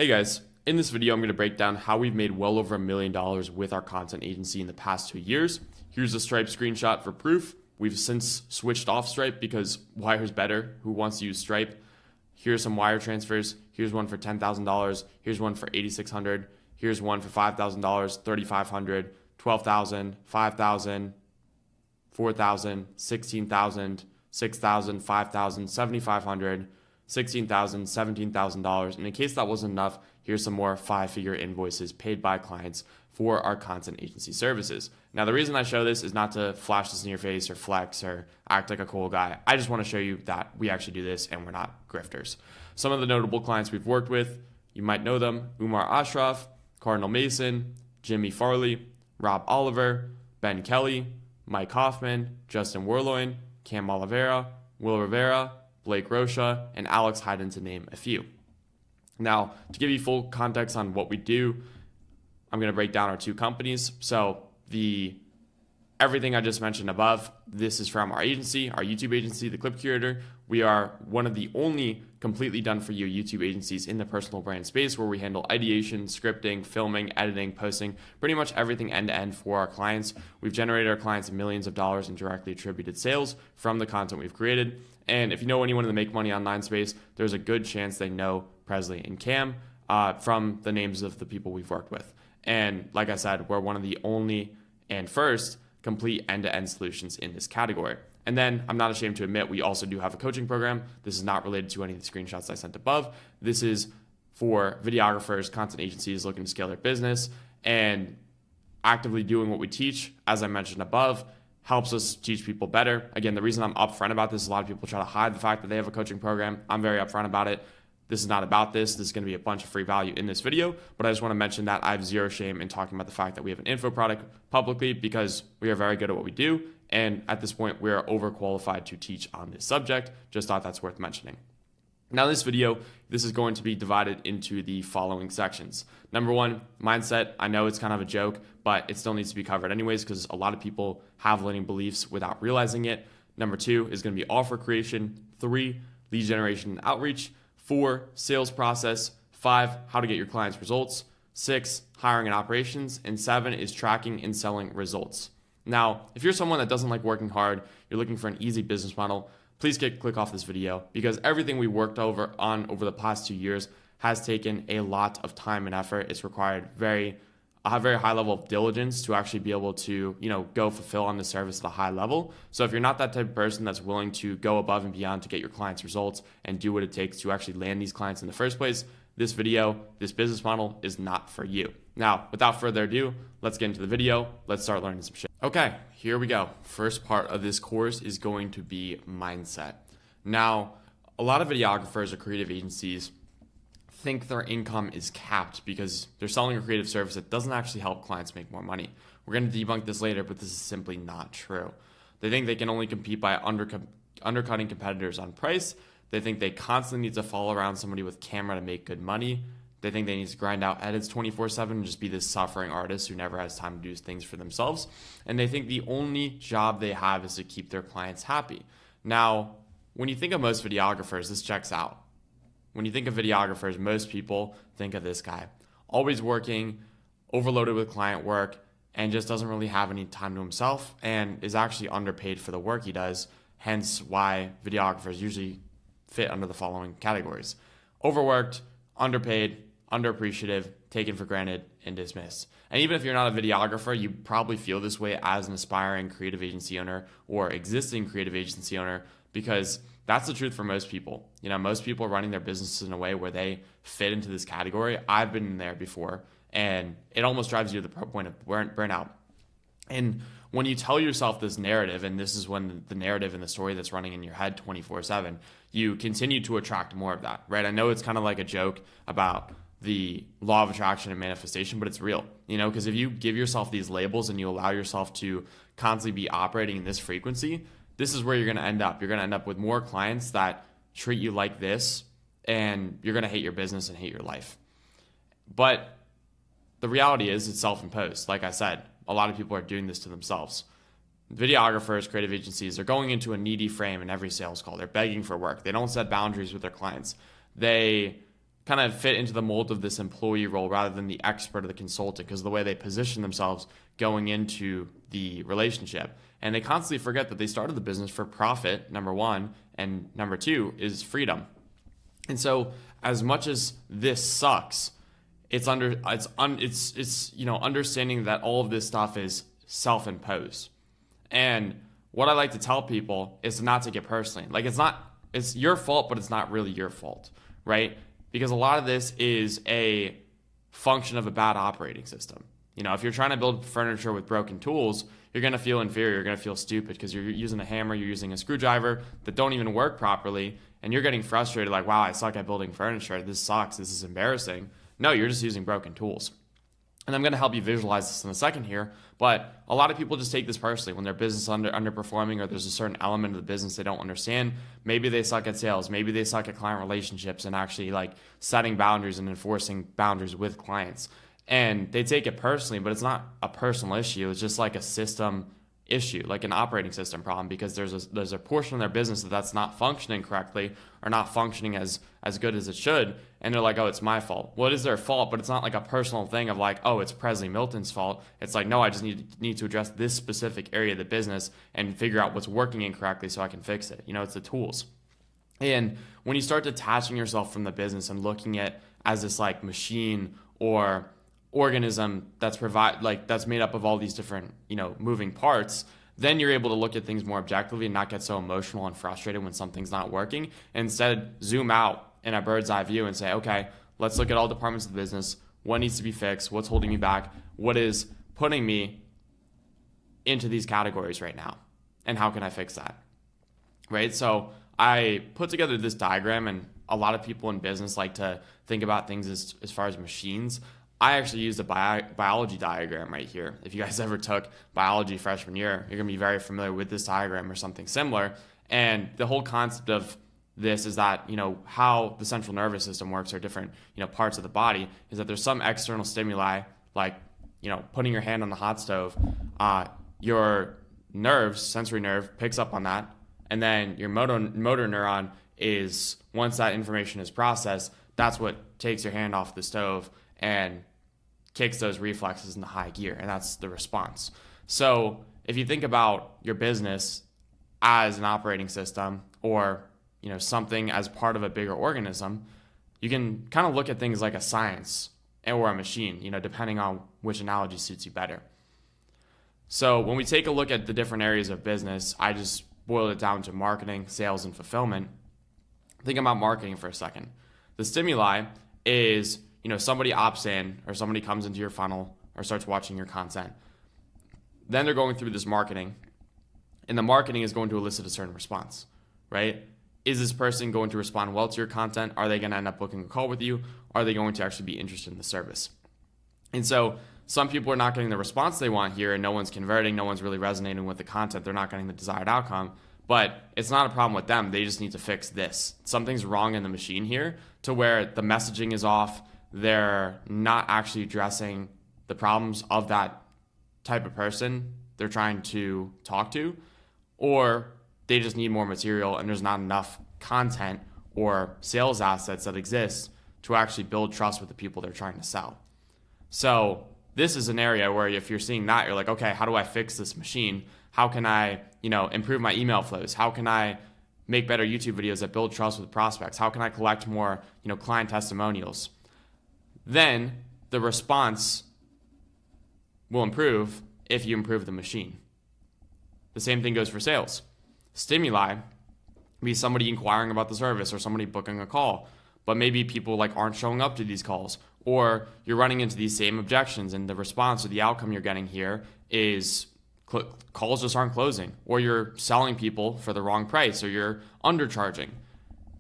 Hey guys, in this video I'm going to break down how we've made well over $1 million with our content agency in the past 2 years. Here's a Stripe screenshot for proof. We've since switched off Stripe because Wire's better. Who wants to use Stripe? Here's some wire transfers. Here's one for $10,000. Here's one for $8,600. Here's one for $5,000, $3,500, $12,000, $5,000, $4,000, $16,000, $6,000, $5,000, $7,500, $16,000, $17,000. And in case that wasn't enough, here's some more 5-figure invoices paid by clients for our content agency services. Now, the reason I show this is not to flash this in your face or flex or act like a cool guy. I just want to show you that we actually do this and we're not grifters. Some of the notable clients we've worked with, you might know them: Umar Ashraf, Cardinal Mason, Jimmy Farley, Rob Oliver, Ben Kelly, Mike Hoffman, Justin Werloin, Cam Oliveira, Will Rivera, Blake Rocha, and Alex Hayden, to name a few. Now, to give you full context on what we do, I'm going to break down our two companies. So everything I just mentioned above, this is from our agency, our YouTube agency, The Clip Curator. We are one of the only completely done-for-you YouTube agencies in the personal brand space, where we handle ideation, scripting, filming, editing, posting, pretty much everything end-to-end for our clients. We've generated our clients millions of dollars in directly attributed sales from the content we've created. And if you know anyone in the make money online space, there's a good chance they know Presley and Cam from the names of the people we've worked with. And like I said, we're one of the only and first complete end-to-end solutions in this category. And then I'm not ashamed to admit, we also do have a coaching program. This is not related to any of the screenshots I sent above. This is for videographers, content agencies looking to scale their business, and actively doing what we teach, as I mentioned above, helps us teach people better. Again, the reason I'm upfront about this, a lot of people try to hide the fact that they have a coaching program. I'm very upfront about it. This is not about this. This is going to be a bunch of free value in this video, but I just want to mention that I have zero shame in talking about the fact that we have an info product publicly, because we are very good at what we do. And at this point, we are overqualified to teach on this subject. Just thought that's worth mentioning. Now, in this video, this is going to be divided into the following sections. Number one, mindset. I know it's kind of a joke, but it still needs to be covered anyways, because a lot of people have limiting beliefs without realizing it. Number two is going to be offer creation. 3, lead generation and outreach. 4, sales process. 5, how to get your clients results. 6, hiring and operations. And 7 is tracking and selling results. Now, if you're someone that doesn't like working hard, you're looking for an easy business model, please click off this video, because everything we worked over the past 2 years has taken a lot of time and effort. It's required a very high level of diligence to actually be able to, go fulfill on the service at a high level. So if you're not that type of person that's willing to go above and beyond to get your clients results and do what it takes to actually land these clients in the first place, this video, this business model is not for you. Now, without further ado, let's get into the video. Let's start learning some shit. Okay, here we go. First part of this course is going to be mindset. Now, a lot of videographers or creative agencies think their income is capped because they're selling a creative service that doesn't actually help clients make more money. We're going to debunk this later, but this is simply not true. They think they can only compete by undercutting competitors on price. They think they constantly need to follow around somebody with camera to make good money. They think they need to grind out edits 24/7 and just be this suffering artist who never has time to do things for themselves. And they think the only job they have is to keep their clients happy. Now, when you think of most videographers, this checks out. When you think of videographers, most people think of this guy, always working, overloaded with client work, and just doesn't really have any time to himself and is actually underpaid for the work he does. Hence why videographers usually fit under the following categories: overworked, underpaid, underappreciative, taken for granted, and dismissed. And even if you're not a videographer, you probably feel this way as an aspiring creative agency owner or existing creative agency owner, because that's the truth for most people. Most people are running their businesses in a way where they fit into this category. I've been there before, and it almost drives you to the point of burnout. And when you tell yourself this narrative, and this is when the narrative and the story that's running in your head 24/7, you continue to attract more of that, right? I know it's kind of like a joke about the law of attraction and manifestation, but it's real, because if you give yourself these labels and you allow yourself to constantly be operating in this frequency, this is where you're going to end up. You're going to end up with more clients that treat you like this, and you're going to hate your business and hate your life. But the reality is it's self-imposed. Like I said, a lot of people are doing this to themselves. Videographers, creative agencies, they're going into a needy frame in every sales call. They're begging for work. They don't set boundaries with their clients. They kind of fit into the mold of this employee role rather than the expert or the consultant, because of the way they position themselves going into the relationship. And they constantly forget that they started the business for profit, number one, and number two is freedom. And so as much as this sucks, it's understanding that all of this stuff is self-imposed. And what I like to tell people is to not take it personally. Like, it's your fault, but it's not really your fault, right? Because a lot of this is a function of a bad operating system. If you're trying to build furniture with broken tools, you're going to feel inferior. You're going to feel stupid because you're using a hammer, you're using a screwdriver that don't even work properly, and you're getting frustrated like, wow, I suck at building furniture. This sucks. This is embarrassing. No, you're just using broken tools. And I'm going to help you visualize this in a second here, but a lot of people just take this personally when their business underperforming, or there's a certain element of the business they don't understand. Maybe they suck at sales. Maybe they suck at client relationships and actually like setting boundaries and enforcing boundaries with clients. And they take it personally, but it's not a personal issue. It's just like a system issue, like an operating system problem, because there's a portion of their business that's not functioning correctly or not functioning as good as it should. And they're like, oh, it's my fault. Well, it is their fault, but it's not like a personal thing of like, oh, it's Presley Milton's fault. It's like, no, I just need to address this specific area of the business and figure out what's working incorrectly so I can fix it. It's the tools. And when you start detaching yourself from the business and looking at as this like machine or organism that's made up of all these different, moving parts, then you're able to look at things more objectively and not get so emotional and frustrated when something's not working. And instead, zoom out in a bird's eye view and say, okay, let's look at all departments of the business. What needs to be fixed? What's holding me back? What is putting me into these categories right now? And how can I fix that? Right? So I put together this diagram, and a lot of people in business like to think about things as far as machines. I actually used a biology diagram right here. If you guys ever took biology freshman year, you're going to be very familiar with this diagram or something similar. And the whole concept of this is that, how the central nervous system works, or different, parts of the body, is that there's some external stimuli, like, putting your hand on the hot stove. Your nerves, sensory nerve, picks up on that. And then your motor neuron is, once that information is processed, that's what takes your hand off the stove and kicks those reflexes into high gear, and that's the response. So if you think about your business as an operating system, or something as part of a bigger organism, you can kind of look at things like a science or a machine, depending on which analogy suits you better. So when we take a look at the different areas of business, I just boiled it down to marketing, sales, and fulfillment. Think about marketing for a second. The stimuli is somebody opts in, or somebody comes into your funnel or starts watching your content. Then they're going through this marketing, and the marketing is going to elicit a certain response, right? Is this person going to respond well to your content? Are they going to end up booking a call with you? Are they going to actually be interested in the service? And so some people are not getting the response they want here, and no one's converting, no one's really resonating with the content. They're not getting the desired outcome, but it's not a problem with them. They just need to fix this. Something's wrong in the machine here, to where the messaging is off. They're not actually addressing the problems of that type of person they're trying to talk to, or they just need more material and there's not enough content or sales assets that exist to actually build trust with the people they're trying to sell. So this is an area where if you're seeing that, you're like, okay, how do I fix this machine? How can I, improve my email flows? How can I make better YouTube videos that build trust with prospects? How can I collect more, client testimonials? Then the response will improve if you improve the machine. The same thing goes for sales. Stimuli be somebody inquiring about the service or somebody booking a call, but maybe people aren't showing up to these calls, or you're running into these same objections, and the response or the outcome you're getting here is calls just aren't closing, or you're selling people for the wrong price, or you're undercharging.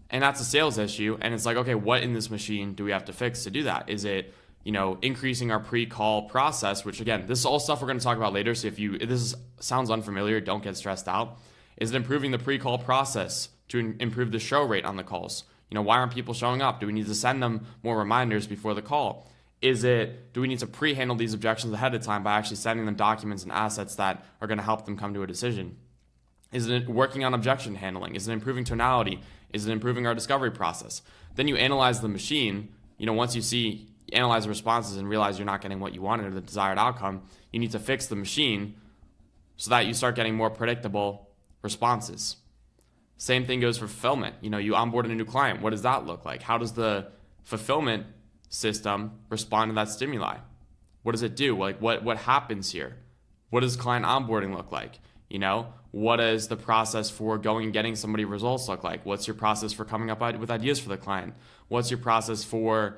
And that's a sales issue. And it's like, okay, what in this machine do we have to fix to do that? Is it, increasing our pre-call process, which again, this is all stuff we're going to talk about later. So if this sounds unfamiliar, don't get stressed out. Is it improving the pre-call process to improve the show rate on the calls? Why aren't people showing up? Do we need to send them more reminders before the call? Do we need to pre-handle these objections ahead of time by actually sending them documents and assets that are going to help them come to a decision? Is it working on objection handling? Is it improving tonality? Is it improving our discovery process? Then you analyze the machine once you analyze the responses and realize you're not getting what you wanted or the desired outcome, you need to fix the machine so that you start getting more predictable responses. Same thing goes for fulfillment. You onboard a new client. What does that look like? How does the fulfillment system respond to that stimuli? What does it do? What happens here? What does client onboarding look like? What is the process for going and getting somebody results look like? What's your process for coming up with ideas for the client? What's your process for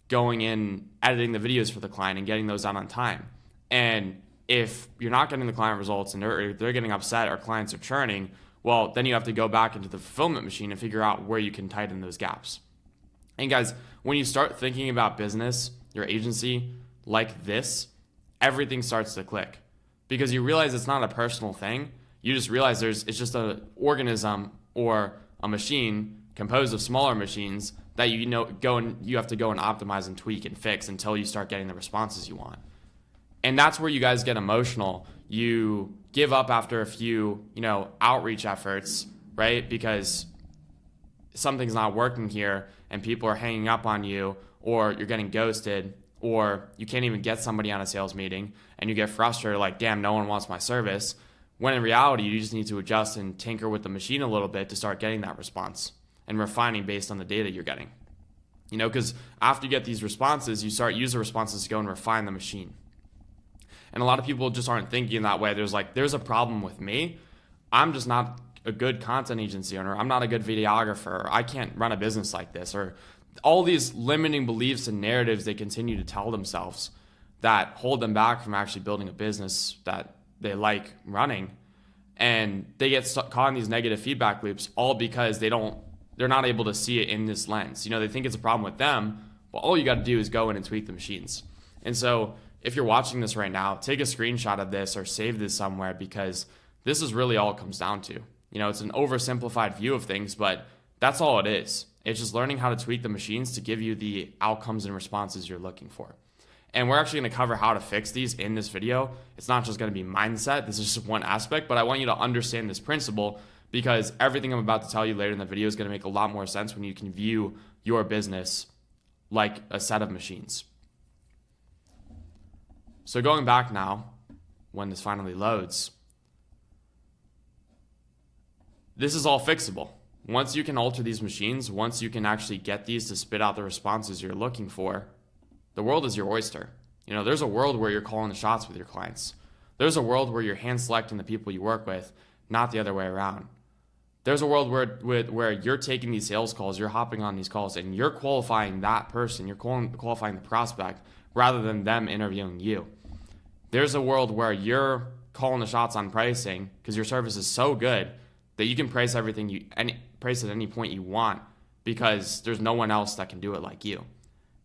going in, editing the videos for the client and getting those out on time? And if you're not getting the client results and they're getting upset or clients are churning, well, then you have to go back into the fulfillment machine and figure out where you can tighten those gaps. And guys, when you start thinking about business, your agency, like this, everything starts to click because you realize it's not a personal thing. You just realize it's just an organism or a machine composed of smaller machines that you have to go and optimize and tweak and fix until you start getting the responses you want. And that's where you guys get emotional. You give up after a few, outreach efforts, right? Because something's not working here and people are hanging up on you, or you're getting ghosted, or you can't even get somebody on a sales meeting and you get frustrated like, damn, no one wants my service. When in reality, you just need to adjust and tinker with the machine a little bit to start getting that response and refining based on the data you're getting. Because after you get these responses, you start use the responses to go and refine the machine. And a lot of people just aren't thinking that way. There's a problem with me. I'm just not a good content agency owner. I'm not a good videographer. I can't run a business like this. Or all these limiting beliefs and narratives they continue to tell themselves that hold them back from actually building a business that they like running. And they get caught in these negative feedback loops all because they're not able to see it in this lens. They think it's a problem with them, but all you got to do is go in and tweak the machines. And so if you're watching this right now, take a screenshot of this or save this somewhere, because this is really all it comes down to. It's an oversimplified view of things, but that's all it is. It's just learning how to tweak the machines to give you the outcomes and responses you're looking for. And we're actually going to cover how to fix these in this video. It's not just going to be mindset. This is just one aspect, but I want you to understand this principle, because everything I'm about to tell you later in the video is going to make a lot more sense when you can view your business like a set of machines. So going back now, when this finally loads, this is all fixable. Once you can alter these machines, once you can actually get these to spit out the responses you're looking for, the world is your oyster. There's a world where you're calling the shots with your clients. There's a world where you're hand selecting the people you work with, not the other way around. There's a world where you're taking these sales calls, you're hopping on these calls, and you're qualifying that person, you're qualifying the prospect rather than them interviewing you. There's a world where you're calling the shots on pricing because your service is so good that you can price price at any point you want because there's no one else that can do it like you.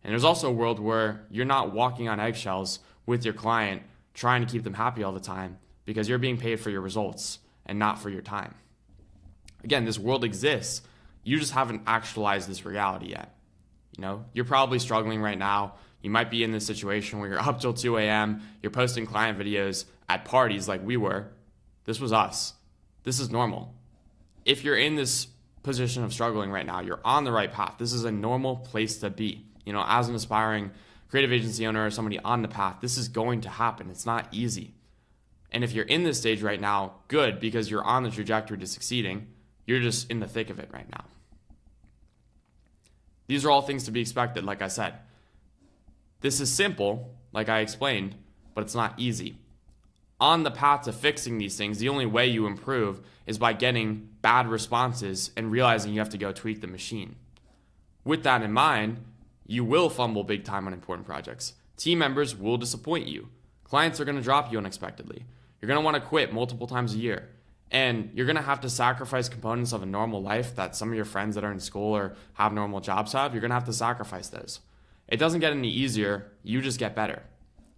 And there's also a world where you're not walking on eggshells with your client trying to keep them happy all the time because you're being paid for your results and not for your time. Again, this world exists. You just haven't actualized this reality yet. You're probably struggling right now. You might be in this situation where you're up till 2 a.m., you're posting client videos at parties like we were. This was us. This is normal. If you're in this position of struggling right now, you're on the right path. This is a normal place to be. As an aspiring creative agency owner or somebody on the path, this is going to happen. It's not easy. And if you're in this stage right now, good, because you're on the trajectory to succeeding. You're just in the thick of it right now. These are all things to be expected, like I said. This is simple, like I explained, but it's not easy. On the path to fixing these things, the only way you improve is by getting bad responses and realizing you have to go tweak the machine. With that in mind, you will fumble big time on important projects. Team members will disappoint you. Clients are going to drop you unexpectedly. You're going to want to quit multiple times a year. And you're going to have to sacrifice components of a normal life that some of your friends that are in school or have normal jobs have. You're going to have to sacrifice those. It doesn't get any easier. You just get better.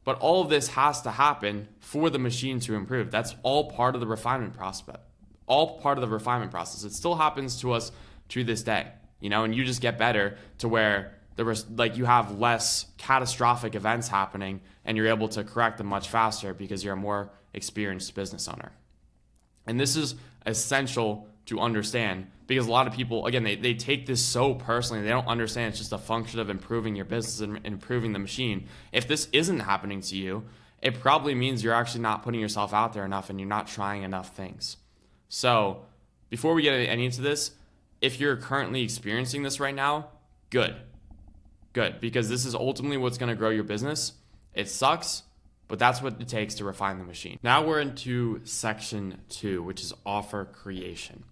But all of this has to happen for the machine to improve. That's all part of the refinement process. It still happens to us to this day, and you just get better to where you have less catastrophic events happening and you're able to correct them much faster because you're a more experienced business owner. And this is essential to understand, because a lot of people, again, they take this so personally. They don't understand it's just a function of improving your business and improving the machine. If this isn't happening to you, it probably means you're actually not putting yourself out there enough and you're not trying enough things. So before we get any into this, if you're currently experiencing this right now, good, because this is ultimately what's going to grow your business. It sucks, but that's what it takes to refine the machine. Now we're into section 2, which is offer creation.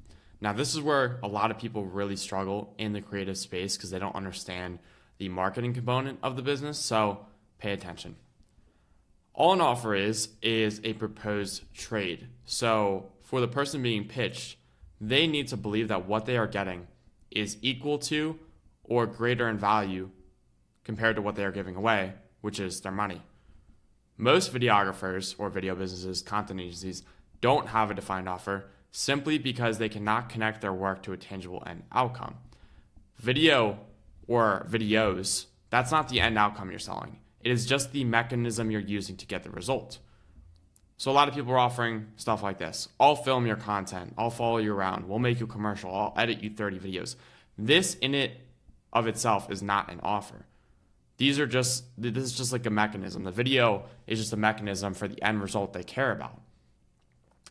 Now this is where a lot of people really struggle in the creative space because they don't understand the marketing component of the business. So pay attention. All an offer is a proposed trade. So for the person being pitched, they need to believe that what they are getting is equal to or greater in value compared to what they are giving away, which is their money. Most videographers or video businesses, content agencies, don't have a defined offer simply because they cannot connect their work to a tangible end outcome. Video or videos, that's not the end outcome you're selling. It is just the mechanism you're using to get the result. So a lot of people are offering stuff like this. I'll film your content. I'll follow you around. We'll make you a commercial. I'll edit you 30 videos. This in it of itself is not an offer. This is just like a mechanism. The video is just a mechanism for the end result they care about.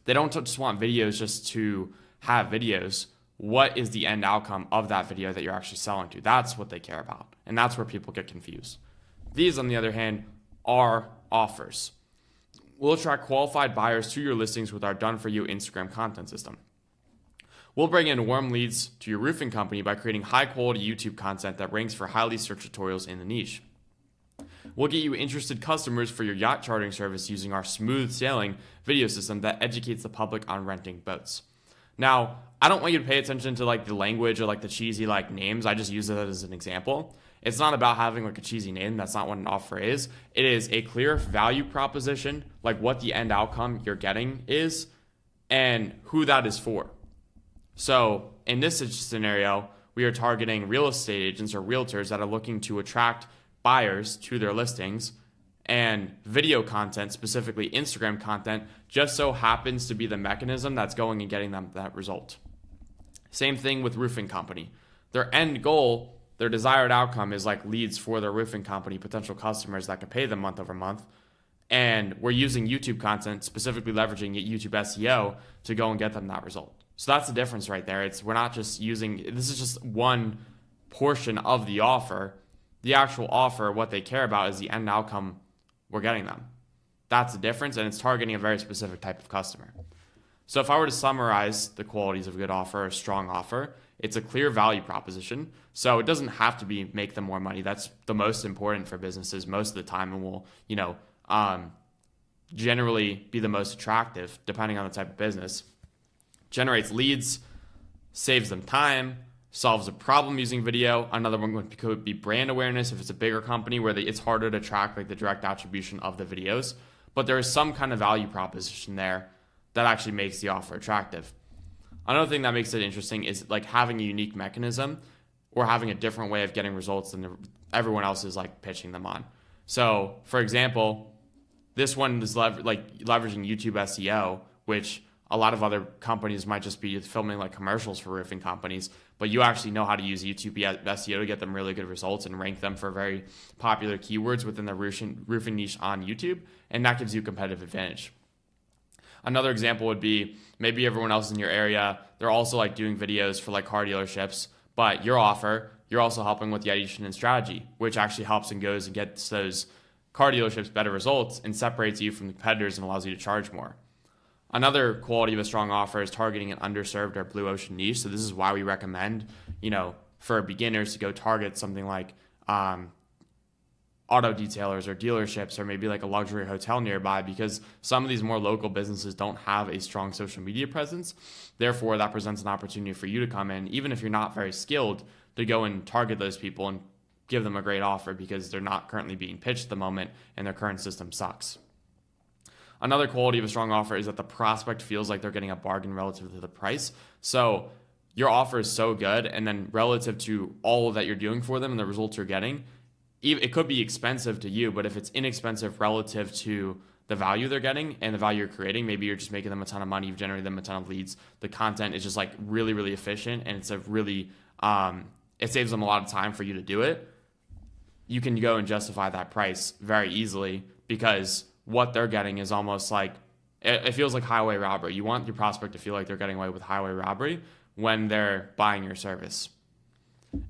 They don't just want videos just to have videos. What is the end outcome of that video that you're actually selling to? That's what they care about. And that's where people get confused. These, on the other hand, are offers. We'll attract qualified buyers to your listings with our done-for-you Instagram content system. We'll bring in warm leads to your roofing company by creating high-quality YouTube content that ranks for highly searched tutorials in the niche. We'll get you interested customers for your yacht chartering service using our smooth sailing video system that educates the public on renting boats. Now, I don't want you to pay attention to like the language or like the cheesy like names. I just use it as an example. It's not about having like a cheesy name. That's not what an offer is. It is a clear value proposition, like what the end outcome you're getting is and who that is for. So in this scenario, we are targeting real estate agents or realtors that are looking to attract buyers to their listings, and video content, specifically Instagram content, just so happens to be the mechanism that's going and getting them that result. Same thing with roofing company. Their end goal, their desired outcome is like leads for their roofing company, potential customers that can pay them month over month. And we're using YouTube content, specifically leveraging YouTube SEO to go and get them that result. So that's the difference right there. We're not just using, this is just one portion of the offer. The actual offer, what they care about is the end outcome we're getting them. That's the difference, and it's targeting a very specific type of customer. So if I were to summarize the qualities of a good offer, a strong offer, it's a clear value proposition. So it doesn't have to be make them more money. That's the most important for businesses most of the time, and will, generally be the most attractive depending on the type of business. Generates leads, saves them time, solves a problem using video. Another one could be brand awareness if it's a bigger company where it's harder to track like the direct attribution of the videos. But there is some kind of value proposition there that actually makes the offer attractive. Another thing that makes it interesting is like having a unique mechanism or having a different way of getting results than everyone else is like pitching them on. So for example, this one is leveraging YouTube SEO, which a lot of other companies might just be filming like commercials for roofing companies, but you actually know how to use YouTube SEO to get them really good results and rank them for very popular keywords within the roofing niche on YouTube, and that gives you a competitive advantage. Another example would be maybe everyone else in your area, they're also like doing videos for like car dealerships, but your offer, you're also helping with the ideation and strategy, which actually helps and goes and gets those car dealerships better results and separates you from the competitors and allows you to charge more. Another quality of a strong offer is targeting an underserved or blue ocean niche. So this is why we recommend, for beginners to go target something like auto detailers or dealerships or maybe like a luxury hotel nearby, because some of these more local businesses don't have a strong social media presence. Therefore, that presents an opportunity for you to come in, even if you're not very skilled, to go and target those people and give them a great offer because they're not currently being pitched at the moment and their current system sucks. Another quality of a strong offer is that the prospect feels like they're getting a bargain relative to the price. So your offer is so good, and then relative to all that you're doing for them and the results you're getting, it could be expensive to you, but if it's inexpensive relative to the value they're getting and the value you're creating. Maybe you're just making them a ton of money, you've generated them a ton of leads, the content is just like really, really efficient, and it's a really it saves them a lot of time for you to do it. You can go and justify that price very easily, because what they're getting is almost like, it feels like highway robbery. You want your prospect to feel like they're getting away with highway robbery when they're buying your service.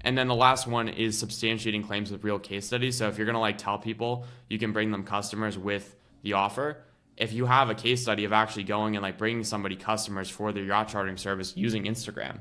And then the last one is substantiating claims with real case studies. So if you're going to like tell people you can bring them customers with the offer, if you have a case study of actually going and like bringing somebody customers for their yacht chartering service using Instagram,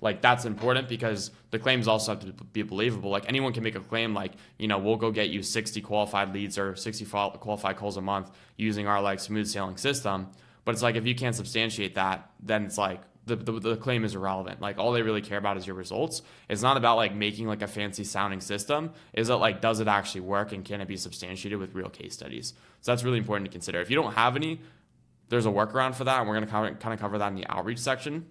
like that's important, because the claims also have to be believable. Like anyone can make a claim like, we'll go get you 60 qualified leads or 60 qualified calls a month using our like smooth sailing system. But it's like, if you can't substantiate that, then it's like the claim is irrelevant. Like all they really care about is your results. It's not about like making like a fancy sounding system. Is it like, does it actually work, and can it be substantiated with real case studies? So that's really important to consider. If you don't have any, there's a workaround for that, and we're going to kind of cover that in the outreach section.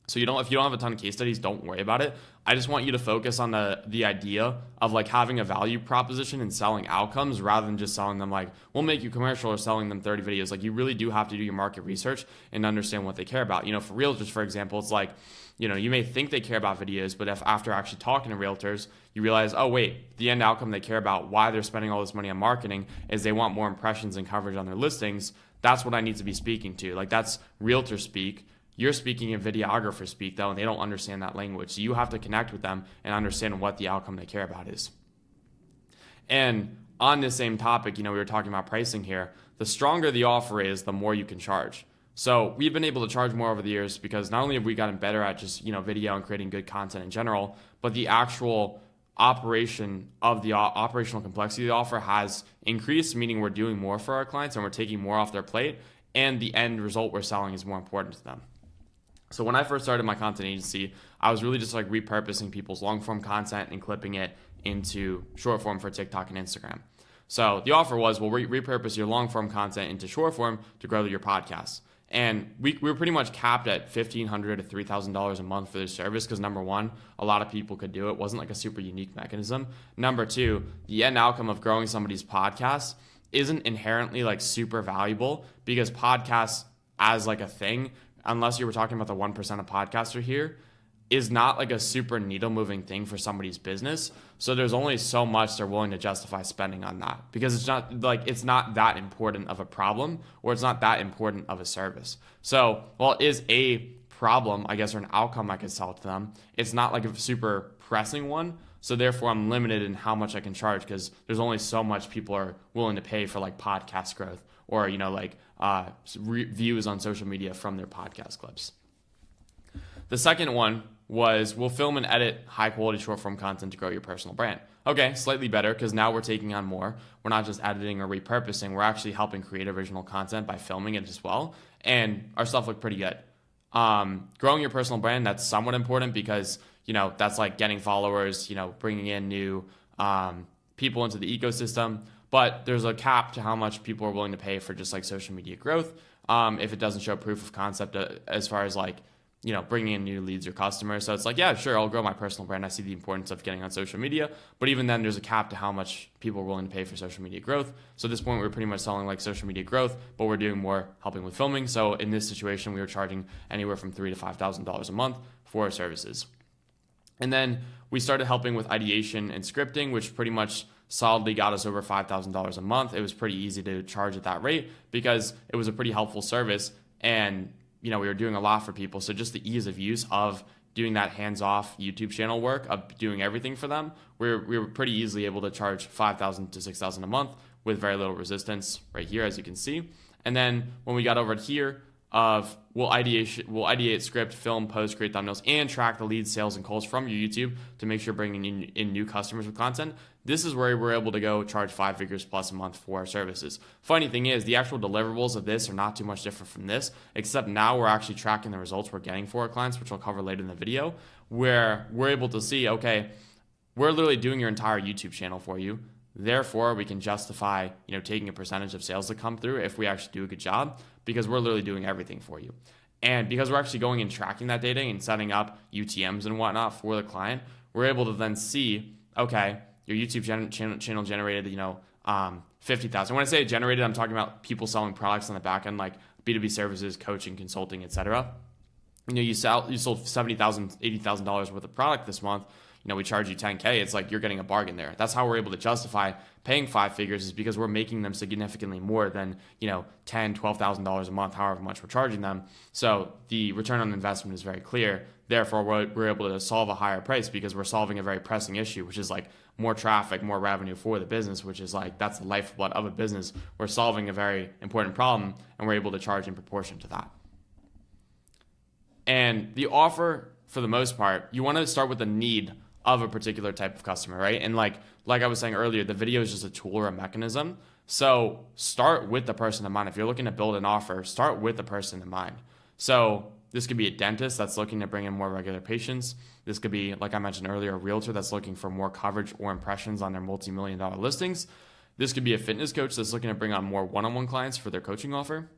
So if you don't have a ton of case studies, don't worry about it. I just want you to focus on the idea of like having a value proposition and selling outcomes, rather than just selling them like, we'll make you commercial, or selling them 30 videos. Like you really do have to do your market research and understand what they care about. For realtors, for example, it's like, you may think they care about videos, but if after actually talking to realtors, you realize, oh wait, the end outcome they care about, why they're spending all this money on marketing, is they want more impressions and coverage on their listings. That's what I need to be speaking to. Like that's realtor speak. You're speaking in videographer speak, though, and they don't understand that language. So you have to connect with them and understand what the outcome they care about is. And on this same topic, we were talking about pricing here. The stronger the offer is, the more you can charge. So we've been able to charge more over the years, because not only have we gotten better at just, video and creating good content in general, but the actual operation of the operational complexity of the offer has increased, meaning we're doing more for our clients and we're taking more off their plate, and the end result we're selling is more important to them. So when I first started my content agency, I was really just like repurposing people's long form content and clipping it into short form for TikTok and Instagram. So the offer was, we'll repurpose your long form content into short form to grow your podcast. And we were pretty much capped at $1,500 to $3,000 a month for this service, because number one, a lot of people could do it. It wasn't like a super unique mechanism. Number two, the end outcome of growing somebody's podcast isn't inherently like super valuable, because podcasts as like a thing, unless you were talking about the 1% of podcasters here, is not like a super needle moving thing for somebody's business. So there's only so much they're willing to justify spending on that, because it's not that important of a problem, or it's not that important of a service. So while it is a problem, I guess, or an outcome I could sell to them, it's not like a super pressing one. So therefore I'm limited in how much I can charge, because there's only so much people are willing to pay for like podcast growth, or views on social media from their podcast clips. The second one was, we'll film and edit high quality short form content to grow your personal brand. Okay, slightly better, because now we're taking on more. We're not just editing or repurposing. We're actually helping create original content by filming it as well. And our stuff looked pretty good. Growing your personal brand, that's somewhat important, because that's like getting followers, bringing in new people into the ecosystem. But there's a cap to how much people are willing to pay for just like social media growth, if it doesn't show proof of concept as far as like, bringing in new leads or customers. So it's like, yeah, sure, I'll grow my personal brand. I see the importance of getting on social media. But even then, there's a cap to how much people are willing to pay for social media growth. So at this point, we're pretty much selling like social media growth, but we're doing more helping with filming. So in this situation, we were charging anywhere from $3,000 to $5,000 a month for our services. And then we started helping with ideation and scripting, which pretty much solidly got us over $5,000 a month. It was pretty easy to charge at that rate, because it was a pretty helpful service, and we were doing a lot for people. So just the ease of use of doing that hands-off YouTube channel work, of doing everything for them, we were pretty easily able to charge $5,000 to $6,000 a month with very little resistance right here, as you can see. And then when we got over here, we'll ideate, script, film, post, create thumbnails, and track the leads, sales, and calls from your YouTube to make sure you're bringing in new customers with content. This is where we're able to go charge 5 figures plus a month for our services. Funny thing is, the actual deliverables of this are not too much different from this, except now we're actually tracking the results we're getting for our clients, which I'll cover later in the video, where we're able to see, okay, we're literally doing your entire YouTube channel for you. Therefore, we can justify, taking a percentage of sales that come through if we actually do a good job, because we're literally doing everything for you. And because we're actually going and tracking that data and setting up UTMs and whatnot for the client, we're able to then see, okay, your YouTube channel generated, 50,000. When I say generated, I'm talking about people selling products on the back end, like B2B services, coaching, consulting, etc. You sold $70,000, $80,000 worth of product this month. We charge you 10K. It's like you're getting a bargain there. That's how we're able to justify paying 5 figures, is because we're making them significantly more than, $10,000, $12,000 a month, however much we're charging them. So the return on investment is very clear. Therefore, we're able to solve a higher price because we're solving a very pressing issue, which is like more traffic, more revenue for the business, which is like, that's the lifeblood of a business. We're solving a very important problem, and we're able to charge in proportion to that. And the offer, for the most part, you want to start with the need of a particular type of customer, right? And like I was saying earlier, the video is just a tool or a mechanism. So start with the person in mind. If you're looking to build an offer, start with the person in mind. So this could be a dentist that's looking to bring in more regular patients. This could be, like I mentioned earlier, a realtor that's looking for more coverage or impressions on their multi-million-dollar listings. This could be a fitness coach that's looking to bring on more one-on-one clients for their coaching offer.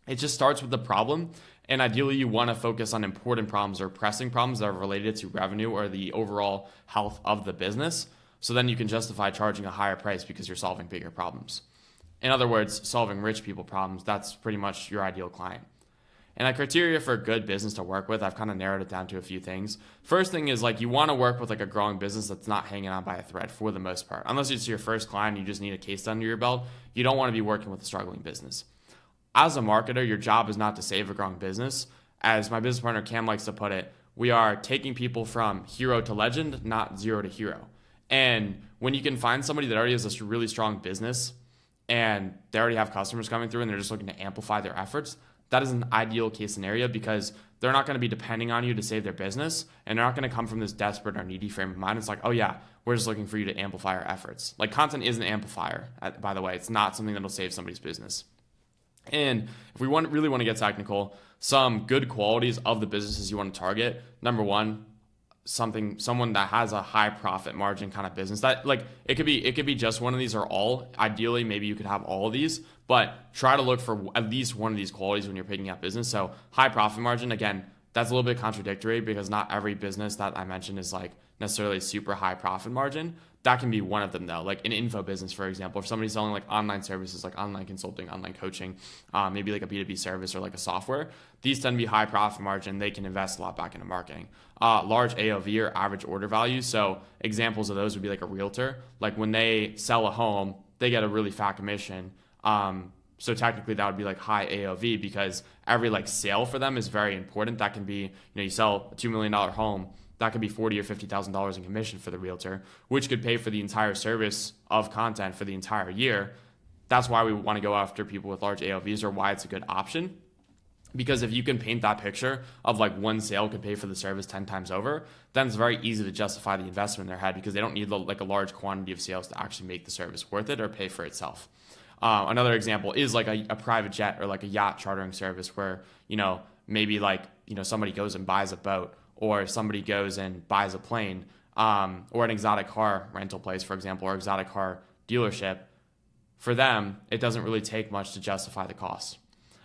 It just starts with the problem, and ideally you want to focus on important problems or pressing problems that are related to revenue or the overall health of the business. So then you can justify charging a higher price because you're solving bigger problems. In other words, solving rich people problems, that's pretty much your ideal client. And the criteria for a good business to work with, I've kind of narrowed it down to a few things. First thing is, like, you want to work with like a growing business that's not hanging on by a thread for the most part. Unless it's your first client, you just need a case under your belt. You don't want to be working with a struggling business. As a marketer, your job is not to save a growing business. As my business partner Cam likes to put it, we are taking people from hero to legend, not zero to hero. And when you can find somebody that already has a really strong business and they already have customers coming through and they're just looking to amplify their efforts, that is an ideal case scenario, because they're not going to be depending on you to save their business, and they're not going to come from this desperate or needy frame of mind. It's like, oh yeah, we're just looking for you to amplify our efforts. Like, content is an amplifier, by the way. It's not something that'll save somebody's business. And if we really want to get technical, some good qualities of the businesses you want to target. Number one, someone that has a high profit margin kind of business. That, like, it could be just one of these or all. Ideally, maybe you could have all of these, but try to look for at least one of these qualities when you're picking out business. So high profit margin, again, that's a little bit contradictory because not every business that I mentioned is like necessarily super high profit margin. That can be one of them though. Like an info business, for example, if somebody's selling like online services, like online consulting, online coaching, maybe like a B2B service or like a software, these tend to be high profit margin. They can invest a lot back into marketing. Large AOV or average order value. So examples of those would be like a realtor. Like when they sell a home, they get a really fat commission. So technically that would be like high AOV because every like sale for them is very important. That can be, you sell a $2 million home. That could be $40,000 or $50,000 in commission for the realtor, which could pay for the entire service of content for the entire year. That's why we want to go after people with large AOVs, or why it's a good option. Because if you can paint that picture of like one sale could pay for the service 10 times over, then it's very easy to justify the investment in their head because they don't need like a large quantity of sales to actually make the service worth it or pay for itself. Another example is like a private jet or like a yacht chartering service where, maybe like, somebody goes and buys a boat, or somebody goes and buys a plane, or an exotic car rental place, for example, or exotic car dealership. For them, it doesn't really take much to justify the cost.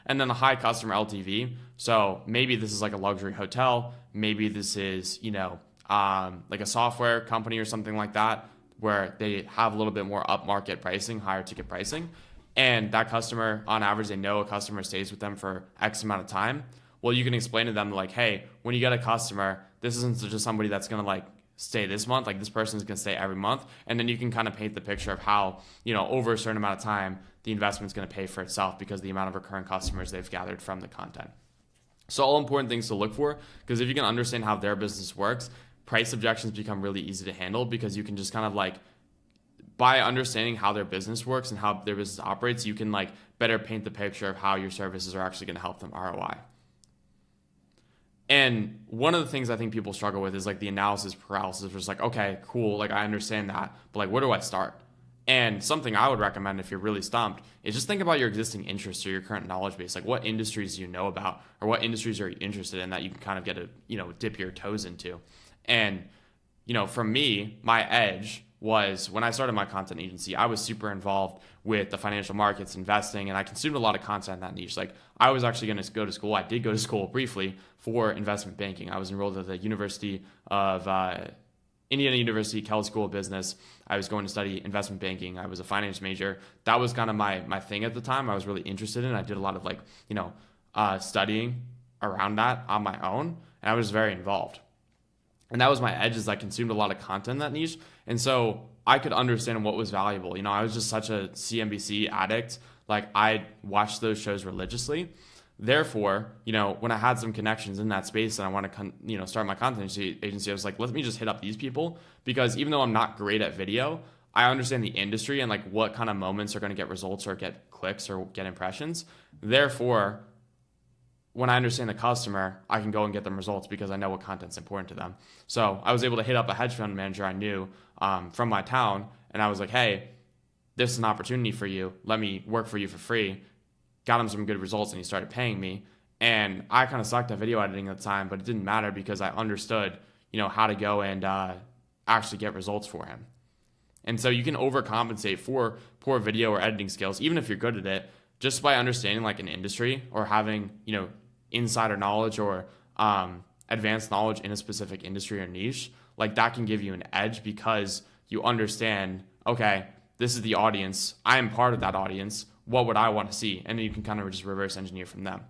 And then the high customer LTV. So maybe this is like a luxury hotel. Maybe this is, like a software company or something like that, where they have a little bit more upmarket pricing, higher ticket pricing. And that customer, on average, they know a customer stays with them for X amount of time. Well, you can explain to them like, hey, when you get a customer, this isn't just somebody that's going to like stay this month. Like this person is going to stay every month. And then you can kind of paint the picture of how, over a certain amount of time, the investment is going to pay for itself because of the amount of recurring customers they've gathered from the content. So all important things to look for, because if you can understand how their business works, price objections become really easy to handle, because you can just kind of like, by understanding how their business works and how their business operates, you can like better paint the picture of how your services are actually going to help them ROI. And one of the things I think people struggle with is like the analysis paralysis, where it's like, okay, cool, like I understand that, but like where do I start? And something I would recommend if you're really stumped is just think about your existing interests or your current knowledge base. Like what industries do you know about, or what industries are you interested in that you can kind of get to, dip your toes into. And, for me, my edge was when I started my content agency, I was super involved with the financial markets, investing, and I consumed a lot of content in that niche. Like I was actually going to go to school. I did go to school briefly for investment banking. I was enrolled at the University of Indiana University Kelley School of Business. I was going to study investment banking. I was a finance major. That was kind of my thing at the time. I was really interested in. I did a lot of like, studying around that on my own, and I was very involved. And that was my edge, is I consumed a lot of content in that niche. And so I could understand what was valuable. I was just such a CNBC addict. Like, I watched those shows religiously. Therefore, when I had some connections in that space and I want to, start my content agency, I was like, let me just hit up these people, because even though I'm not great at video, I understand the industry and like what kind of moments are going to get results or get clicks or get impressions. Therefore, when I understand the customer, I can go and get them results because I know what content's important to them. So I was able to hit up a hedge fund manager I knew from my town, and I was like, hey, this is an opportunity for you. Let me work for you for free. Got him some good results, and he started paying me. And I kind of sucked at video editing at the time, but it didn't matter because I understood, how to go and actually get results for him. And so you can overcompensate for poor video or editing skills, even if you're good at it, just by understanding like an industry or having, insider knowledge or advanced knowledge in a specific industry or niche. Like, that can give you an edge because you understand, okay, this is the audience. I am part of that audience. What would I want to see? And then you can kind of just reverse engineer from them.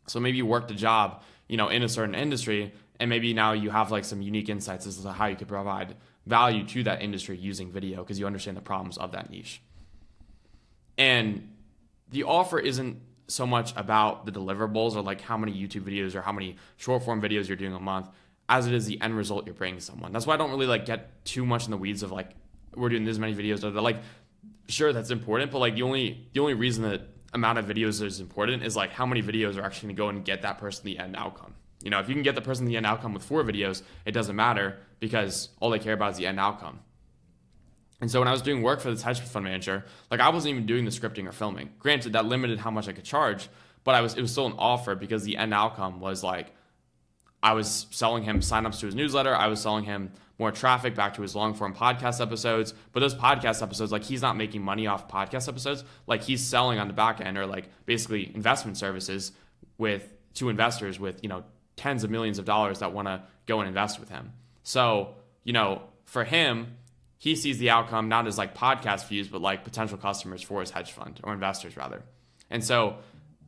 So maybe you worked a job, in a certain industry, and maybe now you have like some unique insights as to how you could provide value to that industry using video because you understand the problems of that niche. And the offer isn't so much about the deliverables or like how many YouTube videos or how many short form videos you're doing a month as it is the end result you're bringing someone. That's why I don't really like get too much in the weeds of like, we're doing this many videos. Like, sure, that's important, but like the only reason that amount of videos is important is like how many videos are actually going to go and get that person the end outcome. If you can get the person the end outcome with 4 videos, it doesn't matter because all they care about is the end outcome. And so when I was doing work for this hedge fund manager, like I wasn't even doing the scripting or filming. Granted, that limited how much I could charge, but it was still an offer because the end outcome was like I was selling him signups to his newsletter. I was selling him more traffic back to his long form podcast episodes. But those podcast episodes, like he's not making money off podcast episodes. Like he's selling on the back end or like basically investment services to investors with, tens of millions of dollars that want to go and invest with him. So, for him, he sees the outcome not as like podcast views, but like potential customers for his hedge fund or investors rather. And so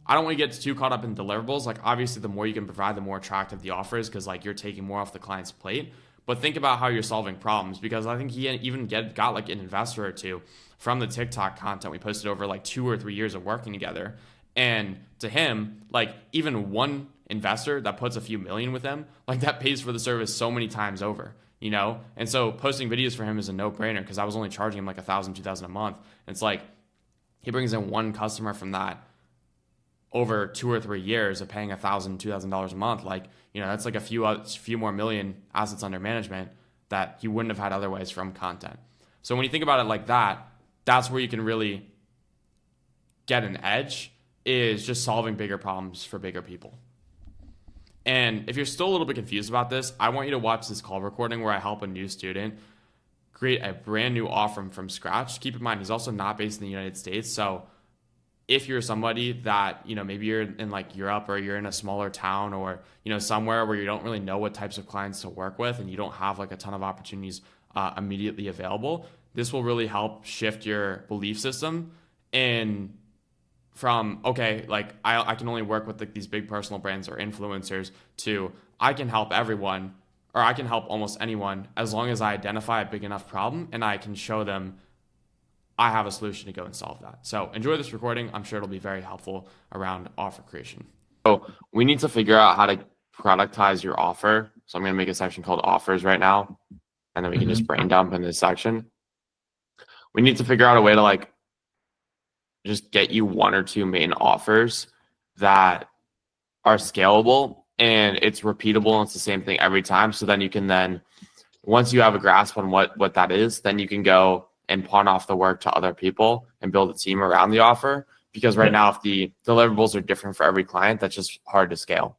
I don't want to get too caught up in deliverables. Like obviously the more you can provide, the more attractive the offer is because like you're taking more off the client's plate. But think about how you're solving problems, because I think he even got like an investor or two from the TikTok content we posted over like 2 or 3 years of working together. And to him, like even one investor that puts a few million with him, like that pays for the service so many times over. And so posting videos for him is a no-brainer because I was only charging him like $1,000, $2,000 a month. And it's like he brings in one customer from that over 2 or 3 years of paying $1,000, $2,000 a month. Like, that's like a few more million assets under management that he wouldn't have had otherwise from content. So when you think about it like that, that's where you can really get an edge, is just solving bigger problems for bigger people. And if you're still a little bit confused about this, I want you to watch this call recording where I help a new student create a brand new offer from scratch. Keep in mind, he's also not based in the United States. So if you're somebody that, maybe you're in like Europe or you're in a smaller town or, somewhere where you don't really know what types of clients to work with and you don't have like a ton of opportunities immediately available, this will really help shift your belief system in from, okay, like I can only work with like these big personal brands or influencers to I can help everyone or I can help almost anyone as long as I identify a big enough problem and I can show them I have a solution to go and solve that. So enjoy this recording. I'm sure it'll be very helpful around offer creation. So we need to figure out how to productize your offer. So I'm going to make a section called offers right now, and then we can just brain dump in this section. We need to figure out a way to like just get you 1 or 2 main offers that are scalable and it's repeatable and it's the same thing every time. So then you can once you have a grasp on what that is, then you can go and pawn off the work to other people and build a team around the offer. Because right now, if the deliverables are different for every client, that's just hard to scale.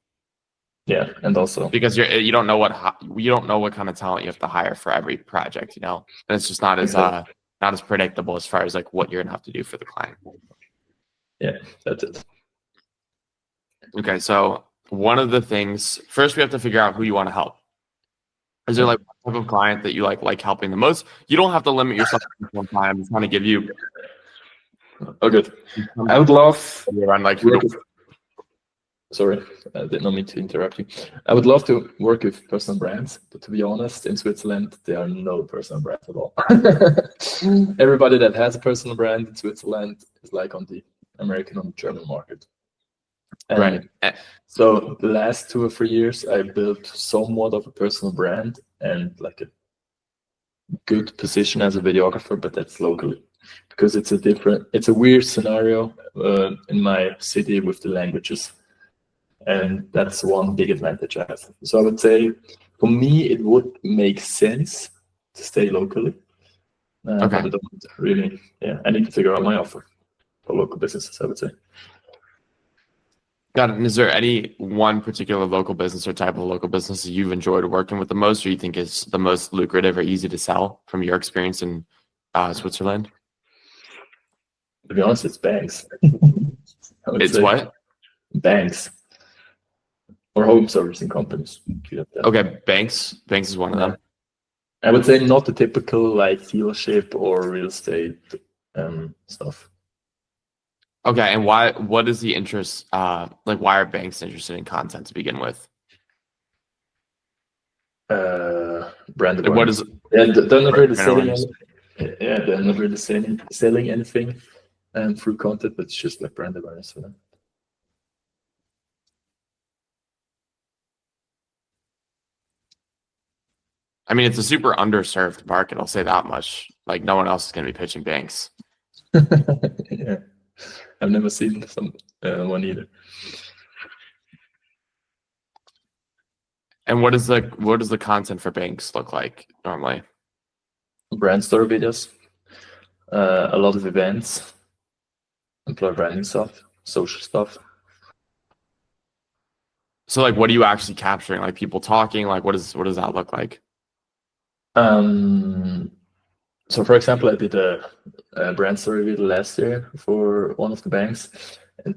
Yeah, and also because you don't know what kind of talent you have to hire for every project, and it's just not as predictable as far as like what you're gonna have to do for the client. Yeah, that's it. Okay, so one of the things first we have to figure out who you want to help. Is there like one type of client that you like helping the most? You don't have to limit yourself to one client. I'm just trying to give you. Oh, good. I would love around like work with, sorry, I did not mean to interrupt you. I would love to work with personal brands, but to be honest, in Switzerland, there are no personal brands at all. Everybody that has a personal brand in Switzerland is like on the American or German market. And right. so the last 2 or 3 years, I built somewhat of a personal brand and like a good position as a videographer, but that's locally because it's a weird scenario in my city with the languages. And that's one big advantage I have. So I would say for me, it would make sense to stay locally. Okay. But I don't really, I need to figure out my offer for local businesses, I would say. Got it. And is there any one particular local business or type of local business that you've enjoyed working with the most, or you think is the most lucrative or easy to sell from your experience in Switzerland? To be honest, it's banks. It's what? Banks or home servicing companies. Okay, banks. Banks is one of them. I would say not the typical like dealership or real estate stuff. Okay, and why? What is the interest? Why are banks interested in content to begin with? Brand awareness. What is? They're not really selling. They're not really selling anything through content, but it's just like brand awareness for them. I mean, it's a super underserved market. I'll say that much. Like, no one else is going to be pitching banks. Yeah, I've never seen one either. And what does the content for banks look like normally? Brand story videos, a lot of events, employer branding stuff, social stuff. So, like, what are you actually capturing? Like, people talking? Like, what does that look like? So, for example, I did a brand story video last year for one of the banks, and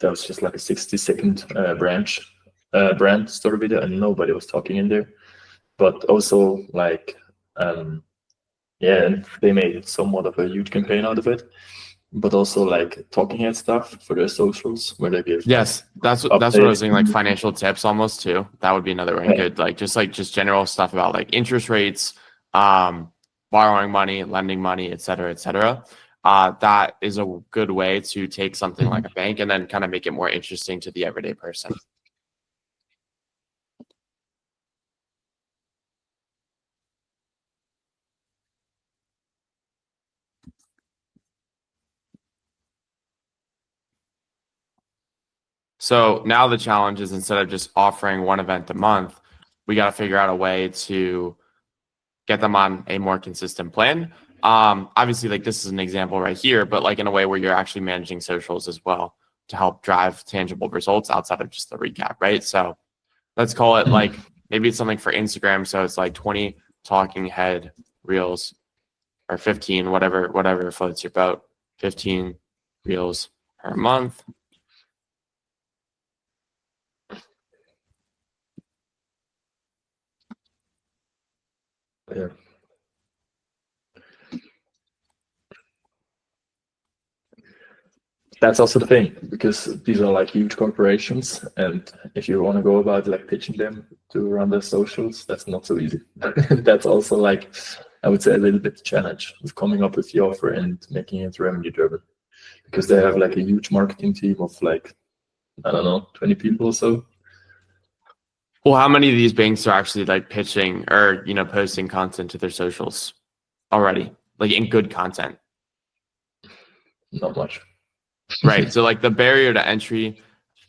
that was just like a 60-second brand story video, and nobody was talking in there. But also, like, and they made somewhat of a huge campaign out of it. But also like talking head stuff for their socials where they give. Yes, that's what I was saying. Like financial tips, almost too. That would be another one. Good, like just general stuff about like interest rates, borrowing money, lending money, et cetera, et cetera. That is a good way to take something like a bank and then kind of make it more interesting to the everyday person. So now the challenge is instead of just offering one event a month, we got to figure out a way to get them on a more consistent plan. Obviously, like this is an example right here, but like in a way where you're actually managing socials as well to help drive tangible results outside of just the recap, right? So let's call it like maybe it's something for Instagram. So it's like 20 talking head reels or 15, whatever floats your boat, 15 reels per month. Yeah. That's also the thing, because these are like huge corporations, and if you want to go about like pitching them to run their socials, that's not so easy. That's also like, I would say, a little bit the challenge of coming up with the offer and making it revenue driven, because they have like a huge marketing team of like, I don't know, 20 people or so. Well, how many of these banks are actually like pitching or, posting content to their socials already, like in good content? Not much. Right. So like the barrier to entry,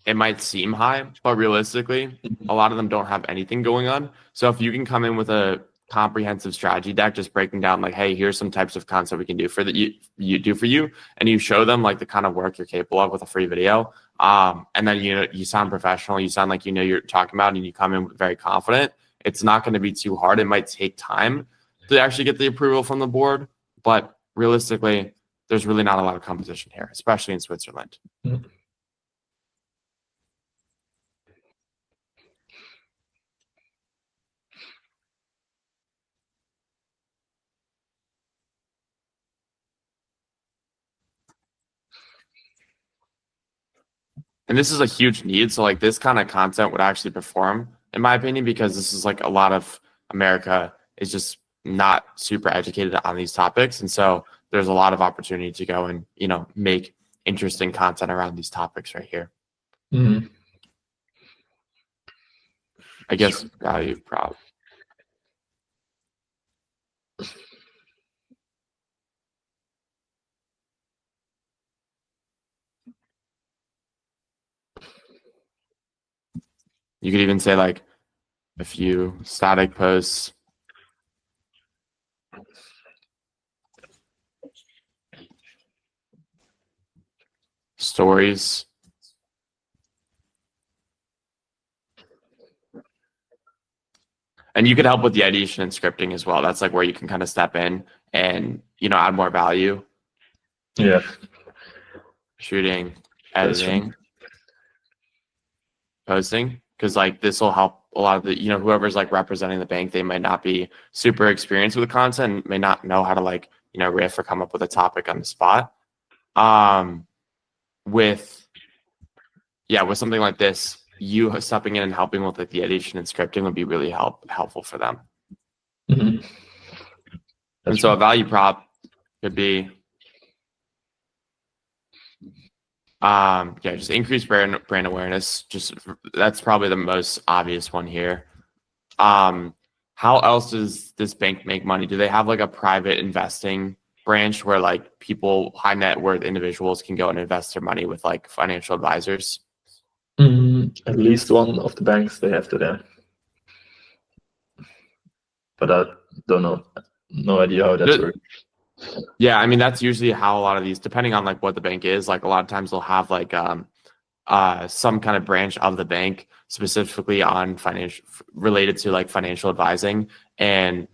it might seem high, but realistically, a lot of them don't have anything going on. So if you can come in with a comprehensive strategy deck, just breaking down like, hey, here's some types of content we can do for that you do for you, and you show them like the kind of work you're capable of with a free video, and then you sound professional, you sound like you're talking about, and you come in very confident. It's not going to be too hard. It might take time to actually get the approval from the board, but realistically, there's really not a lot of competition here, especially in Switzerland. Mm-hmm. And this is a huge need. So like this kind of content would actually perform, in my opinion, because this is like a lot of America is just not super educated on these topics. And so there's a lot of opportunity to go and, make interesting content around these topics right here. Mm-hmm. I guess value prop. You could even say like a few static posts, stories. And you could help with the ideation and scripting as well. That's like where you can kind of step in and, add more value. Yeah. Shooting, That's editing, posting, because like this will help a lot of the, whoever's like representing the bank, they might not be super experienced with the content, may not know how to like, riff or come up with a topic on the spot. With something like this, you stepping in and helping with like the edition and scripting would be really helpful for them. Mm-hmm. And so a value prop could be just increase brand awareness. Just that's probably the most obvious one here. How else does this bank make money? Do they have like a private investing branch where like people, high net worth individuals can go and invest their money with like financial advisors? At least one of the banks, they have to there. But I don't know. No idea how that's works. Yeah, I mean that's usually how a lot of these, depending on like what the bank is, like a lot of times they'll have like some kind of branch of the bank specifically on financial related to like financial advising and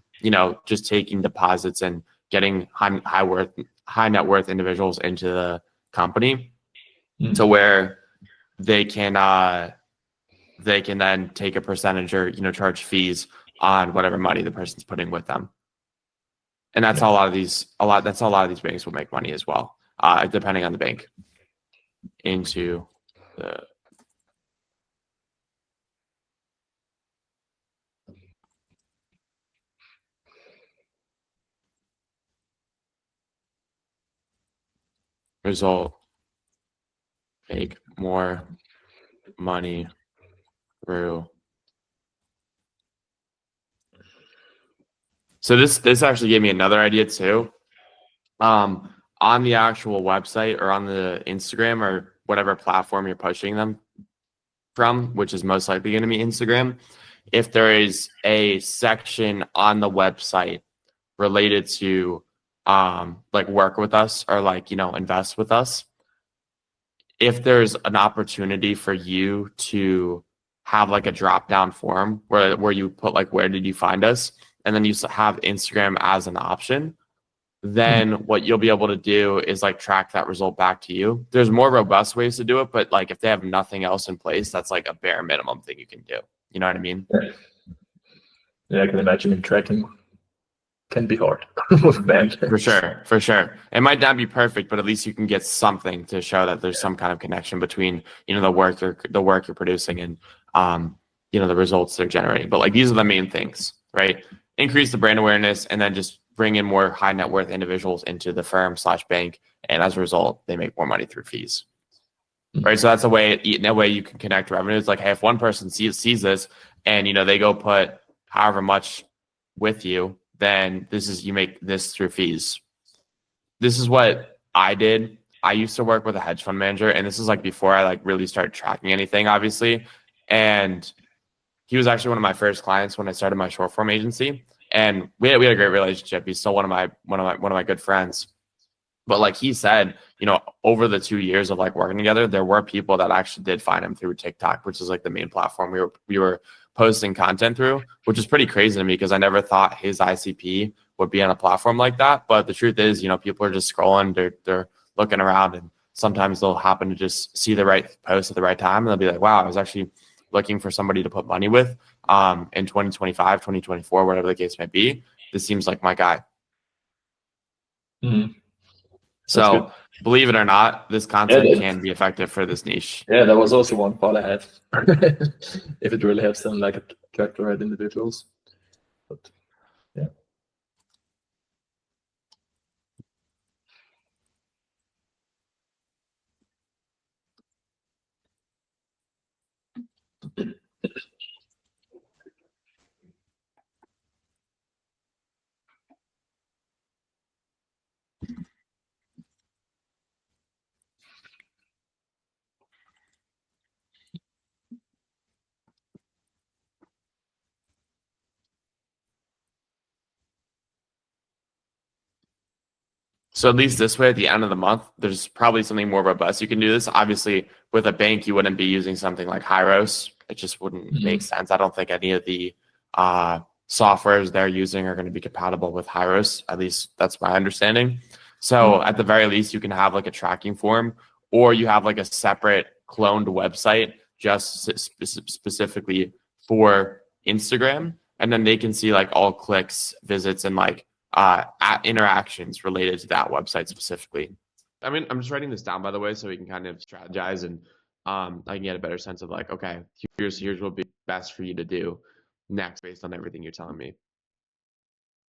just taking deposits and getting high net worth individuals into the company to where they can then take a percentage or charge fees on whatever money the person's putting with them. And that's how a lot of these banks will make money as well, depending on the bank. Into the result, make more money through. So this actually gave me another idea too. On the actual website or on the Instagram or whatever platform you're pushing them from, which is most likely going to be Instagram, if there is a section on the website related to like work with us or like invest with us, if there's an opportunity for you to have like a drop down form where you put like where did you find us, and then you have Instagram as an option, then what you'll be able to do is like track that result back to you. There's more robust ways to do it, but like if they have nothing else in place, that's like a bare minimum thing you can do. You know what I mean? Yeah, I can imagine tracking can be hard with bank. For sure. It might not be perfect, but at least you can get something to show that there's some kind of connection between the work you're producing and the results they're generating. But like these are the main things, right? Increase the brand awareness and then just bring in more high net worth individuals into the firm/bank, and as a result, they make more money through fees. Right. So that's a way you can connect revenue. It's like, hey, if one person sees this and they go put however much with you, then you make this through fees. This is what I did. I used to work with a hedge fund manager, and this is like before I like really started tracking anything, obviously. And he was actually one of my first clients when I started my short form agency, and we had a great relationship. He's still one of my good friends. But like he said, over the 2 years of like working together, there were people that actually did find him through TikTok, which is like the main platform we were posting content through, which is pretty crazy to me because I never thought his ICP would be on a platform like that. But the truth is, people are just scrolling, they're looking around, and sometimes they'll happen to just see the right post at the right time, and they'll be like, wow, I was actually looking for somebody to put money with in 2025, 2024, whatever the case may be. This seems like my guy. Mm-hmm. So believe it or not, this content that- can be effective for this niche. Yeah, that was also one thought I had. If it really helps them like characterize individuals. But yeah. So at least this way, at the end of the month, there's probably something more robust. You can do this. Obviously, with a bank, you wouldn't be using something like Hyros. It just wouldn't make sense. I don't think any of the softwares they're using are going to be compatible with Hyros. At least that's my understanding. So at the very least, you can have like a tracking form, or you have like a separate cloned website just specifically for Instagram, and then they can see like all clicks, visits, and like interactions related to that website specifically. I mean, I'm just writing this down, by the way, so we can kind of strategize and I can get a better sense of like, okay, here's what would be best for you to do next based on everything you're telling me.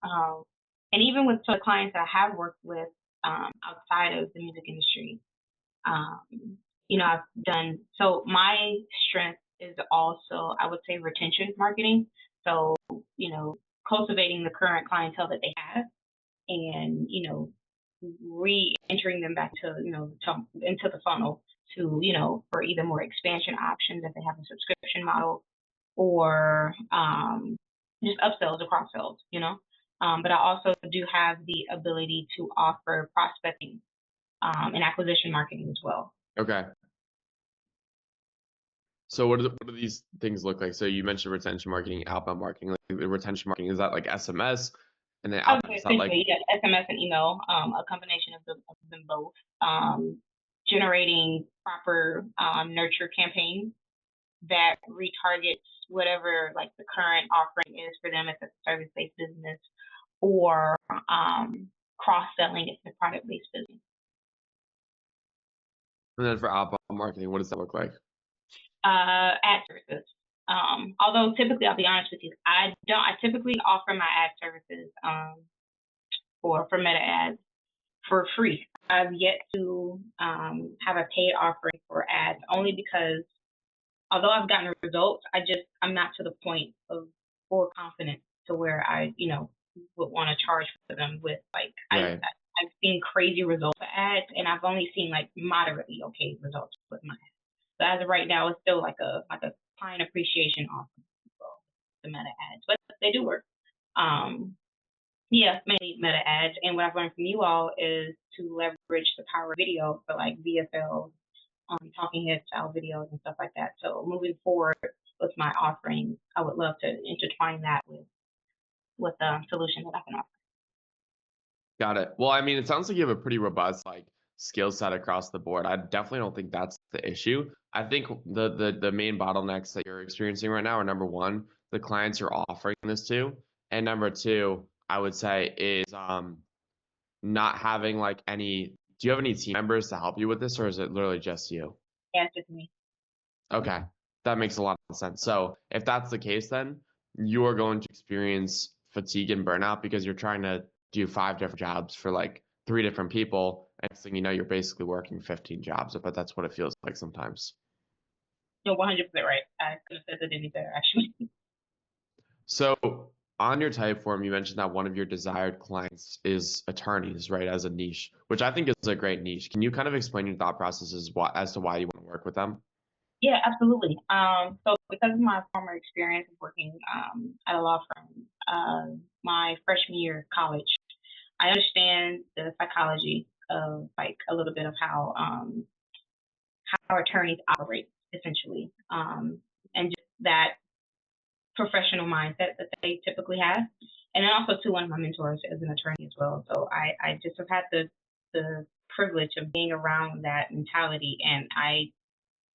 And even with some clients that I have worked with outside of the music industry, I've done, so my strength is also, I would say, retention marketing. So, cultivating the current clientele that they have and, re-entering them back to, into the funnel to, for either more expansion options if they have a subscription model or just upsells or cross sells, but I also do have the ability to offer prospecting and acquisition marketing as well. Okay. So what do these things look like? So you mentioned retention marketing, outbound marketing. Like the retention marketing, is that like SMS? And then I would outbound, say is that like essentially, yeah, SMS and email, a combination of them both. Generating proper nurture campaigns that retargets whatever like the current offering is for them if it's a service-based business or cross-selling if it's a product-based business. and then for outbound marketing, what does that look like? Ad services. Although typically, I'll be honest with you, I typically offer my ad services for Meta ads for free. I've yet to have a paid offering for ads only because although I've gotten results, I'm not to the point of full confidence to where I would want to charge for them with like Right. I've seen crazy results for ads and I've only seen like moderately okay results with my ads. So as of right now, it's still like a client appreciation offer for the Meta ads, but they do work. Yeah, mainly Meta ads. And what I've learned from you all is to leverage the power of video for like VFL, talking head style videos and stuff like that. So moving forward with my offerings, I would love to intertwine that with the solution that I can offer. Got it. Well, I mean, it sounds like you have a pretty robust like skill set across the board. I definitely don't think that's the issue. I think the main bottlenecks that you're experiencing right now are number one, the clients you're offering this to, and number two, I would say is not having like any. Do you have any team members to help you with this, or is it literally just you? Yeah, it's just me. Okay, that makes a lot of sense. So if that's the case, then you are going to experience fatigue and burnout because you're trying to do 5 different jobs for like 3 different people. And next thing you know, you're basically working 15 jobs, but that's what it feels like sometimes. You're 100% right. I couldn't have said it any better, actually. So on your type form, you mentioned that one of your desired clients is attorneys, right, as a niche, which I think is a great niche. Can you kind of explain your thought processes as to why you want to work with them? Yeah, absolutely. So because of my former experience of working at a law firm, my freshman year of college, I understand the psychology of like a little bit of how attorneys operate essentially, and just that professional mindset that they typically have. And then also too, one of my mentors is an attorney as well. So I just have had the privilege of being around that mentality. And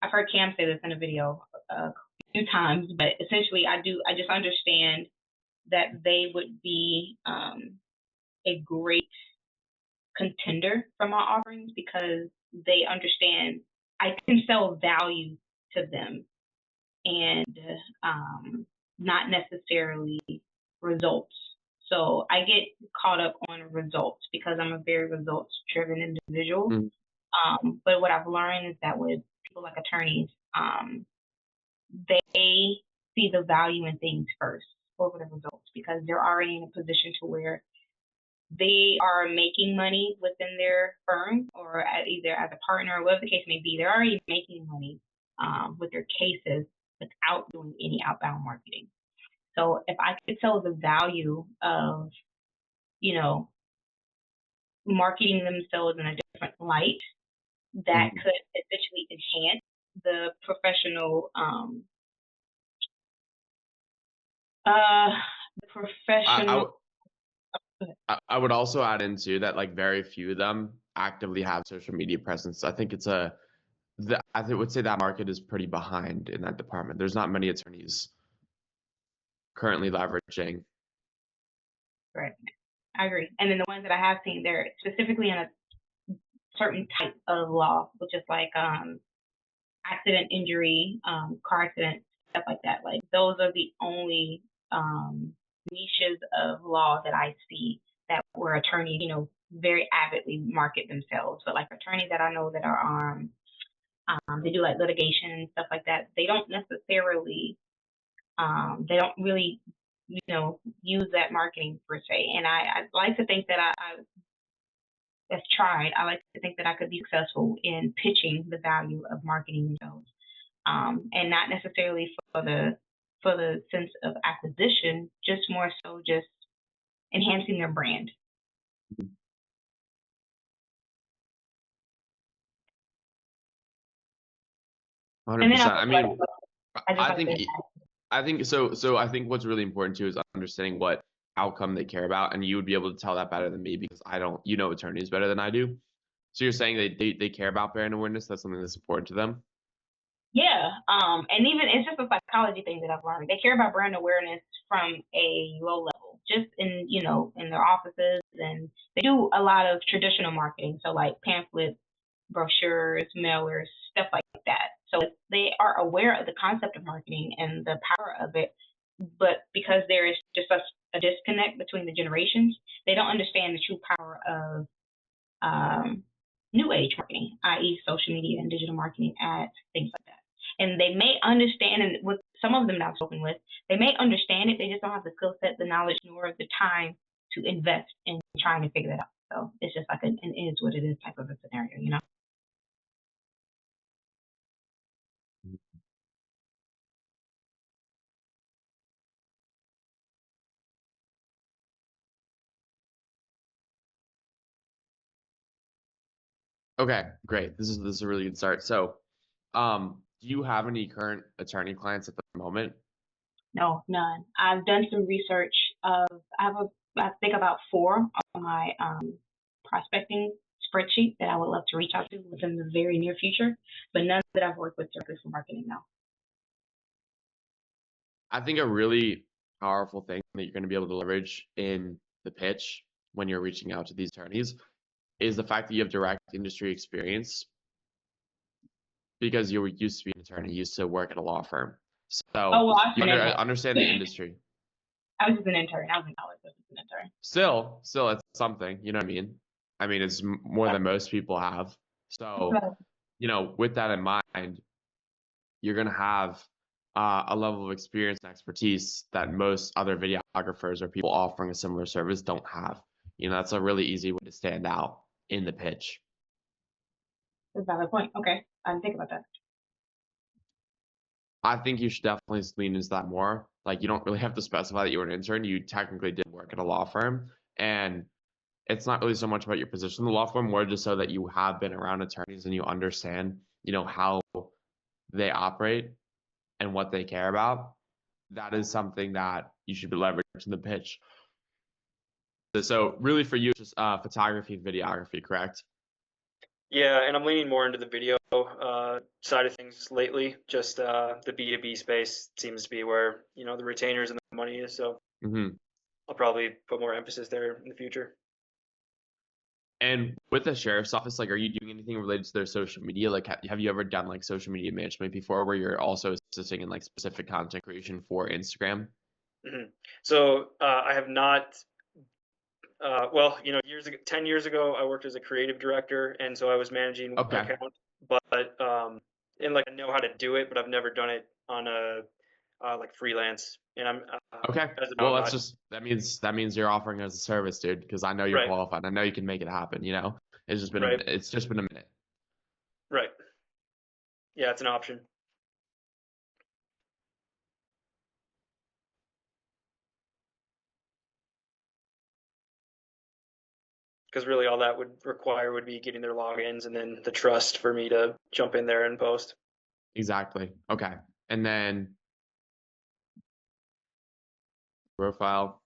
I've heard Cam say this in a video a few times, but essentially I just understand that they would be a great contender for my offerings because they understand I can sell value to them and not necessarily results. So I get caught up on results because I'm a very results driven individual. But what I've learned is that with people like attorneys, they see the value in things first over the results because they're already in a position to where they are making money within their firm or either as a partner or whatever the case may be. They're already making money with their cases without doing any outbound marketing. So if I could sell the value of, you know, marketing themselves in a different light, that could essentially enhance the professional I would also add into that, like, very few of them actively have social media presence. I think I would say that market is pretty behind in that department. There's not many attorneys currently leveraging. Right. I agree. And then the ones that I have seen, they're specifically in a certain type of law, which is like accident, injury, car accident, stuff like that. Like those are the only niches of law that I see that where attorneys, very avidly market themselves. But like attorneys that I know that are they do like litigation and stuff like that. They don't necessarily, they don't really, use that marketing per se. And I like to think that I like to think that I could be successful in pitching the value of marketing themselves, and not necessarily for the sense of acquisition, just more so just enhancing their brand. And then 100%. I mean, I think so. So I think what's really important too is understanding what outcome they care about, and you would be able to tell that better than me because I don't. Attorneys better than I do. So you're saying they care about brand awareness? That's something that's important to them. Yeah, and even it's just a psychology thing that I've learned. They care about brand awareness from a low level, just in their offices, and they do a lot of traditional marketing, so like pamphlets, brochures, mailers, stuff like that. So they are aware of the concept of marketing and the power of it, but because there is just a disconnect between the generations, they don't understand the true power of new age marketing, i.e., social media and digital marketing ads, things like that. And they may understand, and with some of them that I've spoken with, they may understand it. They just don't have the skill set, the knowledge, nor the time to invest in trying to figure that out. So it's just like an is what it is type of a scenario, Okay, great. This is a really good start. So, do you have any current attorney clients at the moment? No, none. I've done some research of, I think about 4 on my prospecting spreadsheet that I would love to reach out to within the very near future, but none that I've worked with directly for marketing now. I think a really powerful thing that you're going to be able to leverage in the pitch when you're reaching out to these attorneys is the fact that you have direct industry experience because you were used to be an attorney, used to work at a law firm. So you understand the industry. I was just an intern. I was in college, but just an intern. Still, it's something. You know what I mean? I mean, it's more than most people have. So, with that in mind, you're going to have a level of experience and expertise that most other videographers or people offering a similar service don't have. That's a really easy way to stand out in the pitch. That's a valid point. Okay, I didn't think about that. I think you should definitely lean into that more. Like, you don't really have to specify that you were an intern. You technically did work at a law firm, and it's not really so much about your position in the law firm, more just so that you have been around attorneys and you understand, how they operate and what they care about. That is something that you should be leveraging in the pitch. So really for you, it's just photography and videography, correct? Yeah, and I'm leaning more into the video side of things lately. Just the B2B space seems to be where, the retainers and the money is. So I'll probably put more emphasis there in the future. And with the sheriff's office, like, are you doing anything related to their social media? Like, have you ever done like social media management before, where you're also assisting in like specific content creation for Instagram? So I have not. Well, years ago, 10 years ago, I worked as a creative director, and so I was managing an Okay. account. But and like I know how to do it, but I've never done it on a like freelance. And I'm Okay. as of now, Well, I'm that's not. just that means you're offering as a service, dude. Because I know you're Right, qualified. I know you can make it happen. You know, right, it's just been a minute. right. Yeah, it's an option. Because really, all that would require would be getting their logins and then the trust for me to jump in there and post. Exactly. Okay. And then profile,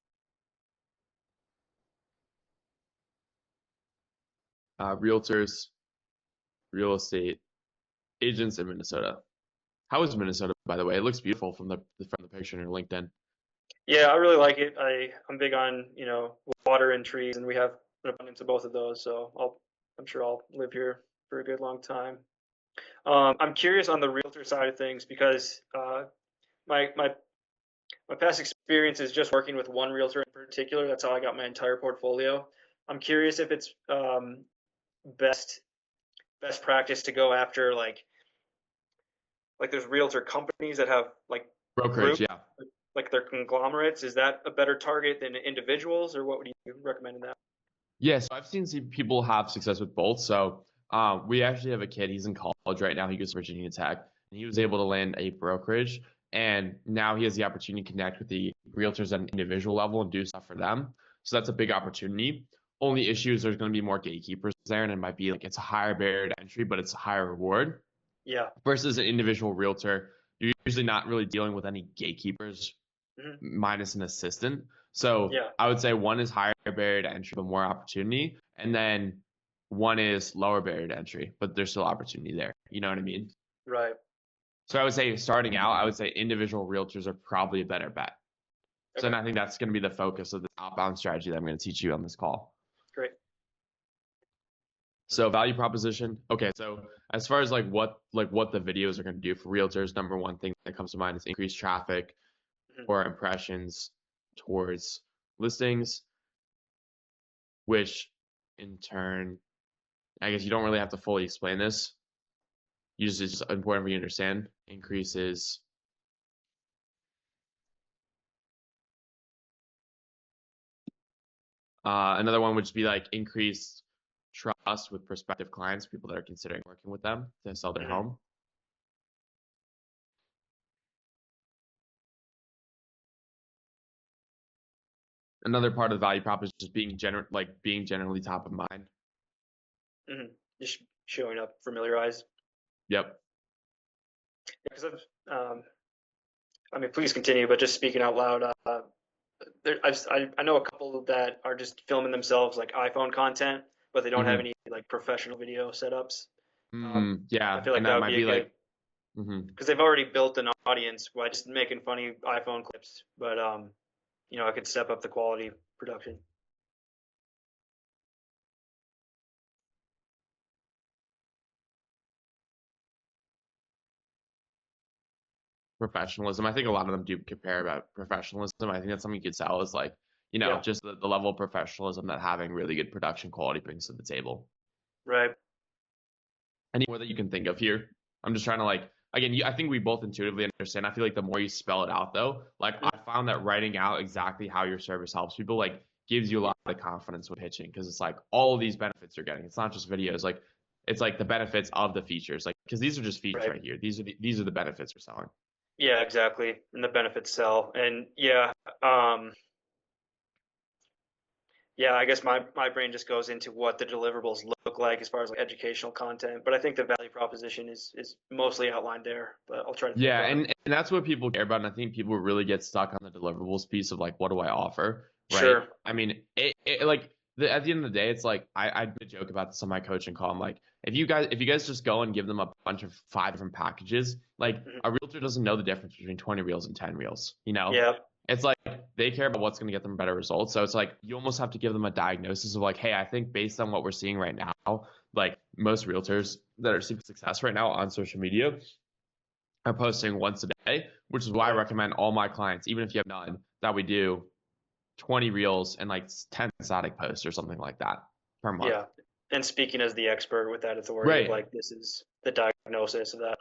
realtors, real estate agents in Minnesota. How is Minnesota, by the way? It looks beautiful from the picture in your LinkedIn. Yeah, I really like it. I'm big on water and trees, and we have an abundance of both of those. So I'm sure I'll live here for a good long time. I'm curious on the realtor side of things because my past experience is just working with one realtor in particular. That's how I got my entire portfolio. I'm curious if it's best practice to go after like there's realtor companies that have like Brokerage, groups, yeah. like they're conglomerates. Is that a better target than individuals, or what would you recommend in that? Yeah, so I've seen people have success with both. So we actually have a kid. He's in college right now. He goes to Virginia Tech, and he was able to land a brokerage. And now he has the opportunity to connect with the realtors at an individual level and do stuff for them. So that's a big opportunity. Only issue is there's going to be more gatekeepers there, and it might be like it's a higher barrier to entry, but it's a higher reward. Yeah. Versus an individual realtor, you're usually not really dealing with any gatekeepers Hmm. minus an assistant. So Yeah. I would say one is higher barrier to entry, but more opportunity. And then one is lower barrier to entry, but there's still opportunity there. You know what I mean? Right. So I would say starting out, I would say individual realtors are probably a better bet. So Okay. and I think that's going to be the focus of the outbound strategy that I'm going to teach you on this call. Great. So value proposition. Okay, so as far as like what the videos are going to do for realtors, number one thing that comes to mind is increase traffic Mhm. or impressions towards listings, which in turn, I guess you don't really have to fully explain this. It's just important for you to understand. Increases another one would just be like increased trust with prospective clients, people that are considering working with them to sell their Mhm. home. Another part of the value prop is just being generally top of mind. Mhm. Just showing up familiarized. Yep. Because I mean, please continue, but just speaking out loud, I know a couple that are just filming themselves like iPhone content, but they don't have Hmm. any like professional video setups. I Yeah, feel like and that that would might be a be good like, hmm because they've already built an audience by just making funny iPhone clips. But I could step up the quality production. professionalism. I think a lot of them do compare about professionalism. I think that's something you could sell is like, Yeah. just the level of professionalism that having really good production quality brings to the table. Right. Any more that you can think of here? I'm just trying to like, again, I think we both intuitively understand. I feel like the more you spell it out though, like I found that writing out exactly how your service helps people like gives you a lot of confidence with pitching because it's like all of these benefits you're getting. It's not just videos, like it's like the benefits of the features, like because these are just features Right. right here. These are the benefits we're selling. Yeah, exactly. And the benefits sell. And yeah, I guess my brain just goes into what the deliverables look like as far as like educational content. But I think the value proposition is mostly outlined there. But I'll try to think Yeah, about it. and that's what people care about. And I think people really get stuck on the deliverables piece of like, what do I offer? Right. Sure. I mean, like at the end of the day, it's like I did a joke about this on my coaching call. I'm like, if you guys just go and give them a bunch of 5 different packages, like Mhm. a realtor doesn't know the difference between 20 reels and 10 reels. Yeah. It's like they care about what's going to get them better results. So it's like you almost have to give them a diagnosis of like, hey, I think based on what we're seeing right now, like most realtors that are seeing success right now on social media are posting once a day, which is why I recommend all my clients, even if you have none, that we do 20 reels and like 10 static posts or something like that per month. Yeah. And speaking as the expert with that authority, Right. like this is the diagnosis of that.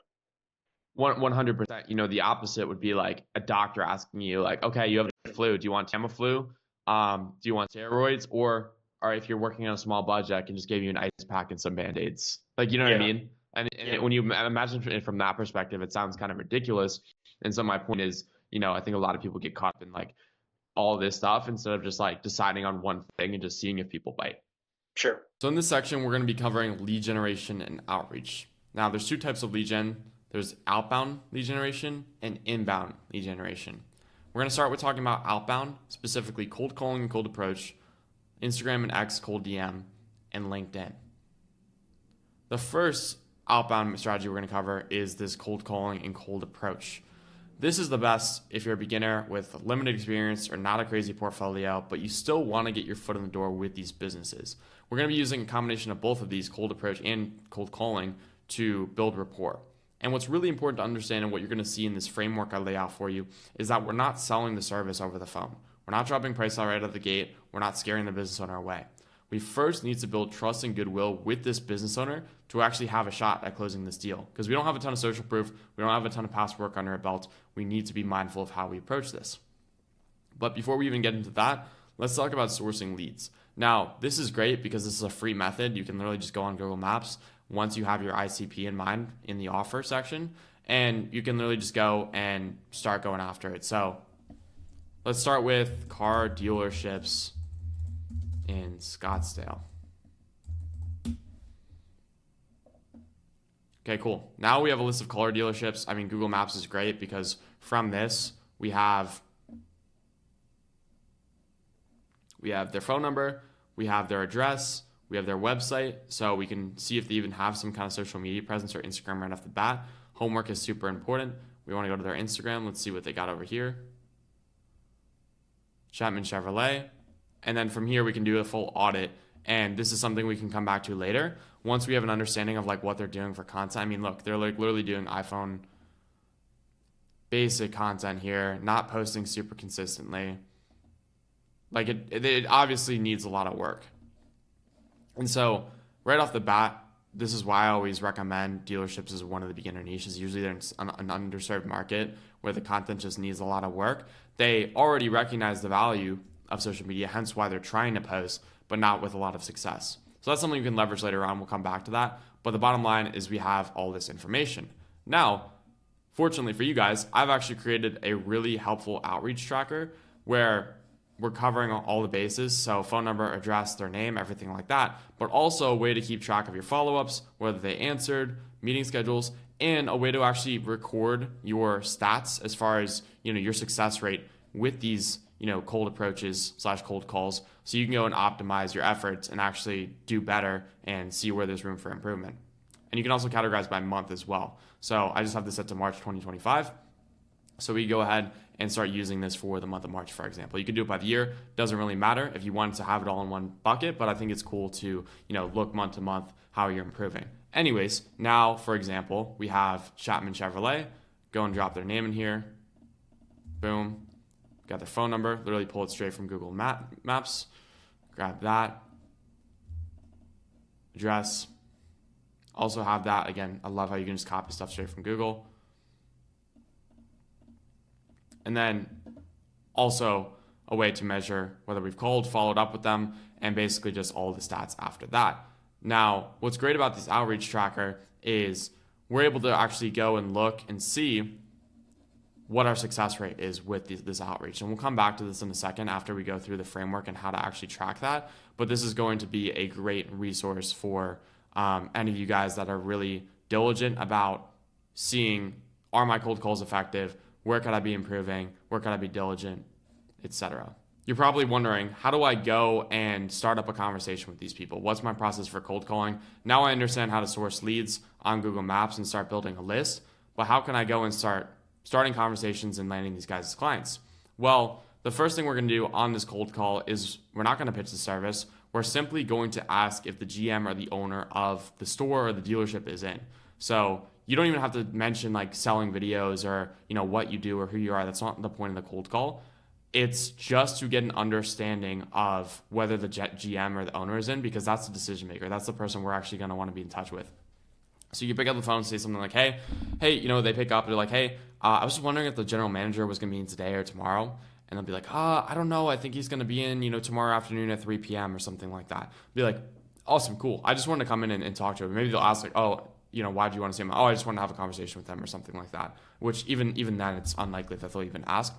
100%. You know, the opposite would be like a doctor asking you, like, okay, you have the flu. Do you want Tamiflu? Do you want steroids? Or if you're working on a small budget, I can just give you an ice pack and some Band-Aids. Like, you know what I mean? And when you imagine it from that perspective, it sounds kind of ridiculous. And so my point is, you know, I think a lot of people get caught up in like all this stuff instead of just like deciding on one thing and just seeing if people bite. Sure. So in this section, we're going to be covering lead generation and outreach. Now, there's two types of lead gen. There's outbound lead generation and inbound lead generation. We're going to start with talking about outbound, specifically cold calling and cold approach, Instagram and X cold DM, and LinkedIn. The first outbound strategy we're going to cover is this cold calling and cold approach. This is the best if you're a beginner with limited experience or not a crazy portfolio, but you still want to get your foot in the door with these businesses. We're going to be using a combination of both of these, cold approach and cold calling, to build rapport. And what's really important to understand and what you're going to see in this framework I lay out for you is that we're not selling the service over the phone. We're not dropping price out right out of the gate. We're not scaring the business owner away. We first need to build trust and goodwill with this business owner to actually have a shot at closing this deal. Because we don't have a ton of social proof. We don't have a ton of past work under our belt. We need to be mindful of how we approach this. But before we even get into that, let's talk about sourcing leads. Now, this is great because this is a free method. You can literally just go on Google Maps once you have your ICP in mind in the offer section, and you can literally just go and start going after it. So let's start with car dealerships in Scottsdale. Okay, cool. Now we have a list of car dealerships. I mean, Google Maps is great because from this, we have their phone number, we have their address, we have their website, so we can see if they even have some kind of social media presence or Instagram right off the bat. Homework is super important. We want to go to their Instagram. Let's see what they got over here. Chapman Chevrolet. And then from here, we can do a full audit. And this is something we can come back to later. Once we have an understanding of like what they're doing for content. I mean, look, they're like literally doing iPhone basic content here, not posting super consistently. Like it obviously needs a lot of work. And so right off the bat, this is why I always recommend dealerships as one of the beginner niches. Usually they're in an underserved market where the content just needs a lot of work. They already recognize the value of social media, hence why they're trying to post, but not with a lot of success. So that's something you can leverage later on. We'll come back to that. But the bottom line is we have all this information. Now, fortunately for you guys, I've actually created a really helpful outreach tracker where we're covering all the bases. So phone number, address, their name, everything like that, but also a way to keep track of your follow-ups, whether they answered, meeting schedules, and a way to actually record your stats as far as, you know, your success rate with these, you know, cold approaches / cold calls. So you can go and optimize your efforts and actually do better and see where there's room for improvement. And you can also categorize by month as well. So I just have this set to March 2025. So we go ahead and start using this for the month of March, for example. You can do it by the year. Doesn't really matter if you wanted to have it all in one bucket, but I think it's cool to, you know, look month to month how you're improving. Anyways, now, for example, we have Chapman Chevrolet. Go and drop their name in here. Boom. Got their phone number. Literally pull it straight from Google Maps. Grab that. Address. Also have that. Again, I love how you can just copy stuff straight from Google. And then also a way to measure whether we've called, followed up with them, and basically just all the stats after that. Now, what's great about this outreach tracker is we're able to actually go and look and see what our success rate is with this outreach. And we'll come back to this in a second after we go through the framework and how to actually track that. But this is going to be a great resource for any of you guys that are really diligent about seeing, are my cold calls effective? Where could I be improving? Where could I be diligent, etc. You're probably wondering, how do I go and start up a conversation with these people? What's my process for cold calling? Now I understand how to source leads on Google Maps and start building a list, but how can I go and starting conversations and landing these guys as clients? Well, the first thing we're going to do on this cold call is we're not going to pitch the service. We're simply going to ask if the GM or the owner of the store or the dealership is in. So you don't even have to mention like selling videos or, what you do or who you are. That's not the point of the cold call. It's just to get an understanding of whether the GM or the owner is in, because that's the decision maker. That's the person we're actually going to want to be in touch with. So you pick up the phone and say something like, hey, they pick up. They're like, hey, I was just wondering if the general manager was going to be in today or tomorrow. And they'll be like, I don't know. I think he's going to be in, tomorrow afternoon at 3 p.m. or something like that. Be like, awesome, cool. I just wanted to come in and talk to him. Maybe they'll ask like, why do you want to see him? Oh, I just want to have a conversation with them or something like that. Which even then, it's unlikely that they'll even ask.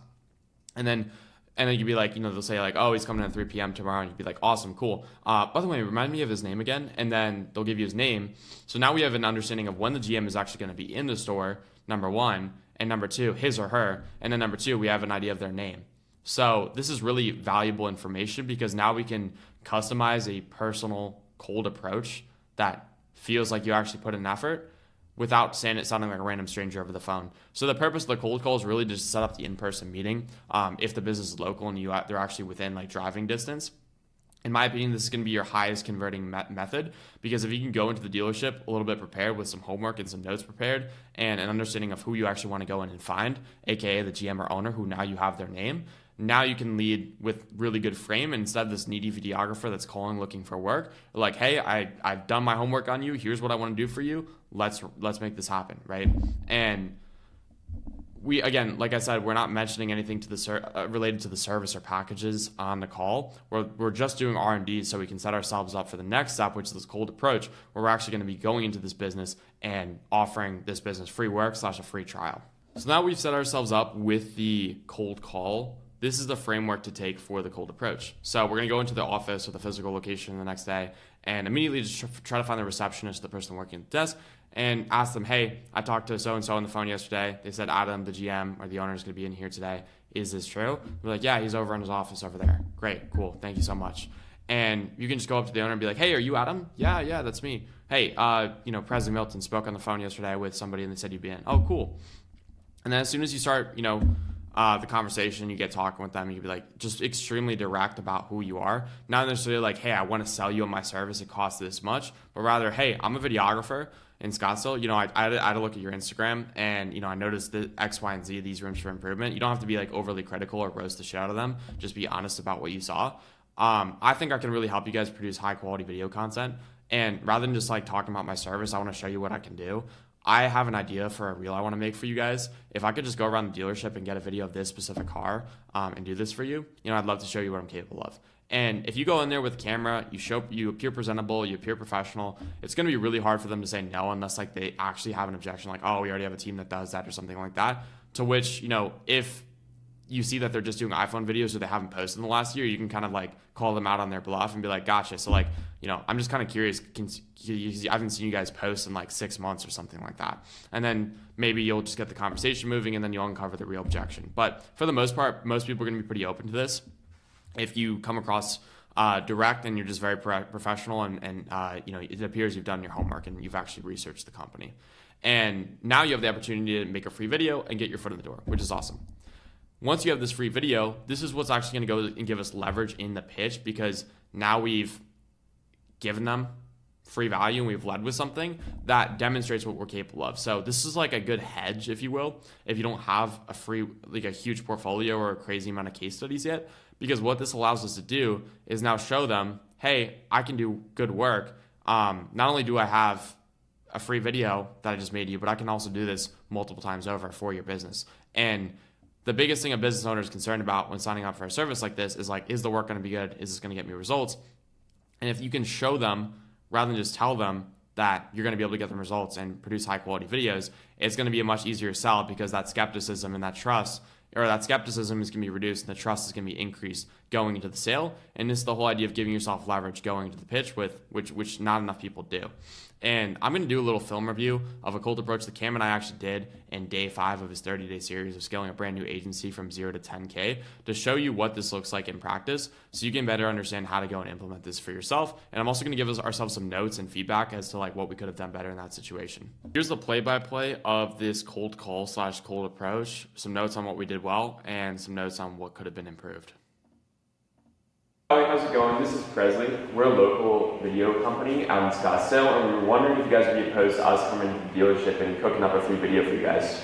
And then you'd be like, they'll say like, oh, he's coming in at 3 p.m. tomorrow. And you'd be like, awesome, cool. By the way, remind me of his name again. And then they'll give you his name. So now we have an understanding of when the GM is actually going to be in the store, number one. And number two, his or her. And then number two, we have an idea of their name. So this is really valuable information because now we can customize a personal cold approach that feels like you actually put in effort without sounding like a random stranger over the phone. So the purpose of the cold call is really just to set up the in-person meeting. If the business is local and they're actually within like driving distance. In my opinion, this is going to be your highest converting method, because if you can go into the dealership a little bit prepared with some homework and some notes prepared and an understanding of who you actually want to go in and find, aka the GM or owner, who now you have their name, now you can lead with really good frame. And instead of this needy videographer that's calling looking for work, like, hey, I've done my homework on you. Here's what I want to do for you. Let's make this happen, right? And we, again, like I said, we're not mentioning anything to the related to the service or packages on the call. We're just doing R&D so we can set ourselves up for the next step, which is this cold approach, where we're actually going to be going into this business and offering this business free work / a free trial. So now we've set ourselves up with the cold call. This is the framework to take for the cold approach. So we're going to go into the office or the physical location the next day and immediately just try to find the receptionist, the person working at the desk, and ask them, hey, I talked to so-and-so on the phone yesterday. They said Adam, the GM or the owner, is going to be in here today. Is this true? We're like, yeah, he's over in his office over there. Great, cool, thank you so much. And you can just go up to the owner and be like, hey, are you Adam? Yeah, that's me. Hey, President Milton spoke on the phone yesterday with somebody and they said you'd be in. Oh, cool. And then as soon as you start, the conversation, you get talking with them, you can be like just extremely direct about who you are. Not necessarily like, hey, I want to sell you on my service, it costs this much, but rather, hey, I'm a videographer in Scottsdale. I had to look at your Instagram and, I noticed the X, Y, and Z, these rooms for improvement. You don't have to be like overly critical or roast the shit out of them. Just be honest about what you saw. I think I can really help you guys produce high quality video content. And rather than just like talking about my service, I want to show you what I can do. I have an idea for a reel I want to make for you guys. If I could just go around the dealership and get a video of this specific car and do this for you, I'd love to show you what I'm capable of. And if you go in there with a camera, you appear presentable, you appear professional, it's going to be really hard for them to say no unless like they actually have an objection, like, oh, we already have a team that does that or something like that. To which, if you see that they're just doing iPhone videos or they haven't posted in the last year, you can kind of like call them out on their bluff and be like, gotcha. So like, I'm just kind of curious. I haven't seen you guys post in like 6 months or something like that. And then maybe you'll just get the conversation moving and then you'll uncover the real objection. But for the most part, most people are going to be pretty open to this. If you come across direct and you're just very professional and it appears you've done your homework and you've actually researched the company. And now you have the opportunity to make a free video and get your foot in the door, which is awesome. Once you have this free video, this is what's actually going to go and give us leverage in the pitch, because now we've given them free value and we've led with something that demonstrates what we're capable of. So this is like a good hedge, if you will, if you don't have a huge portfolio or a crazy amount of case studies yet, because what this allows us to do is now show them, hey, I can do good work. Not only do I have a free video that I just made you, but I can also do this multiple times over for your business. And the biggest thing a business owner is concerned about when signing up for a service like this is like, is the work going to be good? Is this going to get me results? And if you can show them, rather than just tell them that you're going to be able to get them results and produce high quality videos, it's going to be a much easier sell, because that skepticism and that trust, or that skepticism is going to be reduced and the trust is going to be increased going into the sale. And this is the whole idea of giving yourself leverage going into the pitch, with which not enough people do. And I'm going to do a little film review of a cold approach that Cam and I actually did in day 5 of his 30-day series of scaling a brand new agency from 0 to 10K, to show you what this looks like in practice so you can better understand how to go and implement this for yourself. And I'm also going to give ourselves some notes and feedback as to like what we could have done better in that situation. Here's the play-by-play of this cold call / cold approach, some notes on what we did well and some notes on what could have been improved. Hi, how's it going? This is Presley. We're a local video company out in Scottsdale, and we were wondering if you guys would be opposed to us coming to the dealership and cooking up a free video for you guys.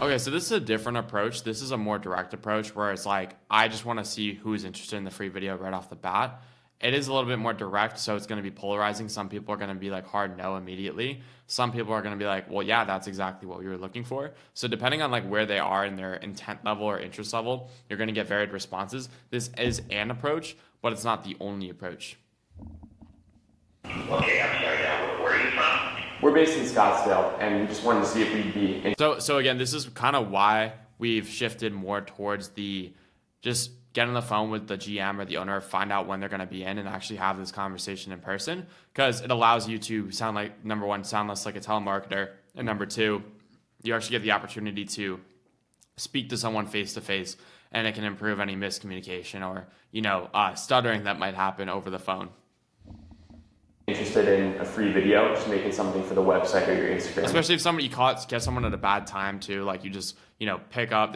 Okay, so this is a different approach. This is a more direct approach where it's like, I just want to see who's interested in the free video right off the bat. It is a little bit more direct, so it's going to be polarizing. Some people are going to be like hard no immediately. Some people are going to be like, well, yeah, that's exactly what we were looking for. So depending on like where they are in their intent level or interest level, you're going to get varied responses. This is an approach, but it's not the only approach. Okay, I'm sorry now. Where are you from? We're based in Scottsdale, and we just wanted to see if we'd be... So again, this is kind of why we've shifted more towards the just get on the phone with the GM or the owner, find out when they're going to be in, and actually have this conversation in person, because it allows you to sound like, number one, sound less like a telemarketer, and number two, you actually get the opportunity to speak to someone face to face, and it can improve any miscommunication or stuttering that might happen over the phone. Interested in a free video, just making something for the website or your Instagram. Especially if somebody get someone at a bad time too, like you just, pick up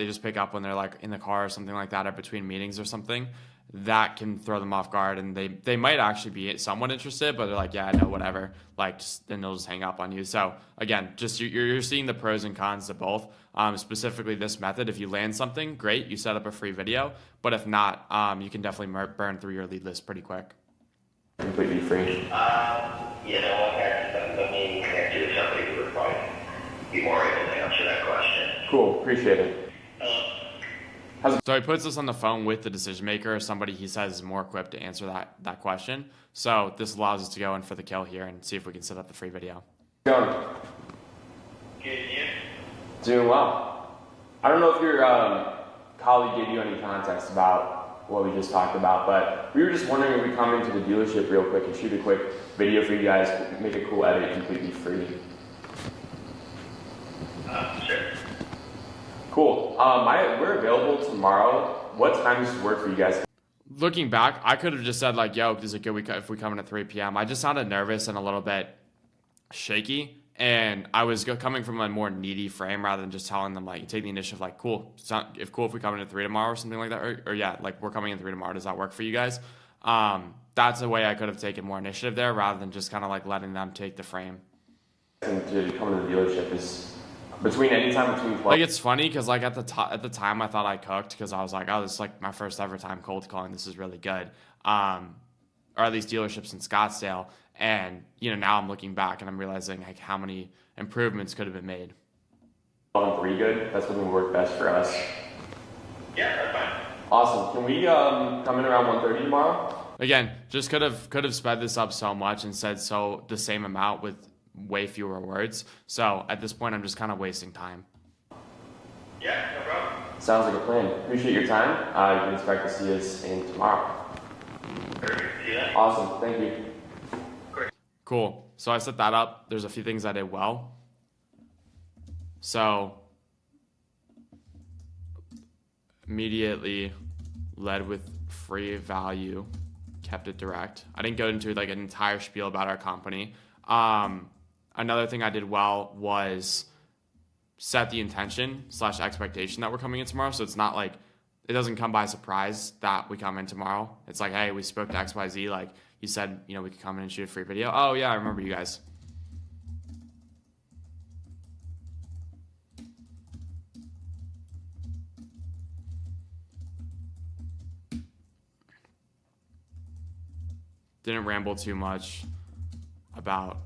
when they're like in the car or something like that, or between meetings or something, that can throw them off guard, and they might actually be somewhat interested, but they're like, yeah, no, whatever. Like, then they'll just hang up on you. So again, just you're seeing the pros and cons of both. Specifically this method, if you land something, great, you set up a free video, but if not, you can definitely burn through your lead list pretty quick. Completely free. You know what? Let me connect you to somebody who would probably be more able to answer that question. Cool, appreciate it. So he puts us on the phone with the decision maker, or somebody he says is more equipped to answer that question. So this allows us to go in for the kill here and see if we can set up the free video. How's it going? Good, you? Doing well. I don't know if your colleague gave you any context about what we just talked about, but we were just wondering if we come into the dealership real quick and shoot a quick video for you guys, make a cool edit completely free. Sure. Cool. We're available tomorrow. What time does this work for you guys? Looking back, I could have just said like, yo, is it good if we come in at 3 p.m.? I just sounded nervous and a little bit shaky. And I was coming from a more needy frame rather than just telling them like, take the initiative, like, cool if we come in at 3 tomorrow or something like that, or yeah, like we're coming in 3 tomorrow. Does that work for you guys? That's a way I could have taken more initiative there rather than just kind of like letting them take the frame. And to come to the dealership is anytime between 12. Like, it's funny because like at the time I thought I cooked, because I was like, oh, this is like my first ever time cold calling. This is really good. Or at least dealerships in Scottsdale. And, now I'm looking back and I'm realizing like how many improvements could have been made. 12 and 3 good? That's when we work best for us. Yeah, that's fine. Awesome. Can we come in around 1:30 tomorrow? Again, just could have sped this up so much and said the same amount with way fewer words. So at this point, I'm just kind of wasting time. Yeah, no problem. Sounds like a plan. Appreciate your time. You can expect to see us in tomorrow. Perfect. See you then. Awesome. Thank you. Cool. So I set that up. There's a few things I did well. So immediately led with free value, kept it direct. I didn't go into like an entire spiel about our company. Another thing I did well was set the intention / expectation that we're coming in tomorrow. So it's not like, it doesn't come by surprise that we come in tomorrow. It's like, hey, we spoke to XYZ. Like, you said, we could come in and shoot a free video. Oh yeah, I remember you guys. Didn't ramble too much about.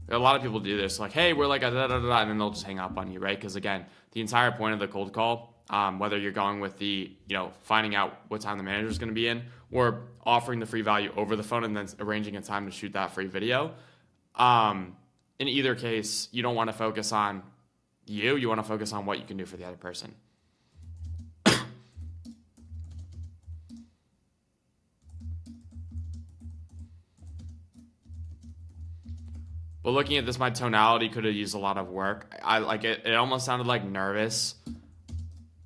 A lot of people do this, like, hey, we're like a da-da-da-da, and then they'll just hang up on you, right? Because again, the entire point of the cold call, whether you're going with the, finding out what time the manager is going to be in, or offering the free value over the phone and then arranging a time to shoot that free video. In either case, you don't want to focus on you want to focus on what you can do for the other person. But looking at this, my tonality could have used a lot of work. I like it. It almost sounded like nervous.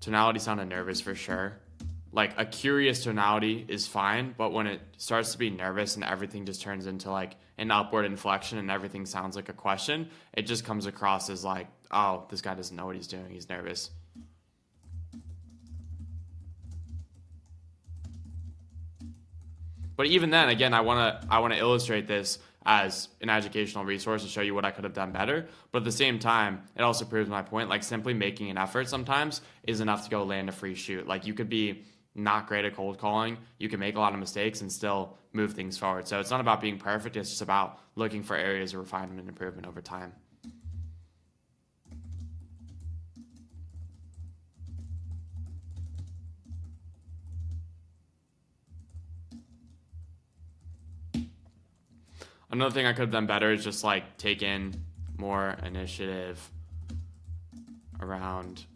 Tonality sounded nervous for sure. Like a curious tonality is fine, but when it starts to be nervous and everything just turns into like an upward inflection and everything sounds like a question, it just comes across as like, oh, this guy doesn't know what he's doing. He's nervous. But even then, again, I wanna illustrate this as an educational resource to show you what I could have done better. But at the same time, it also proves my point. Like simply making an effort sometimes is enough to go land a free shoot. Like you could be not great at cold calling. You can make a lot of mistakes and still move things forward. So it's not about being perfect. It's just about looking for areas of refinement and improvement over time. Another thing I could have done better is just like take in more initiative around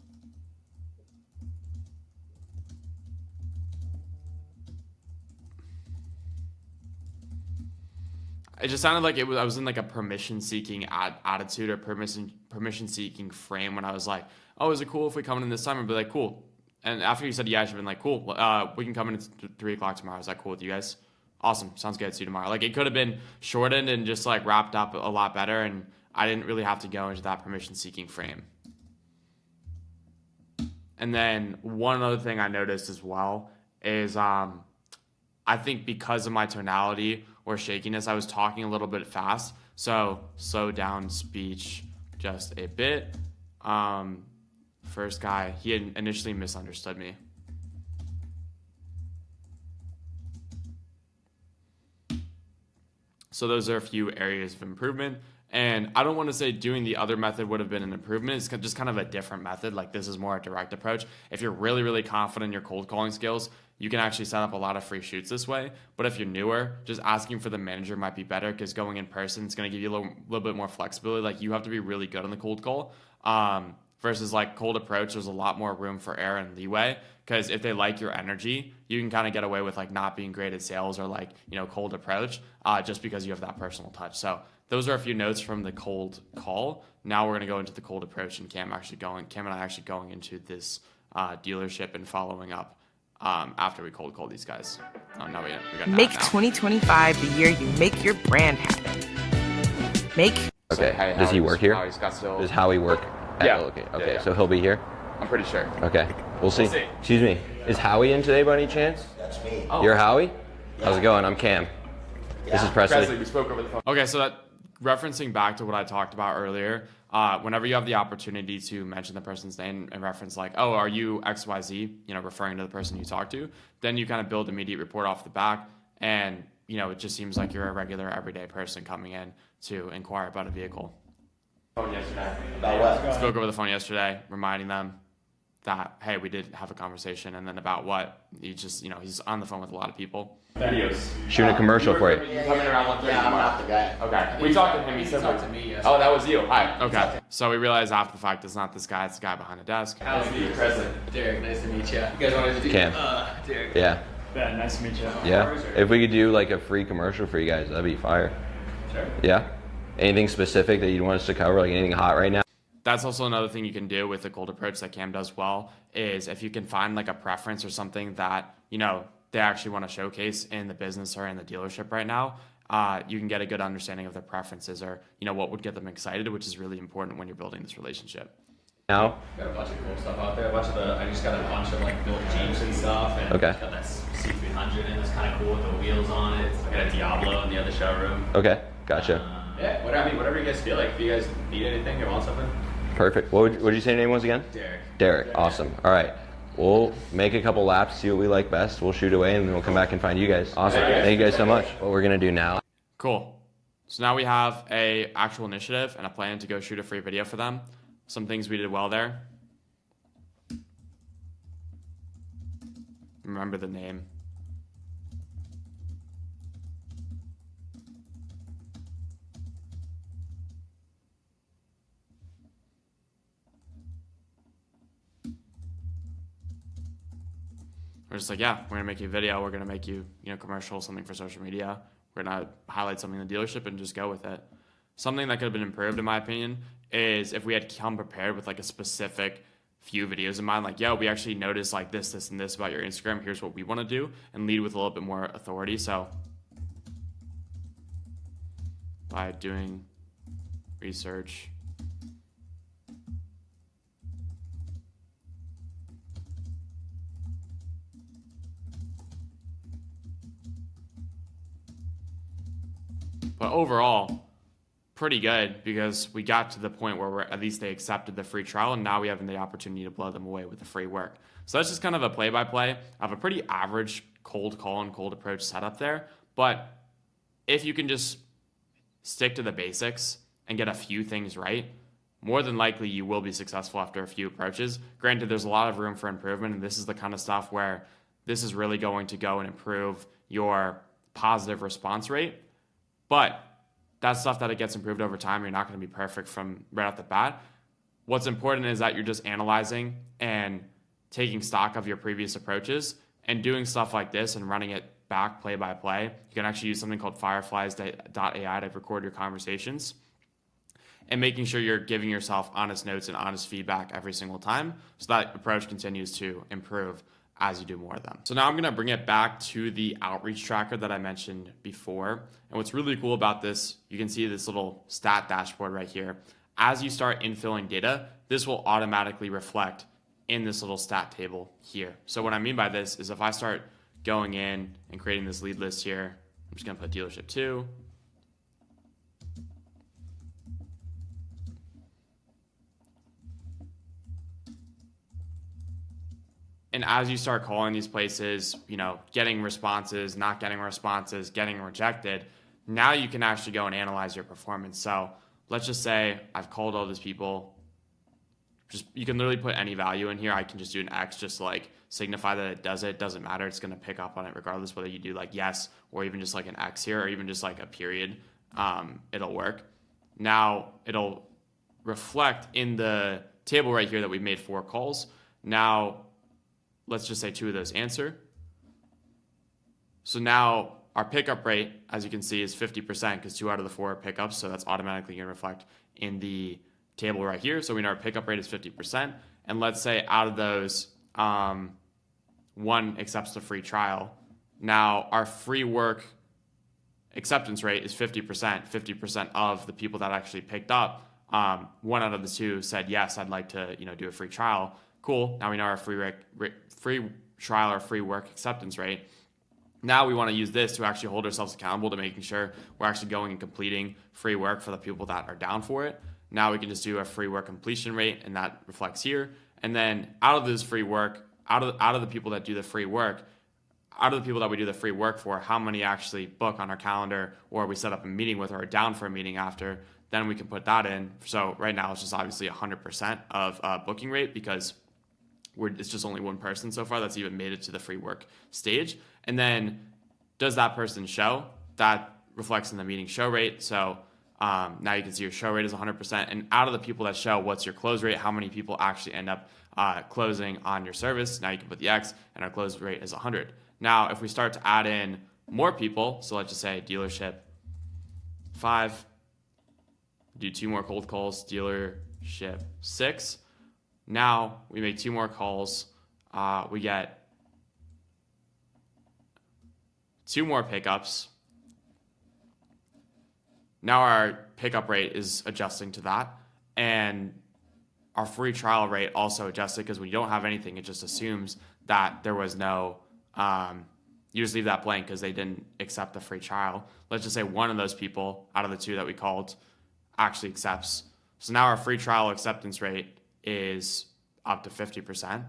it just sounded like I was in like a permission seeking attitude or permission seeking frame when I was like, oh, is it cool if we come in this time? I'd be like, cool. And after you said yeah, I should have been like, cool, we can come in at 3 o'clock tomorrow. Is that cool with you guys? Awesome. Sounds good. See you tomorrow. Like it could have been shortened and just like wrapped up a lot better. And I didn't really have to go into that permission seeking frame. And then one other thing I noticed as well is I think because of my tonality or shakiness, I was talking a little bit fast. So slow down speech just a bit. First guy, he had initially misunderstood me. So those are a few areas of improvement. And I don't want to say doing the other method would have been an improvement. It's just kind of a different method. Like this is more a direct approach. If you're really, really confident in your cold calling skills, you can actually set up a lot of free shoots this way. But if you're newer, just asking for the manager might be better because going in person is going to give you a little bit more flexibility. Like you have to be really good on the cold call. Versus like cold approach, there's a lot more room for error and leeway because if they like your energy, you can kind of get away with like not being great at sales or like, cold approach just because you have that personal touch. So those are a few notes from the cold call. Now we're going to go into the cold approach and Cam and I actually going into this dealership and following up after we cold call these guys. Oh, no, we got Make 2025 the year you make your brand happen. Okay, Hey, does he work here? Scottsdale. Does Howie work? Yeah. Okay, Yeah. so he'll be here? I'm pretty sure. Okay, we'll see. see. Excuse me, is Howie in today by any chance? That's me. You're Howie? How's it going? I'm Cam. This is Presley. We spoke over the phone. Okay, so that referencing back to what I talked about earlier, whenever you have the opportunity to mention the person's name and reference like, oh, are you XYZ, referring to the person you talk to, then you kind of build immediate rapport off the back. And, it just seems like you're a regular everyday person coming in to inquire about a vehicle. Yesterday. About what? Spoke over the phone yesterday, reminding them that, hey, we did have a conversation, and then about what? He just, he's on the phone with a lot of people. Videos. Shooting a commercial for you. You're coming around 1:30 Yeah, I'm tomorrow. not the guy. Okay. We talked to him. He said, to me yesterday. oh, that was you. Hi. Okay, so we realized after the fact it's not this guy, it's the guy behind the desk. How's the president? Derek, nice to meet you. You guys wanted to do Cam. Derek. Yeah. Ben, nice to meet you. Yeah. If we could do like a free commercial for you guys, that'd be fire. Sure. Yeah. Anything specific that you'd want us to cover, like anything hot right now? That's also another thing you can do with the cold approach that Cam does well is if you can find like a preference or something that, they actually want to showcase in the business or in the dealership right now, you can get a good understanding of their preferences or, what would get them excited, which is really important when you're building this relationship. Now? Got a bunch of cool stuff out there. I just got a bunch of like built Jeeps and stuff. And Okay. got that C300 in. It's kind of cool with the wheels on it. I got a Diablo in the other showroom. Okay. Gotcha. Yeah, whatever you guys feel like. If you guys need anything or want something. Perfect. What did you say your name was again? Derek. Derek. Awesome. All right. We'll make a couple laps, see what we like best. We'll shoot away, and then we'll come back and find you guys. Awesome. Thank you guys so much. What we're going to do now. Cool. So now we have a actual initiative and a plan to go shoot a free video for them. Some things we did well there. Remember the name. We're just like, yeah, we're gonna make you a video. We're gonna make you, commercial, something for social media. We're gonna highlight something in the dealership and just go with it. something that could have been improved, in my opinion, is if we had come prepared with like a specific few videos in mind, like, yo, we actually noticed like this, and this about your Instagram. Here's what we want to do, and lead with a little bit more authority. So by doing research, but overall, pretty good, because we got to the point where at least they accepted the free trial, and now we have the opportunity to blow them away with the free work. So that's just kind of a play-by-play. I have a pretty average cold call and cold approach setup there, but if you can just stick to the basics and get a few things right, more than likely you will be successful after a few approaches. Granted, there's a lot of room for improvement, and this is the kind of stuff where this is really going to go and improve your positive response rate. But that's stuff that it gets improved over time. You're not going to be perfect from right off the bat. What's important is that you're just analyzing and taking stock of your previous approaches and doing stuff like this and running it back play by play. You can actually use something called fireflies.ai to record your conversations, and making sure you're giving yourself honest notes and honest feedback every single time, so that approach continues to improve as you do more of them. So now I'm gonna bring it back to the outreach tracker that I mentioned before. And what's really cool about this, you can see this little stat dashboard right here. As you start infilling data, this will automatically reflect in this little stat table here. So what I mean by this is if I start going in and creating this lead list here, I'm just gonna put dealership 2. And as you start calling these places, getting responses, not getting responses, getting rejected, now you can actually go and analyze your performance. So let's just say I've called all these people. You can literally put any value in here. I can just do an X just to like signify that it does it. It doesn't matter. It's going to pick up on it regardless whether you do like yes or even just like an X here or even just like a period. It'll work. Now it'll reflect in the table right here that we've made 4 calls. Now let's just say 2 of those answer. So now our pickup rate, as you can see, is 50% because 2 out of the 4 are pickups. So that's automatically going to reflect in the table right here. So we know our pickup rate is 50%. And let's say out of those, 1 accepts the free trial. Now our free work acceptance rate is 50%. 50% of the people that actually picked up, 1 out of the 2 said, yes, I'd like to do a free trial. Cool. Now we know our free trial or free work acceptance rate. Now we want to use this to actually hold ourselves accountable to making sure we're actually going and completing free work for the people that are down for it. Now we can just do a free work completion rate, and that reflects here. And then out of this free work, out of the people that do the free work, out of the people that we do the free work for, how many actually book on our calendar or we set up a meeting with or are down for a meeting after, then we can put that in. So right now it's just obviously 100% of booking rate because it's just only 1 person so far that's even made it to the free work stage. And then does that person show? That reflects in the meeting show rate. So now you can see your show rate is 100%. And out of the people that show, what's your close rate? How many people actually end up closing on your service? Now you can put the X, and our close rate is 100. Now, if we start to add in more people, so let's just say dealership 5, do 2 more cold calls, dealership 6. Now we make 2 more calls. We get 2 more pickups. Now our pickup rate is adjusting to that. And our free trial rate also adjusted because when you don't have anything, it just assumes that there was no, you just leave that blank because they didn't accept the free trial. Let's just say 1 of those people out of the 2 that we called actually accepts. So now our free trial acceptance rate is up to 50%.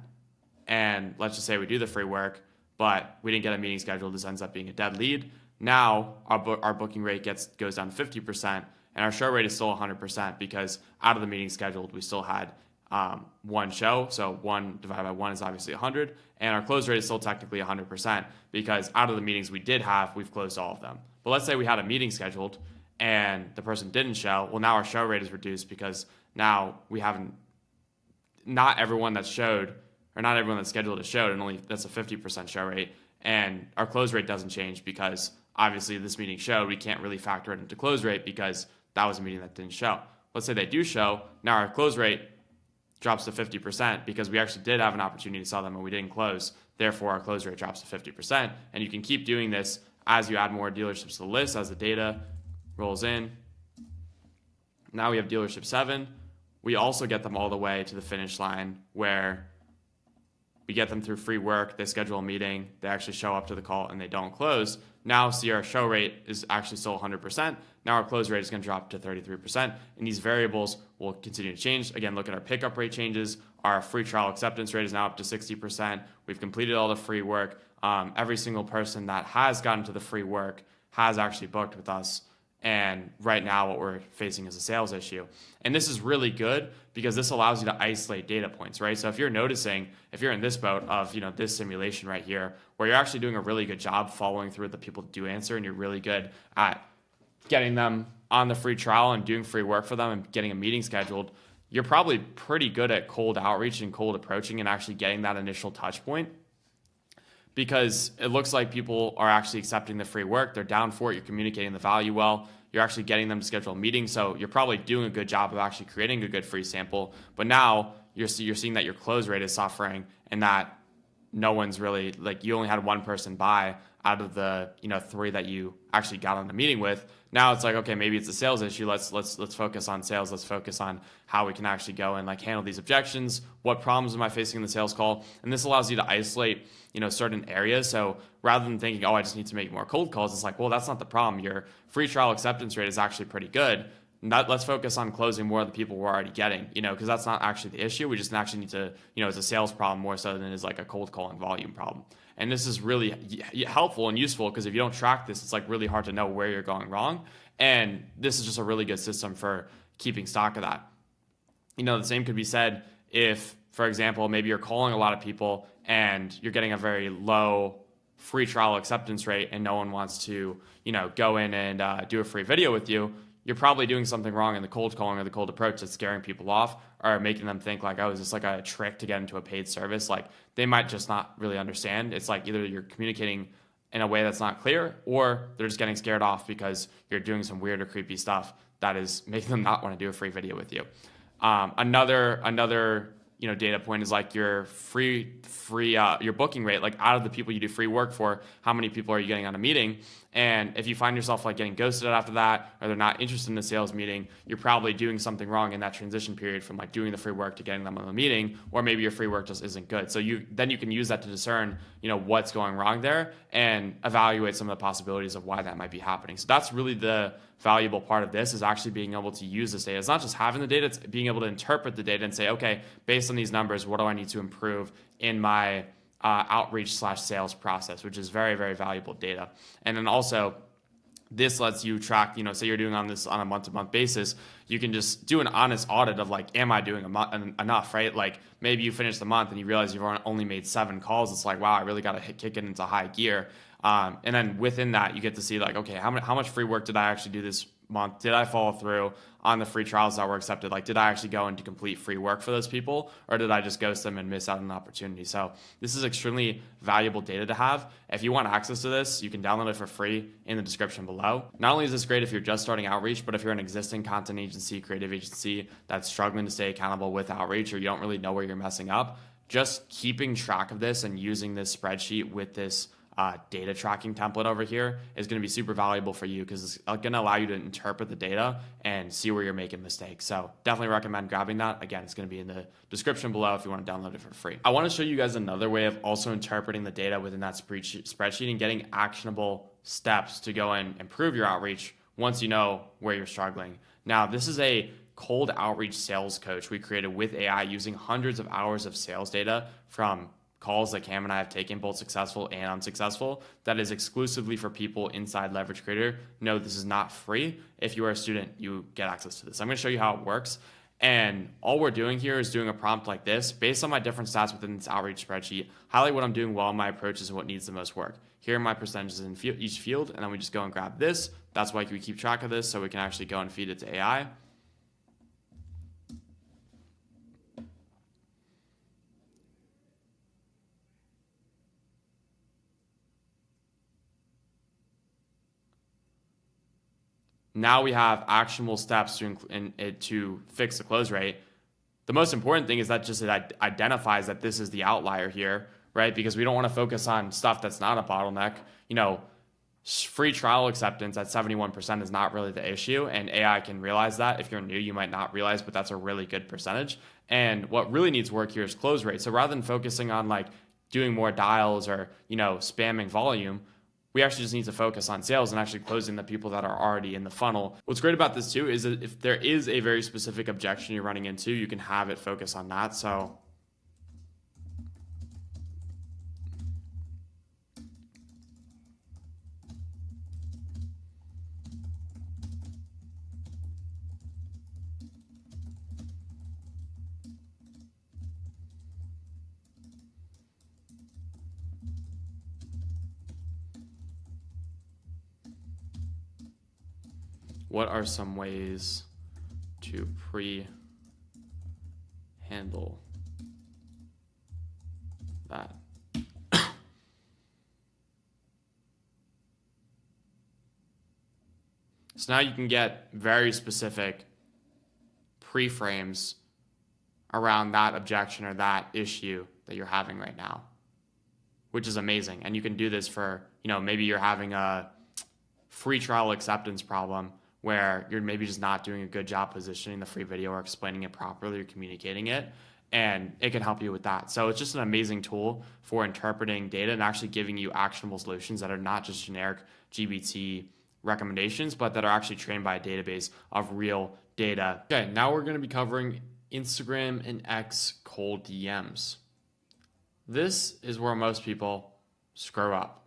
And let's just say we do the free work, but we didn't get a meeting scheduled. This ends up being a dead lead. Now our booking rate goes down to 50%, and our show rate is still 100% because out of the meeting scheduled, we still had 1 show. So 1 divided by 1 is obviously 100, and our close rate is still technically 100% because out of the meetings we did have, we've closed all of them. But let's say we had a meeting scheduled and the person didn't show. Well, now our show rate is reduced because now we haven't, not everyone that showed, or not everyone that's scheduled has showed, and only that's a 50% show rate. And our close rate doesn't change because obviously this meeting showed. We can't really factor it into close rate because that was a meeting that didn't show. Let's say they do show, now our close rate drops to 50% because we actually did have an opportunity to sell them and we didn't close. Therefore, our close rate drops to 50%. And you can keep doing this as you add more dealerships to the list, as the data rolls in. Now we have dealership 7. We also get them all the way to the finish line where we get them through free work, they schedule a meeting, they actually show up to the call, and they don't close. Now, see, our show rate is actually still 100%. Now our close rate is going to drop to 33%, and these variables will continue to change. Again, look at our pickup rate changes. Our free trial acceptance rate is now up to 60%. We've completed all the free work. Every single person that has gotten to the free work has actually booked with us. And right now what we're facing is a sales issue. And this is really good because this allows you to isolate data points, right? So if you're noticing, if you're in this boat of, this simulation right here, where you're actually doing a really good job following through with the people that do answer, and you're really good at getting them on the free trial and doing free work for them and getting a meeting scheduled, you're probably pretty good at cold outreach and cold approaching and actually getting that initial touch point. Because it looks like people are actually accepting the free work. They're down for it. You're communicating the value well. You're actually getting them to schedule a meeting. So you're probably doing a good job of actually creating a good free sample. But now you're seeing that your close rate is suffering and that no one's really, like, you only had one person buy out of the 3 that you actually got on the meeting with. Now it's like, okay, maybe it's a sales issue. Let's focus on sales. Let's focus on how we can actually go and handle these objections. What problems am I facing in the sales call? And this allows you to isolate certain areas. So rather than thinking, I just need to make more cold calls, it's like, well, that's not the problem. Your free trial acceptance rate is actually pretty good. Let's focus on closing more of the people we're already getting, because that's not actually the issue. We just actually need to, it's a sales problem more so than it is like a cold calling volume problem. And this is really helpful and useful because if you don't track this, it's really hard to know where you're going wrong. And this is just a really good system for keeping stock of that. The same could be said if, for example, maybe you're calling a lot of people and you're getting a very low free trial acceptance rate and no one wants to, go in and do a free video with you. You're probably doing something wrong in the cold calling or the cold approach that's scaring people off or making them think is this like a trick to get into a paid service? They might just not really understand. It's either you're communicating in a way that's not clear or they're just getting scared off because you're doing some weird or creepy stuff that is making them not want to do a free video with you. Another data point is your your booking rate, out of the people you do free work for, how many people are you getting on a meeting? And if you find yourself getting ghosted after that, or they're not interested in the sales meeting, you're probably doing something wrong in that transition period from doing the free work to getting them on the meeting, or maybe your free work just isn't good. So you can use that to discern, what's going wrong there and evaluate some of the possibilities of why that might be happening. So that's really the valuable part of this, is actually being able to use this data. It's not just having the data, it's being able to interpret the data and say, okay, based on these numbers, what do I need to improve in my outreach/sales process, which is very, very valuable data. And then also, this lets you track, say you're doing this on a month-to-month basis, you can just do an honest audit of am I doing enough, right? Maybe you finish the month and you realize you've only made 7 calls. It's wow, I really got to kick it into high gear. And then within that, you get to see okay, how much free work did I actually do this month? Did I follow through on the free trials that were accepted? Did I actually go into complete free work for those people, or did I just ghost them and miss out on an opportunity? So this is extremely valuable data to have. If you want access to this, you can download it for free in the description below. Not only is this great if you're just starting outreach, but if you're an existing content agency, creative agency that's struggling to stay accountable with outreach, or you don't really know where you're messing up, just keeping track of this and using this spreadsheet with this data tracking template over here is going to be super valuable for you because it's going to allow you to interpret the data and see where you're making mistakes. So definitely recommend grabbing that. Again, it's going to be in the description below if you want to download it for free. I want to show you guys another way of also interpreting the data within that spreadsheet and getting actionable steps to go and improve your outreach once you know where you're struggling. Now, this is a cold outreach sales coach we created with AI using hundreds of hours of sales data from calls that Cam and I have taken, both successful and unsuccessful, that is exclusively for people inside Leverage Creator. No, this is not free. If you are a student, you get access to this. I'm going to show you how it works. And all we're doing here is doing a prompt like this based on my different stats within this outreach spreadsheet, highlight what I'm doing well in my approaches and what needs the most work. Here are my percentages in each field, and then we just go and grab this. That's why we keep track of this, so we can actually go and feed it to AI. Now we have actionable steps to fix the close rate. The most important thing is that just it identifies that this is the outlier here, right? Because we don't want to focus on stuff that's not a bottleneck. Free trial acceptance at 71% is not really the issue, and AI can realize that. If you're new, you might not realize, but that's a really good percentage. And what really needs work here is close rate. So rather than focusing on like doing more dials or spamming volume, we actually just need to focus on sales and actually closing the people that are already in the funnel. What's great about this too is that if there is a very specific objection you're running into, you can have it focus on that. So what are some ways to handle that? So now you can get very specific pre-frames around that objection or that issue that you're having right now, which is amazing. And you can do this for, maybe you're having a free trial acceptance problem where you're maybe just not doing a good job positioning the free video or explaining it properly or communicating it, and it can help you with that. So it's just an amazing tool for interpreting data and actually giving you actionable solutions that are not just generic GBT recommendations, but that are actually trained by a database of real data. Okay, now we're going to be covering Instagram and X cold DMs. This is where most people screw up.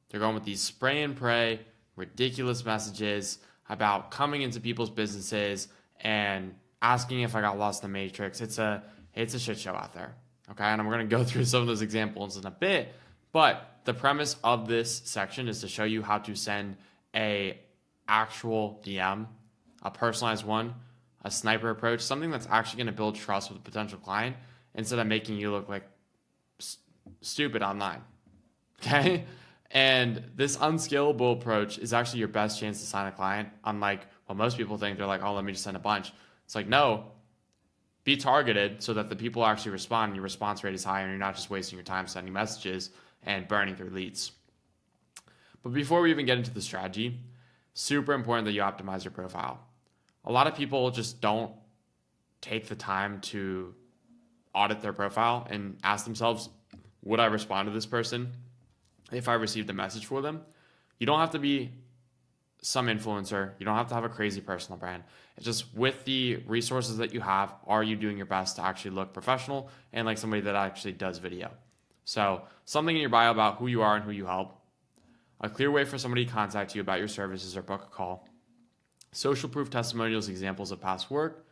They're going with these spray and pray, ridiculous messages about coming into people's businesses and asking if I got lost in the matrix. It's a shit show out there. Okay, and I'm going to go through some of those examples in a bit, but the premise of this section is to show you how to send a actual DM, a personalized one, a sniper approach, something that's actually going to build trust with a potential client instead of making you look like stupid online. Okay? And this unscalable approach is actually your best chance to sign a client, unlike what most people think. They're like, oh, let me just send a bunch. It's like, no, be targeted so that the people actually respond and your response rate is higher and you're not just wasting your time sending messages and burning through leads. But before we even get into the strategy, super important that you optimize your profile. A lot of people just don't take the time to audit their profile and ask themselves, would I respond to this person if I received a message for them? You don't have to be some influencer. You don't have to have a crazy personal brand. It's just with the resources that you have, are you doing your best to actually look professional and like somebody that actually does video? So something in your bio about who you are and who you help. A clear way for somebody to contact you about your services or book a call. Social proof testimonials, examples of past work.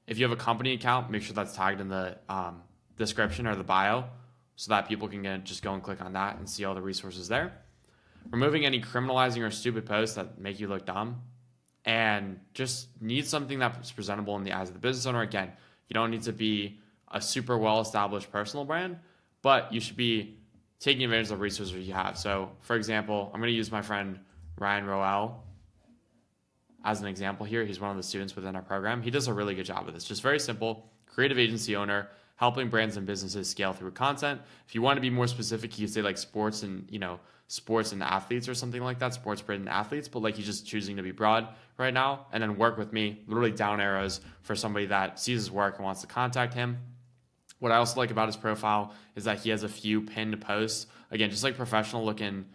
If you have a company account, make sure that's tagged in the description or the bio so that people can just go and click on that and see all the resources there. Removing any criminalizing or stupid posts that make you look dumb, and just need something that's presentable in the eyes of the business owner. Again, you don't need to be a super well-established personal brand, but you should be taking advantage of the resources you have. So, for example, I'm going to use my friend Ryan Roel as an example here. He's one of the students within our program. He does a really good job with this. Just very simple, creative agency owner, helping brands and businesses scale through content. If you want to be more specific, you could say like sports and athletes or something like that, sports brand and athletes, but like he's just choosing to be broad right now, and then work with me, literally down arrows for somebody that sees his work and wants to contact him. What I also like about his profile is that he has a few pinned posts. Again, just like professional looking,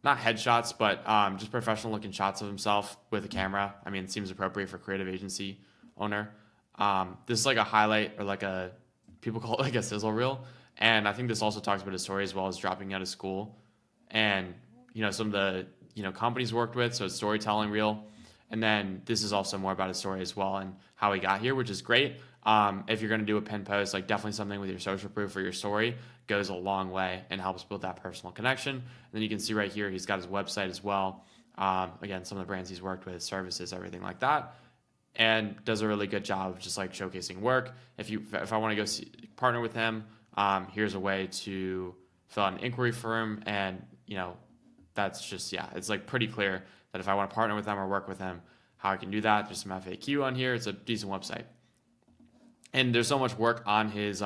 not headshots, but just professional looking shots of himself with a camera. I mean, it seems appropriate for creative agency owner. This is like a highlight, or like people call it like a sizzle reel. And I think this also talks about his story as well as dropping out of school and, some of the, companies worked with. So it's storytelling reel. And then this is also more about his story as well and how he got here, which is great. If you're going to do a pin post, like definitely something with your social proof or your story goes a long way and helps build that personal connection. And then you can see right here, he's got his website as well. Again, some of the brands he's worked with, services, everything like that. And does a really good job of just like showcasing work. If I want to go partner with him, here's a way to fill out an inquiry for him. And, that's just, it's like pretty clear that if I want to partner with them or work with him, how I can do that. There's some FAQ on here. It's a decent website. And there's so much work on his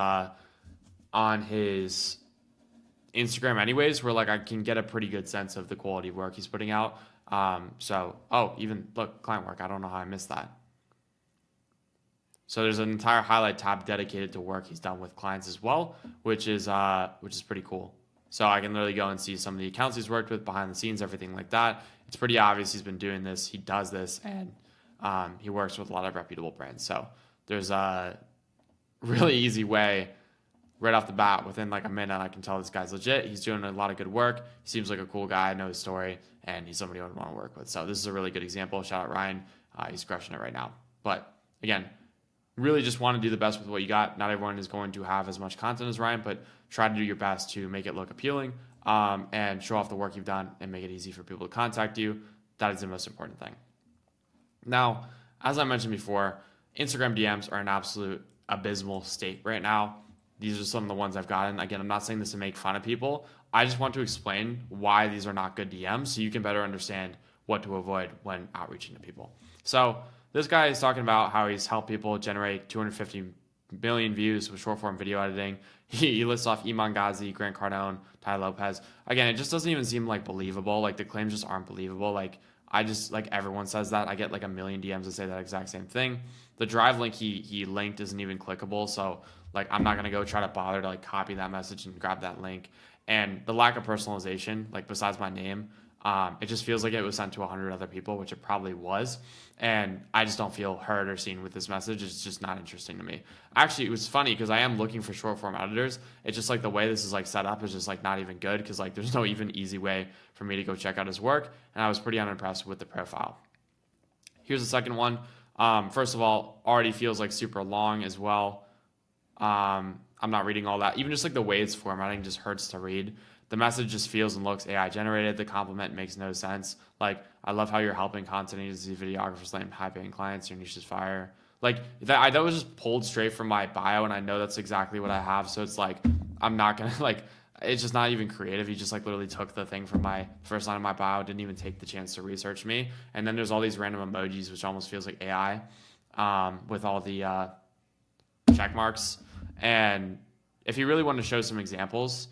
Instagram anyways, where like I can get a pretty good sense of the quality of work he's putting out. Even look, client work. I don't know how I missed that. So there's an entire highlight tab dedicated to work he's done with clients as well, which is pretty cool. So I can literally go and see some of the accounts he's worked with behind the scenes, everything like that. It's pretty obvious he's been doing this. He does this, and he works with a lot of reputable brands. So there's a really easy way right off the bat. Within like a minute, I can tell this guy's legit. He's doing a lot of good work. He seems like a cool guy. I know his story, and he's somebody I would want to work with. So this is a really good example. Shout out Ryan. He's crushing it right now. But again, really just want to do the best with what you got. Not everyone is going to have as much content as Ryan, but try to do your best to make it look appealing and show off the work you've done and make it easy for people to contact you. That is the most important thing. Now, as I mentioned before, Instagram DMs are an absolute abysmal state right now. These are some of the ones I've gotten. Again, I'm not saying this to make fun of people. I just want to explain why these are not good DMs so you can better understand what to avoid when outreaching to people. So this guy is talking about how he's helped people generate 250 million views with short form video editing. He lists off Iman Ghazi, Grant Cardone, Ty Lopez. Again, it just doesn't even seem like believable. Like the claims just aren't believable. Like everyone says that. I get like a million DMs that say that exact same thing. The drive link he linked isn't even clickable. So like I'm not going to go try to bother to like copy that message and grab that link. And the lack of personalization, like besides my name, it just feels like it was sent to 100 other people, which it probably was. And I just don't feel heard or seen with this message. It's just not interesting to me. Actually, it was funny because I am looking for short form editors. It's just like the way this is like set up is just like not even good because like there's no even easy way for me to go check out his work. And I was pretty unimpressed with the profile. Here's the second one. First of all, already feels like super long as well. I'm not reading all that. Even just like the way it's formatting just hurts to read. The message just feels and looks AI generated. The compliment makes no sense. Like, I love how you're helping content agency videographers land high paying clients. Your niche is fire. Like that was just pulled straight from my bio, and I know that's exactly what I have. So it's like I'm not gonna like. It's just not even creative. He just like literally took the thing from my first line of my bio, didn't even take the chance to research me. And then there's all these random emojis, which almost feels like AI, with all the check marks. And if he really wanted to show some examples,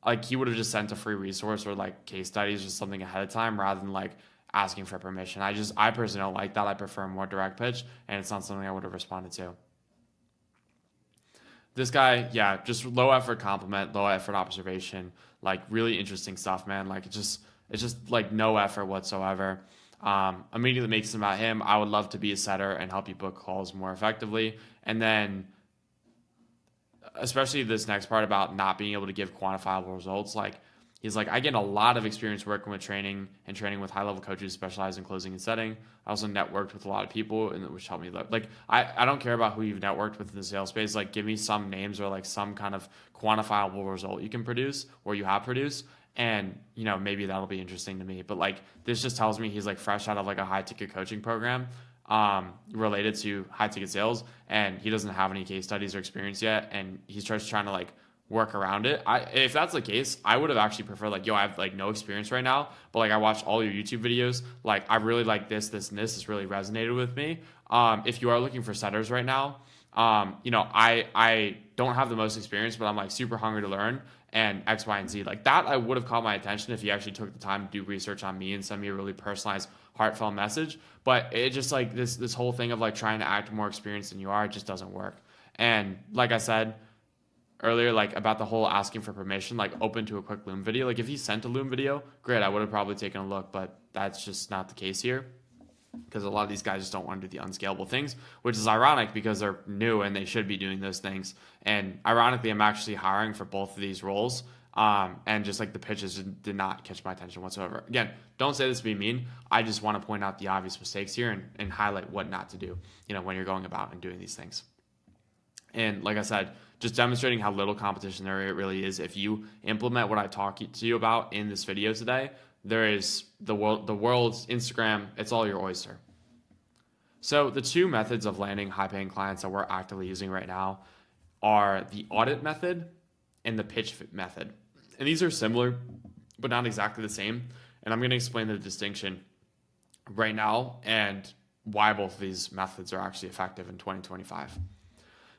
like he would have just sent a free resource or like case studies or something ahead of time rather than like asking for permission. I personally don't like that. I prefer a more direct pitch, and it's not something I would have responded to. This guy, yeah, just low effort compliment, low effort observation, like really interesting stuff, man. Like it's just like no effort whatsoever. Immediately makes it about him. I would love to be a setter and help you book calls more effectively. And then especially this next part about not being able to give quantifiable results. Like he's like, I get a lot of experience working with training with high-level coaches specialized in closing and setting. I also networked with a lot of people, and which helped me. Like I don't care about who you've networked with in the sales space. Like give me some names or like some kind of quantifiable result you can produce or you have produced. And, you know, maybe that'll be interesting to me. But like this just tells me he's like fresh out of like a high ticket coaching program related to high ticket sales, and he doesn't have any case studies or experience yet, and he's just trying to like work around it. If that's the case, I would have actually preferred like, yo, I have like no experience right now, but like I watched all your YouTube videos, like I really like this and this has really resonated with me. If you are looking for setters right now, you know, I don't have the most experience, but I'm like super hungry to learn, and X, Y, and Z. Like that I would have caught my attention if you actually took the time to do research on me and send me a really personalized, heartfelt message. But it just like this whole thing of like trying to act more experienced than you are, it just doesn't work. And like I said earlier, like about the whole asking for permission, like open to a quick Loom video. Like if he sent a Loom video, great, I would have probably taken a look, but that's just not the case here. Because a lot of these guys just don't want to do the unscalable things, which is ironic because they're new and they should be doing those things. And ironically, I'm actually hiring for both of these roles. And just like the pitches did not catch my attention whatsoever. Again, don't say this to be mean. I just want to point out the obvious mistakes here and highlight what not to do, you know, when you're going about and doing these things. And like I said, just demonstrating how little competition there really is. If you implement what I talked to you about in this video today, there is the world's Instagram. It's all your oyster. So the two methods of landing high-paying clients that we're actively using right now are the audit method and the pitch method. And these are similar, but not exactly the same. And I'm going to explain the distinction right now and why both of these methods are actually effective in 2025.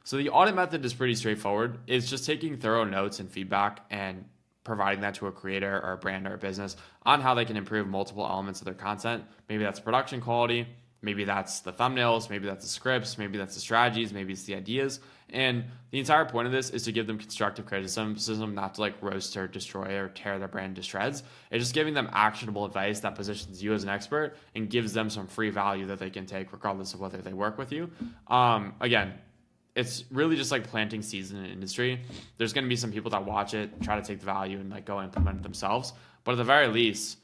So the audit method is pretty straightforward. It's just taking thorough notes and feedback and providing that to a creator or a brand or a business on how they can improve multiple elements of their content. Maybe that's production quality, maybe that's the thumbnails, maybe that's the scripts, maybe that's the strategies, maybe it's the ideas. And the entire point of this is to give them constructive criticism, not to like roast or destroy or tear their brand to shreds. It's just giving them actionable advice that positions you as an expert and gives them some free value that they can take regardless of whether they work with you. Again, it's really just like planting seeds in an industry. There's going to be some people that watch it, try to take the value and like go implement it themselves. But at the very least,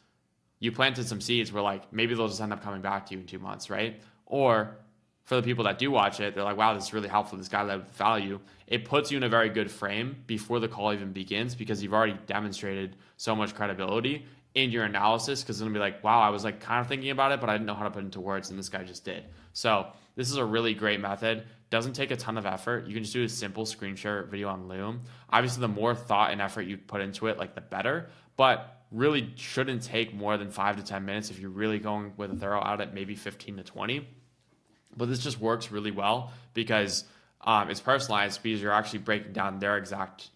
you planted some seeds where like maybe they'll just end up coming back to you in 2 months, right? Or for the people that do watch it, they're like, wow, this is really helpful. This guy led with value. It puts you in a very good frame before the call even begins because you've already demonstrated so much credibility in your analysis because it's going to be like, wow, I was like kind of thinking about it, but I didn't know how to put it into words and this guy just did. So this is a really great method. Doesn't take a ton of effort. You can just do a simple screen share video on Loom. Obviously, the more thought and effort you put into it, like the better, but really shouldn't take more than 5 to 10 minutes if you're really going with a thorough audit, maybe 15 to 20. But this just works really well because it's personalized because you're actually breaking down their exact,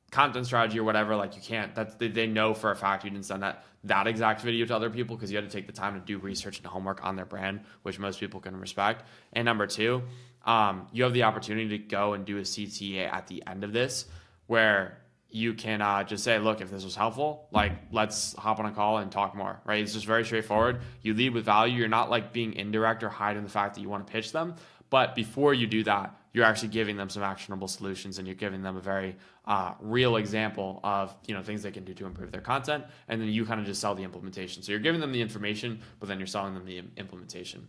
content strategy or whatever. Like you can't, they know for a fact you didn't send that exact video to other people because you had to take the time to do research and homework on their brand, which most people can respect. And number two, you have the opportunity to go and do a CTA at the end of this where you can just say, look, if this was helpful, like let's hop on a call and talk more, right? It's just very straightforward. You lead with value. You're not like being indirect or hiding the fact that you want to pitch them. But before you do that, you're actually giving them some actionable solutions and you're giving them a very real example of things they can do to improve their content. And then you kind of just sell the implementation. So you're giving them the information, but then you're selling them the implementation.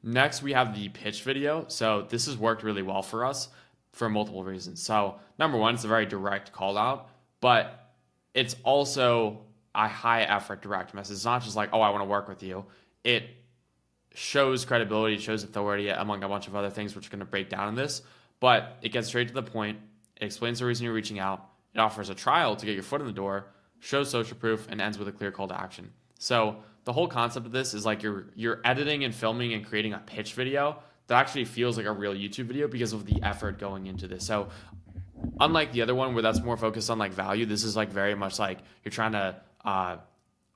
Next, we have the pitch video. So this has worked really well for us for multiple reasons. So number one, it's a very direct call out, but it's also a high effort direct message. It's not just like, oh, I want to work with you. It shows credibility, it shows authority among a bunch of other things, which are going to break down in this, but it gets straight to the point. It explains the reason you're reaching out. It offers a trial to get your foot in the door, shows social proof, and ends with a clear call to action. So the whole concept of this is like you're editing and filming and creating a pitch video that actually feels like a real YouTube video because of the effort going into this. So unlike the other one where that's more focused on like value, this is like very much like you're trying to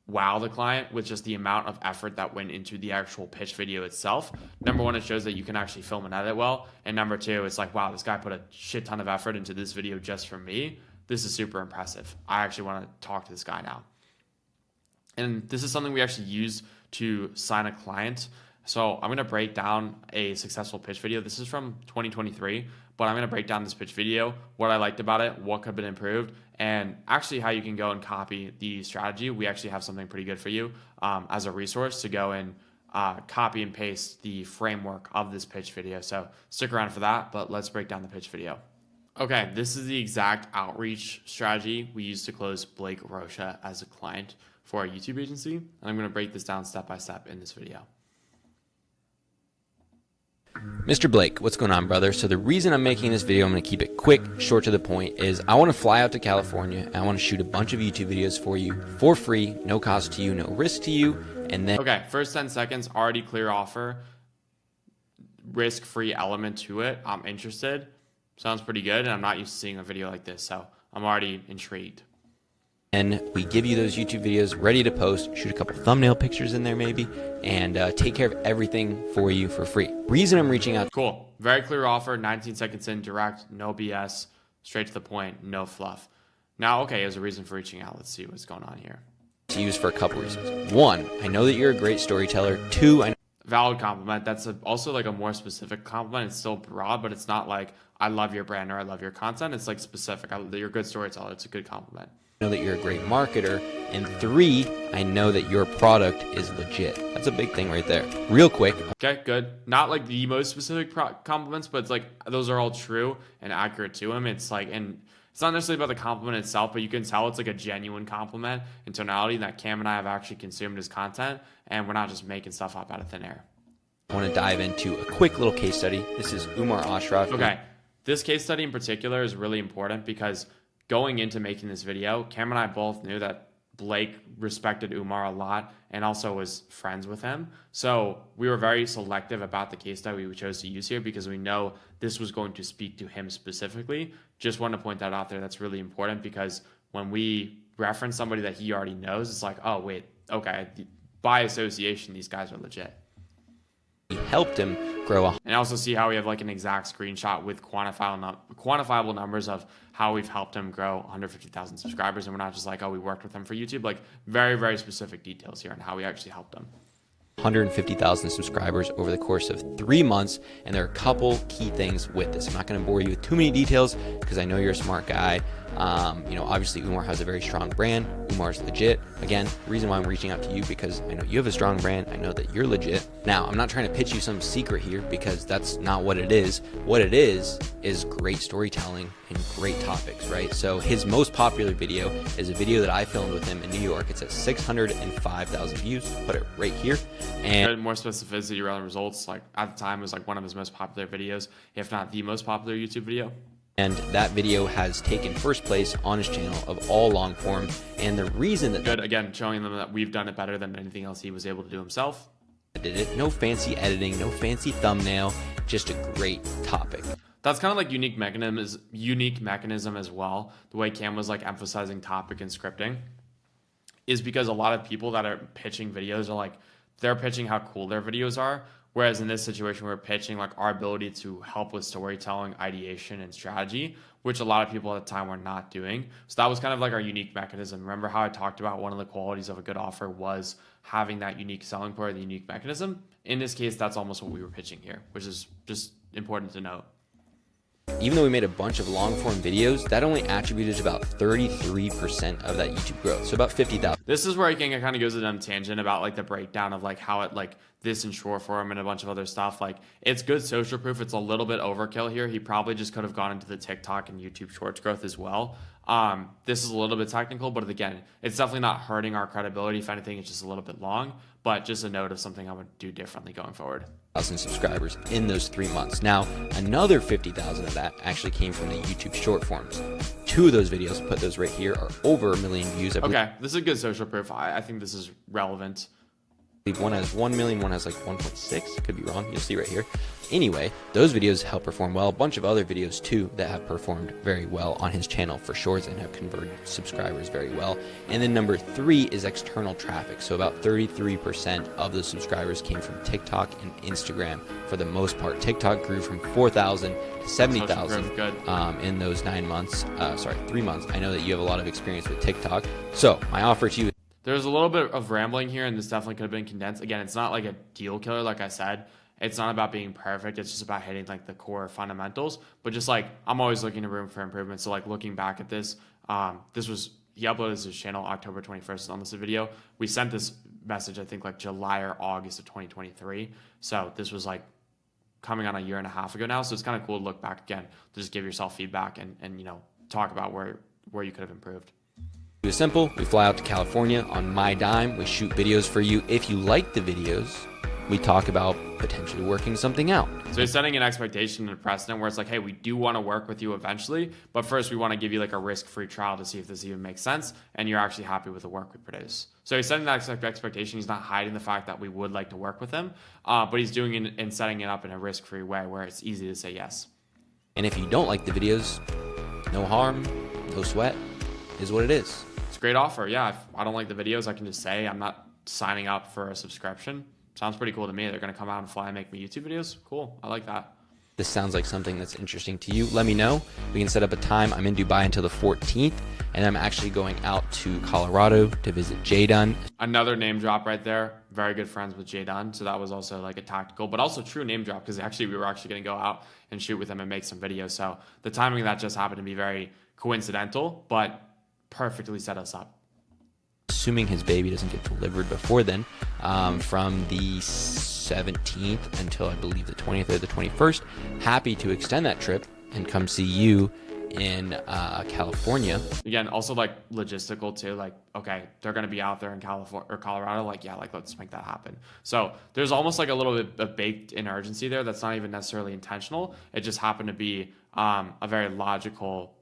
wow the client with just the amount of effort that went into the actual pitch video itself. Number one, it shows that you can actually film and edit well. And number two, it's like, wow, this guy put a shit ton of effort into this video just for me. This is super impressive. I actually want to talk to this guy now. And this is something we actually use to sign a client. So I'm going to break down a successful pitch video. This is from 2023, but I'm going to break down this pitch video, what I liked about it, what could have been improved, and actually how you can go and copy the strategy. We actually have something pretty good for you as a resource to go and copy and paste the framework of this pitch video. So stick around for that, but let's break down the pitch video. Okay, this is the exact outreach strategy we used to close Blake Rocha as a client for our YouTube agency. And I'm going to break this down step by step in this video. Mr. Blake, what's going on, brother? So the reason I'm making this video, I'm going to keep it quick, short to the point, is I want to fly out to California and I want to shoot a bunch of YouTube videos for you for free, no cost to you, no risk to you, and then... Okay, first 10 seconds, already clear offer, risk-free element to it. I'm interested. Sounds pretty good, and I'm not used to seeing a video like this, so I'm already intrigued. And we give you those YouTube videos ready to post, shoot a couple thumbnail pictures in there maybe, and take care of everything for you for free. Reason I'm reaching out. Cool. Very clear offer, 19 seconds in, direct, no BS, straight to the point, no fluff. Now, okay, there's a reason for reaching out. Let's see what's going on here. To use for a couple reasons. One, I know that you're a great storyteller. Two, I know... Valid compliment. That's also like a more specific compliment. It's still broad, but it's not like I love your brand or I love your content. It's like specific. You're a good storyteller. It's a good compliment. I know that you're a great marketer. And three, I know that your product is legit. That's a big thing right there. Real quick. Okay, good. Not like the most specific compliments, but it's like those are all true and accurate to him. It's like, and it's not necessarily about the compliment itself, but you can tell it's like a genuine compliment in tonality that Cam and I have actually consumed his content, and we're not just making stuff up out of thin air. I want to dive into a quick little case study. This is Umar Ashraf. Okay, this case study in particular is really important because going into making this video, Cam and I both knew that Blake respected Umar a lot and also was friends with him. So we were very selective about the case study we chose to use here because we know this was going to speak to him specifically. Just want to point that out there. That's really important because when we reference somebody that he already knows, it's like, oh, wait, okay, by association, these guys are legit. He helped him grow and also see how we have like an exact screenshot with quantifiable numbers of how we've helped him grow 150,000 subscribers. And we're not just like, oh, we worked with him for YouTube, like very, very specific details here on how we actually helped him. 150,000 subscribers over the course of 3 months, and there are a couple key things with this. I'm not going to bore you with too many details because I know you're a smart guy. Obviously Umar has a very strong brand. Umar's legit. Again, the reason why I'm reaching out to you because I know you have a strong brand. I know that you're legit. Now, I'm not trying to pitch you some secret here because that's not what it is. What it is great storytelling and great topics, right? So his most popular video is a video that I filmed with him in New York. It's at 605,000 views. Put it right here. And more specificity around the results, like at the time, it was like one of his most popular videos, if not the most popular YouTube video. And that video has taken first place on his channel of all long form. And the reason that good, again, showing them that we've done it better than anything else he was able to do himself. Did it, no fancy editing, no fancy thumbnail, just a great topic. That's kind of like unique mechanism as well. The way Cam was like emphasizing topic and scripting is because a lot of people that are pitching videos are like, they're pitching how cool their videos are. Whereas in this situation, we're pitching like our ability to help with storytelling, ideation, and strategy, which a lot of people at the time were not doing. So that was kind of like our unique mechanism. Remember how I talked about one of the qualities of a good offer was having that unique selling point, the unique mechanism? In this case, that's almost what we were pitching here, which is just important to note. Even though we made a bunch of long form videos, that only attributed to about 33% of that YouTube growth. So about 50,000. This is where I kind of goes on a tangent about like the breakdown of like how it like this in short form and a bunch of other stuff. Like it's good social proof. It's a little bit overkill here. He probably just could have gone into the TikTok and YouTube Shorts growth as well. This is a little bit technical, but again, it's definitely not hurting our credibility. If anything, it's just a little bit long, but just a note of something I would do differently going forward. 1,000 subscribers in those 3 months. Now, another 50,000 of that actually came from the YouTube short forms. 2 of those videos, put those right here, are over 1 million views. Okay, this is a good social proof. I think this is relevant. One has 1 million, one has like 1.6. Could be wrong. You'll see right here. Anyway, those videos help perform well. A bunch of other videos too that have performed very well on his channel for shorts and have converted subscribers very well. And then number 3 is external traffic. So about 33% of the subscribers came from TikTok and Instagram for the most part. TikTok grew from 4,000 to 70,000 in those 3 months. I know that you have a lot of experience with TikTok. So my offer to you. There's a little bit of rambling here, and this definitely could have been condensed. Again, it's not like a deal killer, like I said. It's not about being perfect. It's just about hitting like the core fundamentals. But just like I'm always looking to room for improvement. So like looking back at this, he uploaded his channel October 21st on this video. We sent this message I think like July or August of 2023. So this was like coming on a year and a half ago now. So it's kind of cool to look back again to just give yourself feedback and talk about where you could have improved. It's simple. We fly out to California on my dime. We shoot videos for you. If you like the videos, we talk about potentially working something out. So he's setting an expectation and a precedent where it's like, hey, we do want to work with you eventually, but first we want to give you like a risk-free trial to see if this even makes sense and you're actually happy with the work we produce. So he's setting that expectation. He's not hiding the fact that we would like to work with him, but he's doing it and setting it up in a risk-free way where it's easy to say yes. And if you don't like the videos, no harm, no sweat, is what it is. It's a great offer. Yeah, if I don't like the videos, I can just say I'm not signing up for a subscription. Sounds pretty cool to me. They're going to come out and fly and make me YouTube videos. Cool. I like that. This sounds like something that's interesting to you. Let me know. We can set up a time. I'm in Dubai until the 14th, and I'm actually going out to Colorado to visit Jay Dunn. Another name drop right there. Very good friends with Jay Dunn. So that was also like a tactical, but also true name drop because we were actually going to go out and shoot with him and make some videos. So the timing of that just happened to be very coincidental, but perfectly set us up. Assuming his baby doesn't get delivered before then, from the 17th until I believe the 20th or the 21st. Happy to extend that trip and come see you in California. Again, also like logistical too. Like, okay, they're going to be out there in California or Colorado. Like, yeah, like let's make that happen. So there's almost like a little bit of baked in urgency there. That's not even necessarily intentional. It just happened to be a very logical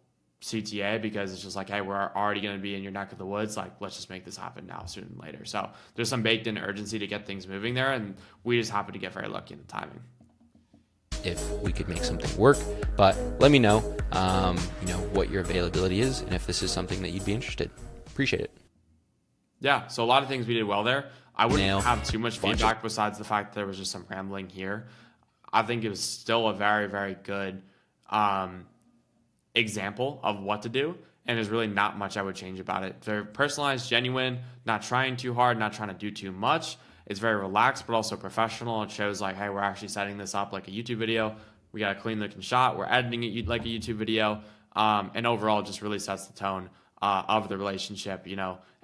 CTA because it's just like, hey, we're already going to be in your neck of the woods. Like, let's just make this happen now, sooner than later. So there's some baked in urgency to get things moving there. And we just happen to get very lucky in the timing. If we could make something work, but let me know, what your availability is and if this is something that you'd be interested. Appreciate it. Yeah, so a lot of things we did well there. I wouldn't have too much Bunch feedback besides the fact that there was just some rambling here. I think it was still a very, very good example of what to do, and there's really not much I would change about it. They're personalized, genuine, not trying too hard, not trying to do too much. It's very relaxed, but also professional. It shows like, hey, we're actually setting this up like a YouTube video. We got a clean looking shot. We're editing it like a YouTube video. And overall, it just really sets the tone of the relationship,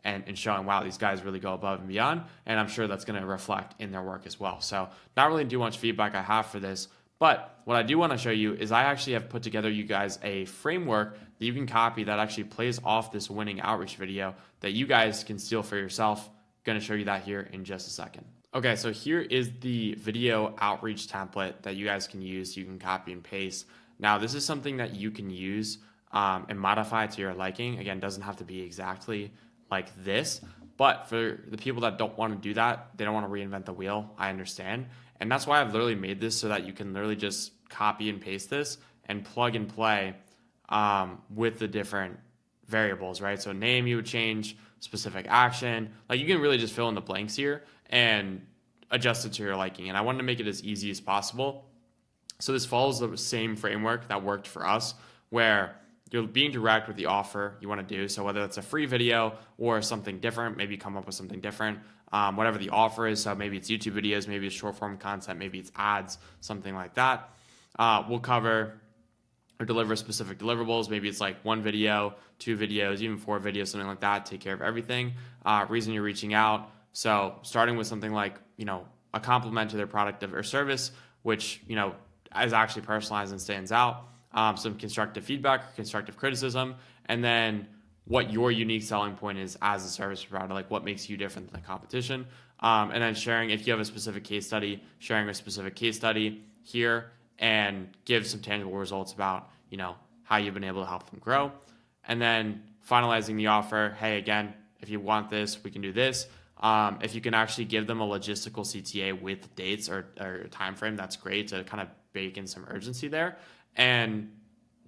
and showing, wow, these guys really go above and beyond. And I'm sure that's going to reflect in their work as well. So not really too much feedback I have for this. But what I do want to show you is I actually have put together you guys a framework that you can copy that actually plays off this winning outreach video that you guys can steal for yourself. Going to show you that here in just a second. Okay, so here is the video outreach template that you guys can use. You can copy and paste. Now, this is something that you can use and modify to your liking. Again, doesn't have to be exactly like this, but for the people that don't want to do that, they don't want to reinvent the wheel, I understand. And that's why I've literally made this so that you can literally just copy and paste this and plug and play with the different variables, right? So name you would change, specific action, like you can really just fill in the blanks here and adjust it to your liking. And I wanted to make it as easy as possible. So this follows the same framework that worked for us, where you're being direct with the offer you want to do. So whether it's a free video or something different, maybe come up with something different, whatever the offer is. So maybe it's YouTube videos, maybe it's short form content, maybe it's ads, something like that. We'll cover or deliver specific deliverables. Maybe it's like 1 video, 2 videos, even 4 videos, something like that. Take care of everything. Reason you're reaching out. So starting with something like, a compliment to their product or service, which, is actually personalized and stands out. Some constructive feedback or constructive criticism, and then what your unique selling point is as a service provider, like what makes you different than the competition. And then sharing, if you have a specific case study, sharing a specific case study here and give some tangible results about, how you've been able to help them grow. And then finalizing the offer. Hey, again, if you want this, we can do this. If you can actually give them a logistical CTA with dates or time frame, that's great to kind of bake in some urgency there and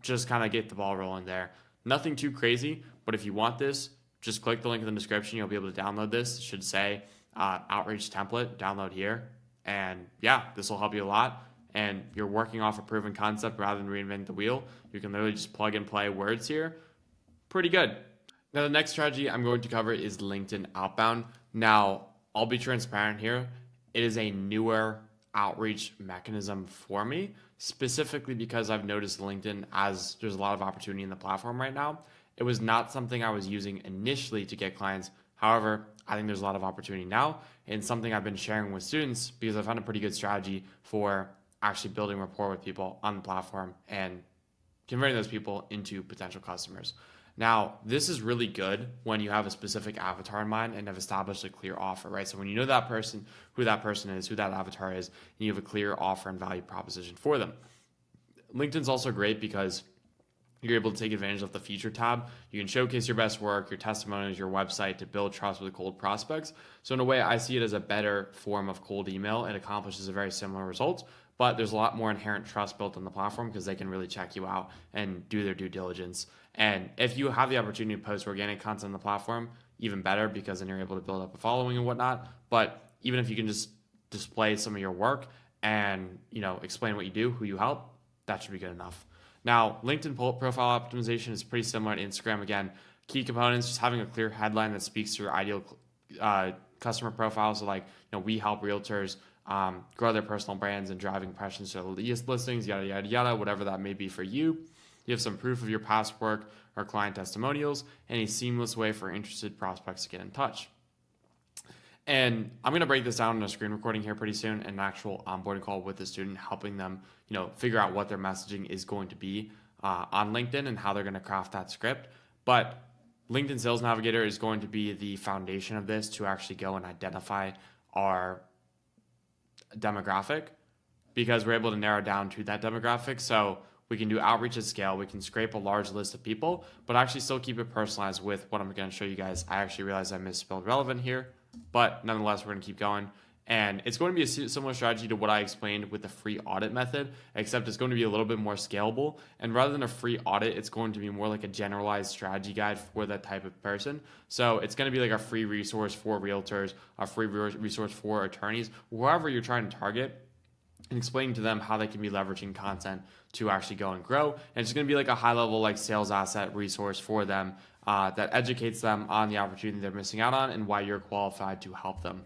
just kind of get the ball rolling there. Nothing too crazy, but if you want this, just click the link in the description. You'll be able to download this. It should say outreach template, download here. And yeah, this will help you a lot. And you're working off a proven concept rather than reinvent the wheel. You can literally just plug and play words here. Pretty good. Now, the next strategy I'm going to cover is LinkedIn outbound. Now, I'll be transparent here. It is a newer outreach mechanism for me, specifically because I've noticed LinkedIn, as there's a lot of opportunity in the platform right now. It was not something I was using initially to get clients. However, I think there's a lot of opportunity now, and something I've been sharing with students because I found a pretty good strategy for actually building rapport with people on the platform and converting those people into potential customers. Now, this is really good when you have a specific avatar in mind and have established a clear offer, right? So when you know that person, who that person is, who that avatar is, and you have a clear offer and value proposition for them. LinkedIn's also great because you're able to take advantage of the feature tab. You can showcase your best work, your testimonials, your website to build trust with cold prospects. So in a way, I see it as a better form of cold email. It accomplishes a very similar result, but there's a lot more inherent trust built on the platform because they can really check you out and do their due diligence. And if you have the opportunity to post organic content on the platform, even better, because then you're able to build up a following and whatnot. But even if you can just display some of your work and, explain what you do, who you help, that should be good enough. Now, LinkedIn profile optimization is pretty similar to Instagram. Again, key components, just having a clear headline that speaks to your ideal customer profile. So like, we help realtors grow their personal brands and drive impressions to listings, yada, yada, yada, whatever that may be for you. You have some proof of your past work or client testimonials and a seamless way for interested prospects to get in touch. And I'm going to break this down in a screen recording here pretty soon, an actual onboarding call with the student, helping them, figure out what their messaging is going to be on LinkedIn and how they're going to craft that script. But LinkedIn Sales Navigator is going to be the foundation of this to actually go and identify our demographic, because we're able to narrow down to that demographic. So we can do outreach at scale, we can scrape a large list of people, but actually still keep it personalized with what I'm going to show you guys. I actually realized I misspelled relevant here, but nonetheless, we're going to keep going. And it's going to be a similar strategy to what I explained with the free audit method, except it's going to be a little bit more scalable. And rather than a free audit, it's going to be more like a generalized strategy guide for that type of person. So it's going to be like a free resource for realtors, a free resource for attorneys, whoever you're trying to target, and explaining to them how they can be leveraging content to actually go and grow. And it's going to be like a high level like sales asset resource for them that educates them on the opportunity they're missing out on and why you're qualified to help them.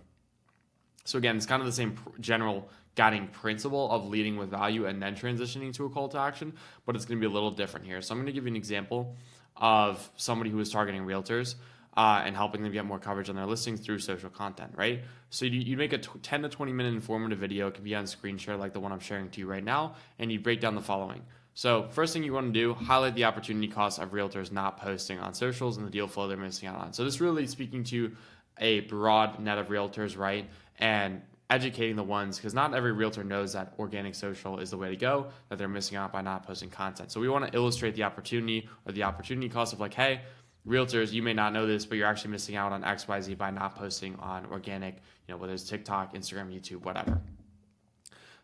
So again, it's kind of the same general guiding principle of leading with value and then transitioning to a call to action, but it's going to be a little different here. So I'm going to give you an example of somebody who is targeting realtors and helping them get more coverage on their listings through social content, right? So you make a 10 to 20 minute informative video. It can be on screen share like the one I'm sharing to you right now, and you break down the following. So first thing you want to do, highlight the opportunity cost of realtors not posting on socials and the deal flow they're missing out on. So this is really speaking to a broad net of realtors, right? And educating the ones, because not every realtor knows that organic social is the way to go, that they're missing out by not posting content. So we want to illustrate the opportunity or the opportunity cost of like, hey, realtors, you may not know this, but you're actually missing out on XYZ by not posting on organic, whether it's TikTok, Instagram, YouTube, whatever.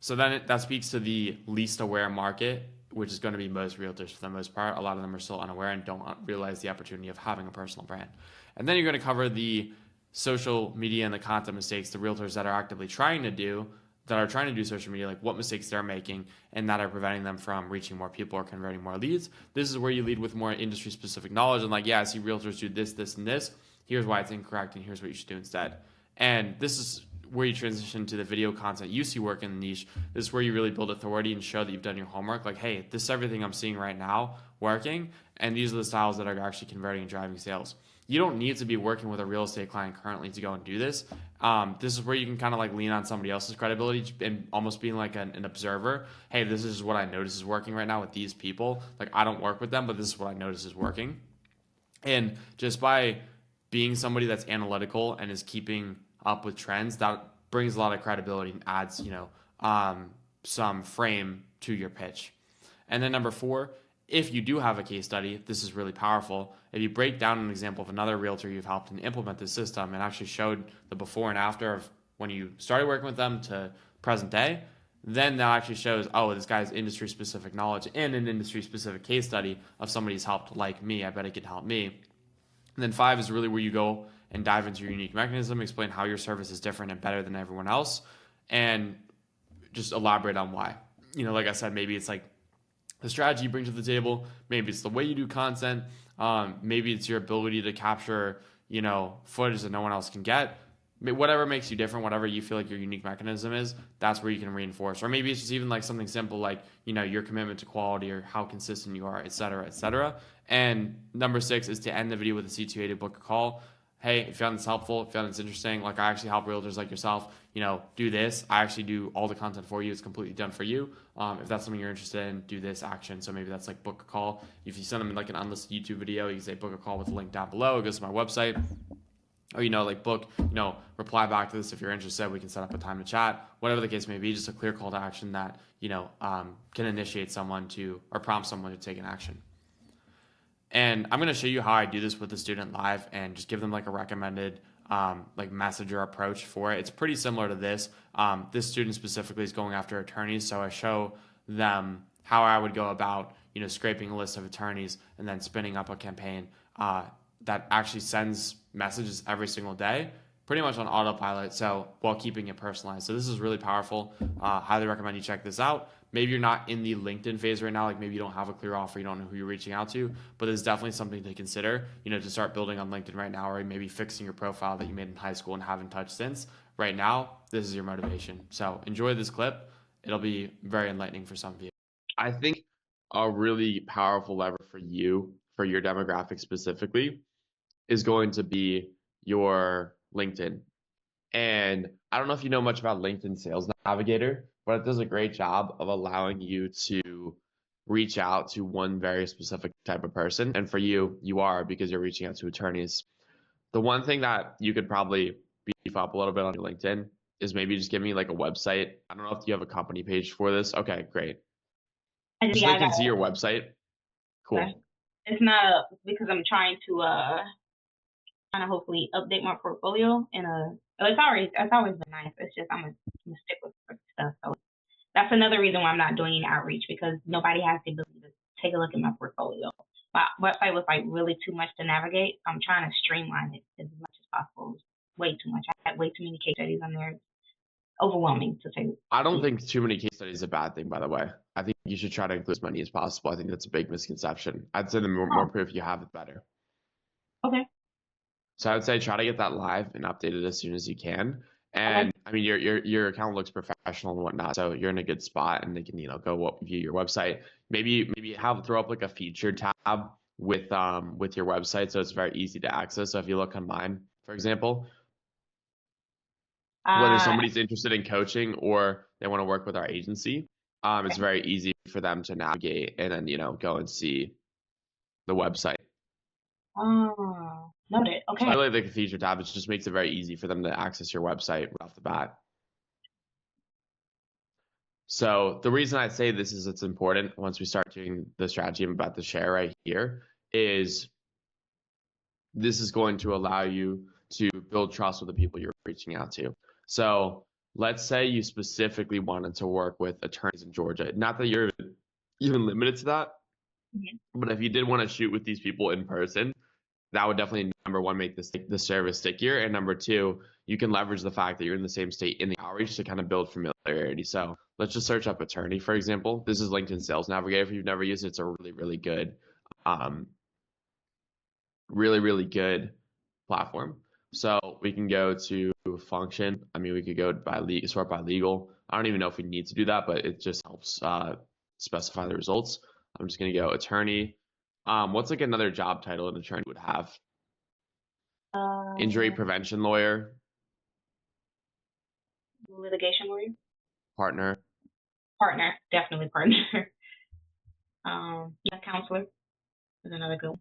So then that speaks to the least aware market, which is going to be most realtors for the most part. A lot of them are still unaware and don't realize the opportunity of having a personal brand. And then you're going to cover the social media and the content mistakes the realtors that are actively trying to do social media, like what mistakes they're making and that are preventing them from reaching more people or converting more leads. This is where you lead with more industry specific knowledge and like, yeah, I see realtors do this, this, and this. Here's why it's incorrect and here's what you should do instead. And this is where you transition to the video content you see work in the niche. This is where you really build authority and show that you've done your homework. Like, hey, this is everything I'm seeing right now working, and these are the styles that are actually converting and driving sales. You don't need to be working with a real estate client currently to go and do this. This is where you can kind of like lean on somebody else's credibility and almost being like an observer. Hey, this is what I notice is working right now with these people. Like, I don't work with them, but this is what I notice is working. And just by being somebody that's analytical and is keeping up with trends, that brings a lot of credibility and adds, some frame to your pitch. And then number 4, if you do have a case study, this is really powerful. If you break down an example of another realtor you've helped and implement the system and actually showed the before and after of when you started working with them to present day, then that actually shows, oh, this guy's industry specific knowledge and an industry specific case study of somebody who's helped like me. I bet it could help me. And then 5 is really where you go and dive into your unique mechanism, explain how your service is different and better than everyone else, and just elaborate on why. Like I said, maybe it's like the strategy you bring to the table, maybe it's the way you do content, maybe it's your ability to capture, footage that no one else can get. Whatever makes you different, whatever you feel like your unique mechanism is, that's where you can reinforce. Or maybe it's just even like something simple like, your commitment to quality or how consistent you are, et cetera, et cetera. And number 6 is to end the video with a CTA to book a call. Hey, if you found this helpful, if you found this interesting, like I actually help realtors like yourself, do this. I actually do all the content for you. It's completely done for you. If that's something you're interested in, do this action. So maybe that's like book a call. If you send them like an unlisted YouTube video, you can say book a call with a link down below. It goes to my website. Or, book, reply back to this if you're interested. We can set up a time to chat. Whatever the case may be, just a clear call to action that, can initiate someone to or prompt someone to take an action. And I'm going to show you how I do this with the student live and just give them like a recommended message or approach for it. It's pretty similar to this. This student specifically is going after attorneys. So I show them how I would go about, scraping a list of attorneys and then spinning up a campaign that actually sends messages every single day, pretty much on autopilot. So while keeping it personalized. So this is really powerful. Highly recommend you check this out. Maybe you're not in the LinkedIn phase right now. Like maybe you don't have a clear offer. You don't know who you're reaching out to, but it's definitely something to consider, to start building on LinkedIn right now, or maybe fixing your profile that you made in high school and haven't touched since. Right now, this is your motivation. So enjoy this clip. It'll be very enlightening for some of you. I think a really powerful lever for you, for your demographic specifically, is going to be your LinkedIn. And I don't know if you know much about LinkedIn Sales Navigator, but it does a great job of allowing you to reach out to one very specific type of person. And for you, you are, because you're reaching out to attorneys. The one thing that you could probably beef up a little bit on your LinkedIn is maybe just give me like a website. I don't know if you have a company page for this. Okay, great. just, So yeah, they I can got see your website. Cool. okay. It's not up because I'm trying to hopefully update my portfolio it's always been nice. It's just I'm gonna stick with stuff. So that's another reason why I'm not doing any outreach, because nobody has the ability to take a look at my portfolio. My website was like really too much to navigate. I'm trying to streamline it as much as possible. It's way too much. I had way too many case studies on there. It's overwhelming to say. I don't think too many case studies is a bad thing, by the way. I think you should try to include as many as possible. I think that's a big misconception. I'd say the more proof you have, the better. Okay. So I would say try to get that live and updated as soon as you can. And I mean, your account looks professional and whatnot, so you're in a good spot, and they can go view your website. Maybe throw up like a featured tab with your website, so it's very easy to access. So if you look on mine, for example, whether somebody's interested in coaching or they want to work with our agency, it's very easy for them to navigate and then go and see the website. Oh, noted. Okay. So I really like the feature tab. It just makes it very easy for them to access your website right off the bat. So the reason I say this is it's important once we start doing the strategy I'm about to share right here is this is going to allow you to build trust with the people you're reaching out to. So let's say you specifically wanted to work with attorneys in Georgia. Not that you're even limited to that, but if you did want to shoot with these people in person, that would definitely, number one, make the service stickier. And number two, you can leverage the fact that you're in the same state in the outreach to kind of build familiarity. So let's just search up attorney, for example. This is LinkedIn Sales Navigator. If you've never used it, it's a really, really good, platform. So we can go to function. I mean, we could go sort by legal. I don't even know if we need to do that, but it just helps specify the results. I'm just going to go attorney. What's like another job title an attorney would have? Injury prevention lawyer. Litigation lawyer. Partner. Partner, definitely partner. Yeah, counselor is another good one.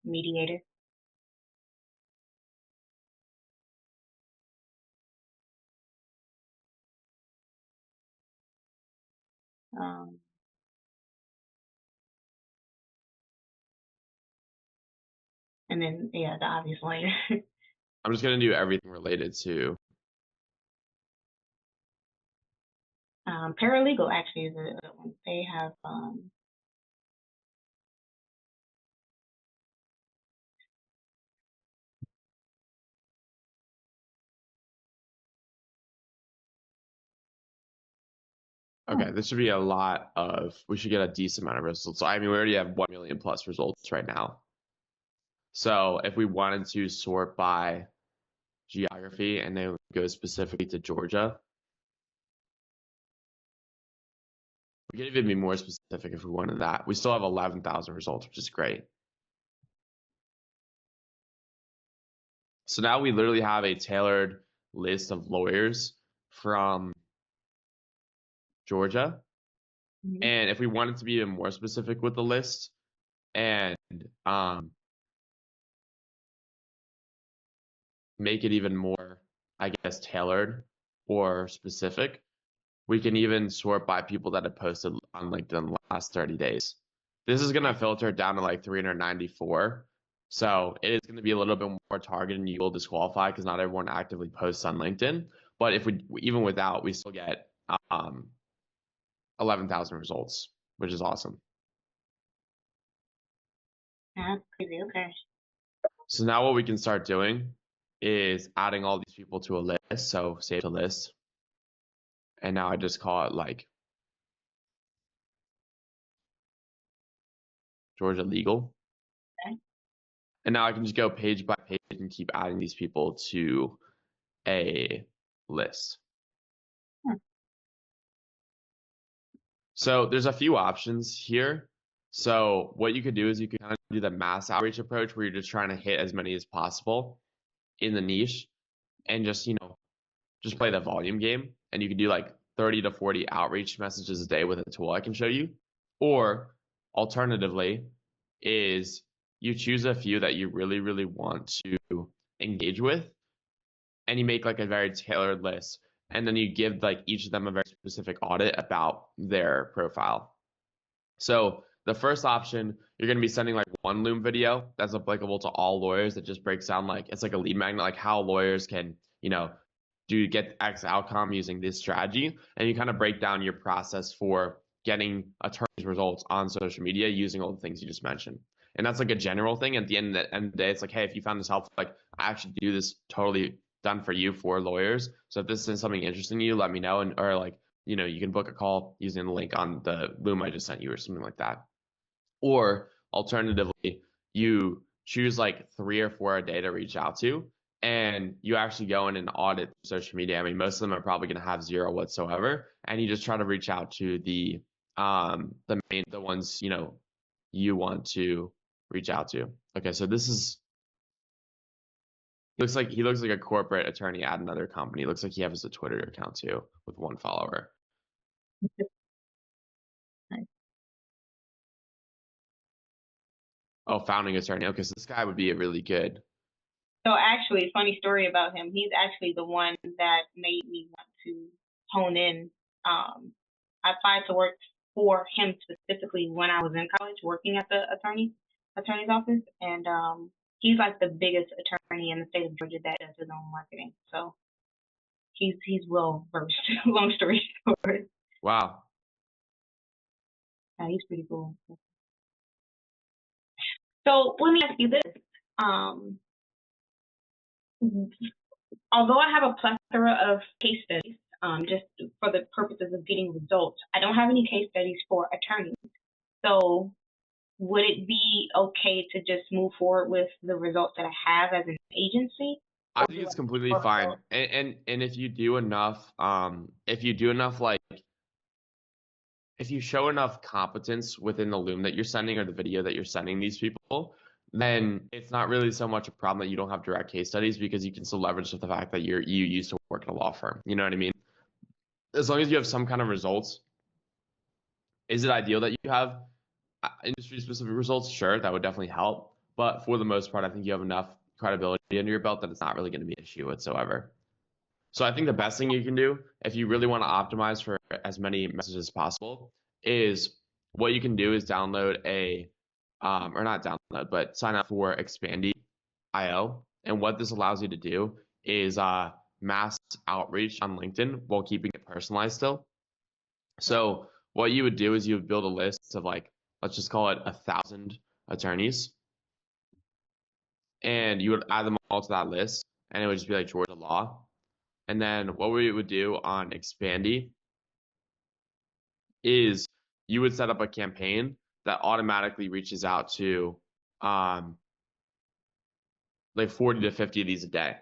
Mediator. And then, yeah, the obvious lawyer. I'm just going to do everything related to. Paralegal actually is a good one. They have Okay, this should be we should get a decent amount of results. So, I mean, we already have 1 million plus results right now. So if we wanted to sort by geography and then go specifically to Georgia, we could even be more specific if we wanted that. We still have 11,000 results, which is great. So now we literally have a tailored list of lawyers from Georgia. And if we wanted to be even more specific with the list and make it even more, I guess, tailored or specific, we can even sort by people that have posted on LinkedIn in the last 30 days. This is going to filter it down to like 394. So it is going to be a little bit more targeted, and you will disqualify because not everyone actively posts on LinkedIn. But if even without, we still get 11,000 results, which is awesome. that's crazy. Okay. So now what we can start doing is adding all these people to a list. So save the list. And now I just call it like Georgia Legal. Okay. And now I can just go page by page and keep adding these people to a list. So there's a few options here. So what you could do is you could kind of do the mass outreach approach where you're just trying to hit as many as possible in the niche and just play the volume game. And you can do like 30 to 40 outreach messages a day with a tool I can show you. Or alternatively is you choose a few that you really, really want to engage with and you make like a very tailored list. and then you give like each of them a very specific audit about their profile. So the first option, you're going to be sending like one Loom video that's applicable to all lawyers that just breaks down like it's like a lead magnet, like how lawyers can, get X outcome using this strategy. And you kind of break down your process for getting attorneys results on social media using all the things you just mentioned. And that's like a general thing. At the end of the day, it's like, hey, if you found this helpful, like I actually do this totally done for you for lawyers. So if this is something interesting to you, let me know. Or like, you can book a call using the link on the Loom I just sent you or something like that. Or alternatively, you choose like 3 or 4 a day to reach out to, and you actually go in and audit social media. I mean, most of them are probably going to have 0 whatsoever, and you just try to reach out to the ones you want to reach out to. Okay, so he looks like a corporate attorney at another company. Looks like he has a Twitter account too with 1 follower. Nice. Oh, founding attorney. Okay, so this guy would be a really good. So actually, funny story about him. He's actually the one that made me want to hone in. I applied to work for him specifically when I was in college, working at the attorney's office, and he's like the biggest attorney in the state of Georgia that does his own marketing. So he's well versed. Long story short. Wow. Yeah, he's pretty cool. So let me ask you this. Although I have a plethora of case studies, just for the purposes of getting results, I don't have any case studies for attorneys. So would it be okay to just move forward with the results that I have as an agency? I think it's completely fine. And if you do enough, if you show enough competence within the Loom that you're sending or the video that you're sending these people, then it's not really so much a problem that you don't have direct case studies, because you can still leverage the fact that you used to work at a law firm. You know what I mean? As long as you have some kind of results. Is it ideal that you have industry specific results? Sure, that would definitely help. But for the most part, I think you have enough credibility under your belt that it's not really going to be an issue whatsoever. So I think the best thing you can do, if you really want to optimize for as many messages as possible, is what you can do is download or not download, but sign up for Expandy.io. And what this allows you to do is mass outreach on LinkedIn while keeping it personalized still. So what you would do is you would build a list of like, let's just call it 1,000 attorneys. And you would add them all to that list, and it would just be like Georgia Law. And then what we would do on Expandy is you would set up a campaign that automatically reaches out to like 40 to 50 of these a day.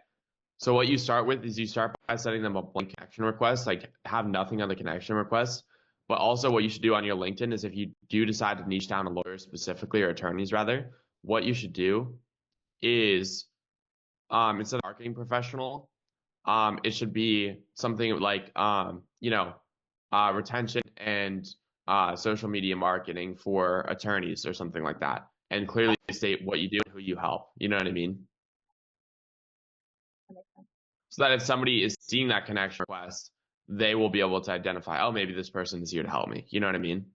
So what you start with is you start by setting them a blank connection request, like have nothing on the connection request. But also what you should do on your LinkedIn is if you do decide to niche down to lawyers specifically, or attorneys rather, what you should do is instead of marketing professional, it should be something like retention and social media marketing for attorneys or something like that, and clearly state what you do and who you help. You know what I mean? So that if somebody is seeing that connection request, they will be able to identify, oh, maybe this person is here to help me. You know what I mean?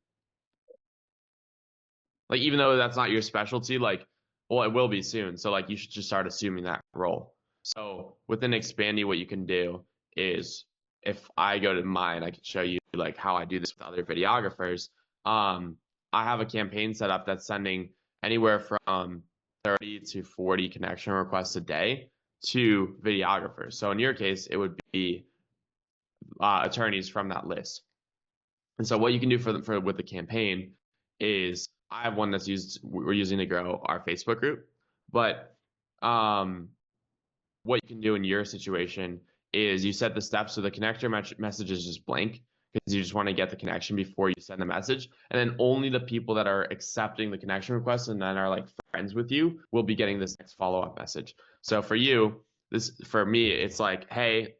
Like, even though that's not your specialty, like, well, it will be soon. So like, you should just start assuming that role. So within Expandy, what you can do is, if I go to mine, I can show you like how I do this with other videographers. I have a campaign set up that's sending anywhere from 30 to 40 connection requests a day to videographers. So in your case, it would be attorneys from that list. And so what you can do for with the campaign is, I have one that's we're using to grow our Facebook group. But what you can do in your situation is you set the steps so the connector message is just blank, because you just want to get the connection before you send the message. And then only the people that are accepting the connection request and then are like friends with you will be getting this next follow-up message. So for you, for me, it's like, hey,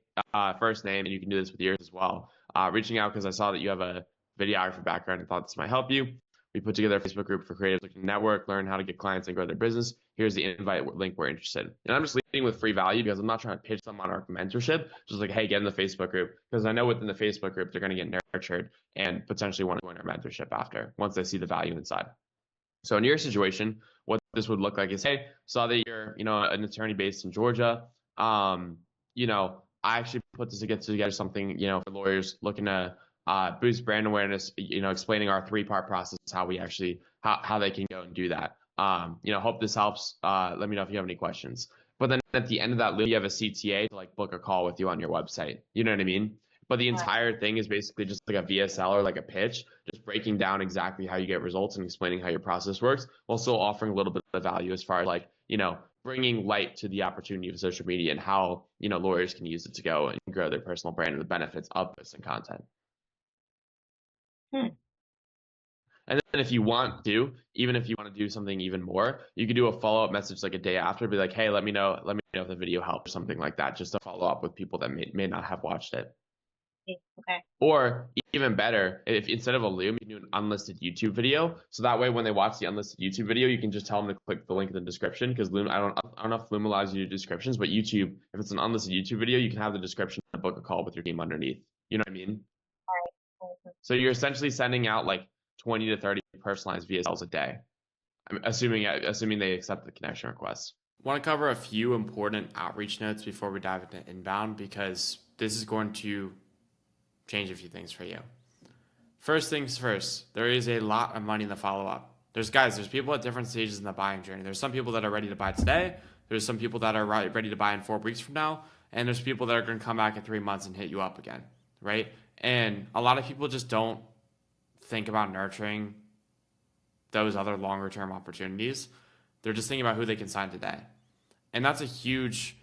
first name, and you can do this with yours as well. Reaching out because I saw that you have a videographer background and thought this might help you. We put together a Facebook group for creators looking to network, learn how to get clients and grow their business. Here's the invite link we're interested in. And I'm just leading with free value because I'm not trying to pitch them on our mentorship. Just like, hey, get in the Facebook group. Because I know within the Facebook group, they're going to get nurtured and potentially want to join our mentorship after, once they see the value inside. So in your situation, what this would look like is, hey, saw that you're, an attorney based in Georgia. I actually put this together something, for lawyers looking to boost brand awareness, explaining our 3-part process, how we actually, how they can go and do that. Hope this helps. Let me know if you have any questions. But then at the end of that loop, you have a CTA to like book a call with you on your website. You know what I mean? But the entire thing is basically just like a VSL or like a pitch, just breaking down exactly how you get results and explaining how your process works, while still offering a little bit of value as far as like, bringing light to the opportunity of social media and how, lawyers can use it to go and grow their personal brand and the benefits of posting content. And then if you want to, even if you want to do something even more, you could do a follow-up message like a day after, be like, hey, let me know if the video helped or something like that, just to follow up with people that may not have watched it. Okay. Or even better, if instead of a Loom, you can do an unlisted YouTube video. So that way, when they watch the unlisted YouTube video, you can just tell them to click the link in the description. Because Loom, I don't know if Loom allows you to do descriptions, but YouTube, if it's an unlisted YouTube video, you can have the description and book a call with your team underneath. You know what I mean? Right. So you're essentially sending out like 20 to 30 personalized VSLs a day. I'm assuming they accept the connection request. I want to cover a few important outreach notes before we dive into inbound, because this is going to change a few things for you. First things first, there is a lot of money in the follow-up. There's people at different stages in the buying journey. There's some people that are ready to buy today. There's some people that are ready to buy in 4 weeks from now. And there's people that are going to come back in 3 months and hit you up again, right? And a lot of people just don't think about nurturing those other longer term opportunities. They're just thinking about who they can sign today. And that's a huge,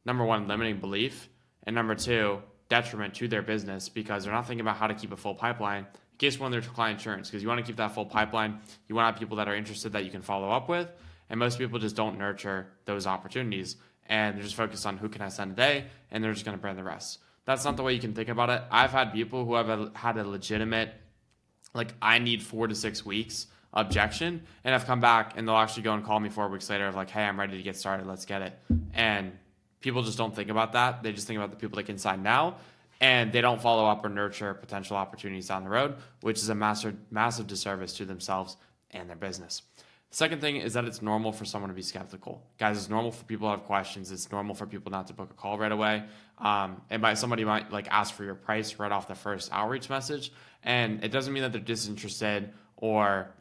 number one, limiting belief. And number two, detriment to their business, because they're not thinking about how to keep a full pipeline in case one of their client churns, because you want to keep that full pipeline. You want to have people that are interested that you can follow up with. And most people just don't nurture those opportunities, and they're just focused on who can I send today, and they're just going to burn the rest. That's not the way you can think about it. I've had people who have had a legitimate, like, I need 4 to 6 weeks objection, and have come back and they'll actually go and call me 4 weeks later of like, hey, I'm ready to get started. Let's get it. And people just don't think about that. They just think about the people they can sign now, and they don't follow up or nurture potential opportunities down the road, which is a massive disservice to themselves and their business. The second thing is that it's normal for someone to be skeptical. Guys, it's normal for people to have questions. It's normal for people not to book a call right away. Somebody might like ask for your price right off the first outreach message. And it doesn't mean that they're disinterested or,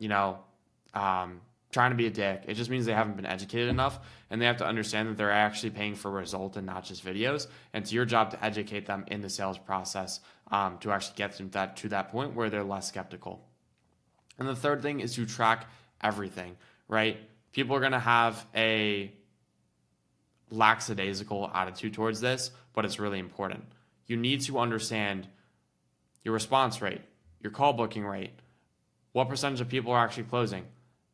trying to be a dick. It just means they haven't been educated enough, and they have to understand that they're actually paying for a result and not just videos. And it's your job to educate them in the sales process to actually get them to that point where they're less skeptical. And the third thing is to track everything, right? People are going to have a lackadaisical attitude towards this, but it's really important. You need to understand your response rate, your call booking rate, what percentage of people are actually closing.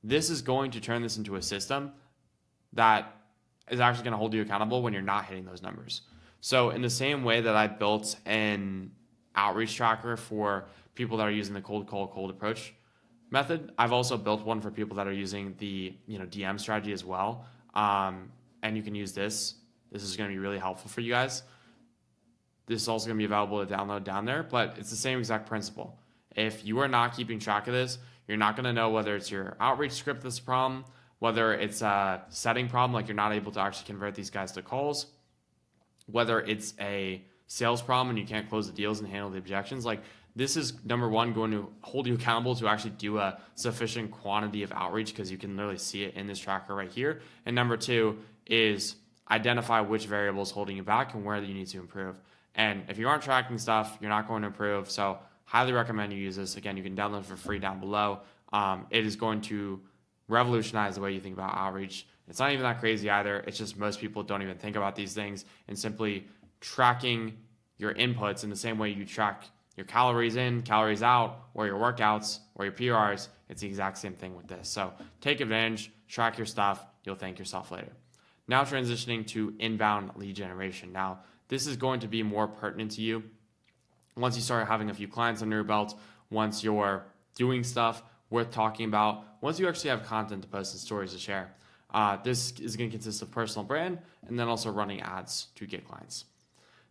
This is going to turn this into a system that is actually going to hold you accountable when you're not hitting those numbers. So in the same way that I built an outreach tracker for people that are using the cold call, cold approach method, I've also built one for people that are using the DM strategy as well. And you can use this. This is going to be really helpful for you guys. This is also going to be available to download down there, but it's the same exact principle. If you are not keeping track of this, you're not going to know whether it's your outreach script that's a problem, whether it's a setting problem, like you're not able to actually convert these guys to calls, whether it's a sales problem and you can't close the deals and handle the objections. Like, this is, number one, going to hold you accountable to actually do a sufficient quantity of outreach, because you can literally see it in this tracker right here. And number two is identify which variables holding you back and where you need to improve. And if you aren't tracking stuff, you're not going to improve. So highly recommend you use this. Again, you can download it for free down below. It is going to revolutionize the way you think about outreach. It's not even that crazy either. It's just most people don't even think about these things, and simply tracking your inputs in the same way you track your calories in, calories out, or your workouts, or your PRs. It's the exact same thing with this. So take advantage, track your stuff. You'll thank yourself later. Now transitioning to inbound lead generation. Now, this is going to be more pertinent to you once you start having a few clients under your belt, once you're doing stuff, worth talking about once you actually have content to post and stories to share. This is going to consist of personal brand and then also running ads to get clients.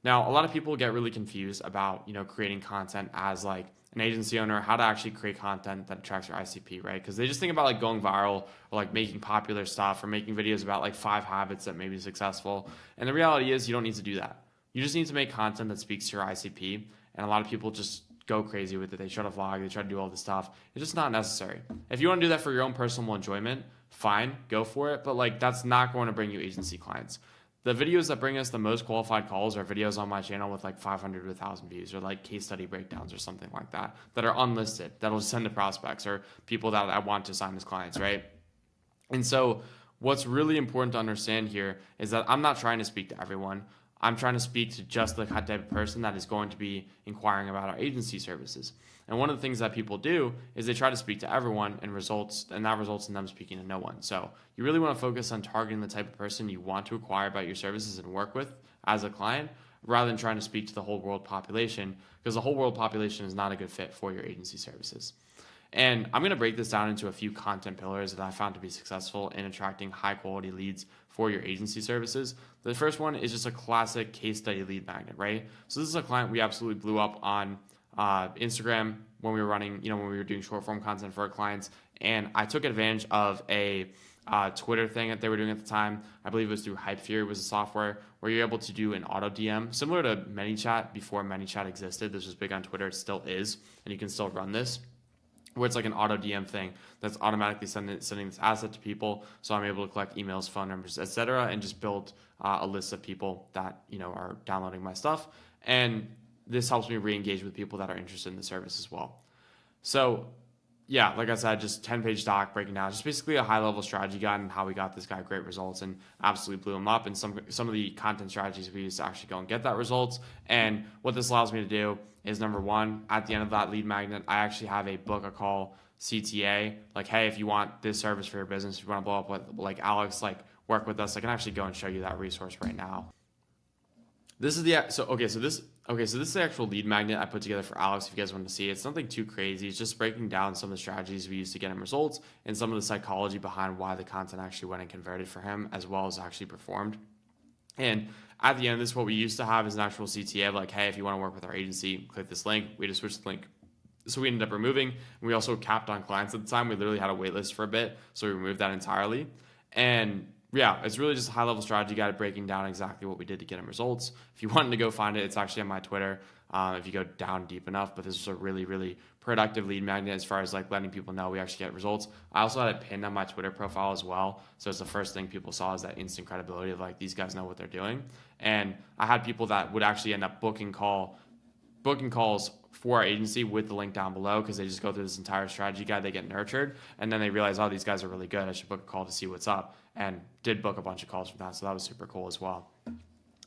Now, a lot of people get really confused about, creating content as like an agency owner, how to actually create content that attracts your ICP, right? Because they just think about like going viral or like making popular stuff or making videos about like 5 habits that may be successful. And the reality is you don't need to do that. You just need to make content that speaks to your ICP. And a lot of people just go crazy with it. They try to vlog, they try to do all this stuff. It's just not necessary. If you want to do that for your own personal enjoyment, fine, go for it. But like that's not going to bring you agency clients. The videos that bring us the most qualified calls are videos on my channel with like 500 to 1,000 views or like case study breakdowns or something like that are unlisted, that'll send to prospects or people that I want to sign as clients, right? And so what's really important to understand here is that I'm not trying to speak to everyone. I'm trying to speak to just the type of person that is going to be inquiring about our agency services. And one of the things that people do is they try to speak to everyone and that results in them speaking to no one. So you really want to focus on targeting the type of person you want to acquire about your services and work with as a client rather than trying to speak to the whole world population, because the whole world population is not a good fit for your agency services. And I'm going to break this down into a few content pillars that I found to be successful in attracting high quality leads for your agency services. The first one is just a classic case study lead magnet, right? So this is a client we absolutely blew up on Instagram when we were running, when we were doing short form content for our clients. And I took advantage of a Twitter thing that they were doing at the time. I believe it was through Hypefury. It was a software where you're able to do an auto DM, similar to ManyChat before ManyChat existed. This was big on Twitter. It still is, and you can still run this, where it's like an auto DM thing that's automatically sending this asset to people. So I'm able to collect emails, phone numbers, etc., and just build a list of people that are downloading my stuff. And this helps me re-engage with people that are interested in the service as well. So yeah, like I said, just 10-page doc breaking down, just basically a high-level strategy guide and how we got this guy great results and absolutely blew him up, and some of the content strategies we used to actually go and get that results. And what this allows me to do is, number one, at the end of that lead magnet, I actually have a book a call CTA, like, hey, if you want this service for your business, if you want to blow up with like Alex, like work with us, I can actually go and show you that resource right now. This is this is the actual lead magnet I put together for Alex. If you guys want to see it, it's nothing too crazy. It's just breaking down some of the strategies we used to get him results and some of the psychology behind why the content actually went and converted for him, as well as actually performed. And at the end of this, what we used to have is an actual CTA of like, hey, if you want to work with our agency, click this link. We just switched the link. So we ended up removing, and we also capped on clients at the time. We literally had a wait list for a bit, so we removed that entirely. And yeah, it's really just a high-level strategy guide breaking down exactly what we did to get him results. If you wanted to go find it, it's actually on my Twitter if you go down deep enough. But this was a really, really productive lead magnet as far as like letting people know we actually get results. I also had it pinned on my Twitter profile as well. So it's the first thing people saw is that instant credibility of like, these guys know what they're doing. And I had people that would actually end up booking calls for our agency with the link down below, because they just go through this entire strategy guide, they get nurtured, and then they realize, oh, these guys are really good, I should book a call to see what's up, and did book a bunch of calls from that. So that was super cool as well.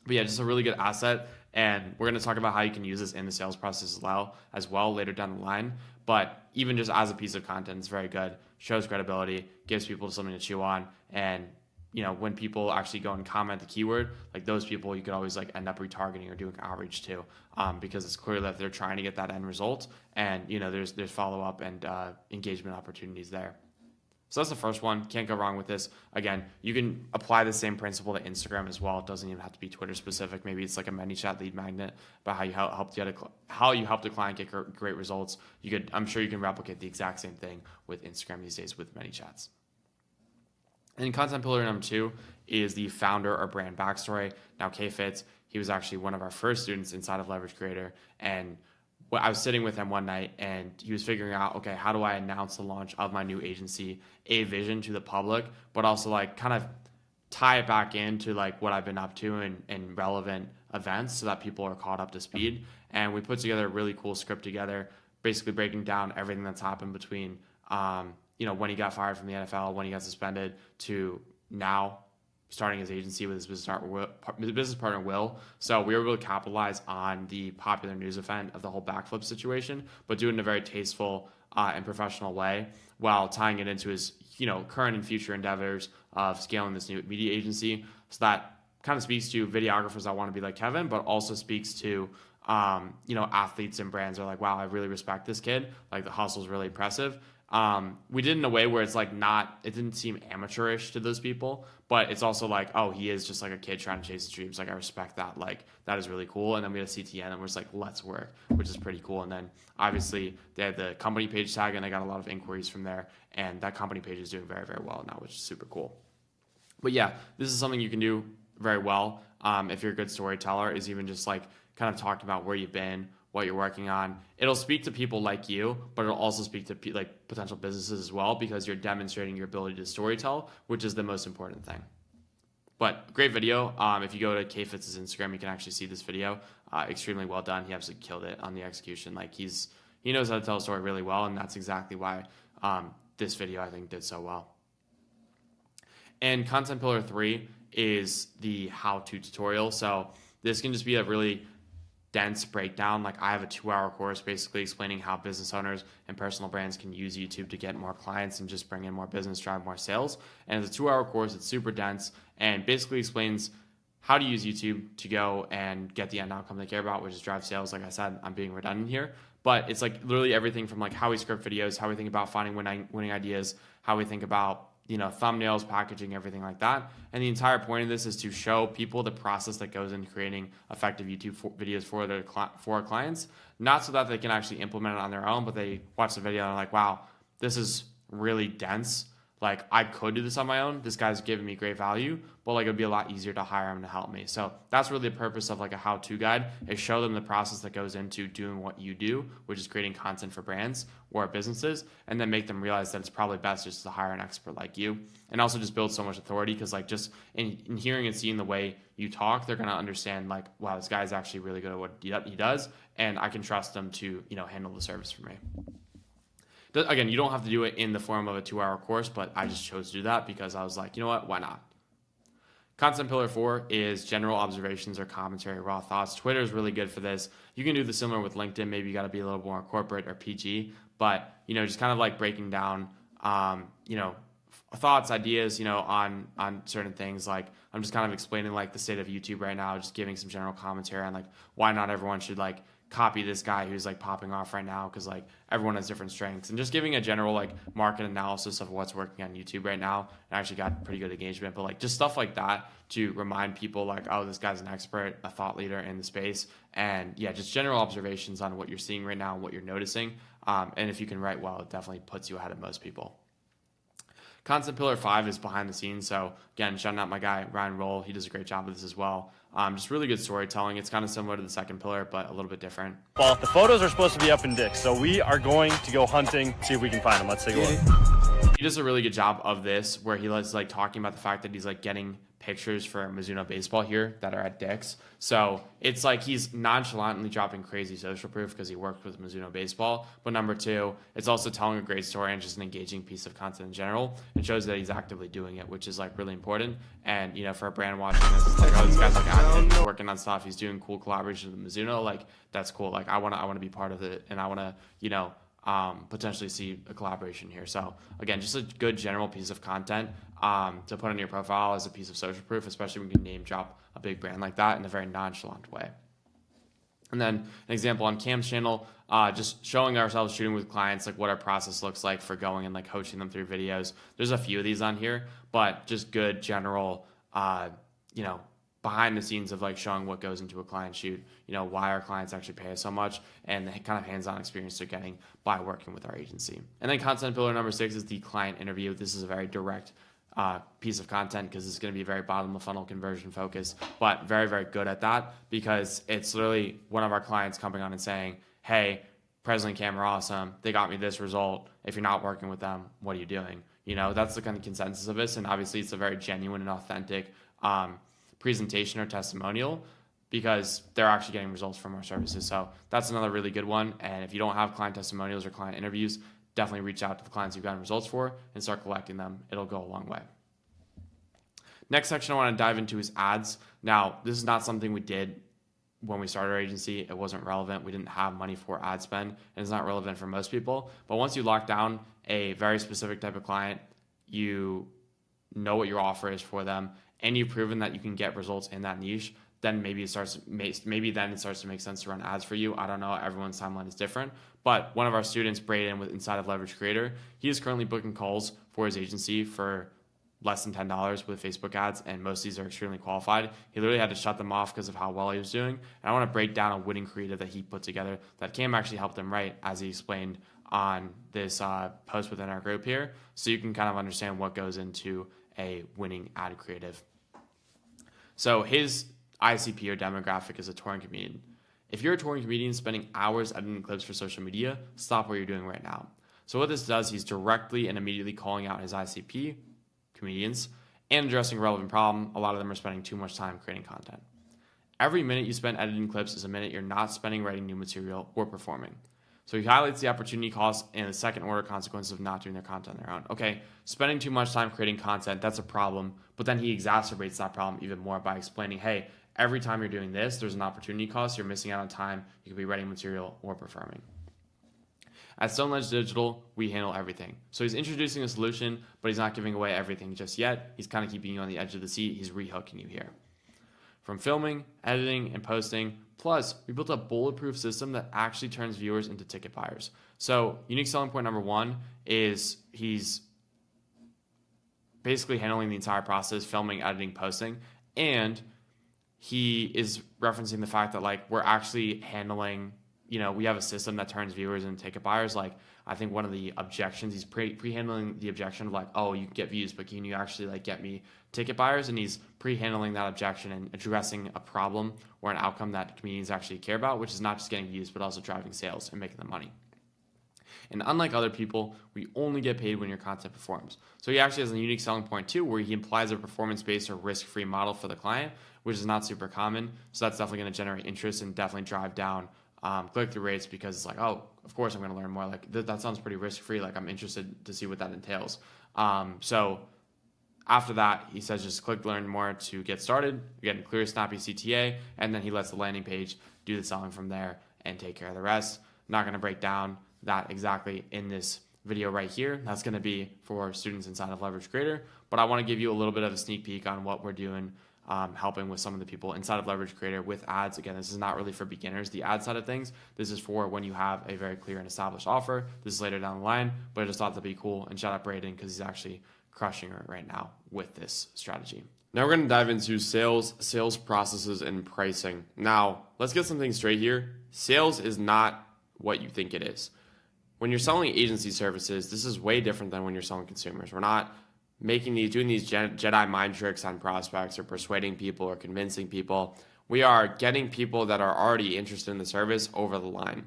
But yeah, just a really good asset, and we're going to talk about how you can use this in the sales process as well later down the line. But even just as a piece of content, it's very good, shows credibility, gives people something to chew on, and when people actually go and comment the keyword, like those people, you could always like end up retargeting or doing outreach to, because it's clear that they're trying to get that end result, and there's follow-up and engagement opportunities there. So that's the first one. Can't go wrong with this. Again, you can apply the same principle to Instagram as well. It doesn't even have to be Twitter specific. Maybe it's like a ManyChat lead magnet about how you helped a client get great results. I'm sure you can replicate the exact same thing with Instagram these days with ManyChats. And content pillar number 2 is the founder or brand backstory. Now, K-Fitz, he was actually one of our first students inside of Leverage Creator. And I was sitting with him one night, and he was figuring out, okay, how do I announce the launch of my new agency, a vision to the public, but also like kind of tie it back into like what I've been up to in relevant events so that people are caught up to speed. And we put together a really cool script together, basically breaking down everything that's happened between when he got fired from the NFL, when he got suspended, to now starting his agency with his business partner, Will. So we were able to capitalize on the popular news event of the whole backflip situation, but do it in a very tasteful and professional way, while tying it into his current and future endeavors of scaling this new media agency. So that kind of speaks to videographers that want to be like Kevin, but also speaks to athletes and brands are like, wow, I really respect this kid. Like, the hustle is really impressive. We did it in a way where it's like it didn't seem amateurish to those people, but it's also like, oh, he is just like a kid trying to chase his dreams. Like, I respect that. Like, that is really cool. And then we had a CTN and we're just like, let's work, which is pretty cool. And then obviously they had the company page tag and they got a lot of inquiries from there. And that company page is doing very, very well now, which is super cool. But yeah, this is something you can do very well if you're a good storyteller, is even just like kind of talking about where you've been, what you're working on. It'll speak to people like you, but it'll also speak to like potential businesses as well, because you're demonstrating your ability to storytell, which is the most important thing. But great video. If you go to K-Fits' Instagram, you can actually see this video. Extremely well done. He absolutely killed it on the execution. Like, he knows how to tell a story really well, and that's exactly why this video, I think, did so well. And content pillar 3 is the how-to tutorial. So this can just be a really dense breakdown. Like, I have a 2-hour course basically explaining how business owners and personal brands can use YouTube to get more clients and just bring in more business, drive more sales. And it's a 2-hour course. It's super dense and basically explains how to use YouTube to go and get the end outcome they care about, which is drive sales. Like I said, I'm being redundant here, but it's like literally everything from like how we script videos, how we think about finding winning ideas, how we think about thumbnails, packaging, everything like that. And the entire point of this is to show people the process that goes into creating effective YouTube videos for our clients, not so that they can actually implement it on their own, but they watch the video and are like, wow, this is really dense. Like, I could do this on my own. This guy's giving me great value, but like, it'd be a lot easier to hire him to help me. So that's really the purpose of like a how-to guide, is show them the process that goes into doing what you do, which is creating content for brands or businesses, and then make them realize that it's probably best just to hire an expert like you. And also just build so much authority, because like just in hearing and seeing the way you talk, they're going to understand like, wow, this guy's actually really good at what he does, and I can trust them to, handle the service for me. Again, you don't have to do it in the form of a 2-hour course, but I just chose to do that because I was like, you know what, why not? Content pillar 4 is general observations or commentary, raw thoughts. Twitter is really good for this. You can do the similar with LinkedIn. Maybe you got to be a little more corporate or PG, but just kind of like breaking down, thoughts, ideas, on certain things. Like, I'm just kind of explaining like the state of YouTube right now, just giving some general commentary on like why not everyone should like copy this guy who's like popping off right now, because like everyone has different strengths, and just giving a general like market analysis of what's working on YouTube right now. And actually got pretty good engagement, but like just stuff like that to remind people like, oh, this guy's an expert, a thought leader in the space. And yeah, just general observations on what you're seeing right now and what you're noticing. And if you can write well, it definitely puts you ahead of most people. Content pillar 5 is behind the scenes. So again, shouting out my guy, Ryan Roll. He does a great job with this as well. Just really good storytelling. It's kind of similar to the second pillar, but a little bit different. Well, the photos are supposed to be up in Dick's, so we are going to go hunting, see if we can find them. Let's take a look. He does a really good job of this, where he was like talking about the fact that he's like getting pictures for Mizuno baseball here that are at Dick's. So it's like he's nonchalantly dropping crazy social proof because he worked with Mizuno baseball. But number 2, it's also telling a great story and just an engaging piece of content in general. It shows that he's actively doing it, which is like really important. And for a brand watching this, it's like, oh, this guy's like active, working on stuff. He's doing cool collaborations with Mizuno. Like, that's cool. Like, I want to be part of it, and I want to potentially see a collaboration here. So again, just a good general piece of content to put on your profile as a piece of social proof, especially when you can name drop a big brand like that in a very nonchalant way. And then an example on Cam's channel, just showing ourselves shooting with clients, like what our process looks like for going and like coaching them through videos. There's a few of these on here, but just good general, behind the scenes of like showing what goes into a client shoot, why our clients actually pay us so much, and the kind of hands-on experience they're getting by working with our agency. And then content pillar number 6 is the client interview. This is a very direct piece of content, because it's going to be very bottom of funnel conversion focused, but very, very good at that, because it's literally one of our clients coming on and saying, hey, Presley and Cam are awesome. They got me this result. If you're not working with them, what are you doing? That's the kind of consensus of this. And obviously it's a very genuine and authentic presentation or testimonial, because they're actually getting results from our services. So that's another really good one. And if you don't have client testimonials or client interviews, definitely reach out to the clients you've gotten results for and start collecting them. It'll go a long way. Next section I want to dive into is ads. Now, this is not something we did when we started our agency. It wasn't relevant. We didn't have money for ad spend, and it's not relevant for most people. But once you lock down a very specific type of client, you know what your offer is for them, and you've proven that you can get results in that niche, then maybe it starts to make sense to run ads for you. I don't know. Everyone's timeline is different. But one of our students, Braden, inside of Leverage Creator, he is currently booking calls for his agency for less than $10 with Facebook ads, and most of these are extremely qualified. He literally had to shut them off because of how well he was doing. And I want to break down a winning creative that he put together that Cam actually helped him write, as he explained on this post within our group here, so you can kind of understand what goes into a winning ad creative. So his ICP or demographic is a touring comedian. If you're a touring comedian spending hours editing clips for social media, stop what you're doing right now. So what this does, he's directly and immediately calling out his ICP comedians and addressing a relevant problem. A lot of them are spending too much time creating content. Every minute you spend editing clips is a minute you're not spending writing new material or performing. So he highlights the opportunity cost and the second order consequences of not doing their content on their own. Okay, spending too much time creating content, that's a problem, but then he exacerbates that problem even more by explaining, hey, every time you're doing this, there's an opportunity cost, you're missing out on time, you could be writing material or performing. At Stone Ledge Digital, we handle everything. So he's introducing a solution, but he's not giving away everything just yet. He's kind of keeping you on the edge of the seat. He's rehooking you here. From filming, editing, and posting, plus we built a bulletproof system that actually turns viewers into ticket buyers. So unique selling point number one is he's basically handling the entire process, filming, editing, posting, and he is referencing the fact that like we're actually handling, we have a system that turns viewers into ticket buyers. Like I think one of the objections, he's pre-handling the objection of like, oh, you can get views, but can you actually like get me ticket buyers? And he's pre-handling that objection and addressing a problem or an outcome that comedians actually care about, which is not just getting views, but also driving sales and making them money. And unlike other people, we only get paid when your content performs. So he actually has a unique selling point too, where he implies a performance-based or risk-free model for the client, which is not super common. So that's definitely going to generate interest and definitely drive down click-through rates, because it's like, oh, of course I'm going to learn more. Like that sounds pretty risk-free. Like I'm interested to see what that entails. So after that, he says just click learn more to get started. You're getting clear, snappy CTA, and then he lets the landing page do the selling from there and take care of the rest. I'm not going to break down that exactly in this video right here. That's going to be for students inside of Leverage Creator, but I want to give you a little bit of a sneak peek on what we're doing, helping with some of the people inside of Leverage Creator with ads. Again, this is not really for beginners, the ad side of things. This is for when you have a very clear and established offer. This is later down the line, but I just thought that'd be cool. And shout out Braden, because he's actually crushing it right now with this strategy. Now we're going to dive into sales processes, and pricing. Now, let's get something straight here. Sales is not what you think it is. When you're selling agency services, this is way different than when you're selling consumers. We're not doing these Jedi mind tricks on prospects or persuading people or convincing people. We are getting people that are already interested in the service over the line.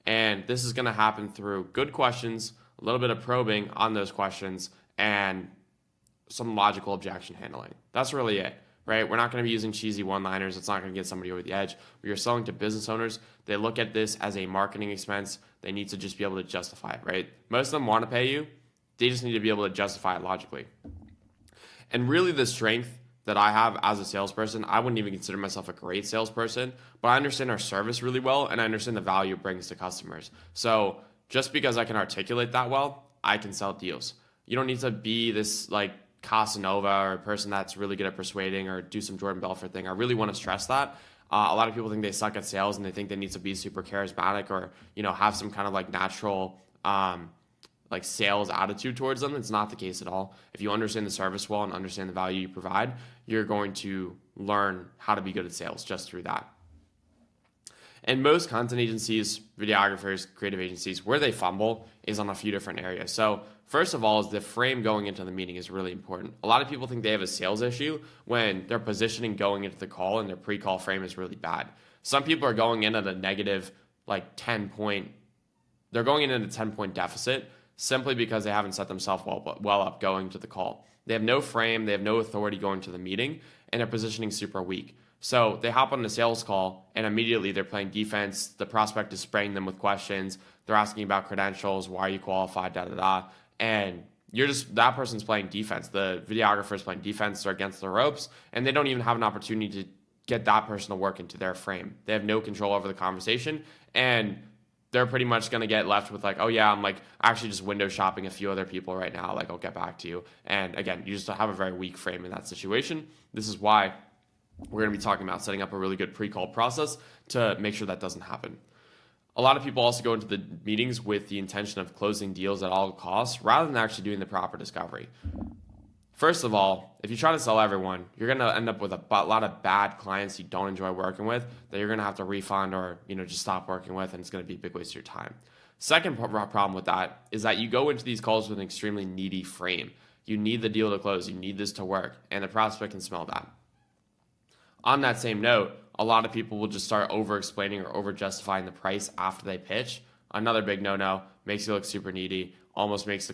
And this is going to happen through good questions, a little bit of probing on those questions, and some logical objection handling. That's really it, right? We're not going to be using cheesy one-liners. It's not going to get somebody over the edge. We are selling to business owners. They look at this as a marketing expense. They need to just be able to justify it, right? Most of them want to pay you. They just need to be able to justify it logically. And really the strength that I have as a salesperson, I wouldn't even consider myself a great salesperson, but I understand our service really well, and I understand the value it brings to customers. So just because I can articulate that well, I can sell deals. You don't need to be this like Casanova or a person that's really good at persuading or do some Jordan Belfort thing. I really want to stress that. A lot of people think they suck at sales and they think they need to be super charismatic or, have some kind of like natural like sales attitude towards them. It's not the case at all. If you understand the service well and understand the value you provide, you're going to learn how to be good at sales just through that. And most content agencies, videographers, creative agencies, where they fumble is on a few different areas. So first of all is the frame going into the meeting is really important. A lot of people think they have a sales issue when their positioning going into the call and their pre-call frame is really bad. Some people are going in at a negative like 10-point, they're going in at a 10-point deficit simply because they haven't set themselves well up going to the call. They have no frame, they have no authority going to the meeting, and their positioning super weak. So they hop on the sales call and immediately they're playing defense. The prospect is spraying them with questions. They're asking about credentials, why are you qualified, and that person's playing defense. The videographer is playing defense, they're against the ropes, and they don't even have an opportunity to get that person to work into their frame. They have no control over the conversation, and they're pretty much going to get left with like, oh yeah, I'm like actually just window shopping a few other people right now. Like I'll get back to you. And again, you just have a very weak frame in that situation. This is why we're going to be talking about setting up a really good pre-call process to make sure that doesn't happen. A lot of people also go into the meetings with the intention of closing deals at all costs rather than actually doing the proper discovery. First of all, if you try to sell everyone, you're going to end up with a lot of bad clients you don't enjoy working with that you're going to have to refund or just stop working with, and it's going to be a big waste of your time. Second problem with that is that you go into these calls with an extremely needy frame. You need the deal to close. You need this to work, and the prospect can smell that. On that same note, a lot of people will just start over-explaining or over-justifying the price after they pitch. Another big no-no, makes you look super needy, almost makes the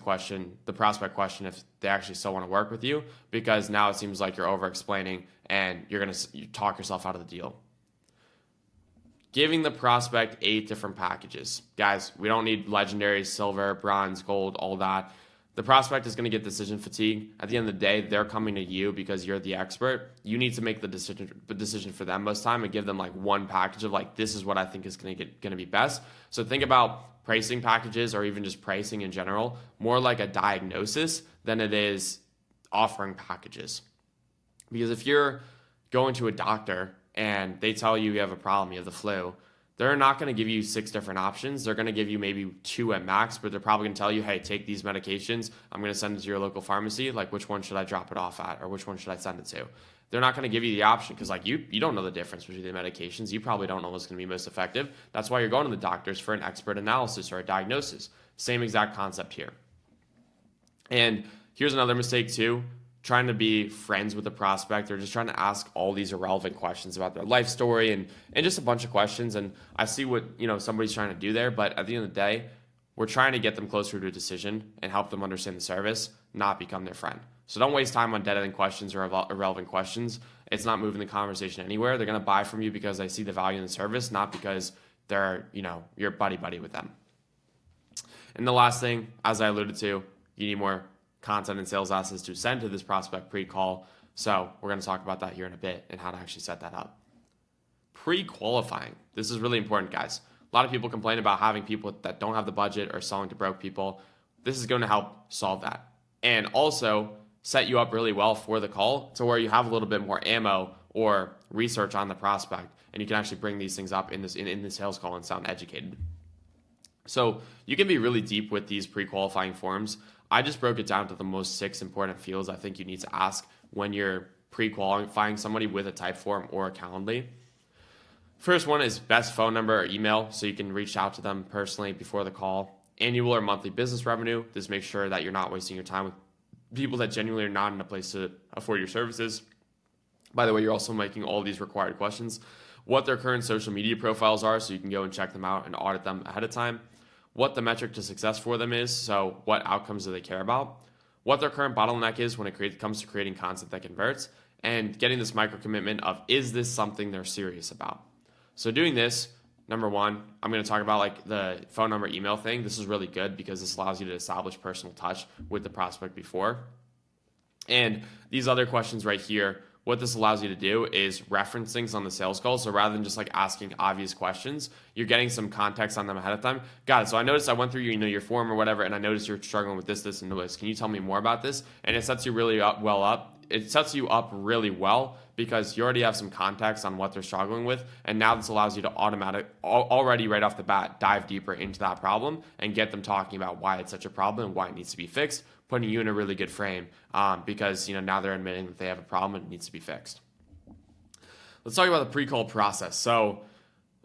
prospect question if they actually still want to work with you, because now it seems like you're over-explaining and you're going to talk yourself out of the deal. Giving the prospect 8 different packages. Guys, we don't need legendary, silver, bronze, gold, all that. The prospect is going to get decision fatigue. At the end of the day, they're coming to you because you're the expert. You need to make the decision for them most time and give them like one package of like, this is what I think is going to be best. So think about pricing packages or even just pricing in general, more like a diagnosis than it is offering packages. Because if you're going to a doctor and they tell you you have a problem, you have the flu, they're not going to give you 6 different options. They're going to give you maybe 2 at max, but they're probably going to tell you, hey, take these medications. I'm going to send it to your local pharmacy. Like, which one should I drop it off at, or which one should I send it to? They're not going to give you the option because, like, you don't know the difference between the medications. You probably don't know what's going to be most effective. That's why you're going to the doctors for an expert analysis or a diagnosis. Same exact concept here. And here's another mistake too. Trying to be friends with the prospect or just trying to ask all these irrelevant questions about their life story and just a bunch of questions. And I see what somebody's trying to do there, but at the end of the day, we're trying to get them closer to a decision and help them understand the service, not become their friend. So don't waste time on dead-end questions or irrelevant questions. It's not moving the conversation anywhere. They're going to buy from you because they see the value in the service, not because they're you're buddy with them. And the last thing, as I alluded to, you need more content and sales assets to send to this prospect pre-call. So we're going to talk about that here in a bit and how to actually set that up. Pre-qualifying. This is really important, guys. A lot of people complain about having people that don't have the budget or selling to broke people. This is going to help solve that. And also set you up really well for the call to where you have a little bit more ammo or research on the prospect, and you can actually bring these things up in the sales call and sound educated. So you can be really deep with these pre-qualifying forms. I just broke it down to the most 6 important fields I think you need to ask when you're pre-qualifying somebody with a type form or a Calendly. First one is best phone number or email, so you can reach out to them personally before the call. Annual or monthly business revenue. This makes sure that you're not wasting your time with people that genuinely are not in a place to afford your services. By the way, you're also making all these required questions. What their current social media profiles are, so you can go and check them out and audit them ahead of time. What the metric to success for them is, so what outcomes do they care about, what their current bottleneck is when it comes to creating content that converts, and getting this micro commitment of, is this something they're serious about? So doing this, number one, I'm going to talk about like the phone number, email thing. This is really good because this allows you to establish personal touch with the prospect before. And these other questions right here, what this allows you to do is reference things on the sales call. So rather than just like asking obvious questions, you're getting some context on them ahead of time. Got it. So I noticed I went through your form or whatever, and I noticed you're struggling with this, and this. Can you tell me more about this? And it sets you really up. It sets you up really well because you already have some context on what they're struggling with. And now this allows you to already right off the bat, dive deeper into that problem and get them talking about why it's such a problem and why it needs to be fixed, putting you in a really good frame because now they're admitting that they have a problem and it needs to be fixed. Let's talk about the pre-call process. So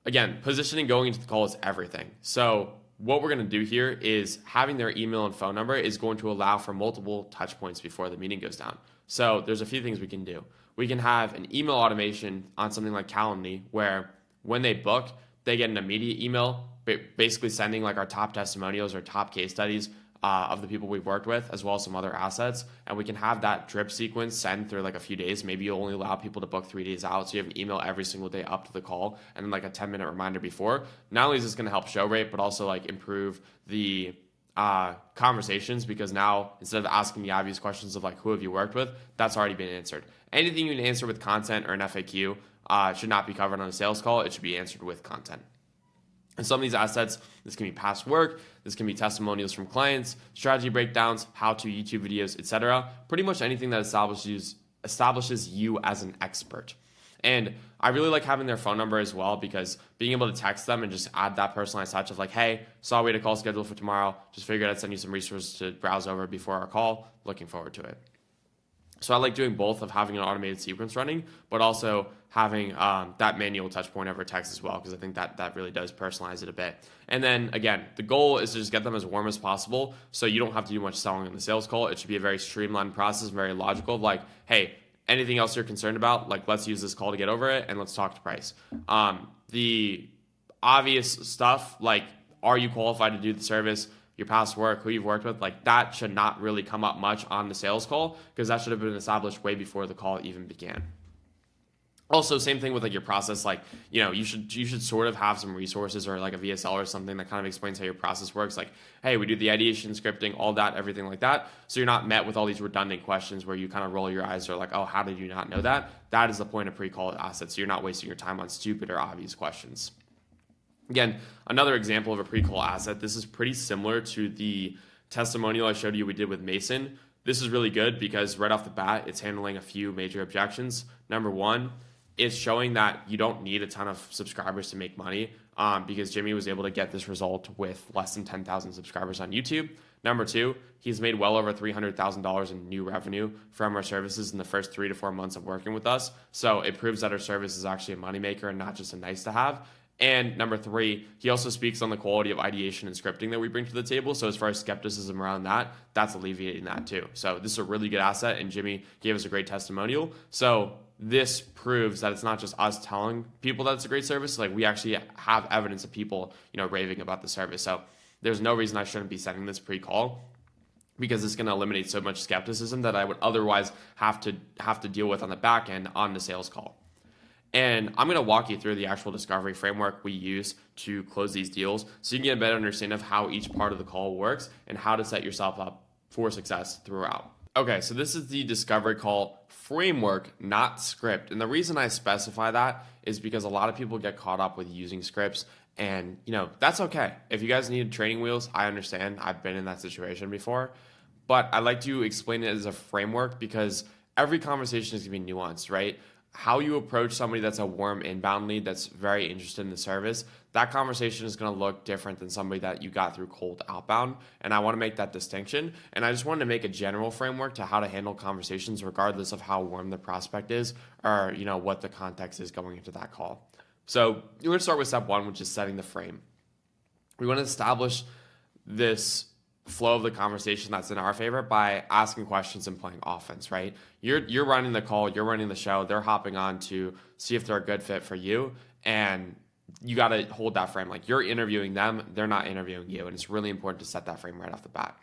again, positioning going into the call is everything. So what we're going to do here is having their email and phone number is going to allow for multiple touch points before the meeting goes down. So there's a few things we can do. We can have an email automation on something like Calendly where when they book, they get an immediate email basically sending like our top testimonials or top case studies of the people we've worked with, as well as some other assets. And we can have that drip sequence send through like a few days. Maybe you only allow people to book 3 days out. So you have an email every single day up to the call and then like a 10-minute reminder before. Not only is this going to help show rate, but also like improve the conversations, because now instead of asking the obvious questions of like, who have you worked with, that's already been answered. Anything you can answer with content or an FAQ should not be covered on a sales call. It should be answered with content. And some of these assets, this can be past work, this can be testimonials from clients, strategy breakdowns, how-to YouTube videos, etc. Pretty much anything that establishes you as an expert. And I really like having their phone number as well, because being able to text them and just add that personalized touch of like, hey, saw we had a call scheduled for tomorrow. Just figured I'd send you some resources to browse over before our call. Looking forward to it. So I like doing both, of having an automated sequence running, but also having that manual touch point over text as well, because I think that really does personalize it a bit. And then again, the goal is to just get them as warm as possible, so you don't have to do much selling in the sales call. It should be a very streamlined process, very logical, of like, hey, anything else you're concerned about, like, let's use this call to get over it, and let's talk to price. The obvious stuff, like, are you qualified to do the service, your past work, who you've worked with, like, that should not really come up much on the sales call, because that should have been established way before the call even began. Also, same thing with like your process, like, you know, you should sort of have some resources or like a VSL or something that kind of explains how your process works. Like, hey, we do the ideation, scripting, all that, everything like that. So you're not met with all these redundant questions where you kind of roll your eyes or like, oh, how did you not know that? That is the point of pre-call assets. So you're not wasting your time on stupid or obvious questions. Again, another example of a pre-call asset. This is pretty similar to the testimonial I showed you we did with Mason. This is really good because right off the bat, it's handling a few major objections. Number one, it's showing that you don't need a ton of subscribers to make money, because Jimmy was able to get this result with less than 10,000 subscribers on YouTube. Number two, he's made well over $300,000 in new revenue from our services in the first 3 to 4 months of working with us. So it proves that our service is actually a moneymaker and not just a nice to have. And number three, he also speaks on the quality of ideation and scripting that we bring to the table. So as far as skepticism around that, that's alleviating that too. So this is a really good asset, and Jimmy gave us a great testimonial. So this proves that it's not just us telling people that it's a great service. Like, we actually have evidence of people, you know, raving about the service. So there's no reason I shouldn't be setting this pre-call, because it's going to eliminate so much skepticism that I would otherwise have to deal with on the back end on the sales call. And I'm going to walk you through the actual discovery framework we use to close these deals, so you can get a better understanding of how each part of the call works and how to set yourself up for success throughout. Okay, so this is the discovery call framework, not script. And the reason I specify that is because a lot of people get caught up with using scripts, and you know, that's okay. If you guys need training wheels, I understand. I've been in that situation before. But I like to explain it as a framework, because every conversation is going to be nuanced, right? How you approach somebody that's a warm inbound lead that's very interested in the service, that conversation is going to look different than somebody that you got through cold outbound. And I want to make that distinction. And I just wanted to make a general framework to how to handle conversations regardless of how warm the prospect is, or, you know, what the context is going into that call. So we're going to start with step one, which is setting the frame. We want to establish this flow of the conversation that's in our favor by asking questions and playing offense, right? You're running the call, you're running the show, they're hopping on to see if they're a good fit for you, and you got to hold that frame. Like, you're interviewing them, they're not interviewing you, and it's really important to set that frame right off the bat.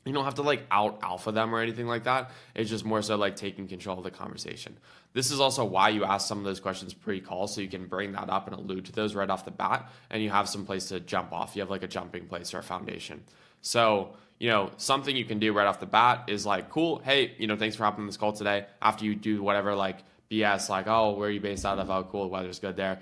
You don't have to like out alpha them or anything like that. It's just more so like taking control of the conversation. This is also why you ask some of those questions pre-call, so you can bring that up and allude to those right off the bat, and you have some place to jump off. You have like a jumping place or a foundation. So, you know, something you can do right off the bat is like, cool, hey, you know, thanks for hopping on this call today. After you do whatever, like BS, like, oh, where are you based out of? Oh, cool, the weather's good there.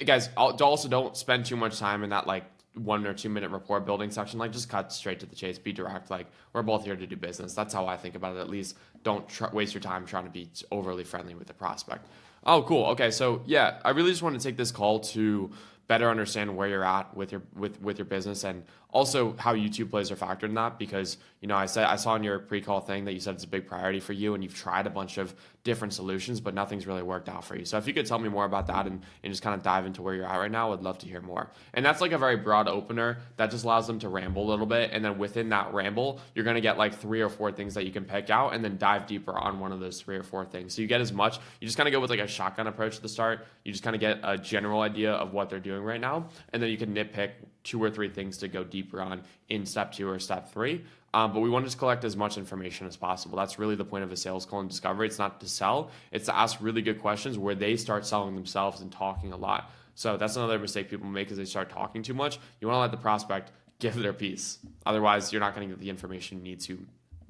Guys, also don't spend too much time in that like 1 or 2 minute rapport building section. Like, just cut straight to the chase, be direct. Like, we're both here to do business. That's how I think about it. At least don't waste your time trying to be overly friendly with the prospect. Oh, cool. Okay, so yeah, I really just want to take this call to better understand where you're at with your business, and also how YouTube plays are factored in that, because, you know, I saw in your pre-call thing that you said it's a big priority for you, and you've tried a bunch of different solutions, but nothing's really worked out for you. So if you could tell me more about that and just kind of dive into where you're at right now, I'd love to hear more. And that's like a very broad opener that just allows them to ramble a little bit, and then within that ramble, you're going to get like 3 or 4 things that you can pick out, and then dive deeper on one of those 3 or 4 things. So you get as much, you just kind of go with like a shotgun approach at the start. You just kind of get a general idea of what they're doing right now, and then you can nitpick 2 or 3 things to go deeper on in step 2 or step 3. But we want to just collect as much information as possible. That's really the point of a sales call and discovery. It's not to sell. It's to ask really good questions where they start selling themselves and talking a lot. So that's another mistake people make, is they start talking too much. You want to let the prospect give their piece. Otherwise, you're not going to get the information you need to,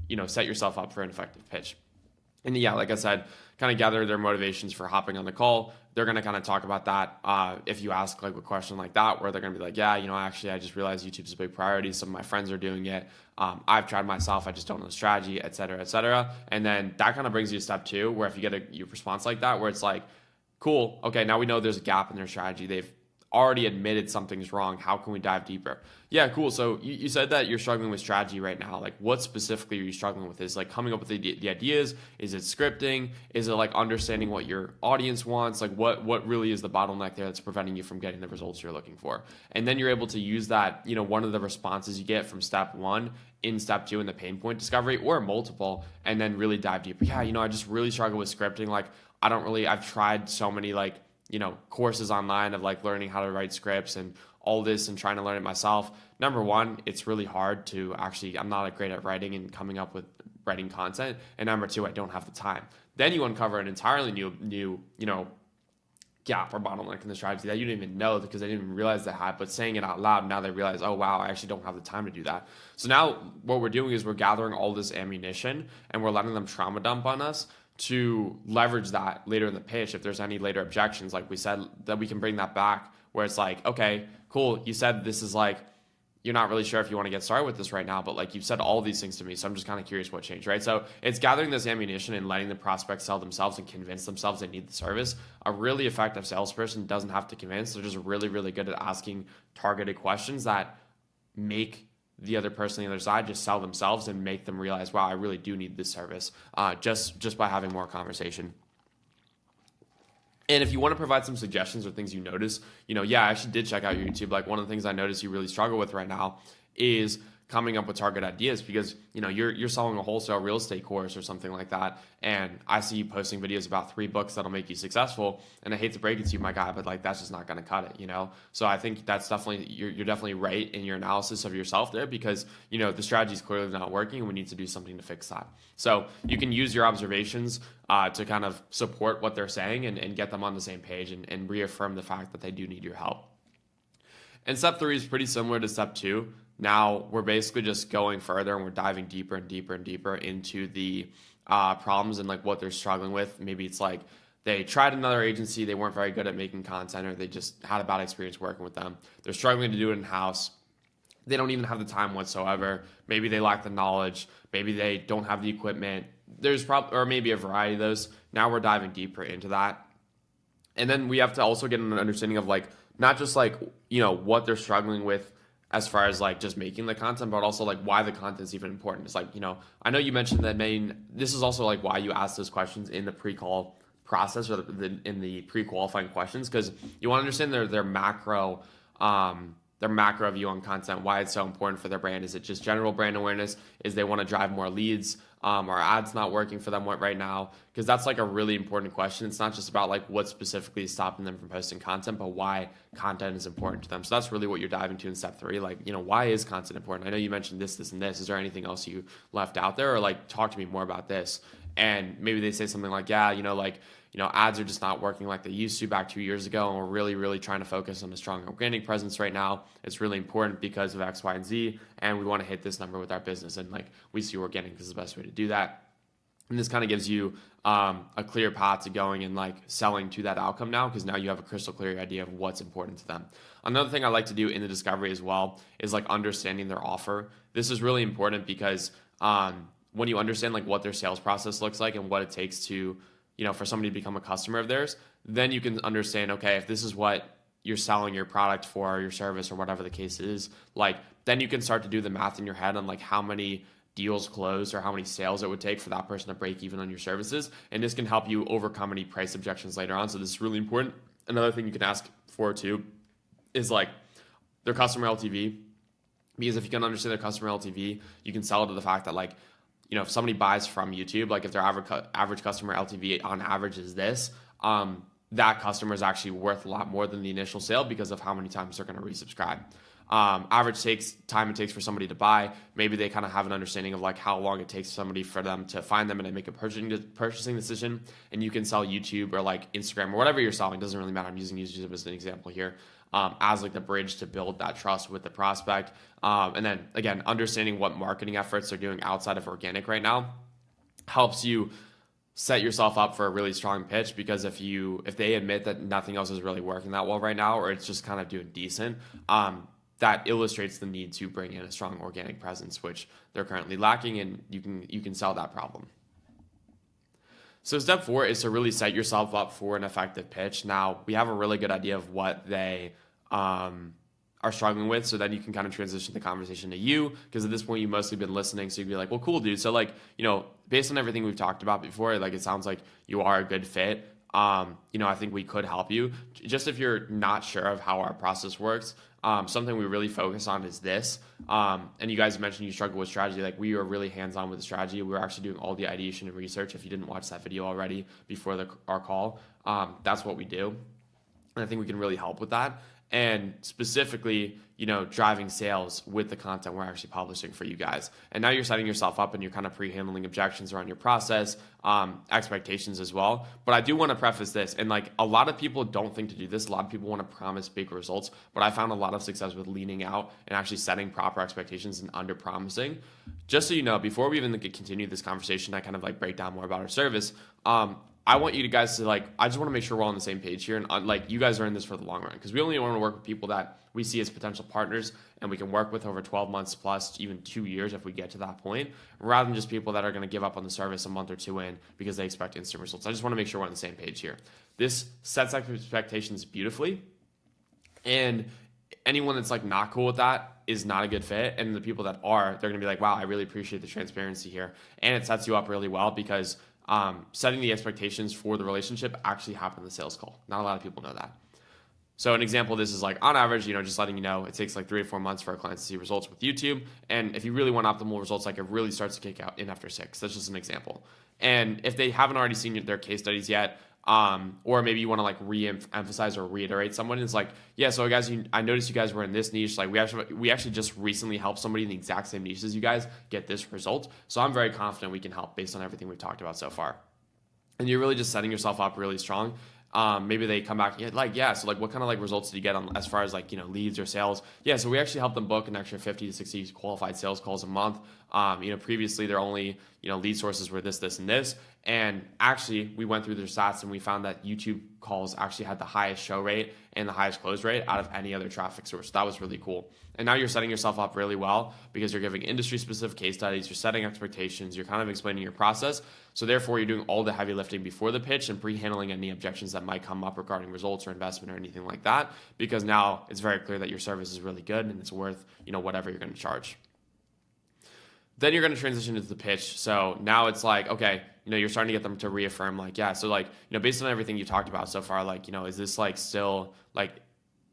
you know, set yourself up for an effective pitch. And yeah, like I said, kind of gather their motivations for hopping on the call. They're going to kind of talk about that. If you ask like a question like that, where they're going to be like, yeah, you know, actually, I just realized YouTube's a big priority. Some of my friends are doing it. I've tried myself. I just don't know the strategy, et cetera, et cetera. And then that kind of brings you to step 2, where if you get your response like that, where it's like, cool. Okay, now we know there's a gap in their strategy. They've already admitted something's wrong. How can we dive deeper? Yeah, cool. So you said that you're struggling with strategy right now. Like, what specifically are you struggling with? Is like coming up with the ideas? Is it scripting? Is it like understanding what your audience wants? Like, what really is the bottleneck there that's preventing you from getting the results you're looking for? And then you're able to use that, one of the responses you get from step 1 in step 2 in the pain point discovery, or multiple, and then really dive deeper. Yeah, I just really struggle with scripting. Like, I've tried so many courses online of like learning how to write scripts and all this and trying to learn it myself. Number one, it's really hard to I'm not great at writing and coming up with writing content. And number two, I don't have the time. Then you uncover an entirely new gap or bottleneck in the strategy that you didn't even know because they didn't even realize they had, but saying it out loud, now they realize, oh wow, I actually don't have the time to do that. So now what we're doing is we're gathering all this ammunition and we're letting them trauma dump on us to leverage that later in the pitch. If there's any later objections, like we said, that we can bring that back where it's like, okay, cool. You said this is like, you're not really sure if you want to get started with this right now, but like you've said all these things to me. So I'm just kind of curious what changed, right? So it's gathering this ammunition and letting the prospect sell themselves and convince themselves they need the service. A really effective salesperson doesn't have to convince. They're just really, really good at asking targeted questions that make the other person on the other side just sell themselves and make them realize, wow, I really do need this service, just by having more conversation. And if you want to provide some suggestions or things you notice, I actually did check out your YouTube. Like, one of the things I noticed you really struggle with right now is coming up with target ideas, because you're selling a wholesale real estate course or something like that, and I see you posting videos about 3 books that'll make you successful, and I hate to break it to you, my guy, but like that's just not going to cut it, So I think that's definitely you're definitely right in your analysis of yourself there, because the strategy is clearly not working and we need to do something to fix that. So you can use your observations to kind of support what they're saying and get them on the same page and reaffirm the fact that they do need your help. And step 3 is pretty similar to step 2. Now we're basically just going further and we're diving deeper and deeper and deeper into the problems and like what they're struggling with. Maybe it's like they tried another agency, they weren't very good at making content, or they just had a bad experience working with them. They're struggling to do it in-house. They don't even have the time whatsoever. Maybe they lack the knowledge. Maybe they don't have the equipment. There's probably, or maybe a variety of those. Now we're diving deeper into that. And then we have to also get an understanding of like, not just like, what they're struggling with as far as like just making the content, but also like why the content is even important. It's like, I know you mentioned that this is also like why you ask those questions in the pre-call process or in the pre-qualifying questions, because you want to understand their macro view on content, why it's so important for their brand. Is it just general brand awareness? Is they want to drive more leads? Are ads not working for them right now? Because that's like a really important question. It's not just about like what specifically is stopping them from posting content, but why content is important to them. So that's really what you're diving to in step 3. Like, why is content important? I know you mentioned this, and this. Is there anything else you left out there? Or like, talk to me more about this. And maybe they say something like, yeah, ads are just not working like they used to back 2 years ago, and we're really, really trying to focus on a strong organic presence right now. It's really important because of X, Y, and Z, and we want to hit this number with our business, and like we see organic is the best way to do that. And this kind of gives you a clear path to going and like selling to that outcome now, because now you have a crystal clear idea of what's important to them. Another thing I like to do in the discovery as well is like understanding their offer. This is really important because when you understand like what their sales process looks like and what it takes to for somebody to become a customer of theirs, then you can understand, okay, if this is what you're selling your product for, or your service, or whatever the case is, like, then you can start to do the math in your head on like how many deals closed or how many sales it would take for that person to break even on your services. And this can help you overcome any price objections later on. So this is really important. Another thing you can ask for too is like their customer LTV, because if you can understand their customer LTV, you can sell it to the fact that like, if somebody buys from YouTube, like if their average customer LTV on average is this, that customer is actually worth a lot more than the initial sale because of how many times they're going to resubscribe. Average time it takes for somebody to buy, maybe they kind of have an understanding of like how long it takes for them to find them and to make a purchasing decision. And you can sell YouTube or like Instagram or whatever you're selling, doesn't really matter. I'm using YouTube as an example here, as like the bridge to build that trust with the prospect. And then again, understanding what marketing efforts they're doing outside of organic right now helps you set yourself up for a really strong pitch, because if they admit that nothing else is really working that well right now, or it's just kind of doing decent, that illustrates the need to bring in a strong organic presence, which they're currently lacking, and you can sell that problem. So step 4 is to really set yourself up for an effective pitch. Now, we have a really good idea of what they are struggling with, so then you can kind of transition the conversation to you, because at this point, you've mostly been listening, so you'd be like, well, cool, dude. So like, based on everything we've talked about before, like it sounds like you are a good fit. I think we could help you. Just if you're not sure of how our process works, something we really focus on is this. And you guys mentioned you struggle with strategy. Like, we are really hands-on with the strategy. We're actually doing all the ideation and research. If you didn't watch that video already before our call, that's what we do. And I think we can really help with that. And specifically, driving sales with the content we're actually publishing for you guys. And now you're setting yourself up and you're kind of pre-handling objections around your process, expectations as well. But I do want to preface this, and like a lot of people don't think to do this. A lot of people want to promise big results, but I found a lot of success with leaning out and actually setting proper expectations and under promising. Just so you know, before we even continue this conversation, I kind of like break down more about our service. I want you guys to I just want to make sure we're all on the same page here, and you guys are in this for the long run, because we only want to work with people that we see as potential partners and we can work with over 12 months plus, even 2 years if we get to that point, rather than just people that are going to give up on the service a month or two in because they expect instant results. I just want to make sure we're on the same page here. This sets expectations beautifully, and anyone that's not cool with that is not a good fit. And the people that are, they're going to be like, wow, I really appreciate the transparency here. And it sets you up really well, because setting the expectations for the relationship actually happen in the sales call. Not a lot of people know that. So an example of this is on average, just letting you know, it takes 3 to 4 months for our clients to see results with YouTube. And if you really want optimal results, it really starts to kick out in after 6. That's just an example. And if they haven't already seen their case studies yet, or maybe you want to re-emphasize or reiterate someone, it's yeah, so guys, I noticed you guys were in this niche. We actually just recently helped somebody in the exact same niche as you guys get this result. So I'm very confident we can help based on everything we've talked about so far. And you're really just setting yourself up really strong. Maybe they come back so what kind of results did you get on as far as leads or sales? Yeah, so we actually help them book an extra 50 to 60 qualified sales calls a month. Previously their only lead sources were this and this, and actually we went through their stats and we found that YouTube calls actually had the highest show rate and the highest close rate out of any other traffic source. That was really cool. And now you're setting yourself up really well, because you're giving industry specific case studies, you're setting expectations, you're kind of explaining your process. So therefore you're doing all the heavy lifting before the pitch and pre-handling any objections that might come up regarding results or investment or anything like that, because now it's very clear that your service is really good and it's worth whatever you're going to charge. Then you're going to transition into the pitch. So now it's okay, you're starting to get them to reaffirm based on everything you talked about so far, is this still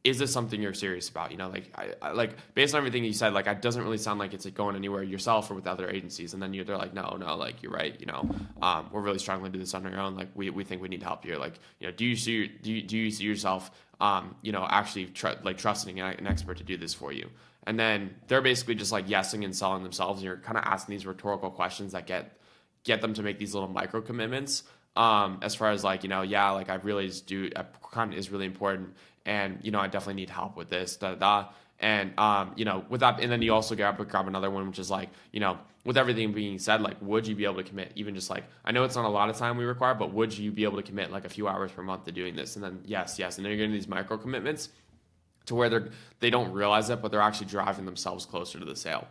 is this something you're serious about? I based on everything you said, it doesn't really sound like it's going anywhere yourself or with other agencies. And then they're no, you're right. We're really struggling to do this on our own. We think we need help here. Do you see yourself, actually trusting an expert to do this for you? And then they're basically just yesing and selling themselves. And you're kind of asking these rhetorical questions that get them to make these little micro commitments. As far as I really do, content is really important. And, I definitely need help with this, And, with that, and then you also grab another one, which is with everything being said, would you be able to commit even just I know it's not a lot of time we require, but would you be able to commit a few hours per month to doing this? And then yes. And then you're getting these micro commitments to where they don't realize it, but they're actually driving themselves closer to the sale.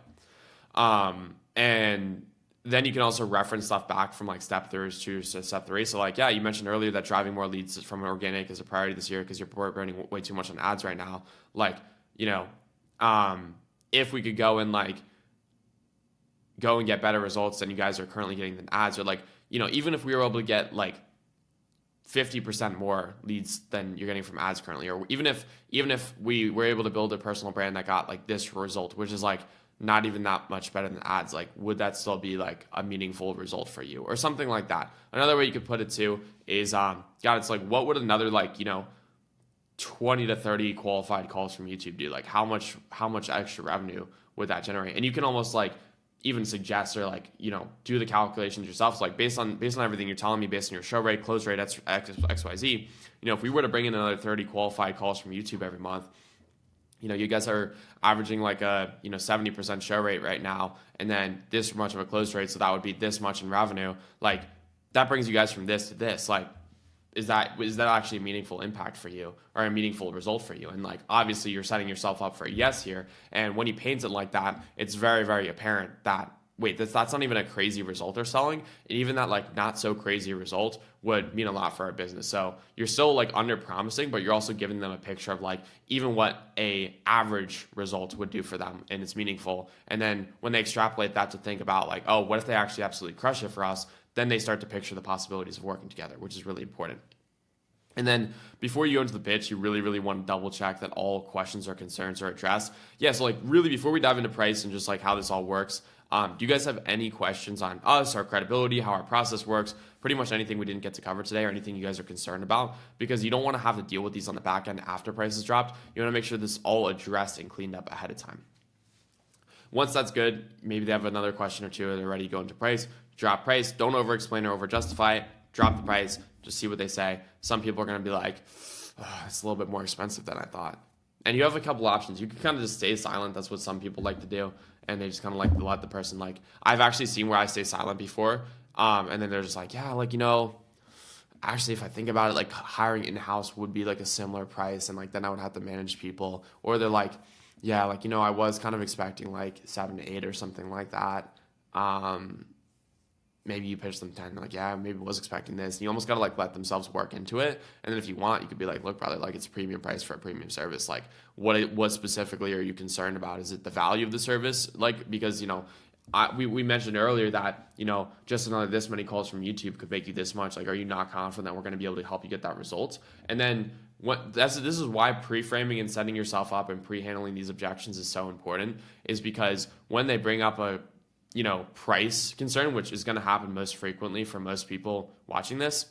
And then you can also reference stuff back from step 2 to step 3. So you mentioned earlier that driving more leads from organic is a priority this year because you're burning way too much on ads right now. If we could go and get better results than you guys are currently getting than ads, or even if we were able to get 50% more leads than you're getting from ads currently, or even if we were able to build a personal brand that got this result, which is not even that much better than ads, would that still be a meaningful result for you, or something like that? Another way you could put it too is it's what would another 20 to 30 qualified calls from YouTube do? How much extra revenue would that generate? And you can almost even suggest or do the calculations yourself. So based on everything you're telling me, based on your show rate, close rate, XYZ, if we were to bring in another 30 qualified calls from YouTube every month, you guys are averaging a 70% show rate right now, and then this much of a close rate, so that would be this much in revenue. That brings you guys from this to this. Is that actually a meaningful impact for you, or a meaningful result for you? And obviously you're setting yourself up for a yes here. And when he paints it like that, it's very, very apparent that wait, that's not even a crazy result they're selling. And even that like not so crazy result would mean a lot for our business. So you're still like under promising, but you're also giving them a picture of like even what a average result would do for them, and it's meaningful. And then when they extrapolate that to think about like, oh, what if they actually absolutely crush it for us? Then they start to picture the possibilities of working together, which is really important. And then before you go into the pitch, you really, really want to double check that all questions or concerns are addressed. Yeah, so like really before we dive into price and just like how this all works, do you guys have any questions on us, our credibility, how our process works, pretty much anything we didn't get to cover today or anything you guys are concerned about? Because you don't want to have to deal with these on the back end after prices dropped. You want to make sure this is all addressed and cleaned up ahead of time. Once that's good, maybe they have another question or two, they're ready to go into price, drop price, don't over explain or over justify it, drop the price, just see what they say. Some people are going to be like, oh, it's a little bit more expensive than I thought. And you have a couple options. You can kind of just stay silent. That's what some people like to do. And they just kind of like to let the person like, I've actually seen where I stay silent before. And then they're just like, yeah, like, you know, actually, if I think about it, like hiring in-house would be like a similar price. And like, then I would have to manage people. Or they're like, yeah, like, you know, I was kind of expecting like 7 to 8 or something like that. Maybe you pitch them 10, like, yeah, maybe I was expecting this. And you almost got to like let themselves work into it. And then if you want, you could be like, look, brother, like it's a premium price for a premium service. Like what specifically are you concerned about? Is it the value of the service? Like, because, you know, we mentioned earlier that, you know, just another this many calls from YouTube could make you this much. Like, are you not confident that we're going to be able to help you get that result? And then this is why pre-framing and setting yourself up and pre-handling these objections is so important, is because when they bring up a, you know, price concern, which is going to happen most frequently for most people watching this,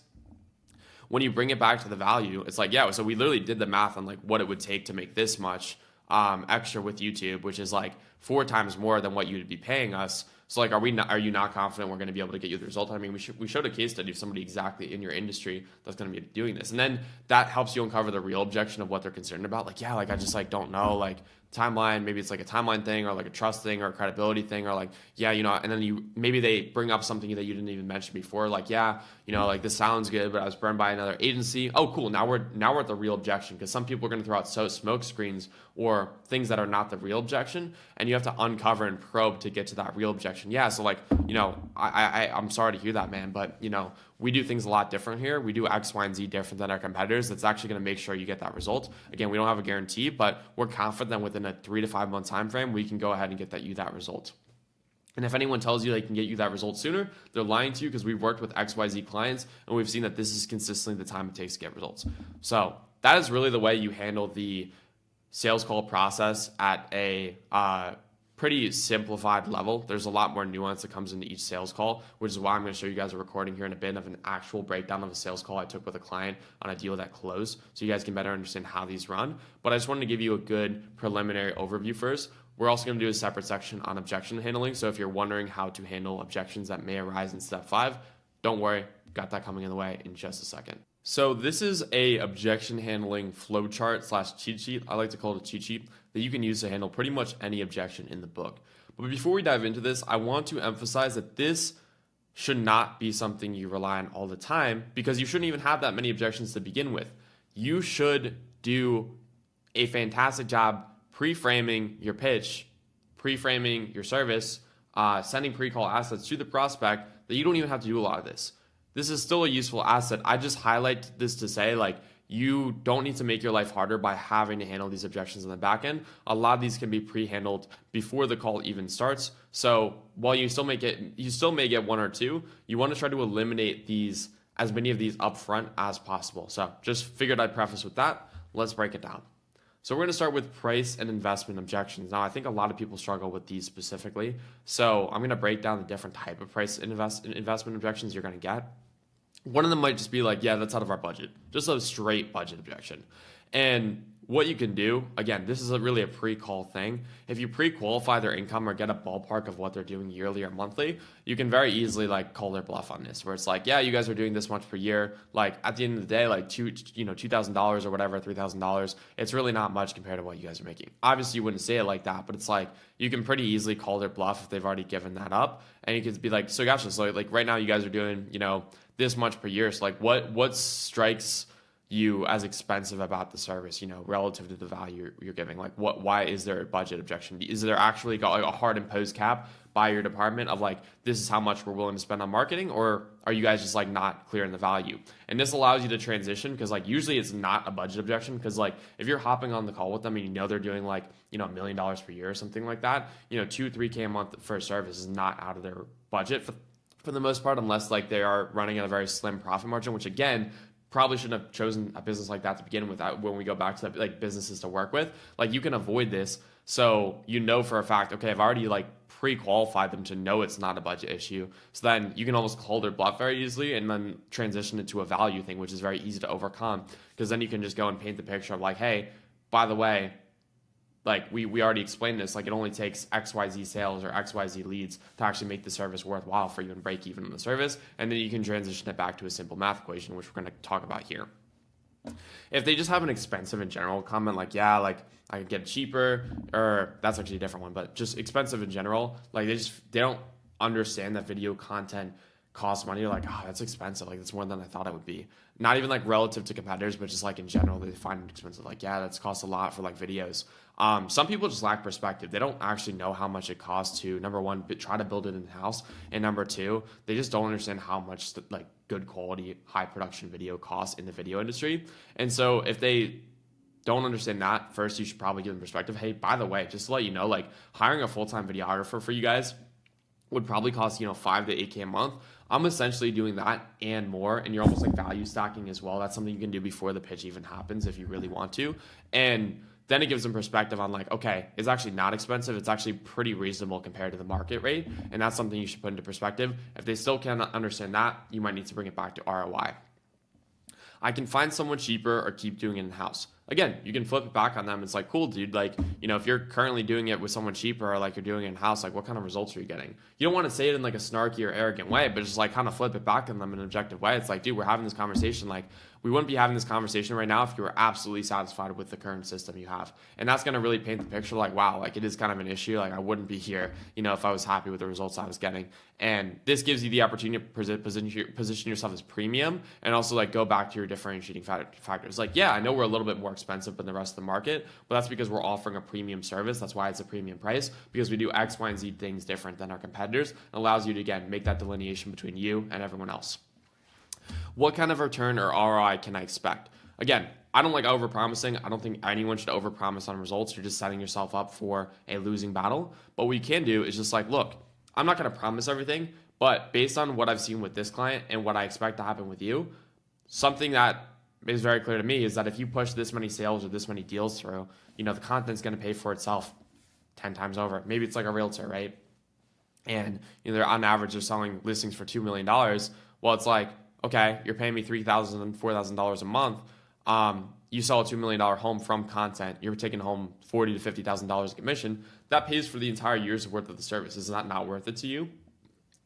when you bring it back to the value, it's like, yeah, so we literally did the math on like what it would take to make this much extra with YouTube, which is like 4 times more than what you'd be paying us. So like, are you not confident we're going to be able to get you the result? I mean, we showed a case study of somebody exactly in your industry that's going to be doing this. And then that helps you uncover the real objection of what they're concerned about. Like, yeah, like I just like don't know, like timeline, maybe it's like a timeline thing or like a trust thing or a credibility thing, or like, yeah, you know, and then maybe they bring up something that you didn't even mention before. Like, yeah, you know, like this sounds good, but I was burned by another agency. Oh, cool. Now we're at the real objection, because some people are going to throw out smoke screens or things that are not the real objection. And you have to uncover and probe to get to that real objection. Yeah. So like, you know, I'm sorry to hear that, man, but you know, we do things a lot different here. We do X, Y, and Z different than our competitors. That's actually going to make sure you get that result. Again, we don't have a guarantee, but we're confident that within a 3 to 5 month time frame, we can go ahead and get that result. And if anyone tells you they can get you that result sooner, they're lying to you, because we've worked with XYZ clients and we've seen that this is consistently the time it takes to get results. So that is really the way you handle the sales call process at a pretty simplified level. There's a lot more nuance that comes into each sales call, which is why I'm going to show you guys a recording here in a bit of an actual breakdown of a sales call I took with a client on a deal that closed, so you guys can better understand how these run. But I just wanted to give you a good preliminary overview first. We're also going to do a separate section on objection handling. So if you're wondering how to handle objections that may arise in step 5, don't worry, got that coming in the way in just a second. So this is a objection handling flowchart / cheat sheet. I like to call it a cheat sheet that you can use to handle pretty much any objection in the book. But before we dive into this, I want to emphasize that this should not be something you rely on all the time, because you shouldn't even have that many objections to begin with. You should do a fantastic job pre-framing your pitch, pre-framing your service, sending pre-call assets to the prospect, that you don't even have to do a lot of this. This is still a useful asset. I just highlight this to say, like, you don't need to make your life harder by having to handle these objections on the back end. A lot of these can be pre-handled before the call even starts. So while you still may get 1 or 2, you want to try to eliminate as many of these up front as possible. So just figured I'd preface with that. Let's break it down. So we're going to start with price and investment objections. Now, I think a lot of people struggle with these specifically. So I'm going to break down the different type of price and investment objections you're going to get. One of them might just be like, yeah, that's out of our budget. Just a straight budget objection. And what you can do, again, this is really a pre-call thing. If you pre-qualify their income or get a ballpark of what they're doing yearly or monthly, you can very easily like call their bluff on this, where it's like, yeah, you guys are doing this much per year. Like at the end of the day, like $2,000 or whatever, $3,000, it's really not much compared to what you guys are making. Obviously, you wouldn't say it like that, but it's like you can pretty easily call their bluff if they've already given that up, and you could be like, so gotcha. So like right now, you guys are doing this much per year. So like what strikes you as expensive about the service, relative to the value you're giving? Like, why is there a budget objection? Is there actually like a hard imposed cap by your department of like, this is how much we're willing to spend on marketing, or are you guys just like not clear in the value? And this allows you to transition, because like usually it's not a budget objection, because like if you're hopping on the call with them and they're doing like $1 million per year or something like that, 2-3K a month for a service is not out of their budget for the most part, unless like they are running at a very slim profit margin, which again, probably shouldn't have chosen a business like that to begin with. When we go back to like businesses to work with, like you can avoid this. So for a fact, okay, I've already like pre-qualified them to know it's not a budget issue. So then you can almost call their bluff very easily and then transition it to a value thing, which is very easy to overcome, because then you can just go and paint the picture of like, hey, by the way, like we already explained this, like it only takes XYZ sales or XYZ leads to actually make the service worthwhile for you and break even on the service. And then you can transition it back to a simple math equation, which we're going to talk about here. If they just have an expensive in general comment, like, yeah, like I could get it cheaper, or that's actually a different one, but just expensive in general, like they don't understand that video content costs money. You're like, oh, that's expensive. Like that's more than I thought it would be. Not even like relative to competitors, but just like in general, they find it expensive. Like, yeah, that's costs a lot for like videos. Some people just lack perspective. They don't actually know how much it costs to, number one, try to build it in-house, and number two, they just don't understand how much like good quality, high production video costs in the video industry. And so if they don't understand that, first you should probably give them perspective. Hey, by the way, just to let you know, like hiring a full-time videographer for you guys would probably cost 5 to 8K a month. I'm essentially doing that and more, and you're almost like value stacking as well. That's something you can do before the pitch even happens if you really want to. And then it gives them perspective on like, okay, it's actually not expensive. It's actually pretty reasonable compared to the market rate. And that's something you should put into perspective. If they still cannot understand that, you might need to bring it back to ROI. I can find someone cheaper or keep doing it in-house. Again, you can flip it back on them. It's like, cool, dude. Like, if you're currently doing it with someone cheaper, or like you're doing it in-house, like what kind of results are you getting? You don't want to say it in like a snarky or arrogant way, but just like kind of flip it back on them in an objective way. It's like, dude, we're having this conversation. Like, we wouldn't be having this conversation right now if you were absolutely satisfied with the current system you have. And that's going to really paint the picture like, wow, like it is kind of an issue. Like I wouldn't be here, if I was happy with the results I was getting. And this gives you the opportunity to position yourself as premium, and also like go back to your differentiating factors. Like, yeah, I know we're a little bit more expensive than the rest of the market, but that's because we're offering a premium service. That's why it's a premium price, because we do X, Y, and Z things different than our competitors. It allows you to, again, make that delineation between you and everyone else. What kind of return or ROI can I expect? Again, I don't like overpromising. I don't think anyone should overpromise on results. You're just setting yourself up for a losing battle. But what you can do is just like, look, I'm not going to promise everything, but based on what I've seen with this client and what I expect to happen with you, something that is very clear to me is that if you push this many sales or this many deals through, the content's going to pay for itself 10 times over. Maybe it's like a realtor, right? And they're on average they're selling listings for $2 million. Well, it's like, okay, you're paying me $3,000, $4,000 a month. You sell a $2 million home from content. You're taking home $40,000 to $50,000 in commission. That pays for the entire year's worth of the service. Is that not worth it to you?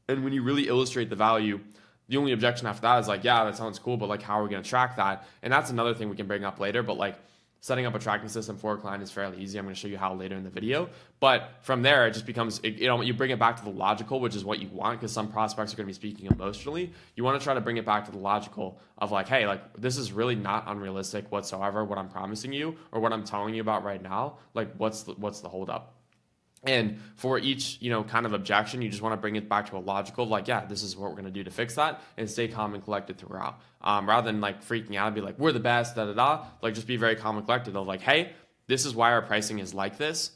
And when you really illustrate the value, the only objection after that is like, yeah, that sounds cool, but like, how are we going to track that? And that's another thing we can bring up later. But like, setting up a tracking system for a client is fairly easy. I'm going to show you how later in the video. But from there, it just becomes, you bring it back to the logical, which is what you want, because some prospects are going to be speaking emotionally. You want to try to bring it back to the logical of like, hey, like this is really not unrealistic whatsoever, what I'm promising you or what I'm telling you about right now. Like what's the holdup? And for each, kind of objection, you just want to bring it back to a logical, like, yeah, this is what we're going to do to fix that, and stay calm and collected throughout. Rather than like freaking out and be like, we're the best, da-da-da. Like just be very calm and collected of like, hey, this is why our pricing is like this.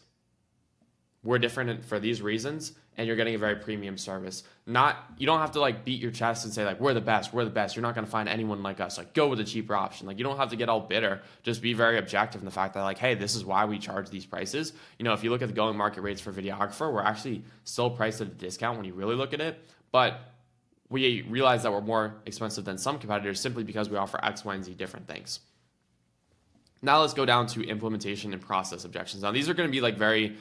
We're different for these reasons, and you're getting a very premium service. You don't have to like beat your chest and say like, we're the best. You're not going to find anyone like us. Like go with a cheaper option. Like you don't have to get all bitter. Just be very objective in the fact that like, hey, this is why we charge these prices. If you look at the going market rates for videographer, we're actually still priced at a discount when you really look at it. But we realize that we're more expensive than some competitors simply because we offer X, Y, and Z different things. Now let's go down to implementation and process objections. Now these are going to be like very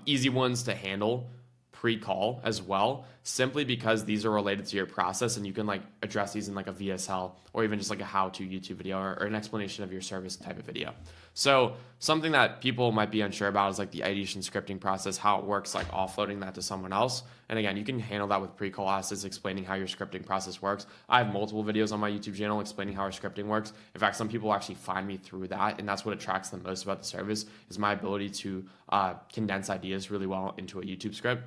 easy ones to handle pre-call as well, simply because these are related to your process and you can like address these in like a VSL or even just like a how-to YouTube video or an explanation of your service type of video. So something that people might be unsure about is like the ideation scripting process, how it works, like offloading that to someone else. And again, you can handle that with pre-call assets, explaining how your scripting process works. I have multiple videos on my YouTube channel explaining how our scripting works. In fact, some people actually find me through that, and that's what attracts them most about the service, is my ability to condense ideas really well into a YouTube script.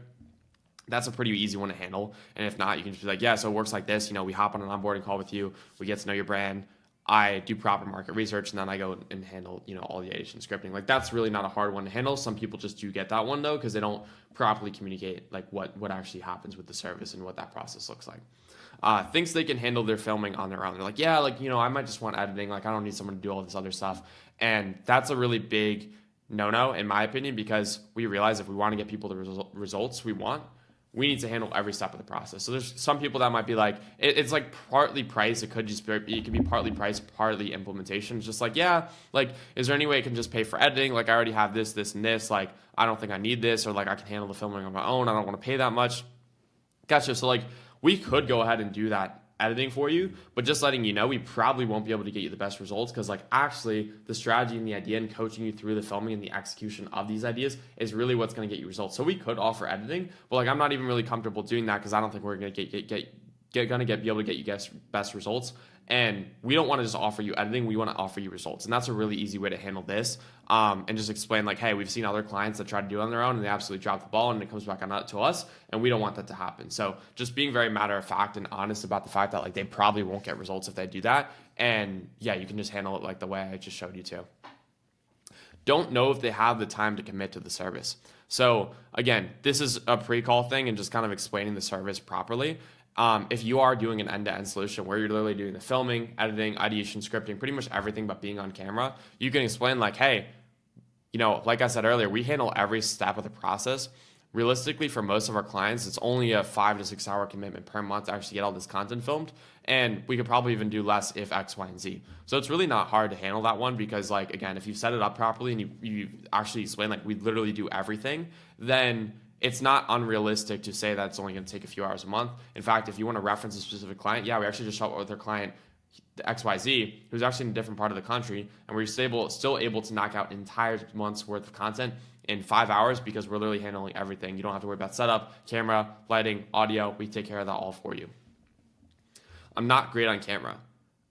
That's a pretty easy one to handle. And if not, you can just be like, yeah, so it works like this. You know, we hop on an onboarding call with you. We get to know your brand. I do proper market research, and then I go and handle, you know, all the ideation scripting. Like, that's really not a hard one to handle. Some people just do get that one though, because they don't properly communicate like what actually happens with the service and what that process looks like. Thinks they can handle their filming on their own. They're like, yeah, like, you know, I might just want editing. Like, I don't need someone to do all this other stuff. And that's a really big no-no in my opinion, because we realize if we want to get people the results we want, we need to handle every step of the process. So there's some people that might be like, it's like partly price. It could be partly price, partly implementation. It's just like, yeah, like, is there any way I can just pay for editing? Like, I already have this, this, and this. Like, I don't think I need this, or like, I can handle the filming on my own. I don't want to pay that much. Gotcha. So like, we could go ahead and do that editing for you, but just letting you know, we probably won't be able to get you the best results, because like, actually the strategy and the idea and coaching you through the filming and the execution of these ideas is really what's going to get you results. So we could offer editing, but like, I'm not even really comfortable doing that, because I don't think we're going to be able to get you best results. And we don't want to just offer you editing. We want to offer you results. And that's a really easy way to handle this. And just explain like, hey, we've seen other clients that try to do it on their own and they absolutely drop the ball and it comes back on to us. And we don't want that to happen. So just being very matter of fact and honest about the fact that like, they probably won't get results if they do that. And yeah, you can just handle it like the way I just showed you too. Don't know if they have the time to commit to the service. So again, this is a pre-call thing and just kind of explaining the service properly. If you are doing an end-to-end solution where you're literally doing the filming, editing, ideation, scripting, pretty much everything but being on camera, you can explain like, hey, you know, like I said earlier, we handle every step of the process. Realistically, for most of our clients, it's only a 5 to 6 hour commitment per month to actually get all this content filmed. And we could probably even do less if X, Y, and Z. So it's really not hard to handle that one, because like, again, if you set it up properly and you actually explain like, we literally do everything, then it's not unrealistic to say that it's only going to take a few hours a month. In fact, if you want to reference a specific client, yeah, we actually just shot with our client XYZ, who's actually in a different part of the country, and we're still able to knock out an entire month's worth of content in 5 hours, because we're literally handling everything. You don't have to worry about setup, camera, lighting, audio. We take care of that all for you. I'm not great on camera.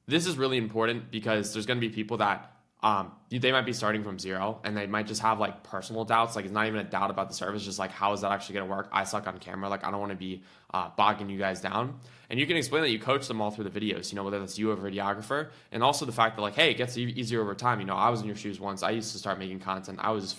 This is really important, because there's going to be people that they might be starting from zero and they might just have like personal doubts. Like, it's not even a doubt about the service, just like, how is that actually going to work? I suck on camera. Like, I don't want to be bogging you guys down. And you can explain that you coach them all through the videos, you know, whether that's you or a videographer. And also the fact that like, hey, it gets easier over time. You know, I was in your shoes once. I used to start making content. I was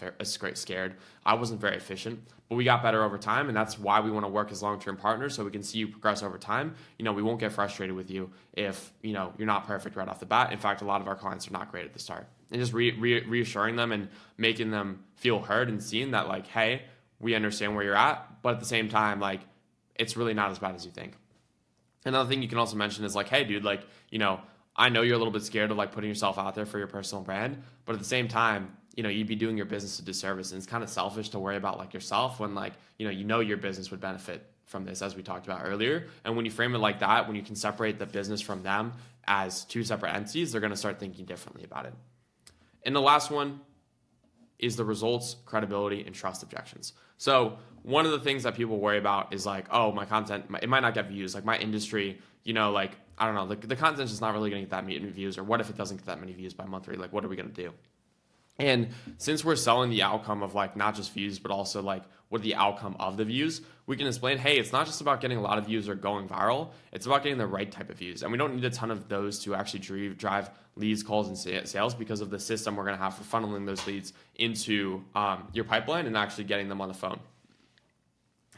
scared. I wasn't very efficient, but we got better over time. And that's why we want to work as long-term partners, so we can see you progress over time. You know, we won't get frustrated with you if, you know, you're not perfect right off the bat. In fact, a lot of our clients are not great at the start. And just reassuring them and making them feel heard and seen that like, hey, we understand where you're at, but at the same time, like, it's really not as bad as you think. Another thing you can also mention is like, hey, dude, like, you know, I know you're a little bit scared of like putting yourself out there for your personal brand, but at the same time, you know, you'd be doing your business a disservice, and it's kind of selfish to worry about like yourself when like, you know your business would benefit from this, as we talked about earlier. And when you frame it like that, when you can separate the business from them as two separate entities, they're going to start thinking differently about it. And the last one is the results, credibility, and trust objections. So one of the things that people worry about is like, oh, my content, it might not get views. Like, my industry, you know, like, I don't know, the content's just not really going to get that many views. Or what if it doesn't get that many views by month 3? Like, what are we going to do? And since we're selling the outcome of like not just views, but also like what the outcome of the views, we can explain, hey, it's not just about getting a lot of views or going viral. It's about getting the right type of views. And we don't need a ton of those to actually drive leads, calls, and sales, because of the system we're going to have for funneling those leads into your pipeline and actually getting them on the phone.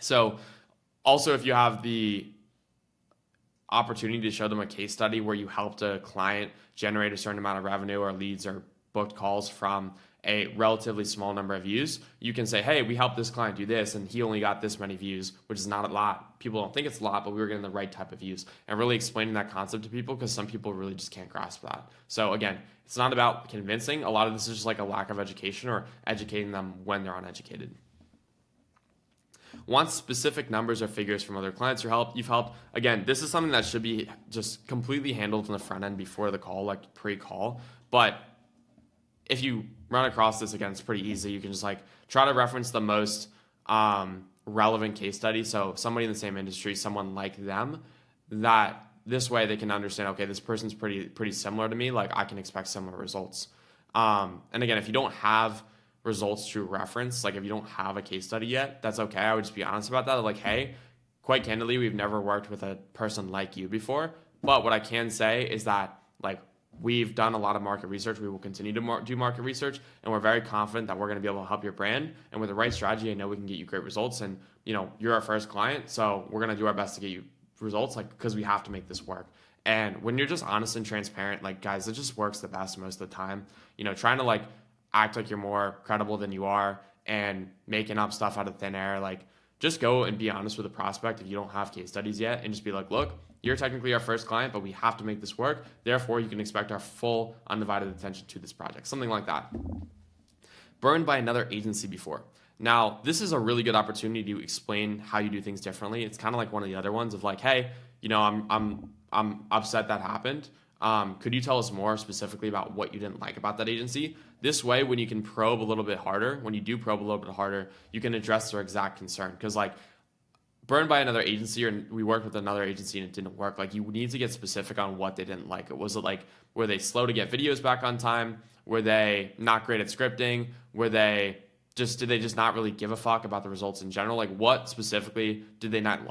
So also, if you have the opportunity to show them a case study where you helped a client generate a certain amount of revenue or leads or booked calls from a relatively small number of views, you can say, hey, we helped this client do this and he only got this many views, which is not a lot. People don't think it's a lot, but we were getting the right type of views, and really explaining that concept to people, because some people really just can't grasp that. So again, it's not about convincing. A lot of this is just like a lack of education, or educating them when they're uneducated. Want specific numbers or figures from other clients you've helped. Again, this is something that should be just completely handled from the front end before the call, like pre-call. But if you run across this again, it's pretty easy. You can just like try to reference the most relevant case study. So somebody in the same industry, someone like them, that this way they can understand, okay, this person's pretty similar to me. Like I can expect similar results. And again, if you don't have results to reference, like if you don't have a case study yet, that's okay. I would just be honest about that. Like, hey, quite candidly, we've never worked with a person like you before. But what I can say is that like we've done a lot of market research. We will continue to do market research, and we're very confident that we're going to be able to help your brand. And with the right strategy, I know we can get you great results. And you're our first client, so we're going to do our best to get you results, like because we have to make this work. And when you're just honest and transparent, like guys, it just works the best most of the time. Trying to like act like you're more credible than you are and making up stuff out of thin air, like just go and be honest with the prospect if you don't have case studies yet, and just be like, look, you're technically our first client, but we have to make this work. Therefore, you can expect our full undivided attention to this project. Something like that. Burned by another agency before. Now, this is a really good opportunity to explain how you do things differently. It's kind of like one of the other ones of like, hey, I'm upset that happened. Could you tell us more specifically about what you didn't like about that agency? This way, when you can probe a little bit harder, when you do probe a little bit harder, you can address their exact concern. Because like burned by another agency, or we worked with another agency and it didn't work, like you need to get specific on what they didn't like. Was it like, were they slow to get videos back on time? Were they not great at scripting? Did they just not really give a fuck about the results in general? Like what specifically did they not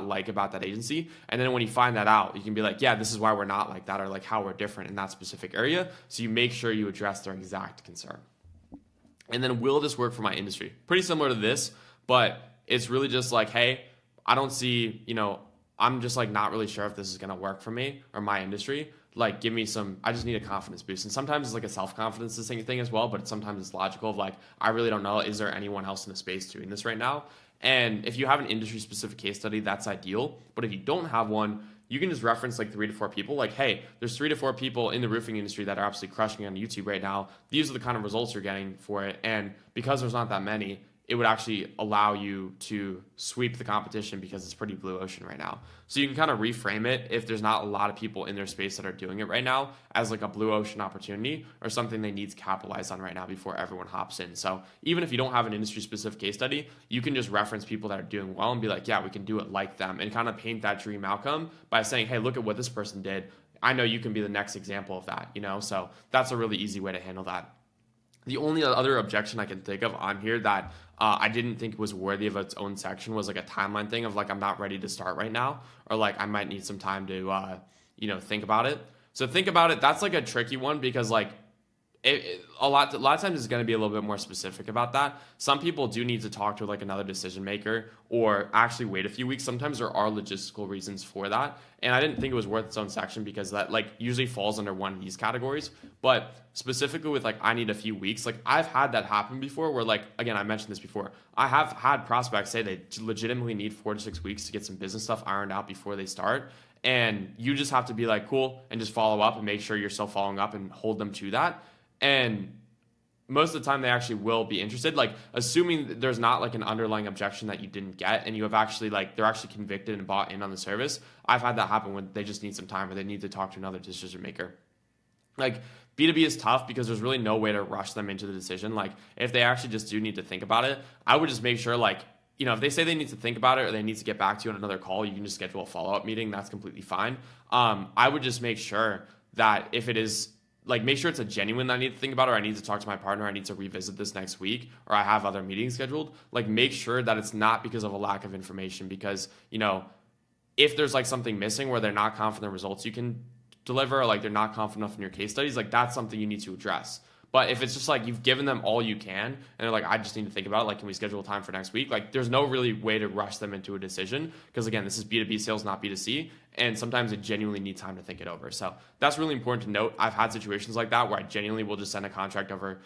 like about that agency? And then when you find that out, you can be like, yeah, this is why we're not like that, or like how we're different in that specific area. So you make sure you address their exact concern. And then will this work for my industry? Pretty similar to this, but it's really just like, hey, I don't see, I'm just like not really sure if this is going to work for me or my industry. Like give me I just need a confidence boost. And sometimes it's like a self-confidence thing as well, but sometimes it's logical of like, I really don't know, is there anyone else in the space doing this right now? And if you have an industry specific case study, that's ideal. But if you don't have one, you can just reference like 3 to 4 people. Like, hey, there's 3 to 4 people in the roofing industry that are absolutely crushing on YouTube right now. These are the kind of results you're getting for it. And because there's not that many, it would actually allow you to sweep the competition because it's pretty blue ocean right now. So you can kind of reframe it if there's not a lot of people in their space that are doing it right now as like a blue ocean opportunity or something they need to capitalize on right now before everyone hops in. So even if you don't have an industry specific case study, you can just reference people that are doing well and be like, yeah, we can do it like them, and kind of paint that dream outcome by saying, hey, look at what this person did. I know you can be the next example of that, So that's a really easy way to handle that. The only other objection I can think of on here that I didn't think was worthy of its own section was like a timeline thing of like, I'm not ready to start right now, or like I might need some time to, think about it. So think about it. That's like a tricky one because like a lot of times it's going to be a little bit more specific about that. Some people do need to talk to like another decision maker or actually wait a few weeks. Sometimes there are logistical reasons for that. And I didn't think it was worth its own section because that like usually falls under one of these categories. But specifically with like, I need a few weeks, like I've had that happen before where like, again, I mentioned this before. I have had prospects say they legitimately need 4 to 6 weeks to get some business stuff ironed out before they start. And you just have to be like, cool, and just follow up and make sure you're still following up and hold them to that. And most of the time they actually will be interested, like assuming that there's not like an underlying objection that you didn't get and you have actually like they're actually convicted and bought in on the service. I've had that happen when they just need some time or they need to talk to another decision maker. Like B2B is tough because there's really no way to rush them into the decision. Like if they actually just do need to think about it, I would just make sure like, if they say they need to think about it or they need to get back to you on another call, you can just schedule a follow-up meeting. That's completely fine. I would just make sure that if it is like, make sure it's a genuine I need to think about, or I need to talk to my partner, I need to revisit this next week, or I have other meetings scheduled. Like make sure that it's not because of a lack of information, because, if there's like something missing where they're not confident in the results you can deliver, or like they're not confident enough in your case studies, like that's something you need to address. But if it's just like you've given them all you can and they're like, I just need to think about it, like, can we schedule a time for next week? Like there's no really way to rush them into a decision because again, this is B2B sales, not B2C. And sometimes they genuinely need time to think it over. So that's really important to note. I've had situations like that where I genuinely will just send a contract over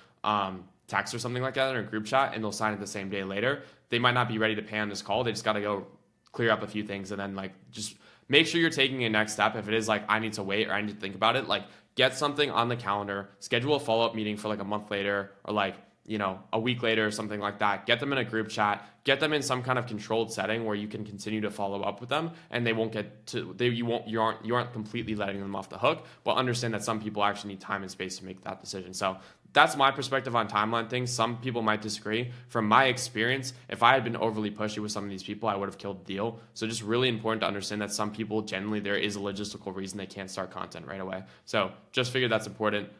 text or something like that in a group chat and they'll sign it the same day later. They might not be ready to pay on this call. They just got to go clear up a few things and then like just make sure you're taking a next step. If it is like, I need to wait or I need to think about it, like get something on the calendar, schedule a follow-up meeting for like a month later or like a week later or something like that, get them in a group chat, get them in some kind of controlled setting where you can continue to follow up with them, and they won't get to you aren't completely letting them off the hook, but understand that some people actually need time and space to make that decision. So that's my perspective on timeline things. Some people might disagree. From my experience, if I had been overly pushy with some of these people, I would have killed the deal. So just really important to understand that some people, generally, there is a logistical reason they can't start content right away. So just figured that's important.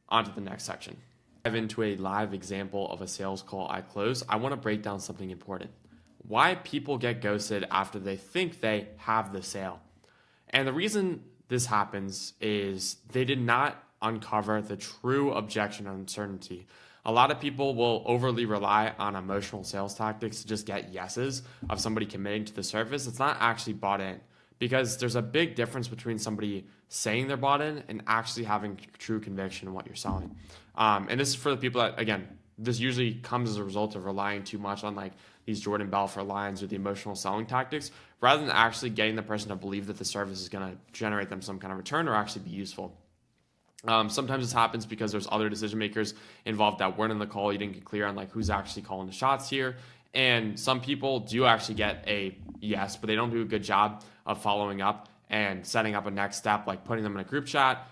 On to the next section. Dive into a live example of a sales call I close. I want to break down something important. Why people get ghosted after they think they have the sale. And the reason this happens is they did not uncover the true objection and uncertainty. A lot of people will overly rely on emotional sales tactics to just get yeses of somebody committing to the service. It's not actually bought in, because there's a big difference between somebody saying they're bought in and actually having true conviction in what you're selling. And this is for the people that, again, this usually comes as a result of relying too much on like these Jordan Belfort lines or the emotional selling tactics, rather than actually getting the person to believe that the service is going to generate them some kind of return or actually be useful. Sometimes this happens because there's other decision makers involved that weren't in the call. You didn't get clear on like who's actually calling the shots here. And some people do actually get a yes, but they don't do a good job of following up and setting up a next step, like putting them in a group chat,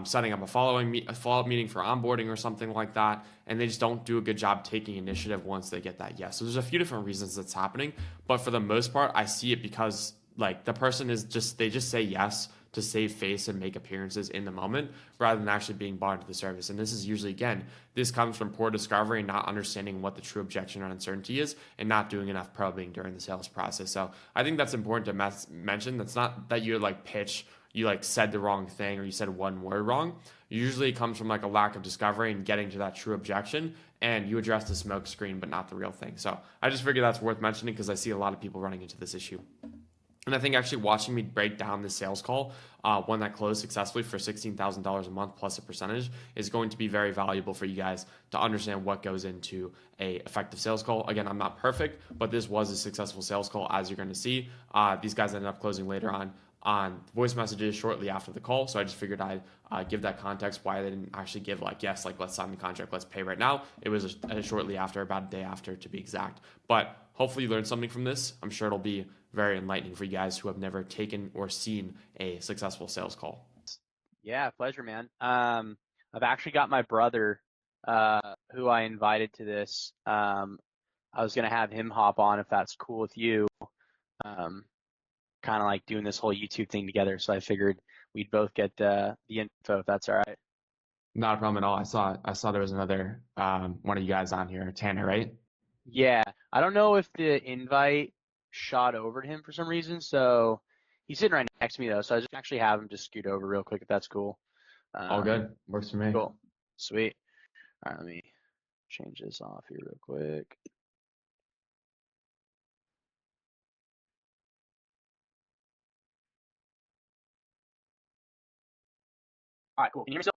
setting up a follow-up meeting for onboarding or something like that. And they just don't do a good job taking initiative once they get that yes. So there's a few different reasons that's happening. But for the most part, I see it because like the person they just say yes to save face and make appearances in the moment rather than actually being bought into the service. And this is usually, again, this comes from poor discovery and not understanding what the true objection or uncertainty is and not doing enough probing during the sales process. So I think that's important to mention. That's not that you like pitch, you like said the wrong thing or you said one word wrong. Usually it comes from like a lack of discovery and getting to that true objection, and you address the smoke screen but not the real thing. So I just figured that's worth mentioning because I see a lot of people running into this issue. And I think actually watching me break down this sales call, one that closed successfully for $16,000 a month plus a percentage, is going to be very valuable for you guys to understand what goes into a effective sales call. Again, I'm not perfect, but this was a successful sales call, as you're going to see. These guys ended up closing later on voice messages shortly after the call. So I just figured I'd give that context why they didn't actually give like, yes, like let's sign the contract, let's pay right now. It was shortly after, about a day after to be exact. But hopefully you learned something from this. I'm sure it'll be very enlightening for you guys who have never taken or seen a successful sales call. Yeah, pleasure, man. I've actually got my brother who I invited to this. I was going to have him hop on if that's cool with you. Kind of like doing this whole YouTube thing together. So I figured we'd both get the info if that's all right. Not a problem at all. I saw there was another one of you guys on here, Tanner, right? Yeah, I don't know if the invite shot over to him for some reason. So he's sitting right next to me though. So I just actually have him just scoot over real quick if that's cool. All good. Works for me. Cool. Sweet. All right, let me change this off here real quick. All right, cool. Can you hear me still?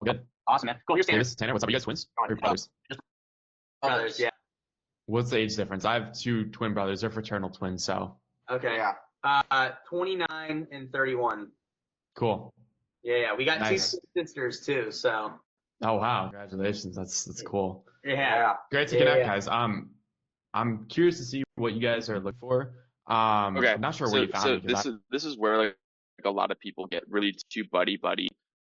Good. Awesome, man. Cool. Here's Tanner. Tanner, what's up? Are you guys twins? Or brothers? Brothers, yeah. What's the age difference? I have two twin brothers. They're fraternal twins, so. Okay. Yeah. 29 and 31. Cool. Yeah. We got Nice. two sisters too, so. Oh wow! Congratulations. That's cool. Yeah. Great to connect, guys. I'm curious to see what you guys are looking for. Okay. I'm not sure where you found me. This is where like a lot of people get really too buddy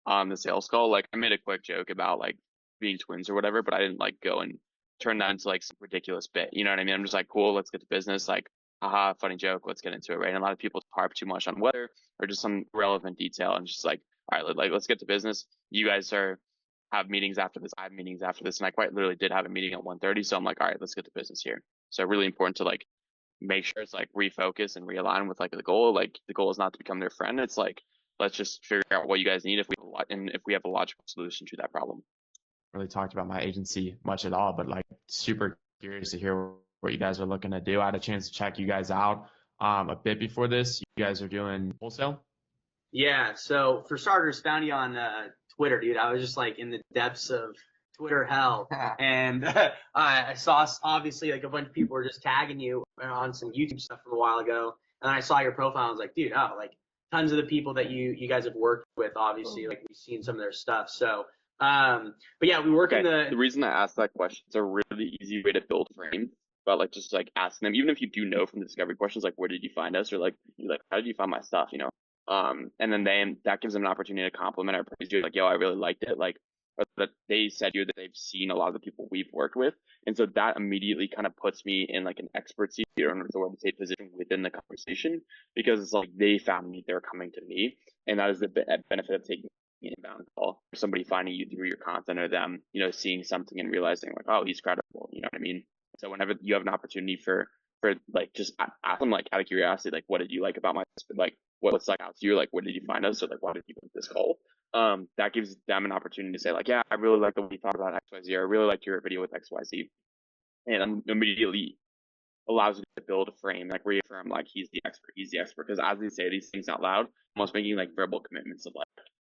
on the sales call. Like I made a quick joke about like being twins or whatever, but I didn't like go and turn that into like some ridiculous bit. You know what I mean? I'm just like, cool, let's get to business. Like, haha, funny joke, let's get into it, right? And a lot of people harp too much on weather or just some relevant detail and just like, all right, like let's get to business. You guys have meetings after this. I have meetings after this, and I quite literally did have a meeting at 1:30. So I'm like, all right, let's get to business here. So really important to like make sure it's like refocus and realign with like the goal. Like the goal is not to become their friend. It's like, let's just figure out what you guys need if we have a logical solution to that problem. Really talked about my agency much at all, but like super curious to hear what you guys are looking to do. I had a chance to check you guys out a bit before this. You guys are doing wholesale? Yeah. So for starters, found you on Twitter, dude. I was just like in the depths of Twitter hell, and I saw obviously like a bunch of people were just tagging you on some YouTube stuff from a while ago, and I saw your profile. And I was like, dude, like tons of the people that you guys have worked with, obviously, like we've seen some of their stuff. So But yeah, we work in The reason I asked that question, it's a really easy way to build frame. But like just like asking them, even if you do know from the discovery questions, like where did you find us, or like you're like how did you find my stuff, you know? And then that gives them an opportunity to compliment or praise you, like yo, I really liked it, like or that they said you that they've seen a lot of the people we've worked with, and so that immediately kind of puts me in like an expert seat or an authoritative position within the conversation because it's like they found me, they're coming to me, and that is the benefit of taking an inbound call, somebody finding you through your content or them, you know, seeing something and realizing like, oh, he's credible, you know what I mean? So whenever you have an opportunity for like just ask them like out of curiosity, like what did you like about my like what stuck out to you, like where did you find us, or like why did you book this call? That gives them an opportunity to say like, yeah, I really like the way you thought about XYZ, or I really liked your video with XYZ, and immediately allows you to build a frame, like reaffirm like he's the expert, because as they say these things out loud, almost making like verbal commitments of like,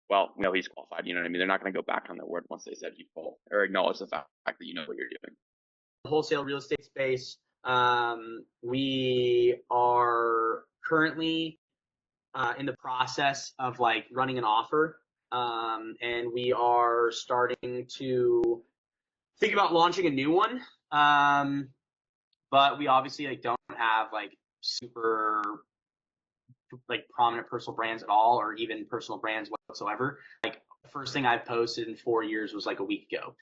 well, we know he's qualified, you know what I mean? They're not going to go back on their word once they said you qual or acknowledge the fact that you know what you're doing. Wholesale real estate space. We are currently in the process of like running an offer, and we are starting to think about launching a new one. But we obviously like don't have like super like prominent personal brands at all, or even personal brands whatsoever. Like the first thing I've posted in 4 years was like a week ago.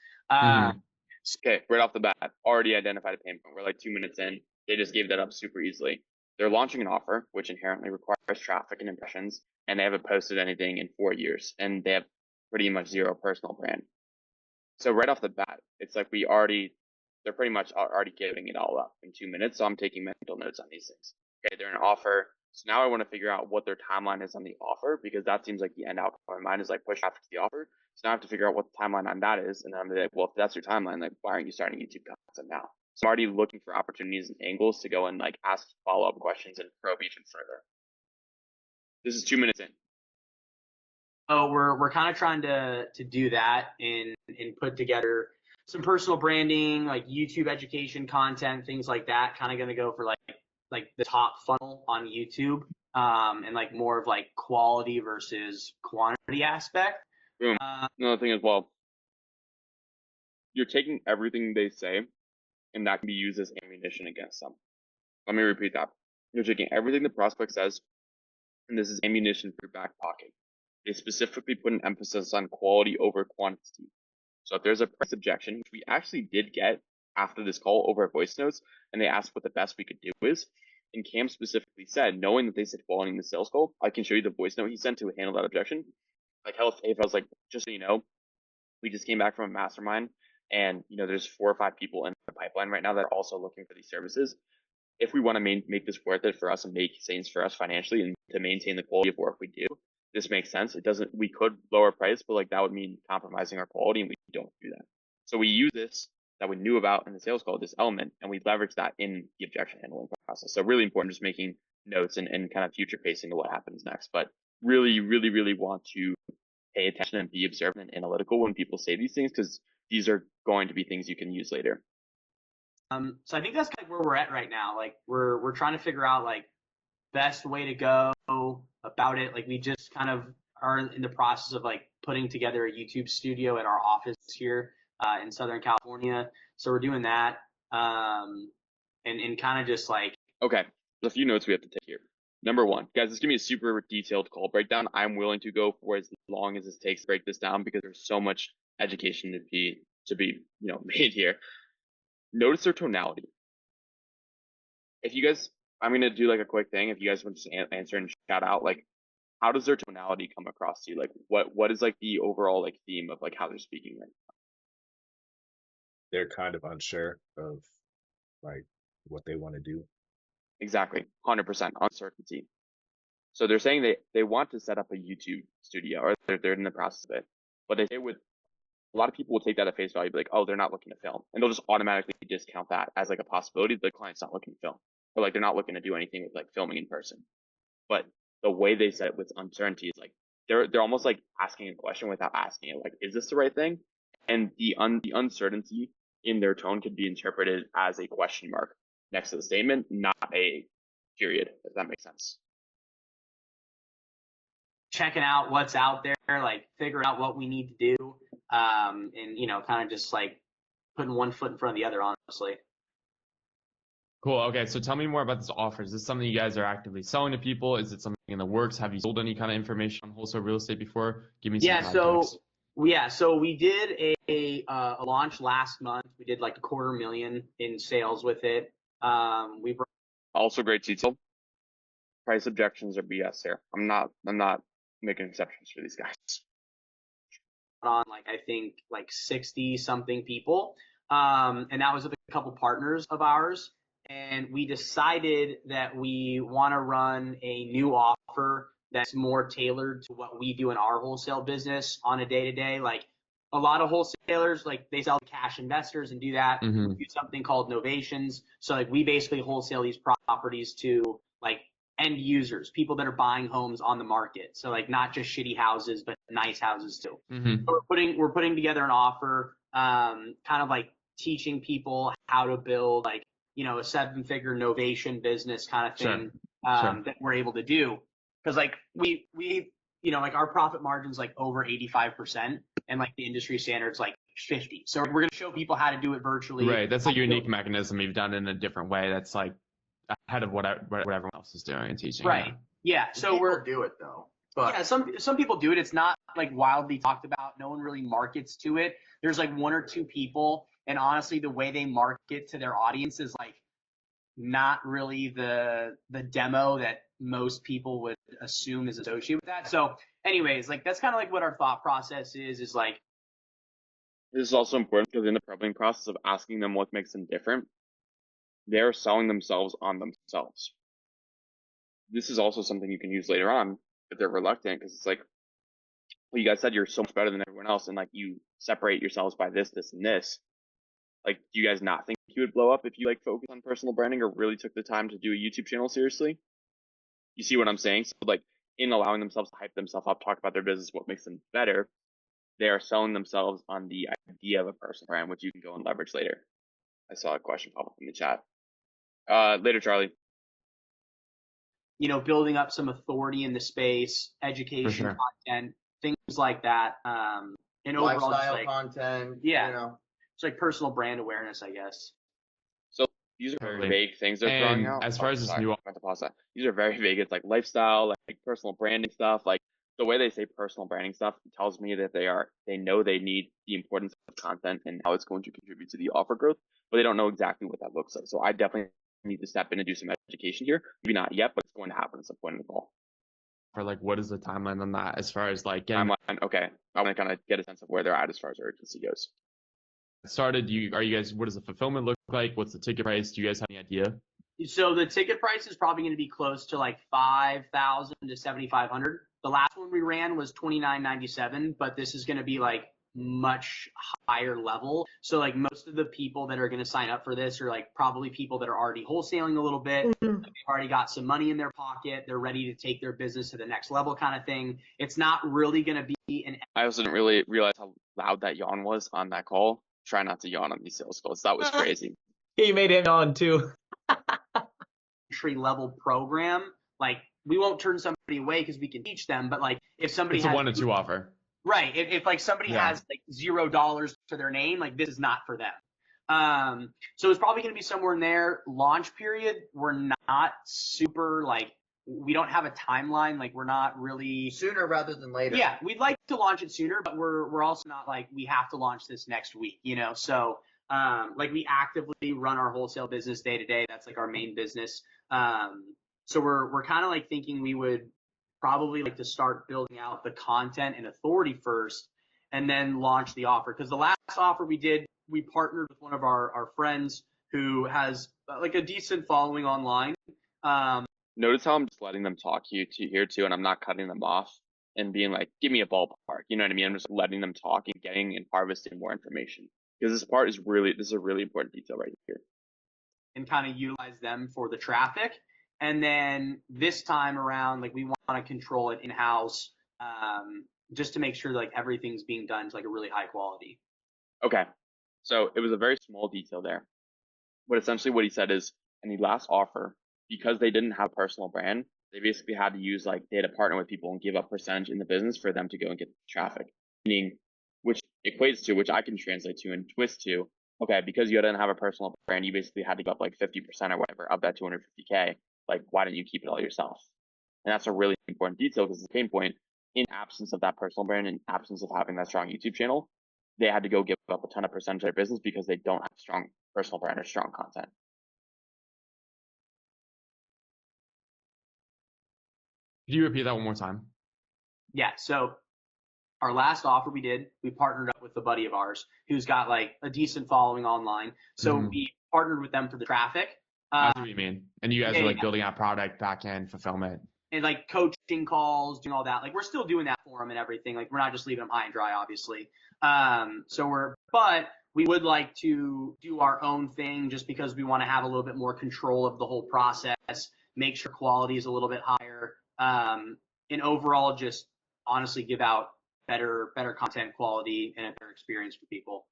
Okay, right off the bat, already identified a pain point. We're like 2 minutes in. They just gave that up super easily. They're launching an offer, which inherently requires traffic and impressions, and they haven't posted anything in 4 years, and they have pretty much zero personal brand. So right off the bat, it's like they're pretty much already giving it all up in 2 minutes. So I'm taking mental notes on these things. Okay, they're an offer. So now I want to figure out what their timeline is on the offer, because that seems like the end outcome in mind is like push traffic to the offer. So now I have to figure out what the timeline on that is. And then I'm like, well, if that's your timeline, like why aren't you starting YouTube content now? So I'm already looking for opportunities and angles to go and like ask follow-up questions and probe even further. This is 2 minutes in. Oh, we're kind of trying to do that and put together some personal branding, like YouTube education content, things like that. Kind of going to go for like the top funnel on YouTube, and like more of like quality versus quantity aspect. Another thing as well, you're taking everything they say, and that can be used as ammunition against them. Let me repeat that. You're taking everything the prospect says, and this is ammunition for your back pocket. They specifically put an emphasis on quality over quantity. So if there's a price objection, which we actually did get after this call over voice notes, and they asked what the best we could do is, and Cam specifically said, knowing that they said quality in the sales call, I can show you the voice note he sent to handle that objection. Like, hell, if I was like, just so you know, we just came back from a mastermind, and you know, there's 4 or 5 people in the pipeline right now that are also looking for these services. If we want to make this worth it for us and make sense for us financially and to maintain the quality of work we do, this makes sense. It doesn't, we could lower price, but like that would mean compromising our quality, and we don't do that. So we use this that we knew about in the sales call, this element, and we leverage that in the objection handling process. So really important, just making notes and kind of future pacing to what happens next. But really, really, really want to pay attention and be observant and analytical when people say these things, because these are going to be things you can use later. So I think that's kind of where we're at right now. Like we're trying to figure out like best way to go about it. Like we just kind of are in the process of like putting together a YouTube studio at our office here in Southern California. So we're doing that, and kind of just like. Okay, there's a few notes we have to take here. Number 1, guys, this is gonna be a super detailed call breakdown. I'm willing to go for as long as this takes to break this down, because there's so much education to be made here. Notice their tonality. If you guys, I'm going to do like a quick thing. If you guys want to just answer and shout out, like, how does their tonality come across to you? Like, what is like the overall like theme of like how they're speaking right now? They're kind of unsure of like what they want to do. Exactly. 100% uncertainty. So they're saying they want to set up a YouTube studio, or they're in the process of it, but they say with a lot of people will take that at face value, be like, oh, they're not looking to film. And they'll just automatically discount that as like a possibility that the client's not looking to film. Or like they're not looking to do anything with like filming in person. But the way they said it with uncertainty is like, they're almost like asking a question without asking it. Like, is this the right thing? And the uncertainty in their tone could be interpreted as a question mark next to the statement, not a period, if that makes sense. checking out what's out there, like figuring out what we need to do, and kind of just like putting one foot in front of the other, honestly. Cool. Okay, so tell me more about this offer. Is this something you guys are actively selling to people? Is it something in the works? Have you sold any kind of information on wholesale real estate before? Give me some context. So we did a launch last month. We did like $250,000 in sales with it. We Also great detail. Price objections are BS here. I'm not making exceptions for these guys. on I think 60 something people. And that was with a couple partners of ours. And we decided that we want to run a new offer that's more tailored to what we do in our wholesale business on a day-to-day. Like a lot of wholesalers, they sell to cash investors and do that. Mm-hmm. We do something called novations. So we basically wholesale these properties to end users, people that are buying homes on the market. So not just shitty houses, but nice houses too. Mm-hmm. So we're putting together an offer, kind of teaching people how to build a 7-figure novation business kind of thing. Sure. That we're able to do. Cause we our profit margin's over 85% and the industry standard's 50. So we're going to show people how to do it virtually. Right. That's a unique mechanism. You've done it in a different way. That's ahead of what everyone else is doing and teaching. Right. Yeah. So we're do it though. But yeah, some people do it. It's not wildly talked about. No one really markets to it. There's 1 or 2 people, and honestly, the way they market to their audience is not really the demo that most people would assume is associated with that. So, anyways, that's kind of what our thought process is. This is also important because in the prepping process of asking them what makes them different, they're selling themselves on themselves. This is also something you can use later on if they're reluctant, because it's well, you guys said you're so much better than everyone else, and you separate yourselves by this, this, and this. Do you guys not think you would blow up if you focus on personal branding or really took the time to do a YouTube channel seriously? You see what I'm saying? So in allowing themselves to hype themselves up, talk about their business, what makes them better, they are selling themselves on the idea of a personal brand, which you can go and leverage later. I saw a question pop up in the chat. Later, Charlie. Building up some authority in the space, education, content, things like that. And overall, lifestyle content. Yeah. It's personal brand awareness, I guess. So these are very vague things they're throwing out. As far as this new, these are very vague. It's lifestyle, personal branding stuff. The way they say personal branding stuff tells me that they know they need the importance of content and how it's going to contribute to the offer growth, but they don't know exactly what that looks like. So I definitely need to step in and do some education here. Maybe not yet, but it's going to happen at some point in the call. For what is the timeline on that as far as getting timeline? Okay, I want to kind of get a sense of where they're at as far as urgency goes. Started, are you guys, what does the fulfillment look like? What's the ticket price? Do you guys have any idea? So the ticket price is probably going to be close to $5,000 to $7,500. The last one we ran was $29.97, but this is going to be much higher level. So most of the people that are going to sign up for this are probably people that are already wholesaling a little bit. Mm-hmm. They've already got some money in their pocket. They're ready to take their business to the next level kind of thing. It's not really going to be I also didn't really realize how loud that yawn was on that call. Try not to yawn on these sales calls. That was crazy. He made him yawn too. Entry level program. We won't turn somebody away because we can teach them, but if somebody it's a 1 to 2 offer. Right. If somebody has $0 to their name, this is not for them. So it's probably going to be somewhere in there. Launch period, we're not super we don't have a timeline. We're not really sooner rather than later. Yeah, we'd like to launch it sooner, but we're also not we have to launch this next week, So we actively run our wholesale business day to day. That's our main business. So we're kind of thinking we would probably to start building out the content and authority first and then launch the offer. Because the last offer we did, we partnered with one of our friends who has a decent following online. Notice how I'm just letting them talk here too, and I'm not cutting them off and being give me a ballpark. You know what I mean? I'm just letting them talk and getting and harvesting more information. Because this is a really important detail right here. And kind of utilize them for the traffic. And then this time around, we want to control it in-house, just to make sure everything's being done to a really high quality. Okay. So it was a very small detail there. But essentially what he said is, in the last offer, because they didn't have a personal brand, they basically had to use like they had to partner with people and give up percentage in the business for them to go and get traffic. Meaning, which equates to, which I can translate to and twist to, okay, because you didn't have a personal brand, you basically had to give up like 50% or whatever of that 250K. Like, why didn't you keep it all yourself? And that's a really important detail because the pain point, in absence of that personal brand, in absence of having that strong YouTube channel, they had to go give up a ton of percentage of their business because they don't have strong personal brand or strong content. Could you repeat that one more time? Yeah. So our last offer we did, we partnered up with a buddy of ours who's got like a decent following online. So we partnered with them for the traffic. That's what you mean. And you guys are like yeah. building out product, backend, fulfillment. And like coaching calls, doing all that. Like we're still doing that for them and everything. Like we're not just leaving them high and dry, obviously. But we would like to do our own thing just because we want to have a little bit more control of the whole process, make sure quality is a little bit higher, and overall just honestly give out better content quality and a better experience for people.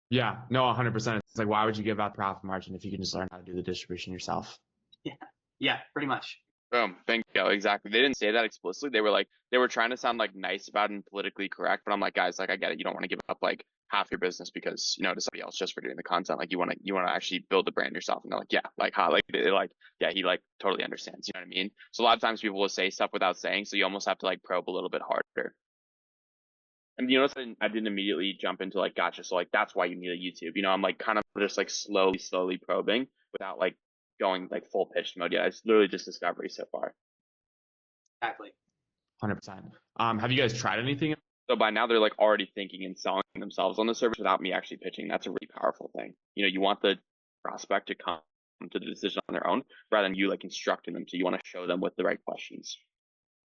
Yeah, no, 100%. It's like, why would you give out profit margin if you can just learn how to do the distribution yourself? Yeah, pretty much. Boom, bingo, exactly. They didn't say that explicitly. They were trying to sound like nice about it and politically correct, but I'm like, guys, like I get it. You don't want to give up like half your business because, to somebody else just for doing the content. Like you want to actually build the brand yourself. And they're like, yeah, like how, yeah, he like totally understands. You know what I mean? So a lot of times people will say stuff without saying, so you almost have to like probe a little bit harder. And I didn't immediately jump into like, gotcha. So like, that's why you need a YouTube. I'm like kind of just like slowly probing without like going like full pitch mode. Yeah, it's literally just discovery so far. Exactly. 100%. Have you guys tried anything? So by now they're like already thinking and selling themselves on the service without me actually pitching. That's a really powerful thing. You want the prospect to come to the decision on their own rather than you like instructing them. So you want to show them with the right questions.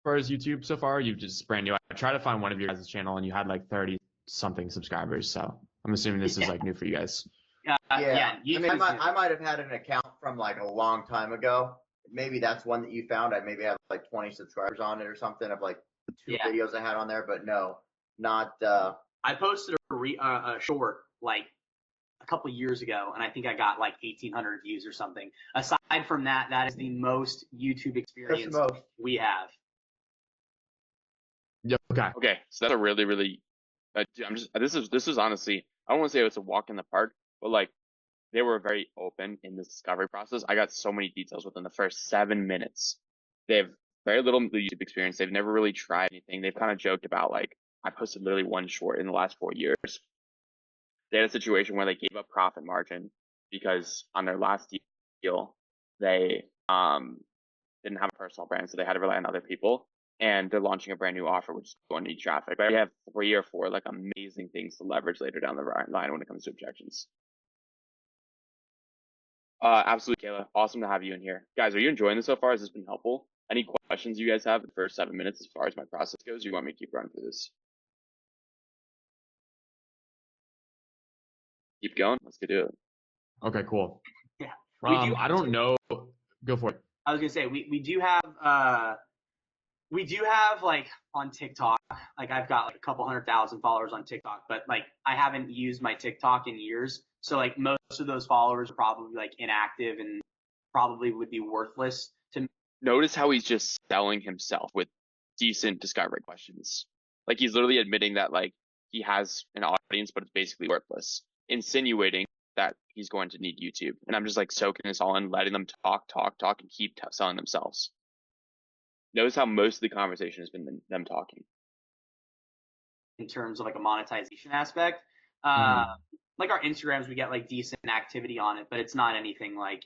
As far as YouTube so far, you've just brand new. I tried to find one of your guys' channel and you had like 30 something subscribers. So I'm assuming this is like new for you guys. Yeah. I mean, I might have had an account from like a long time ago. Maybe that's one that you found. I maybe have like 20 subscribers on it or something of like two videos I had on there, but no, not. I posted a short like a couple of years ago, and I think I got like 1,800 views or something. Aside from that, that is the most YouTube experience we have. Yep. Okay. So that's a really, really. This is honestly, I don't want to say it's a walk in the park, but like they were very open in this discovery process. I got so many details within the first 7 minutes. They have very little YouTube experience. They've never really tried anything. They've kind of joked about like I posted literally one short in the last 4 years. They had a situation where they gave up profit margin because on their last deal they didn't have a personal brand, so they had to rely on other people. And they're launching a brand new offer, which is going to need traffic. But we have 3 or 4 like amazing things to leverage later down the line when it comes to objections. Absolutely, Kayla. Awesome to have you in here. Guys, are you enjoying this so far? Has this been helpful? Any questions you guys have in the first 7 minutes as far as my process goes? Or you want me to keep running through this? Keep going. Let's get to it. Okay, cool. Yeah. I don't know. Go for it. I was gonna say we do have like on TikTok, like I've got like a couple 100,000 followers on TikTok, but like I haven't used my TikTok in years. So like most of those followers are probably like inactive and probably would be worthless to me. Notice how he's just selling himself with decent discovery questions. Like he's literally admitting that like he has an audience, but it's basically worthless, insinuating that he's going to need YouTube. And I'm just like soaking this all in, letting them talk, and keep selling themselves. Notice how most of the conversation has been them talking. In terms of like a monetization aspect, like our Instagrams, we get like decent activity on it, but it's not anything like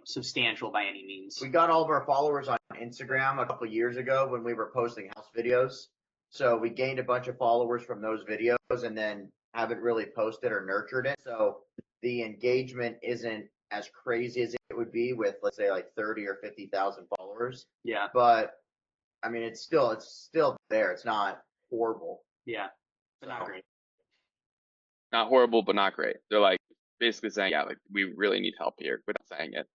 substantial by any means. We got all of our followers on Instagram a couple years ago when we were posting house videos. So we gained a bunch of followers from those videos and then haven't really posted or nurtured it. So the engagement isn't as crazy as it would be with, let's say, like 30 or 50,000 followers. Yeah. But I mean, it's still there. It's not horrible. Yeah. But not great. Not horrible, but not great. They're like basically saying, yeah, like we really need help here without saying it.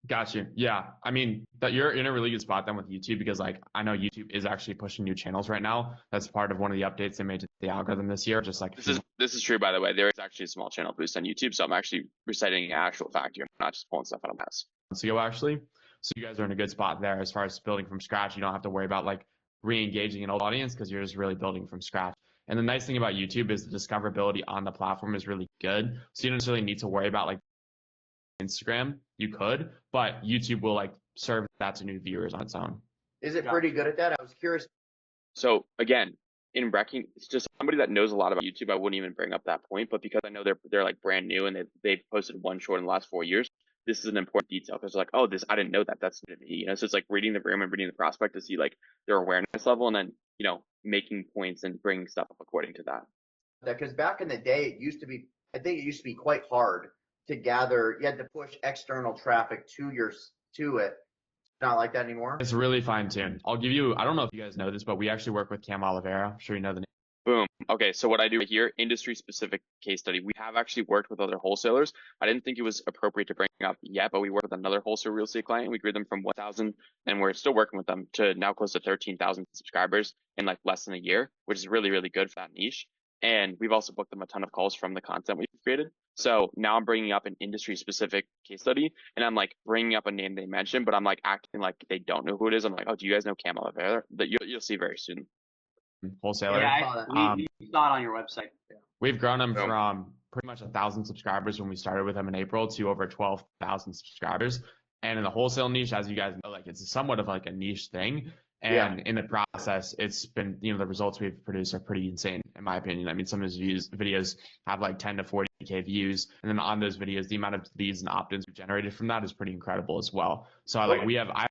Got you. Yeah. I mean, that you're in a really good spot then with YouTube because like I know YouTube is actually pushing new channels right now. That's part of one of the updates they made to the algorithm this year. Just like this is true, by the way. There is actually a small channel boost on YouTube, so I'm actually reciting an actual fact here. I'm not just pulling stuff out of my ass. months ago, actually. So you guys are in a good spot there as far as building from scratch. You don't have to worry about like re-engaging an old audience because you're just really building from scratch. And the nice thing about YouTube is the discoverability on the platform is really good. So you don't necessarily need to worry about like Instagram. You could, but YouTube will like serve that to new viewers on its own. Is it pretty good at that? I was curious. So again, it's just somebody that knows a lot about YouTube, I wouldn't even bring up that point. But because I know they're like brand new and they've posted one short in the last 4 years, this is an important detail because like, oh, I didn't know that. That's new to me, you know. So it's like reading the room and reading the prospect to see like their awareness level, and then making points and bringing stuff up according to that. Because back in the day, I think it used to be quite hard to gather. You had to push external traffic to it. Not like that anymore. It's really fine tuned. I don't know if you guys know this, but we actually work with Cam Oliveira. I'm sure you know the name. Boom. Okay, so what I do here, industry-specific case study. We have actually worked with other wholesalers. I didn't think it was appropriate to bring up yet, but we worked with another wholesale real estate client. We grew them from 1,000, and we're still working with them, to now close to 13,000 subscribers in like less than a year, which is really, really good for that niche. And we've also booked them a ton of calls from the content we've created. So now I'm bringing up an industry-specific case study, and I'm like bringing up a name they mentioned, but I'm like acting like they don't know who it is. I'm like, oh, do you guys know Cam Oliveira? That you'll see very soon. Wholesaler. Yeah, we saw it on your website. Yeah. We've grown them from pretty much 1,000 subscribers when we started with them in April to over 12,000 subscribers. And in the wholesale niche, as you guys know, like it's somewhat of like a niche thing. And in the process, it's been, the results we've produced are pretty insane, in my opinion. I mean, some of those videos have like 10 to 40K views. And then on those videos, the amount of leads and opt-ins we generated from that is pretty incredible as well. So I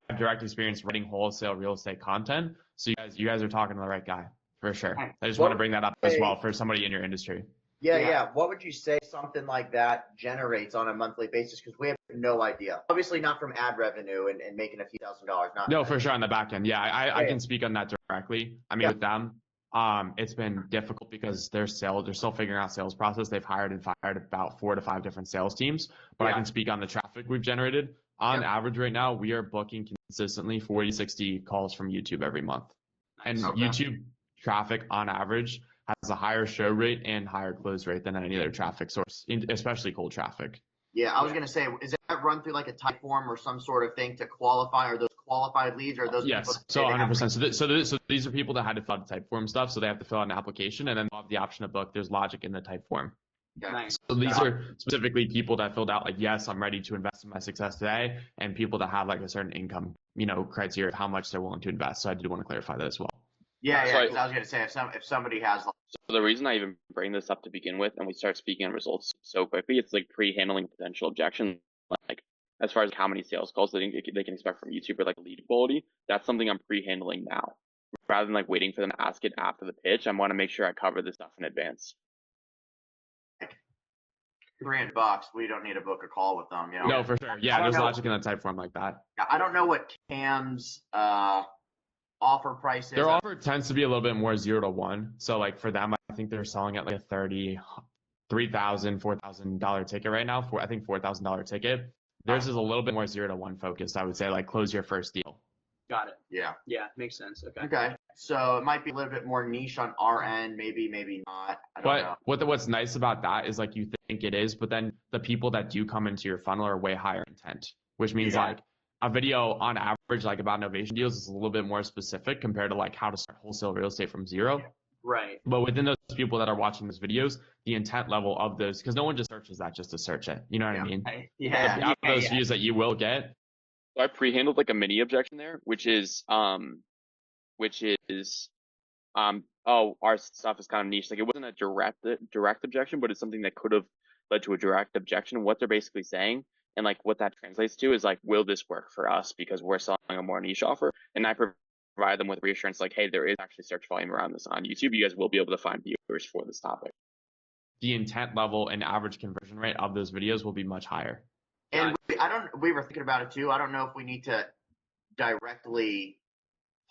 have direct experience writing wholesale real estate content. So you guys are talking to the right guy. For sure. I just want to bring that up as well for somebody in your industry. Yeah. What would you say something like that generates on a monthly basis? Because we have no idea. Obviously not from ad revenue and making a few $1,000s. No, for sure on the back end. Yeah, I can speak on that directly. I mean, with them, it's been difficult because they're still figuring out sales process. They've hired and fired about 4 to 5 different sales teams. But I can speak on the traffic we've generated. On average right now, we are booking consistently 40, 60 calls from YouTube every month. And YouTube traffic on average has a higher show rate and higher close rate than any other traffic source, especially cold traffic. Yeah, I was going to say, is that run through like a type form or some sort of thing to qualify? Are those qualified leads or those? Yes, so 100%. So these are people that had to fill out the type form stuff, so they have to fill out an application and then they'll have the option to book. There's logic in the type form. Nice. So these are specifically people that filled out like, yes, I'm ready to invest in my success today, and people that have like a certain income, criteria of how much they're willing to invest. So I did want to clarify that as well. Yeah, because I was going to say, if somebody has... So the reason I even bring this up to begin with, and we start speaking on results so quickly, it's like pre-handling potential objection. Like, as far as how many sales calls they can expect from YouTube or like lead quality, that's something I'm pre-handling now. Rather than like waiting for them to ask it after the pitch, I want to make sure I cover this stuff in advance. $300, we don't need to book a call with them. No, for sure. Yeah, there's logic in a type form like that. I don't know what Cam's offer price is. Their offer tends to be a little bit more 0 to 1. So like for them, I think they're selling at like a $3,000, $4,000 ticket right now. I think $4,000 ticket. Theirs is a little bit more 0 to 1 focused. I would say like close your first deal. Got it. Yeah. Yeah, makes sense. Okay. So it might be a little bit more niche on our end, maybe not. I don't know. What's nice about that is like you think it is, but then the people that do come into your funnel are way higher intent, which means like a video on average, like about novation deals, is a little bit more specific compared to like how to start wholesale real estate from zero. Right. But within those people that are watching those videos, the intent level of those, because no one just searches that just to search it. You know what I mean? Those views that you will get. So I pre-handled like a mini objection there, which is our stuff is kind of niche. Like it wasn't a direct objection, but it's something that could have led to a direct objection. What they're basically saying and like what that translates to is like, will this work for us? Because we're selling a more niche offer. And I provide them with reassurance like, hey, there is actually search volume around this on YouTube. You guys will be able to find viewers for this topic. The intent level and average conversion rate of those videos will be much higher. And we were thinking about it too. I don't know if we need to directly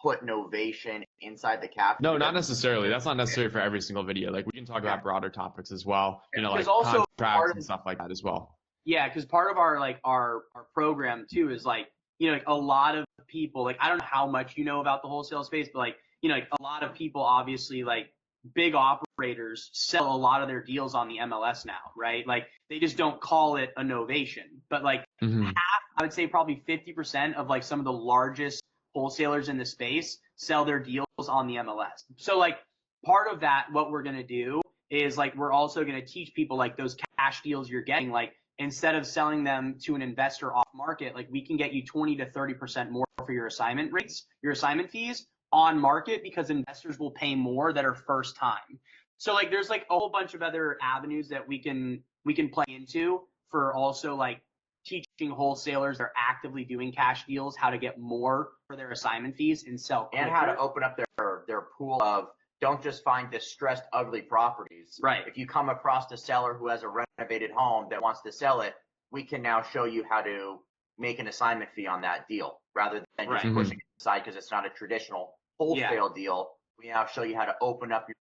put novation inside the caption. No, not necessarily. That's not necessary for every single video. Like we can talk about broader topics as well, like also contracts and stuff like that as well. Yeah, because part of our program too is like, like a lot of people, like I don't know how much you know about the wholesale space, but like, like a lot of people obviously like big operators sell a lot of their deals on the MLS now, right? Like they just don't call it a novation, but like half, would say probably 50% of like some of the largest wholesalers in the space sell their deals on the MLS. So like part of that, what we're going to do is like, we're also going to teach people like those cash deals you're getting, like instead of selling them to an investor off market, like we can get you 20 to 30% more for your assignment rates, your assignment fees on market, because investors will pay more that are first time. So like there's like a whole bunch of other avenues that we can play into for also like teaching wholesalers that are actively doing cash deals how to get more for their assignment fees and sell quicker. And how to open up their pool of, don't just find distressed, ugly properties. Right. If you come across a seller who has a renovated home that wants to sell it, we can now show you how to make an assignment fee on that deal rather than just pushing it aside because it's not a traditional wholesale deal. We now show you how to open up your.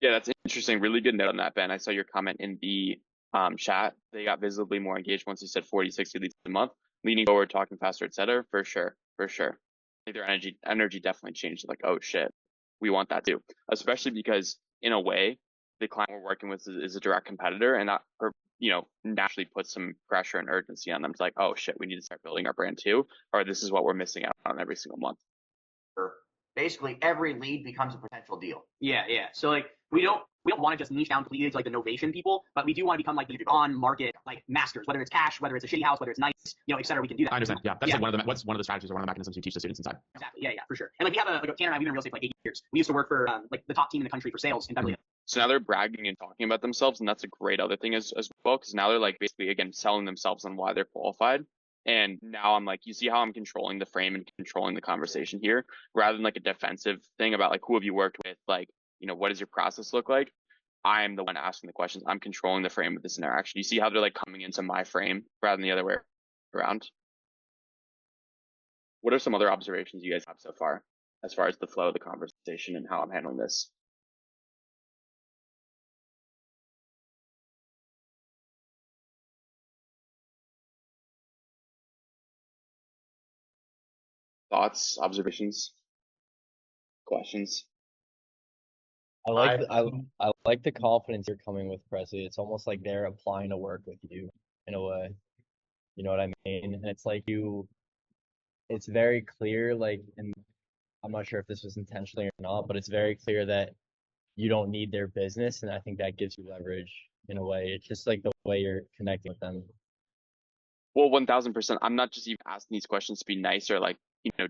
Yeah, that's interesting. Really good note on that, Ben. I saw your comment in the chat. They got visibly more engaged once you said 40, 60 leads a month, leaning forward, talking faster, etc. For sure. I think their energy definitely changed. Like, oh shit, we want that too. Especially because in a way, the client we're working with is a direct competitor, and that, naturally puts some pressure and urgency on them to like, oh shit, we need to start building our brand too, or this is what we're missing out on every single month. Basically, every lead becomes a potential deal. Yeah. So like we don't want to just niche down completely to like the novation people, but we do want to become like the on market like masters, whether it's cash, whether it's a shitty house, whether it's nice, et cetera. We can do that. I understand. Yeah, that's like one of the strategies or one of the mechanisms you teach the students inside. Exactly. Yeah, for sure. And like we have Tanner and I, we've been in real estate for like 8 years. We used to work for like the top team in the country for sales in Beverly Hills. So now they're bragging and talking about themselves, and that's a great other thing as well, because now they're like basically again selling themselves on why they're qualified. And now I'm like, you see how I'm controlling the frame and controlling the conversation here, rather than like a defensive thing about like, who have you worked with? Like, what does your process look like? I am the one asking the questions. I'm controlling the frame of this interaction. You see how they're like coming into my frame rather than the other way around? What are some other observations you guys have so far as the flow of the conversation and how I'm handling this? Thoughts, observations, questions? I like the confidence you're coming with, Presley. It's almost like they're applying to work with you in a way. You know what I mean? And it's like it's very clear, like, and I'm not sure if this was intentionally or not, but it's very clear that you don't need their business, and I think that gives you leverage in a way. It's just like the way you're connecting with them. Well, 1000%. I'm not just even asking these questions to be nice or like,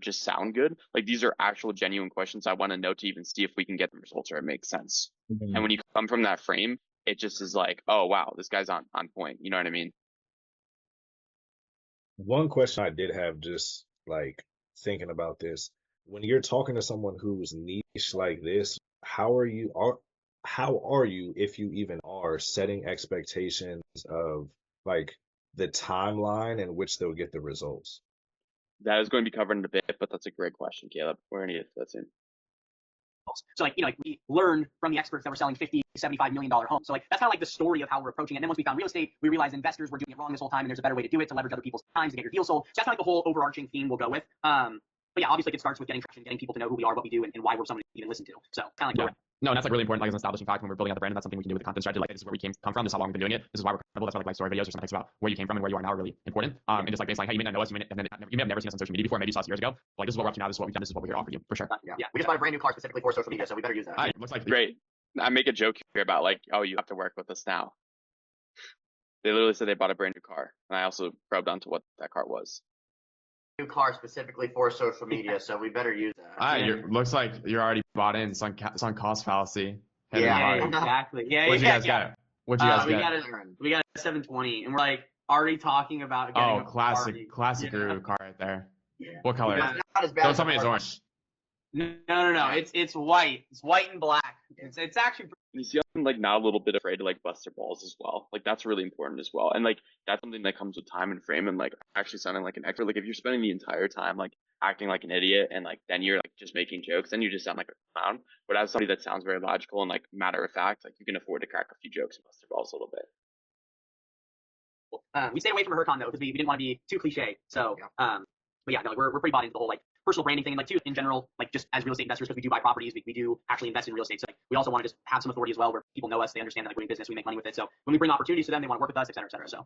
just sound good. Like these are actual genuine questions I want to know to even see if we can get the results or it makes sense. Mm-hmm. And when you come from that frame, it just is like, oh wow, this guy's on point. You know what I mean? One question I did have, just like thinking about this, when you're talking to someone who's niche like this, how are you, if you even are, setting expectations of like the timeline in which they'll get the results? That is going to be covered in a bit, but that's a great question, Caleb. We're going to get that soon. So like, we learned from the experts that were selling $50, $75 million homes. So like, that's kind of like the story of how we're approaching it. And then once we found real estate, we realized investors were doing it wrong this whole time, and there's a better way to do it to leverage other people's times to get your deal sold. So that's kind of like the whole overarching theme we'll go with. But yeah, obviously it starts with getting traction, getting people to know who we are, what we do, and why we're someone to even listen to. So kind of like No, and that's like really important, like as an establishing fact when we're building out the brand, and that's something we can do with the content strategy. Like this is where we come from, this is how long we've been doing it, this is why we're comfortable. That's why like story videos or something about where you came from and where you are now are really important. And just like based like, hey, you may not know us, you may have never seen us on social media before, maybe you saw us years ago. But like this is what we're up to now, this is what we've done, this is what we're here to offer you for sure. Yeah, we just bought a brand new car specifically for social media, so we better use that. Looks like great. I make a joke here about like, oh, you have to work with us now. They literally said they bought a brand new car, and I also probed onto what that car was. New car specifically for social media, so we better use that. Looks like you're already bought in. It's on cost fallacy. Yeah, exactly. Yeah, What'd you guys get? What'd you guys get? We got a 720, and we're like already talking about getting classic Guru car right there. Yeah. What color? Not as bad. Don't tell me it's orange. No. It's white. It's white and black. It's actually. You see, I'm like not a little bit afraid to like bust their balls as well. Like that's really important as well. And like that's something that comes with time and frame and like actually sounding like an expert. Like if you're spending the entire time like acting like an idiot and like then you're like just making jokes, then you just sound like a clown. But as somebody that sounds very logical and like matter of fact, like you can afford to crack a few jokes and bust their balls a little bit. We stayed away from HerCon though because we didn't want to be too cliche. So but yeah, no, we're pretty bought into the whole like personal branding thing, and like too in general, like just as real estate investors, because we do buy properties, we do actually invest in real estate. So like, we also want to just have some authority as well, where people know us, they understand that like we're doing business, we make money with it. So when we bring opportunities to them, they want to work with us, et cetera, et cetera. So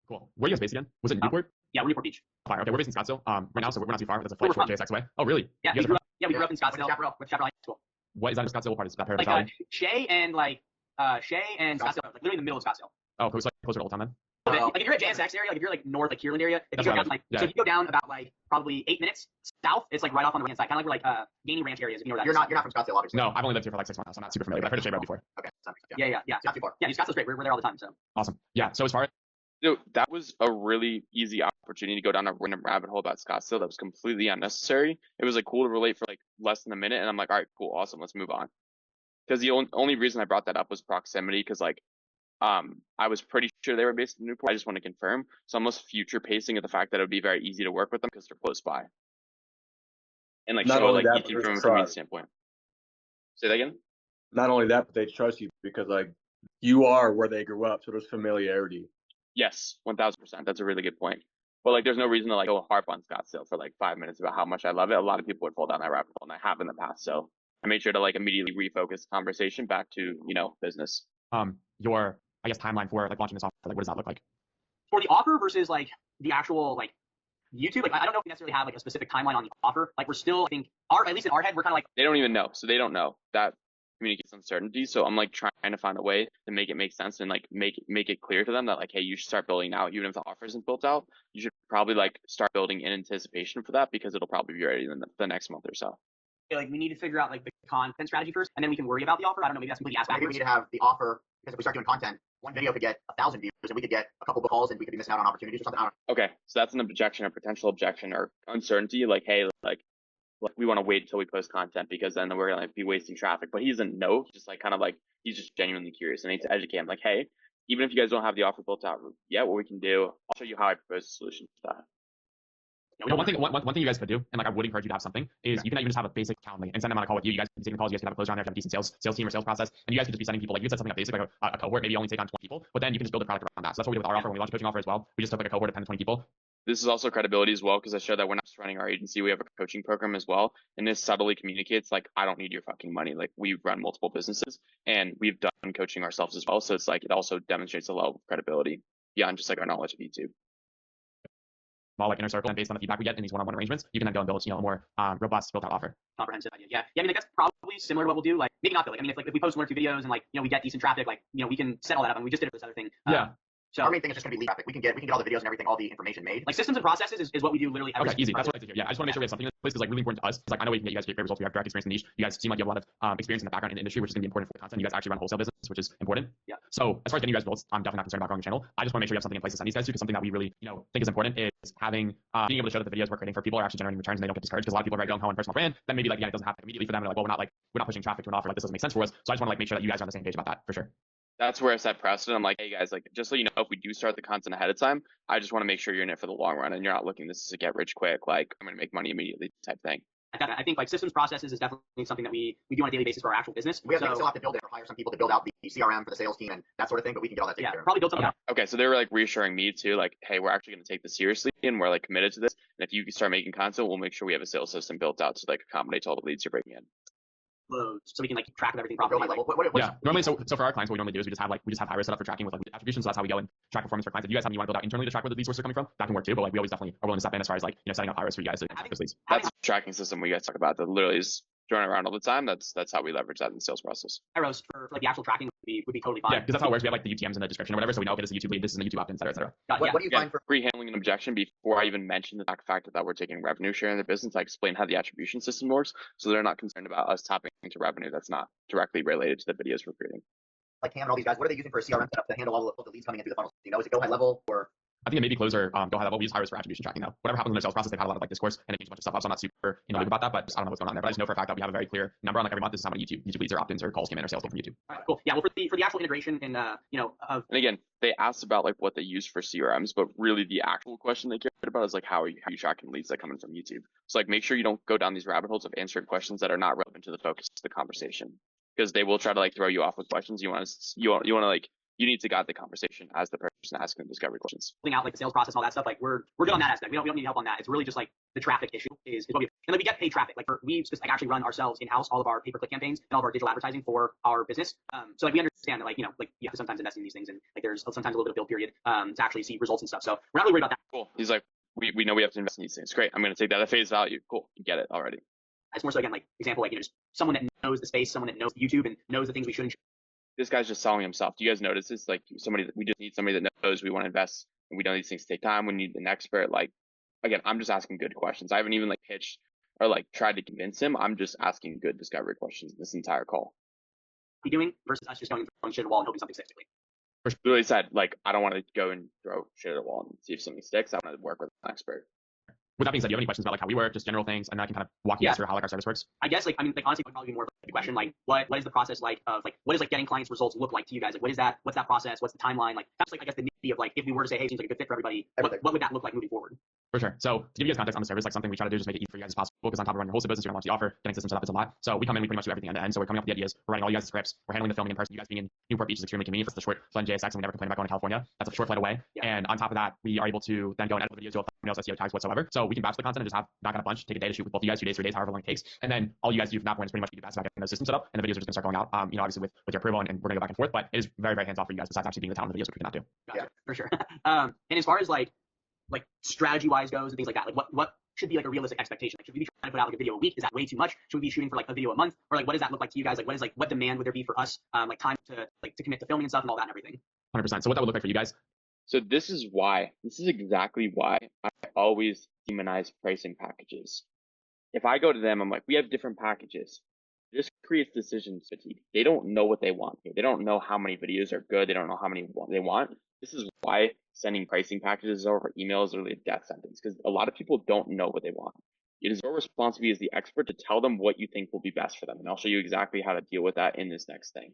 Cool. Where are you guys based again? Was it Newport? Yeah, we're Newport Beach. Fire. Okay, we're based in Scottsdale. Right now, so we're not too far. That's a flight short JSX away. Oh, really? Yeah, You guys are we grew up in Scottsdale. With Chaparral High School. What is that in Scottsdale? What part is that part of Like Valley? Shay and Scottsdale, like literally in the middle of Scottsdale. Oh, closer to Old Town then? Like if you're at JSX area, like if you're like north, like Kierland area, if That's you go what I down meant. like Yeah. so if you go down about like probably 8 minutes south, it's like right off on the right hand side, kind of like where like Gainey Ranch areas. If you know where that You're not from Scottsdale, obviously. No, I've only lived here for like 6 months, so I'm not super familiar. But I've heard of Shea Road before. Okay. Yeah. It's not too far. Yeah, Scottsdale's great. We're there all the time. So Awesome. Yeah. So as far as So that was a really easy opportunity to go down a random rabbit hole about Scottsdale that was completely unnecessary. It was like cool to relate for like less than a minute, and I'm like, all right, cool, awesome, let's move on. Because the only reason I brought that up was proximity, because like I was pretty sure they were based in Newport. I just want to confirm. So I'm almost future pacing at the fact that it would be very easy to work with them because they're close by. And like Not show only like that, but YouTube there's from a trust. community standpoint. Say that again? Not only that, but they trust you because like you are where they grew up, so there's familiarity. Yes, 1000%. That's a really good point. But like, there's no reason to like go harp on Scottsdale for like 5 minutes about how much I love it. A lot of people would fall down that rabbit hole, and I have in the past. So I made sure to like immediately refocus the conversation back to business. your I guess timeline for like launching this offer, like what does that look like? for the offer versus like the actual like YouTube, like I don't know if we necessarily have like a specific timeline on the offer. Like we're still, I think, at least in our head, we're kind of like They don't even know, so they don't know. That communicates uncertainty. So I'm like trying to find a way to make it make sense and like make it clear to them that like, hey, you should start building now, even if the offer isn't built out. You should probably like start building in anticipation for that because it'll probably be ready in the next month or so. like we need to figure out like the content strategy first, and then we can worry about the offer. I don't know, maybe that's completely ass Maybe we backwards. need to have the offer, because if we start doing content, one video could get 1,000 views, and we could get a couple of calls, and we could be missing out on opportunities or something. I don't know. Okay, so that's an objection, a potential objection or uncertainty. Like, hey, like we want to wait until we post content because then we're gonna be wasting traffic. But he doesn't know. He's just like kind of like he's just genuinely curious, and I need to educate him. Like, hey, even if you guys don't have the offer built out yet, what we can do, I'll show you how I propose a solution to that. You know, one thing you guys could do, and like I would encourage you to have something, is you can even just have a basic Calendly and send them on a call with you. You guys can be taking calls. You guys can have a closer on there, if you have a decent sales team or sales process, and you guys could just be sending people. Like you could set something up basic, like a cohort, maybe only take on 20 people, but then you can just build a product around that. So that's what we did with our offer when we launched a coaching offer as well. We just took like a cohort of 10 to 20 people. This is also credibility as well because I showed that we're not just running our agency, we have a coaching program as well, and this subtly communicates like I don't need your fucking money. Like we run multiple businesses and we've done coaching ourselves as well, so it's like it also demonstrates a level of credibility beyond just like our knowledge of YouTube. Small like inner circle, and based on the feedback we get in these one-on-one arrangements, you can then go and build a more robust built out offer. Comprehensive idea. Yeah. I mean, like, that's probably similar to what we'll do. Like, maybe not though. Like, I mean, if we post 1 or 2 videos and like, we get decent traffic, like, we can set all that up. And we just did it for this other thing. Yeah. So our main thing is just going to be lead traffic. We can get all the videos and everything, all the information made. like systems and processes is what we do literally every Okay, easy. That's what I like to hear. Yeah, I just want to make sure we have something in place because like really important to us. It's like I know we can get you guys great results. We have direct experience in the niche. You guys seem like you have a lot of experience in the background in the industry, which is going to be important for the content. You guys actually run a wholesale business, which is important. Yeah. So as far as getting you guys results, I'm definitely not concerned about growing the channel. I just want to make sure you have something in place to send these guys to, because something that we really think is important is having being able to show that the videos we're creating for people are actually generating returns and they don't get discouraged. Because a lot of people are very gung ho on personal brand. Then maybe like it doesn't happen immediately for them. They're like, well, we're not pushing traffic to an offer. Like this doesn't make sense for us. So I just want to make sure that you guys are on the same page about that for sure. That's where I set precedent. I'm like, hey guys, like just so you know, if we do start the content ahead of time, I just want to make sure you're in it for the long run and you're not looking this to get rich quick, like I'm gonna make money immediately type thing. I think like systems processes is definitely something that we do on a daily basis for our actual business. We still have to build it or hire some people to build out the CRM for the sales team and that sort of thing, but we can get all that taken care of. Probably build something out. Okay, so they were like reassuring me too, like, hey, we're actually gonna take this seriously and we're like committed to this. And if you start making content, we'll make sure we have a sales system built out to like accommodate all the leads you're bringing in. Loads, so we can like keep track of everything properly. Yeah, normally, so for our clients, what we normally do is we just have high risk set up for tracking with like attribution. So that's how we go and track performance for clients. If you guys have you want to build out internally to track where the lead sources are coming from, that can work too. But like we always definitely are willing to step in as far as like setting up high risk for you guys to track those leads. That's a tracking system we guys talk about that literally is thrown around all the time. That's how we leverage that in the sales process. Arrows for like the actual tracking would be totally fine. Yeah, because that's how it works. We have like the UTMs in the description or whatever, so we know okay, this is a YouTube lead, this is a YouTube opt-in, et cetera, et cetera. What do you find for pre-handling an objection before I even mention the fact that we're taking revenue share in the business? I explain how the attribution system works, so they're not concerned about us tapping into revenue that's not directly related to the videos we're creating. Like Cam and all these guys, what are they using for a CRM setup to handle all the leads coming in through the funnel? Is it go high level or? I think it maybe close or go high level. We use high risk for attribution tracking though. Whatever happens in their sales process, they've had a lot of like discourse and it changed a bunch of stuff up. So I'm not super about that, but I don't know what's going on there. But I just know for a fact that we have a very clear number on like every month. This is how many YouTube leads or opt-ins or calls came in or sales came from YouTube. All right, cool. Yeah, well for the actual integration and and again, they asked about like what they use for CRMs, but really the actual question they cared about is like how are you tracking leads that come in from YouTube? So like make sure you don't go down these rabbit holes of answering questions that are not relevant to the focus of the conversation, because they will try to like throw you off with questions. You want to like you need to guide the conversation as the person asking the discovery questions. Building out like the sales process and all that stuff, like we're good on that aspect. We don't need help on that. It's really just like the traffic issue is what we, and like we get paid traffic. Like we just like actually run ourselves in house all of our pay-per-click campaigns and all of our digital advertising for our business. So like we understand that like like you have to sometimes invest in these things, and like there's sometimes a little bit of build period to actually see results and stuff. So we're not really worried about that. Cool. He's like, we know we have to invest in these things. Great. I'm going to take that at face value. Cool. You get it already. It's more so again like example like just someone that knows the space, someone that knows YouTube and knows the things we shouldn't. This guy's just selling himself. Do you guys notice this? Like we just need somebody that knows we want to invest, and we know these things take time. We need an expert. Like, again, I'm just asking good questions. I haven't even like pitched or like tried to convince him. I'm just asking good discovery questions this entire call. Be doing versus us just going and throwing shit at a wall and hoping something sticks. Literally said, like, I don't want to go and throw shit at a wall and see if something sticks. I want to work with an expert. With that being said, do you have any questions about like how we work, just general things, and then I can kind of walk you through how like our service works? I guess like I mean like honestly, probably be more of a question like what is the process like of like what is like getting clients results look like to you guys? Like what is that? What's that process? What's the timeline? Like that's like I guess the nitty of like if we were to say hey, seems like a good fit for everybody, what would that look like moving forward? For sure. So to give you guys context on the service, like something we try to do is just make it easy for you guys as possible, because on top of running your wholesale business, you're gonna launch the offer, getting systems set up is a lot. So we come in, we pretty much do everything end to end. So we're coming up with the ideas, we're writing all you guys' scripts, we're handling the filming in person. You guys being in Newport Beach is extremely convenient. It's the short flight in JSX, and we never complain about going to California. That's a short flight away. And on top of that, we are able to then go and edit the videos, do thumbnails, SEO tags whatsoever. So we can batch the content and just have knock out a bunch, take a day to shoot with both you guys, 2 days, 3 days, however long it takes. And then all you guys do from that point is pretty much do the best about getting those systems set up, and the videos are just gonna start going out. Obviously with your approval, and we're gonna go back and forth, but it is very, very hands off for you guys besides actually being the talent in the videos, which we cannot do. Gotcha, for sure. And as far as like strategy wise goes and things like that, like what should be like a realistic expectation? Like should we be trying to put out like a video a week? Is that way too much? Should we be shooting for like a video a month? Or like what does that look like to you guys? Like what demand would there be for us? Like time to commit to filming and stuff and all that and everything. 100%. So what that would look like for you guys? So this is exactly why I always demonize pricing packages. If I go to them, I'm like, we have different packages. This creates decision fatigue. They don't know what they want here. They don't know how many videos are good. They don't know how many they want. This is why sending pricing packages over email is really a death sentence, because a lot of people don't know what they want. It is your responsibility as the expert to tell them what you think will be best for them. And I'll show you exactly how to deal with that in this next thing.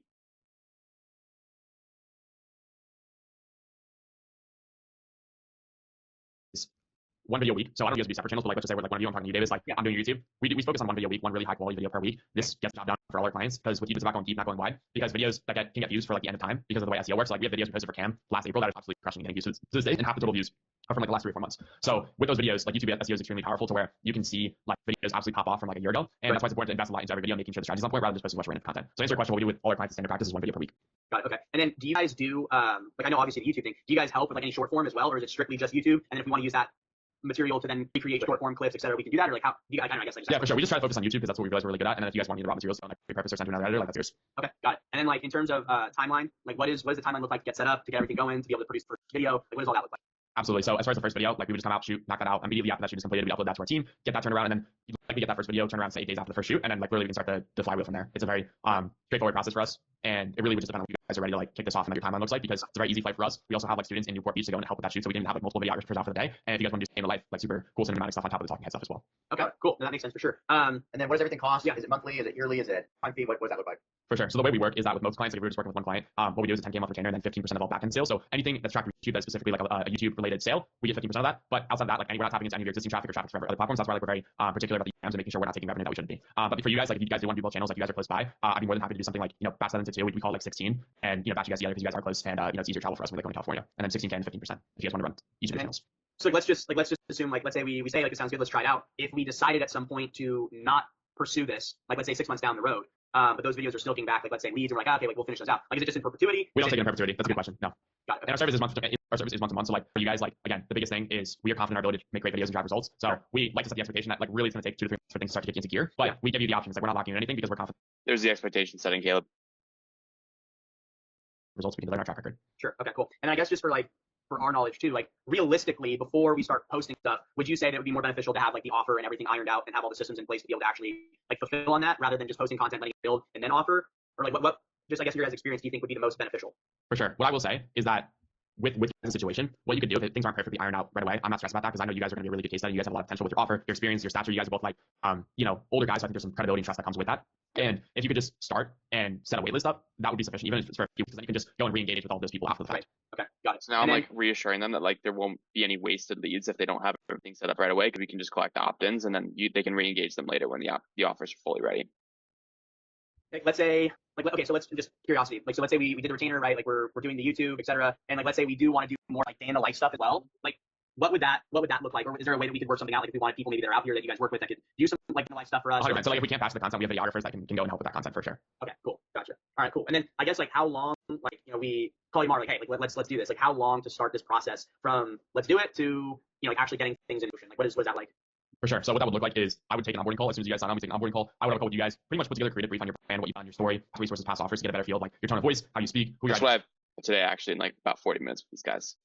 One video a week. So I don't use separate channels, but like let's just say we're like one of you, I'm talking to you, Davis. Like I'm doing YouTube. We focus on one video a week, one really high quality video per week. This gets the job done for all our clients, because with YouTube it's about going deep, not going wide. Because videos that can get views for like the end of time because of the way SEO works. Like we have videos we posted for Cam last April that are absolutely crushing and getting views to this day, and half the total views are from like the last 3 or 4 months. So with those videos, like YouTube SEO is extremely powerful to where you can see like videos absolutely pop off from like a year ago, and that's why it's important to invest a lot into every video, making sure the strategy's on point rather than just posting a bunch of random content. So to answer your question, what we do with all our clients, standard practice is 1 video per week. Got it. Okay. And then do you guys do like I know obviously the YouTube thing. Do you guys help with like any short form as well, or is it strictly just YouTube? And then if we want to use that material to then recreate short form clips, etc., we can do that, or like how do you guys? I guess like yeah, for sure. We just try to focus on YouTube because that's what we realize we're really good at. And then if you guys want to use the raw materials, so like repurpose or send to another editor, like that's yours. Okay, got it. And then like in terms of timeline, like what does the timeline look like to get set up, to get everything going, to be able to produce the first video? Like what does all that look like? Absolutely. So as far as the first video, like we would just come out, shoot, knock that out. Immediately after that shoot is completed, we upload that to our team, get that turned around, and then you likely get that first video turned around say 8 days after the first shoot, and then like literally we can start the flywheel from there. It's a very straightforward process for us, and it really would just depend on what you guys are ready to like kick this off and what your timeline looks like, because it's a very easy flight for us. We also have like students in Newport Beach to go and help with that shoot, so we can have like multiple videographers out for the day. And if you guys want to do game of life, like super cool cinematic stuff on top of the talking head stuff as well. Okay, cool. That makes sense for sure. And then what does everything cost? Yeah. Is it monthly? Is it yearly? Is it time fee? What does that look like? For sure. So the way we work is that with most clients, like if we were just working with one client, what we do is a 10K month retainer and then 15% of all backend sales. So anything that's tracked with YouTube that's specifically like a YouTube related sale, we get 15% of that. But outside of that, like we're not tapping into any of your existing traffic or traffic from other platforms. That's why like we're very particular about the DMs and making sure we're not taking revenue that we shouldn't be. But for you guys, like if you guys do want to do both channels, like you guys are close by, I'd be more than happy to do something like batch that into 2. We call it like 16, and batch you guys together because you guys are close, and it's easier travel for us when we going to California. And then 16K and 15% if you guys want to run each of the channels. So let's just assume like let's say we say like it sounds good, let's try it out. If we decided at some point to not pursue this, like let's say 6 months down the road, but those videos are still getting back, like let's say leads, and we're like, okay, like we'll finish those out. Like is it just in perpetuity? We don't take it in perpetuity. That's a good question. No. Got it. And our service is once a month. So like for you guys, like again, the biggest thing is we are confident in our ability to make great videos and drive results. So we like to set the expectation that like really it's going to take 2 to 3 months for things to start to kick into gear. But we give you the options. Like we're not locking in anything because we're confident. There's the expectation setting, Caleb. Results we can deliver our track record. Sure. Okay, cool. And I guess just for our knowledge too, like realistically, before we start posting stuff, would you say that it would be more beneficial to have like the offer and everything ironed out and have all the systems in place to be able to actually like fulfill on that rather than just posting content, letting it build and then offer? Or like what just I guess in your guys' experience do you think would be the most beneficial? For sure. What I will say is that with the situation, what you could do if things aren't perfectly ironed out right away, I'm not stressed about that because I know you guys are going to be a really good case study. You guys have a lot of potential with your offer, your experience, your stature. You guys are both like, older guys. So I think there's some credibility and trust that comes with that. And if you could just start and set a waitlist up, that would be sufficient, even if it's for a few, because then you can just go and re-engage with all those people after the fact. Okay, got it. So now I'm like reassuring them that like there won't be any wasted leads if they don't have everything set up right away, because we can just collect the opt-ins and then they can re-engage them later when the offers are fully ready. Like, let's say like, okay, so let's just curiosity. Like, so let's say we did the retainer, right? Like we're doing the YouTube, et cetera. And like, let's say we do want to do more like day in the life stuff as well. Like, what would that look like? Or is there a way that we could work something out? Like if we wanted people maybe that are out here that you guys work with that could do some like in the life stuff for us? 100%. So like if we can't pass the content, we have videographers that can go and help with that content for sure. Okay, cool. Gotcha. All right, cool. And then I guess like how long, like, you know, we call you tomorrow, like, hey, like let's do this. Like how long to start this process from let's do it to, you know, like actually getting things in motion? Like what is that like? For sure. So what that would look like is I would take an onboarding call as soon as you guys sign on. We take an onboarding call. I would have a call with you guys, pretty much put together a creative brief on your brand, what you found, your story, resources, past offers, to get a better feel of like your tone of voice, how you speak, who you're That's what I have today, actually, in like about 40 minutes with these guys.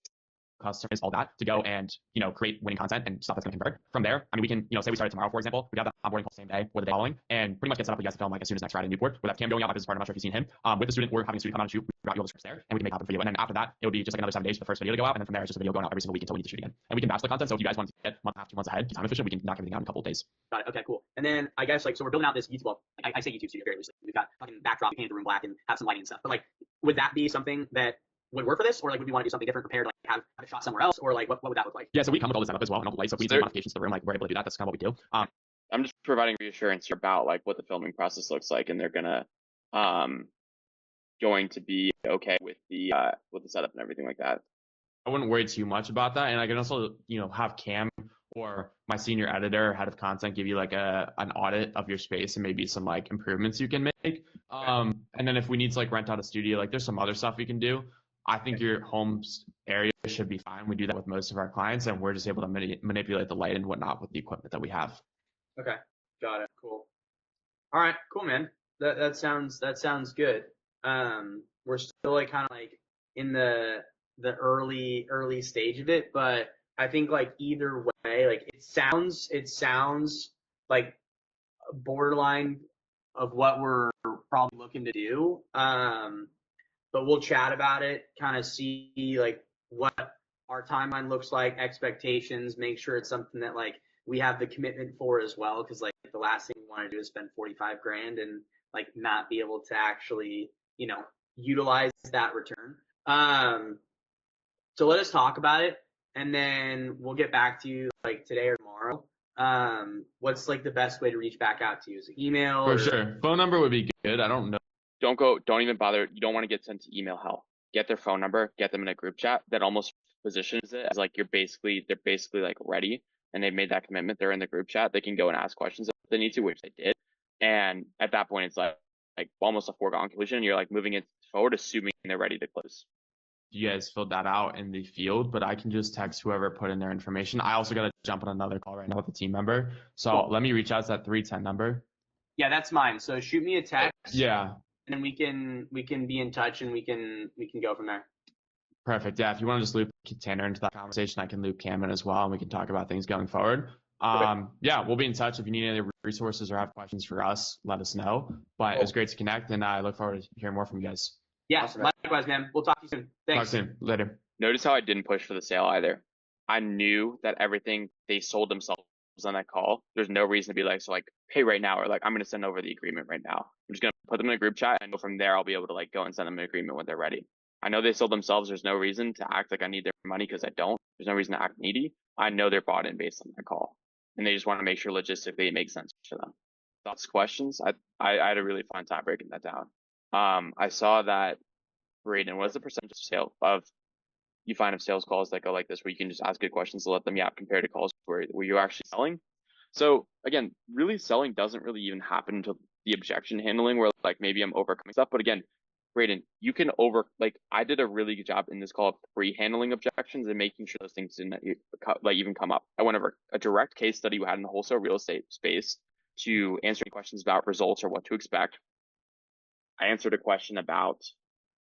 customers, all that, to go and, you know, create winning content and stuff that's going to convert. From there, I mean, we can, you know, say we started tomorrow, for example, we'd have that onboarding call the same day or the day following, and pretty much get set up with you guys to film like as soon as next Friday in Newport. With that Cam going out, my business partner, I'm not sure if you've seen him. With the student, we're having a student come out and shoot. We got you all the scripts there, and we can make it happen for you. And then after that, it would be just like another 7 days for the first video to go out, and then from there, it's just a video going out every single week until we need to shoot again. And we can batch the content. So if you guys want to get month and a half, 2 months ahead, time efficient, we can knock everything out in a couple of days. Got it. Okay, cool. And then I guess like, so we're building out this YouTube, well, I say YouTube studio very loosely. We've got fucking backdrop, we painted the room black and have some lighting and stuff. But like, would that be something that would work for this, or like would we want to do something different prepared, like have it shot somewhere else, or like what would that look like? Yeah, so we come with all the setup as well, and all the lights. So if we do modifications to the room, like we're able to do that. That's kind of what we do. I'm just providing reassurance about like what the filming process looks like, and they're going to be okay with the setup and everything like that. I wouldn't worry too much about that, and I can also, you know, have Cam or my senior editor, head of content, give you like an audit of your space and maybe some like improvements you can make. And then if we need to like rent out a studio, like there's some other stuff we can do. I think your home area should be fine. We do that with most of our clients, and we're just able to manipulate the light and whatnot with the equipment that we have. Okay, got it. Cool. All right, cool, man. That sounds good. We're still like kind of like in the early stage of it, but I think like either way, like it sounds like borderline of what we're probably looking to do. But we'll chat about it, kind of see like what our timeline looks like, expectations, make sure it's something that like we have the commitment for as well. Cause like the last thing we want to do is spend 45 grand and like not be able to actually, you know, utilize that return. So let us talk about it, and then we'll get back to you like today or tomorrow. What's like the best way to reach back out to you? Is it email? For sure. Phone number would be good. I don't know. Don't even bother. You don't want to get sent to email hell. Get their phone number, get them in a group chat. That almost positions it as like they're basically like ready, and they've made that commitment. They're in the group chat. They can go and ask questions if they need to, which they did. And at that point, it's like almost a foregone conclusion. You're like moving it forward, assuming they're ready to close. You guys filled that out in the field, but I can just text whoever put in their information. I also got to jump on another call right now with a team member. So Cool. Let me reach out to that 310 number. Yeah, that's mine. So shoot me a text. Yeah. And then we can be in touch, and we can go from there. Perfect. Yeah. If you want to just loop Tanner into that conversation, I can loop Cam in as well, and we can talk about things going forward. Yeah, we'll be in touch. If you need any other resources or have questions for us, let us know. But It was great to connect, and I look forward to hearing more from you guys. Yeah, awesome, likewise, man. We'll talk to you soon. Thanks. Talk soon. Later. Notice how I didn't push for the sale either. I knew that everything they sold themselves on that call. There's no reason to be like, so like pay right now, or like I'm going to send over the agreement right now. I'm just going to put them in a group chat, and from there I'll be able to like go and send them an agreement when they're ready. I know they sold themselves. There's no reason to act like I need their money, because I don't. There's no reason to act needy. I know they're bought in based on that call, and they just want to make sure logistically it makes sense for them. Thoughts, questions? I had a really fun time breaking that down. I saw that, Braden, what is the percentage of you find of sales calls that go like this, where you can just ask good questions to let them yap, compared to calls where you're actually selling? So again, really selling doesn't really even happen until the objection handling, where like maybe I'm overcoming stuff. But again, Braden, you can I did a really good job in this call of pre-handling objections and making sure those things didn't like even come up. I went over a direct case study we had in the wholesale real estate space to answer any questions about results or what to expect. I answered a question about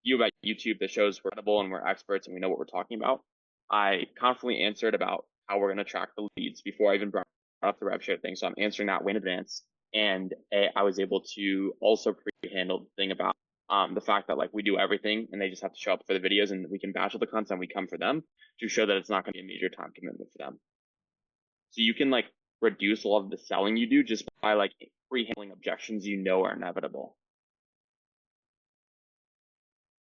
YouTube that shows we're credible and we're experts and we know what we're talking about. I confidently answered about how we're going to track the leads before I even brought up the rev share thing. So I'm answering that way in advance. And I was able to also pre-handle the thing about the fact that like we do everything and they just have to show up for the videos, and we can batch all the content we come for them to show that it's not going to be a major time commitment for them. So you can like reduce a lot of the selling you do just by like pre-handling objections you know are inevitable.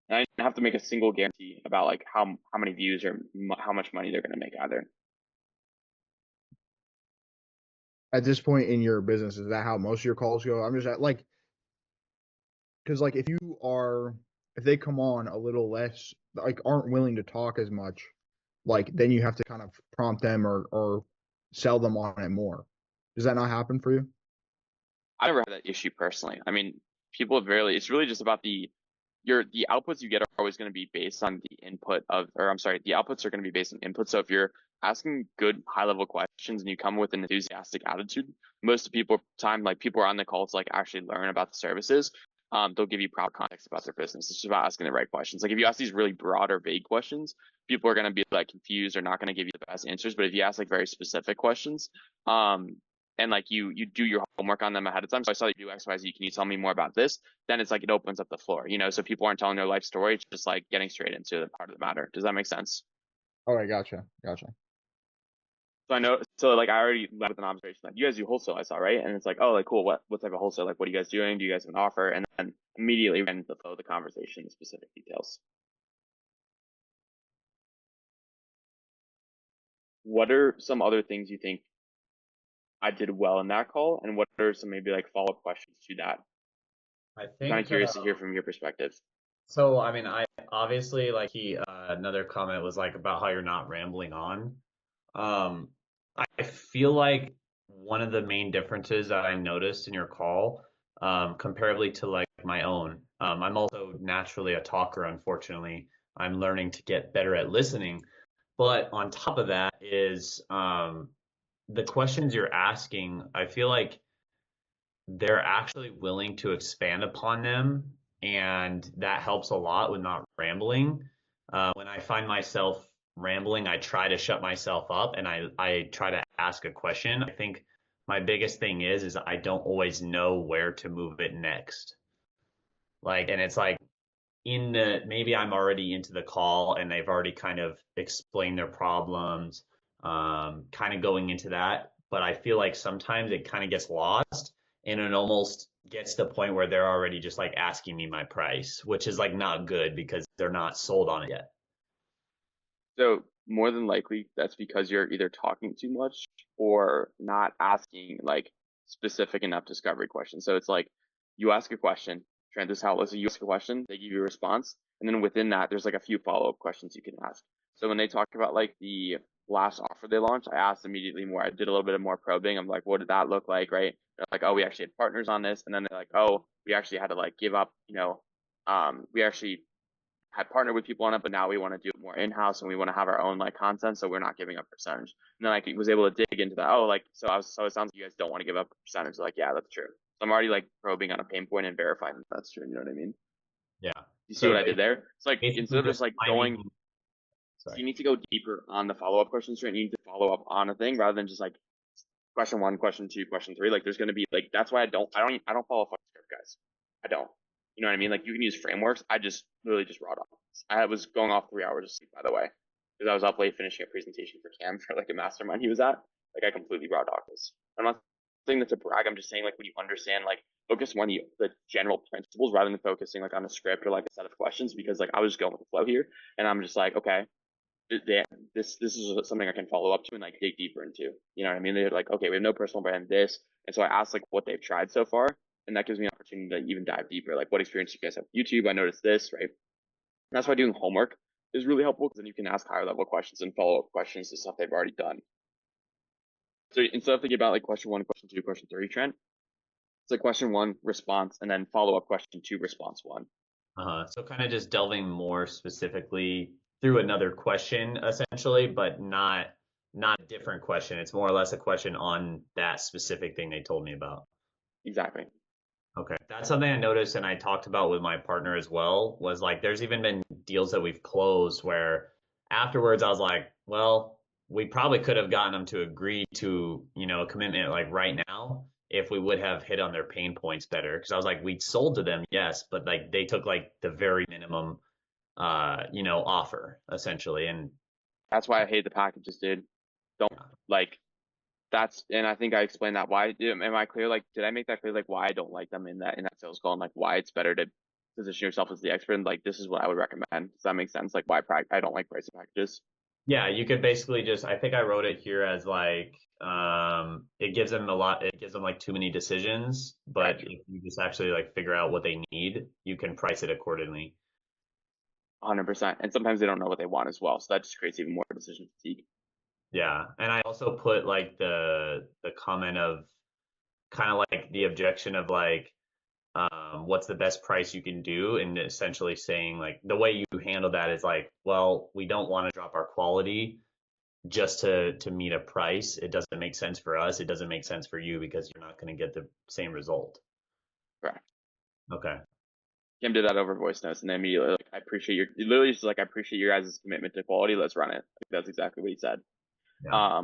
And I didn't have to make a single guarantee about like how many views or how much money they're going to make either. At this point in your business, is that how most of your calls go? I'm just like, because like if they come on a little less, like aren't willing to talk as much, like then you have to kind of prompt them or sell them on it more. Does that not happen for you? I never had that issue personally. I mean, people it's really just about the outputs you get are always going to be based on the input of, or I'm sorry, the outputs are going to be based on input. So if you're asking good high level questions and you come with an enthusiastic attitude, most people are on the call to like actually learn about the services. They'll give you proper context about their business. It's just about asking the right questions. Like if you ask these really broad or vague questions, people are going to be like confused or not going to give you the best answers. But if you ask like very specific questions, and like you do your homework on them ahead of time. So I saw you do XYZ. Can you tell me more about this? Then it's like it opens up the floor, so people aren't telling their life story. It's just like getting straight into the part of the matter. Does that make sense? All right, gotcha. So I know, so like I already led with an observation that you guys do wholesale, I saw, right? And it's like, oh, like cool. What type of wholesale? Like, what are you guys doing? Do you guys have an offer? And then immediately ran into the flow of the conversation, specific details. What are some other things you think I did well in that call, and what are some maybe like follow-up questions to that? I I'm think kind of curious to hear from your perspective. so. I mean, I obviously like another comment was like about how you're not rambling on. I feel like one of the main differences that I noticed in your call, comparably to like my own, I'm also naturally a talker, unfortunately. I'm learning to get better at listening. But on top of that is the questions you're asking, I feel like they're actually willing to expand upon them. And that helps a lot with not rambling. When I find myself rambling, I try to shut myself up and I try to ask a question. I think my biggest thing is I don't always know where to move it next. And it's like maybe I'm already into the call and they've already kind of explained their problems, kind of going into that. But I feel like sometimes it kind of gets lost and it almost gets to the point where they're already just like asking me my price, which is like not good because they're not sold on it yet. So more than likely, that's because you're either talking too much or not asking like specific enough discovery questions. So it's like you ask a question, Trent, this is how it looks. You ask a question, they give you a response, and then within that, there's like a few follow-up questions you can ask. So when they talk about like the last offer they launched, I asked immediately more. I did a little bit of more probing. I'm like, what did that look like, right? They're like, oh, we actually had partners on this, and then they're like, oh, we actually had to like give up, we actually had partnered with people on it, but now we want to do it more in-house and we want to have our own like content, so we're not giving up percentage. And then I was able to dig into that. Oh, like so it sounds like you guys don't want to give up percentage. Like, yeah, that's true. So I'm already like probing on a pain point and verifying that that's true. You know what I mean? Yeah. You see what I did there? It's like instead of just like going, so you need to go deeper on the follow-up questions, right? You need to follow up on a thing rather than just like question 1, question 2, question 3. Like there's going to be like, that's why I don't follow fucking script, guys. I don't. You know what I mean? Like you can use frameworks. I just really just raw dog. I was going off 3 hours of sleep, by the way, because I was up late finishing a presentation for Cam for like a mastermind he was at. Like I completely raw dog this. I'm not saying that to brag. I'm just saying like when you understand, like focus more on the general principles rather than focusing like on a script or like a set of questions, because like I was just going with the flow here and I'm just like, okay, this is something I can follow up to and like dig deeper into. You know what I mean? They're like, okay, we have no personal brand this. And so I asked like what they've tried so far. And that gives me an opportunity to even dive deeper. Like what experience do you guys have with YouTube? I noticed this, right? And that's why doing homework is really helpful, because then you can ask higher level questions and follow up questions to stuff they've already done. So instead of thinking about like question 1, question 2, question 3, Trent, it's like question 1, response, and then follow up question 2, response 1. So kind of just delving more specifically through another question essentially, but not a different question. It's more or less a question on that specific thing they told me about. Exactly. Okay. That's something I noticed and I talked about with my partner as well, was like there's even been deals that we've closed where afterwards I was like, well, we probably could have gotten them to agree to, a commitment like right now if we would have hit on their pain points better. Because I was like, we sold to them, yes, but like they took like the very minimum offer essentially. And that's why I hate the packages, dude. Don't like that's, and I think I explained that. Why am I clear? Like, did I make that clear? Like why I don't like them in that sales call, and like why it's better to position yourself as the expert, and like this is what I would recommend. Does that make sense? Like why I don't like pricing packages. Yeah, you could basically just, I think I wrote it here as like, it gives them it gives them like too many decisions, but if you just actually like figure out what they need, you can price it accordingly. 100%. And sometimes they don't know what they want as well, so that just creates even more decision fatigue. Yeah, and I also put like the comment of kind of like the objection of like, what's the best price you can do, and essentially saying like the way you handle that is like, well, we don't want to drop our quality just to meet a price. It doesn't make sense for us. It doesn't make sense for you because you're not going to get the same result. Correct. Okay. Kim did that over voice notes, and then immediately like, I appreciate your literally just like I appreciate your guys' commitment to quality. Let's run it. Like, that's exactly what he said. Yeah.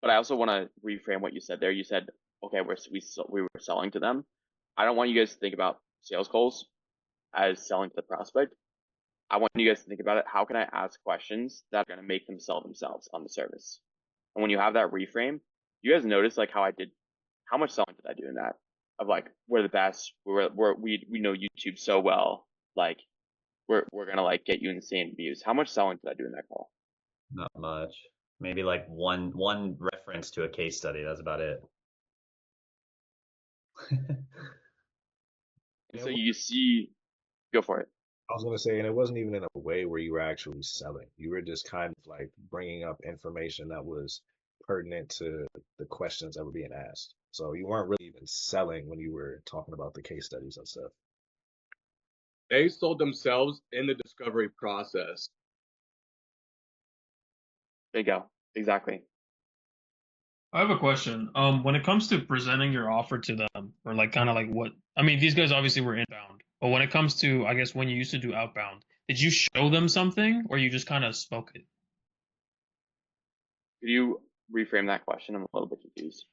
But I also want to reframe what you said there. You said, okay, we were selling to them. I don't want you guys to think about sales calls as selling to the prospect. I want you guys to think about it. How can I ask questions that are going to make them sell themselves on the service? And when you have that reframe, you guys notice like how much selling did I do in that? Of like, we're the best. We know YouTube so well. Like, we're gonna like get you insane views. How much selling did I do in that call? Not much. Maybe like one reference to a case study. That's about it. So you see, go for it. I was gonna say, and it wasn't even in a way where you were actually selling. You were just kind of like bringing up information that was pertinent to the questions that were being asked. So you weren't really even selling when you were talking about the case studies and stuff. They sold themselves in the discovery process. There you go. Exactly. I have a question. When it comes to presenting your offer to them, or like kind of like what I mean, these guys obviously were inbound, but when it comes to, I guess when you used to do outbound, did you show them something, or you just kind of spoke it? Could you reframe that question? I'm a little bit confused.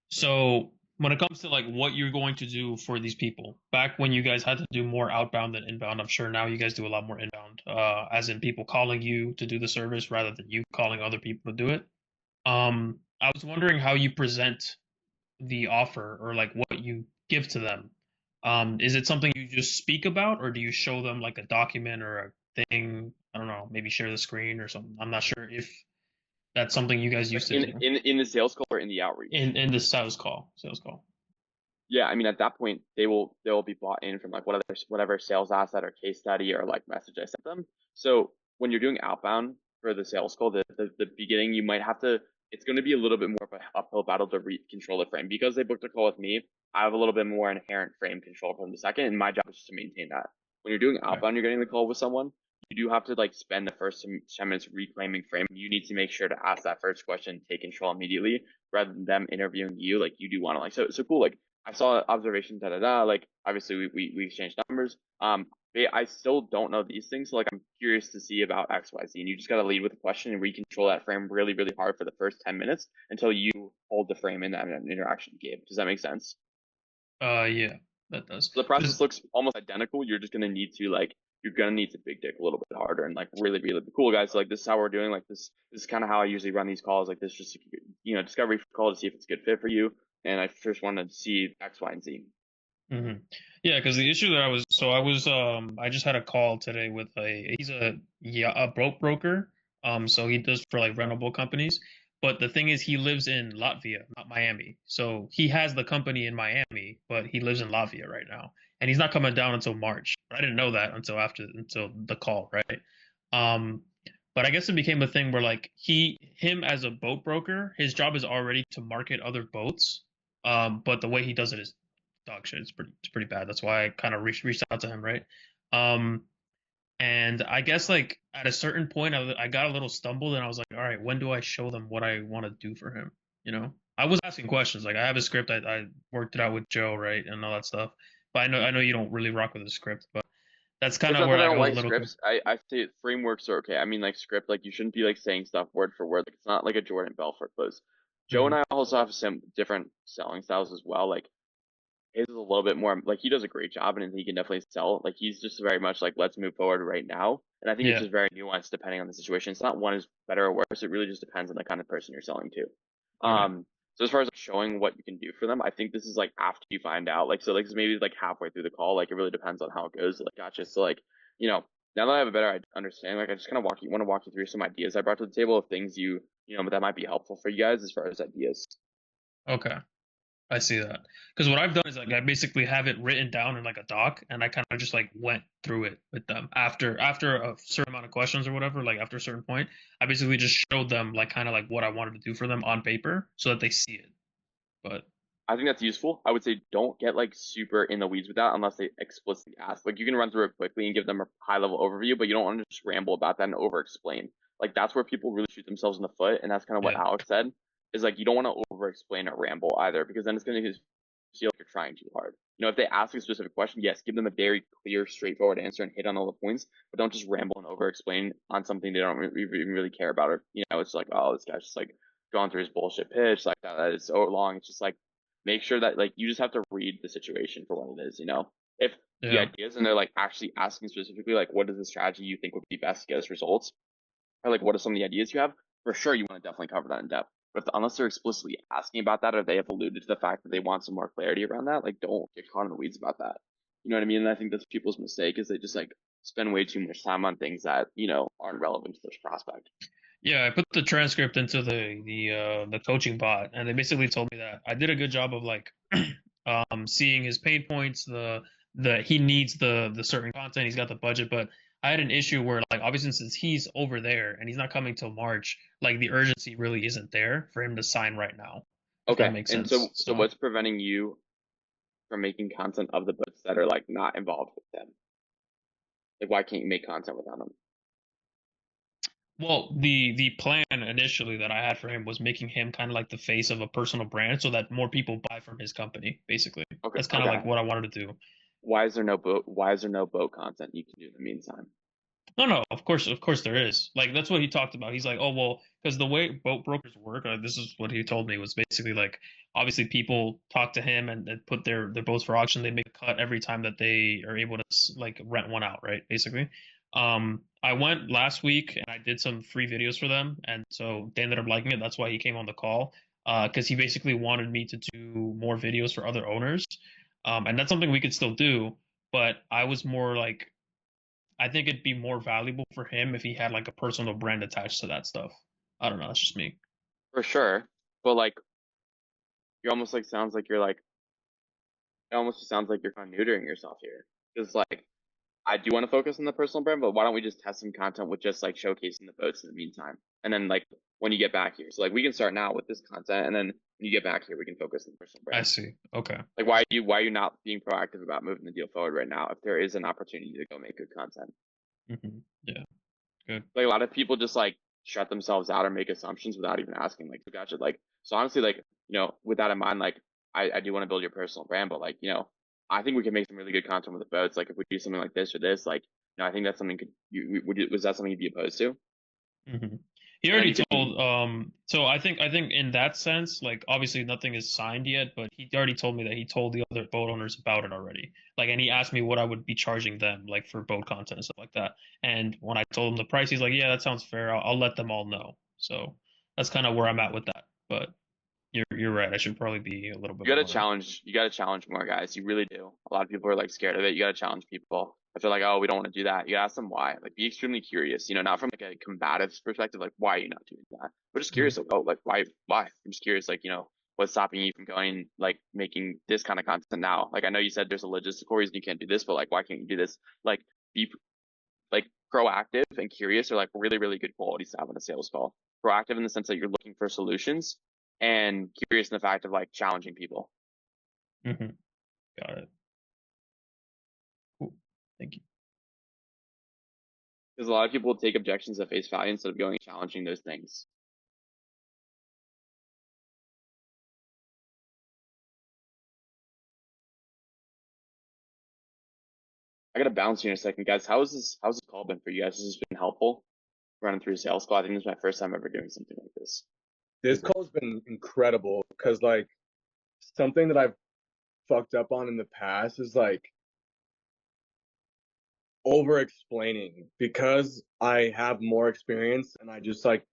So when it comes to like what you're going to do for these people, back when you guys had to do more outbound than inbound, I'm sure now you guys do a lot more inbound, as in people calling you to do the service rather than you calling other people to do it. I was wondering how you present the offer or like what you give to them. Is it something you just speak about, or do you show them like a document or a thing? I don't know, maybe share the screen or something. I'm not sure if that's something you guys used to do In the sales call or in the outreach? in the sales call. Sales call. Yeah, I mean at that point they'll be bought in from like whatever sales asset or case study or like message I sent them. So when you're doing outbound for the sales call, the beginning you might have to, it's going to be a little bit more of an uphill battle to control the frame because they booked a call with me. I have a little bit more inherent frame control from the second, and my job is just to maintain that. When you're doing outbound, you're getting the call with someone. You do have to like spend the first 10 minutes reclaiming frame. You need to make sure to ask that first question, take control immediately, rather than them interviewing you. Like you do want to like so cool. Like I saw observation, like obviously we exchanged numbers. I still don't know these things, so like I'm curious to see about X, Y, Z, and you just gotta lead with a question and control that frame really, really hard for the first 10 minutes until you hold the frame in that interaction you gave. Does that make sense? Yeah, that does. So the process looks almost identical. You're just gonna need to like you're gonna need to big dick a little bit harder and like really, really be cool, guys. So, like this is how we're doing. Like this is kind of how I usually run these calls. Like this, just discovery call to see if it's a good fit for you. And I first wanted to see X, Y, and Z. Mm-hmm. Yeah, because the issue that I just had a call today with he's a boat broker. So he does for like rentable companies. But the thing is, he lives in Latvia, not Miami. So he has the company in Miami, but he lives in Latvia right now, and he's not coming down until March. But I didn't know that until the call, right? Um, but I guess it became a thing where like him as a boat broker, his job is already to market other boats. But the way he does it is dog shit. It's pretty bad. That's why I kind of reached out to him, right? Um, and I guess like at a certain point, I got a little stumbled, and I was like, all right, when do I show them what I want to do for him? You know, I was asking questions. Like I have a script. I worked it out with Joe, right, and all that stuff. But I know you don't really rock with the script, but that's kind It's of not where that I I don't was a like little. scripts. I say frameworks are okay. I mean, like script, like you shouldn't be like saying stuff word for word. Like it's not like a Jordan Belfort close. Joe and I also have some different selling styles as well. Like his is a little bit more like he does a great job and he can definitely sell. Like he's just very much like let's move forward right now. And I think it's Yeah. just very nuanced depending on the situation. It's not one is better or worse. It really just depends on the kind of person you're selling to. So as far as like, showing what you can do for them, I think this is like after you find out. Like so like maybe like halfway through the call. Like it really depends on how it goes. Like gotcha. So like now that I have a better understanding, like I just kind of want to walk you through some ideas I brought to the table of things you know that might be helpful for you guys as far as ideas. Okay. I see that. Because what I've done is like I basically have it written down in like a doc, and I kind of just like went through it with them after a certain amount of questions or whatever. Like after a certain point, I basically just showed them like kind of like what I wanted to do for them on paper so that they see it. But I think that's useful. I would say don't get like super in the weeds with that unless they explicitly ask. Like you can run through it quickly and give them a high level overview, but you don't want to just ramble about that and over explain. Like that's where people really shoot themselves in the foot, and that's kind of what yeah, Alex said. Is like you don't want to over explain or ramble either, because then it's going to feel like you're trying too hard. You know, if they ask a specific question, yes, give them a very clear, straightforward answer and hit on all the points, but don't just ramble and over explain on something they don't really care about. Or it's like, oh, this guy's just like going through his bullshit pitch like that is so long. It's just like make sure that like you just have to read the situation for what it is. If the yeah, ideas and they're like actually asking specifically like what is the strategy you think would be best to get us results, or like what are some of the ideas you have, for sure you want to definitely cover that in depth. But unless they're explicitly asking about that or they have alluded to the fact that they want some more clarity around that, like don't get caught in the weeds about that. You know what I mean? And I think that's people's mistake is they just like spend way too much time on things that aren't relevant to this prospect. yeah. I put the transcript into the coaching bot, and they basically told me that I did a good job of like seeing his pain points, the he needs the certain content, he's got the budget, but I had an issue where like obviously since he's over there and he's not coming till March, like the urgency really isn't there for him to sign right now. If that Okay. makes And sense. so what's preventing you from making content of the books that are like not involved with them? Like why can't you make content without them? Well, the plan initially that I had for him was making him kind of like the face of a personal brand so that more people buy from his company, basically. Okay. That's kind of like what I wanted to do. Why is there no boat content you can do in the meantime? No, of course there is. Like that's what he talked about. He's like, oh well, because the way boat brokers work, this is what he told me was basically like, obviously people talk to him and put their boats for auction. They make a cut every time that they are able to like rent one out, right? Basically. I went last week and I did some free videos for them, and so they ended up liking it. That's why he came on the call, because he basically wanted me to do more videos for other owners, and that's something we could still do. But I was more like I think it'd be more valuable for him if he had like a personal brand attached to that stuff. I don't know. That's just me. For sure. But like you almost like sounds like you're like it almost sounds like you're kind of neutering yourself here. Because like I do want to focus on the personal brand, but why don't we just test some content with just like showcasing the boats in the meantime? And then like when you get back here. So like we can start now with this content and then when you get back here we can focus on the personal brand. I see. Okay. Like why are you not being proactive about moving the deal forward right now if there is an opportunity to go make good content? Yeah. Good. Like a lot of people just like shut themselves out or make assumptions without even asking. Like, gotcha. Like, so honestly, like, with that in mind, like, I do want to build your personal brand, but like, I think we can make some really good content with the boats. Like, if we do something like this or this, like, I think that's something was that something you'd be opposed to? He already told. So I think in that sense, like obviously nothing is signed yet, but he already told me that he told the other boat owners about it already. Like, and he asked me what I would be charging them, like for boat content and stuff like that. And when I told him the price, he's like, "Yeah, that sounds fair. I'll let them all know." So that's kind of where I'm at with that. But you're right. I should probably be a little bit. You gotta challenge more guys. You really do. A lot of people are like scared of it. You gotta challenge people. I feel like, oh, we don't want to do that. You gotta ask them why. Like, be extremely curious. Not from like a combative perspective, like why are you not doing that? But just curious, like, oh, like why? I'm just curious, like, what's stopping you from going, like, making this kind of content now? Like, I know you said there's a logistical reason you can't do this, but like, why can't you do this? Like, be like proactive and curious are like really, really good qualities to have on a sales call. Proactive in the sense that you're looking for solutions, and curious in the fact of like challenging people. Got it. Cool. Thank you. Because a lot of people will take objections at face value instead of going and challenging those things. I gotta bounce here in a second, guys. How's this call been for you guys? Has this been helpful? Running through sales call. I think this is my first time ever doing something like this. This call's been incredible because like something that I've fucked up on in the past is like over explaining because I have more experience and I just like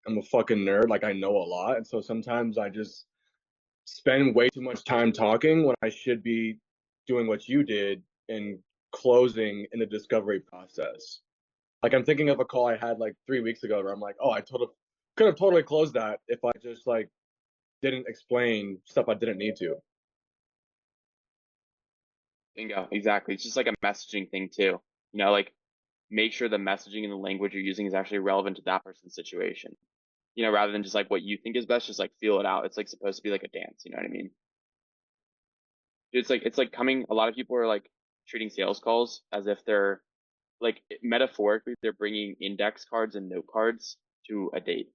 I'm a fucking nerd, like I know a lot, and so sometimes I just spend way too much time talking when I should be doing what you did and closing in the discovery process. Like I'm thinking of a call I had like 3 weeks ago where I'm like, oh, I could have totally closed that if I just like didn't explain stuff I didn't need to. Bingo, exactly. It's just like a messaging thing too. You know, like make sure the messaging and the language you're using is actually relevant to that person's situation. You know, rather than just like what you think is best, just like feel it out. It's like supposed to be like a dance. You know what I mean? It's like coming. A lot of people are like treating sales calls as if they're like metaphorically they're bringing index cards and note cards to a date.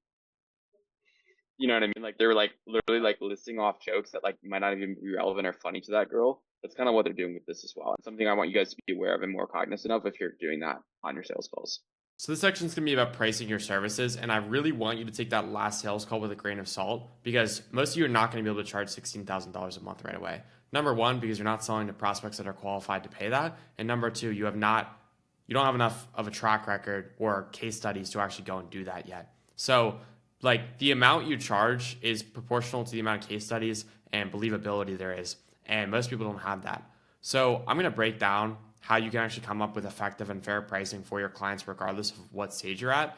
You know what I mean? Like they're like literally like listing off jokes that like might not even be relevant or funny to that girl. That's kind of what they're doing with this as well. It's something I want you guys to be aware of and more cognizant of if you're doing that on your sales calls. So this section is going to be about pricing your services, and I really want you to take that last sales call with a grain of salt because most of you are not going to be able to charge $16,000 a month right away. Number one, because you're not selling to prospects that are qualified to pay that, and number two, you don't have enough of a track record or case studies to actually go and do that yet. So like the amount you charge is proportional to the amount of case studies and believability there is, and most people don't have that. So I'm going to break down how you can actually come up with effective and fair pricing for your clients regardless of what stage you're at,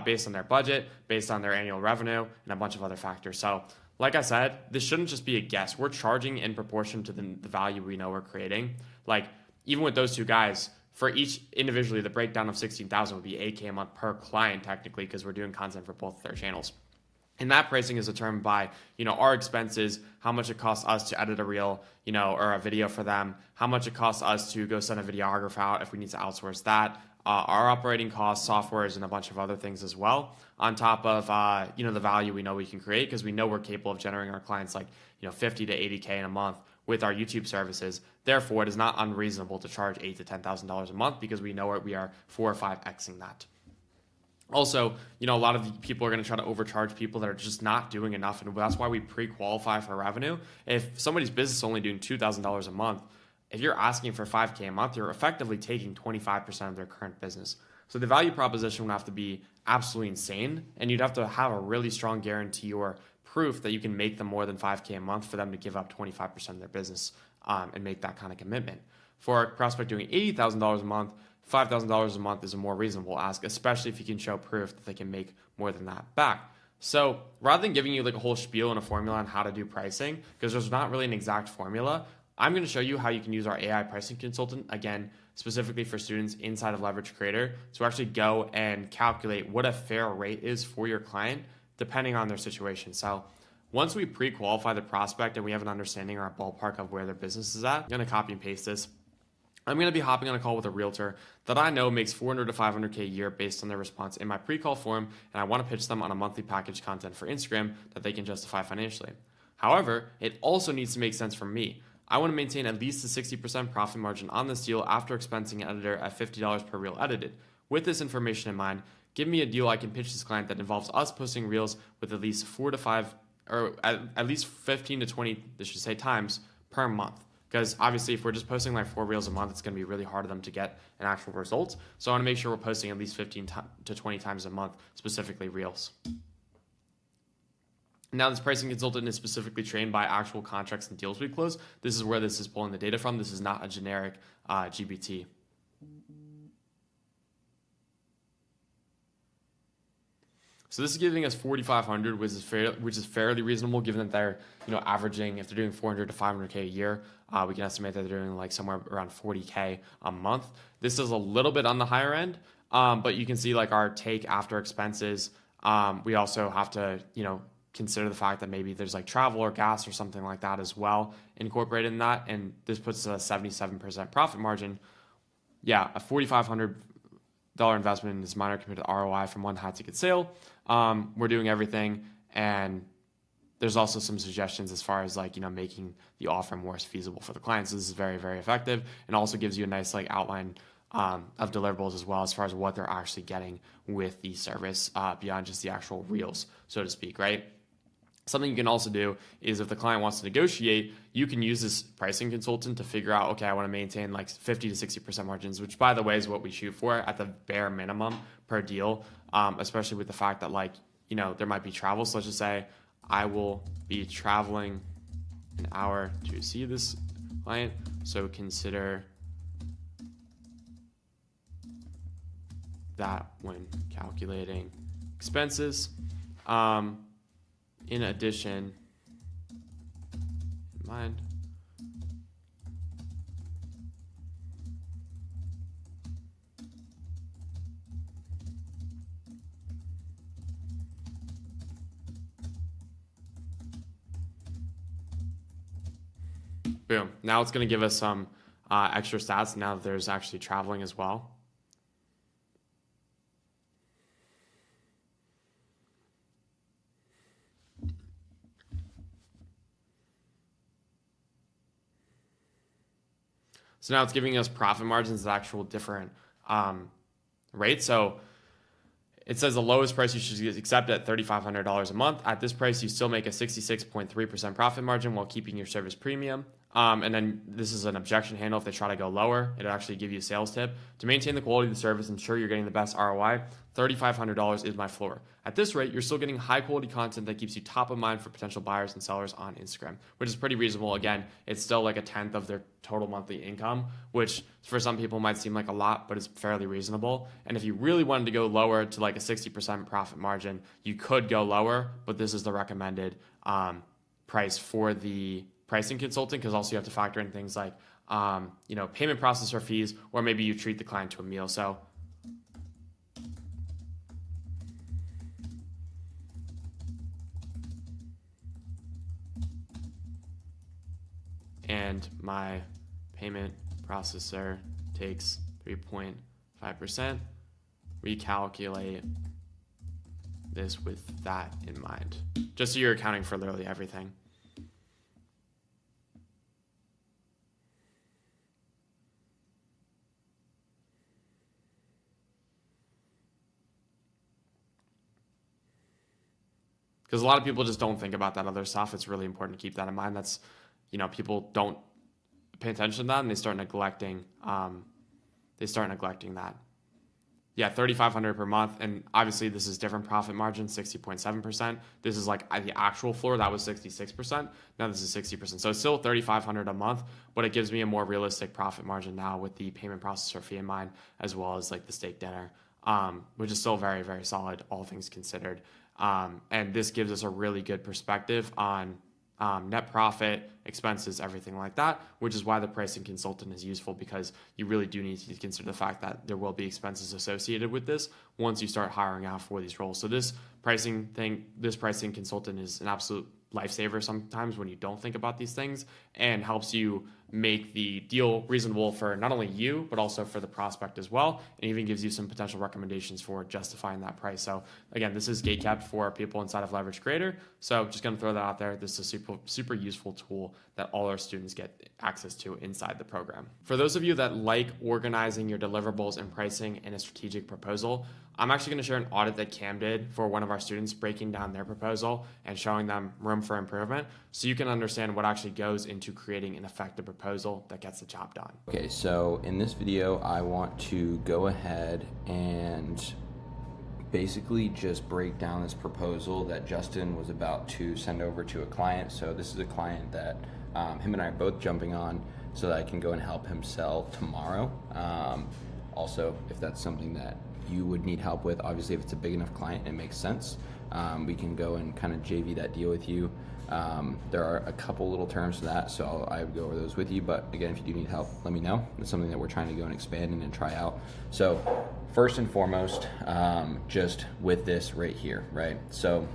based on their budget, based on their annual revenue, and a bunch of other factors. So like I said, this shouldn't just be a guess. We're charging in proportion to the value we know we're creating. Like even with those two guys, for each individually, the breakdown of 16,000 would be $8K a month per client technically because we're doing content for both of their channels. And that pricing is determined by, our expenses, how much it costs us to edit a reel, or a video for them, how much it costs us to go send a videographer out if we need to outsource that, our operating costs, softwares, and a bunch of other things as well, on top of, the value we know we can create because we know we're capable of generating our clients like, 50 to 80K in a month with our YouTube services. Therefore, it is not unreasonable to charge $8,000 to $10,000 a month because we know we are 4 or 5xing that. Also, a lot of people are going to try to overcharge people that are just not doing enough, and that's why we pre-qualify for revenue. If somebody's business is only doing $2,000 a month, if you're asking for $5K a month, you're effectively taking 25% of their current business. So the value proposition would have to be absolutely insane, and you'd have to have a really strong guarantee or proof that you can make them more than $5K a month for them to give up 25% of their business and make that kind of commitment. For a prospect doing $80,000 a month, $5,000 a month is a more reasonable ask, especially if you can show proof that they can make more than that back. So rather than giving you like a whole spiel and a formula on how to do pricing, because there's not really an exact formula, I'm going to show you how you can use our AI pricing consultant, again, specifically for students inside of Leverage Creator, to actually go and calculate what a fair rate is for your client, depending on their situation. So once we pre-qualify the prospect and we have an understanding or a ballpark of where their business is at, I'm going to copy and paste this. I'm going to be hopping on a call with a realtor that I know makes $400 to $500K a year based on their response in my pre-call form, and I want to pitch them on a monthly package content for Instagram that they can justify financially. However, it also needs to make sense for me. I want to maintain at least a 60% profit margin on this deal after expensing an editor at $50 per reel edited. With this information in mind, give me a deal I can pitch this client that involves us posting reels with at least 4 to 5, or at least 15 to 20, times per month. Because obviously, if we're just posting like 4 reels a month, it's going to be really hard for them to get an actual result. So I want to make sure we're posting at least 15 to 20 times a month, specifically reels. Now, this pricing consultant is specifically trained by actual contracts and deals we close. This is where this is pulling the data from. This is not a generic GPT. So this is giving us 4,500, which is fairly reasonable given that they're averaging, if they're doing 400 to 500K a year, we can estimate that they're doing like somewhere around 40K a month. This is a little bit on the higher end, but you can see like our take after expenses. We also have to consider the fact that maybe there's like travel or gas or something like that as well incorporated in that, and this puts a 77% profit margin. Yeah, a $4,500 investment is minor compared to ROI from one high ticket sale. We're doing everything, and there's also some suggestions as far as like making the offer more feasible for the clients. So this is very, very effective, and also gives you a nice like outline of deliverables as well as far as what they're actually getting with the service beyond just the actual reels, so to speak, right? Something you can also do is if the client wants to negotiate, you can use this pricing consultant to figure out, okay, I want to maintain like 50 to 60% margins, which by the way is what we shoot for at the bare minimum per deal, especially with the fact that like, there might be travel. So let's just say I will be traveling an hour to see this client. So consider that when calculating expenses. In addition, mind. Boom. Now it's going to give us some extra stats now that there's actually traveling as well. So now it's giving us profit margins at actual different rates. So it says the lowest price you should accept at $3,500 a month. At this price, you still make a 66.3% profit margin while keeping your service premium. And then this is an objection handle. If they try to go lower, it'll actually give you a sales tip. To maintain the quality of the service, ensure you're getting the best ROI, $3,500 is my floor. At this rate, you're still getting high quality content that keeps you top of mind for potential buyers and sellers on Instagram, which is pretty reasonable. Again, it's still like a tenth of their total monthly income, which for some people might seem like a lot, but it's fairly reasonable. And if you really wanted to go lower to like a 60% profit margin, you could go lower, but this is the recommended price for the pricing consultant, because also you have to factor in things like payment processor fees, or maybe you treat the client to a meal. So and my payment processor takes 3.5%. Recalculate this with that in mind, just so you're accounting for literally everything. Because a lot of people just don't think about that other stuff. It's really important to keep that in mind. That's, people don't pay attention to that and they start neglecting that. Yeah, $3,500 per month. And obviously this is different profit margin, 60.7%. This is like the actual floor. That was 66%. Now this is 60%. So it's still $3,500 a month, but it gives me a more realistic profit margin now with the payment processor fee in mind, as well as like the steak dinner, which is still very, very solid, all things considered. And this gives us a really good perspective on net profit, expenses, everything like that, which is why the pricing consultant is useful, because you really do need to consider the fact that there will be expenses associated with this once you start hiring out for these roles. So this pricing consultant is an absolute lifesaver sometimes when you don't think about these things, and helps you make the deal reasonable for not only you, but also for the prospect as well, and even gives you some potential recommendations for justifying that price. So again, this is gatekept for people inside of Leverage Creator. So just going to throw that out there. This is a super useful tool that all our students get access to inside the program. For those of you that like organizing your deliverables and pricing in a strategic proposal, I'm actually going to share an audit that Cam did for one of our students, breaking down their proposal and showing them room for improvement, so you can understand what actually goes into creating an effective proposal that gets the job done. Okay, so in this video, I want to go ahead and basically just break down this proposal that Justin was about to send over to a client. So this is a client that him and I are both jumping on so that I can go and help him sell tomorrow. Also, if that's something that you would need help with, obviously if it's a big enough client, it makes sense. We can go and kind of JV that deal with you. There are a couple little terms to that, so I would go over those with you. But again, if you do need help, let me know. It's something that we're trying to go and expand and try out. So first and foremost, just with this right here, right? So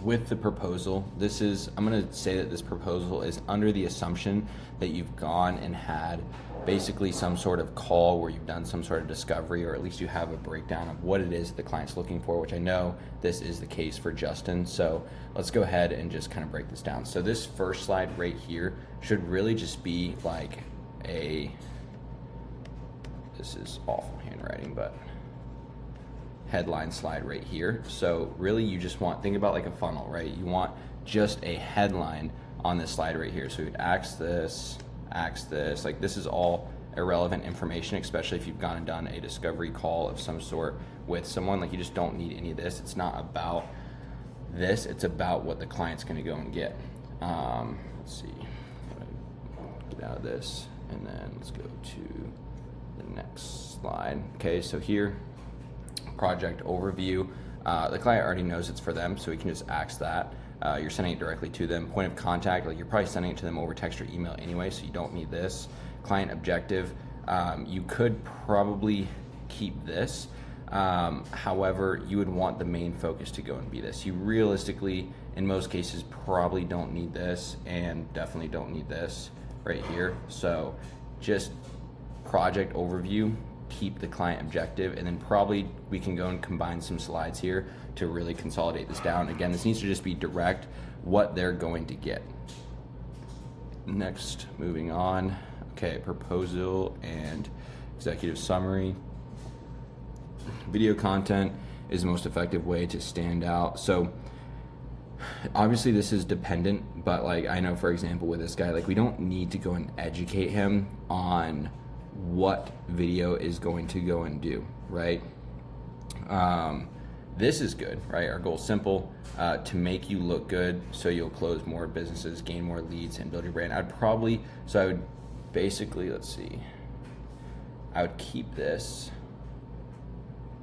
with the proposal, I'm going to say that this proposal is under the assumption that you've gone and had basically some sort of call where you've done some sort of discovery, or at least you have a breakdown of what it is the client's looking for, which I know this is the case for Justin. So let's go ahead and just kind of break this down. So this first slide right here should really just be like this is awful handwriting, but headline slide right here. So really you just think about like a funnel, right? You want just a headline on this slide right here. So you'd ask this, like this is all irrelevant information, especially if you've gone and done a discovery call of some sort with someone. Like you just don't need any of this. It's not about this, it's about what the client's gonna go and get. Let's see, get out of this, and then let's go to the next slide. Okay, so here project overview. The client already knows it's for them, so we can just ask that. You're sending it directly to them. Point of contact, like you're probably sending it to them over text or email anyway, so you don't need this. Client objective, you could probably keep this. However, you would want the main focus to go and be this. You realistically, in most cases, probably don't need this, and definitely don't need this right here. So just project overview, keep the client objective, and then probably we can go and combine some slides here to really consolidate this down. Again, this needs to just be direct what they're going to get. Next, moving on. Okay, proposal and executive summary. Video content is the most effective way to stand out. So obviously this is dependent, but like I know, for example, with this guy, like we don't need to go and educate him on what video is going to go and do, right? This is good, right? Our goal is simple, to make you look good so you'll close more businesses, gain more leads, and build your brand. I would basically, let's see, I would keep this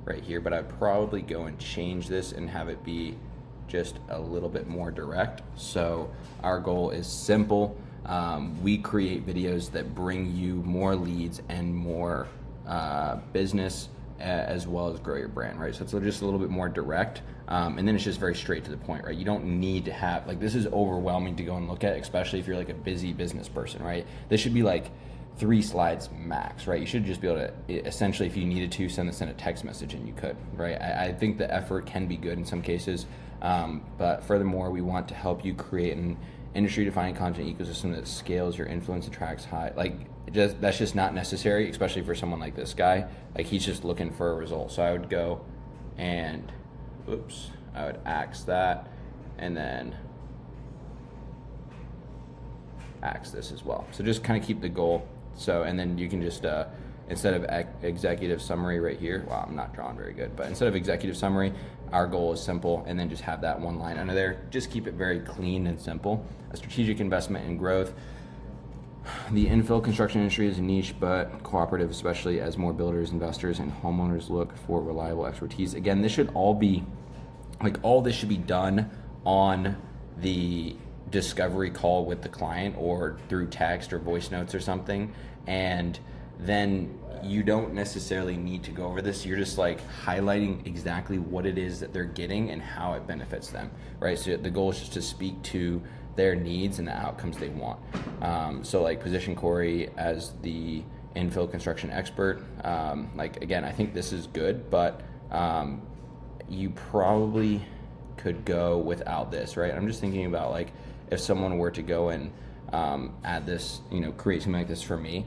right here, but I'd probably go and change this and have it be just a little bit more direct. So our goal is simple. We create videos that bring you more leads and more business, as well as grow your brand, right? So it's just a little bit more direct, and then it's just very straight to the point, right? You don't need to have, like, this is overwhelming to go and look at, especially if you're like a busy business person, right? This should be like 3 slides max, right? You should just be able to, essentially, if you needed to, send a text message and you could, right? I think the effort can be good in some cases, but furthermore, we want to help you create an industry-defining content ecosystem that scales your influence, attracts high, that's just not necessary, especially for someone like this guy. Like, he's just looking for a result. So I would go and, I would axe that, and then axe this as well. So just kind of keep the goal. So, and then you can just, instead of executive summary right here, wow, I'm not drawing very good, but instead of executive summary, our goal is simple, and then just have that one line under there. Just keep it very clean and simple. A strategic investment in growth. The infill construction industry is a niche but cooperative, especially as more builders, investors, and homeowners look for reliable expertise. Again, this should all be, all this should be done on the discovery call with the client or through text or voice notes or something. And then you don't necessarily need to go over this. You're just highlighting exactly what it is that they're getting and how it benefits them, right? So the goal is just to speak to their needs and the outcomes they want. So position Corey as the infill construction expert. Again, I think this is good, but you probably could go without this, right? I'm just thinking about if someone were to go and add this, create something like this for me,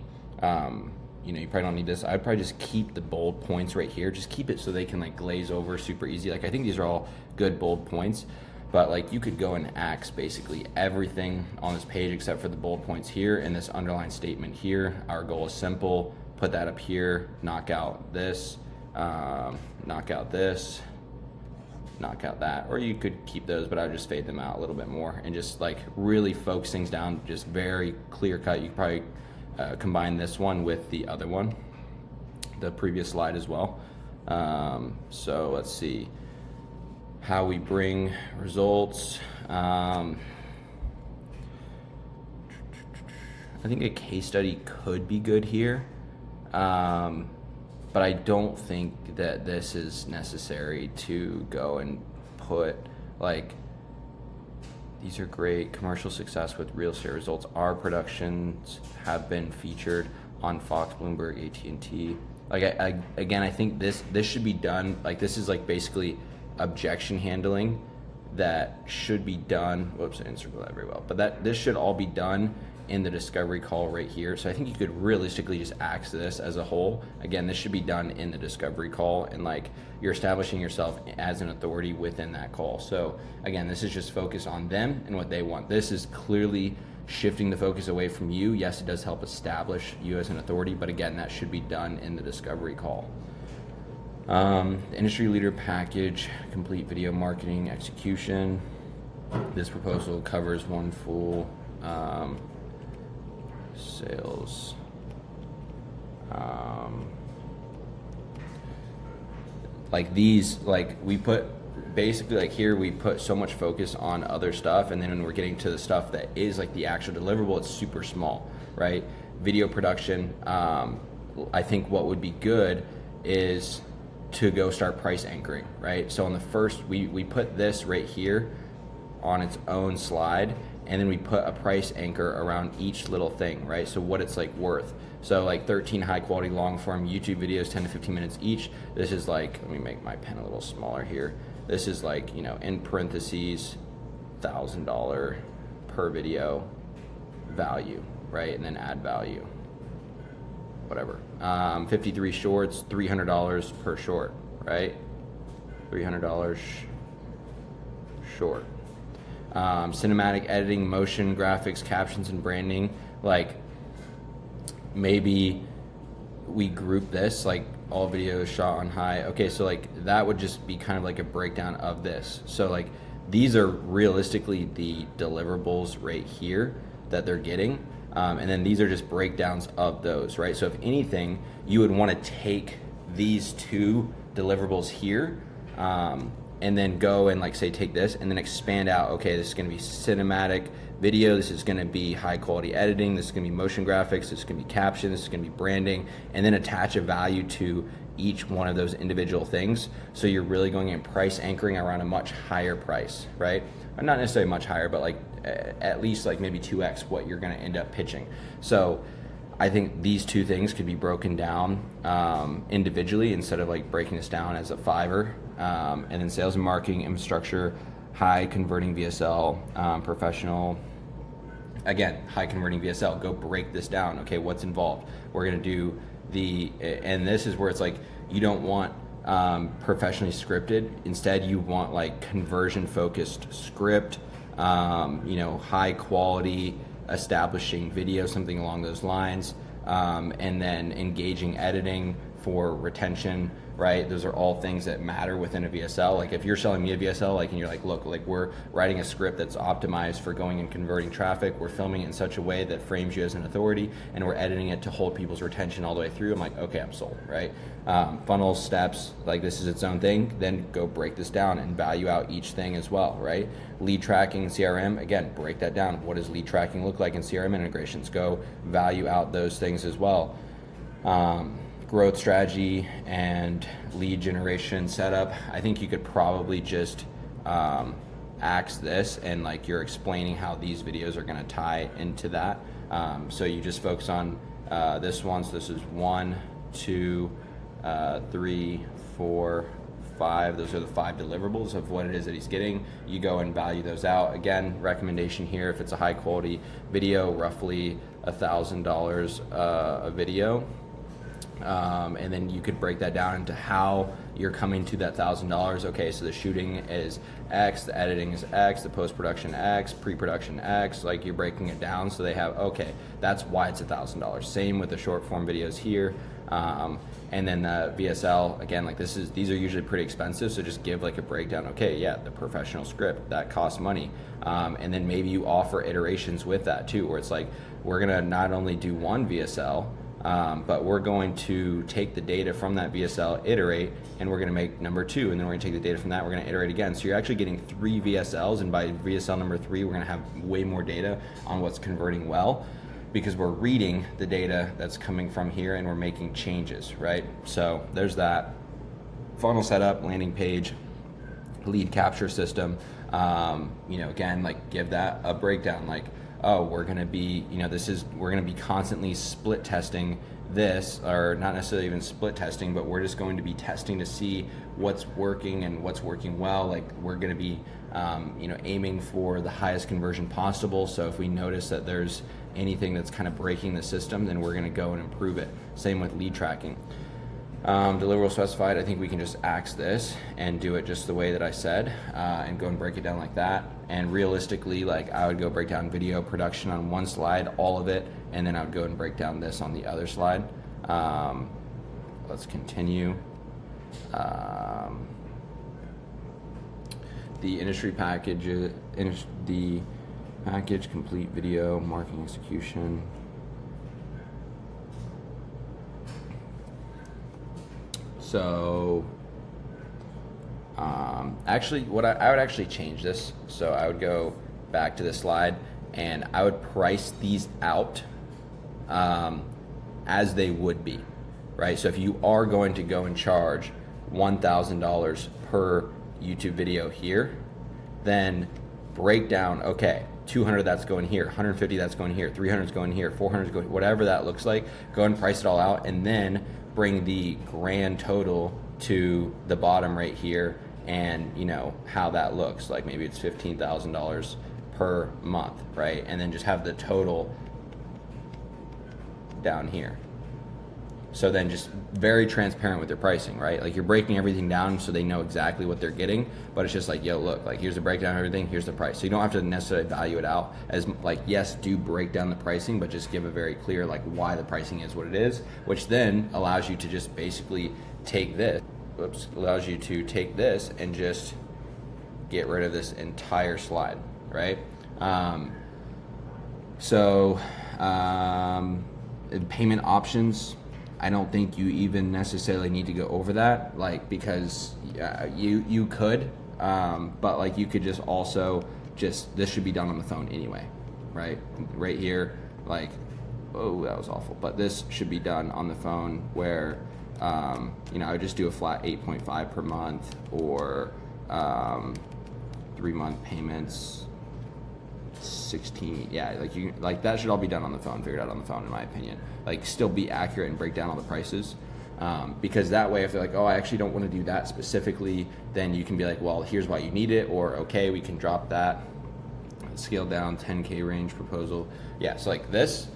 you probably don't need this. I'd probably just keep the bold points right here. Just keep it so they can glaze over super easy. I think these are all good bold points, but you could go and axe basically everything on this page except for the bold points here and this underlined statement here. Our goal is simple. Put that up here, knock out this, knock out this, knock out that, or you could keep those, but I would just fade them out a little bit more and just really focus things down, just very clear cut. You could probably combine this one with the other one, the previous slide as well. So let's see how we bring results. I think a case study could be good here, but I don't think that this is necessary to go and put these are great commercial success with real estate results. Our productions have been featured on Fox, Bloomberg, AT&T. Again, I think this should be done. This is basically objection handling that should be done. Whoops, I didn't circle that very well. But this should all be done in the discovery call right here. So I think you could realistically just axe this as a whole. Again, this should be done in the discovery call, and you're establishing yourself as an authority within that call. So again, this is just focus on them and what they want. This is clearly shifting the focus away from you. Yes, it does help establish you as an authority, but again, that should be done in the discovery call. The industry leader package, complete video marketing execution. This proposal covers one full sales like these, like we put basically like here we put so much focus on other stuff, and then when we're getting to the stuff that is like the actual deliverable, it's super small, right? Video production, I think what would be good is to go start price anchoring, right? So on the first, we put this right here on its own slide, and then we put a price anchor around each little thing, right? So what it's like worth. So like 13 high quality long form YouTube videos, 10 to 15 minutes each. This is like, let me make my pen a little smaller here. This is like, you know, in parentheses, $1,000 per video value, right? And then add value, whatever. 53 shorts, $300 per short, right? $300 short. Cinematic editing, motion, graphics, captions, and branding. Like maybe we group this, like all videos shot on high. Okay, so like that would just be kind of like a breakdown of this. So like these are realistically the deliverables right here that they're getting. And then these are just breakdowns of those, right? So if anything, you would want to take these two deliverables here, and then go and like say take this and then expand out. Okay, this is going to be cinematic video, this is going to be high quality editing, this is going to be motion graphics, this is going to be caption, this is going to be branding, and then attach a value to each one of those individual things. So you're really going in price anchoring around a much higher price, right? Or not necessarily much higher, but like at least like maybe 2x what you're going to end up pitching. So I think these two things could be broken down individually instead of like breaking this down as a Fiverr. And then sales and marketing, infrastructure, high converting VSL, professional. Again, high converting VSL, go break this down. Okay, what's involved? We're gonna do and this is where it's like, you don't want professionally scripted. Instead, you want like conversion focused script, you know, high quality, establishing video, something along those lines, and then engaging editing for retention, right? Those are all things that matter within a VSL. Like if you're selling me a VSL, like, and you're like, look, like we're writing a script that's optimized for going and converting traffic, we're filming it in such a way that frames you as an authority, and we're editing it to hold people's retention all the way through, I'm like, okay, I'm sold, right? Funnels, steps, like this is its own thing, then go break this down and value out each thing as well, right? Lead tracking, CRM, again, break that down. What does lead tracking look like in CRM integrations? Go value out those things as well. Growth strategy and lead generation setup. I think you could probably just axe this, and like you're explaining how these videos are going to tie into that. So you just focus on this one. So this is 1, 2, 3, 4, 5. Those are the 5 deliverables of what it is that he's getting. You go and value those out. Again, recommendation here, if it's a high quality video, roughly $1,000 a video. And then you could break that down into how you're coming to that $1,000. Okay, so the shooting is X, the editing is X, the post-production X, pre-production X. Like you're breaking it down so they have, okay, that's why it's $1,000. Same with the short form videos here. And then the VSL, again, like these are usually pretty expensive, so just give like a breakdown. Okay, yeah, the professional script, that costs money. And then maybe you offer iterations with that too, where it's like, we're gonna not only do one VSL, but we're going to take the data from that VSL, iterate, and we're going to make number 2, and then we're going to take the data from that, we're going to iterate again. So you're actually getting 3 VSLs, and by VSL number 3, we're going to have way more data on what's converting well, because we're reading the data that's coming from here and we're making changes, right? So there's that. Funnel setup, landing page, lead capture system. You know, again, like give that a breakdown, like, oh, we're going to be, you know, we're going to be constantly split testing this, or not necessarily even split testing, but we're just going to be testing to see what's working and what's working well. Like we're going to be, you know, aiming for the highest conversion possible. So if we notice that there's anything that's kind of breaking the system, then we're going to go and improve it. Same with lead tracking. Deliverable specified, I think we can just axe this and do it just the way that I said, and go and break it down like that. And realistically, like I would go break down video production on one slide, all of it, and then I would go and break down this on the other slide. Let's continue. The industry package, the package, complete video, marketing execution. So Actually, I would actually change this. So I would go back to this slide and I would price these out as they would be, right? So if you are going to go and charge $1,000 per YouTube video here, then break down, okay, 200 that's going here, 150 that's going here, 300 is going here, 400 is going, whatever that looks like, go and price it all out and then bring the grand total to the bottom right here and you know how that looks like. Maybe it's $15,000 per month, right? And then just have the total down here. So then just very transparent with your pricing, right? Like you're breaking everything down so they know exactly what they're getting, but it's just like, yo, look, like here's the breakdown of everything, here's the price. So you don't have to necessarily value it out as like, yes, do break down the pricing, but just give a very clear like why the pricing is what it is, which then allows you to just basically take this, allows you to take this and just get rid of this entire slide, right? Payment options, I don't think you even necessarily need to go over that, like because you could, but like you could just also this should be done on the phone anyway, right? Right here, like, oh, that was awful, but this should be done on the phone where, you know, I would just do a flat 8.5 per month or 3-month payments, 16, yeah, like you, like that should all be done on the phone, figured out on the phone in my opinion. Like still be accurate and break down all the prices, because that way if they're like, oh, I actually don't want to do that specifically, then you can be like, well, here's why you need it, or okay, we can drop that, scale down 10K range proposal. Yeah, so like this,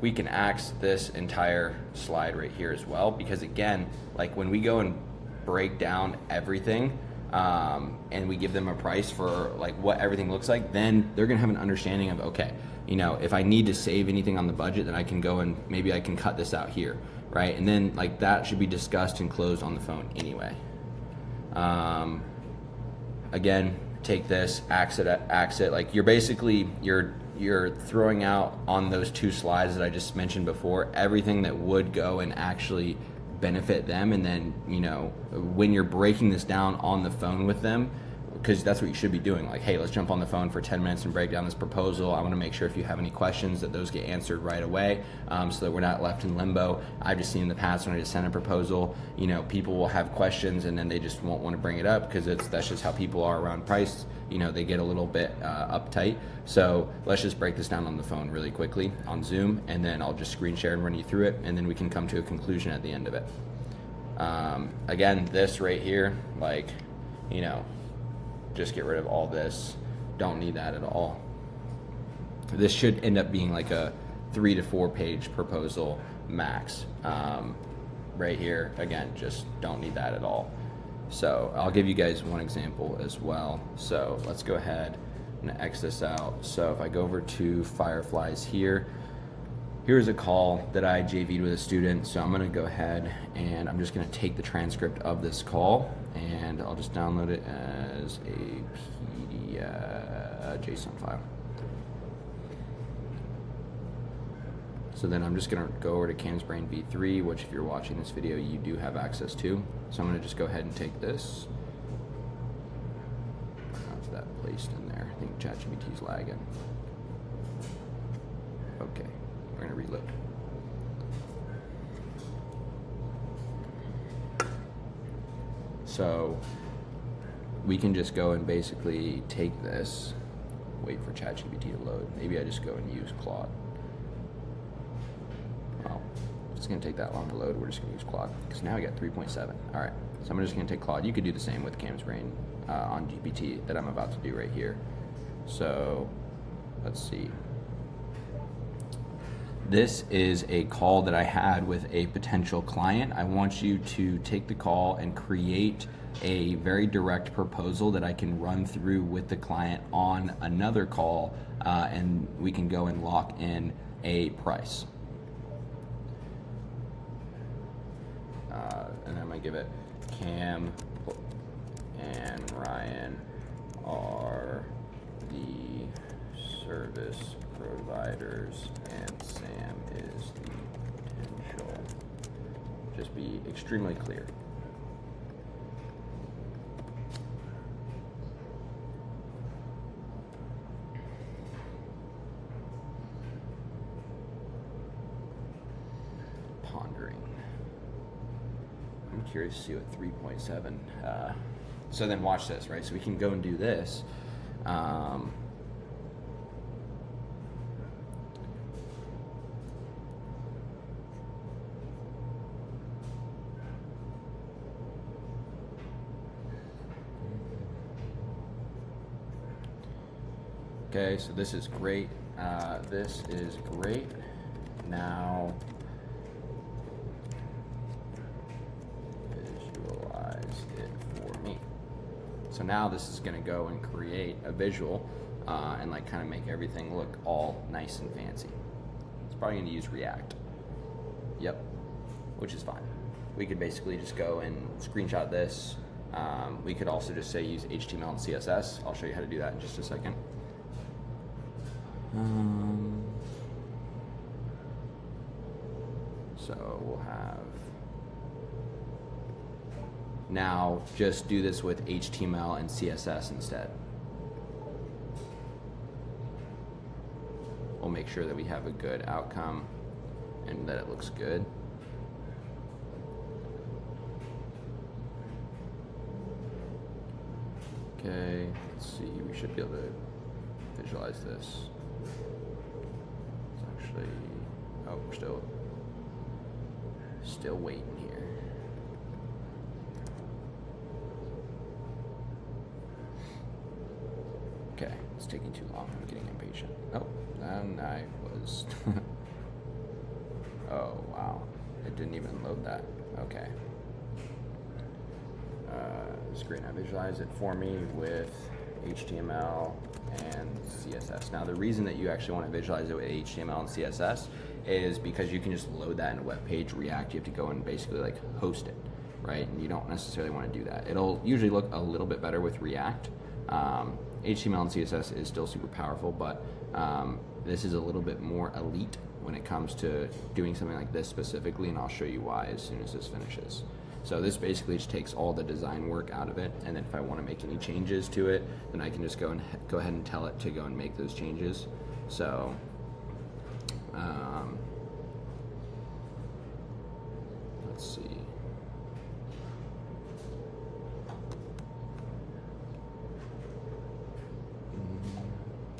we can axe this entire slide right here as well, because again, like when we go and break down everything, and we give them a price for like what everything looks like, then they're gonna have an understanding of, okay, you know, if I need to save anything on the budget, then I can go and maybe I can cut this out here, right? And then like that should be discussed and closed on the phone anyway. Again, take this, axe it, like you're basically, you're throwing out on those 2 slides that I just mentioned before, everything that would go and actually benefit them. And then, you know, when you're breaking this down on the phone with them, because that's what you should be doing, like, hey, let's jump on the phone for 10 minutes and break down this proposal. I want to make sure if you have any questions that those get answered right away, so that we're not left in limbo. I've just seen in the past when I just send a proposal, you know, people will have questions and then they just won't want to bring it up because that's just how people are around price. You know, they get a little bit uptight. So let's just break this down on the phone really quickly on Zoom, and then I'll just screen share and run you through it, and then we can come to a conclusion at the end of it. Again, this right here, like, you know, just get rid of all this. Don't need that at all. This should end up being like a 3 to 4 page proposal max. Right here, again, just don't need that at all. So I'll give you guys one example as well. So let's go ahead and X this out. So if I go over to Fireflies here, here's a call that I JV'd with a student. So I'm gonna go ahead and I'm just gonna take the transcript of this call and I'll just download it as a JSON file. So then I'm just gonna go over to CamsBrain V3, which if you're watching this video, you do have access to. So I'm gonna just go ahead and take this. How's that placed in there? I think ChatGPT's lagging. Okay, we're gonna reload. So we can just go and basically take this, wait for ChatGPT to load. Maybe I just go and use Claude. Well, if it's gonna take that long to load, we're just gonna use Claude, because now I got 3.7. All right, so I'm just gonna take Claude. You could do the same with CamsBrain on GPT that I'm about to do right here. So let's see. This is a call that I had with a potential client. I want you to take the call and create a very direct proposal that I can run through with the client on another call, and we can go and lock in a price. And I'm gonna give it Cam and Ryan are the service providers and Sam is the potential. Just be extremely clear. screen. I'm curious to see what 3.7. So then watch this, right? So we can go and do this. Okay, so this is great. This is great. Now, visualize it for me. So now this is going to go and create a visual and like kind of make everything look all nice and fancy. It's probably going to use React. Yep, which is fine. We could basically just go and screenshot this. We could also just say use HTML and CSS. I'll show you how to do that in just a second. So we'll have, now just do this with HTML and CSS instead. We'll make sure that we have a good outcome and that it looks good. Okay, let's see, we should be able to visualize this. It's actually, oh, we're still waiting here. Okay, it's taking too long. I'm getting impatient. Oh, and I was. Oh, wow. It didn't even load that. Okay. Screen, I visualize it for me with HTML and CSS. Now, the reason that you actually want to visualize it with HTML and CSS is because you can just load that in a web page. React, you have to go and basically like host it, right? And you don't necessarily want to do that. It'll usually look a little bit better with React. HTML and CSS is still super powerful, but this is a little bit more elite when it comes to doing something like this specifically, and I'll show you why as soon as this finishes. So this basically just takes all the design work out of it, and then if I want to make any changes to it, then I can just go ahead and tell it to go and make those changes. So let's see.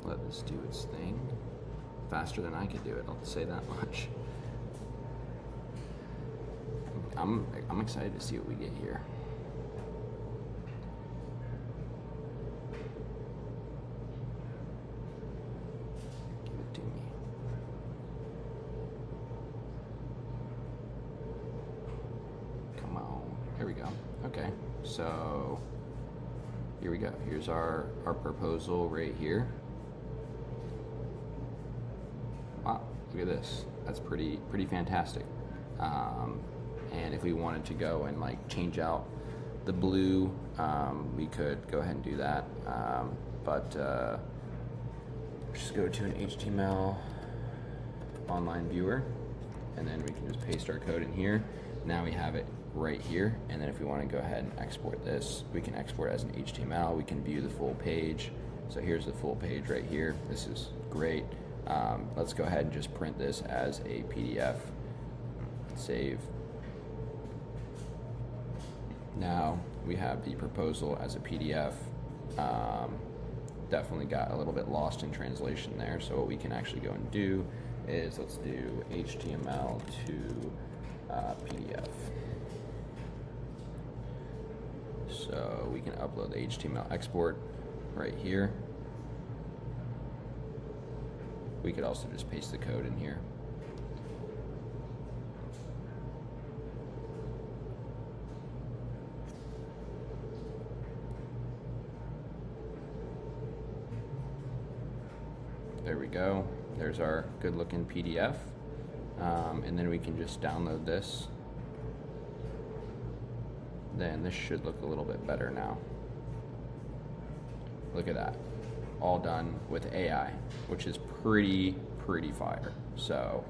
Let this do its thing faster than I could do it, I'll say that much. I'm excited to see what we get here. Give it to me. Come on. Here we go. Okay. So here we go. Here's our proposal right here. Wow, look at this. That's pretty fantastic. And if we wanted to go and like change out the blue, we could go ahead and do that. Just go to an HTML online viewer, and then we can just paste our code in here. Now we have it right here, and then if we want to go ahead and export this, we can export it as an HTML. We can view the full page. So here's the full page right here. This is great. Let's go ahead and just print this as a PDF. Save. Now we have the proposal as a PDF. Definitely got a little bit lost in translation there. So what we can actually go and do is let's do HTML to PDF. So we can upload the HTML export right here. We could also just paste the code in here. There we go. There's our good looking PDF. And then we can just download this. Then this should look a little bit better now. Look at that. All done with AI, which is pretty fire. So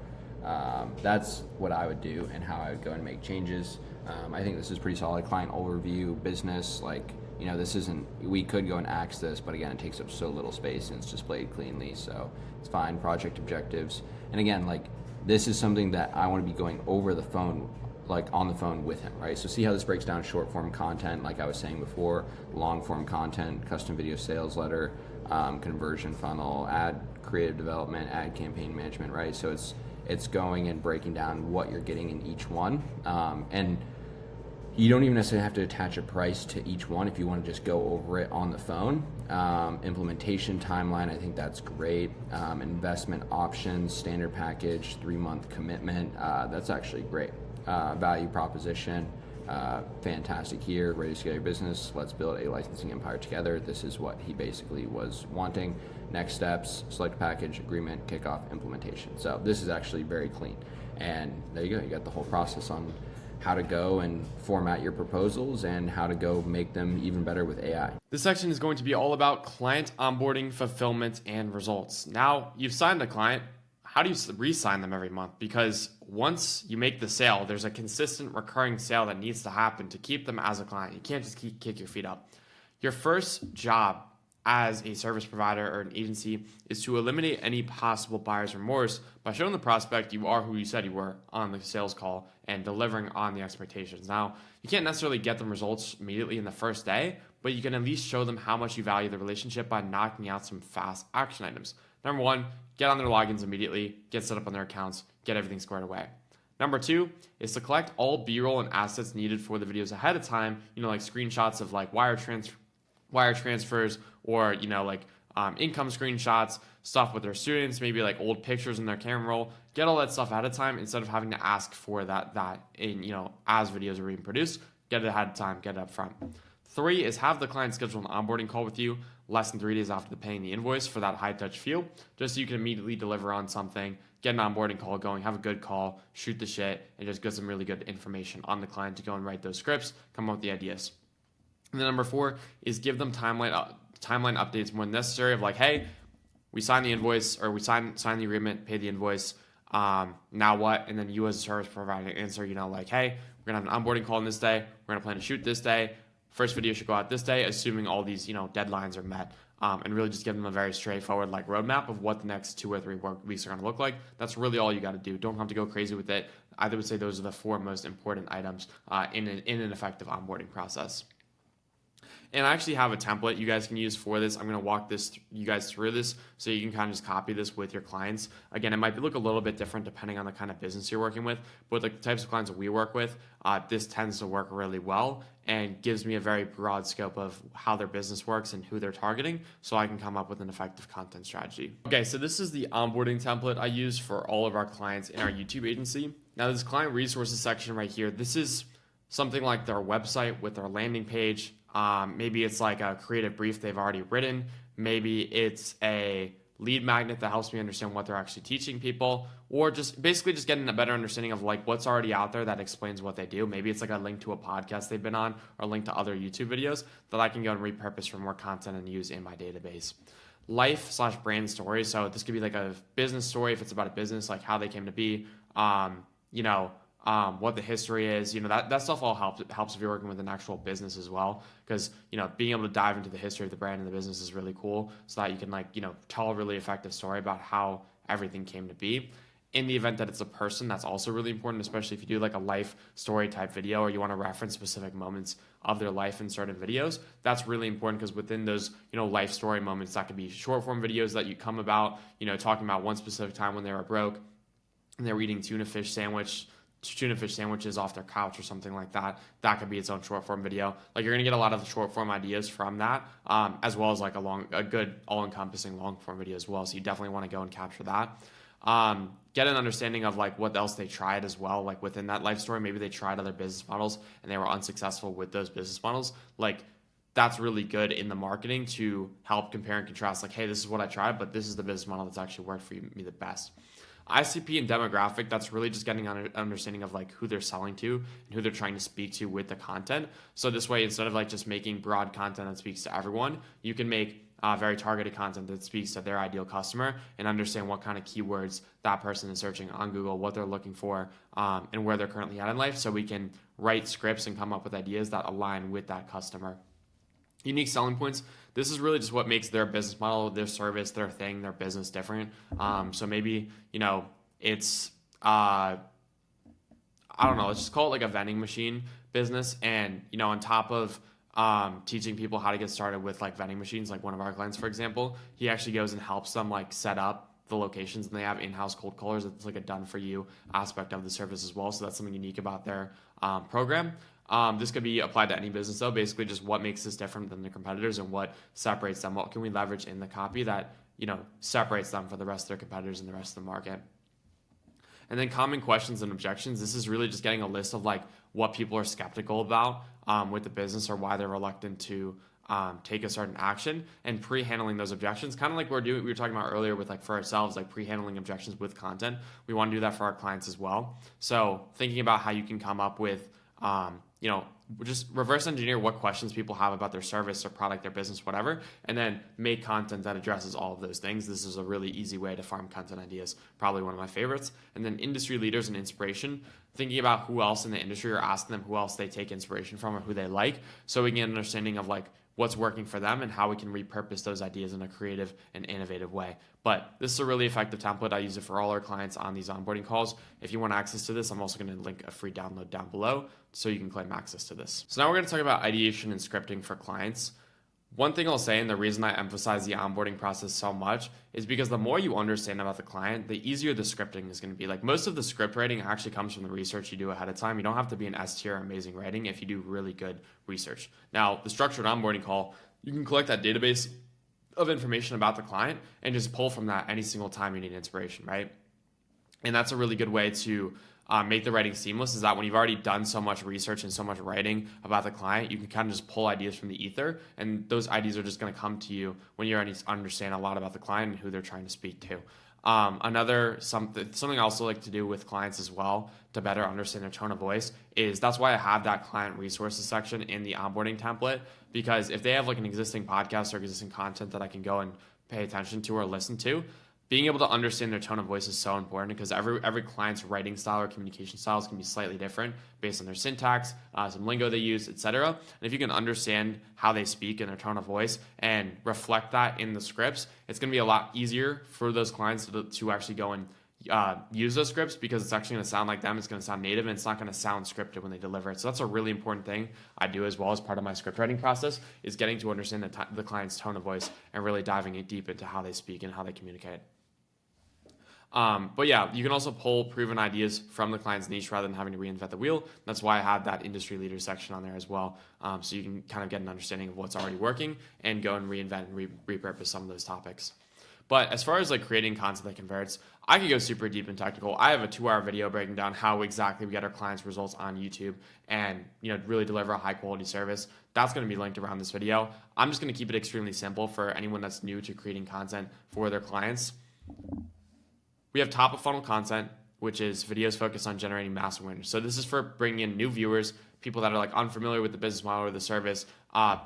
that's what I would do and how I would go and make changes. I think this is pretty solid. Client overview, business, like, you know, this isn't, we could go and axe this, but again, it takes up so little space and it's displayed cleanly, so it's fine. Project objectives. And again, like, This is something that I want to be going over the phone, like on the phone with him, right? So see how this breaks down short form content, like I was saying before, long form content, custom video sales letter, conversion funnel, ad creative development, ad campaign management, right? So it's going and breaking down what you're getting in each one. And you don't even necessarily have to attach a price to each one if you want to just go over it on the phone. Implementation timeline, I think that's great. Investment options, standard package, 3-month commitment, that's actually great. Value proposition, fantastic here, ready to scale your business, let's build a licensing empire together. This is what he basically was wanting. Next steps, select package, agreement, kickoff, implementation. So this is actually very clean. And there you go, you got the whole process on how to go and format your proposals and how to go make them even better with AI. This section is going to be all about client onboarding, fulfillment, and results. Now, you've signed a client. How do you re-sign them every month? Because once you make the sale, there's a consistent recurring sale that needs to happen to keep them as a client. You can't just kick your feet up. Your first job as a service provider or an agency is to eliminate any possible buyer's remorse by showing the prospect you are who you said you were on the sales call and delivering on the expectations. Now, you can't necessarily get them results immediately in the first day, but you can at least show them how much you value the relationship by knocking out some fast action items. Number one, get on their logins immediately, get set up on their accounts, get everything squared away. Number two is to collect all B-roll and assets needed for the videos ahead of time, like screenshots of like wire transfers, or income screenshots, stuff with their students, maybe like old pictures in their camera roll. Get all that stuff ahead of time instead of having to ask for that in as videos are being produced. Get it ahead of time, get it up front. 3 is have the client schedule an onboarding call with you less than 3 days after paying the invoice for that high touch feel, just so you can immediately deliver on something, get an onboarding call going, have a good call, shoot the shit, and just get some really good information on the client to go and write those scripts, come up with the ideas. And then number 4 is give them timeline updates when necessary of like, hey, we signed the invoice, or we signed the agreement, pay the invoice, now what? And then you as a service provider answer, like, hey, we're gonna have an onboarding call on this day, we're gonna plan to shoot this day, first video should go out this day, assuming all these deadlines are met, and really just give them a very straightforward roadmap of what the next 2 or 3 work weeks are gonna look like. That's really all you got to do. Don't have to go crazy with it. I would say those are the 4 most important items in an effective onboarding process. And I actually have a template you guys can use for this. I'm going to walk you guys through this so you can kind of just copy this with your clients. Again, it might look a little bit different depending on the kind of business you're working with, but the types of clients that we work with, this tends to work really well and gives me a very broad scope of how their business works and who they're targeting, so I can come up with an effective content strategy. Okay, so this is the onboarding template I use for all of our clients in our YouTube agency. Now, this client resources section right here, this is something like their website with their landing page. Maybe it's like a creative brief they've already written. Maybe it's a lead magnet that helps me understand what they're actually teaching people, or just basically just getting a better understanding of what's already out there that explains what they do. Maybe it's like a link to a podcast they've been on, or a link to other YouTube videos that I can go and repurpose for more content and use in my database. Life/brand story. So this could be like a business story if it's about a business, like how they came to be, what the history is, that stuff all helps if you're working with an actual business as well, because being able to dive into the history of the brand and the business is really cool, so that you can tell a really effective story about how everything came to be. In the event that it's a person, that's also really important, especially if you do like a life story type video, or you want to reference specific moments of their life in certain videos. That's really important, because within those life story moments, that could be short form videos that you come about talking about one specific time when they were broke and they were eating tuna fish sandwiches off their couch or something like that. That could be its own short form video. You're gonna get a lot of the short form ideas from that, as well as a good all encompassing long form video as well. So you definitely want to go and capture that. Get an understanding of what else they tried as well. Within that life story, maybe they tried other business models and they were unsuccessful with those business models. That's really good in the marketing to help compare and contrast. Hey, this is what I tried, but this is the business model that's actually worked for me the best. ICP and demographic, that's really just getting an understanding of who they're selling to and who they're trying to speak to with the content. So this way, instead of just making broad content that speaks to everyone, you can make very targeted content that speaks to their ideal customer and understand what kind of keywords that person is searching on Google, what they're looking for, and where they're currently at in life, so we can write scripts and come up with ideas that align with that customer. Unique selling points. This is really just what makes their business model, their service, their thing, their business different. So maybe, it's I don't know, let's just call it like a vending machine business. And, you know, on top of teaching people how to get started with like vending machines, like one of our clients, for example, he actually goes and helps them like set up the locations, and they have in-house cold callers. It's like a done for you aspect of the service as well. So that's something unique about their program. This could be applied to any business though, basically just what makes this different than the competitors and what separates them. What can we leverage in the copy that, you know, separates them from the rest of their competitors and the rest of the market. And then common questions and objections. This is really just getting a list of like what people are skeptical about with the business, or why they're reluctant to take a certain action, and pre-handling those objections, kind of like we were talking about earlier with like for ourselves, like pre-handling objections with content. We want to do that for our clients as well. So thinking about how you can come up with, you know, just reverse engineer what questions people have about their service or product, their business, whatever, and then make content that addresses all of those things. This is a really easy way to farm content ideas, probably one of my favorites. And then industry leaders and inspiration, thinking about who else in the industry, or asking them who else they take inspiration from or who they like, so we can get an understanding of like what's working for them and how we can repurpose those ideas in a creative and innovative way. But this is a really effective template. I use it for all our clients on these onboarding calls. If you want access to this, I'm also going to link a free download down below so you can claim access to this. So now we're going to talk about ideation and scripting for clients. One thing I'll say, and the reason I emphasize the onboarding process so much, is because the more you understand about the client, the easier the scripting is going to be. Like most of the script writing actually comes from the research you do ahead of time. You don't have to be an S tier amazing writing if you do really good research. Now, the structured onboarding call, you can collect that database of information about the client and just pull from that any single time you need inspiration, right? And that's a really good way to make the writing seamless, is that when you've already done so much research and so much writing about the client, you can kind of just pull ideas from the ether, and those ideas are just going to come to you when you already understand a lot about the client and who they're trying to speak to. Something I also like to do with clients as well to better understand their tone of voice is, that's why I have that client resources section in the onboarding template, because if they have like an existing podcast or existing content that I can go and pay attention to or listen to, being able to understand their tone of voice is so important, because every client's writing style or communication styles can be slightly different based on their syntax, some lingo they use, etc. And if you can understand how they speak and their tone of voice and reflect that in the scripts, it's going to be a lot easier for those clients to actually go and use those scripts, because it's actually going to sound like them. It's going to sound native, and it's not going to sound scripted when they deliver it. So that's a really important thing I do as well as part of my script writing process, is getting to understand the client's tone of voice and really diving it deep into how they speak and how they communicate. But yeah, you can also pull proven ideas from the client's niche rather than having to reinvent the wheel. That's why I have that industry leader section on there as well. So you can kind of get an understanding of what's already working and go and reinvent and repurpose some of those topics. But as far as like creating content that converts, I could go super deep and technical. I have a 2-hour video breaking down how exactly we get our clients' results on YouTube and, you know, really deliver a high quality service. That's going to be linked around this video. I'm just going to keep it extremely simple for anyone that's new to creating content for their clients. We have top of funnel content, which is videos focused on generating mass awareness. So this is for bringing in new viewers, people that are like unfamiliar with the business model or the service.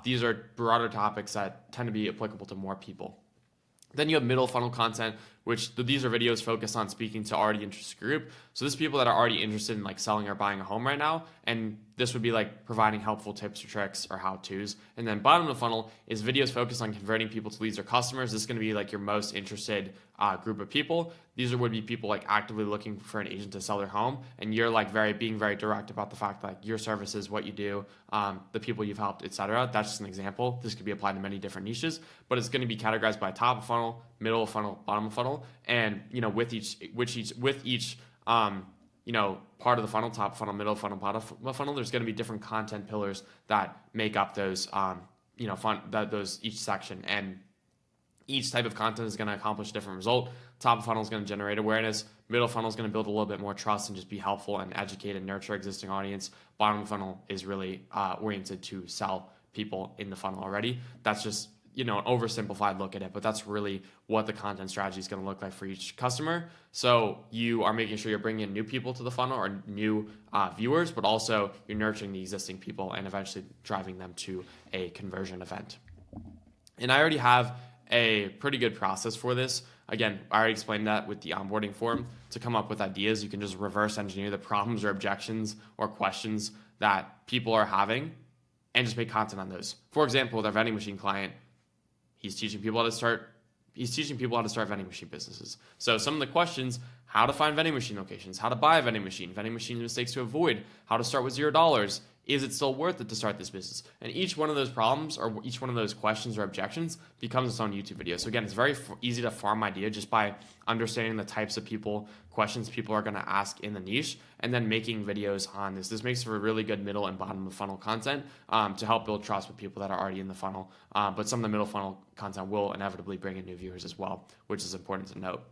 These are broader topics that tend to be applicable to more people. Then you have middle funnel content, which these are videos focused on speaking to already interested group. So this is people that are already interested in like selling or buying a home right now. And this would be like providing helpful tips or tricks or how-tos. And then bottom of the funnel is videos focused on converting people to leads or customers. This is going to be like your most interested group of people. These would be people like actively looking for an agent to sell their home. And you're like being very direct about the fact that like your services, what you do, the people you've helped, etc. That's just an example. This could be applied to many different niches, but it's going to be categorized by top of funnel, middle of funnel, bottom of funnel. And, you know, with each you know, part of the funnel, top funnel, middle funnel, bottom funnel, there's going to be different content pillars that make up those, you know, those each section. And each type of content is going to accomplish a different result. Top of funnel is going to generate awareness. Middle funnel is going to build a little bit more trust and just be helpful and educate and nurture existing audience. Bottom of funnel is really oriented to sell people in the funnel already. That's just, you know, an oversimplified look at it, but that's really what the content strategy is going to look like for each customer. So you are making sure you're bringing in new people to the funnel or new viewers, but also you're nurturing the existing people and eventually driving them to a conversion event. And I already have a pretty good process for this. Again, I already explained that with the onboarding form. To come up with ideas, you can just reverse engineer the problems or objections or questions that people are having and just make content on those. For example, with our vending machine client, he's teaching people how to start he's teaching people how to start vending machine businesses. So some of the questions: how to find vending machine locations, how to buy a vending machine mistakes to avoid, how to start with $0. Is it still worth it to start this business? And each one of those problems or each one of those questions or objections becomes its own YouTube video. So again, it's very easy to farm idea just by understanding the types of questions people are going to ask in the niche, and then making videos on this. This makes for really good middle and bottom of funnel content to help build trust with people that are already in the funnel. But some of the middle funnel content will inevitably bring in new viewers as well, which is important to note.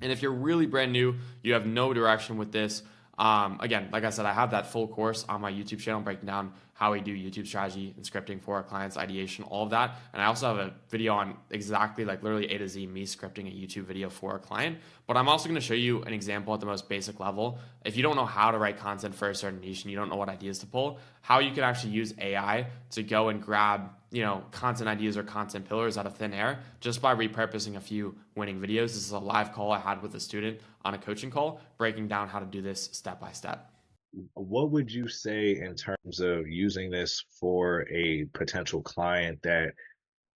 And if you're really brand new, you have no direction with this, again, like I said, I have that full course on my YouTube channel breaking down how we do YouTube strategy and scripting for our clients, ideation, all of that. And I also have a video on exactly like literally A to Z me scripting a YouTube video for a client. But I'm also going to show you an example at the most basic level. If you don't know how to write content for a certain niche and you don't know what ideas to pull, how you can actually use AI to go and grab, content ideas or content pillars out of thin air just by repurposing a few winning videos. This is a live call I had with a student on a coaching call, breaking down how to do this step by step. What would you say in terms of using this for a potential client that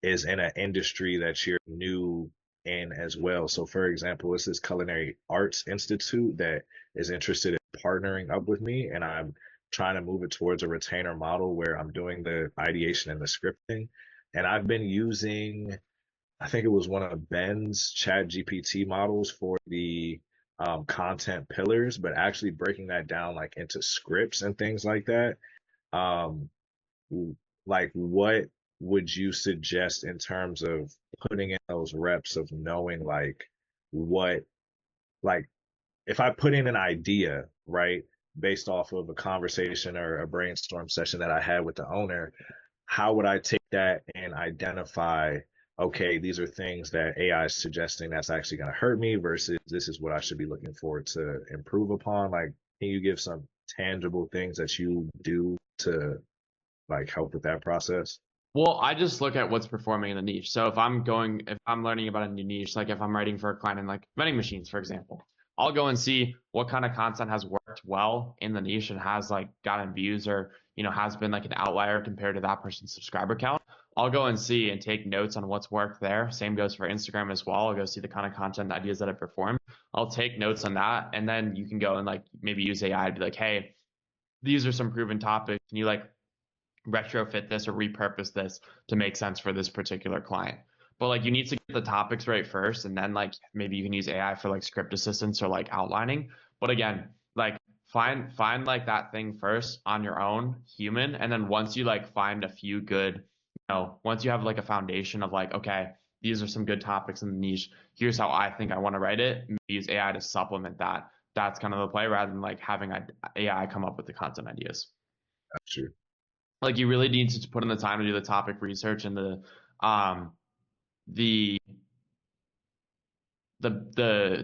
is in an industry that you're new in as well? So for example, it's this Culinary Arts Institute that is interested in partnering up with me, and I'm trying to move it towards a retainer model where I'm doing the ideation and the scripting. And I've been using, I think it was one of Ben's Chat GPT models for the content pillars, but actually breaking that down like into scripts and things like that. Like what would you suggest in terms of putting in those reps of knowing like if I put in an idea, right, based off of a conversation or a brainstorm session that I had with the owner, how would I take that and identify, okay, these are things that AI is suggesting that's actually going to hurt me versus this is what I should be looking forward to improve upon? Like, can you give some tangible things that you do to like help with that process? Well, I just look at what's performing in the niche. So if I'm learning about a new niche, like if I'm writing for a client in like vending machines, for example, I'll go and see what kind of content has worked well in the niche and has like gotten views or, has been like an outlier compared to that person's subscriber count. I'll go and see and take notes on what's worked there. Same goes for Instagram as well. I'll go see the kind of content ideas that have performed. I'll take notes on that. And then you can go and like maybe use AI to be like, hey, these are some proven topics. Can you like retrofit this or repurpose this to make sense for this particular client? But like you need to get the topics right first, and then like maybe you can use AI for like script assistance or like outlining. But again, like find like that thing first on your own, human, and then once you like find a few good, once you have like a foundation of like, okay, these are some good topics in the niche, here's how I think I want to write it, maybe use AI to supplement that. That's kind of the play rather than like having AI come up with the content ideas. That's true. Like you really need to put in the time to do the topic research and the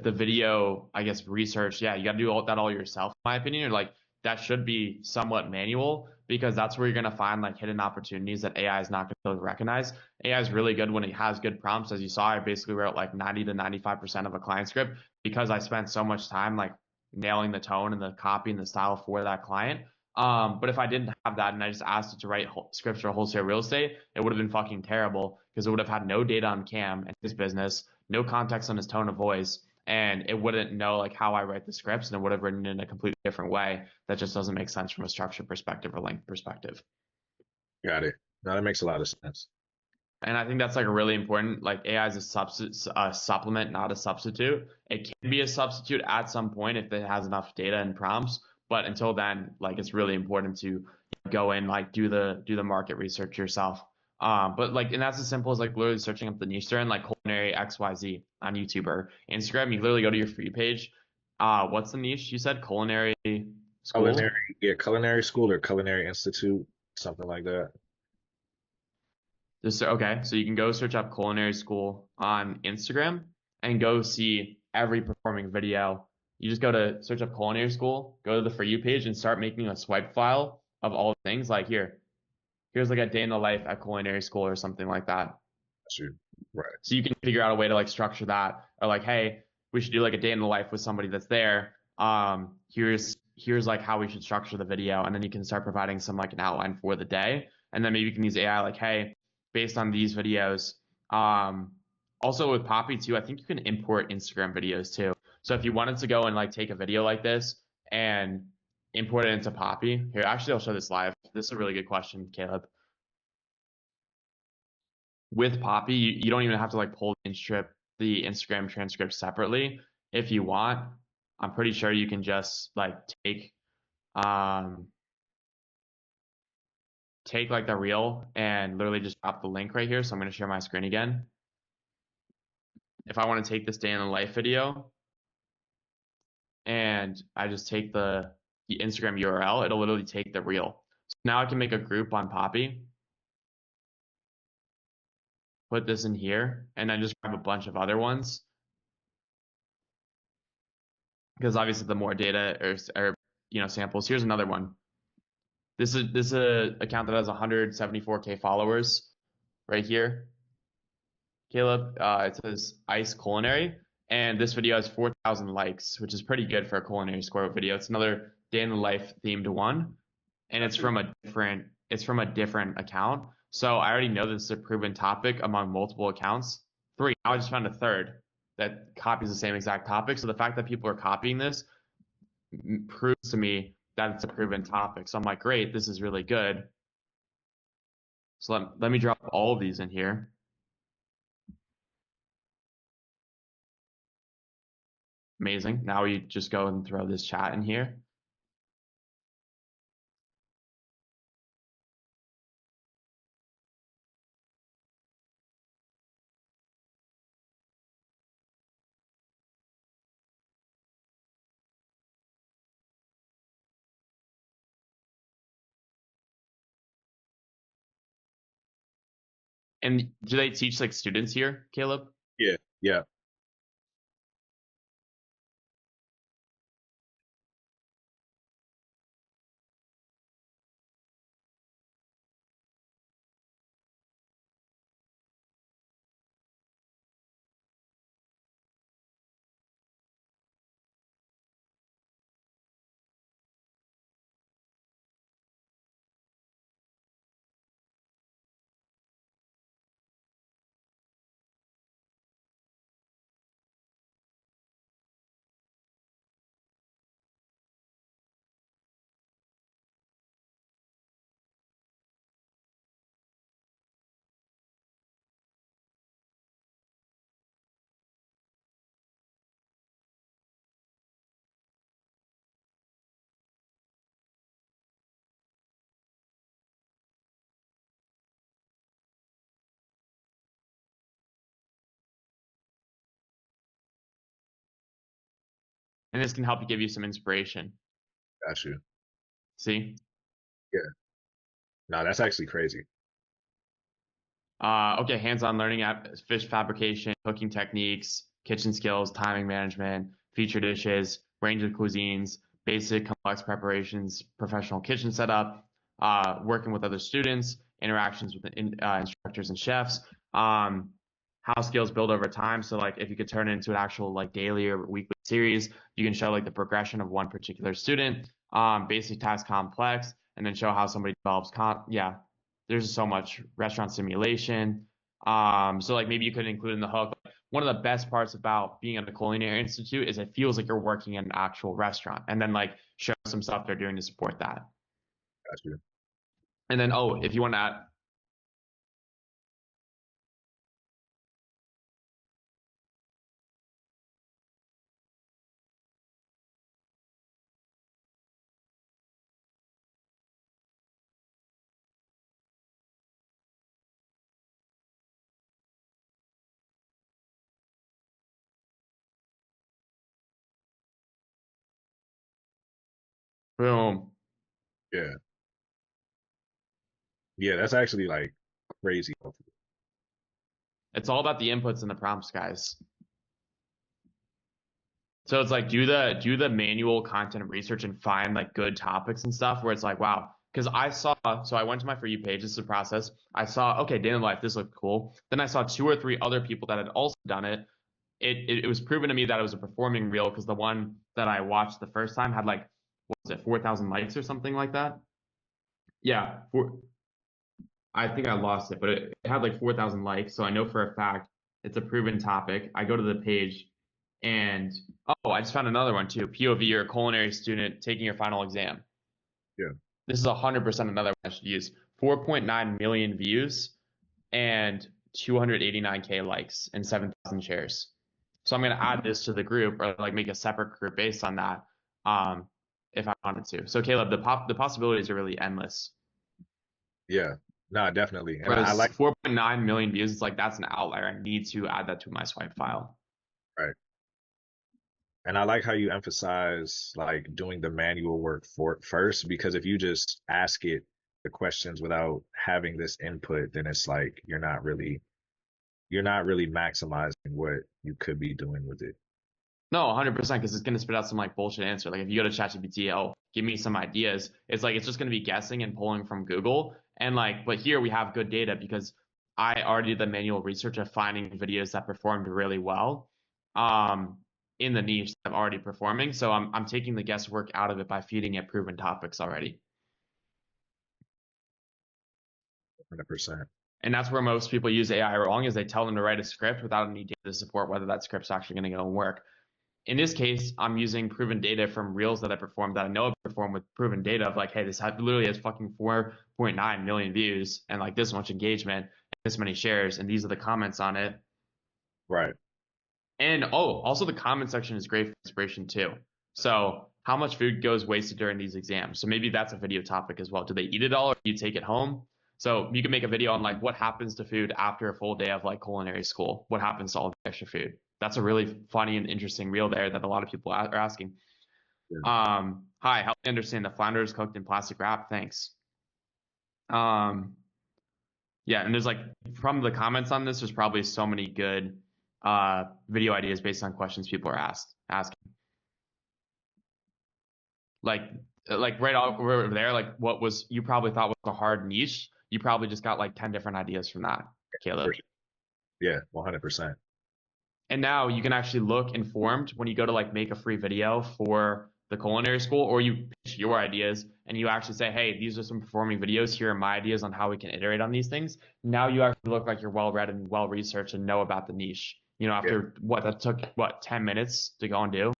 video, I guess, research. Yeah, you got to do all that all yourself, in my opinion. Or like that should be somewhat manual, because that's where you're going to find like hidden opportunities that AI is not going to recognize. AI is really good when it has good prompts. As you saw, I basically wrote like 90 to 95% of a client script because I spent so much time like nailing the tone and the copy and the style for that client. But if I didn't have that and I just asked it to write scripts for wholesale real estate, it would have been fucking terrible because it would have had no data on Cam and his business, no context on his tone of voice, and it wouldn't know like how I write the scripts, and it would have written in a completely different way that just doesn't make sense from a structure perspective or length perspective. Got it. No, that makes a lot of sense. And I think that's like a really important, like AI is a supplement, not a substitute. It can be a substitute at some point if it has enough data and prompts. But until then, like it's really important to go in, like do the market research yourself. But like, and that's as simple as like literally searching up the niche there and like culinary XYZ on YouTube or Instagram. You literally go to your free page. What's the niche you said? Culinary school? Culinary school or Culinary Institute, something like that. Okay, so you can go search up culinary school on Instagram and go see every performing video. You just go to search up culinary school, go to the For You page, and start making a swipe file of all the things. Like here's like a day in the life at culinary school or something like that. Sure. Right. So you can figure out a way to like structure that, or like, hey, we should do like a day in the life with somebody that's there. Here's like how we should structure the video, and then you can start providing some like an outline for the day, and then maybe you can use AI like, hey, based on these videos, Also with Poppy too, I think you can import Instagram videos too. So if you wanted to go and like take a video like this and import it into Poppy, here, actually I'll show this live. This is a really good question, Caleb. With Poppy, you don't even have to like pull the Instagram transcript separately. If you want, I'm pretty sure you can just like take like the reel and literally just drop the link right here. So I'm going to share my screen again. If I want to take this day in the life video and I just take the Instagram URL, it'll literally take the reel. So now I can make a group on Poppy, put this in here, and then just grab a bunch of other ones. Because obviously the more data or samples. Here's another one. This is a account that has 174K followers right here. Caleb, it says Ice Culinary, and this video has 4,000 likes, which is pretty good for a culinary squirrel video. It's another day in the life themed one, and it's from a different account. So I already know this is a proven topic among multiple accounts. 3. Now I just found a third that copies the same exact topic. So the fact that people are copying this proves to me that it's a proven topic. So I'm like, great, this is really good. So let me drop all of these in here. Amazing. Now we just go and throw this chat in here. And do they teach like students here, Caleb? Yeah, yeah. And this can help you give you some inspiration. Got you. See? Yeah. No, that's actually crazy. Okay, hands-on learning at fish fabrication, cooking techniques, kitchen skills, timing management, feature dishes, range of cuisines, basic complex preparations, professional kitchen setup, working with other students, interactions with instructors and chefs, how skills build over time. So like if you could turn it into an actual like daily or weekly series, you can show like the progression of one particular student, basic task complex, and then show how somebody develops there's so much restaurant simulation. So like maybe you could include in the hook. One of the best parts about being at the Culinary Institute is it feels like you're working in an actual restaurant, and then like show some stuff they're doing to support that. Got you. And then if you want to add. Boom. Yeah. Yeah, that's actually like crazy. It's all about the inputs and the prompts, guys. So it's like do the manual content research and find like good topics and stuff where it's like, wow, because I went to my For You page, this is a process. I saw, okay, day in the life, this looked cool. Then I saw 2 or 3 other people that had also done it. It was proven to me that it was a performing reel because the one that I watched the first time had like, what was it, 4,000 likes or something like that? Yeah, I think I lost it, but it had like 4,000 likes. So I know for a fact It's a proven topic. I go to the page and, oh, I just found another one too. POV, you're a culinary student taking your final exam. Yeah. This is 100% another one I should use. 4.9 million views and 289K likes and 7,000 shares. So I'm going to add this to the group or like make a separate group based on that if I wanted to. So Caleb, the possibilities are really endless. Yeah. No, definitely. And Whereas I like 4.9 million views, it's like that's an outlier. I need to add that to my swipe file. right. And I like how you emphasize like doing the manual work for first, because if you just ask it the questions without having this input, then it's like you're not really maximizing what you could be doing with it. No, 100%, because it's going to spit out some like bullshit answer. Like if you go to ChatGPT, oh, give me some ideas. It's like it's just going to be guessing and pulling from Google. And like, but here we have good data because I already did the manual research of finding videos that performed really well in the niche that I'm already performing. So I'm taking the guesswork out of it by feeding it proven topics already. 100%. And that's where most people use AI wrong, is they tell them to write a script without any data to support whether that script's actually going to go and work. In this case, I'm using proven data from reels that I performed that I know I performed with proven data of like, hey, this literally has fucking 4.9 million views and like this much engagement and this many shares, and these are the comments on it. Right. And also the comment section is great for inspiration too. So how much food goes wasted during these exams? So maybe that's a video topic as well. Do they eat it all or do you take it home? So you can make a video on like what happens to food after a full day of like culinary school. What happens to all the extra food? That's a really funny and interesting reel there that a lot of people are asking. Yeah. Hi, help me understand the flounder is cooked in plastic wrap. Thanks. Yeah, and there's like from the comments on this, there's probably so many good video ideas based on questions people are asking. Like right over there, like what was you probably thought was a hard niche, you probably just got like 10 different ideas from that, Caleb. Yeah, 100%. And now you can actually look informed when you go to like make a free video for the culinary school, or you pitch your ideas and you actually say, hey, these are some performing videos. Here are my ideas on how we can iterate on these things. Now you actually look like you're well-read and well-researched and know about the niche. You know, after that took 10 minutes to go and do.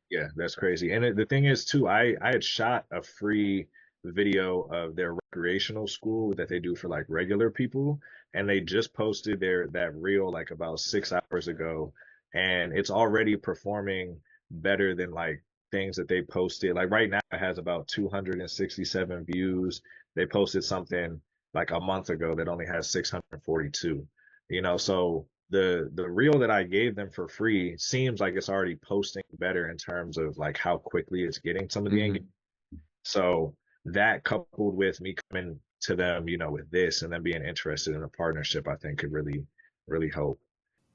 Yeah, that's crazy. And the thing is too, I had shot a free video of their recreational school that they do for like regular people, and they just posted that reel like about 6 hours ago, and it's already performing better than like things that they posted. Like right now it has about 267 views. They posted something like a month ago that only has 642. You know, so the reel that I gave them for free seems like it's already posting better in terms of like how quickly it's getting some of the engagement. So that coupled with me coming to them, you know, with this and them being interested in a partnership, I think could really, really help.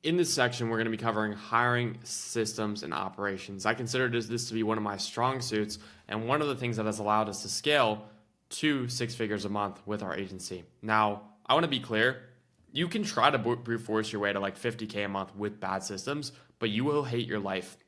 In this section, we're going to be covering hiring systems and operations. I consider this to be one of my strong suits and one of the things that has allowed us to scale to 6 figures a month with our agency. Now, I want to be clear. You can try to brute force your way to like 50K a month with bad systems, but you will hate your life.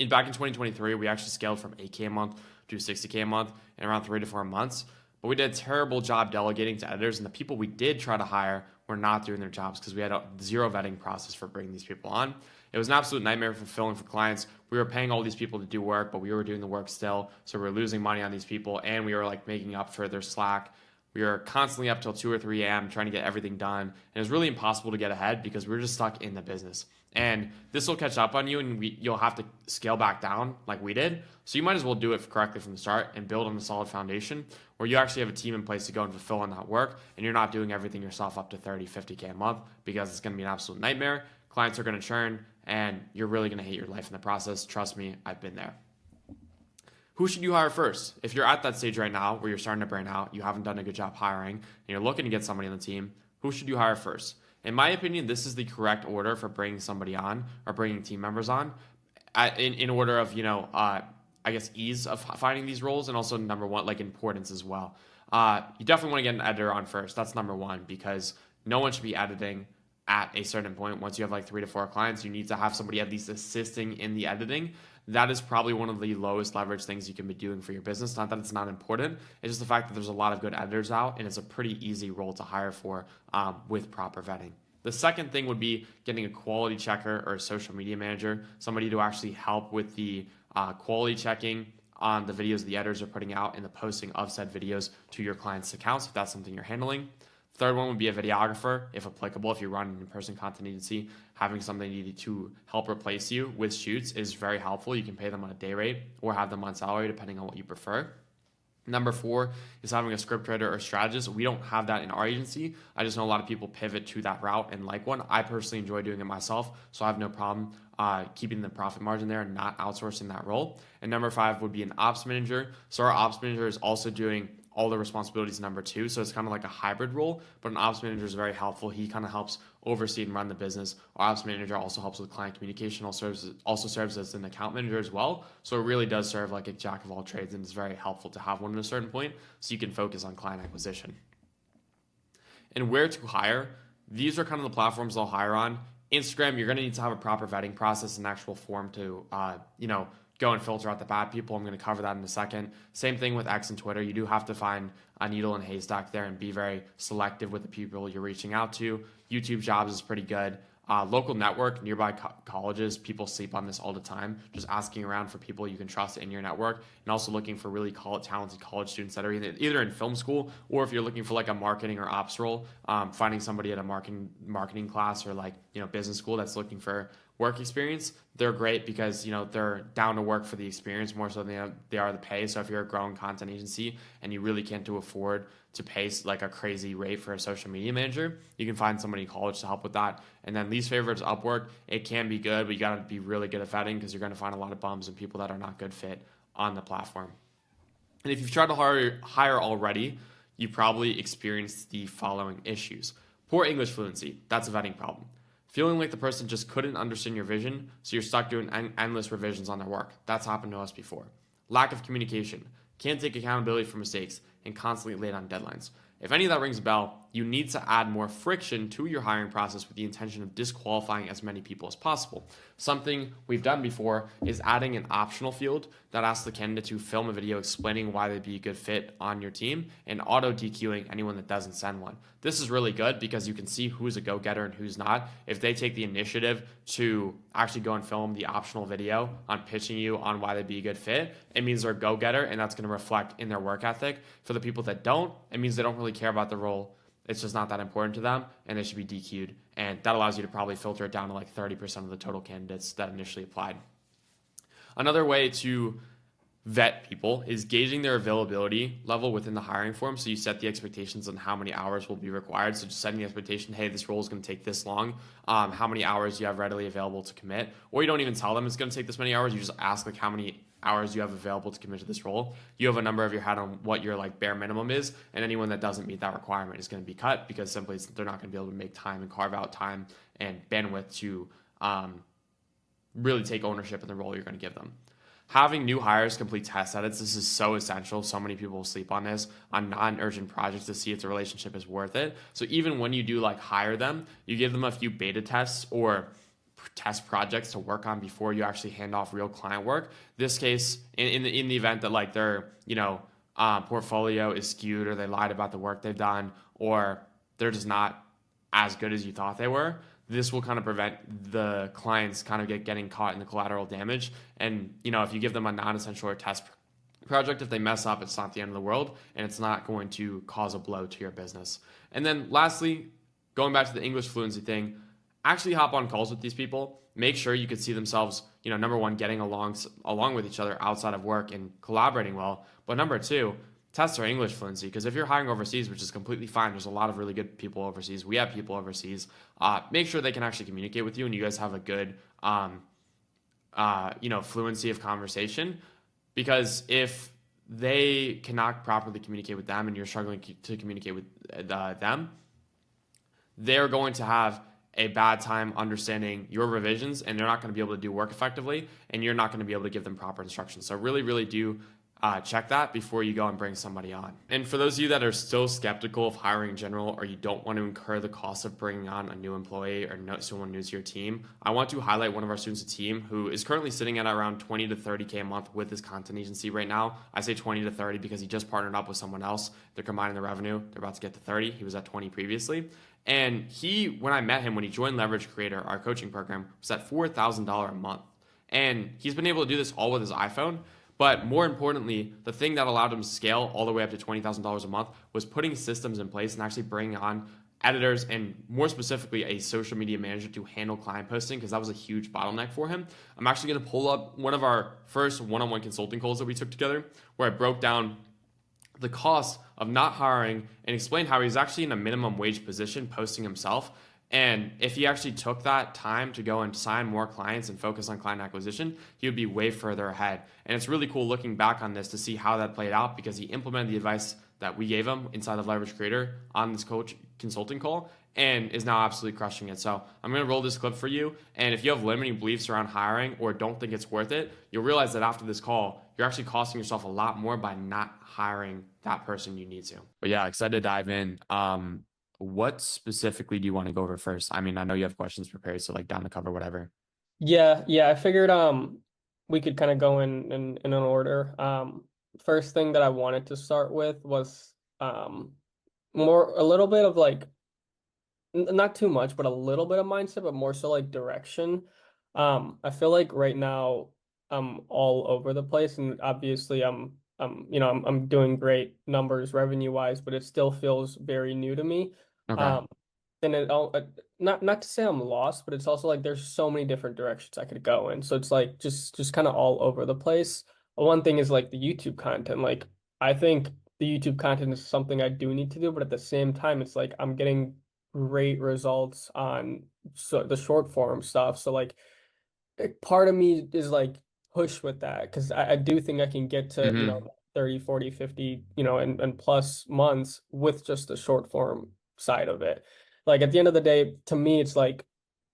Back in 2023, we actually scaled from 8K a month to 60K a month in around 3 to 4 months. But we did a terrible job delegating to editors, and the people we did try to hire were not doing their jobs because we had a zero vetting process for bringing these people on. It was an absolute nightmare fulfilling for clients. We were paying all these people to do work, but we were doing the work still. So we were losing money on these people, and we were like making up for their slack. We were constantly up till 2 or 3 a.m. trying to get everything done. And it was really impossible to get ahead because we were just stuck in the business. And this will catch up on you, and you'll have to scale back down like we did. So you might as well do it correctly from the start and build on a solid foundation where you actually have a team in place to go and fulfill on that work, and you're not doing everything yourself up to 30, 50K a month because it's going to be an absolute nightmare. Clients are going to churn, and you're really going to hate your life in the process. Trust me, I've been there. Who should you hire first? If you're at that stage right now where you're starting to burn out, you haven't done a good job hiring, and you're looking to get somebody on the team, who should you hire first? In my opinion, this is the correct order for bringing somebody on or bringing team members on in order of, I guess, ease of finding these roles, and also number one, like importance as well. You definitely want to get an editor on first. That's number one, because no one should be editing at a certain point. Once you have like 3 to 4 clients, you need to have somebody at least assisting in the editing. That is probably one of the lowest leverage things you can be doing for your business. Not that it's not important. It's just the fact that there's a lot of good editors out, and it's a pretty easy role to hire for with proper vetting. The second thing would be getting a quality checker or a social media manager, somebody to actually help with the quality checking on the videos the editors are putting out and the posting of said videos to your clients' accounts if that's something you're handling. Third one would be a videographer, if applicable. If you run an in-person content agency, having somebody to help replace you with shoots is very helpful. You can pay them on a day rate or have them on salary, depending on what you prefer. Number 4 is having a scriptwriter or strategist. We don't have that in our agency. I just know a lot of people pivot to that route and like one. I personally enjoy doing it myself, so I have no problem keeping the profit margin there and not outsourcing that role. And number 5 would be an ops manager. So our ops manager is also doing all the responsibilities number 2. So it's kind of like a hybrid role, but an ops manager is very helpful. He kind of helps oversee and run the business. Our ops manager also helps with client communication, also serves as an account manager as well. So it really does serve like a jack of all trades, and it's very helpful to have one at a certain point so you can focus on client acquisition. And where to hire, these are kind of the platforms they'll hire on. Instagram, you're going to need to have a proper vetting process and actual form to, go and filter out the bad people. I'm going to cover that in a second. Same thing with X and Twitter. You do have to find a needle in a haystack there and be very selective with the people you're reaching out to. YouTube Jobs is pretty good. Local network, nearby colleges, people sleep on this all the time. Just asking around for people you can trust in your network, and also looking for really talented college students that are either in film school, or if you're looking for like a marketing or ops role, finding somebody at a marketing class or business school that's looking for work experience. They're great because they're down to work for the experience more so than they are the pay. So if you're a growing content agency and you really can't afford to pay like a crazy rate for a social media manager, you can find somebody in college to help with that. And then least favorite is Upwork. It can be good, but you got to be really good at vetting because you're going to find a lot of bums and people that are not good fit on the platform. And if you've tried to hire already, you probably experienced the following issues. Poor English fluency, that's a vetting problem. Feeling like the person just couldn't understand your vision, so you're stuck doing endless revisions on their work. That's happened to us before. Lack of communication, can't take accountability for mistakes, and constantly late on deadlines. If any of that rings a bell, you need to add more friction to your hiring process with the intention of disqualifying as many people as possible. Something we've done before is adding an optional field that asks the candidate to film a video explaining why they'd be a good fit on your team and auto DQing anyone that doesn't send one. This is really good because you can see who's a go-getter and who's not. If they take the initiative to actually go and film the optional video on pitching you on why they'd be a good fit, it means they're a go-getter, and that's going to reflect in their work ethic. For the people that don't, it means they don't really care about the role. It's just not that important to them, and they should be DQ'd. And that allows you to probably filter it down to like 30% of the total candidates that initially applied. Another way to vet people is gauging their availability level within the hiring form. So you set the expectations on how many hours will be required. So just setting the expectation, hey, this role is going to take this long. How many hours do you have readily available to commit? Or you don't even tell them it's going to take this many hours. You just ask like how many hours you have available to commit to this role. You have a number of your head on what your like bare minimum is, and anyone that doesn't meet that requirement is going to be cut because simply they're not going to be able to make time and carve out time and bandwidth to really take ownership in the role you're going to give them. Having new hires complete test edits, this is so essential. So many people will sleep on this on non-urgent projects to see if the relationship is worth it. So even when you do like hire them, you give them a few beta tests or test projects to work on before you actually hand off real client work. This case, in the event that like their portfolio is skewed or they lied about the work they've done or they're just not as good as you thought they were, this will kind of prevent the clients kind of getting caught in the collateral damage. And, if you give them a non-essential or test project, if they mess up, it's not the end of the world, and it's not going to cause a blow to your business. And then lastly, going back to the English fluency thing, actually hop on calls with these people. Make sure you can see themselves, number one, getting along with each other outside of work and collaborating well. But number two, test their English fluency, because if you're hiring overseas, which is completely fine, there's a lot of really good people overseas. We have people overseas. Make sure they can actually communicate with you, and you guys have a good, fluency of conversation. Because if they cannot properly communicate with them, and you're struggling to communicate with them, they're going to have a bad time understanding your revisions, and they're not going to be able to do work effectively, and you're not going to be able to give them proper instructions. So really, really do check that before you go and bring somebody on. And for those of you that are still skeptical of hiring in general, or you don't want to incur the cost of bringing on a new employee or someone new to your team, I want to highlight one of our students' team who is currently sitting at around 20 to 30K a month with his content agency right now. I say 20 to 30 because he just partnered up with someone else. They're combining the revenue. They're about to get to 30. He was at 20 previously. And he, when I met him, when he joined Leverage Creator, our coaching program, was at $4,000 a month. And he's been able to do this all with his iPhone. But more importantly, the thing that allowed him to scale all the way up to $20,000 a month was putting systems in place and actually bringing on editors and more specifically a social media manager to handle client posting, because that was a huge bottleneck for him. I'm actually going to pull up one of our first one-on-one consulting calls that we took together where I broke down the cost of not hiring and explained how he's actually in a minimum wage position posting himself. And if he actually took that time to go and sign more clients and focus on client acquisition, he would be way further ahead. And it's really cool looking back on this to see how that played out, because he implemented the advice that we gave him inside of Leverage Creator on this coach consulting call and is now absolutely crushing it. So I'm going to roll this clip for you. And if you have limiting beliefs around hiring or don't think it's worth it, you'll realize that after this call, you're actually costing yourself a lot more by not hiring that person you need to. But yeah, excited to dive in. What specifically do you want to go over first? I mean, I know you have questions prepared, so like down to cover whatever. Yeah, I figured we could kind of go in an order. First thing that I wanted to start with was more a little bit of like not too much, but a little bit of mindset, but more so like direction. I feel like right now I'm all over the place, and obviously I'm doing great numbers revenue wise, but it still feels very new to me. Okay. And not to say I'm lost, but it's also like there's so many different directions I could go in. So it's like just kind of all over the place. One thing is like the YouTube content. Like I think the YouTube content is something I do need to do, but at the same time, it's like I'm getting great results on the short form stuff. So like part of me is like push with that because I do think I can get to, 30, 40, 50, and plus months with just the short form side of it. Like at the end of the day, to me, it's like,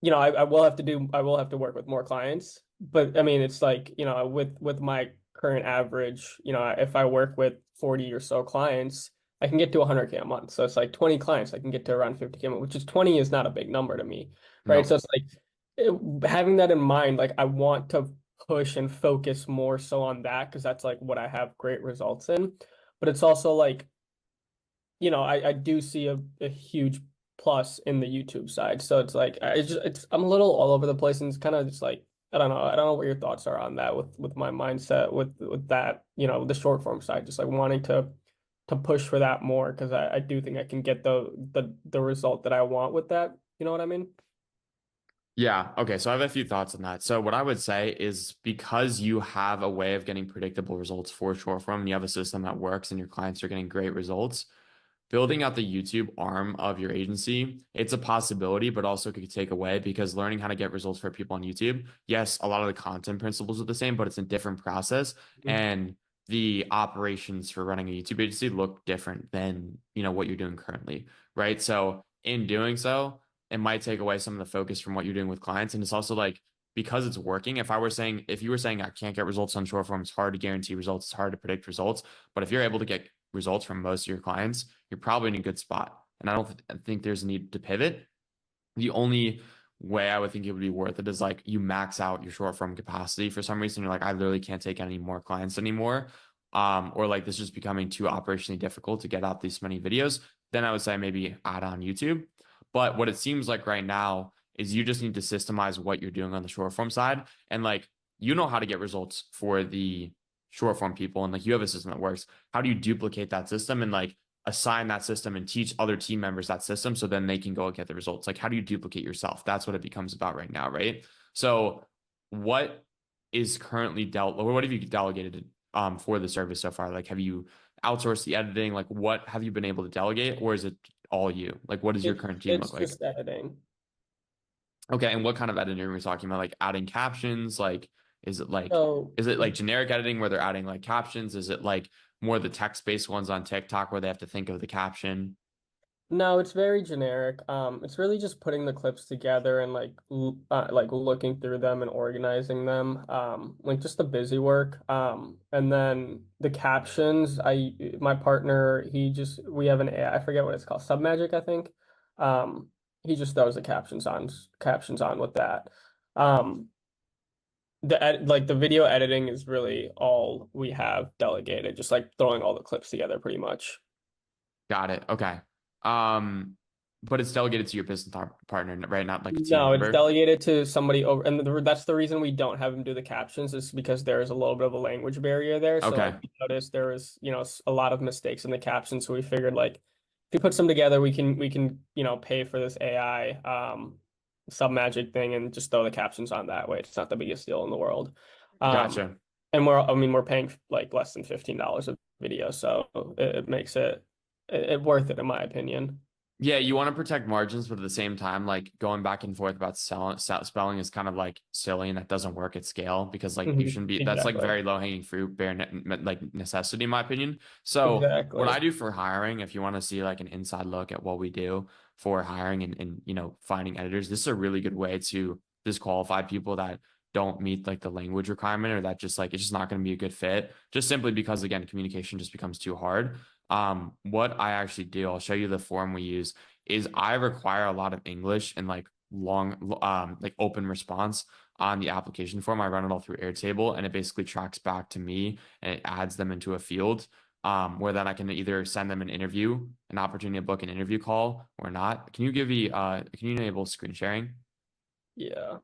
I will have to work with more clients, but I mean, it's like, with my current average, if I work with 40 or so clients, I can get to 100K a month. So it's like 20 clients, I can get to around 50K a month, which is 20 is not a big number to me, right? No. So it's like having that in mind, like I want to push and focus more so on that because that's like what I have great results in. But it's also like, I do see a huge plus in the YouTube side. So it's like I'm a little all over the place, and it's kind of just like I don't know what your thoughts are on that with my mindset with that, the short form side, just like wanting to push for that more because I do think I can get the result that I want with that. You know what I mean? Yeah. Okay. So I have a few thoughts on that. So what I would say is because you have a way of getting predictable results for short form and you have a system that works and your clients are getting great results, building out the YouTube arm of your agency, it's a possibility, but also could take away because learning how to get results for people on YouTube, yes, a lot of the content principles are the same, but it's a different process. And the operations for running a YouTube agency look different than, what you're doing currently, right? So in doing so, it might take away some of the focus from what you're doing with clients. And it's also like, because it's working, if you were saying I can't get results on short form, it's hard to guarantee results, it's hard to predict results. But if you're able to get results from most of your clients, you're probably in a good spot. And I don't think there's a need to pivot. The only way I would think it would be worth it is like you max out your short form capacity for some reason. You're like, I literally can't take any more clients anymore. Or like this is just becoming too operationally difficult to get out these many videos. Then I would say maybe add on YouTube. But what it seems like right now is you just need to systemize what you're doing on the short form side. And like, you know how to get results for the short form people. And like, you have a system that works. How do you duplicate that system and like assign that system and teach other team members that system so then they can go and get the results? Like, how do you duplicate yourself? That's what it becomes about right now, right? So what is currently what have you delegated for the service so far? Like, have you outsourced the editing? Like, what have you been able to delegate, or is it all you? Like, what does your current team look like? It's just editing. Okay, and what kind of editing are we talking about? Like adding captions? Like, is it like generic editing where they're adding like captions? Is it like more the text-based ones on TikTok where they have to think of the caption? No, it's very generic. It's really just putting the clips together and like looking through them and organizing them. Like just the busy work. And then the captions. My partner, we have an AI, I forget what it's called, Submagic, I think. He just throws the captions on with that. Um, like the video editing is really all we have delegated, just like throwing all the clips together pretty much. Got it. Okay. Um, but it's delegated to your business partner, right? Not like a team No, it's member. delegated to somebody over, and that's the reason we don't have him do the captions is because there is a little bit of a language barrier there. So Okay. like we noticed there was, a lot of mistakes in the captions. So we figured like if we put some together, we can, pay for this AI sub magic thing and just throw the captions on that way. It's not the biggest deal in the world. Gotcha. And we're paying like less than $15 a video, so it makes it worth it in my opinion. Yeah, you want to protect margins, but at the same time, like going back and forth about spelling is kind of like silly, and that doesn't work at scale because like you shouldn't be. That's like Exactly. very low hanging fruit, like necessity, in my opinion. So what I Exactly. do for hiring, if you want to see like an inside look at what we do for hiring and finding editors, this is a really good way to disqualify people that don't meet like the language requirement or that just like it's just not going to be a good fit, just simply because again, communication just becomes too hard. What I actually do, I'll show you the form we use, is I require a lot of English and like long, like open response on the application form. I run it all through Airtable and it basically tracks back to me and it adds them into a field, where then I can either send them an opportunity to book an interview call or not. Can you enable screen sharing? Yeah.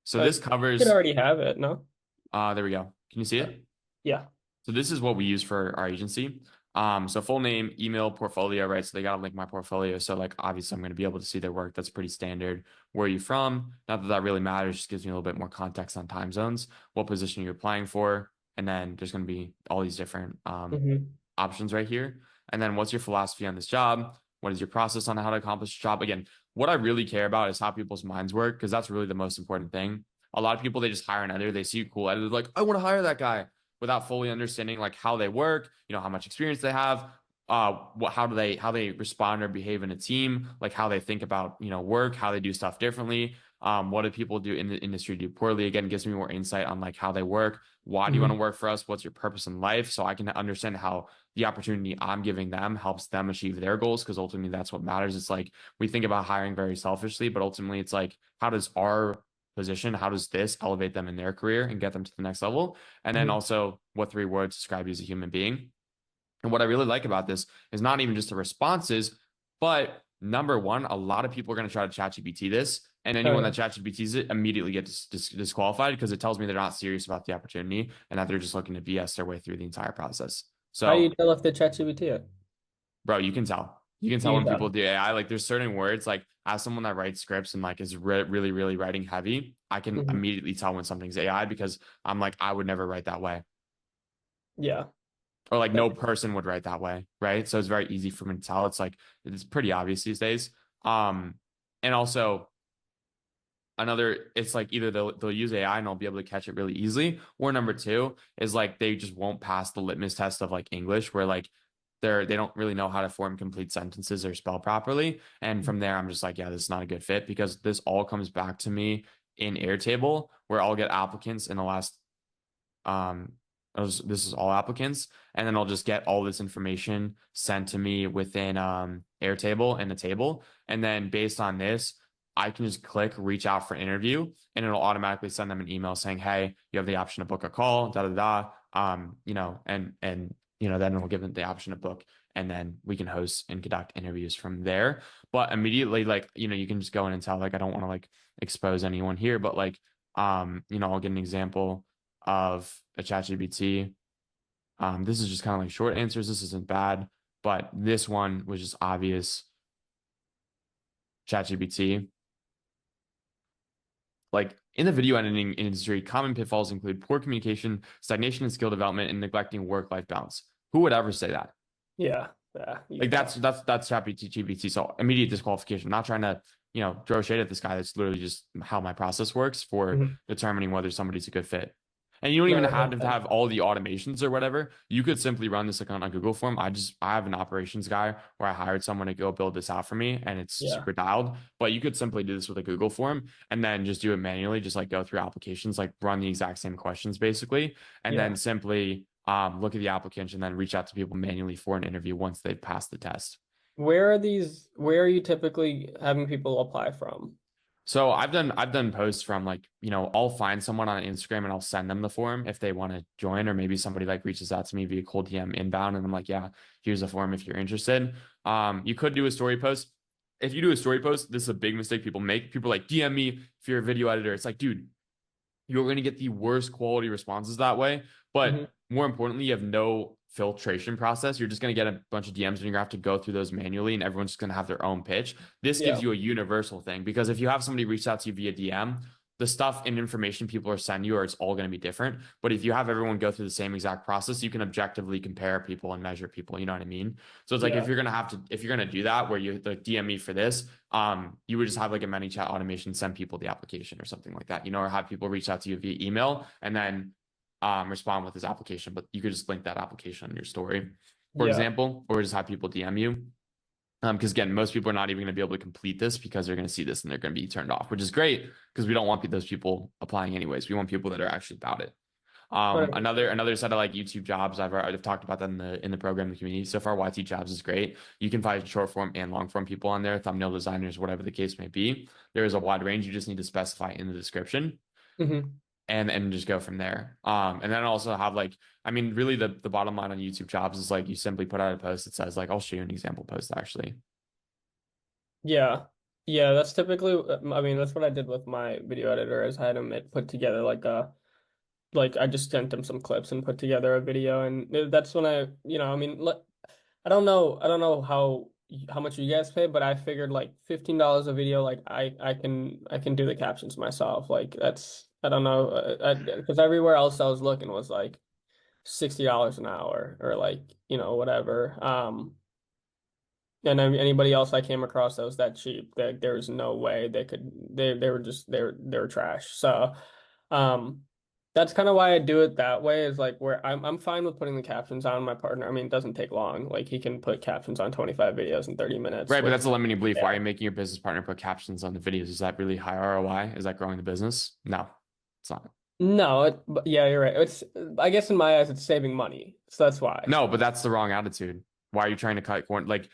So this You covers, could already have it, no? there we go. Can you see it? Yeah. So this is what we use for our agency. So full name, email, portfolio, right? So they got to link my portfolio. So like, obviously I'm going to be able to see their work. That's pretty standard. Where are you from? Not that that really matters. Just gives me a little bit more context on time zones, what position you're applying for. And then there's going to be all these different options right here. And then what's your philosophy on this job? What is your process on how to accomplish the job? Again, what I really care about is how people's minds work, because that's really the most important thing. A lot of people, they just hire an editor. They see a cool editor, like, I want to hire that guy without fully understanding like how they work, how much experience they have, how they respond or behave in a team, like how they think about, work, how they do stuff differently. What do people do in the industry do poorly? Again, gives me more insight on like how they work. Why do you want to work for us? What's your purpose in life? So I can understand how the opportunity I'm giving them helps them achieve their goals, because ultimately that's what matters. It's like we think about hiring very selfishly, but ultimately it's like, how does our position, how does this elevate them in their career and get them to the next level? And then also, what 3 words describe you as a human being? And what I really like about this is not even just the responses, but number one, a lot of people are going to try to ChatGPT this, and anyone that ChatGPTs it immediately gets disqualified because it tells me they're not serious about the opportunity and that they're just looking to BS their way through the entire process. How do you So, tell if they ChatGPT it? bro, you can tell. You can tell You when can people tell. do AI. Like, there's certain words, like as someone that writes scripts and like is really, really writing heavy, I can immediately tell when something's AI because I'm like, I would never write that way. Yeah. Or like no person would write that way, right? So it's very easy for me to tell. It's like it's pretty obvious these days. And also it's like either they'll use AI and I'll be able to catch it really easily, or number two is like they just won't pass the litmus test of like English, where like they don't really know how to form complete sentences or spell properly. And from there, I'm just like, yeah, this is not a good fit, because this all comes back to me in Airtable, where I'll get applicants in the last this is all applicants, and then I'll just get all this information sent to me within Airtable and a table, and then based on this, I can just click reach out for interview, and it'll automatically send them an email saying, hey, you have the option to book a call, da da da, then it'll give them the option to book, and then we can host and conduct interviews from there. But immediately, like, you can just go in and tell, like, I don't want to like expose anyone here, but like, I'll get an example of a ChatGPT. This is just kind of like short answers. This isn't bad, but this one was just obvious. ChatGPT. Like, in the video editing industry, common pitfalls include poor communication, stagnation in skill development, and neglecting work-life balance. Who would ever say that? Yeah. Yeah. Like that's ChatGPT. So immediate disqualification. I'm not trying to, throw shade at this guy. That's literally just how my process works for determining whether somebody's a good fit. And you don't even No, that have makes to sense. have all the automations or whatever. You could simply run this account on Google Form. I have an operations guy where I hired someone to go build this out for me, and it's Yeah. super dialed. But you could simply do this with a Google Form and then just do it manually, just like go through applications, like run the exact same questions basically, and Yeah. then simply look at the application and then reach out to people manually for an interview once they've passed the test. Where are you typically having people apply from? So I've done posts from like, I'll find someone on Instagram and I'll send them the form if they want to join, or maybe somebody like reaches out to me via cold DM inbound and I'm like, yeah, here's a form if you're interested. You could do a story post. If you do a story post, this is a big mistake people make. People are like, DM me if you're a video editor. It's like, dude, you're going to get the worst quality responses that way. But more importantly, you have no filtration process. You're just going to get a bunch of DMs and you're going to have to go through those manually, and everyone's just going to have their own pitch. This gives Yeah. you a universal thing, because if you have somebody reach out to you via DM, the stuff and information people are sending you, or it's all going to be different. But if you have everyone go through the same exact process, you can objectively compare people and measure people. You know what I mean? So it's like, Yeah. if you're going to do that, where you like DM me for this, you would just have like a ManyChat automation send people the application or something like that, or have people reach out to you via email and then respond with this application. But you could just link that application on your story, for Yeah. example, or just have people DM you. Because again, most people are not even going to be able to complete this because they're going to see this and they're going to be turned off, which is great because we don't want those people applying anyways. We want people that are actually about it. Another set of like YouTube jobs, I've talked about that in the program, in the community so far. YT jobs is great. You can find short form and long form people on there, thumbnail designers, whatever the case may be. There is a wide range. You just need to specify in the description. And just go from there. And then also have like, really the bottom line on YouTube jobs is like, you simply put out a post that says like, I'll show you an example post actually. Yeah. Yeah, that's typically, that's what I did with my video editor, is I had him put together like I just sent him some clips and put together a video, and that's when I don't know how much you guys pay, but I figured like $15 a video, like I can do the captions myself. Like that's, I don't know, because everywhere else I was looking was like $60 an hour or like, whatever. And anybody else I came across that was that cheap, that there was no way they were trash. So, that's kind of why I do it that way, is like where I'm fine with putting the captions on. My partner, it doesn't take long. Like he can put captions on 25 videos in 30 minutes. Right, but that's a limiting belief. Why are you making your business partner put captions on the videos? Is that really high ROI? Is that growing the business? No, it's not. No, but yeah, you're right. It's, I guess in my eyes, it's saving money. So that's why. No, but that's the wrong attitude. Why are you trying to cut corn? Like,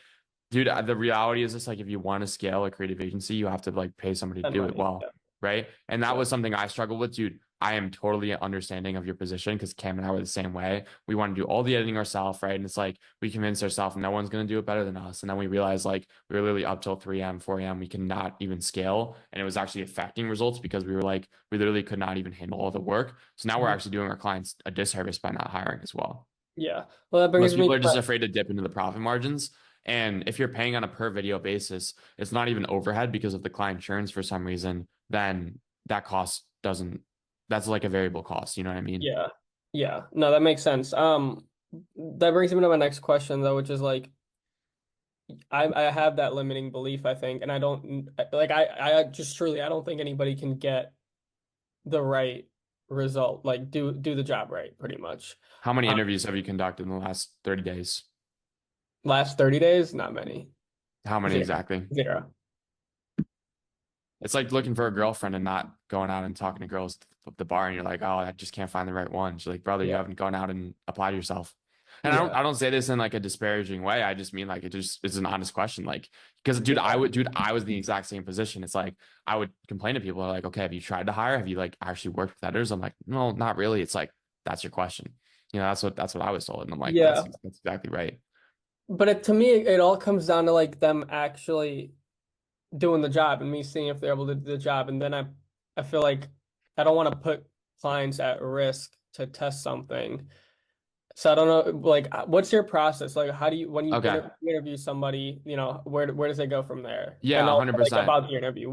dude, the reality is this, like, if you want to scale a creative agency, you have to like pay somebody to Spend do money, it well. yeah. Right. And that was something I struggled with, dude. I am totally understanding of your position, because Cam and I were the same way. We want to do all the editing ourselves, right? And it's like, we convinced ourselves no one's going to do it better than us. And then we realized like we were literally up till 3 a.m., 4 a.m. We cannot even scale. And it was actually affecting results because we were like, we literally could not even handle all the work. So now we're actually doing our clients a disservice by not hiring as well. Yeah. Well, that brings Most people me are just afraid to dip into the profit margins. And if you're paying on a per video basis, it's not even overhead because of the client churns for some reason, then that cost doesn't, that's like a variable cost. You know what I mean? Yeah. Yeah. No, that makes sense. That brings me to my next question though, which is like, I have that limiting belief, I think, and I don't like, I just truly, I don't think anybody can get the right result, like do the job right, pretty much. How many interviews have you conducted in the last 30 days? Last 30 days? Not many. How many exactly? 0. It's like looking for a girlfriend and not going out and talking to girls at the bar, and you're like, oh, I just can't find the right one. She's like, brother, you haven't gone out and applied yourself. And I don't say this in like a disparaging way. I just mean like it's an honest question. Like, because I was in the exact same position. It's like I would complain to people like, okay, have you tried to hire? Have you like actually worked with editors? I'm like, no, not really. It's like, that's your question. That's what I was told. And I'm like, that's exactly right. But to me, it all comes down to like them actually doing the job and me seeing if they're able to do the job. And then I feel like I don't want to put clients at risk to test something. So I don't know, like, what's your process? Like, how do you, when you interview somebody, where does it go from there? Yeah, and also, 100%. like, about the interview,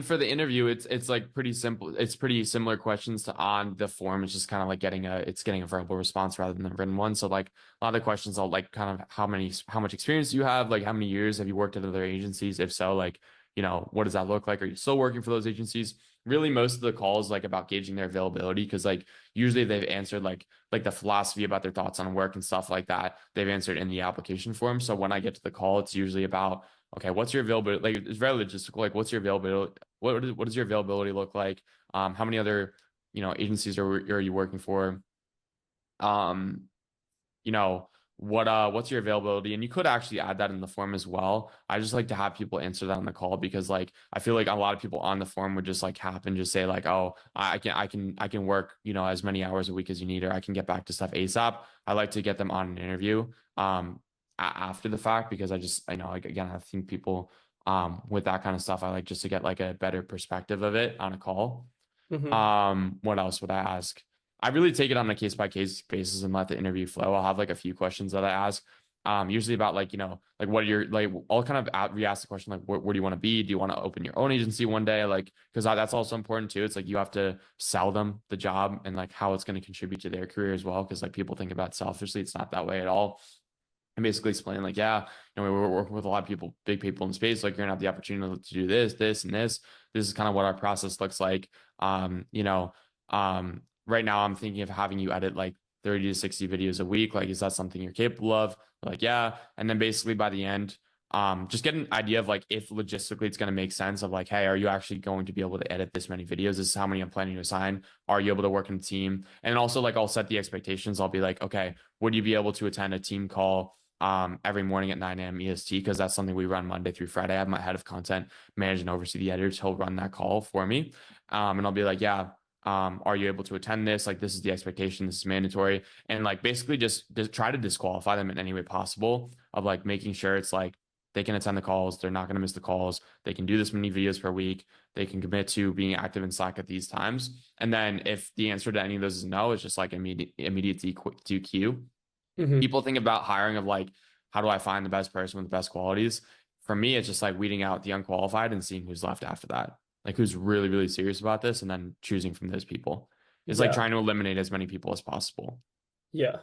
for the interview, it's like pretty simple. It's pretty similar questions to on the form. It's just kind of like getting a verbal response rather than a written one. So like a lot of the questions, I'll like kind of how much experience do you have? Like how many years have you worked at other agencies? If so, like what does that look like? Are you still working for those agencies? Really, most of the calls like about gauging their availability, because like usually they've answered like the philosophy about their thoughts on work and stuff like that. They've answered in the application form. So when I get to the call, it's usually about, okay, what's your availability? Like it's very logistical. Like what's your availability? What does your availability look like? How many other agencies are you working for? Um, what's your availability? And you could actually add that in the form as well. I just like to have people answer that on the call, because like I feel like a lot of people on the form would just like happen just say like, oh, I can work as many hours a week as you need, or I can get back to stuff ASAP. I like to get them on an interview after the fact, because I know like, again, I think people with that kind of stuff, I like just to get like a better perspective of it on a call. What else would I ask? I really take it on a case by case basis and let the interview flow. I'll have like a few questions that I ask. Usually about like, like what are your, like, I'll kind of re-ask the question, like, where do you want to be? Do you want to open your own agency one day? Like, because that's also important too. It's like you have to sell them the job and like how it's going to contribute to their career as well. Because like people think about selfishly, it's not that way at all. And basically explain like, yeah, we're working with a lot of people, big people in space. Like you're gonna have the opportunity to do this, this, and this. This is kind of what our process looks like. Right now I'm thinking of having you edit like 30 to 60 videos a week. Like, is that something you're capable of? Like, yeah. And then basically by the end, just get an idea of like if logistically it's going to make sense of like, hey, are you actually going to be able to edit this many videos? This is how many I'm planning to assign. Are you able to work in a team? And also like I'll set the expectations. I'll be like, okay, would you be able to attend a team call every morning at 9 a.m. EST? Because that's something we run Monday through Friday. I have my head of content manage and oversee the editors. He'll run that call for me. And I'll be like, yeah, are you able to attend this? Like, this is the expectation. This is mandatory. And like, basically just try to disqualify them in any way possible of like making sure it's like, they can attend the calls. They're not going to miss the calls. They can do this many videos per week. They can commit to being active in Slack at these times. And then if the answer to any of those is no, it's just like immediate DQ. People think about hiring of like, how do I find the best person with the best qualities? For me, it's just like weeding out the unqualified and seeing who's left after that. Like who's really, really serious about this, and then choosing from those people. It's like trying to eliminate as many people as possible. Yeah.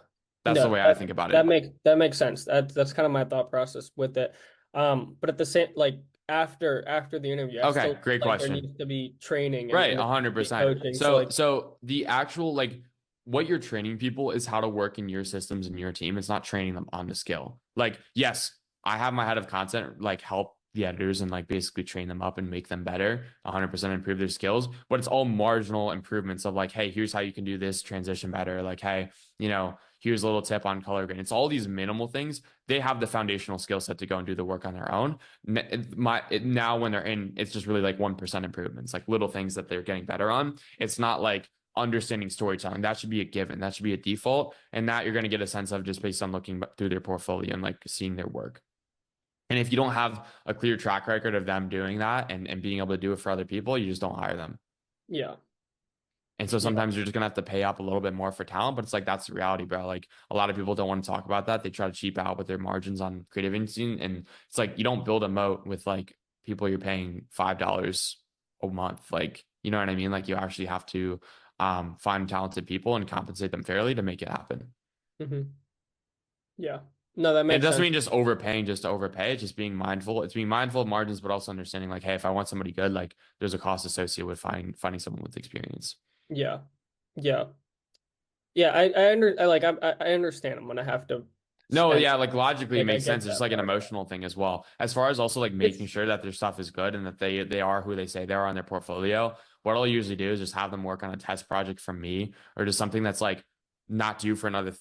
That's the way I think about it. That makes sense. That's kind of my thought process with it. But at the same, like after the interview, I still great like question. There needs to be training, Right, 100%. So So the actual like what you're training people is how to work in your systems and your team. It's not training them on the skill. Like, yes, I have my head of content like help the editors and like basically train them up and make them better, 100% improve their skills. But it's all marginal improvements of like, hey, here's how you can do this transition better. Like, hey, here's a little tip on color grading. It's all these minimal things. They have the foundational skill set to go and do the work on their own. Now when they're in, it's just really like 1% improvements, like little things that they're getting better on. It's not like understanding storytelling. That should be a given. That should be a default. And that you're going to get a sense of just based on looking through their portfolio and like seeing their work. And if you don't have a clear track record of them doing that and being able to do it for other people, you just don't hire them. Yeah. And so sometimes you're just going to have to pay up a little bit more for talent, but it's like, that's the reality, bro. Like a lot of people don't want to talk about that. They try to cheap out with their margins on creative agency. And it's like, you don't build a moat with like people you're paying $5 a month. Like, you know what I mean? Like you actually have to find talented people and compensate them fairly to make it happen. Yeah. No, that makes sense. It doesn't sense. mean just overpaying just to overpay. It's just being mindful. It's being mindful of margins, but also understanding like, hey, if I want somebody good, like there's a cost associated with finding someone with experience. Yeah. Yeah. Yeah. I understand. I'm gonna have to. No, yeah, like logically it makes sense. It's just like an emotional thing as well. As far as also like making sure that their stuff is good and that they are who they say they are on their portfolio. What I'll usually do is just have them work on a test project from me or just something that's like not due for another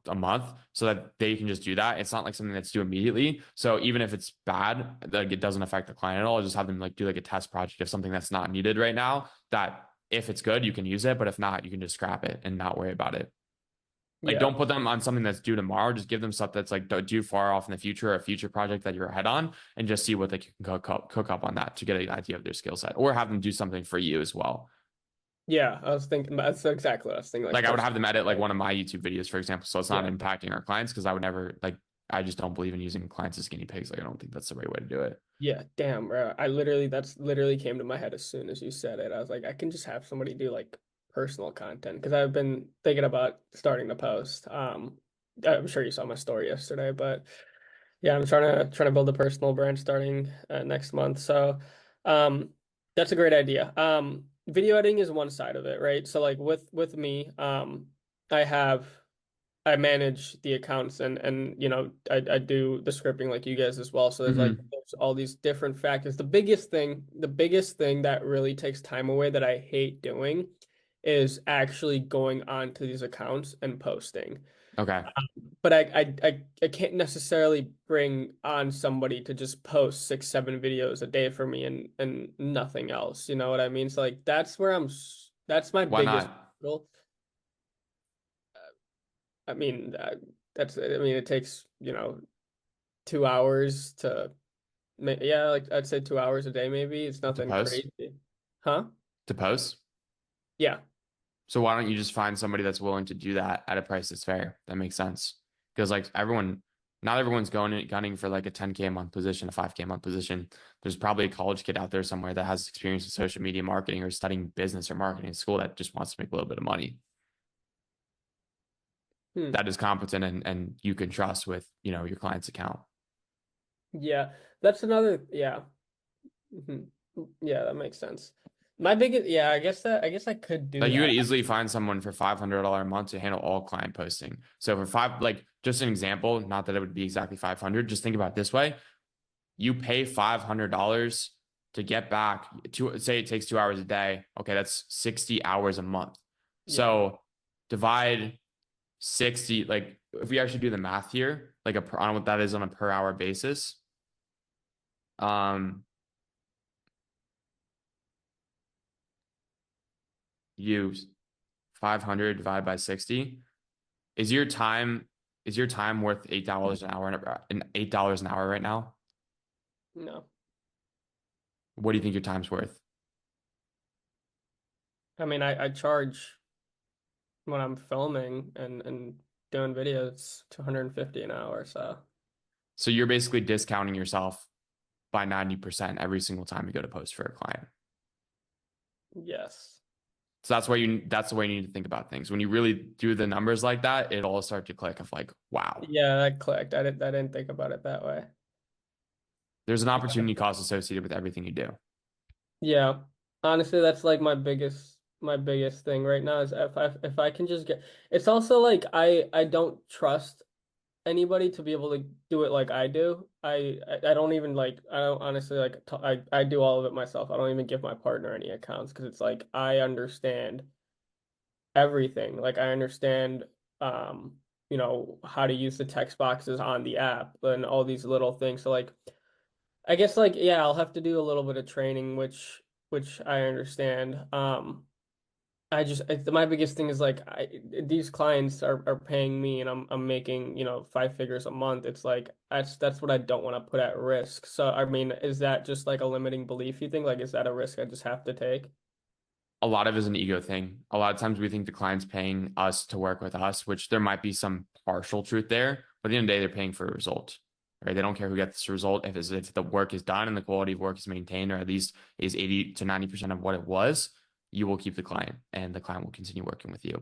a month so that they can just do that. It's not like something that's due immediately. So even if it's bad, like it doesn't affect the client at all. I'll just have them like do like a test project of something that's not needed right now, that if it's good, you can use it. But if not, you can just scrap it and not worry about it. Like, don't put them on something that's due tomorrow. Just give them stuff that's like due far off in the future, or a future project that you're ahead on, and just see what they can cook up on that to get an idea of their skill set, or have them do something for you as well. Yeah, I was thinking that's exactly what I was thinking. Like I would have them edit like one of my YouTube videos, for example, so it's not impacting our clients, because I would never I just don't believe in using clients as guinea pigs. Like I don't think that's the right way to do it. Yeah, damn, bro. That's literally came to my head as soon as you said it. I was like, I can just have somebody do like personal content, because I've been thinking about starting to post. I'm sure you saw my story yesterday, but Yeah, I'm trying to build a personal brand starting next month. So, that's a great idea. Video editing is one side of it, right? So like with me, I have I manage the accounts and I do the scripting like you guys as well. So there's all these different factors. The biggest thing that really takes time away that I hate doing is actually going onto these accounts and posting. Okay. But I can't necessarily bring on somebody to just post 6, 7 videos a day for me and nothing else. You know what I mean? So like that's my Why biggest not? struggle. I mean, I mean, it takes, 2 hours to yeah, like I'd say 2 hours a day, maybe. It's To nothing post? crazy. Huh? To post? Yeah. So why don't you just find somebody that's willing to do that at a price that's fair? That makes sense. Because like not everyone's gunning for like a 10K a month position, a 5K a month position. There's probably a college kid out there somewhere that has experience in social media marketing or studying business or marketing in school that just wants to make a little bit of money. That is competent and you can trust with, your client's account. Yeah. That's another, yeah. Mhm. Yeah, that makes sense. My biggest, yeah, I guess I could do Like you that. could easily find someone for $500 a month to handle all client posting. So for like just an example, not that it would be exactly 500, just think about it this way. You pay $500 to get back to, say it takes 2 hours a day. Okay, that's 60 hours a month. So divide 60, like if we actually do the math here, like I don't know what that is on a per hour basis. Use 500 divided by 60. Is your time worth $8 an hour and $8 an hour right now? No. What do you think your time's worth? I mean, I charge when I'm filming and doing videos 250 an hour, so So you're basically discounting yourself by 90% every single time you go to post for a client. yes. So that's the way you need to think about things. When you really do the numbers like that, it'll all start to click of like, wow, Yeah, that clicked. I didn't think about it that way. there's an opportunity cost associated with everything you do. Yeah. Honestly, that's like my biggest thing right now is if I can just get, it's also like I don't trust anybody to be able to do it like I do. I don't even like, I don't honestly like I do all of it myself. I don't even give my partner any accounts because it's like I understand everything. Like I understand how to use the text boxes on the app and all these little things. So like I guess like yeah, I'll have to do a little bit of training, which I understand. My biggest thing is like these clients are paying me and I'm making 5 figures a month. It's like that's what I don't want to put at risk. So I mean, is that just like a limiting belief you think? Like is that a risk I just have to take? A lot of it is an ego thing. A lot of times we think the client's paying us to work with us, which there might be some partial truth there, but at the end of the day, they're paying for a result, right? They don't care who gets the result. If the work is done and the quality of work is maintained, or at least is 80 to 90% of what it was, you will keep the client and the client will continue working with you.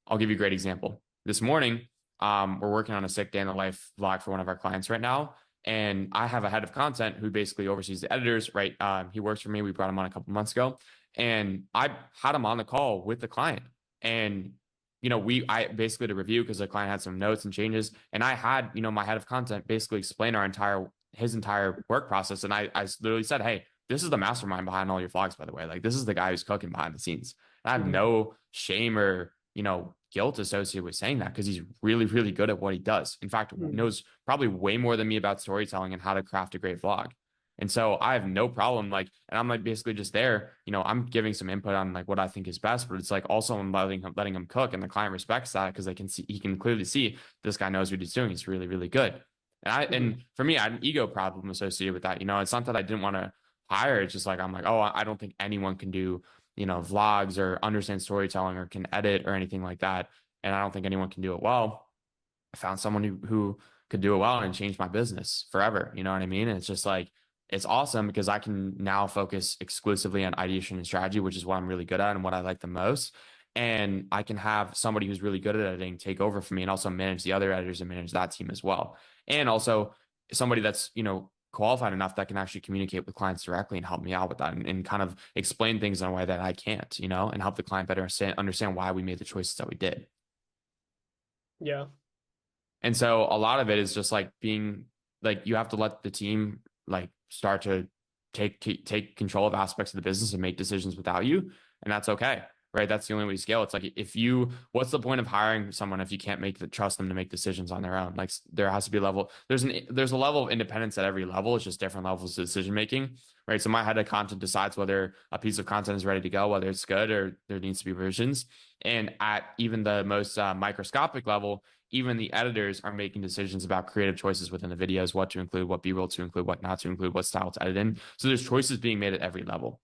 I'll give you a great example. This morning, we're working on a sick day in the life vlog for one of our clients right now. And I have a head of content who basically oversees the editors, right? He works for me. We brought him on a couple months ago. And I had him on the call with the client. And, I basically to review because the client had some notes and changes. And I had, my head of content basically explain his entire work process. And I literally said, hey, this is the mastermind behind all your vlogs, by the way. Like, this is the guy who's cooking behind the scenes. And I have no shame or, guilt associated with saying that because he's really, really good at what he does. In fact, knows probably way more than me about storytelling and how to craft a great vlog. And so I have no problem, like, and I'm like basically just there, I'm giving some input on like what I think is best, but it's like also I'm letting him cook, and the client respects that because he can clearly see this guy knows what he's doing. He's really, really good. And for me, I had an ego problem associated with that. It's not that I didn't want to hire. It's just like, I'm like, oh, I don't think anyone can do, vlogs or understand storytelling or can edit or anything like that. And I don't think anyone can do it well. I found someone who could do it well and change my business forever. You know what I mean? And it's just like, it's awesome because I can now focus exclusively on ideation and strategy, which is what I'm really good at and what I like the most. And I can have somebody who's really good at editing take over for me and also manage the other editors and manage that team as well. And also, somebody that's, qualified enough that can actually communicate with clients directly and help me out with that and kind of explain things in a way that I can't, and help the client better understand why we made the choices that we did. Yeah. And so a lot of it is just like being like, you have to let the team like start to take control of aspects of the business and make decisions without you. And that's okay. Right. That's the only way to scale. It's like, what's the point of hiring someone if you can't trust them to make decisions on their own? Like, there has to be a level, there's a level of independence at every level. It's just different levels of decision making. Right. So my head of content decides whether a piece of content is ready to go, whether it's good or there needs to be revisions. And at even the most microscopic level, even the editors are making decisions about creative choices within the videos, what to include, what B-roll to include, what not to include, what style to edit in. So there's choices being made at every level.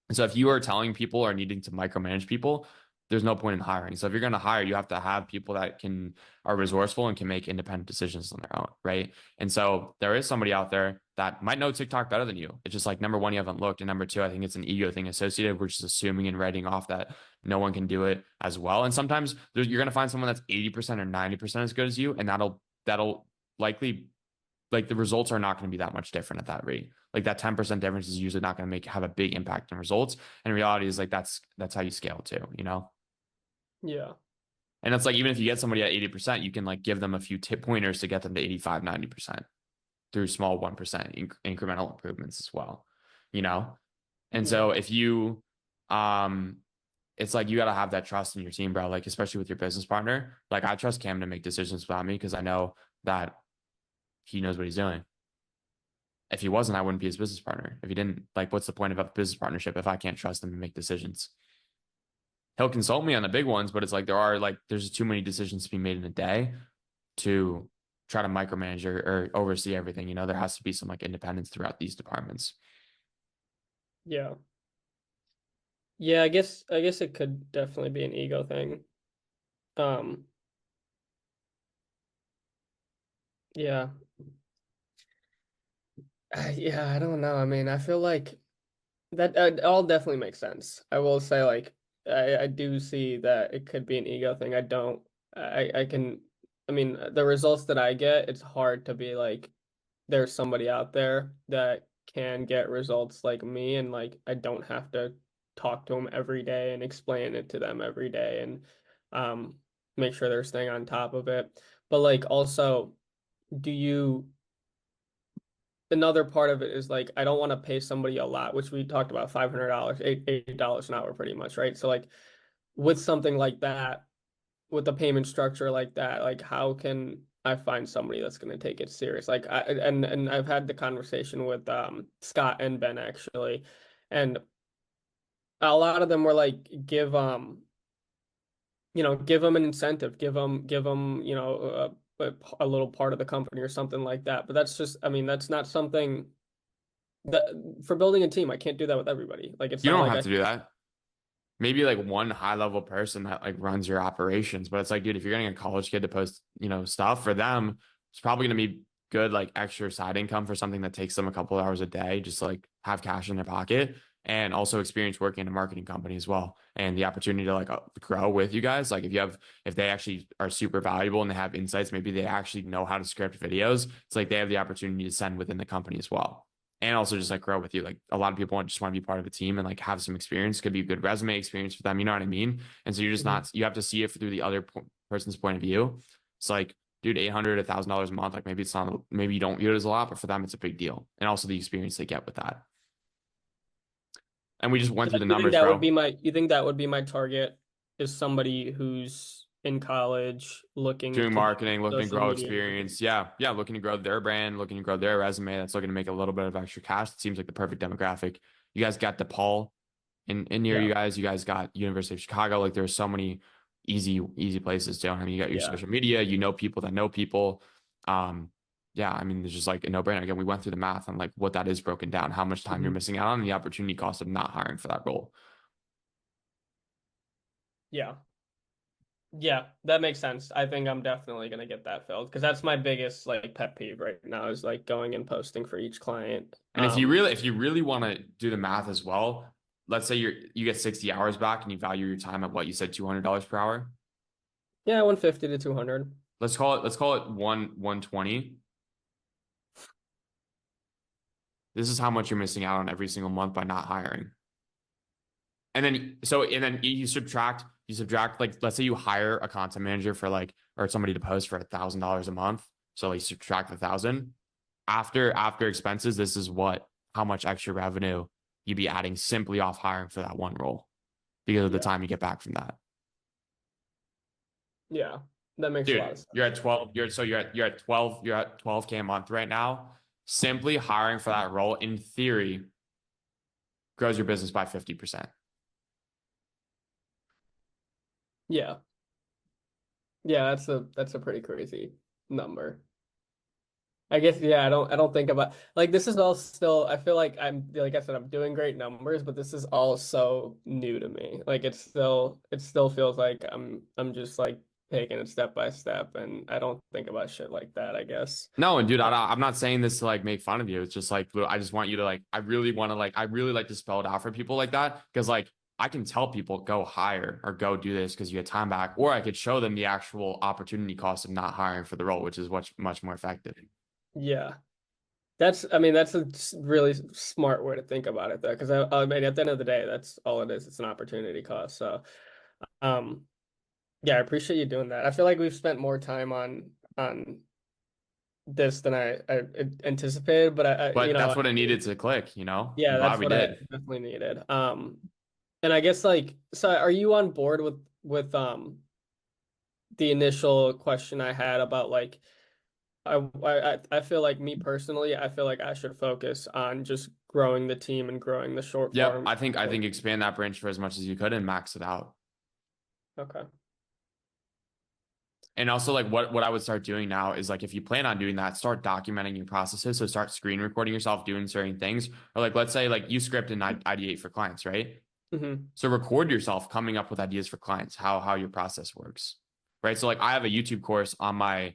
And so if you are telling people or needing to micromanage people, there's no point in hiring. So if you're going to hire, you have to have people that are resourceful and can make independent decisions on their own, right? And so there is somebody out there that might know TikTok better than you. It's just like, number one, you haven't looked, and number two, I think it's an ego thing associated. We're just assuming and writing off that no one can do it as well. And sometimes you're going to find someone that's 80% or 90% as good as you, and that'll likely, like, the results are not going to be that much different at that rate. Like, that 10% difference is usually not going to have a big impact on results. And reality is like, that's how you scale too, Yeah. And it's like, even if you get somebody at 80%, you can like give them a few tip pointers to get them to 85, 90% through small 1% incremental improvements as well, And so if you, it's like, you got to have that trust in your team, bro. Like, especially with your business partner. Like, I trust Cam to make decisions without me because I know that he knows what he's doing. If he wasn't, I wouldn't be his business partner. If he didn't, like, what's the point of a business partnership if I can't trust him to make decisions? He'll consult me on the big ones, but it's like, there's too many decisions to be made in a day to try to micromanage or oversee everything. There has to be some like independence throughout these departments. Yeah. Yeah, I guess it could definitely be an ego thing. Yeah. Yeah, I don't know. I mean, I feel like that all definitely makes sense. I will say, like, I do see that it could be an ego thing. I mean, the results that I get, it's hard to be like, there's somebody out there that can get results like me, and like, I don't have to talk to them every day and explain it to them every day and make sure they're staying on top of it. But like, also, another part of it is like, I don't want to pay somebody a lot, which we talked about, $500, $8 an hour pretty much, right? So like, with something like that, with a payment structure like that, like, how can I find somebody that's going to take it serious? Like, and I've had the conversation with Scott and Ben actually, and a lot of them were like, give them an incentive, give them a little part of the company or something like that. But that's just, I mean, that's not something that, for building a team, I can't do that with everybody. Like, it's You not don't like have to do that. Maybe like one high level person that like runs your operations, but it's like, dude, if you're getting a college kid to post, stuff for them, it's probably going to be good, like extra side income for something that takes them a couple hours a day, just like have cash in their pocket, and also experience working in a marketing company as well. And the opportunity to like grow with you guys. Like, if they actually are super valuable and they have insights, maybe they actually know how to script videos. It's like, they have the opportunity to send within the company as well. And also just like grow with you. Like, a lot of people just want to be part of a team and like have some experience. Could be a good resume experience for them. You know what I mean? And so you're just not, you have to see it through the other person's point of view. It's like, dude, $800, $1,000 a month. Like, maybe it's not, maybe you don't view it as a lot, but for them, it's a big deal. And also the experience they get with that. And we just went through the numbers, bro. You think that would be my target, is somebody who's in college looking doing to marketing, looking to social grow media. experience. Yeah. Looking to grow their brand, looking to grow their resume. That's looking to make a little bit of extra cash. It seems like the perfect demographic. You guys got DePaul in near you guys. You guys got University of Chicago. Like, there's so many easy places to. I mean, you got your social media. You know people that know people. Yeah, I mean, there's just like a no-brainer. Again, we went through the math on like what that is broken down, how much time you're missing out on, and the opportunity cost of not hiring for that role. Yeah. Yeah, that makes sense. I think I'm definitely gonna get that filled, because that's my biggest like pet peeve right now, is like going and posting for each client. And if you really want to do the math as well, let's say you get 60 hours back and you value your time at what you said, $200 per hour. Yeah, 150 to 200. Let's call it 120. This is how much you're missing out on every single month by not hiring. And then you subtract like, let's say you hire a content manager for like, or somebody to post for $1,000 a month. So like subtract 1,000 after expenses. This is how much extra revenue you'd be adding simply off hiring for that one role because of the time you get back from that. Yeah, that makes a lot of sense. You're at 12. You're at 12. You're at 12K a month right now. Simply hiring for that role, in theory, grows your business by 50%. Yeah. Yeah, that's a pretty crazy number. I guess, yeah, I don't think about, like, this is all still, I feel like like I said, I'm doing great numbers, but this is all so new to me. Like it still feels like I'm just like taking it step by step, and I don't think about shit like that, I guess. No, and dude, I'm not saying this to like make fun of you. It's just like, I just want you to like, I really like to spell it out for people like that. Cause like, I can tell people go hire or go do this because you get time back, or I could show them the actual opportunity cost of not hiring for the role, which is much more effective. Yeah. That's a really smart way to think about it though, because I mean, at the end of the day, that's all it is. It's an opportunity cost. So, yeah, I appreciate you doing that. I feel like we've spent more time on this than I anticipated, but That's what I needed to click, you know? Yeah, I'm glad that's we what I did. definitely needed. And I guess like, so are you on board with the initial question I had about like, I feel like, me personally, I feel like I should focus on just growing the team and growing the short form. I think expand that branch for as much as you could and max it out. Okay. And also like what I would start doing now is like, if you plan on doing that, start documenting your processes. So start screen recording yourself doing certain things, or like, let's say like you script and ideate for clients, right? Mm-hmm. So record yourself coming up with ideas for clients, how your process works, right? So like I have a YouTube course on my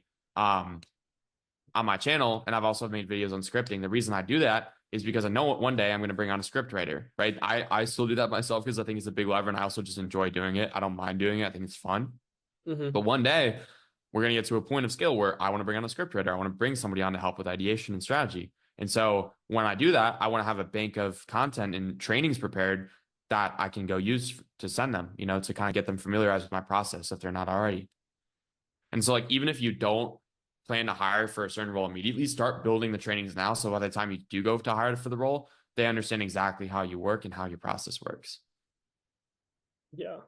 channel, and I've also made videos on scripting. The reason I do that is because I know one day I'm going to bring on a script writer, right? I still do that myself because I think it's a big lever, and I also just enjoy doing it. I don't mind doing it. I think it's fun. Mm-hmm. But one day we're going to get to a point of scale where I want to bring on a script writer. I want to bring somebody on to help with ideation and strategy. And so when I do that, I want to have a bank of content and trainings prepared that I can go use to send them, you know, to kind of get them familiarized with my process if they're not already. And so like, even if you don't plan to hire for a certain role immediately, start building the trainings now. So by the time you do go to hire for the role, they understand exactly how you work and how your process works. Yeah.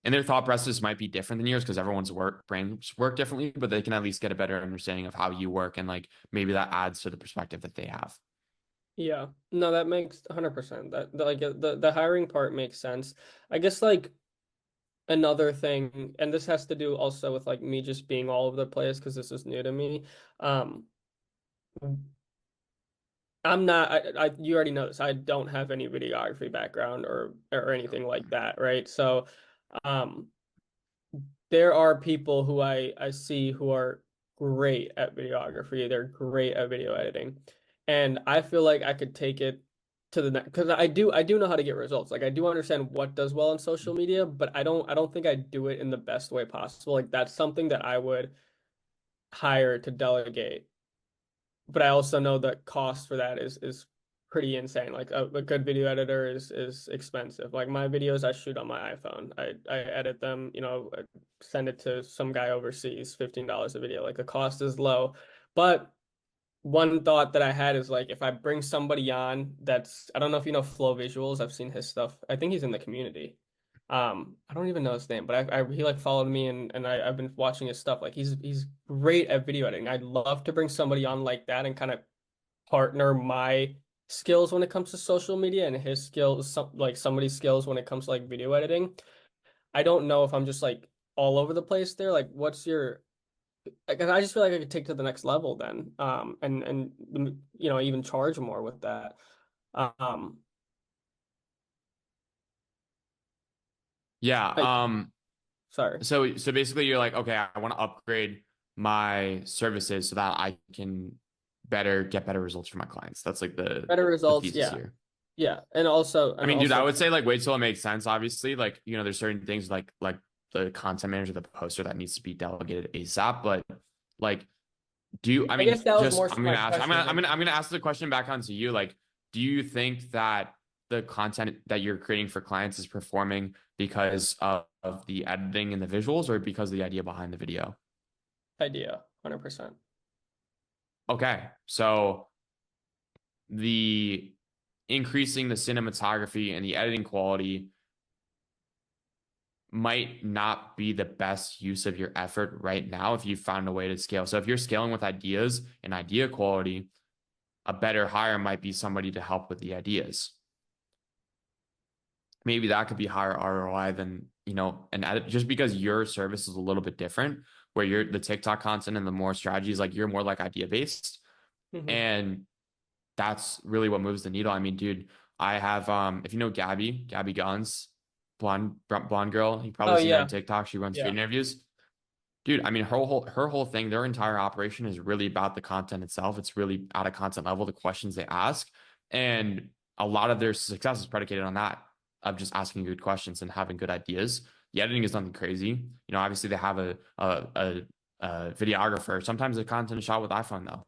And their thought process might be different than yours because everyone's brains work differently, but they can at least get a better understanding of how you work. And like, maybe that adds to the perspective that they have. Yeah, no, that makes 100%. Like the hiring part makes sense. I guess like another thing, and this has to do also with like me just being all over the place because this is new to me. I'm not, you already know this. I don't have any videography background or anything like that, right? So, there are people who I see who are great at videography. They're great at video editing. And I feel like I could take it to the next, because I do know how to get results. Like I do understand what does well on social media, but I don't think I do it in the best way possible. Like that's something that I would hire to delegate. But I also know the cost for that is pretty insane. Like a good video editor is expensive. Like my videos I shoot on my iPhone. I edit them, you know, send it to some guy overseas, $15 a video. Like the cost is low. But one thought that I had is like if I bring somebody on that's, I don't know if you know Flow Visuals. I've seen his stuff. I think he's in the community. I don't even know his name, but he like followed me and I've been watching his stuff. Like he's great at video editing. I'd love to bring somebody on like that and kind of partner my skills when it comes to social media and his skills, like somebody's skills when it comes to like video editing. I don't know if I'm just like all over the place there. Like what's your, like, I just feel like I could take to the next level then, and you know, even charge more with that. Yeah. Sorry. So basically you're like, okay, I want to upgrade my services so that I can get better results for my clients. That's like the better results. the Yeah. here. Yeah. And also, I mean, dude, I would say like wait till it makes sense. Obviously, like, you know, there's certain things like the content manager, the poster that needs to be delegated ASAP. But like Do you? I I mean, guess that was just more I'm my gonna ask. question. I'm gonna ask the question back onto you. Like, do you think that the content that you're creating for clients is performing because of the editing and the visuals, or because of the idea behind the video? Idea, 100%. Okay, so the increasing the cinematography and the editing quality might not be the best use of your effort right now if you found a way to scale. So if you're scaling with ideas and idea quality, a better hire might be somebody to help with the ideas. Maybe that could be higher ROI than, an edit, just because your service is a little bit different, where you're the TikTok content and the more strategies, like you're more like idea based. Mhm. And that's really what moves the needle. I mean, dude, I have, if you know Gabby Guns, blonde girl, you probably Oh seen her yeah, on TikTok. She runs yeah, trade interviews. Dude, I mean, her whole thing, their entire operation is really about the content itself. It's really at a content level, the questions they ask, and a lot of their success is predicated on that, of just asking good questions and having good ideas. The editing is nothing crazy. Obviously they have a videographer. Sometimes the content is shot with iPhone though,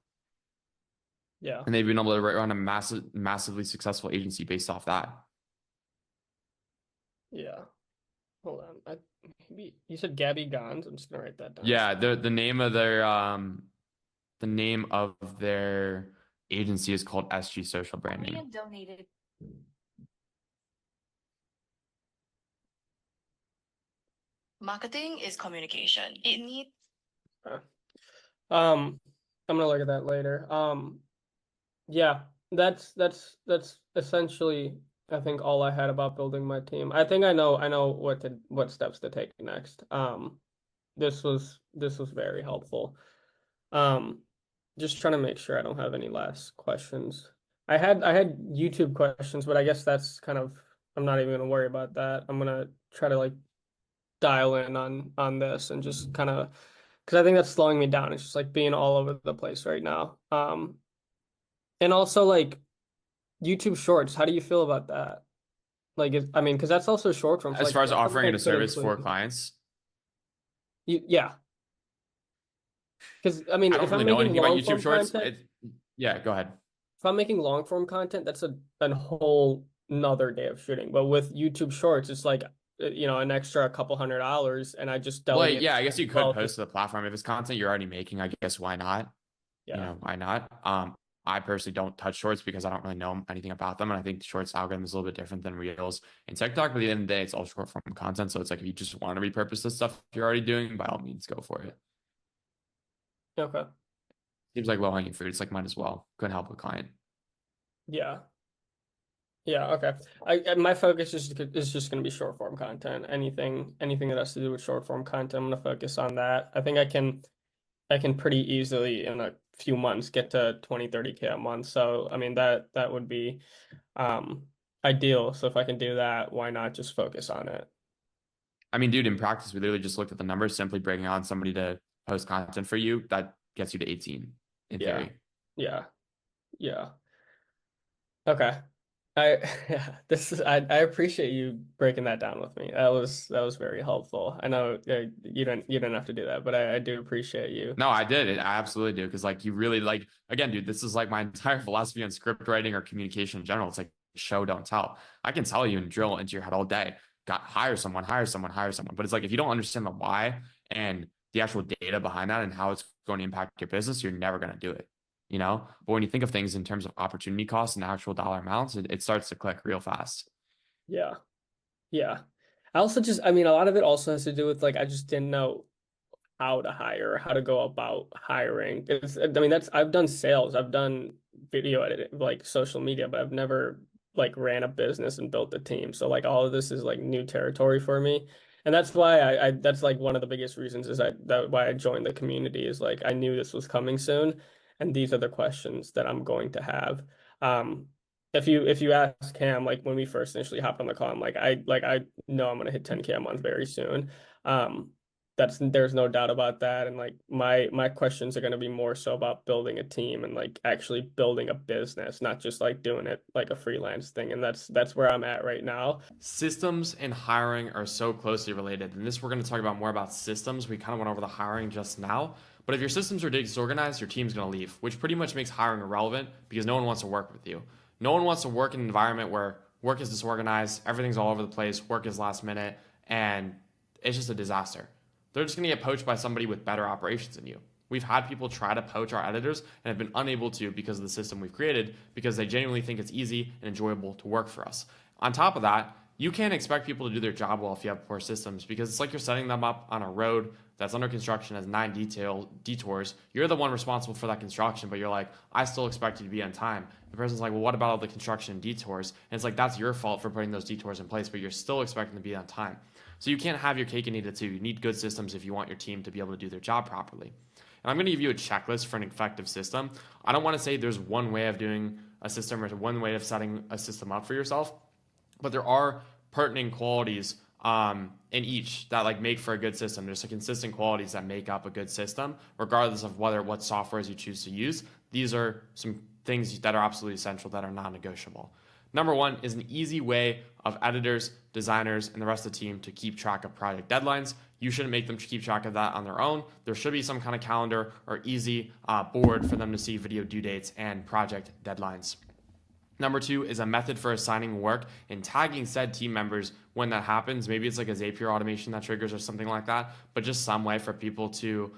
yeah, and they've been able to run a massively successful agency based off that. yeah. Hold on. Maybe you said Gabby Gons. I'm just gonna write that down. Yeah, the name of their agency is called SG Social Branding. Donated. Marketing is communication. It needs. I'm gonna look at that later. Yeah, that's essentially I think all I had about building my team. I think I know what steps to take next. This was very helpful. Just trying to make sure I don't have any last questions. I had YouTube questions, but I guess that's kind of I'm not even gonna worry about that. I'm gonna try to like dial in on this and just kind of because I think that's slowing me down. It's just like being all over the place right now. And also like YouTube Shorts. How do you feel about that? Like, I mean, because that's also short form. So As like, far as that's something offering I it a could service for include. clients, Yeah. Because I mean, I don't if I'm really know making anything about long YouTube form Shorts. content, Yeah, go ahead. if I'm making long form content, that's a whole another day of shooting. But with YouTube Shorts, it's like an extra couple $100, and I just Well, delegate. yeah, I guess you could Well, post to the platform if it's content you're already making. I guess why not? yeah. Why not? I personally don't touch shorts because I don't really know anything about them, and I think the shorts algorithm is a little bit different than Reels and TikTok. But at the end of the day, it's all short form content. So it's like if you just want to repurpose the stuff you're already doing, by all means, go for it. Okay. Seems like low hanging fruit. It's like might as well. Couldn't help a client. Yeah. Yeah, okay. My focus is just going to be short form content. Anything that has to do with short form content, I'm going to focus on that. I think I can pretty easily in a few months get to 20-30K a month. So, I mean that would be ideal. So if I can do that, why not just focus on it? I mean, dude, in practice, we literally just looked at the numbers, simply breaking on somebody to post content for you. That gets you to 18 in Yeah. theory. Yeah. Yeah. Okay. I I appreciate you breaking that down with me. That was very helpful. I know you don't have to do that, but I do appreciate you. No, I did. I absolutely do. Because like you really like, again, dude, this is like my entire philosophy on script writing or communication in general. It's like show, don't tell. I can tell you and drill into your head all day. Hire someone, hire someone, hire someone. But it's like if you don't understand the why and the actual data behind that and how it's going to impact your business, you're never going to do it. But when you think of things in terms of opportunity costs and actual dollar amounts, it starts to click real fast. Yeah. Yeah. I mean, a lot of it also has to do with like I just didn't know how to hire, how to go about hiring. I've done sales, I've done video editing, like social media, but I've never like ran a business and built a team. So like all of this is like new territory for me. And that's why I that's like one of the biggest reasons is why I joined the community is like I knew this was coming soon and these are the questions that I'm going to have. Um, if you ask Cam, like when we first initially hopped on the call, I'm like I know I'm gonna hit 10K a month very soon. There's no doubt about that. And like my questions are going to be more so about building a team and like actually building a business, not just like doing it like a freelance thing. And that's where I'm at right now. Systems and hiring are so closely related. And this, we're going to talk about more about systems. We kind of went over the hiring just now, But if your systems are disorganized, your team's going to leave, which pretty much makes hiring irrelevant because no one wants to work with you. No one wants to work in an environment where work is disorganized, everything's all over the place, work is last minute, and it's just a disaster. They're just going to get poached by somebody with better operations than you. We've had people try to poach our editors and have been unable to because of the system we've created, because they genuinely think it's easy and enjoyable to work for us. On top of that, you can't expect people to do their job well if you have poor systems, because it's like you're setting them up on a road that's under construction, has 9 detours. You're the one responsible for that construction, but you're like, I still expect you to be on time. The person's like, well, what about all the construction and detours? And it's like, that's your fault for putting those detours in place, but you're still expecting to be on time. So you can't have your cake and eat it too. You need good systems if you want your team to be able to do their job properly. And I'm going to give you a checklist for an effective system. I don't want to say there's one way of doing a system or one way of setting a system up for yourself, but there are pertinent qualities in each that like make for a good system. There's some consistent qualities that make up a good system, regardless of what softwares you choose to use. These are some things that are absolutely essential that are non-negotiable. Number one is an easy way of editors, designers, and the rest of the team to keep track of project deadlines. You shouldn't make them keep track of that on their own. There should be some kind of calendar or easy board for them to see video due dates and project deadlines. Number two is a method for assigning work and tagging said team members when that happens. Maybe it's like a Zapier automation that triggers or something like that, but just some way for people to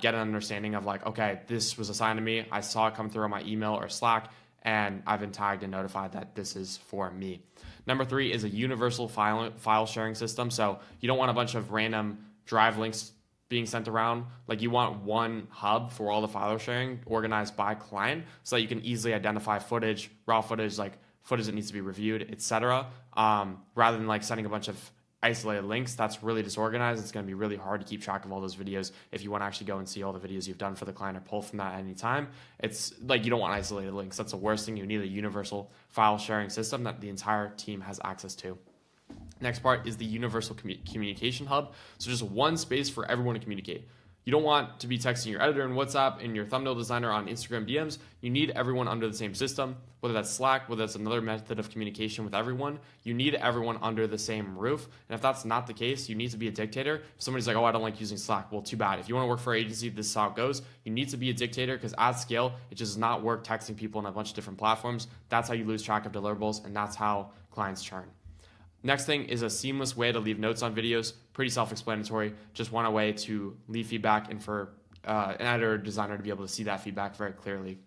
get an understanding of like, okay, this was assigned to me. I saw it come through on my email or Slack, and I've been tagged and notified that this is for me. Number three is a universal file sharing system. So you don't want a bunch of random drive links being sent around. Like you want one hub for all the file sharing organized by client so that you can easily identify footage, raw footage, like footage that needs to be reviewed, etc. Rather than like sending a bunch of isolated links. That's really disorganized. It's going to be really hard to keep track of all those videos if you want to actually go and see all the videos you've done for the client or pull from that at any time. It's like you don't want isolated links. That's the worst thing. You need a universal file sharing system that the entire team has access to. Next part is the universal communication hub. So just one space for everyone to communicate. You don't want to be texting your editor in WhatsApp and your thumbnail designer on Instagram DMs. You need everyone under the same system, whether that's Slack, whether that's another method of communication with everyone. You need everyone under the same roof. And if that's not the case, you need to be a dictator. If somebody's like, oh, I don't like using Slack. Well, too bad. If you want to work for an agency, this is how it goes. You need to be a dictator because at scale, it just does not work texting people on a bunch of different platforms. That's how you lose track of deliverables, and that's how clients churn. Next thing is a seamless way to leave notes on videos. Pretty self-explanatory. Just want a way to leave feedback and for an editor or designer to be able to see that feedback very clearly.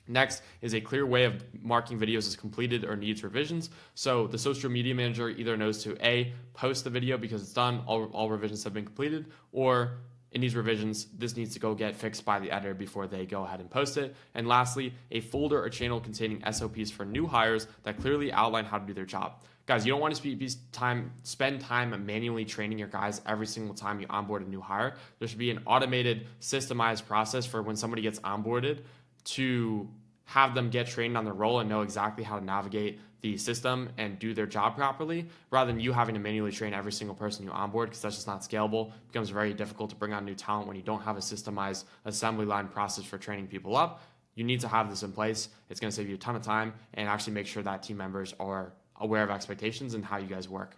Next is a clear way of marking videos as completed or needs revisions. So the social media manager either knows to A, post the video because it's done, all revisions have been completed, or it needs revisions, this needs to go get fixed by the editor before they go ahead and post it. And lastly, a folder or channel containing SOPs for new hires that clearly outline how to do their job. Guys, you don't want to spend time manually training your guys every single time you onboard a new hire. There should be an automated, systemized process for when somebody gets onboarded to have them get trained on their role and know exactly how to navigate the system and do their job properly, rather than you having to manually train every single person you onboard, because that's just not scalable. It becomes very difficult to bring on new talent when you don't have a systemized assembly line process for training people up. You need to have this in place. It's going to save you a ton of time and actually make sure that team members are aware of expectations and how you guys work.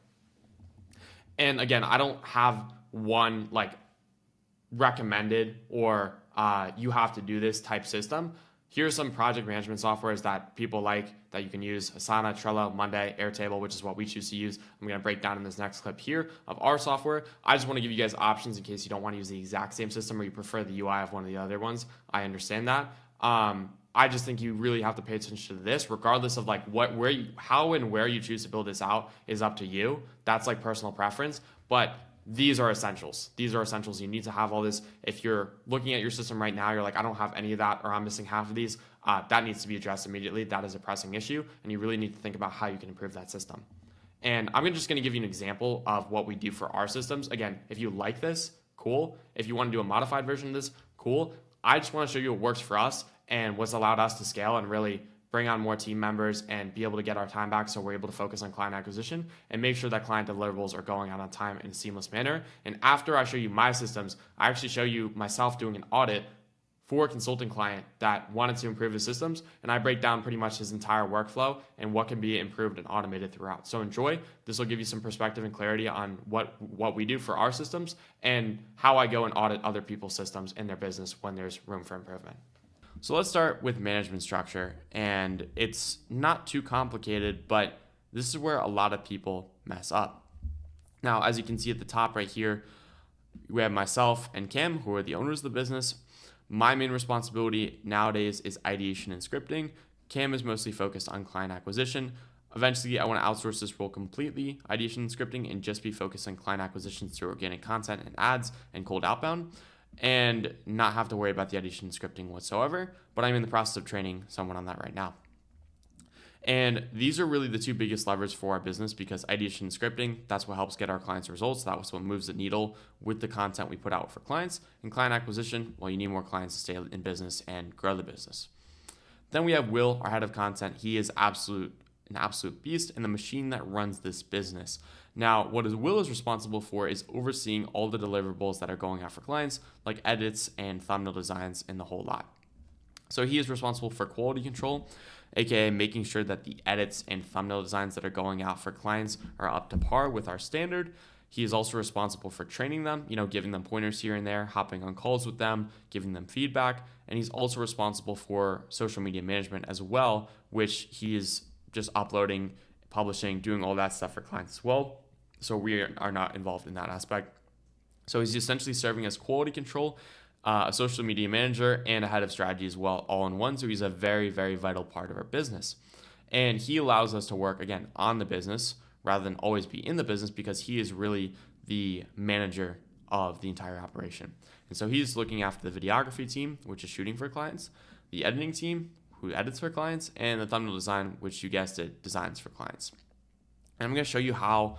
And again, I don't have one like recommended or you have to do this type system. Here's some project management softwares that people like that you can use: Asana, Trello, Monday, Airtable, which is what we choose to use. I'm going to break down in this next clip here of our software. I just want to give you guys options in case you don't want to use the exact same system or you prefer the UI of one of the other ones. I understand that. I just think you really have to pay attention to this, regardless of like how and where you choose to build this out is up to you. That's like personal preference, but these are essentials. These are essentials. You need to have all this. If you're looking at your system right now, you're like, I don't have any of that, or I'm missing half of these. That needs to be addressed immediately. That is a pressing issue, and you really need to think about how you can improve that system. And I'm just going to give you an example of what we do for our systems. Again, if you like this, cool. If you want to do a modified version of this, cool. I just want to show you what works for us and what's allowed us to scale and really bring on more team members and be able to get our time back so we're able to focus on client acquisition and make sure that client deliverables are going out on time in a seamless manner. And after I show you my systems, I actually show you myself doing an audit for a consulting client that wanted to improve his systems, and I break down pretty much his entire workflow and what can be improved and automated throughout. So enjoy. This will give you some perspective and clarity on what we do for our systems and how I go and audit other people's systems in their business when there's room for improvement. So let's start with management structure, and it's not too complicated, but this is where a lot of people mess up. Now, as you can see at the top right here, we have myself and Kim, who are the owners of the business. My main responsibility nowadays is ideation and scripting. Cam is mostly focused on client acquisition. Eventually, I want to outsource this role completely, ideation and scripting, and just be focused on client acquisitions through organic content and ads and cold outbound, and not have to worry about the ideation and scripting whatsoever. But I'm in the process of training someone on that right now. And these are really the two biggest levers for our business, because ideation and scripting, that's what helps get our clients results. That's what moves the needle with the content we put out for clients. And client acquisition, well, you need more clients to stay in business and grow the business. Then we have Will, our head of content. He is an absolute beast and the machine that runs this business. Now, what Will is responsible for is overseeing all the deliverables that are going out for clients, like edits and thumbnail designs and the whole lot. So he is responsible for quality control, aka making sure that the edits and thumbnail designs that are going out for clients are up to par with our standard. He is also responsible for training them, giving them pointers here and there, hopping on calls with them, giving them feedback. And he's also responsible for social media management as well, which he is just uploading, publishing, doing all that stuff for clients as well. So we are not involved in that aspect. So he's essentially serving as quality control, a social media manager, and a head of strategy as well, all in one. So he's a very, very vital part of our business. And he allows us to work, again, on the business rather than always be in the business, because he is really the manager of the entire operation. And so he's looking after the videography team, which is shooting for clients, the editing team, who edits for clients, and the thumbnail design, which you guessed it, designs for clients. And I'm going to show you how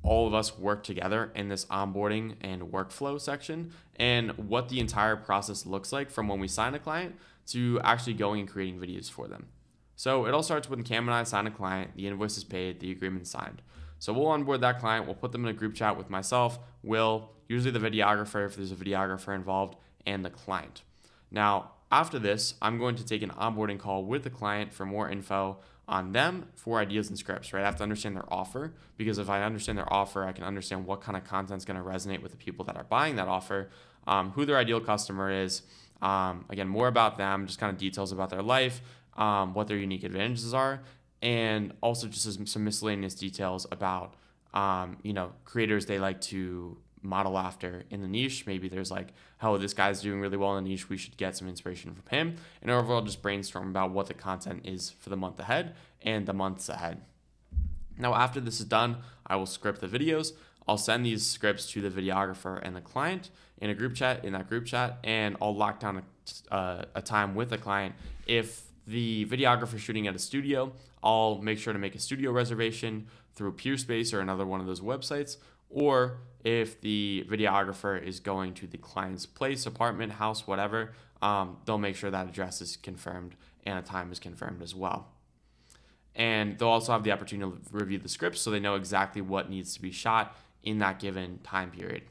all of us work together in this onboarding and workflow section, and what the entire process looks like from when we sign a client to actually going and creating videos for them. So it all starts when Cam and I sign a client, the invoice is paid, the agreement signed. So we'll onboard that client, we'll put them in a group chat with myself, Will, usually the videographer if there's a videographer involved, and the client. Now, after this, I'm going to take an onboarding call with the client for more info on them, for ideas and scripts, right? I have to understand their offer, because if I understand their offer, I can understand what kind of content is going to resonate with the people that are buying that offer, who their ideal customer is, again, more about them, just kind of details about their life, what their unique advantages are, and also just some miscellaneous details about, creators they like to model after in the niche. Maybe there's like, oh, this guy's doing really well in the niche, we should get some inspiration from him. And overall, just brainstorm about what the content is for the month ahead and the months ahead. Now, after this is done, I will script the videos. I'll send these scripts to the videographer and the client in that group chat, and I'll lock down a time with the client. If the videographer is shooting at a studio, I'll make sure to make a studio reservation through Peerspace or another one of those websites. Or if the videographer is going to the client's place, apartment, house, whatever, they'll make sure that address is confirmed and a time is confirmed as well. And they'll also have the opportunity to review the scripts so they know exactly what needs to be shot in that given time period.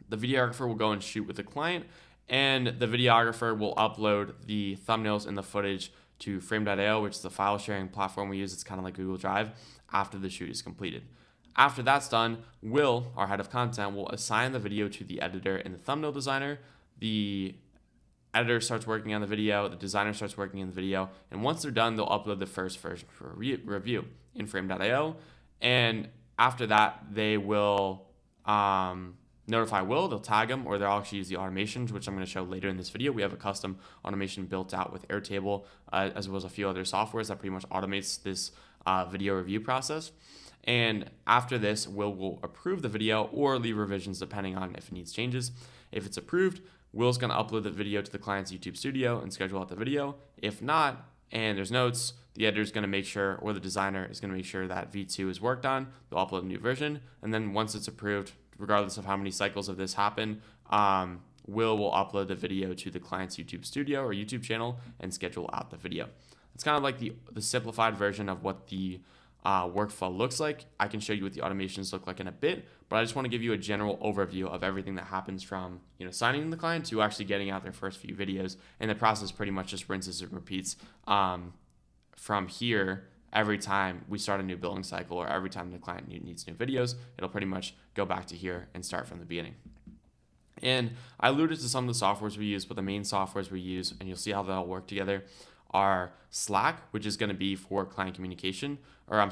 The videographer will go and shoot with the client, and the videographer will upload the thumbnails and the footage to frame.io, which is the file sharing platform we use. It's kind of like Google Drive, after the shoot is completed. After that's done, Will, our head of content, will assign the video to the editor and the thumbnail designer. The editor starts working on the video, the designer starts working on the video, and once they're done, they'll upload the first version for review in frame.io. And after that, they will notify Will, they'll tag him, or they'll actually use the automations, which I'm going to show later in this video. We have a custom automation built out with Airtable, as well as a few other softwares that pretty much automates this video review process. And after this, Will approve the video or leave revisions depending on if it needs changes. If it's approved, Will's going to upload the video to the client's YouTube studio and schedule out the video. If not, and there's notes, the editor is going to make sure, or the designer is going to make sure that V2 is worked on. They'll upload a new version. And then once it's approved, regardless of how many cycles of this happen, will upload the video to the client's YouTube studio or YouTube channel and schedule out the video. It's kind of like the simplified version of what the workflow looks like. I can show you what the automations look like in a bit, but I just want to give you a general overview of everything that happens from, signing the client to actually getting out their first few videos. And the process pretty much just rinses and repeats from here. Every time we start a new billing cycle or every time the client needs new videos, it'll pretty much go back to here and start from the beginning. And I alluded to some of the softwares we use, but the main softwares we use, and you'll see how they all work together, are Slack, which is going to be for client communication, or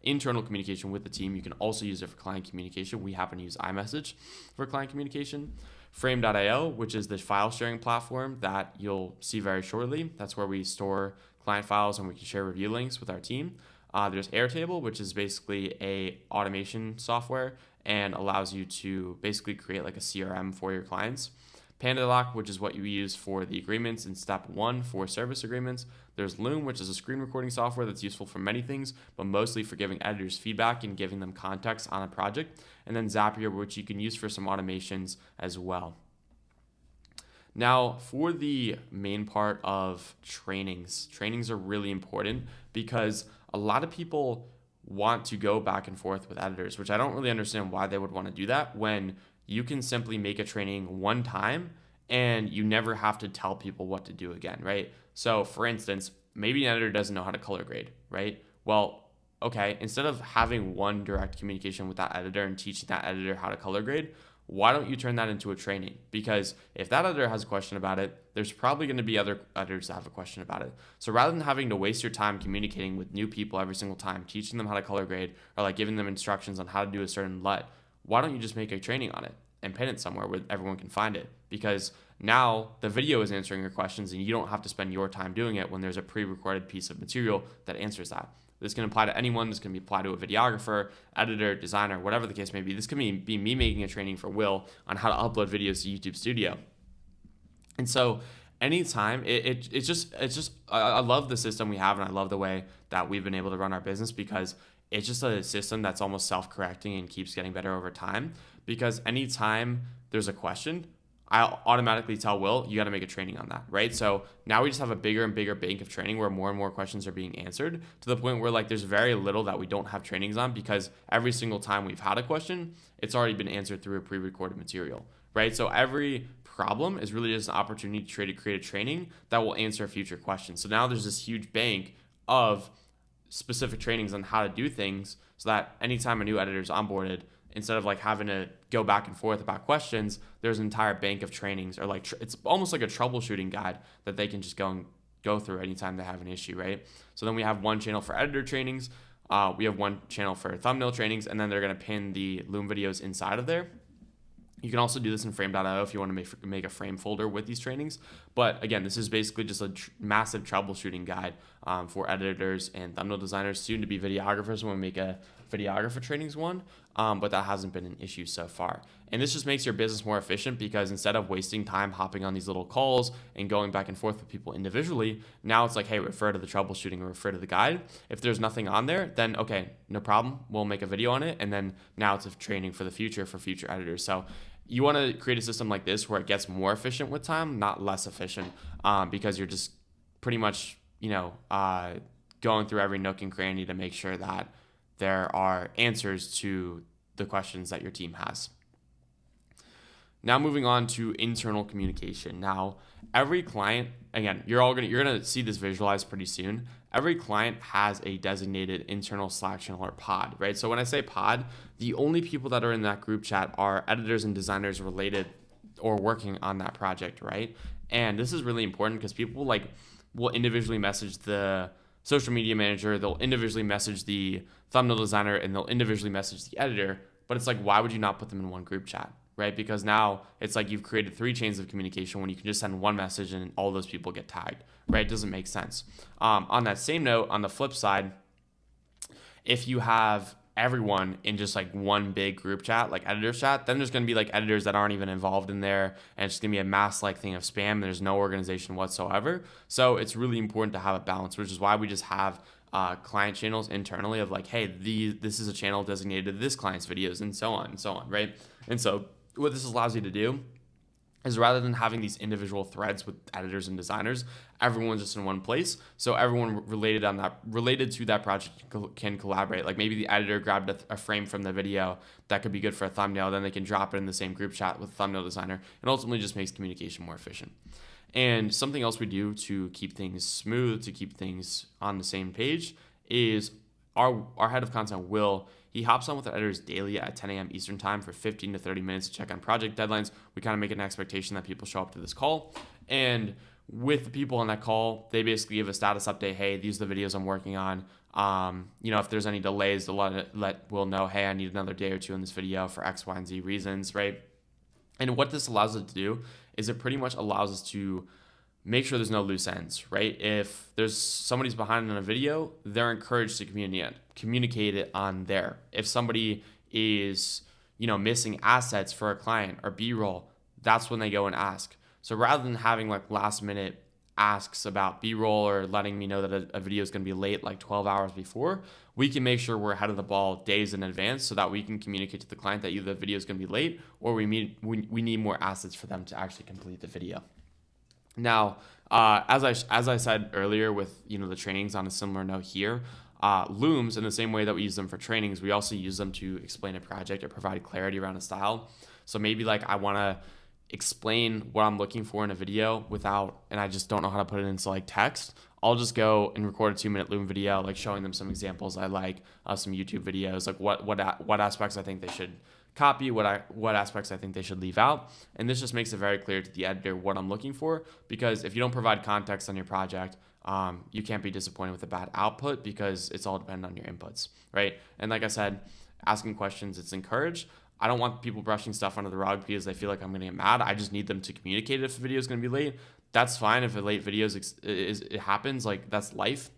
internal communication with the team. You can also use it for client communication. We happen to use iMessage for client communication. Frame.io, which is the file sharing platform that you'll see very shortly. That's where we store client files and we can share review links with our team. There's Airtable, which is basically a automation software and allows you to basically create like a CRM for your clients. PandaDoc, which is what you use for the agreements in step 1 for service agreements. There's Loom, which is a screen recording software that's useful for many things, but mostly for giving editors feedback and giving them context on a project. And then Zapier, which you can use for some automations as well. Now, for the main part of trainings are really important because a lot of people want to go back and forth with editors, which I don't really understand why they would want to do that when you can simply make a training one time and you never have to tell people what to do again, right? So for instance, maybe an editor doesn't know how to color grade, right? Well, okay, instead of having one direct communication with that editor and teaching that editor how to color grade, why don't you turn that into a training? Because if that editor has a question about it, there's probably going to be other editors that have a question about it. So rather than having to waste your time communicating with new people every single time, teaching them how to color grade or like giving them instructions on how to do a certain LUT, why don't you just make a training on it and pin it somewhere where everyone can find it? Because now the video is answering your questions and you don't have to spend your time doing it when there's a pre-recorded piece of material that answers that. This can apply to anyone. This can be applied to a videographer, editor, designer, whatever the case may be. This can be me making a training for Will on how to upload videos to YouTube Studio. And so anytime, it's just I love the system we have, and I love the way that we've been able to run our business because it's just a system that's almost self-correcting and keeps getting better over time. Because anytime there's a question, I'll automatically tell Will, you got to make a training on that, right? So now we just have a bigger and bigger bank of training where more and more questions are being answered to the point where like there's very little that we don't have trainings on because every single time we've had a question, it's already been answered through a pre-recorded material, right? So every problem is really just an opportunity to create a training that will answer future questions. So now there's this huge bank of specific trainings on how to do things so that anytime a new editor is onboarded, instead of like having to go back and forth about questions, there's an entire bank of trainings or like it's almost like a troubleshooting guide that they can just go through anytime they have an issue, right? So then we have one channel for editor trainings, we have one channel for thumbnail trainings, and then they're going to pin the Loom videos inside of there. You can also do this in frame.io if you want to make a frame folder with these trainings. But again, this is basically just a massive troubleshooting guide for editors and thumbnail designers, soon to be videographers when we make a videographer trainings one. But that hasn't been an issue so far. And this just makes your business more efficient because instead of wasting time hopping on these little calls and going back and forth with people individually, now it's like, hey, refer to the troubleshooting or refer to the guide. If there's nothing on there, then okay, no problem. We'll make a video on it. And then now it's a training for the future for future editors. So you want to create a system like this where it gets more efficient with time, not less efficient, because you're just pretty much, going through every nook and cranny to make sure that there are answers to the questions that your team has. Now moving on to internal communication. Now, every client, again, you're gonna see this visualized pretty soon. Every client has a designated internal Slack channel or pod, right? So when I say pod, the only people that are in that group chat are editors and designers related or working on that project, right? And this is really important because people will individually message the social media manager, they'll individually message the thumbnail designer, and they'll individually message the editor. But it's like, why would you not put them in one group chat, right? Because now it's like you've created 3 chains of communication when you can just send one message and all those people get tagged, right? It doesn't make sense. On that same note, on the flip side, if you have everyone in just like one big group chat, like editor chat, then there's going to be like editors that aren't even involved in there, and it's going to be a mass like thing of spam. There's no organization whatsoever. So it's really important to have a balance, which is why we just have client channels internally of like, hey, this is a channel designated to this client's videos, and so on, right? And so what this allows you to do is rather than having these individual threads with editors and designers, everyone's just in one place. So everyone related to that project can collaborate. Like maybe the editor grabbed a frame from the video that could be good for a thumbnail, then they can drop it in the same group chat with the thumbnail designer, and ultimately just makes communication more efficient. And something else we do to keep things smooth, to keep things on the same page, is our head of content, Will, he hops on with the editors daily at 10 a.m. Eastern time for 15 to 30 minutes to check on project deadlines. We kind of make an expectation that people show up to this call. And with the people on that call, they basically give a status update. Hey, these are the videos I'm working on. If there's any delays, they'll let Will know, hey, I need another day or two in this video for X, Y, and Z reasons, right? And what this allows us to do is it pretty much allows us to make sure there's no loose ends, right? If there's somebody's behind on a video, they're encouraged to communicate it on there. If somebody is, missing assets for a client or B-roll, that's when they go and ask. So rather than having like last minute asks about B-roll or letting me know that a video is going to be late like 12 hours before, we can make sure we're ahead of the ball days in advance so that we can communicate to the client that either the video is going to be late or we need more assets for them to actually complete the video. Now, as I said earlier with the trainings on a similar note here, looms, in the same way that we use them for trainings, we also use them to explain a project or provide clarity around a style. So maybe like I want to explain what I'm looking for in a video and I just don't know how to put it into like text. I'll just go and record a 2-minute loom video, like showing them some examples I like, some YouTube videos, like what aspects I think they should copy, what aspects I think they should leave out. And this just makes it very clear to the editor what I'm looking for, because if you don't provide context on your project, you can't be disappointed with a bad output because it's all dependent on your inputs, right? And like I said, asking questions, it's encouraged. I don't want people brushing stuff under the rug because they feel like I'm going to get mad. I just need them to communicate if the video is going to be late. That's fine. If a late video it happens, like that's life.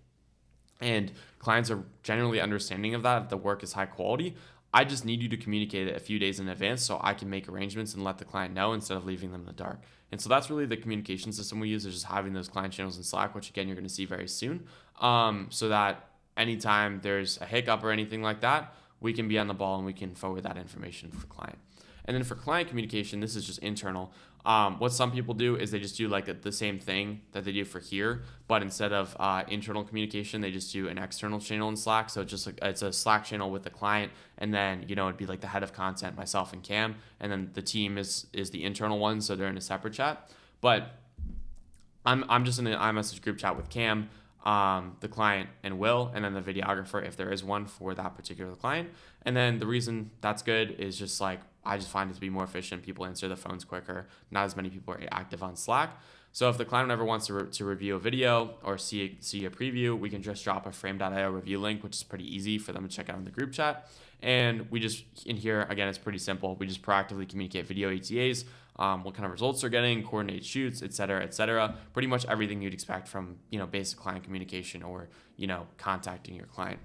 And clients are generally understanding of that if the work is high quality. I just need you to communicate it a few days in advance so I can make arrangements and let the client know instead of leaving them in the dark. And so that's really the communication system we use, is just having those client channels in Slack, which again, you're going to see very soon, so that anytime there's a hiccup or anything like that, we can be on the ball and we can forward that information for client. And then for client communication, this is just internal. What some people do is they just do like the same thing that they do for here, but instead of internal communication, they just do an external channel in Slack. So it's a Slack channel with the client, and then it'd be like the head of content, myself and Cam, and then the team is the internal one, so they're in a separate chat. But I'm just in an iMessage group chat with Cam, the client, and Will, and then the videographer if there is one for that particular client. And then the reason that's good is just like I just find it to be more efficient. People answer the phones quicker. Not as many people are active on Slack. So if the client ever wants to review a video or see a preview, we can just drop a frame.io review link, which is pretty easy for them to check out in the group chat. And we just, in here, again, it's pretty simple. We just proactively communicate video ETAs, what kind of results they're getting, coordinate shoots, et cetera, pretty much everything you'd expect from, basic client communication or, contacting your client.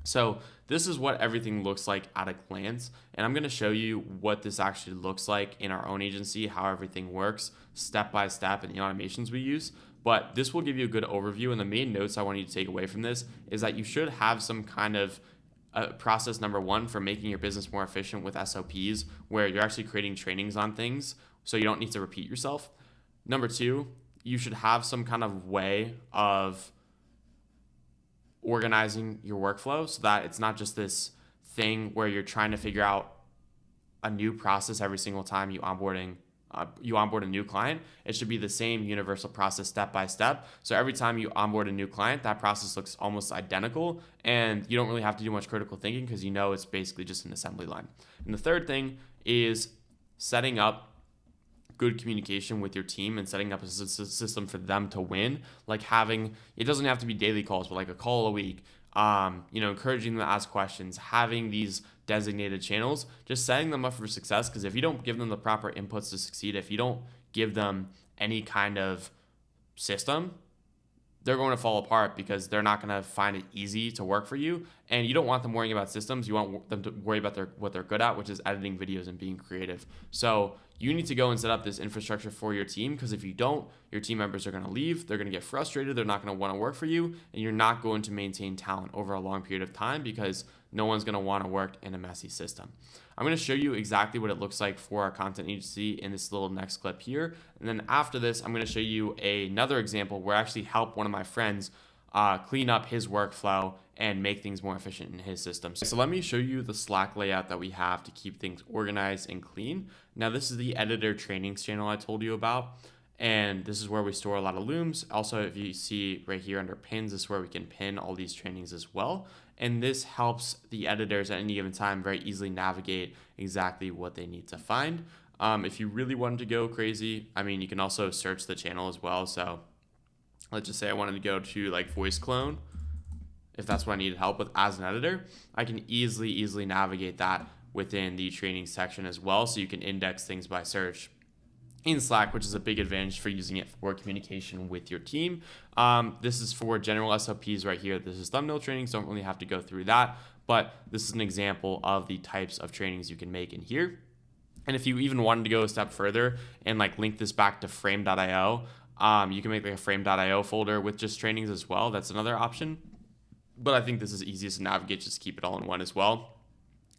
So this is what everything looks like at a glance, and I'm going to show you what this actually looks like in our own agency, how everything works step by step and the automations we use. But this will give you a good overview, and the main notes I want you to take away from this is that you should have some kind of process, number one, for making your business more efficient with SOPs, where you're actually creating trainings on things so you don't need to repeat yourself. Number two, you should have some kind of way of organizing your workflow so that it's not just this thing where you're trying to figure out a new process every single time you onboard a new client. It should be the same universal process step by step. So every time you onboard a new client, that process looks almost identical, and you don't really have to do much critical thinking because it's basically just an assembly line. And the third thing is setting up good communication with your team and setting up a system for them to win, like it doesn't have to be daily calls, but like a call a week, encouraging them to ask questions, having these designated channels, just setting them up for success. Because if you don't give them the proper inputs to succeed, if you don't give them any kind of system, they're going to fall apart because they're not going to find it easy to work for you. And you don't want them worrying about systems. You want them to worry about what they're good at, which is editing videos and being creative. So you need to go and set up this infrastructure for your team, because if you don't, your team members are going to leave. They're going to get frustrated. They're not going to want to work for you, and you're not going to maintain talent over a long period of time because no one's going to want to work in a messy system. I'm going to show you exactly what it looks like for our content agency in this little next clip here. And then after this, I'm going to show you another example where I actually help one of my friends clean up his workflow and make things more efficient in his system. So let me show you the Slack layout that we have to keep things organized and clean. Now this is the editor trainings channel I told you about. And this is where we store a lot of looms. Also, if you see right here under pins, this is where we can pin all these trainings as well. And this helps the editors at any given time very easily navigate exactly what they need to find. If you really wanted to go crazy, I mean, you can also search the channel as well. So let's just say I wanted to go to like voice clone. If that's what I needed help with as an editor, I can easily navigate that within the training section as well. So you can index things by search in Slack, which is a big advantage for using it for communication with your team. This is for general SOPs right here. This is thumbnail trainings, don't really have to go through that, but this is an example of the types of trainings you can make in here. And if you even wanted to go a step further and like link this back to frame.io, you can make like a frame.io folder with just trainings as well. That's another option. But I think this is easiest to navigate, just keep it all in one as well.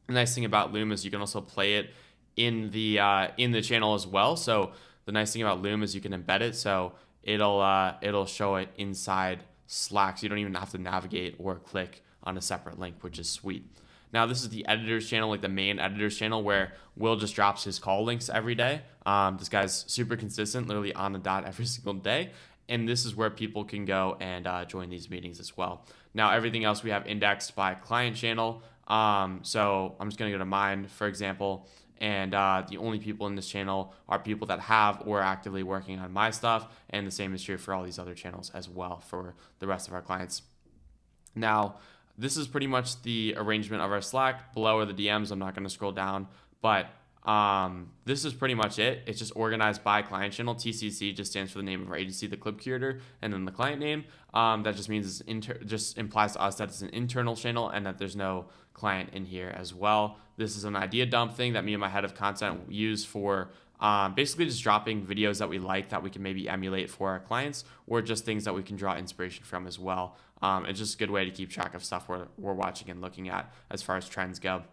The nice thing about Loom is you can also play it in the channel as well. So the nice thing about Loom is you can embed it, so it'll show it inside Slack, so you don't even have to navigate or click on a separate link, which is sweet. Now this is the editor's channel, like the main editor's channel, where Will just drops his call links every day. This guy's super consistent, literally on the dot every single day. And this is where people can go and join these meetings as well. Now everything else we have indexed by client channel. So I'm just going to go to mine, for example, and the only people in this channel are people that have or are actively working on my stuff, and the same is true for all these other channels as well for the rest of our clients. Now, this is pretty much the arrangement of our Slack. Below are the DMs. I'm not going to scroll down, but this is pretty much it. It's just organized by client channel. TCC just stands for the name of our agency, the clip curator, and then the client name. That just means just implies to us that it's an internal channel and that there's no client in here as well. This is an idea dump thing that me and my head of content use for basically just dropping videos that we like that we can maybe emulate for our clients, or just things that we can draw inspiration from as well. It's just a good way to keep track of stuff we're watching and looking at as far as trends go.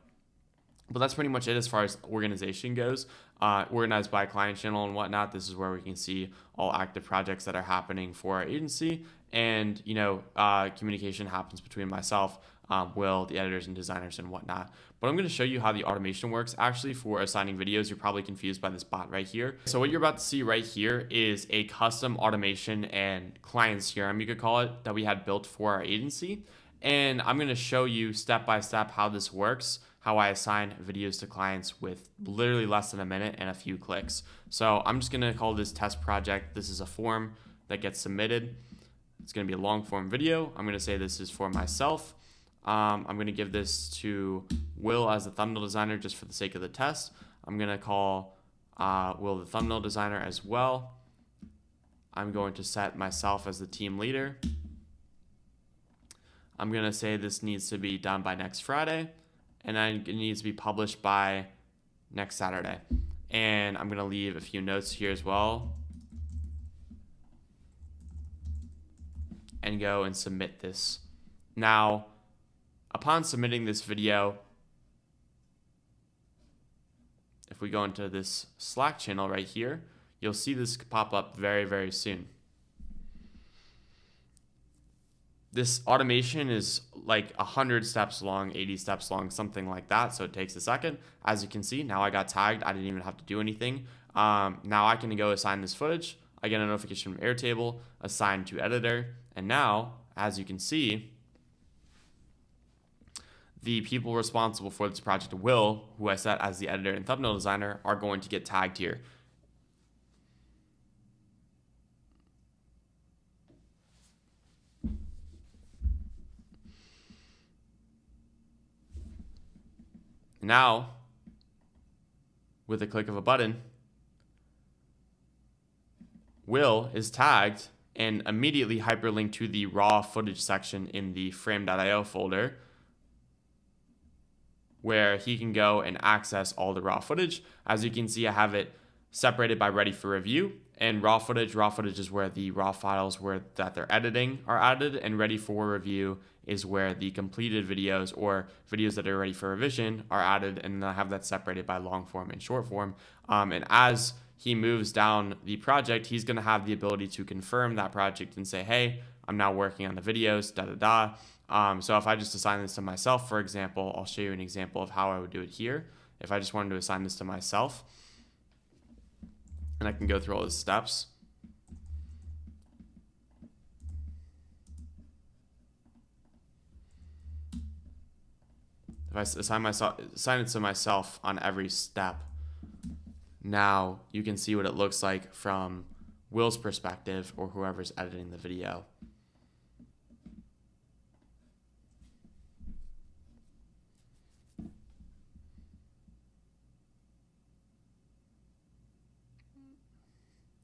But that's pretty much it as far as organization goes. Organized by client channel and whatnot. This is where we can see all active projects that are happening for our agency. And, communication happens between myself, Will, the editors and designers and whatnot. But I'm going to show you how the automation works actually for assigning videos. You're probably confused by this bot right here. So what you're about to see right here is a custom automation and client CRM, you could call it, that we had built for our agency. And I'm going to show you step by step how this works, how I assign videos to clients with literally less than a minute and a few clicks. So I'm just going to call this test project. This is a form that gets submitted. It's going to be a long form video. I'm going to say this is for myself. I'm going to give this to Will as the thumbnail designer just for the sake of the test. I'm going to call Will the thumbnail designer as well. I'm going to set myself as the team leader. I'm going to say this needs to be done by next Friday, and then it needs to be published by next Saturday. And I'm going to leave a few notes here as well. And go and submit this. Now, upon submitting this video, if we go into this Slack channel right here, you'll see this pop up very, very soon. This automation is like 100 steps long, 80 steps long, something like that. So it takes a second. As you can see, now I got tagged. I didn't even have to do anything. Now I can go assign this footage. I get a notification from Airtable, assign to editor. And now, as you can see, the people responsible for this project, Will, who I set as the editor and thumbnail designer, are going to get tagged here. Now, with a click of a button, Will is tagged and immediately hyperlinked to the raw footage section in the frame.io folder, where he can go and access all the raw footage. As you can see, I have it separated by ready for review And raw footage is where the raw files that they're editing are added, and ready for review is where the completed videos or videos that are ready for revision are added, and I have that separated by long form and short form. And as he moves down the project, he's going to have the ability to confirm that project and say, hey, I'm now working on the videos, So if I just assign this to myself, for example, I'll show you an example of how I would do it here. If I just wanted to assign this to myself, and I can go through all the steps. If I assign it to myself on every step, now you can see what it looks like from Will's perspective or whoever's editing the video.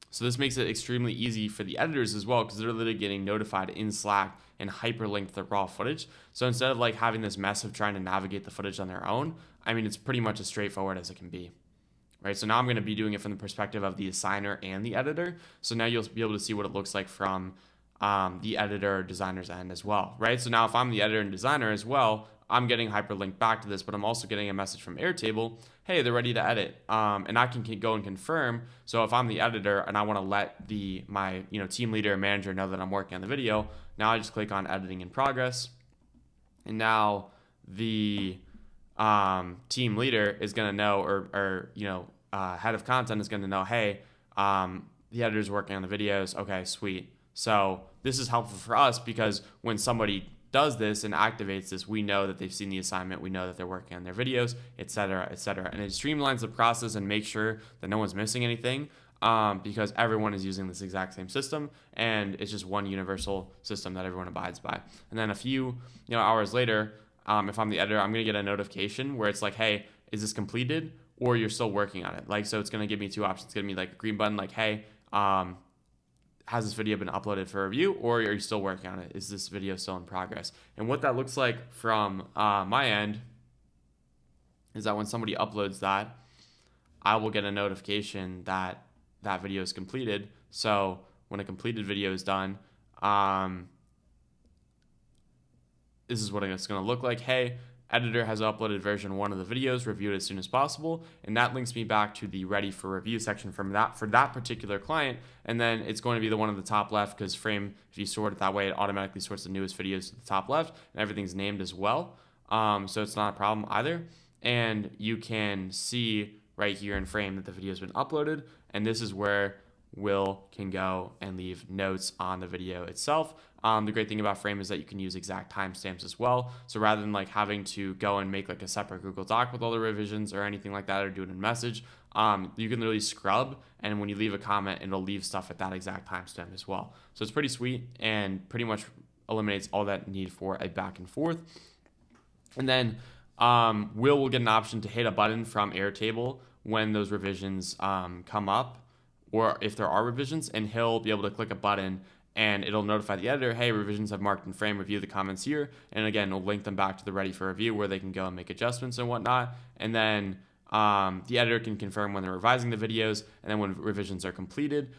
So this makes it extremely easy for the editors as well, because they're literally getting notified in Slack and hyperlinked the raw footage. So instead of like having this mess of trying to navigate the footage on their own, I mean, it's pretty much as straightforward as it can be. Right, so now I'm going to be doing it from the perspective of the assigner and the editor. So now you'll be able to see what it looks like from the editor or designer's end as well, right? So now if I'm the editor and designer as well, I'm getting hyperlinked back to this, but I'm also getting a message from Airtable, hey, they're ready to edit, and I can go and confirm. So if I'm the editor and I want to let my team leader or manager know that I'm working on the video, now I just click on editing in progress, and now the team leader is going to know, or head of content is going to know, hey, the editor's working on the videos. Okay, sweet. So this is helpful for us because when somebody does this and activates this, we know that they've seen the assignment, we know that they're working on their videos, etc., etc. And it streamlines the process and makes sure that no one's missing anything, because everyone is using this exact same system, and it's just one universal system that everyone abides by. And then a few hours later, if I'm the editor, I'm going to get a notification where it's like, hey, is this completed, or you're still working on it? Like, so it's going to give me two options. It's going to be like a green button, like, hey, has this video been uploaded for review, or are you still working on it? Is this video still in progress? And what that looks like from my end is that when somebody uploads that, I will get a notification that that video is completed. So when a completed video is done, this is what it's going to look like. Hey, editor has uploaded version 1 of the videos, review it as soon as possible. And that links me back to the ready for review section for that particular client. And then it's going to be the one at the top left, because Frame, if you sort it that way, it automatically sorts the newest videos to the top left, and everything's named as well. So it's not a problem either. And you can see right here in Frame that the video has been uploaded. And this is where Will can go and leave notes on the video itself. The great thing about Frame is that you can use exact timestamps as well. So rather than like having to go and make like a separate Google Doc with all the revisions or anything like that, or do it in message, you can literally scrub, and when you leave a comment, it'll leave stuff at that exact timestamp as well. So it's pretty sweet and pretty much eliminates all that need for a back and forth. And then will get an option to hit a button from Airtable when those revisions come up, or if there are revisions, and he'll be able to click a button and it'll notify the editor, hey, revisions have marked in Frame, review the comments here. And again, it'll link them back to the ready for review where they can go and make adjustments and whatnot. And then the editor can confirm when they're revising the videos, and then when revisions are completed,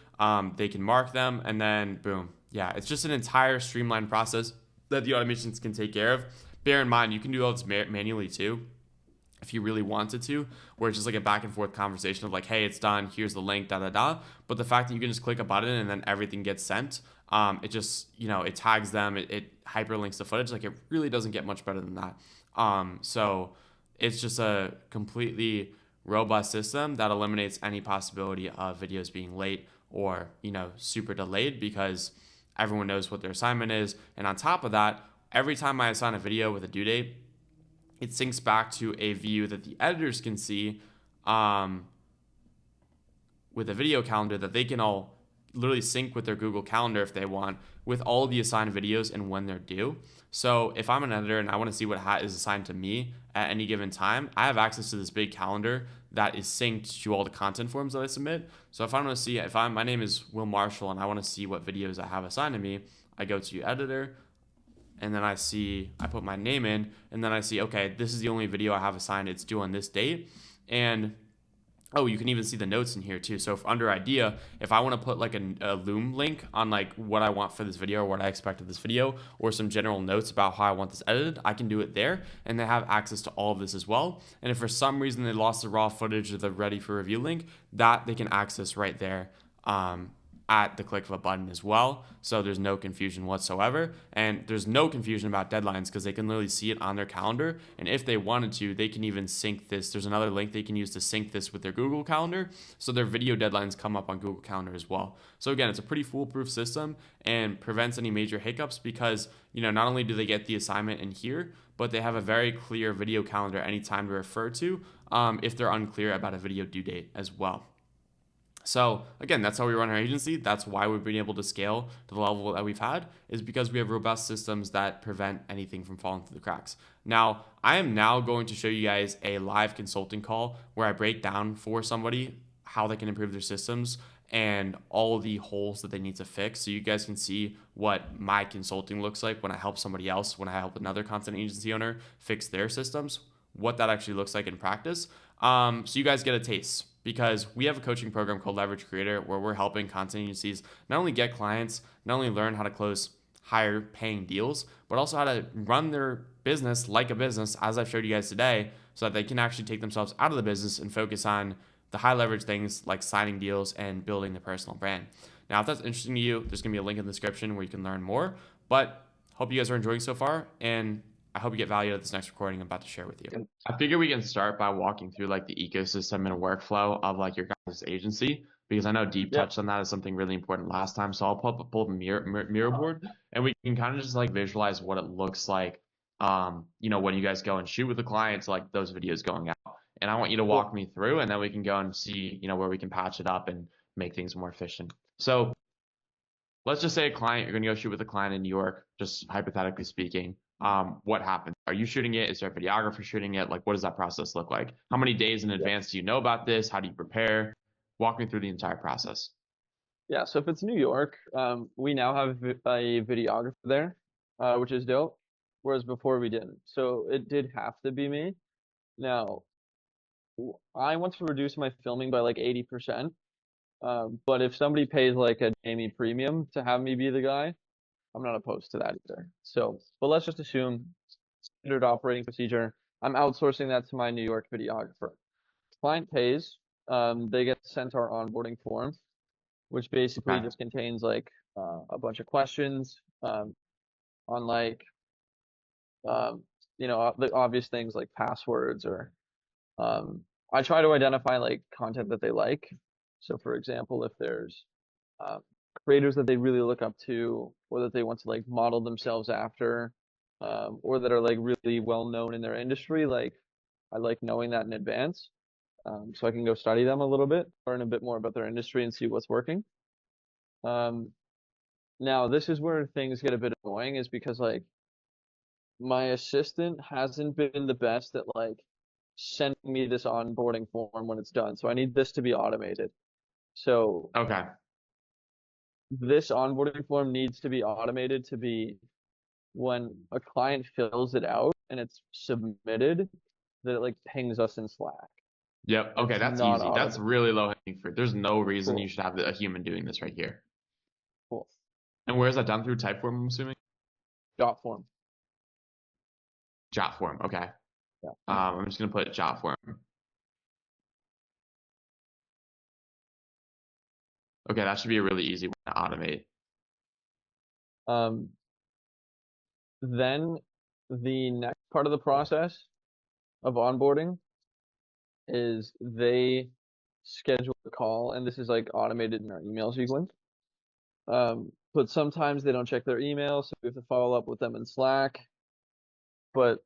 they can mark them, and then boom. Yeah, it's just an entire streamlined process that the automations can take care of. Bear in mind, you can do all this manually too, if you really wanted to, where it's just like a back and forth conversation of like, hey, it's done, here's the link, But the fact that you can just click a button and then everything gets sent, it just, it tags them, it hyperlinks the footage. Like, it really doesn't get much better than that. So it's just a completely robust system that eliminates any possibility of videos being late or, super delayed, because everyone knows what their assignment is. And on top of that, every time I assign a video with a due date, it syncs back to a view that the editors can see with a video calendar that they can all literally sync with their Google Calendar if they want, with all the assigned videos and when they're due. So if I'm an editor and I want to see what is assigned to me at any given time, I have access to this big calendar that is synced to all the content forms that I submit. So if I want to see, my name is Will Marshall and I want to see what videos I have assigned to me, I go to editor, and then I put my name in, and then I see, okay, this is the only video I have assigned. It's due on this date. And Oh, you can even see the notes in here too. So if under idea, if I want to put like a Loom link on like what I want for this video or what I expect of this video or some general notes about how I want this edited, I can do it there and they have access to all of this as well. And if for some reason they lost the raw footage or the ready for review link, that they can access right there. At the click of a button as well. So there's no confusion whatsoever. And there's no confusion about deadlines because they can literally see it on their calendar. And if they wanted to, they can even sync this. There's another link they can use to sync this with their Google Calendar. So their video deadlines come up on Google Calendar as well. So again, it's a pretty foolproof system and prevents any major hiccups because, not only do they get the assignment in here, but they have a very clear video calendar anytime to refer to if they're unclear about a video due date as well. So again, that's how we run our agency. That's why we've been able to scale to the level that we've had, is because we have robust systems that prevent anything from falling through the cracks. Now, I am now going to show you guys a live consulting call where I break down for somebody how they can improve their systems and all the holes that they need to fix, so you guys can see what my consulting looks like when I help somebody else, when I help another content agency owner fix their systems, what that actually looks like in practice. So you guys get a taste, because we have a coaching program called Leverage Creator where we're helping content agencies not only get clients, not only learn how to close higher paying deals, but also how to run their business like a business, as I've showed you guys today, so that they can actually take themselves out of the business and focus on the high leverage things like signing deals and building the personal brand. Now, if that's interesting to you, there's going to be a link in the description where you can learn more. But hope you guys are enjoying so far, and I hope you get value out of this next recording I'm about to share with you. I figure we can start by walking through like the ecosystem and workflow of like your guys' agency, because I know Deep touched on that as something really important last time. So I'll pull the mirror board, and we can kind of just like visualize what it looks like, when you guys go and shoot with the clients, like those videos going out. And I want you to walk me through, and then we can go and see, where we can patch it up and make things more efficient. So let's just say a client, you're going to go shoot with a client in New York, just hypothetically speaking. What happens? Are you shooting it? Is there a videographer shooting it? Like, what does that process look like? How many days in advance do you know about this? How do you prepare? Walk me through the entire process. Yeah, so if it's New York, we now have a videographer there, which is dope, whereas before we didn't. So it did have to be me. Now, I want to reduce my filming by like 80%, but if somebody pays like a Jamie premium to have me be the guy, I'm not opposed to that either. So, but let's just assume standard operating procedure. I'm outsourcing that to my New York videographer. Client pays, they get sent our onboarding form, which basically just contains like a bunch of questions on like the obvious things like passwords or I try to identify like content that they like. So for example, if there's creators that they really look up to or that they want to like model themselves after, or that are like really well known in their industry, like I like knowing that in advance, so I can go study them a little bit, learn a bit more about their industry and see what's working. Now this is where things get a bit annoying, is because like my assistant hasn't been the best at like sending me this onboarding form when it's done. So I need this to be automated. So okay, this onboarding form needs to be automated to be when a client fills it out and it's submitted, that it like pings us in Slack. Yep. Okay, It's that's not easy. That's automated. really low hanging fruit. There's no reason Cool. you should have a human doing this right here. Cool. And where is that done through? Typeform, I'm assuming? Jotform. Jotform. Okay. Yeah. I'm just going to put Jotform. Okay, that should be a really easy one to automate. Then the next part of the process of onboarding is they schedule a call, and this is like automated in our email sequence. But sometimes they don't check their email, so we have to follow up with them in Slack. But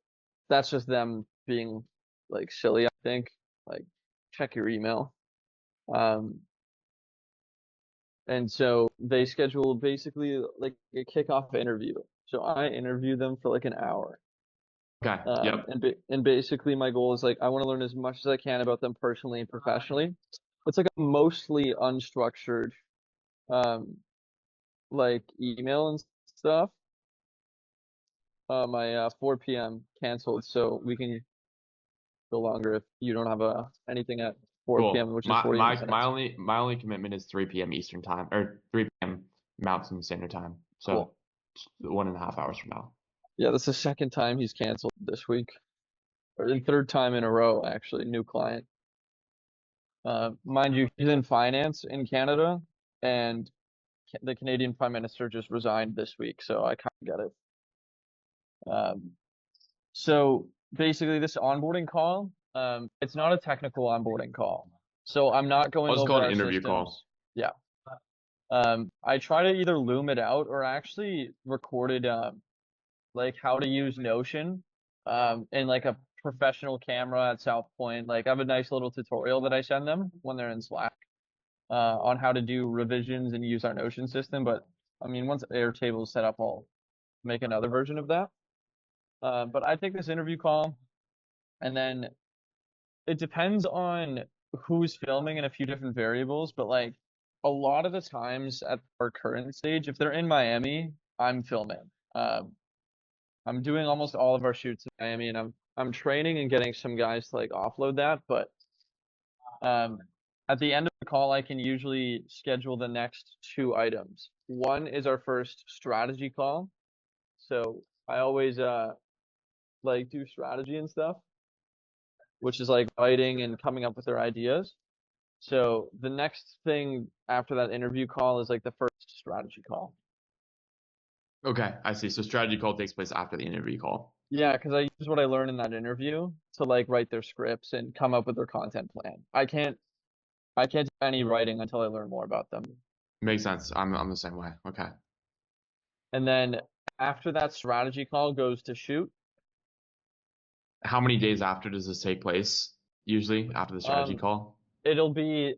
that's just them being like silly, I think. Like, check your email. And so they schedule basically like a kickoff interview. So I interview them for like an hour. Okay. Yep. And basically my goal is like I want to learn as much as I can about them personally and professionally. It's like a mostly unstructured like email and stuff. My 4 p.m. canceled, so we can go longer if you don't have anything at 4 Cool. p.m., which is My 48 my minutes. my only commitment is 3 p.m. Eastern time or 3 p.m. Mountain Standard Time. So Cool. 1.5 hours from now. Yeah, that's the second time he's canceled this week, or the third time in a row, actually. New client. Mind you, he's in finance in Canada, and the Canadian Prime Minister just resigned this week, so I kind of get it. So basically, this onboarding call, it's not a technical onboarding call. So I'm not going I'll just over call it our an interview systems. call. Yeah. I try to either loom it out or actually recorded like how to use Notion in like a professional camera at South Point. Like I have a nice little tutorial that I send them when they're in Slack on how to do revisions and use our Notion system. But I mean, once Airtable is set up, I'll make another version of that. But I take this interview call, and then it depends on who's filming and a few different variables. But like a lot of the times at our current stage, if they're in Miami, I'm filming. I'm doing almost all of our shoots in Miami, and I'm training and getting some guys to like offload that. But at the end of the call, I can usually schedule the next 2 items. One is our first strategy call. So I always like do strategy and stuff, which is like writing and coming up with their ideas. So the next thing after that interview call is like the first strategy call. Okay, I see. So strategy call takes place after the interview call. Yeah, because I use what I learned in that interview to like write their scripts and come up with their content plan. I can't do any writing until I learn more about them. Makes sense. I'm the same way. Okay. And then after that strategy call goes to shoot. How many days after does this take place? Usually after the strategy call? It'll be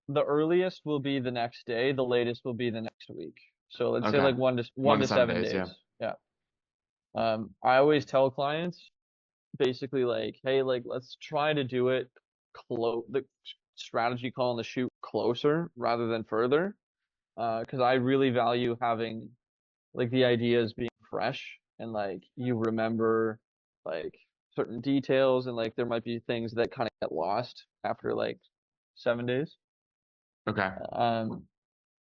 the earliest will be the next day, the latest will be the next week. So let's say Okay. like 1 to 7 days. Yeah. I always tell clients basically like, hey, like let's try to do it the strategy call and the shoot closer rather than further. Because I really value having like the ideas being fresh and like you remember like certain details, and like there might be things that kind of get lost after like 7 days. Okay.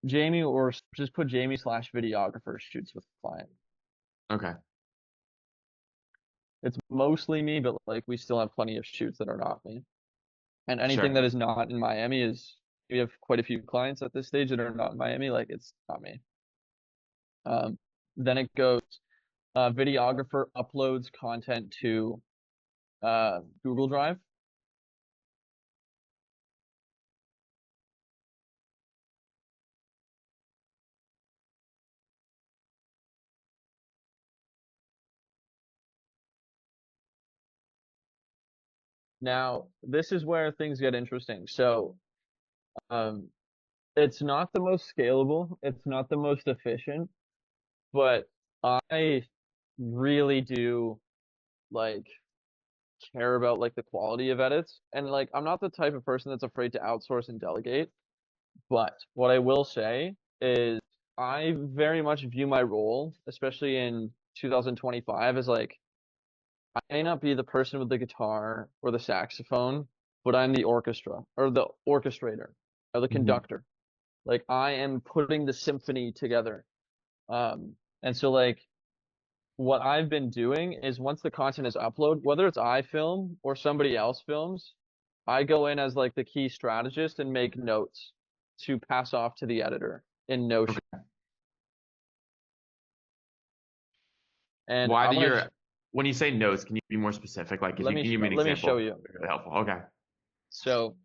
Jamie, or just put Jamie/videographer shoots with the client. Okay. It's mostly me, but like we still have plenty of shoots that are not me. And anything Sure. that is not in Miami is, we have quite a few clients at this stage that are not in Miami, like it's not me. Then it goes, videographer uploads content to Google Drive. Now, this is where things get interesting. So, it's not the most scalable, it's not the most efficient, but I really do like care about like the quality of edits. And like I'm not the type of person that's afraid to outsource and delegate, but what I will say is I very much view my role, especially in 2025, as like I may not be the person with the guitar or the saxophone, but I'm the orchestra or the orchestrator or the conductor. Like I am putting the symphony together. And so like what I've been doing is once the content is uploaded, whether it's I film or somebody else films, I go in as like the key strategist and make notes to pass off to the editor in Notion. And Why I'm do gonna your when you say notes, can you be more specific? Like, let can you give me an let me example? show you. Really helpful. Okay. So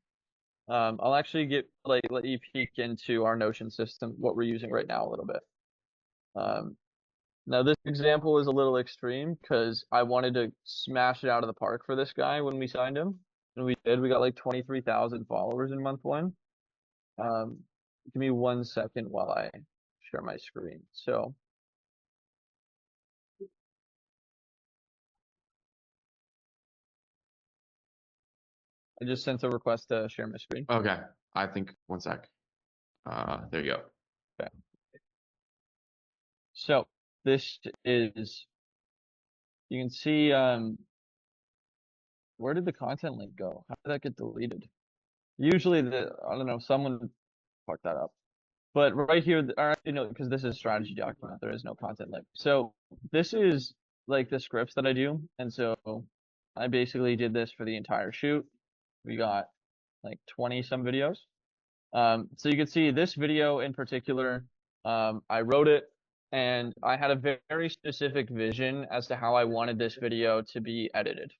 I'll actually let you peek into our Notion system, what we're using right now a little bit. Now this example is a little extreme because I wanted to smash it out of the park for this guy when we signed him, and we did. We got like 23,000 followers in month 1. Give me 1 second while I share my screen. So I just sent a request to share my screen. Okay. I think 1 sec. There you go. Okay. So this is, you can see, where did the content link go? How did that get deleted? usually I don't know, someone fucked that up. But right here, because this is a strategy document, there is no content link. So this is like the scripts that I do. And so I basically did this for the entire shoot. We got like 20 some videos. So you can see this video in particular, I wrote it and I had a very specific vision as to how I wanted this video to be edited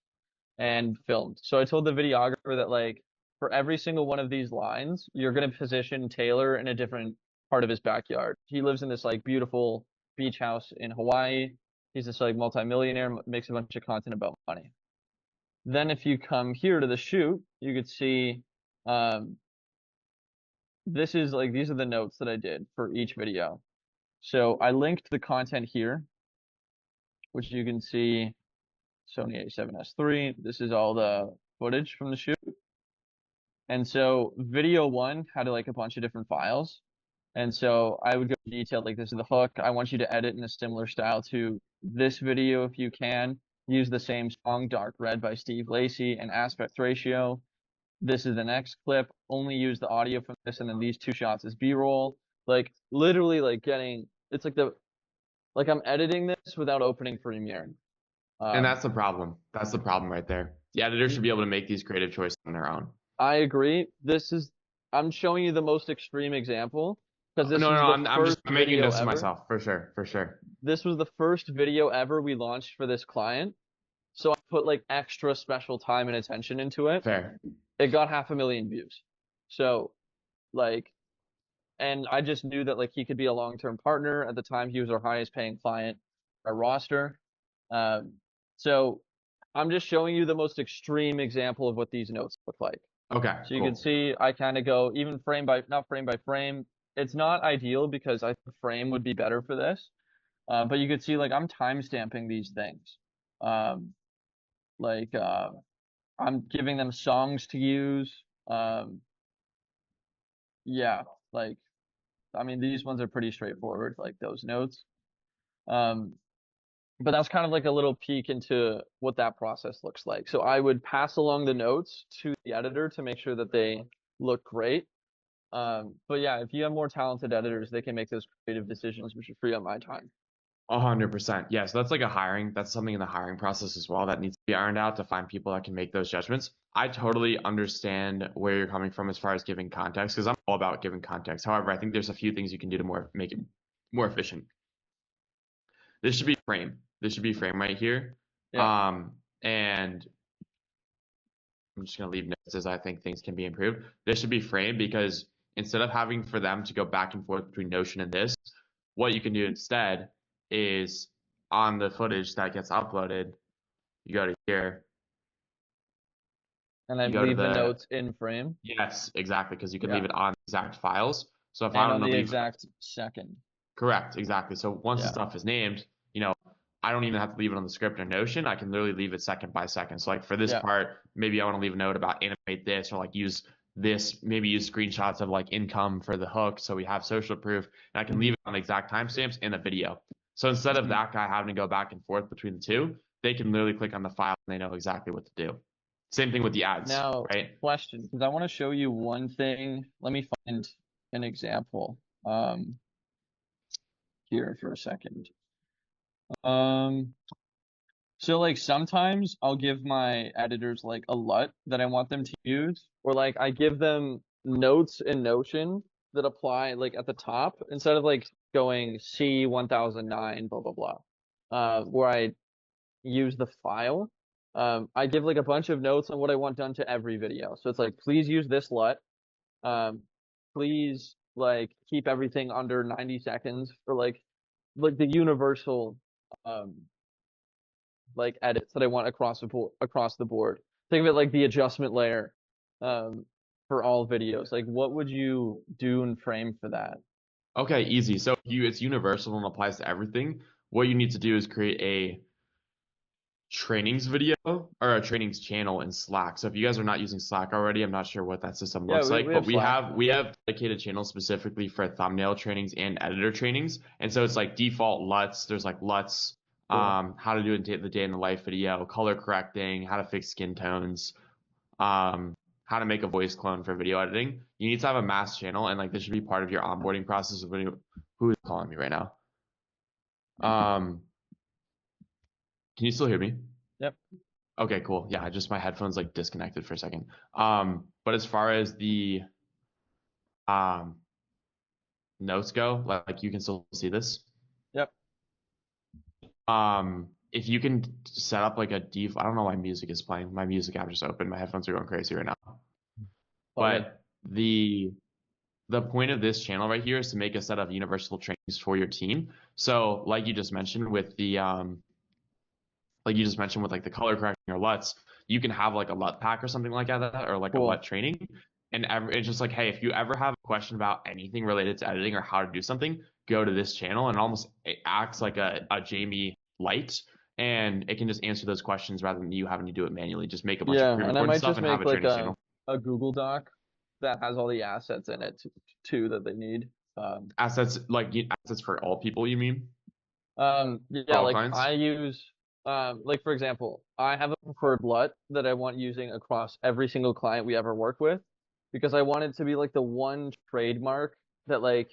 and filmed. So I told the videographer that like for every single one of these lines, you're going to position Taylor in a different part of his backyard. He lives in this like beautiful beach house in Hawaii. He's this like multimillionaire, makes a bunch of content about money. Then if you come here to the shoot, you could see this is like, these are the notes that I did for each video. So I linked the content here, which you can see Sony A7S III. This is all the footage from the shoot. And so video one had like a bunch of different files. And so I would go detailed, like this is the hook. I want you to edit in a similar style to this video if you can. Use the same song, Dark Red by Steve Lacy, and aspect ratio. This is the next clip. Only use the audio from this, and then these 2 shots is B-roll. Like literally, like it's like I'm editing this without opening Premiere. And that's the problem. That's the problem right there. The editor should be able to make these creative choices on their own. I agree. I'm showing you the most extreme example because this I'm just making this ever. myself for sure. This was the first video ever we launched for this client. So I put like extra special time and attention into it. Fair. It got 500,000 views. So like, and I just knew that like he could be a long-term partner. At the time, he was our highest paying client, our roster. So I'm just showing you the most extreme example of what these notes look like. Okay. So you can see I kind of go even not frame by frame. It's not ideal because I think frame would be better for this. But you could see like I'm time stamping these things. I'm giving them songs to use. Yeah, like, I mean, these ones are pretty straightforward, like those notes. But that's kind of like a little peek into what that process looks like. So I would pass along the notes to the editor to make sure that they look great. But yeah, if you have more talented editors, they can make those creative decisions, which would free up my time. 100%. Yeah, so that's something in the hiring process as well that needs to be ironed out to find people that can make those judgments. I totally understand where you're coming from as far as giving context, because I'm all about giving context. However, I think there's a few things you can do to make it more efficient. This should be frame. This should be frame right here. Yeah. And I'm just going to leave notes as I think things can be improved. This should be frame because instead of having for them to go back and forth between Notion and this, what you can do instead is on the footage that gets uploaded, you go to here. And then leave the notes in frame? Yes, exactly, because you can leave it on exact files. So if and I don't on know the exact second. Correct, exactly. So once the stuff is named, I don't even have to leave it on the script or Notion. I can literally leave it second by second. So like for this part, maybe I want to leave a note about animate this or like use this, maybe use screenshots of like income for the hook. So we have social proof and I can leave it on the exact timestamps in the video. So instead of that guy having to go back and forth between the two, they can literally click on the file and they know exactly what to do. Same thing with the ads, now, right? Question, because I want to show you one thing. Let me find an example here for a second. So like sometimes I'll give my editors like a LUT that I want them to use, or like I give them notes in Notion that apply like at the top instead of like going C1009 blah blah blah, where I use the file. I give like a bunch of notes on what I want done to every video. So it's like, please use this LUT. Please like keep everything under 90 seconds or like the universal like edits that I want across the board. Think of it like the adjustment layer for all videos. Like what would you do in frame for that? Okay, easy. So it's universal and applies to everything. What you need to do is create a trainings video or a trainings channel in Slack. So if you guys are not using Slack already, I'm not sure what that system looks like, but we have dedicated channels specifically for thumbnail trainings and editor trainings. And so it's like default LUTs. There's like LUTs, how to do the day in the life video, color correcting, how to fix skin tones, how how to make a voice clone for video editing, you need to have a mass channel, and like this should be part of your onboarding process. Who's calling me right now? Can you still hear me? Yep. Okay, cool. Yeah, just my headphones like disconnected for a second. But as far as the notes go, like you can still see this. Yep. If you can set up like a I don't know why music is playing. My music app just opened. My headphones are going crazy right now. But the point of this channel right here is to make a set of universal trainings for your team. So like you just mentioned with the like the color correcting or LUTs, you can have like a LUT pack or something like that, or like a LUT training. And it's just like, hey, if you ever have a question about anything related to editing or how to do something, go to this channel, and it acts like a Jamie Light, and it can just answer those questions rather than you having to do it manually. Just make a bunch of And I pre-recorded might stuff just and have make a like training channel. a Google Doc that has all the assets in it too that they need. Assets for all people, you mean? Yeah, all like clients? I use like for example, I have a preferred LUT that I want using across every single client we ever work with, because I want it to be like the one trademark that like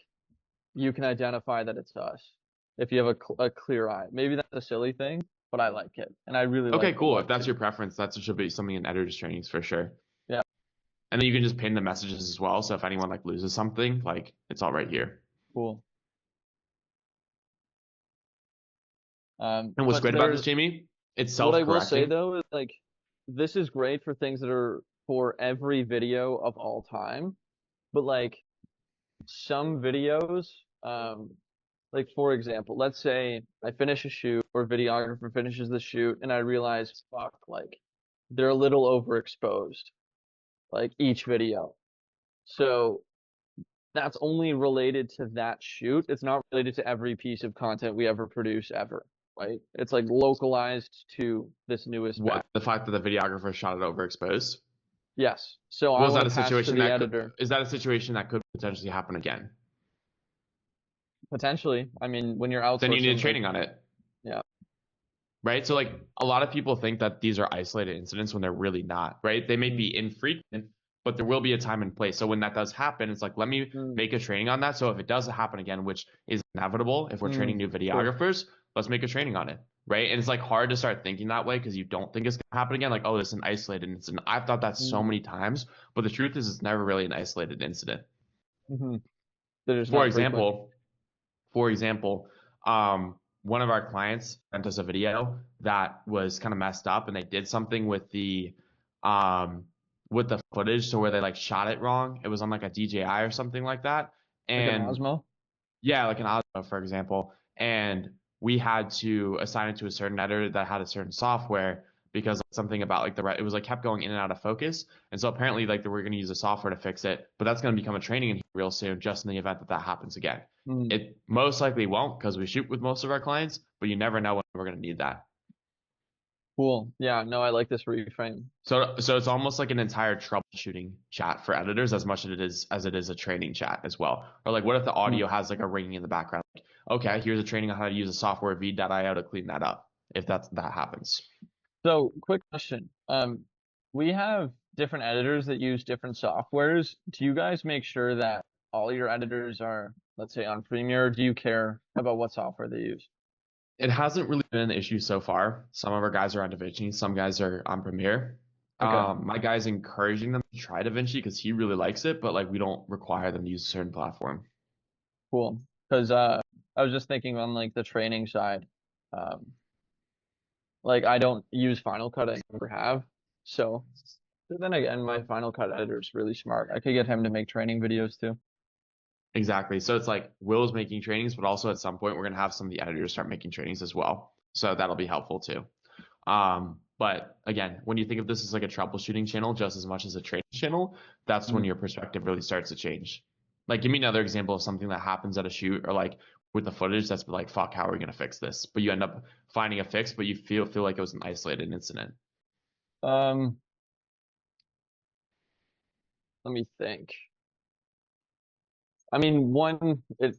you can identify that it's us if you have a clear eye. Maybe that's a silly thing, but I like it, and I really Okay, like the cool. LUT If that's too. your preference, that should be something in editor's trainings for sure. Yeah. And then you can just pin the messages as well. So if anyone like loses something, like it's all right here. Cool. And what's But great about this, there's Jamie? It's what I will say self-correcting. though is like this is great for things that are for every video of all time, but like some videos, like for example, let's say I finish a shoot or videographer finishes the shoot and I realize, fuck, like they're a little overexposed, like each video. So that's only related to that shoot. It's not related to every piece of content we ever produce ever, right? It's like localized to this newest batch. What, the fact that the videographer shot it overexposed? Yes. So I Was that want a to pass to situation the that editor. is that a situation that could potentially happen again? Potentially. I mean, when you're outsourcing, Then you need like, training on it. yeah. Right? So like a lot of people think that these are isolated incidents when they're really not, right? They may be infrequent, but there will be a time and place. So when that does happen, it's like, let me make a training on that. So if it does happen again, which is inevitable, if we're training new videographers, let's make a training on it. Right. And it's like hard to start thinking that way because you don't think it's gonna happen again. Like, oh, this is an isolated incident. I've thought that so many times, but the truth is it's never really an isolated incident. For example, one of our clients sent us a video that was kind of messed up, and they did something with the footage, so where they like shot it wrong. It was on like a DJI or something like that, and like an Osmo. Yeah, like an Osmo, for example. And we had to assign it to a certain editor that had a certain software because something about like it was like kept going in and out of focus. And so apparently like we're going to use a software to fix it, but that's going to become a training in here real soon, just in the event that that happens again. It most likely won't because we shoot with most of our clients, but you never know when we're going to need that. Cool. Yeah, no, I like this reframe. So it's almost like an entire troubleshooting chat for editors as much as it is a training chat as well. Or like, what if the audio has like a ringing in the background? Like, okay, here's a training on how to use a software v.io to clean that up if that happens. So, quick question. We have different editors that use different softwares. Do you guys make sure that all your editors are, let's say, on Premiere? Or do you care about what software they use? It hasn't really been an issue so far. Some of our guys are on DaVinci, some guys are on Premiere. Okay. My guy's encouraging them to try DaVinci because he really likes it, but like we don't require them to use a certain platform. Cool. Because I was just thinking on like the training side, like I don't use Final Cut, I never have. So but then again, my Final Cut editor is really smart. I could get him to make training videos too. Exactly. So it's like Will's making trainings, but also at some point we're gonna have some of the editors start making trainings as well. So that'll be helpful too. But again, when you think of this as like a troubleshooting channel just as much as a training channel, that's when your perspective really starts to change. Like, give me another example of something that happens at a shoot or like with the footage that's like, fuck, how are we gonna fix this? But you end up finding a fix, but you feel like it was an isolated incident. Let me think. I mean, it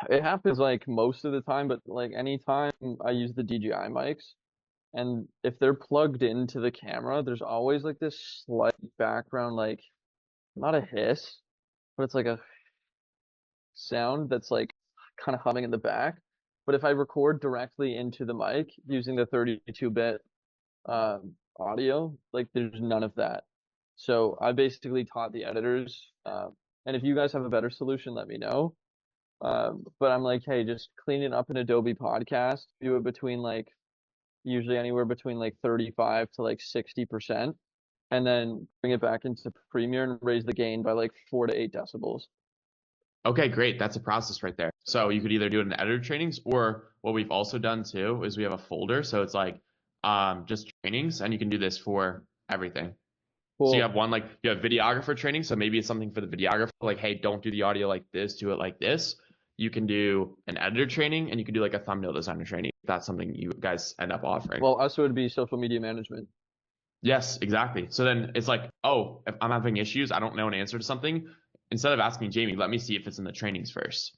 happens like most of the time, but like anytime I use the DJI mics and if they're plugged into the camera, there's always like this slight background, like not a hiss, but it's like a sound that's like kind of humming in the back. But if I record directly into the mic using the 32-bit audio, like there's none of that. So I basically taught the editors, and if you guys have a better solution, let me know. But I'm like, hey, just clean it up in Adobe Podcast, do it between like usually anywhere between like 35 to like 60%, and then bring it back into Premiere and raise the gain by like 4 to 8 decibels. Okay, great. That's a process right there. So you could either do it in editor trainings, or what we've also done too is we have a folder. So it's like just trainings, and you can do this for everything. Cool. So you have one, like you have videographer training. So maybe it's something for the videographer, like, hey, don't do the audio like this, do it like this. You can do an editor training, and you can do like a thumbnail designer training. If that's something you guys end up offering. Well, us would be social media management. Yes, exactly. So then it's like, oh, if I'm having issues, I don't know an answer to something. Instead of asking Jamie, let me see if it's in the trainings first.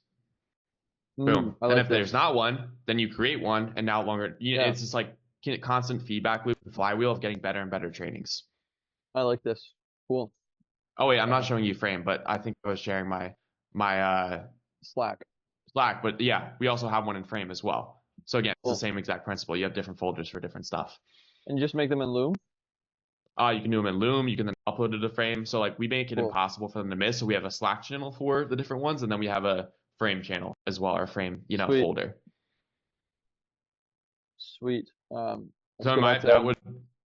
Boom. I And like if there's not one, then you create one, and now longer. Yeah. It's just like constant feedback loop, flywheel of getting better and better trainings. I like this. Cool. Oh wait, I'm not showing you frame, but I think I was sharing my Slack. But yeah, we also have one in frame as well. So again, Cool. it's the same exact principle. You have different folders for different stuff. And just make them in Loom? You can do them in Loom. You can then upload it to frame. So like we make it Cool. impossible for them to miss. So we have a Slack channel for the different ones, and then we have a frame channel as well, or frame, Sweet. folder. Sweet. So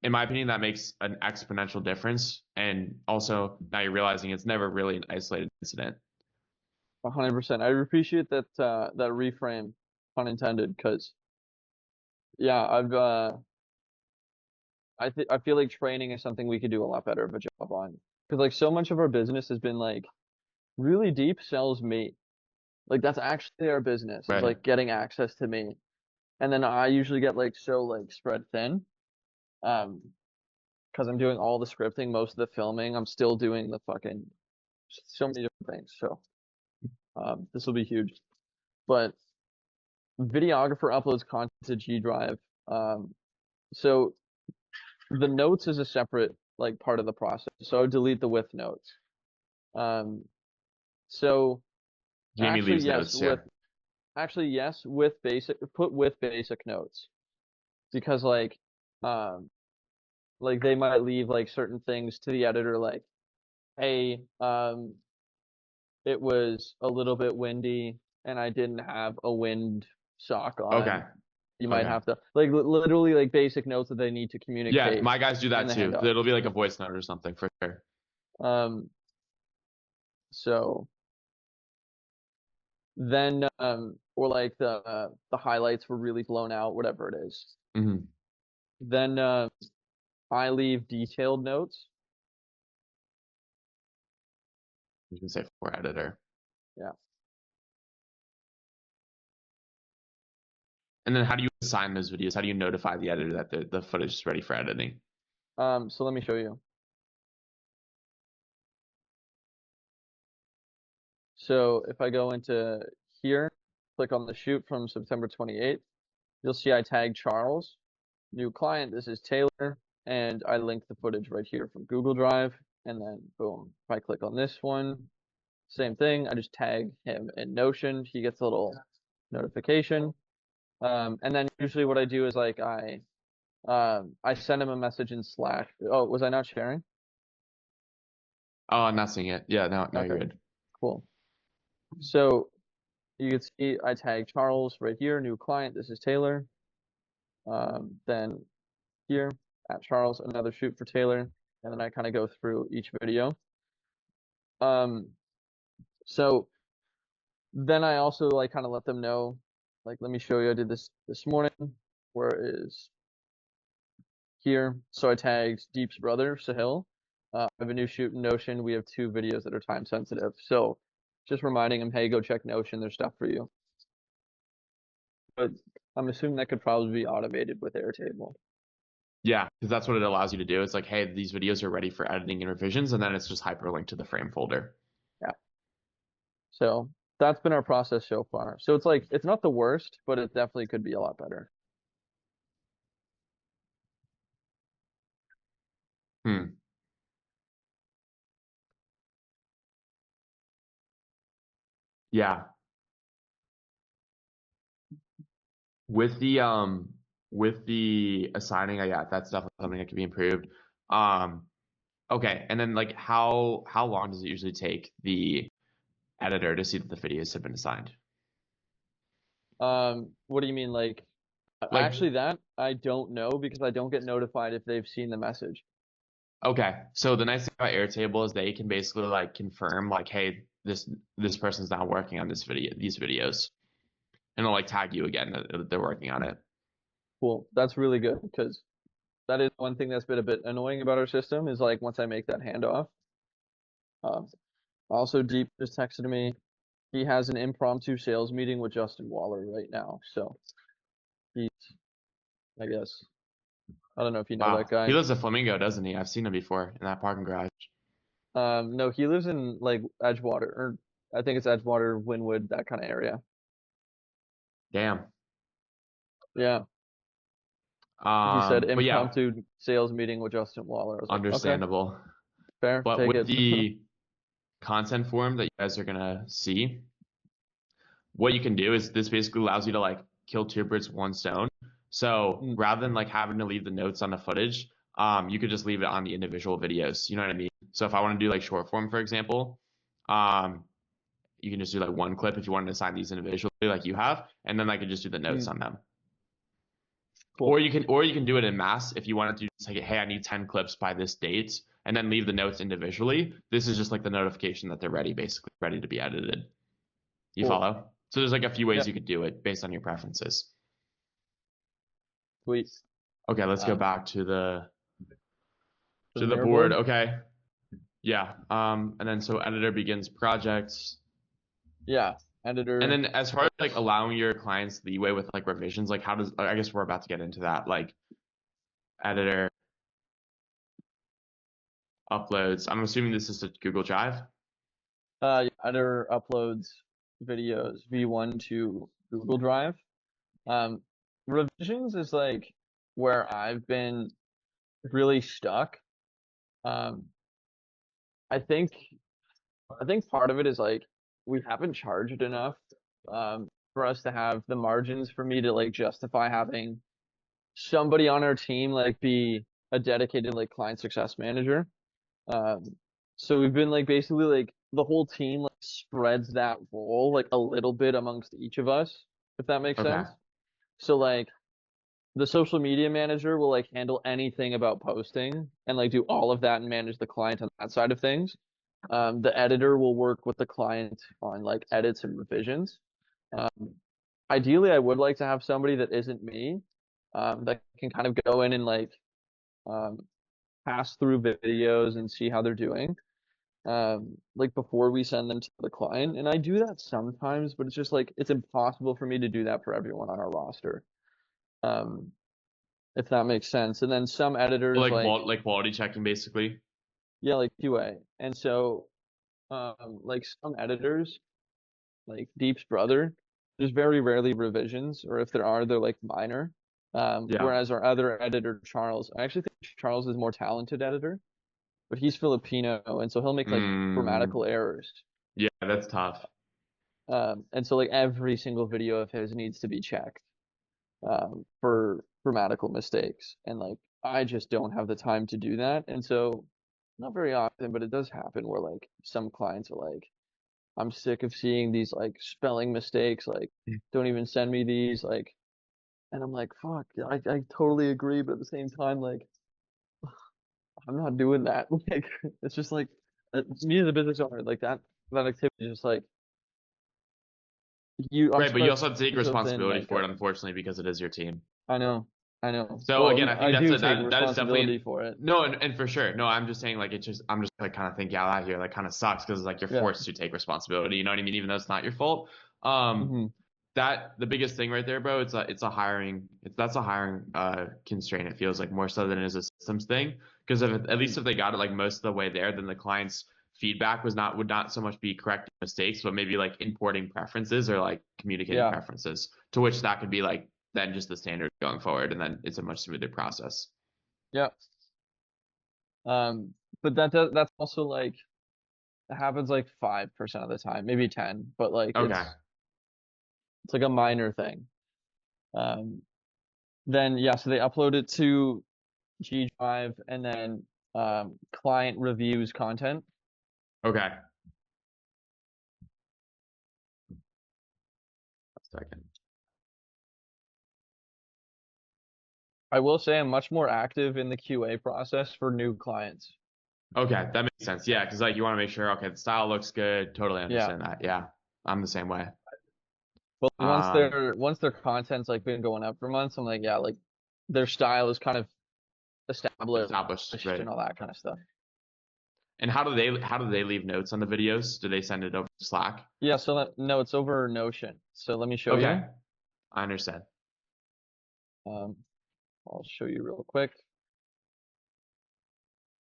in my opinion, that makes an exponential difference. And also now you're realizing it's never really an isolated incident. 100%. I appreciate that that reframe, pun intended, because yeah, I feel like training is something we could do a lot better of a job on, because like so much of our business has been like really deep sells me, like that's actually our business, Right. is like getting access to me, and then I usually get like so like spread thin, because I'm doing all the scripting, most of the filming, I'm still doing the fucking so many different things. So this will be huge, but videographer uploads content to G Drive. So the notes is a separate like part of the process. So I would delete the with notes. So Jamie actually leaves yes, notes, yeah. with basic notes, because like they might leave like certain things to the editor, like, hey, it was a little bit windy and I didn't have a wind sock on. Okay. You might Okay. have to like literally like basic notes that they need to communicate. Yeah, my guys do that in the too. handoff. It'll be like a voice note or something for sure. So then or like the highlights were really blown out, whatever it is. Mm-hmm. Then I leave detailed notes. You can say for editor. Yeah. And then how do you assign those videos? How do you notify the editor that the footage is ready for editing? So let me show you. So if I go into here, click on the shoot from September 28th, you'll see I tag Charles, new client, this is Taylor, and I link the footage right here from Google Drive, and then boom, if I click on this one, same thing, I just tag him in Notion, he gets a little notification, and then usually what I do is like I send him a message in Slack. Oh, was I not sharing? Oh, I'm not seeing it. Yeah, no, you're good. Cool. So you can see I tag Charles right here, new client, this is Taylor. Then here at Charles, another shoot for Taylor, and then I kind of go through each video. So then I also like kind of let them know, like, let me show you, I did this morning, where it is here. So I tagged Deep's brother, Sahil. I have a new shoot in Notion. We have 2 videos that are time sensitive. So just reminding him, hey, go check Notion, there's stuff for you. But I'm assuming that could probably be automated with Airtable. Yeah, because that's what it allows you to do. It's like, hey, these videos are ready for editing and revisions, and then it's just hyperlinked to the frame folder. Yeah. So that's been our process so far. So it's like, it's not the worst, but it definitely could be a lot better. Hmm. Yeah. With the assigning, yeah, that's definitely something that can be improved. Okay, and then like how long does it usually take the editor to see that the videos have been assigned? What do you mean? Like, Like, actually, that I don't know because I don't get notified if they've seen the message. okay, so the nice thing about Airtable is they can basically like confirm like, hey, this person's now working on these videos, and they'll like tag you again that they're working on it. Cool. That's really good because that is one thing that's been a bit annoying about our system is like once I make that handoff. Also, Deep just texted me. He has an impromptu sales meeting with Justin Waller right now. So he's, I guess, I don't know if you know Wow, that guy. he lives at Flamingo, doesn't he? I've seen him before in that parking garage. No, he lives in like Edgewater, or I think it's Edgewater, Wynwood, that kind of area. Damn. Yeah. He said But yeah, impromptu sales meeting with Justin Waller. I was like, okay, understandable. fair, But take with it. the content form that you guys are gonna see, what you can do is this basically allows you to like kill two birds with one stone. So rather than like having to leave the notes on the footage, you could just leave it on the individual videos. You know what I mean? So if I want to do like short form, for example, you can just do like one clip if you wanted to assign these individually, like you have, and then I could just do the notes on them. Cool. Or you can do it in mass if you wanted to say, hey, I need 10 clips by this date, and then leave the notes individually. This is just like the notification that they're ready, basically ready to be edited. You Cool. follow? So there's like a few ways Yep. you could do it based on your preferences. Sweet. Okay, let's go back to the mirror board. board? Okay. Yeah. And then so editor begins projects. Yeah. Editor. And then as far as like allowing your clients leeway with like revisions, like how does, I guess we're about to get into that, like editor uploads. I'm assuming this is to Google Drive. Editor uploads videos V1 to Google Drive. Revisions is like where I've been really stuck. I think part of it is like we haven't charged enough for us to have the margins for me to like justify having somebody on our team like be a dedicated like client success manager. So we've been like basically like the whole team like spreads that role like a little bit amongst each of us, if that makes Okay. sense. So like the social media manager will like handle anything about posting and like do all of that and manage the client on that side of things. The editor will work with the client on like edits and revisions. Ideally, I would like to have somebody that isn't me, that can kind of go in and like pass through videos and see how they're doing, like before we send them to the client. And I do that sometimes, but it's just like it's impossible for me to do that for everyone on our roster. If that makes sense. And then some editors like quality checking basically. Yeah, like QA. And so like some editors, like Deep's brother, there's very rarely revisions, or if there are, they're like minor. Yeah. Whereas our other editor, Charles, I actually think Charles is more talented editor, but he's Filipino, and so he'll make like grammatical errors. Yeah, that's tough. And so like every single video of his needs to be checked for grammatical mistakes, and like I just don't have the time to do that. And so not very often, but it does happen where like some clients are like, I'm sick of seeing these like spelling mistakes, like don't even send me these, like, and I'm like, fuck, I totally agree, but at the same time, like, I'm not doing that. Like, it's just like me as a business owner, like that activity is just like Right, but you also have to take yourself in, responsibility like, for it, unfortunately, because it is your team. I know. So Well, again, I think do that take is responsibility definitely for it. no, and for sure, no. I'm just saying like I'm just like kind of thinking out loud here. Like kind of sucks because like you're Yeah. forced to take responsibility. You know what I mean? Even though it's not your fault. Mhm. That the biggest thing right there, bro. It's a hiring. That's a hiring constraint. It feels like more so than it is a systems thing. Because at least if they got it like most of the way there, then the client's feedback would not so much be correcting mistakes, but maybe like importing preferences or like communicating preferences. To which that could be like then just the standard going forward, and then it's a much smoother process. Yeah. But that's also like it happens like 5% of the time, maybe 10, but like Okay. it's like a minor thing. Then yeah, so they upload it to G Drive and then client reviews content. Okay. A second. I will say I'm much more active in the QA process for new clients. Okay, that makes sense. Yeah, because like you want to make sure, okay, the style looks good. Totally Yeah. understand that. Yeah, I'm the same way. But Um, once their content's like been going up for months, I'm like, yeah, like their style is kind of established right. and all that kind of stuff. And how do they leave notes on the videos? Do they send it over to Slack? Yeah, so no, it's over Notion. So let me show you. Okay, I understand. I'll show you real quick.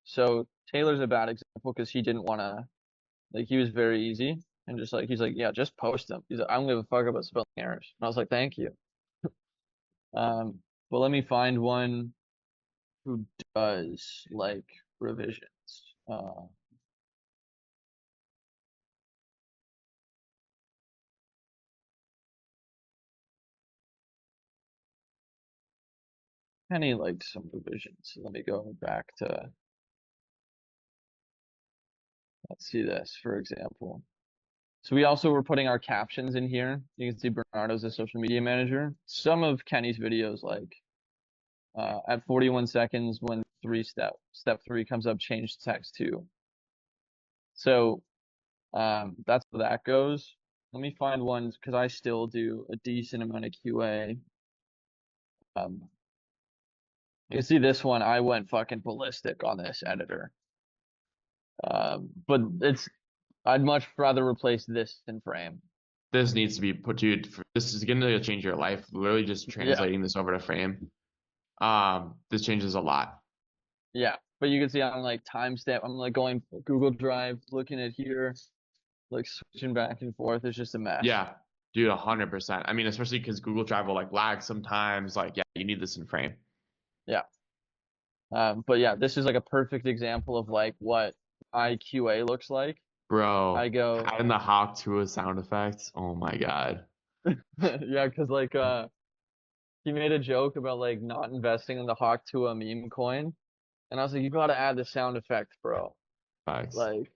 So Taylor's a bad example because he didn't want to, like, he was very easy and just like, he's like, yeah, just post them. He's like, I don't give a fuck about spelling errors. And I was like, thank you. But let me find one who does like revisions. Penny likes some revisions. Let me go back to, let's see this, for example. So we also were putting our captions in here. You can see Bernardo's a social media manager. Some of Kenny's videos, like at 41 seconds, when step 3 comes up, change text to. So that's where that goes. Let me find ones because I still do a decent amount of QA. You can see this one. I went fucking ballistic on this editor. But I'd much rather replace this than frame. This needs to be put to. This is going to change your life. Literally, just translating this over to frame. This changes a lot. Yeah, but you can see I'm like timestamp. I'm like going Google Drive, looking at here, like switching back and forth. It's just a mess. Yeah, dude, 100%. I mean, especially because Google Drive will like lag sometimes. Like, yeah, you need this in frame. Yeah. But yeah, this is like a perfect example of like what IQA looks like. Bro, I go adding the hawk to a sound effect. Oh my god. Yeah, because like he made a joke about like not investing in the hawk to a meme coin, and I was like, you gotta add the sound effect, bro. Facts. Like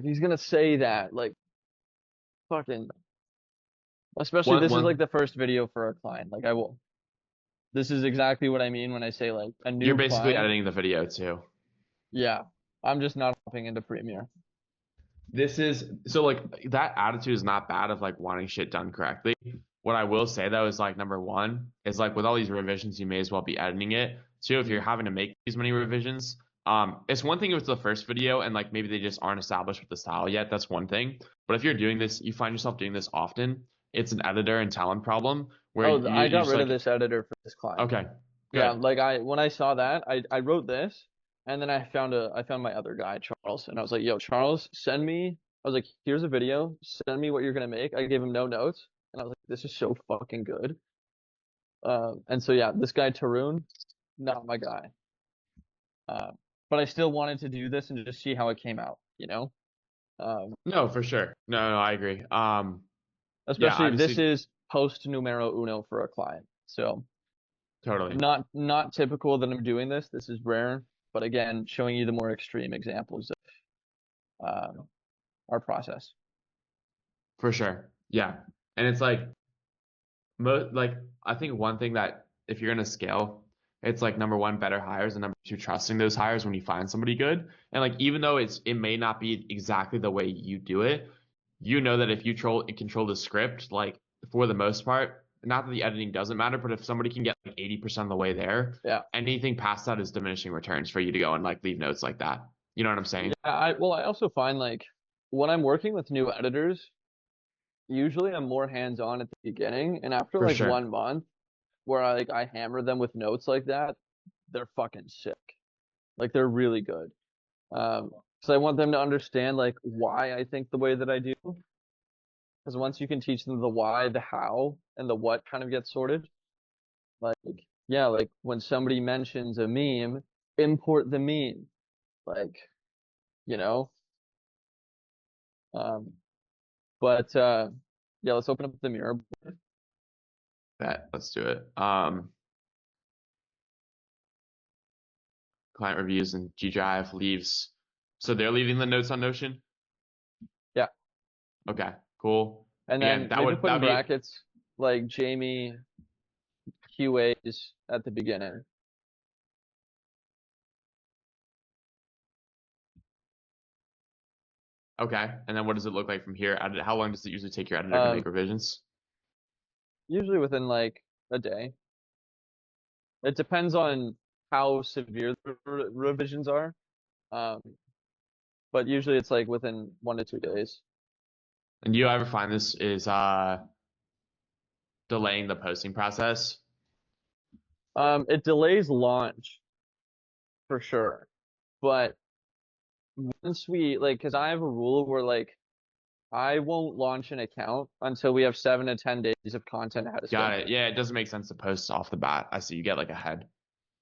he's gonna say that, like fucking. Especially this is like the first video for a client. Like this is exactly what I mean when I say like a new You're basically client. editing the video too. Yeah, I'm just not hopping into Premiere. This is so like that attitude is not bad of like wanting shit done correctly. What I will say though is like number one is like with all these revisions, you may as well be editing it. Two, if you're having to make these many revisions, it's one thing if it's the first video and like maybe they just aren't established with the style yet. That's one thing. But if you're doing this, you find yourself doing this often. It's an editor and talent problem where I got rid like, of this editor for this client. Okay. Good. Yeah, like when I saw that, I wrote this, and then I found my other guy, Charles, and I was like, yo, Charles, send me. I was like, here's a video. Send me what you're gonna make. I gave him no notes, and I was like, this is so fucking good. And so yeah, this guy Tarun, not my guy. But I still wanted to do this and just see how it came out, you know? No, for sure. No, I agree. Especially this is post numero uno for a client. So totally not typical that I'm doing this. This is rare, but again, showing you the more extreme examples of our process. For sure. Yeah. And it's like I think one thing that if you're gonna scale, it's like number one, better hires, and number two, trusting those hires when you find somebody good. And like even though it may not be exactly the way you do it, you know that if you control the script, like for the most part, not that the editing doesn't matter, but if somebody can get like 80% of the way there, yeah, anything past that is diminishing returns for you to go and like leave notes like that. You know what I'm saying? Yeah, I also find like when I'm working with new editors, usually I'm more hands-on at the beginning, and after like 1 month where I hammer them with notes like that, they're fucking sick. Like they're really good. So I want them to understand like why I think the way that I do. Because once you can teach them the why, the how, and the what kind of gets sorted. Like, yeah, like when somebody mentions a meme, import the meme. like, you know. But yeah, let's open up the mirror. Let's do it. Client reviews and G Drive leaves. So they're leaving the notes on Notion? Yeah. Okay, cool. And then Again, that maybe would put in that'd be brackets like Jamie QAs at the beginning. okay. And then what does it look like from here? How long does it usually take your editor to make revisions? Usually within like a day. It depends on how severe the revisions are. But usually it's like within 1 to 2 days. And do you ever find this is delaying the posting process? It delays launch for sure. But once we like, cause I have a rule where like I won't launch an account until we have 7 to 10 days of content ahead of Got schedule. it. Yeah, it doesn't make sense to post off the bat. I see you get like ahead.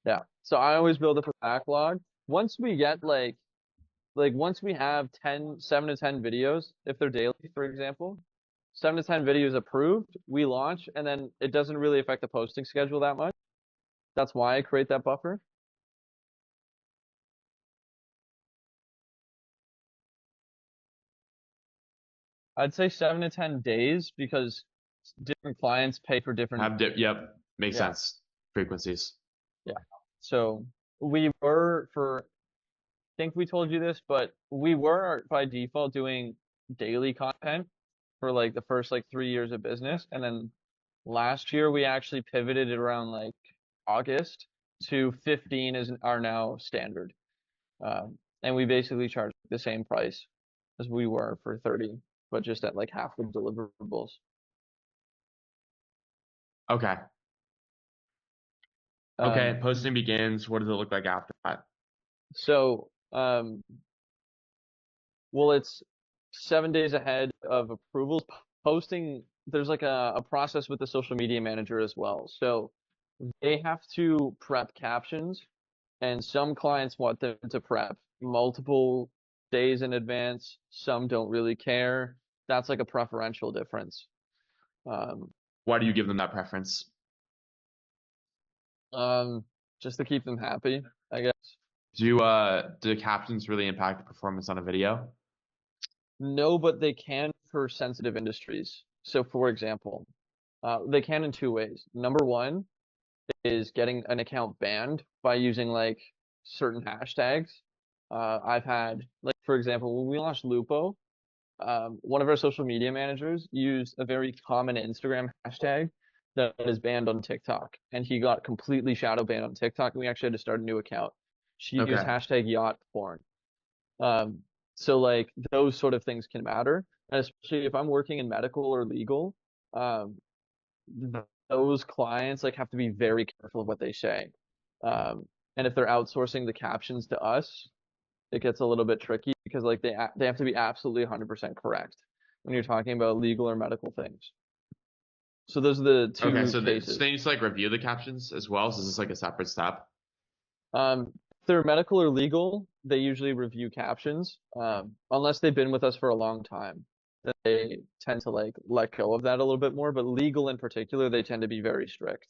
Yeah. So I always build up a backlog. Once we get like once we have 7 to 10 videos, if they're daily, for example, 7 to 10 videos approved, we launch, and then it doesn't really affect the posting schedule that much. That's why I create that buffer. I'd say 7 to 10 days because different clients pay for different. Yep, makes sense. Frequencies. Yeah. So we were I think we told you this, but we were by default doing daily content for like the first like 3 years of business, and then last year we actually pivoted around like August to 15 is our now standard, and we basically charge the same price as we were for 30, but just at like half the deliverables. Okay. Okay, posting begins. What does it look like after that? So, well, it's 7 days ahead of approvals. Posting, there's like a process with the social media manager as well. So they have to prep captions, and some clients want them to prep multiple days in advance. Some don't really care. That's like a preferential difference. Why do you give them that preference? Just to keep them happy, I guess. Do captions really impact the performance on a video? No, but they can for sensitive industries. So for example, they can in 2 ways. Number one is getting an account banned by using like certain hashtags. I've had, like, for example, when we launched Lupo, one of our social media managers used a very common Instagram hashtag that is banned on TikTok, and he got completely shadow banned on TikTok, and we actually had to start a new account. She used hashtag yacht porn. So like those sort of things can matter, and especially if I'm working in medical or legal, those clients like have to be very careful of what they say. And if they're outsourcing the captions to us, it gets a little bit tricky because like they have to be absolutely 100% correct when you're talking about legal or medical things. So those are the two cases. So they need to like review the captions as well. So is this like a separate step? If they're medical or legal, they usually review captions, unless they've been with us for a long time. They tend to like let go of that a little bit more, but legal in particular, they tend to be very strict.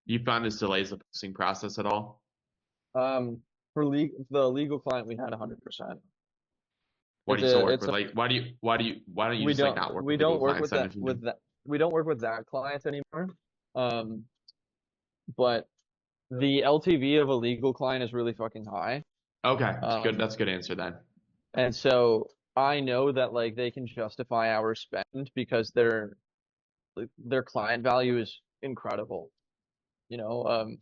You find this delays the posting process at all? For the legal client, we had 100%. Why do you still work with like why don't you just like not work with legal clients then if you do? We don't work with that client anymore. But the LTV of a legal client is really fucking high. Okay, that's good. That's a good answer then. And so I know that like they can justify our spend because their client value is incredible. You know,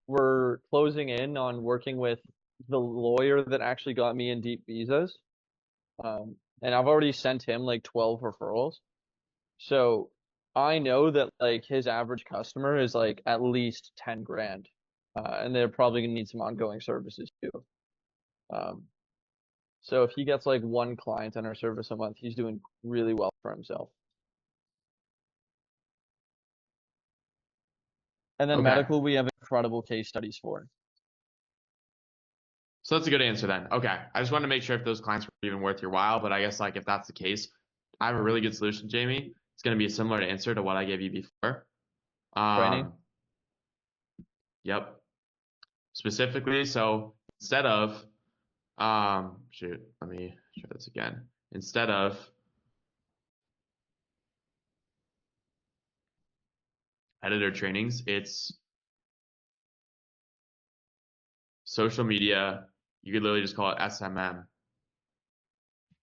we're closing in on working with the lawyer that actually got me in deep visas. And I've already sent him like 12 referrals. So I know that like his average customer is like at least 10 grand. And they're probably gonna need some ongoing services too. So if he gets like one client on our service a month, he's doing really well for himself. And then Okay. medical, we have incredible case studies for. So that's a good answer then. Okay. I just wanted to make sure if those clients were even worth your while, but I guess like if that's the case, I have a really good solution, Jamie. It's going to be a similar answer to what I gave you before. Training? Yep. Specifically, so instead of, shoot, let me try this again. Instead of editor trainings, it's social media. You could literally just call it SMM.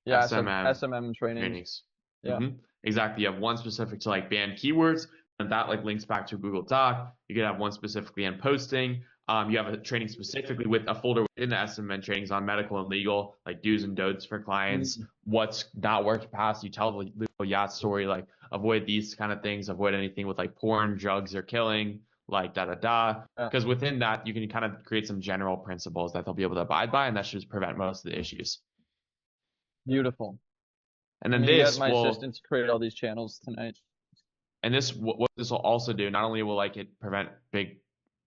Yeah, SMM SMM trainings. Yeah. Exactly. You have one specific to like banned keywords, and that like links back to Google Doc. You could have one specifically on posting. You have a training specifically with a folder within the SMM trainings on medical and legal, like do's and don'ts for clients, what's not worked past. You tell the legal yacht story, like avoid these kind of things, avoid anything with like porn, drugs, or killing, like da. Because within that, you can kind of create some general principles that they'll be able to abide by, and that should prevent most of the issues. Beautiful. And then get my assistant to create all these channels tonight. And this, what this will also do, not only will like it prevent big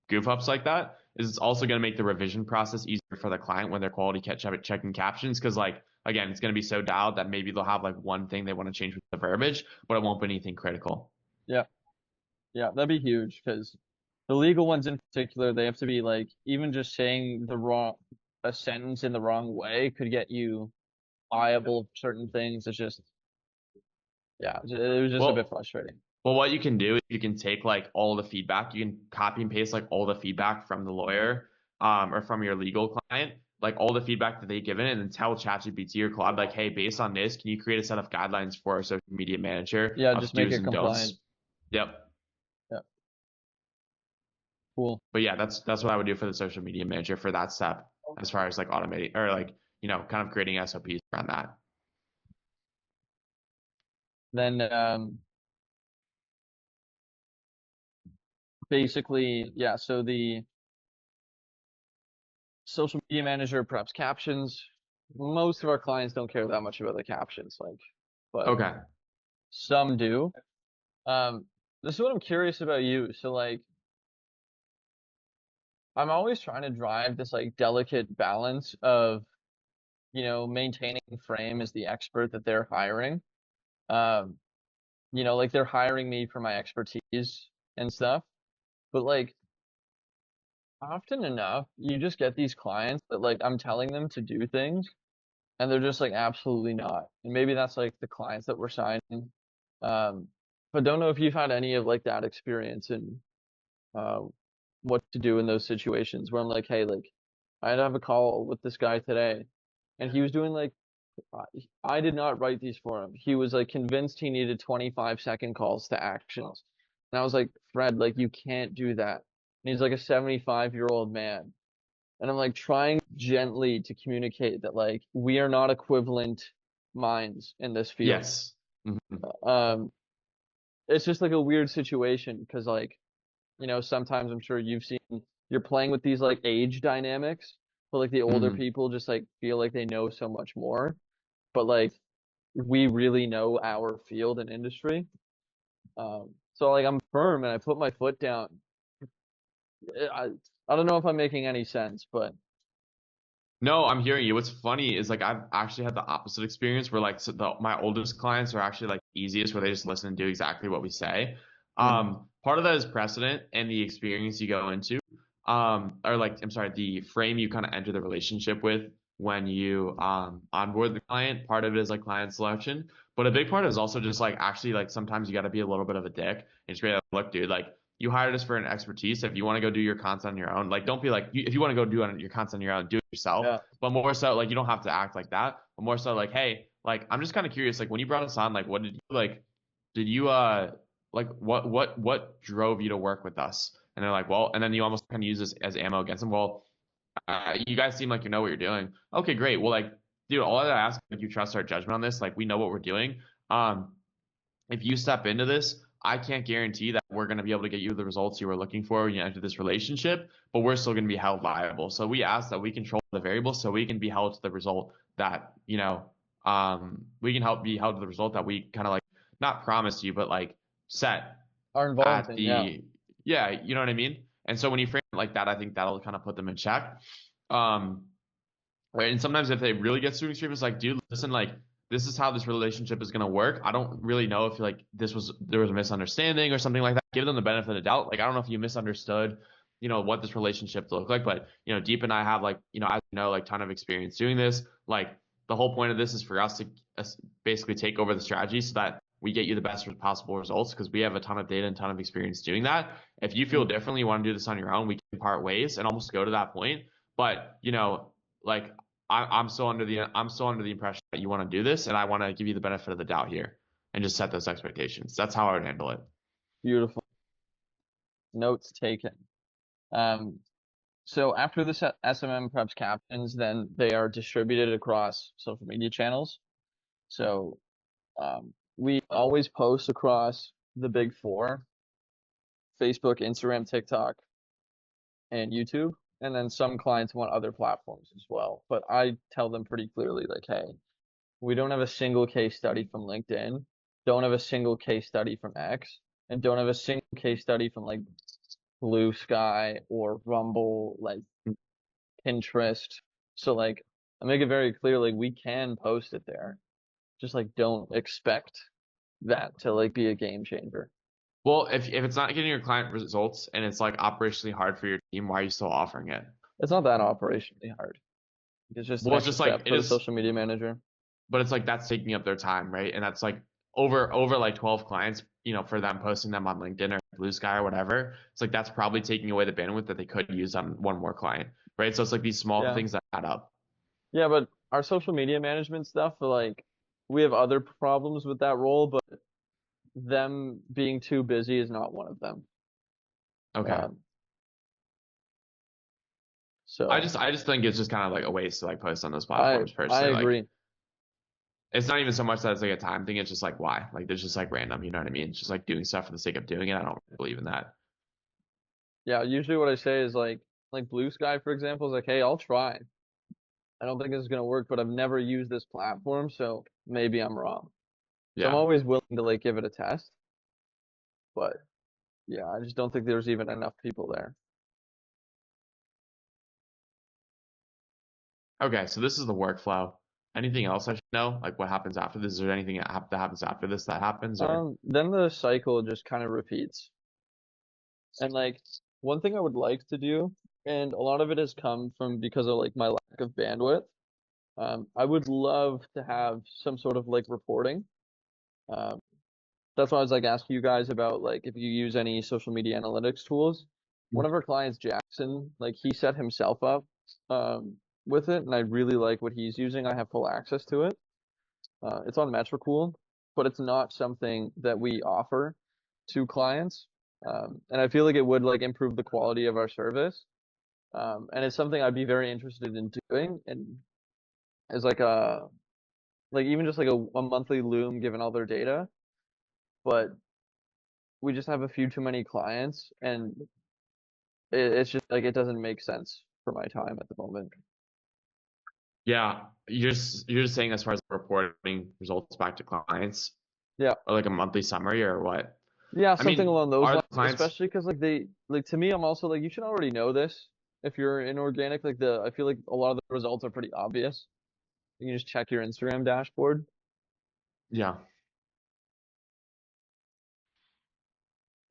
goof ups like that, is it's also going to make the revision process easier for the client when they're quality checking captions. Because like, again, it's going to be so dialed that maybe they'll have like one thing they want to change with the verbiage, but it won't be anything critical. Yeah. Yeah, that'd be huge because the legal ones in particular, they have to be like, even just saying a sentence in the wrong way could get you liable for certain things. It's just, yeah, it was just a bit frustrating. Well, what you can do is you can take like all the feedback, you can copy and paste like all the feedback from the lawyer, or from your legal client, like all the feedback that they've given, and then tell ChatGPT or Claude like, hey, based on this, can you create a set of guidelines for our social media manager? Yeah, just make it compliant. Yep. Cool. But yeah, that's what I would do for the social media manager for that step, as far as like automating or like, kind of creating SOPs around that. Then basically, yeah, so the social media manager, perhaps captions. Most of our clients don't care that much about the captions, but okay, some do. This is what I'm curious about you. So like, I'm always trying to drive this like delicate balance of, maintaining frame as the expert that they're hiring. Like they're hiring me for my expertise and stuff, but like often enough, you just get these clients that like I'm telling them to do things and they're just like absolutely not. And maybe that's like the clients that we're signing. But don't know if you've had any of like that experience and what to do in those situations where I'm like, hey, like I had to have a call with this guy today and he was doing like I did not write these for him. He was like convinced he needed 25-second calls to actions. And I was like, Fred, like you can't do that. And he's like a 75-year-old man. And I'm like trying gently to communicate that like we are not equivalent minds in this field. Yes. It's just like a weird situation because like, sometimes I'm sure you're playing with these like age dynamics, but like the older people just like feel like they know so much more. But like we really know our field and industry. So like I'm firm and I put my foot down. I don't know if I'm making any sense, but no, I'm hearing you. What's funny is like I've actually had the opposite experience where like my oldest clients are actually like easiest, where they just listen and do exactly what we say. Part of that is precedent and the experience you go into, or like I'm sorry, the frame you kind of enter the relationship with when you onboard the client. Part of it is like client selection, but a big part is also just like actually like sometimes you got to be a little bit of a dick and just be like, look, dude, like you hired us for an expertise. If you want to go do your content on your own, like don't be like, if you want to go do your content on your own, do it yourself. Yeah. But more so, like you don't have to act like that. But more so, like, hey, like I'm just kind of curious, like when you brought us on, like what did you like? Did you like what drove you to work with us? And they're like, well, and then you almost kind of use this as ammo against them. Well, you guys seem like you know what you're doing. Okay, great. Well, like, dude, all I ask, like, you trust our judgment on this. Like, we know what we're doing. If you step into this, I can't guarantee that we're going to be able to get you the results you were looking for when you enter this relationship, but we're still going to be held liable. So we ask that we control the variables so we can be held to the result that, we can be held to the result that we kind of like not promise you, but like set Are involved at in, yeah. yeah, you know what I mean? And so when you frame it like that, I think that'll kind of put them in check. Right. And sometimes if they really get super extreme, it's like, dude, listen, like, this is how this relationship is going to work. I don't really know if like there was a misunderstanding or something like that. Give them the benefit of the doubt. Like, I don't know if you misunderstood, what this relationship looked like, but Deep and I have like, as you know, like ton of experience doing this. Like the whole point of this is for us to basically take over the strategy so that we get you the best possible results because we have a ton of data and ton of experience doing that. If you feel differently, you want to do this on your own, we can part ways and almost go to that point. But like I'm still under the impression that you want to do this, and I want to give you the benefit of the doubt here and just set those expectations. That's how I would handle it. Beautiful. Notes taken. So after the SMM preps captions, then they are distributed across social media channels. So we always post across the big four: Facebook, Instagram, TikTok, and YouTube. And then some clients want other platforms as well. But I tell them pretty clearly, like, hey, we don't have a single case study from LinkedIn, don't have a single case study from X, and don't have a single case study from like Blue Sky or Rumble, like Pinterest. So like I make it very clear, like we can post it there. Just like don't expect that to like be a game changer. Well, if it's not getting your client results and it's like operationally hard for your team, why are you still offering it? It's not that operationally hard. It's just well, it's just like for the social media manager. But it's like that's taking up their time, right? And that's like over like 12 clients, for them posting them on LinkedIn or Blue Sky or whatever. It's like that's probably taking away the bandwidth that they could use on one more client, right? So it's like these small things that add up. Yeah, but our social media management stuff, like we have other problems with that role, but them being too busy is not one of them. Okay. So I just think it's just kind of like a waste to like post on those platforms personally. I agree. Like, it's not even so much that it's like a time thing. It's just like why? Like there's just like random, you know what I mean? It's just like doing stuff for the sake of doing it. I don't believe in that. Yeah, usually what I say is like Blue Sky, for example, is like, hey, I'll try. I don't think this is gonna work, but I've never used this platform, so maybe I'm wrong. So I'm always willing to like give it a test. But yeah, I just don't think there's even enough people there. Okay, so this is the workflow. Anything else I should know? Like what happens after this? Is there anything that happens after this that happens? Or? Then the cycle just kind of repeats. And like one thing I would like to do, and a lot of it has come from because of like my lack of bandwidth. I would love to have some sort of like reporting. That's why I was like asking you guys about like if you use any social media analytics tools. One of our clients, Jackson, like he set himself up with it, and I really like what he's using. I have full access to it. It's on Metricool, but it's not something that we offer to clients. And I feel like it would like improve the quality of our service. And it's something I'd be very interested in doing. And as like even just like a monthly loom given all their data. But we just have a few too many clients, and it's just like it doesn't make sense for my time at the moment. Yeah, you're just saying as far as reporting results back to clients. Yeah. Or like a monthly summary or what? Yeah, something along those lines. Clients... Especially because like they like to me, I'm also like you should already know this if you're in organic. Like I feel like a lot of the results are pretty obvious. You can just check your Instagram dashboard. Yeah.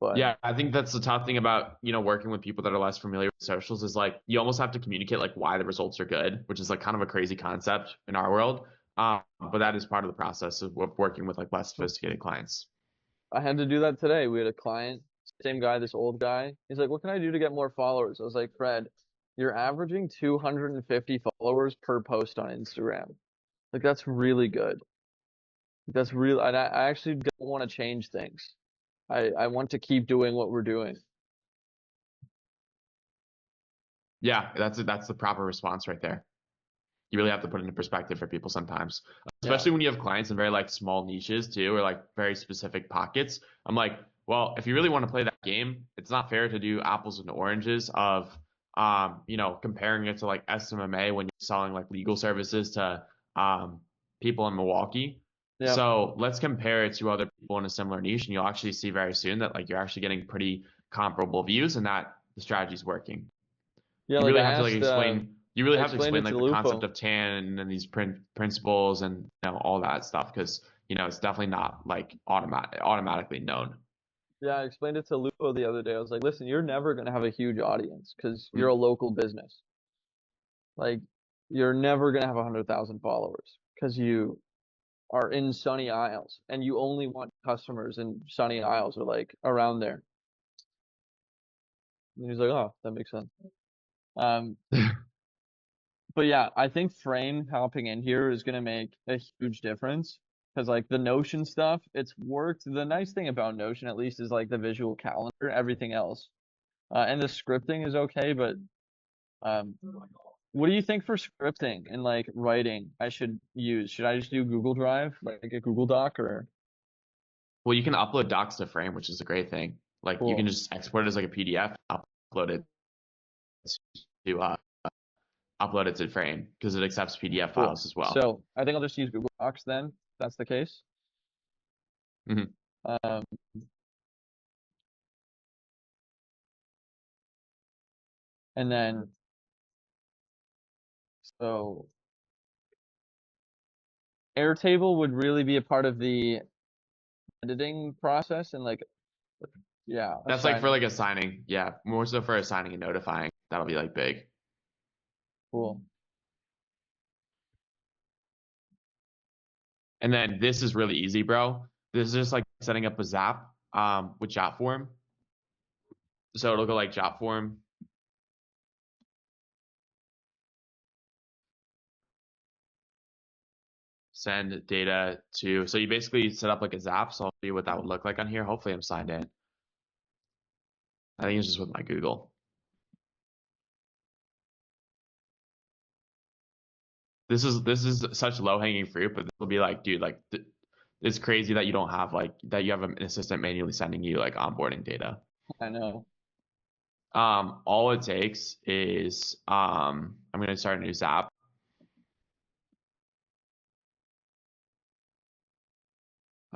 But yeah, I think that's the tough thing about, working with people that are less familiar with socials is like you almost have to communicate like why the results are good, which is like kind of a crazy concept in our world. But that is part of the process of working with like less sophisticated clients. I had to do that today. We had a client, same guy, this old guy. He's like, what can I do to get more followers? I was like, Fred, you're averaging 250 followers per post on Instagram. Like that's really good. That's real. I actually don't want to change things. I want to keep doing what we're doing. Yeah, that's the proper response right there. You really have to put it into perspective for people sometimes, especially when you have clients in very like small niches too, or like very specific pockets. I'm like, Well, if you really want to play that game, it's not fair to do apples and oranges of, comparing it to like SMMA when you're selling like legal services to people in Milwaukee. Yeah. So let's compare it to other people in a similar niche, and you'll actually see very soon that like you're actually getting pretty comparable views, and that the strategy is working. Yeah, You like really I have to like asked, explain. You really I have to explained explain it like to the concept Lupo. of TAN and these principles and all that stuff because it's definitely not like automatically known. Yeah, I explained it to Lupo the other day. I was like, listen, you're never gonna have a huge audience because Mm. you're a local business. Like, you're never gonna have 100,000 followers because you are in Sunny Isles and you only want customers in Sunny Isles or like around there. And he's like, oh, that makes sense. But yeah, I think Frame hopping in here is gonna make a huge difference because like the Notion stuff, it's worked. The nice thing about Notion at least is like the visual calendar, everything else. And the scripting is okay, but um, what do you think for scripting and like writing I should use? Should I just do Google Drive, like a Google Doc, or Well, you can upload docs to Frame, which is a great thing. Like you can cool? just export it as like a PDF, upload it to Frame because it accepts PDF Cool. files as well. So I think I'll just use Google Docs then, if that's the case. Mhm. Um, and then so Airtable would really be a part of the editing process and like, yeah, That's like for assigning. like assigning, yeah, more so for assigning and notifying. That'll be like big. Cool. And then this is really easy, bro. This is just like setting up a Zap with Jotform. So it'll go like Jotform. Send data to, so you basically set up like a Zap. So I'll show you what that would look like on here. Hopefully I'm signed in. I think it's just with my Google. This is such low hanging fruit, but it'll be like, dude, like it's crazy that you don't have like that you have an assistant manually sending you like onboarding data. I know. All it takes is I'm gonna start a new Zap.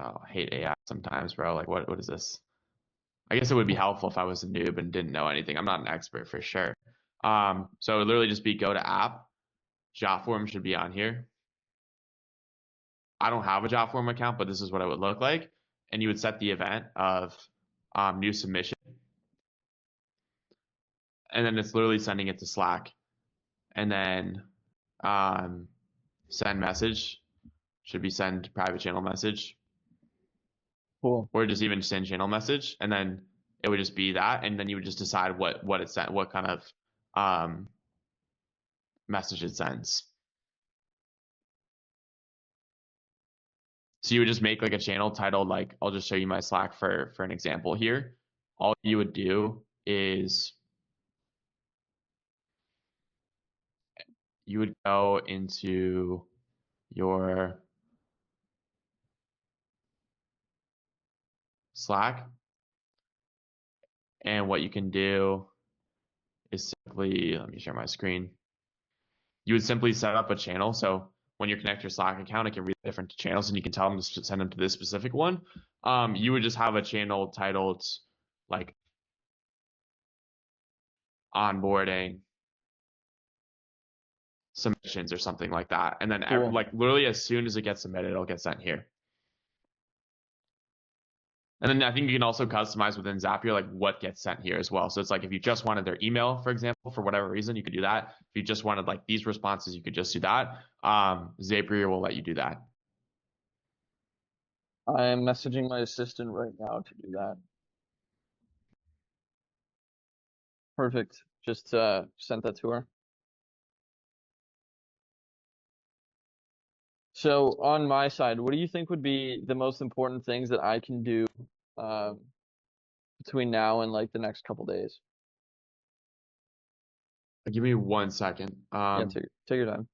Oh, I hate AI sometimes, bro. Like what is this? I guess it would be helpful if I was a noob and didn't know anything. I'm not an expert for sure. So it would literally just be go to app. Jotform should be on here. I don't have a Jotform account, but this is what it would look like. And you would set the event of new submission. And then it's literally sending it to Slack. And then send message should be send private channel message. Cool. Or just even send channel message. And then it would just be that. And then you would just decide what it sent, what kind of message it sends. So you would just make like a channel titled like, I'll just show you my Slack for an example here. All you would do is you would go into your Slack, and what you can do is simply, let me share my screen. You would simply set up a channel. So when you connect your Slack account, it can read different channels and you can tell them to send them to this specific one. You would just have a channel titled like onboarding submissions or something like that. And then Cool. like literally as soon as it gets submitted, it'll get sent here. And then I think you can also customize within Zapier like what gets sent here as well. So it's like if you just wanted their email, for example, for whatever reason, you could do that. If you just wanted like these responses, you could just do that. Zapier will let you do that. I am messaging my assistant right now to do that. Perfect. Just sent that to her. So on my side, what do you think would be the most important things that I can do between now and like the next couple days? Give me 1 second. Yeah, take your time.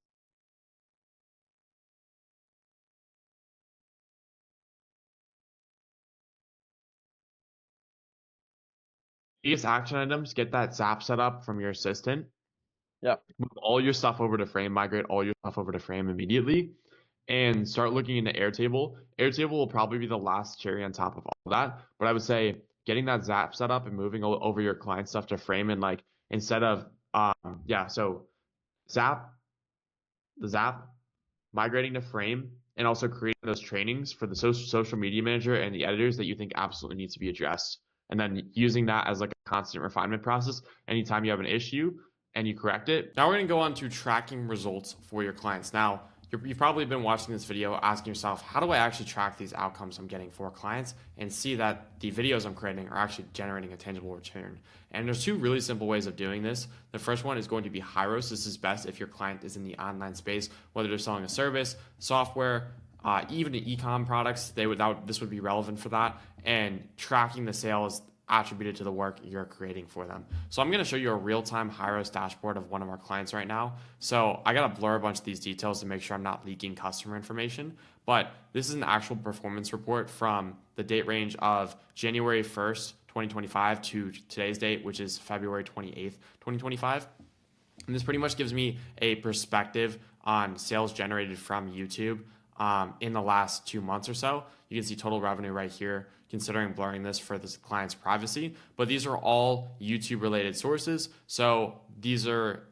biggest action items, get that Zap set up from your assistant. Yeah. Move all your stuff over to Frame, migrate all your stuff over to Frame immediately, and start looking into Airtable. Airtable will probably be the last cherry on top of all that, but I would say getting that Zap set up and moving over your client stuff to Frame, and like instead of so the Zap, migrating to Frame, and also creating those trainings for the social media manager and the editors that you think absolutely needs to be addressed. And then using that as like a constant refinement process. Anytime you have an issue and you correct it. Now we're going to go on to tracking results for your clients. Now, you've probably been watching this video asking yourself, how do I actually track these outcomes I'm getting for clients and see that the videos I'm creating are actually generating a tangible return? And there's two really simple ways of doing this. The first one is going to be Hyros. This is best if your client is in the online space, whether they're selling a service, software, even e-com products. This would be relevant for that, and tracking the sales attributed to the work you're creating for them. So I'm going to show you a real-time Hyros dashboard of one of our clients right now. So I got to blur a bunch of these details to make sure I'm not leaking customer information, but this is an actual performance report from the date range of January 1st, 2025 to today's date, which is February 28th, 2025. And this pretty much gives me a perspective on sales generated from YouTube in the last 2 months or so. You can see total revenue right here, considering blurring this for this client's privacy. But these are all YouTube related sources. So these are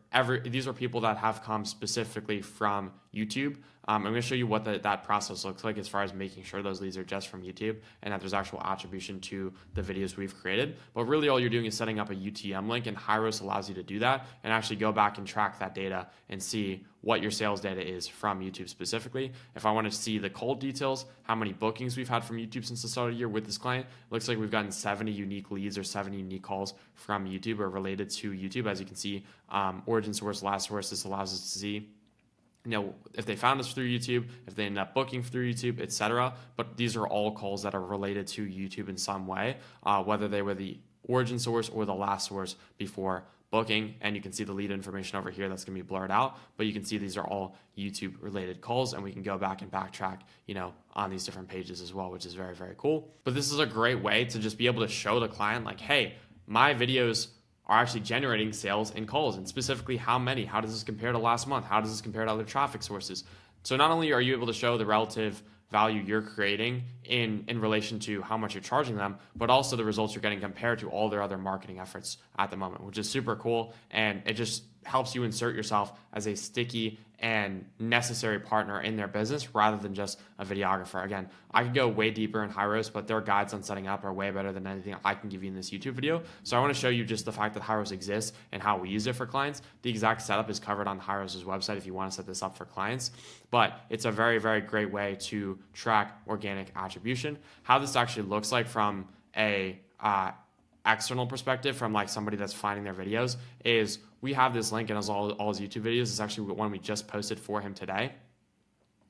people that have come specifically from YouTube. I'm going to show you what that process looks like as far as making sure those leads are just from YouTube and that there's actual attribution to the videos we've created. But really all you're doing is setting up a UTM link, and Hyros allows you to do that and actually go back and track that data and see what your sales data is from YouTube specifically. If I want to see the cold details, how many bookings we've had from YouTube since the start of the year with this client, it looks like we've gotten 70 unique leads or 70 unique calls from YouTube or related to YouTube. As you can see, origin source, last source, this allows us to see if they found us through YouTube, if they end up booking through YouTube, etc. But these are all calls that are related to YouTube in some way, whether they were the origin source or the last source before booking. And you can see the lead information over here that's going to be blurred out, but you can see these are all YouTube related calls, and we can go back and backtrack, on these different pages as well, which is very, very cool. But this is a great way to just be able to show the client like, hey, my videos are actually generating sales and calls, and specifically how many, how does this compare to last month? How does this compare to other traffic sources? So not only are you able to show the relative value you're creating in relation to how much you're charging them, but also the results you're getting compared to all their other marketing efforts at the moment, which is super cool. And it just helps you insert yourself as a sticky and necessary partner in their business rather than just a videographer. Again, I could go way deeper in Hyros, but their guides on setting up are way better than anything I can give you in this YouTube video. So I want to show you just the fact that Hyros exists and how we use it for clients. The exact setup is covered on Hyros' website if you want to set this up for clients, but it's a very, very great way to track organic attribution. How this actually looks like from a external perspective, from like somebody that's finding their videos, is we have this link in all his YouTube videos. It's actually one we just posted for him today.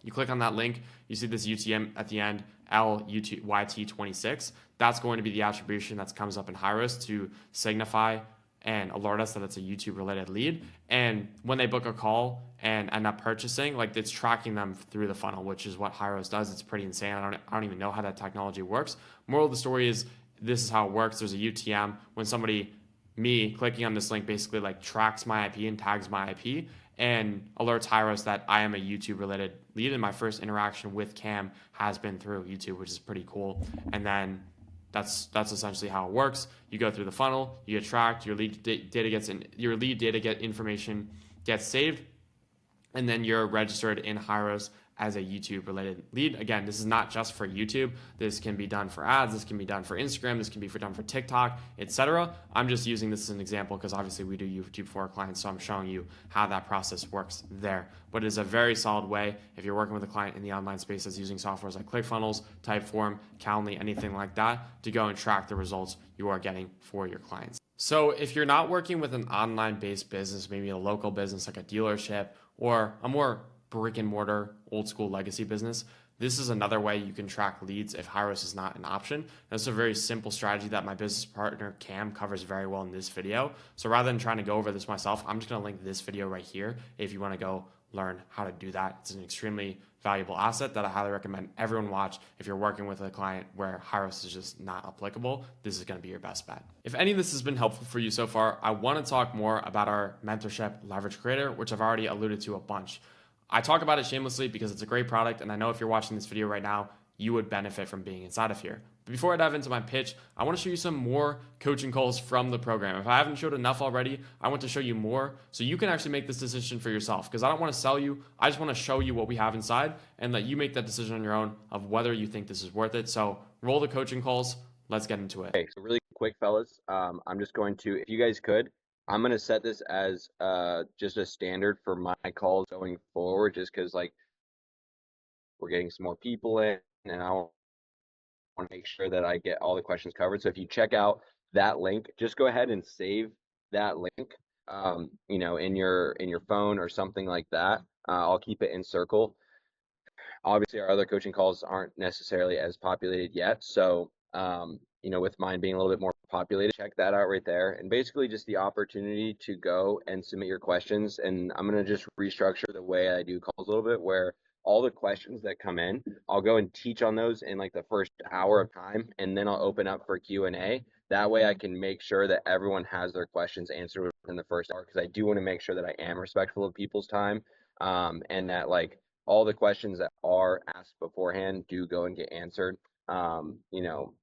You click on that link, you see this UTM at the end, LYT26. That's going to be the attribution that comes up in Hyros to signify and alert us that it's a YouTube related lead. And when they book a call and end up purchasing, like it's tracking them through the funnel, which is what Hyros does. It's pretty insane. I don't even know how that technology works. Moral of the story is this is how it works. There's a UTM. When me clicking on this link basically like tracks my IP and tags my IP and alerts Hyros that I am a YouTube related lead, and my first interaction with Cam has been through YouTube, which is pretty cool. And then that's essentially how it works. You go through the funnel, you get tracked, your lead data information gets saved, and then you're registered in Hyros as a YouTube related lead. Again, this is not just for YouTube. This can be done for ads. This can be done for Instagram. This can be done for TikTok, etc. I'm just using this as an example because obviously we do YouTube for our clients. So I'm showing you how that process works there. But it is a very solid way if you're working with a client in the online space that's using softwares like ClickFunnels, Typeform, Calendly, anything like that, to go and track the results you are getting for your clients. So if you're not working with an online based business, maybe a local business like a dealership or a more brick and mortar, old school legacy business, this is another way you can track leads if Hyros is not an option. That's a very simple strategy that my business partner Cam covers very well in this video. So rather than trying to go over this myself, I'm just going to link this video right here if you want to go learn how to do that. It's an extremely valuable asset that I highly recommend everyone watch. If you're working with a client where Hyros is just not applicable, this is going to be your best bet. If any of this has been helpful for you so far, I want to talk more about our mentorship, Leverage Creator, which I've already alluded to a bunch. I talk about it shamelessly because it's a great product, and I know if you're watching this video right now, you would benefit from being inside of here. But before I dive into my pitch, I want to show you some more coaching calls from the program. If I haven't showed enough already, I want to show you more so you can actually make this decision for yourself, because I don't want to sell you. I just want to show you what we have inside and let you make that decision on your own of whether you think this is worth it. So roll the coaching calls. Let's get into it. Okay, so really quick, fellas. I'm just going to, if you guys could, I'm going to set this as just a standard for my calls going forward, just because like we're getting some more people in and I want to make sure that I get all the questions covered. So if you check out that link, just go ahead and save that link, you know, in your phone or something like that. I'll keep it in circle. Obviously, our other coaching calls aren't necessarily as populated yet. So, you know, with mine being a little bit more populated, check that out right there. And basically just the opportunity to go and submit your questions. And I'm going to just restructure the way I do calls a little bit, where all the questions that come in, I'll go and teach on those in like the first hour of time, and then I'll open up for Q&A. That way I can make sure that everyone has their questions answered within the first hour, because I do want to make sure that I am respectful of people's time, and that like all the questions that are asked beforehand do go and get answered, you know,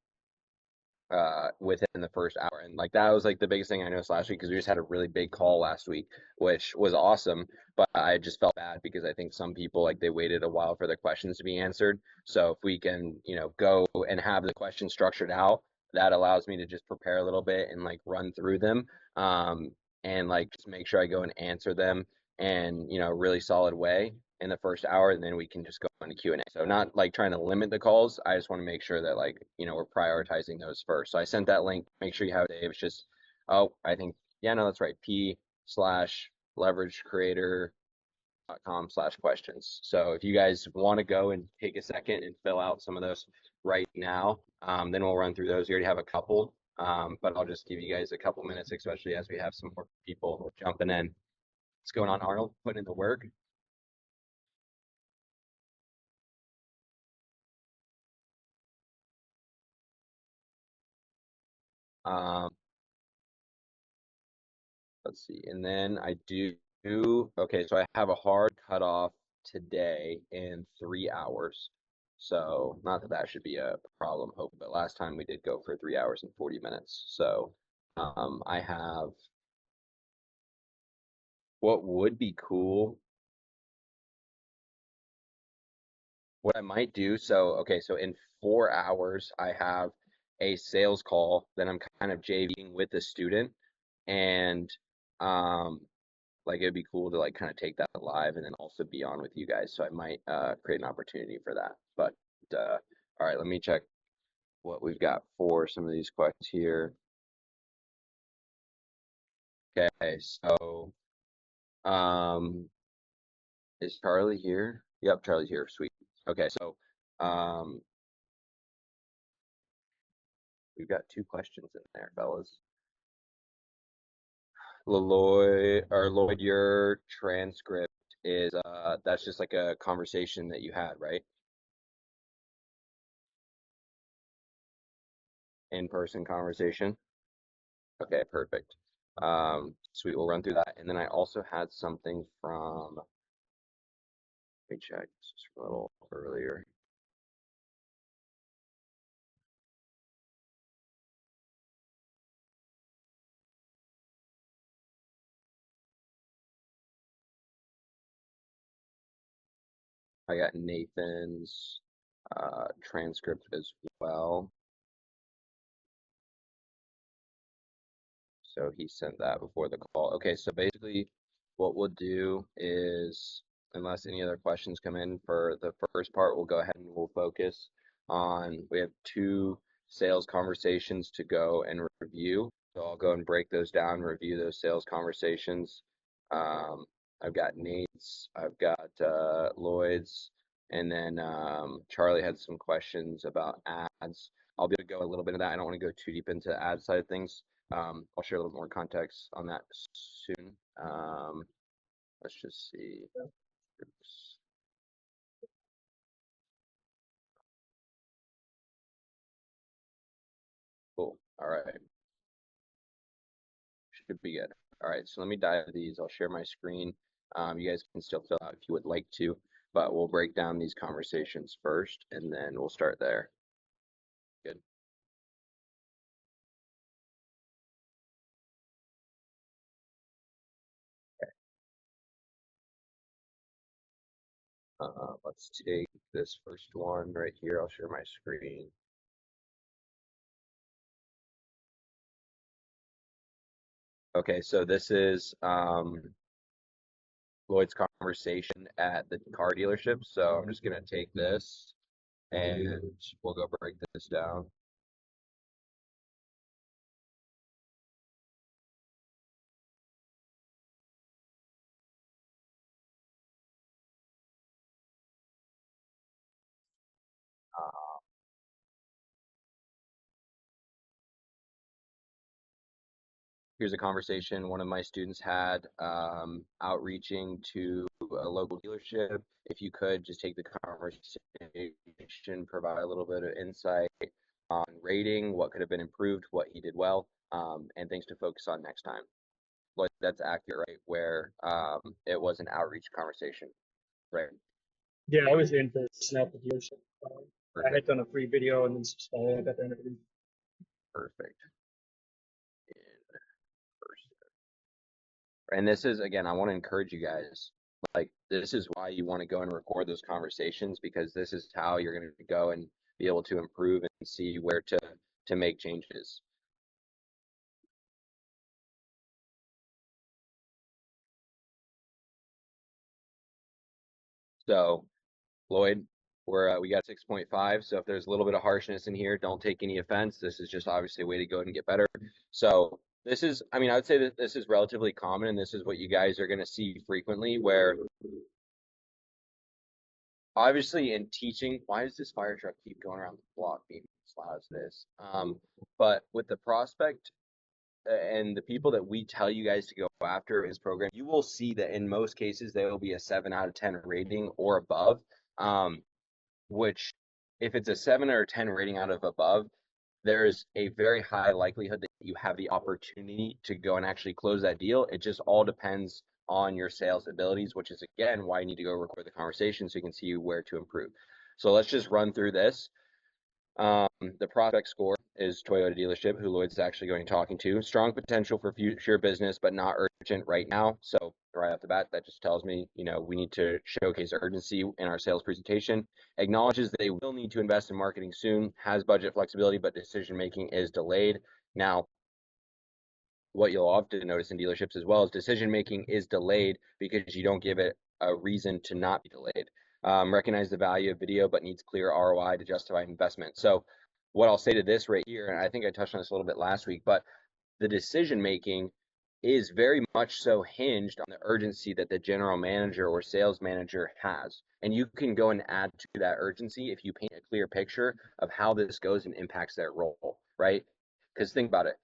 within the first hour. And like that was like the biggest thing I noticed last week, because we just had a really big call last week, which was awesome, but I just felt bad because I think some people, like, they waited a while for their questions to be answered. So if we can, you know, go and have the questions structured out, that allows me to just prepare a little bit and like run through them, and like just make sure I go and answer them in, you know, a really solid way in the first hour, and then we can just go into Q&A. So not like trying to limit the calls. I just want to make sure that, like, you know, we're prioritizing those first. So I sent that link. Make sure you have it, Dave. It's just, oh, I think, yeah, no, that's right. p/leveragecreator.com/questions. So if you guys want to go and take a second and fill out some of those right now, then we'll run through those. We already have a couple, but I'll just give you guys a couple minutes, especially as we have some more people jumping in. What's going on, Arnold? Putting in the work. Let's see, and then I do, okay, so I have a hard cutoff today in 3 hours. So not that that should be a problem, hope, but last time we did go for 3 hours and 40 minutes. So I have, what would be cool, what I might do, so, okay, so in 4 hours, I have a sales call that I'm kind of JVing with the student, and like it'd be cool to like kind of take that live and then also be on with you guys. So I might create an opportunity for that. But all right, let me check what we've got for some of these questions here. Okay, so is Charlie here? Yep, Charlie's here. Sweet. Okay, so we've got 2 questions in there, fellas. Lloyd, your transcript is that's just like a conversation that you had, right? In-person conversation. Okay, perfect. Sweet, we'll run through that. And then I also had something from, let me check, this is a little earlier. I got Nathan's transcript as well. So he sent that before the call. Okay, so basically what we'll do is, unless any other questions come in for the first part, we'll go ahead and we'll focus on, we have 2 sales conversations to go and review. So I'll go and break those down, review those sales conversations. I've got Nate's, I've got Lloyd's, and then Charlie had some questions about ads. I'll be able to go a little bit of that. I don't want to go too deep into the ad side of things. I'll share a little more context on that soon. Let's just see. Cool. All right. Should be good. All right, so let me dive these. I'll share my screen. You guys can still fill out if you would like to, but we'll break down these conversations first, and then we'll start there. Good. Let's take this first one right here. I'll share my screen. Okay, so this is Lloyd's conversation at the car dealership. So I'm just gonna take this and we'll go break this down. Here's a conversation one of my students had outreaching to a local dealership. If you could just take the conversation, provide a little bit of insight on rating, what could have been improved, what he did well, and things to focus on next time. But that's accurate, right? Where it was an outreach conversation, right? Yeah, I was in for Snap the dealership. I had done a free video and then just following up at the end of it. Perfect. And this is, again, I want to encourage you guys, like, this is why you want to go and record those conversations, because this is how you're going to go and be able to improve and see where to make changes. So, Lloyd, we got 6.5. So if there's a little bit of harshness in here, don't take any offense. This is just obviously a way to go and get better. So this is, I mean, I would say that this is relatively common, and this is what you guys are going to see frequently, where obviously in teaching, why does this fire truck keep going around the block being as loud as it is? But with the prospect and the people that we tell you guys to go after his program, you will see that in most cases there will be a 7 out of 10 rating or above. Which, if it's a 7 or 10 rating out of above, there's a very high likelihood that you have the opportunity to go and actually close that deal. It just all depends on your sales abilities, which is, again, why you need to go record the conversation so you can see where to improve. So let's just run through this. The prospect score is Toyota dealership, who Lloyd's actually going talking to. Strong potential for future business, but not urgent right now. So right off the bat, that just tells me, we need to showcase urgency in our sales presentation. Acknowledges that they will need to invest in marketing soon, has budget flexibility, but decision-making is delayed. Now, what you'll often notice in dealerships as well is decision-making is delayed because you don't give it a reason to not be delayed. Recognize the value of video, but needs clear ROI to justify investment. So what I'll say to this right here, and I think I touched on this a little bit last week, but the decision making is very much so hinged on the urgency that the general manager or sales manager has. And you can go and add to that urgency if you paint a clear picture of how this goes and impacts their role, right? Because think about it.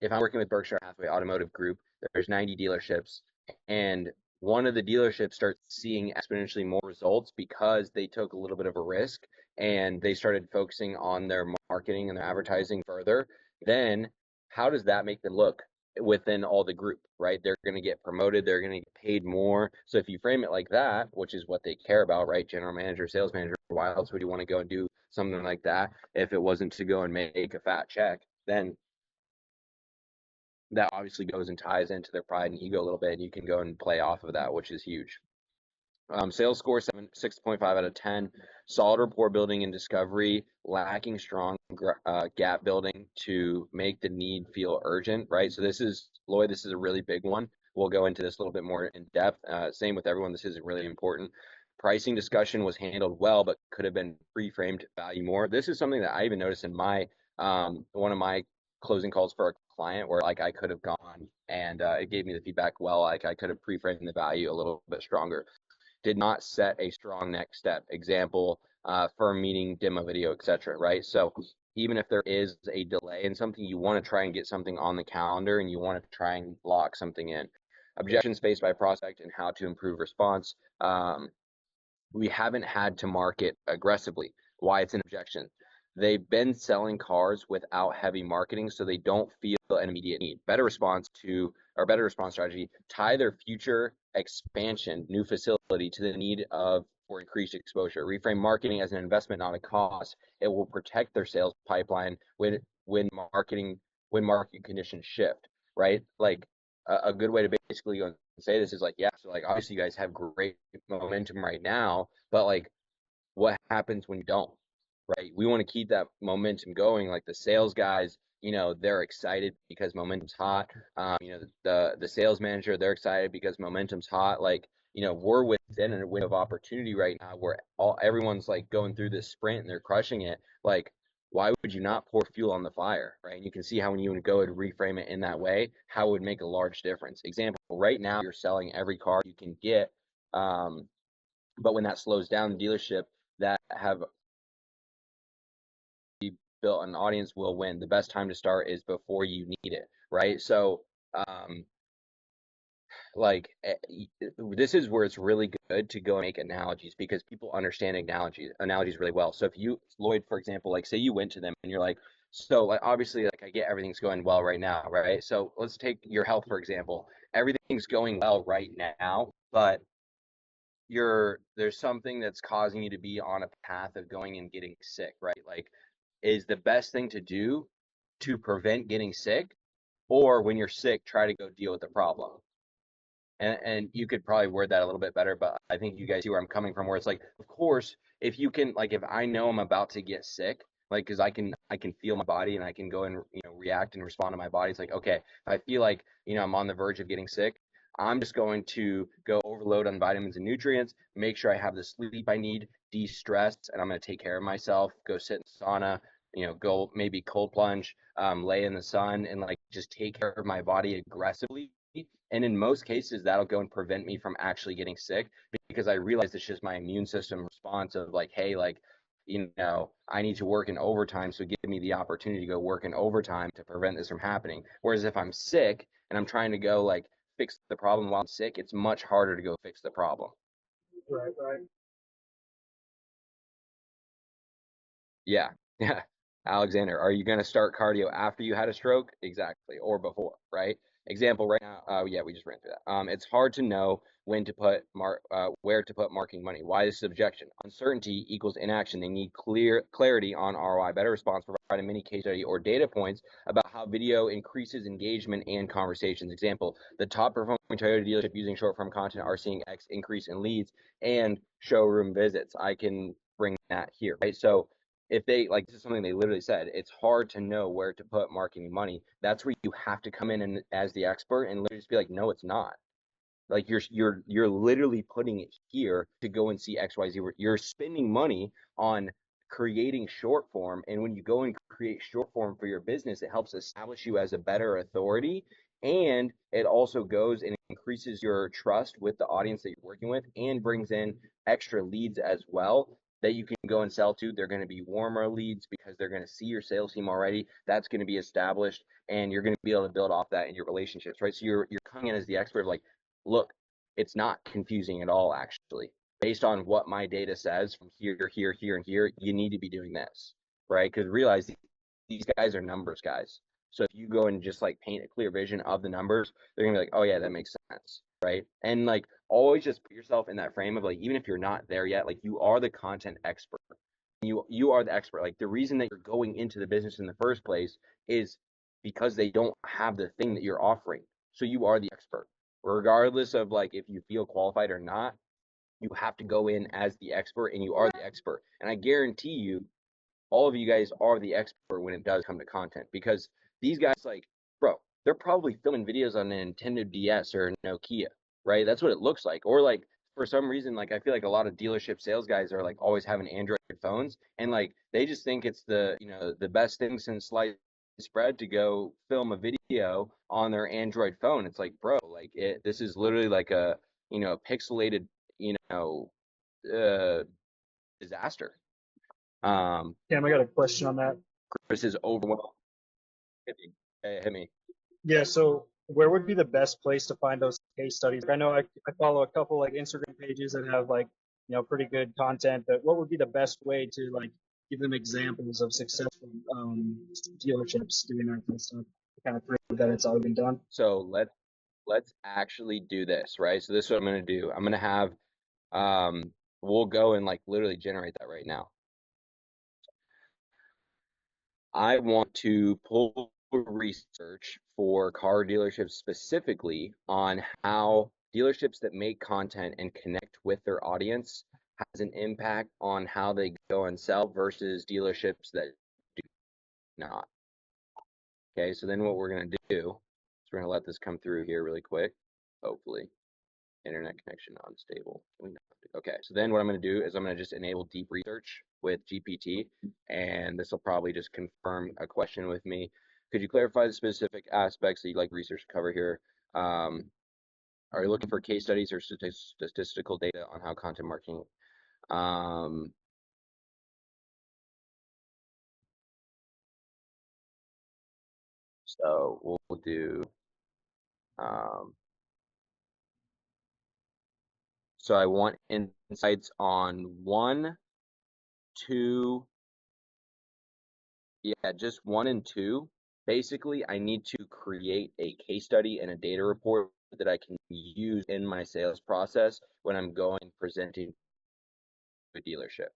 If I'm working with Berkshire Hathaway Automotive Group, there's 90 dealerships, and one of the dealerships starts seeing exponentially more results because they took a little bit of a risk and they started focusing on their marketing and their advertising further, then how does that make them look within all the group, right? They're going to get promoted, they're going to get paid more. So if you frame it like that, which is what they care about, right? General manager, sales manager, why else would you want to go and do something like that if it wasn't to go and make a fat check? Then that obviously goes and ties into their pride and ego a little bit, and you can go and play off of that, which is huge. Sales score 6.5 out of 10. Solid rapport building and discovery, lacking strong gap building to make the need feel urgent, right? So this is, Lloyd, this is a really big one. We'll go into this a little bit more in depth. Same with everyone. This is really important. Pricing discussion was handled well, but could have been pre-framed value more. This is something that I even noticed in my one of my closing calls for a client where like I could have gone and it gave me the feedback well, like I could have pre-framed the value a little bit stronger. Did not set a strong next step. Example, firm meeting, demo video, etc. Right? So even if there is a delay in something, you want to try and get something on the calendar and you want to try and lock something in. objections faced by prospect and how to improve response. We haven't had to market aggressively. Why it's an objection? They've been selling cars without heavy marketing, so they don't feel an immediate need. Better response strategy, tie their future expansion, new facility to the need for increased exposure. Reframe marketing as an investment, not a cost. It will protect their sales pipeline when market conditions shift, right? Like a good way to basically go and say this is like, yeah, so like obviously you guys have great momentum right now, but like what happens when you don't, right? We want to keep that momentum going. Like the sales guys, they're excited because momentum's hot. The sales manager, they're excited because momentum's hot. Like, we're within a window of opportunity right now where everyone's like going through this sprint and they're crushing it. Like, why would you not pour fuel on the fire, right? And you can see how when you would go and reframe it in that way, how it would make a large difference. Example, right now you're selling every car you can get, but when that slows down, the dealership that have built an audience will win. The best time to start is before you need it, right? So, this is where it's really good to go and make analogies because people understand analogies really well. So if you, Lloyd, for example, like say you went to them and you're like, so like obviously like I get everything's going well right now, right? So let's take your health, for example. Everything's going well right now, but there's something that's causing you to be on a path of going and getting sick, right? Like, is the best thing to do to prevent getting sick, or when you're sick, try to go deal with the problem? And you could probably word that a little bit better, but I think you guys see where I'm coming from, where it's like, of course, if you can, like, if I know I'm about to get sick, like, because I can feel my body and I can go and react and respond to my body. It's like, okay, if I feel like I'm on the verge of getting sick, I'm just going to go overload on vitamins and nutrients, make sure I have the sleep I need, de-stress, and I'm going to take care of myself, go sit in the sauna, go maybe cold plunge, lay in the sun, and like just take care of my body aggressively. And in most cases, that'll go and prevent me from actually getting sick because I realize it's just my immune system response of like, hey, like, I need to work in overtime, so give me the opportunity to go work in overtime to prevent this from happening. Whereas if I'm sick and I'm trying to go like fix the problem while I'm sick, it's much harder to go fix the problem. Right. Yeah. Yeah. Alexander, are you going to start cardio after you had a stroke? Exactly. Or before, right? Example right now. Yeah, we just ran through that. It's hard to know when to put where to put marketing money. Why this objection? Uncertainty equals inaction. They need clarity on ROI. Better response, provide a mini case study or data points about how video increases engagement and conversations. Example, the top performing Toyota dealership using short form content are seeing X increase in leads and showroom visits. I can bring that here, right? So if they this is something they literally said, it's hard to know where to put marketing money. That's where you have to come in and as the expert and literally just be like, no, it's not. Like you're literally putting it here to go and see XYZ. You're spending money on creating short form, and when you go and create short form for your business, it helps establish you as a better authority, and it also goes and increases your trust with the audience that you're working with and brings in extra leads as well that you can go and sell to. They're going to be warmer leads because they're going to see your sales team already. That's going to be established, and you're going to be able to build off that in your relationships, right? So you're coming in as the expert of like, look, it's not confusing at all, actually. Based on what my data says from here, and here, you need to be doing this, right? Because realize these guys are numbers guys. So if you go and just like paint a clear vision of the numbers, they're gonna be like, oh yeah, that makes sense, right? And like always just put yourself in that frame of like, even if you're not there yet, like you are the content expert. You are the expert. Like the reason that you're going into the business in the first place is because they don't have the thing that you're offering. So you are the expert. Regardless of like if you feel qualified or not, you have to go in as the expert and you are the expert. And I guarantee you, all of you guys are the expert when it does come to content because these guys like, bro, they're probably filming videos on a Nintendo DS or Nokia, right? That's what it looks like. Or like for some reason, like I feel like a lot of dealership sales guys are like always having Android phones and like they just think it's the the best thing since sliced bread to go film a video on their Android phone. It's like, bro, like this is literally like a pixelated disaster. Cam, I got a question on that. Chris is overwhelmed. Hit me. Yeah, so where would be the best place to find those case studies? I know I follow a couple like Instagram pages that have like, pretty good content, but what would be the best way to like give them examples of successful dealerships doing that kind of stuff to kind of prove that it's already been done? So let's actually do this, right? So this is what I'm gonna do. I'm gonna have we'll go and like literally generate that right now. I want to pull research for car dealerships specifically on how dealerships that make content and connect with their audience has an impact on how they go and sell versus dealerships that do not. Okay, so then what we're going to do is we're going to let this come through here really quick, hopefully. Internet connection unstable. Okay, so then what I'm going to do is I'm going to just enable deep research with GPT, and this will probably just confirm a question with me. Could you clarify the specific aspects that you'd like research to cover here? Are you looking for case studies or statistical data on how content marketing? So we'll do. So I want insights on 1, 2. Yeah, just 1 and 2. Basically, I need to create a case study and a data report that I can use in my sales process when I'm going presenting to a dealership.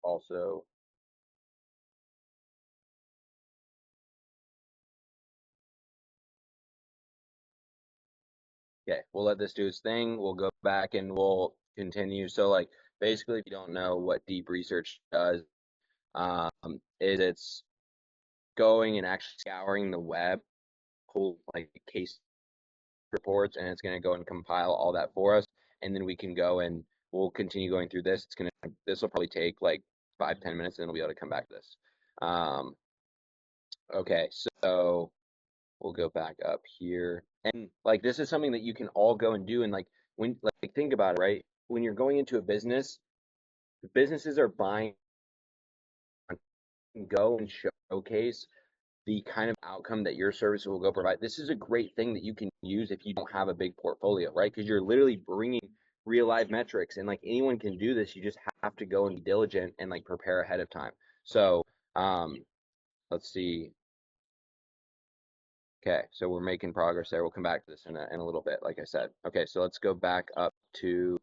Also, okay, we'll let this do its thing. We'll go back and we'll continue. So like basically, if you don't know what deep research does, is it's going and actually scouring the web, pull like case reports, and it's going to go and compile all that for us, and then we can go and we'll continue going through this. This will probably take like 5-10 minutes, and then we'll be able to come back to this. Okay, so we'll go back up here, and like this is something that you can all go and do, and like when like think about it, right? When you're going into a business, businesses are buying, go and showcase the kind of outcome that your service will go provide. This is a great thing that you can use if you don't have a big portfolio, right? Because you're literally bringing real life metrics, and like anyone can do this. You just have to go and be diligent and like prepare ahead of time. So let's see. Okay, so we're making progress there. We'll come back to this in a little bit, like I said. Okay, so let's go back up to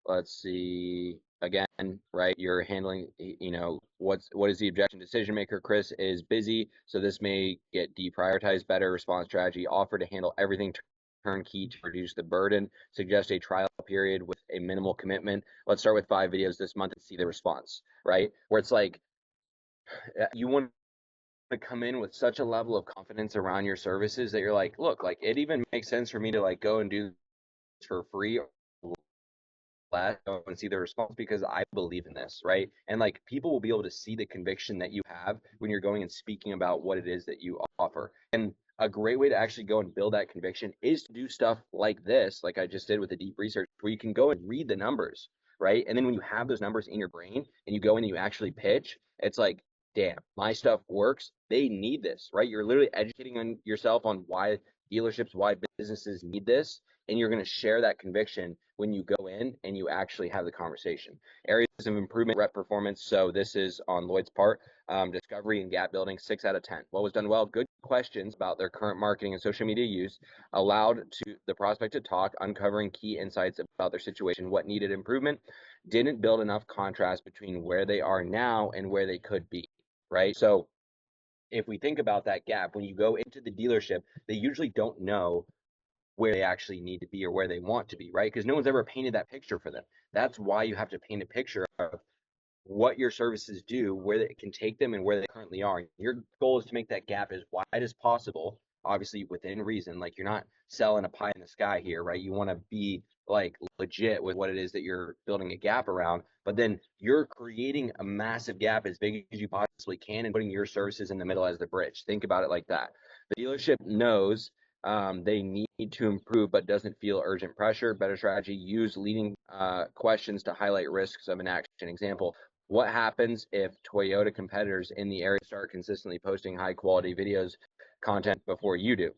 let's see again, right? You're handling, what is the objection? Decision maker Chris is busy, so this may get deprioritized. Better response strategy: offer to handle everything turnkey to reduce the burden. Suggest a trial period with a minimal commitment. Let's start with 5 videos this month and see the response, right? Where it's like you want to come in with such a level of confidence around your services that you're like, look, like it even makes sense for me to like go and do this for free and see the response because I believe in this, right? And like people will be able to see the conviction that you have when you're going and speaking about what it is that you offer. And a great way to actually go and build that conviction is to do stuff like this, like I just did with the deep research, where you can go and read the numbers, right? And then when you have those numbers in your brain and you go in and you actually pitch, it's like, damn, my stuff works. They need this, right? You're literally educating on yourself on why dealerships, why businesses need this, and you're going to share that conviction when you go in and you actually have the conversation. Areas of improvement, rep performance. So this is on Lloyd's part. Discovery and gap building, 6 out of 10. What was done well? Good questions about their current marketing and social media use, allowed to the prospect to talk, uncovering key insights about their situation, what needed improvement, didn't build enough contrast between where they are now and where they could be, right? So if we think about that gap, when you go into the dealership, they usually don't know where they actually need to be or where they want to be, right? Because no one's ever painted that picture for them. That's why you have to paint a picture of what your services do, where it can take them, and where they currently are. Your goal is to make that gap as wide as possible, obviously within reason. Like you're not selling a pie in the sky here, right? You want to be like legit with what it is that you're building a gap around, but then you're creating a massive gap as big as you possibly can and putting your services in the middle as the bridge. Think about it like that. The dealership knows they need to improve, but doesn't feel urgent pressure. Better strategy: use leading questions to highlight risks of an action. Example: what happens if Toyota competitors in the area start consistently posting high quality videos content before you do?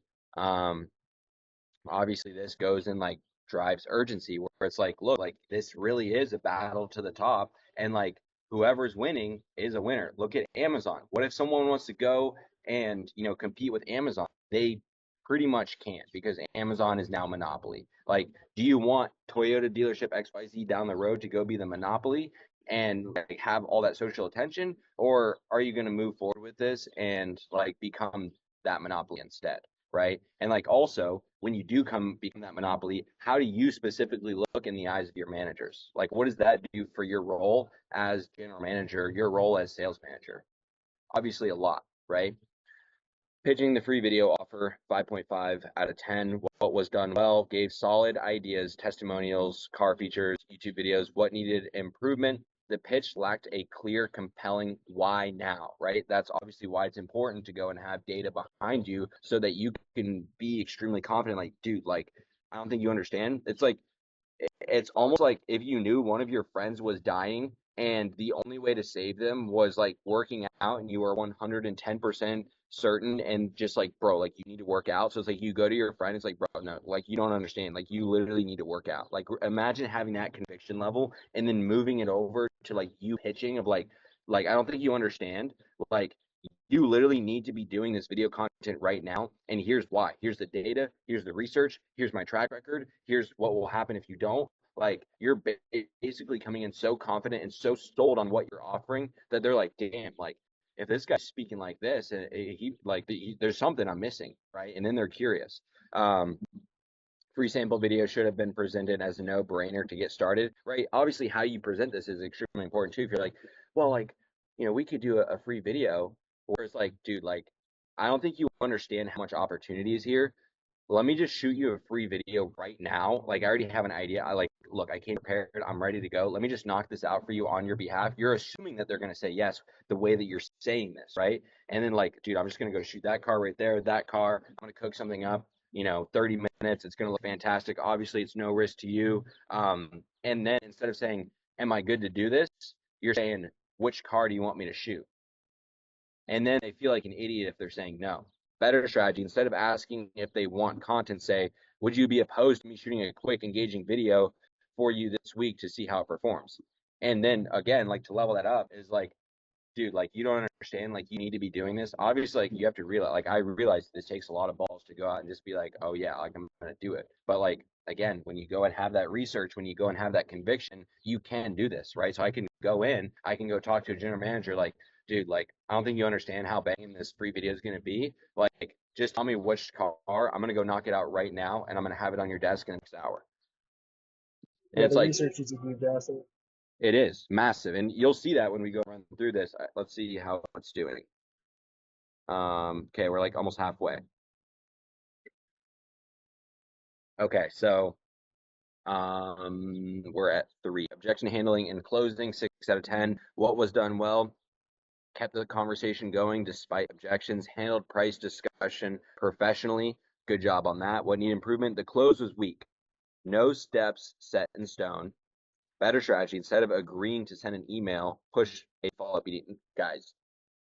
Obviously this goes and like drives urgency, where it's like, look, like this really is a battle to the top, and like whoever's winning is a winner. Look at Amazon. What if someone wants to go and, you know, compete with Amazon? They pretty much can't, because Amazon is now monopoly. Like, do you want Toyota dealership XYZ down the road to go be the monopoly and like have all that social attention, or are you going to move forward with this and like become that monopoly instead? Right? And like also, when you do become that monopoly, how do you specifically look in the eyes of your managers? Like, what does that do for your role as general manager, your role as sales manager? Obviously a lot, right? Pitching the free video offer, 5.5 out of 10. What was done well? Gave solid ideas, testimonials, car features, YouTube videos. What needed improvement? The pitch lacked a clear, compelling why now, right? That's obviously why it's important to go and have data behind you so that you can be extremely confident. Like, dude, like, I don't think you understand. It's like, it's almost like if you knew one of your friends was dying and the only way to save them was like working out, and you are 110% certain and just like, bro, like you need to work out. So it's like you go to your friend, it's like, bro, no, like you don't understand. Like you literally need to work out. Like imagine having that conviction level and then moving it over to like you pitching of like I don't think you understand. Like you literally need to be doing this video content right now, and here's why. Here's the data, here's the research, here's my track record, here's what will happen if you don't. Like you're basically coming in so confident and so sold on what you're offering that they're like, damn, like if this guy's speaking like this, and there's something I'm missing, right? And then they're curious. Free sample video should have been presented as a no-brainer to get started, right? Obviously, how you present this is extremely important too. If you're like, well, like, you know, we could do a free video, where it's like, dude, like, I don't think you understand how much opportunity is here. Let me just shoot you a free video right now. Like, I already have an idea. I like, look, I came prepared. I'm ready to go. Let me just knock this out for you on your behalf. You're assuming that they're going to say yes the way that you're saying this, right? And then like, dude, I'm just going to go shoot that car right there, that car. I'm going to cook something up, you know, 30 minutes. It's going to look fantastic. Obviously, it's no risk to you. And then instead of saying, am I good to do this? You're saying, which car do you want me to shoot? And then they feel like an idiot if they're saying no. Better strategy, instead of asking if they want content, say, would you be opposed to me shooting a quick, engaging video for you this week to see how it performs? And then again, like to level that up is like, dude, like you don't understand, like you need to be doing this. Obviously, like you have to realize, like I realize this takes a lot of balls to go out and just be like, oh yeah, like I'm gonna do it. But like again, when you go and have that research, when you go and have that conviction, you can do this, right? So I can go in, I can go talk to a general manager, like, dude, like I don't think you understand how banging this free video is gonna be. Like, just tell me which car. I'm gonna go knock it out right now, and I'm gonna have it on your desk in the next hour. And Yeah, it's the like, research is a huge asset. it is massive, and you'll see that when we go run through this. Let's see how it's doing. Okay, we're like almost halfway. Okay, so we're at 3. Objection handling and closing, 6 out of 10. What was done well? Kept the conversation going despite objections. Handled price discussion professionally. Good job on that. What need improvement? The close was weak. No steps set in stone. Better strategy, instead of agreeing to send an email, push a follow-up meeting. Guys,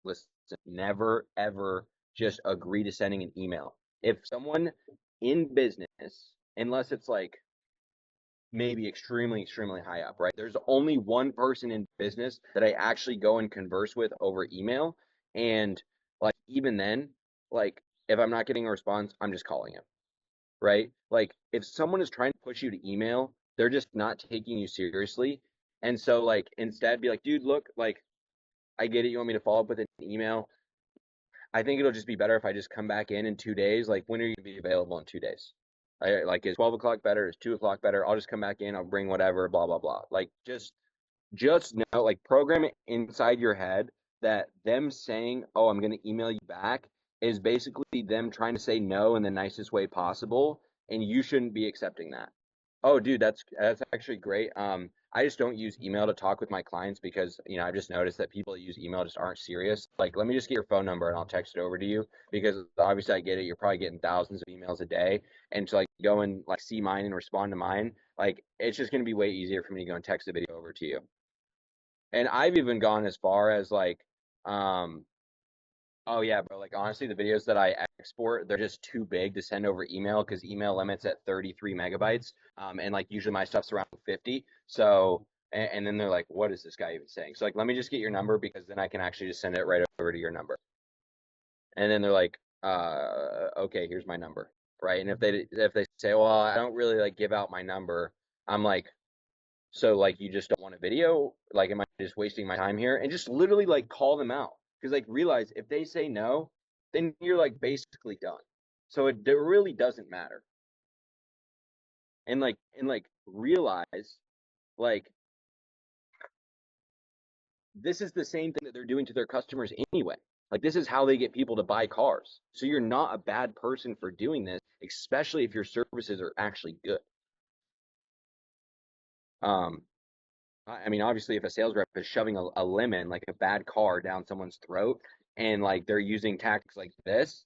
listen, never ever just agree to sending an email. If someone in business, unless it's like maybe extremely high up, right? There's only one person in business that I actually go and converse with over email, and like even then, like if I'm not getting a response, I'm just calling him, right? Like if someone is trying to push you to email, they're just not taking you seriously. And so like instead be like, dude, look, like I get it, you want me to follow up with an email. I think it'll just be better if I just come back in 2 days. Like when are you gonna be available in 2 days? Like is 12 o'clock better? Is 2 o'clock better? I'll just come back in, I'll bring whatever, blah blah blah. Like just know, like program it inside your head that them saying, oh, I'm gonna email you back is basically them trying to say no in the nicest way possible, and you shouldn't be accepting that. Oh, dude, that's actually great. I just don't use email to talk with my clients because, I've just noticed that people that use email just aren't serious. Like, let me just get your phone number and I'll text it over to you because obviously I get it. You're probably getting thousands of emails a day. And to like go and like see mine and respond to mine, like it's just gonna be way easier for me to go and text a video over to you. And I've even gone as far as like, um, oh yeah, bro. Like honestly, the videos that I export, they're just too big to send over email because email limits at 33 megabytes. And like usually my stuff's around 50. So and then they're like, what is this guy even saying? So like, let me just get your number because then I can actually just send it right over to your number. And then they're like, okay, here's my number, right? And if they say, well, I don't really like give out my number, I'm like, so like you just don't want a video? Like am I just wasting my time here? And just literally like call them out. Because like realize if they say no, then you're like basically done. So it really doesn't matter. And like realize like this is the same thing that they're doing to their customers anyway. Like this is how they get people to buy cars. So you're not a bad person for doing this, especially if your services are actually good. Um, I mean, obviously, if a sales rep is shoving a lemon, like a bad car, down someone's throat, and like they're using tactics like this,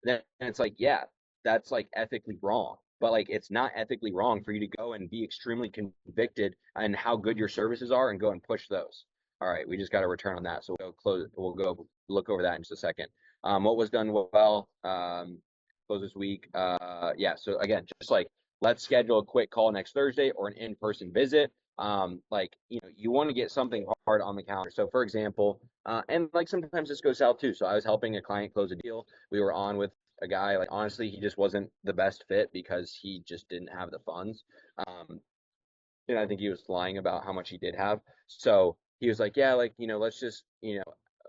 then it's like, yeah, that's like ethically wrong. But like, it's not ethically wrong for you to go and be extremely convicted on how good your services are and go and push those. All right, we just got a return on that, so we'll go close. We'll go look over that in just a second. What was done well? Close this week. Yeah. So again, just like let's schedule a quick call next Thursday or an in-person visit. Like you want to get something hard on the calendar. So for example, and like sometimes this goes south too. So I was helping a client close a deal. We were on with a guy, like honestly he just wasn't the best fit because he just didn't have the funds. And I think he was lying about how much he did have. So he was like, yeah, like let's just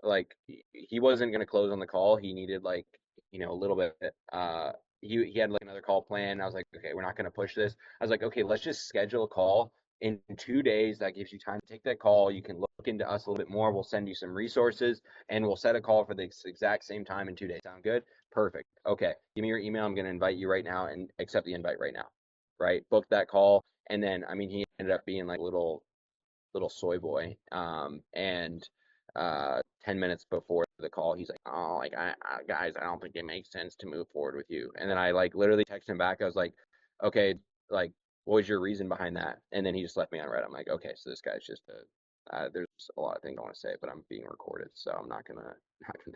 like he wasn't going to close on the call. He needed like a little bit. He had like another call planned. I was like, okay, we're not going to push this. I was like, okay, let's just schedule a call in 2 days. That gives you time to take that call. You can look into us a little bit more. We'll send you some resources and we'll set a call for the exact same time in 2 days. Sound good? Perfect. Okay, give me your email. I'm going to invite you right now and accept the invite right now. Right? Book that call. And then, I mean, he ended up being like little soy boy. And 10 minutes before the call, he's like, oh, like, guys, I don't think it makes sense to move forward with you. And then I like literally texted him back. I was like, okay, like, what was your reason behind that? And then he just left me on red. I'm like, okay, so this guy's just there's a lot of things I want to say, but I'm being recorded, so I'm not gonna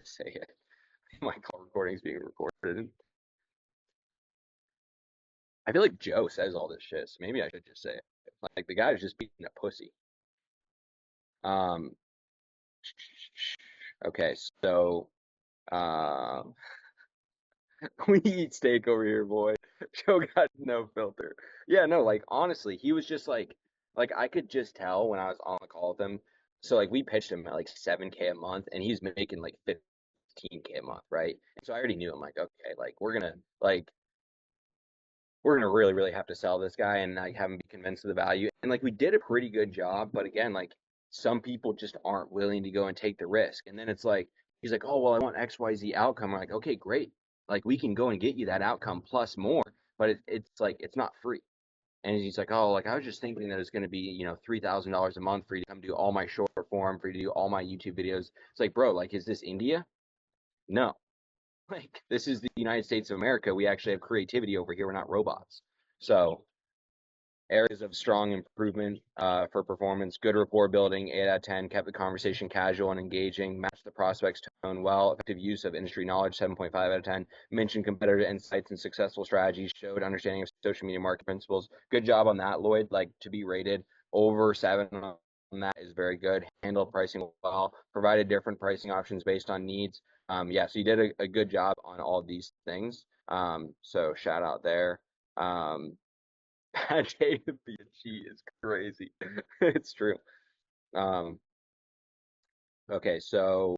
say it. My call recording is being recorded. I feel like Joe says all this shit, so maybe I should just say it. Like the guy was just being a pussy. Um. Okay, so we eat steak over here, boy. Joe got no filter. Yeah, no, like honestly, he was just like I could just tell when I was on the call with him. So like we pitched him at like 7K a month, and he's making like 15K a month, right? And so I already knew I'm like, okay, like we're gonna really, really have to sell this guy and like have him be convinced of the value. And like we did a pretty good job, but again, like some people just aren't willing to go and take the risk. And then it's like he's like, oh well, I want XYZ outcome. I'm like, okay, great. Like we can go and get you that outcome plus more, but it's like it's not free. And he's like, oh, like I was just thinking that it's going to be, $3,000 a month for you to come do all my short form, for you to do all my YouTube videos. It's like, bro, like, is this India? No. Like, this is the United States of America. We actually have creativity over here. We're not robots. So, areas of strong improvement for performance, good rapport building, 8 out of 10, kept the conversation casual and engaging, matched the prospect's tone well, effective use of industry knowledge, 7.5 out of 10, mentioned competitor insights and successful strategies, showed understanding of social media market principles. Good job on that, Lloyd. Like, to be rated over 7 on that is very good. Handled pricing well, provided different pricing options based on needs. Yeah, so you did a good job on all these things. So shout out there. Bad day to be a cheat is crazy. It's true. Um, okay, so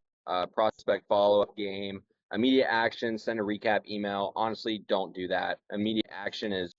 prospect follow-up game, immediate action, send a recap email. Honestly, don't do that. Immediate action is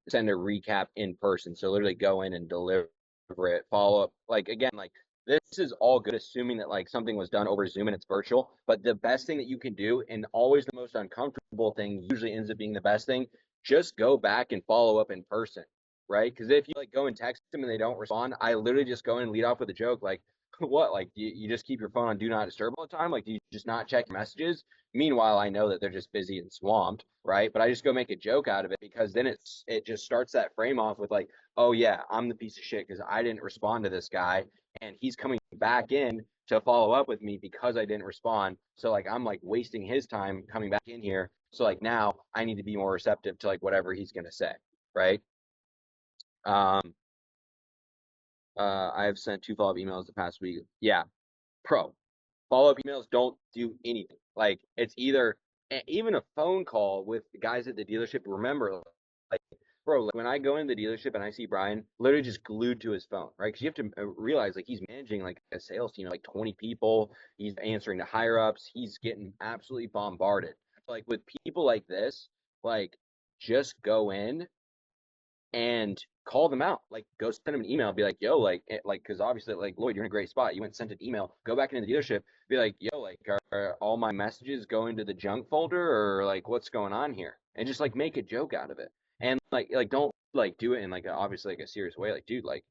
send a recap in person. So literally go in and deliver it. Follow up. Like again, like this is all good, assuming that like something was done over Zoom and it's virtual. But the best thing that you can do, and always the most uncomfortable thing, usually ends up being the best thing. Just go back and follow up in person. right? Because if you like go and text them and they don't respond, I literally just go in and lead off with a joke like, what? Like, you just keep your phone on do not disturb all the time? Like, do you just not check your messages? Meanwhile, I know that they're just busy and swamped, right? But I just go make a joke out of it because then it just starts that frame off with like, oh yeah, I'm the piece of shit because I didn't respond to this guy, and he's coming back in to follow up with me because I didn't respond. So like I'm like wasting his time coming back in here. So like now I need to be more receptive to like whatever he's gonna say, right? I have sent 2 follow-up emails the past week. Yeah, pro. Follow-up emails don't do anything. Like it's either even a phone call with the guys at the dealership. Remember, like bro, like when I go in the dealership and I see Brian literally just glued to his phone, right? Because you have to realize like he's managing like a sales team of like 20 people. He's answering to higher ups. He's getting absolutely bombarded. Like with people like this, like just go in and call them out. Like go send them an email, be like, yo, like because obviously like Lloyd, you're in a great spot. You went and sent an email, go back into the dealership, be like, yo, like are all my messages going to the junk folder or like what's going on here? And just like make a joke out of it. And like don't like do it in like obviously like a serious way. Like, dude, like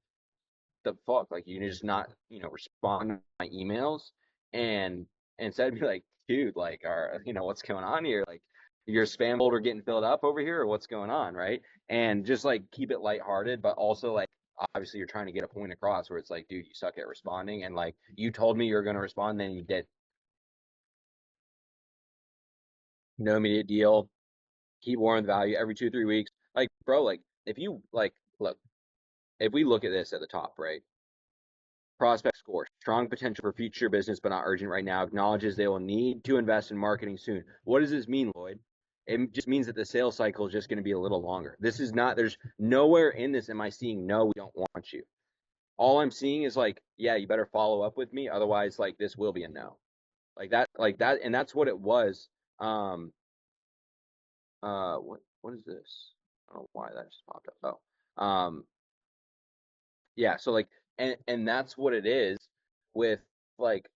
the fuck? Like you just not, respond to my emails and instead be like, dude, like what's going on here? Like your spam folder getting filled up over here or what's going on, right? And just like keep it lighthearted, but also like obviously you're trying to get a point across where it's like, dude, you suck at responding and like you told me you're gonna respond, then you did. No immediate deal. Keep warming the value every 2-3 weeks. Like, bro, like if you like look, if we look at this at the top, right? Prospect score. Strong potential for future business, but not urgent right now. Acknowledges they will need to invest in marketing soon. What does this mean, Lloyd? It just means that the sales cycle is just going to be a little longer. This is not, there's nowhere in this am I seeing, no, we don't want you. All I'm seeing is like, yeah, you better follow up with me. Otherwise, like, this will be a no. Like that. And that's what it was. What is this? I don't know why that just popped up. Oh, yeah, so like and that's what it is with like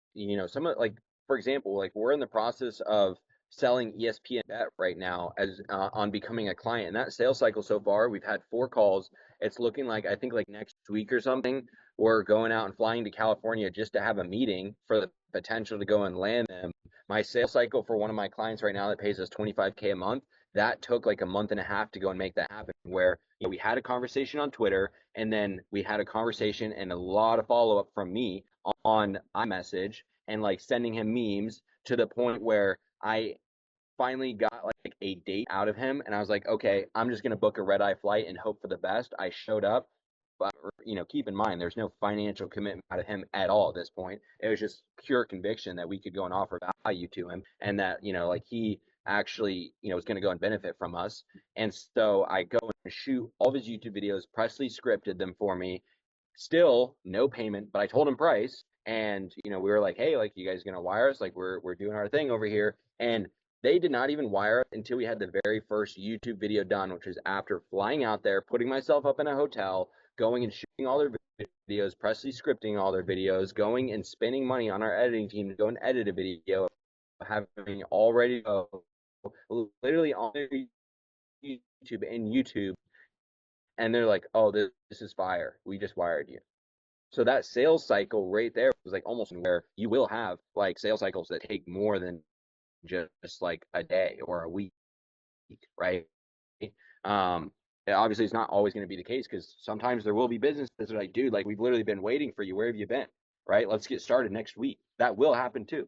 some of like for example like we're in the process of selling ESPN Bet right now as on becoming a client, and that sales cycle so far we've had 4 calls. It's looking like I think like next week or something we're going out and flying to California just to have a meeting for the potential to go and land them. My sales cycle for one of my clients right now that pays us 25K a month, that took like a month and a half to go and make that happen, where we had a conversation on Twitter and then we had a conversation and a lot of follow up from me on iMessage and like sending him memes to the point where I finally got like a date out of him and I was like, okay, I'm just going to book a red eye flight and hope for the best. I showed up, but keep in mind there's no financial commitment out of him at all at this point. It was just pure conviction that we could go and offer value to him and that like he actually was going to go and benefit from us. And so I go and shoot all of his YouTube videos, Presley scripted them for me, still no payment, but I told him price. And we were like, hey, like you guys gonna wire us? Like we're doing our thing over here. And they did not even wire us until we had the very first YouTube video done, which was after flying out there, putting myself up in a hotel, going and shooting all their videos, Presley scripting all their videos, going and spending money on our editing team to go and edit a video, having already go literally on YouTube, and they're like, oh, this is fire. We just wired you. So that sales cycle right there was like almost where you will have like sales cycles that take more than just like a day or a week, right? Obviously it's not always going to be the case because sometimes there will be businesses that are like, dude, like we've literally been waiting for you. Where have you been? Right? Let's get started next week. That will happen too.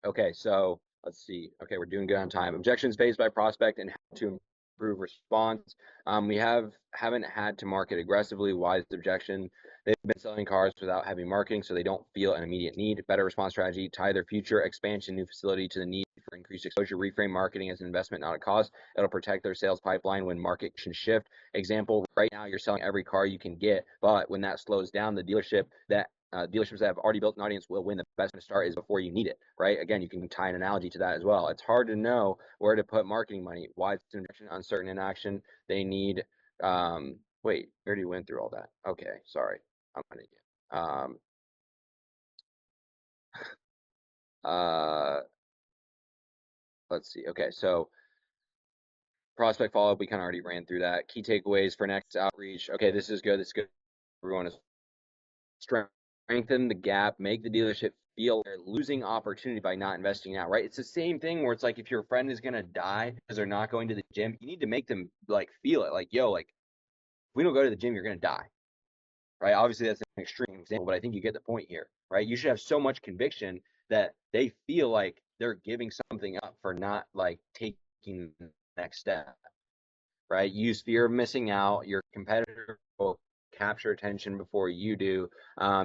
Okay, so let's see. Okay, we're doing good on time. Objections faced by prospect and how to improve response. We haven't had to market aggressively. Why is the objection? They've been selling cars without having marketing, so they don't feel an immediate need. Better response strategy: tie their future expansion, new facility to the need for increased exposure. Reframe marketing as an investment, not a cost. It'll protect their sales pipeline when market conditions shift. Example: right now you're selling every car you can get, but when that slows down, the dealerships that have already built an audience will win. The best to start is before you need it, right? Again, you can tie an analogy to that as well. It's hard to know where to put marketing money. Why it's an objection, uncertain inaction. They need. Wait, we already went through all that. Okay, sorry, I'm an idiot. Let's see. Okay, so Prospect follow-up, we kind of already ran through that. Key takeaways for next outreach. Okay, this is good. This is good. Everyone is strengthen the gap, make the dealership feel they're losing opportunity by not investing now, right? It's the same thing where it's like if your friend is gonna die because they're not going to the gym, you need to make them like feel it. Like, yo, like if we don't go to the gym, you're gonna die. Right? Obviously that's an extreme example, but I think you get the point here, right? You should have so much conviction that they feel like they're giving something up for not like taking the next step. Right? Use fear of missing out. Your competitor will capture attention before you do.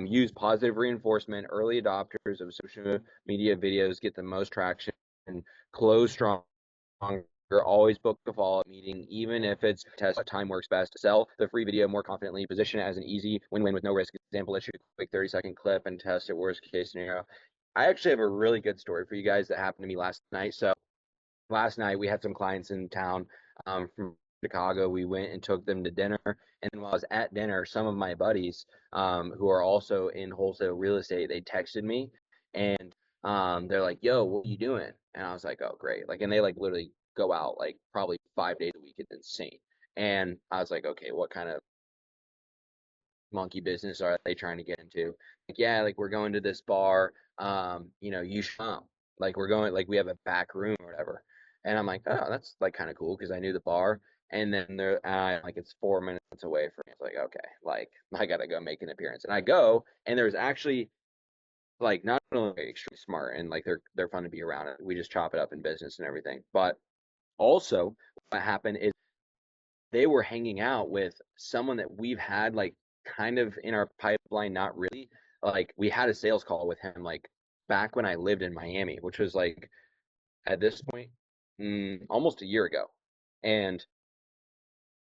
Use positive reinforcement. Early adopters of social media videos get the most traction. Close strong. Always book a follow-up meeting, even if it's test what time works best. Sell the free video more confidently. Position it as an easy win-win with no risk. Example, let's shoot a quick 30-second clip and test it. Worst case scenario. I actually have a really good story for you guys that happened to me last night. So last night we had some clients in town from Chicago. We went and took them to dinner, and while I was at dinner, some of my buddies who are also in wholesale real estate, they texted me, and they're like, "Yo, what are you doing?" And I was like, "Oh, great!" Like, and they like literally go out like probably 5 days a week. It's insane. And I was like, "Okay, what kind of monkey business are they trying to get into?" Like, yeah, like we're going to this bar. You should come. Like we're going, like we have a back room or whatever. And I'm like, oh, that's like kind of cool because I knew the bar. And then like it's 4 minutes away from me. It's like, okay, like I gotta go make an appearance. And I go, and there's actually like not only extremely smart and like they're fun to be around. We just chop it up in business and everything. But also, what happened is they were hanging out with someone that we've had like kind of in our pipeline, not really. Like we had a sales call with him like back when I lived in Miami, which was like at this point almost a year ago. And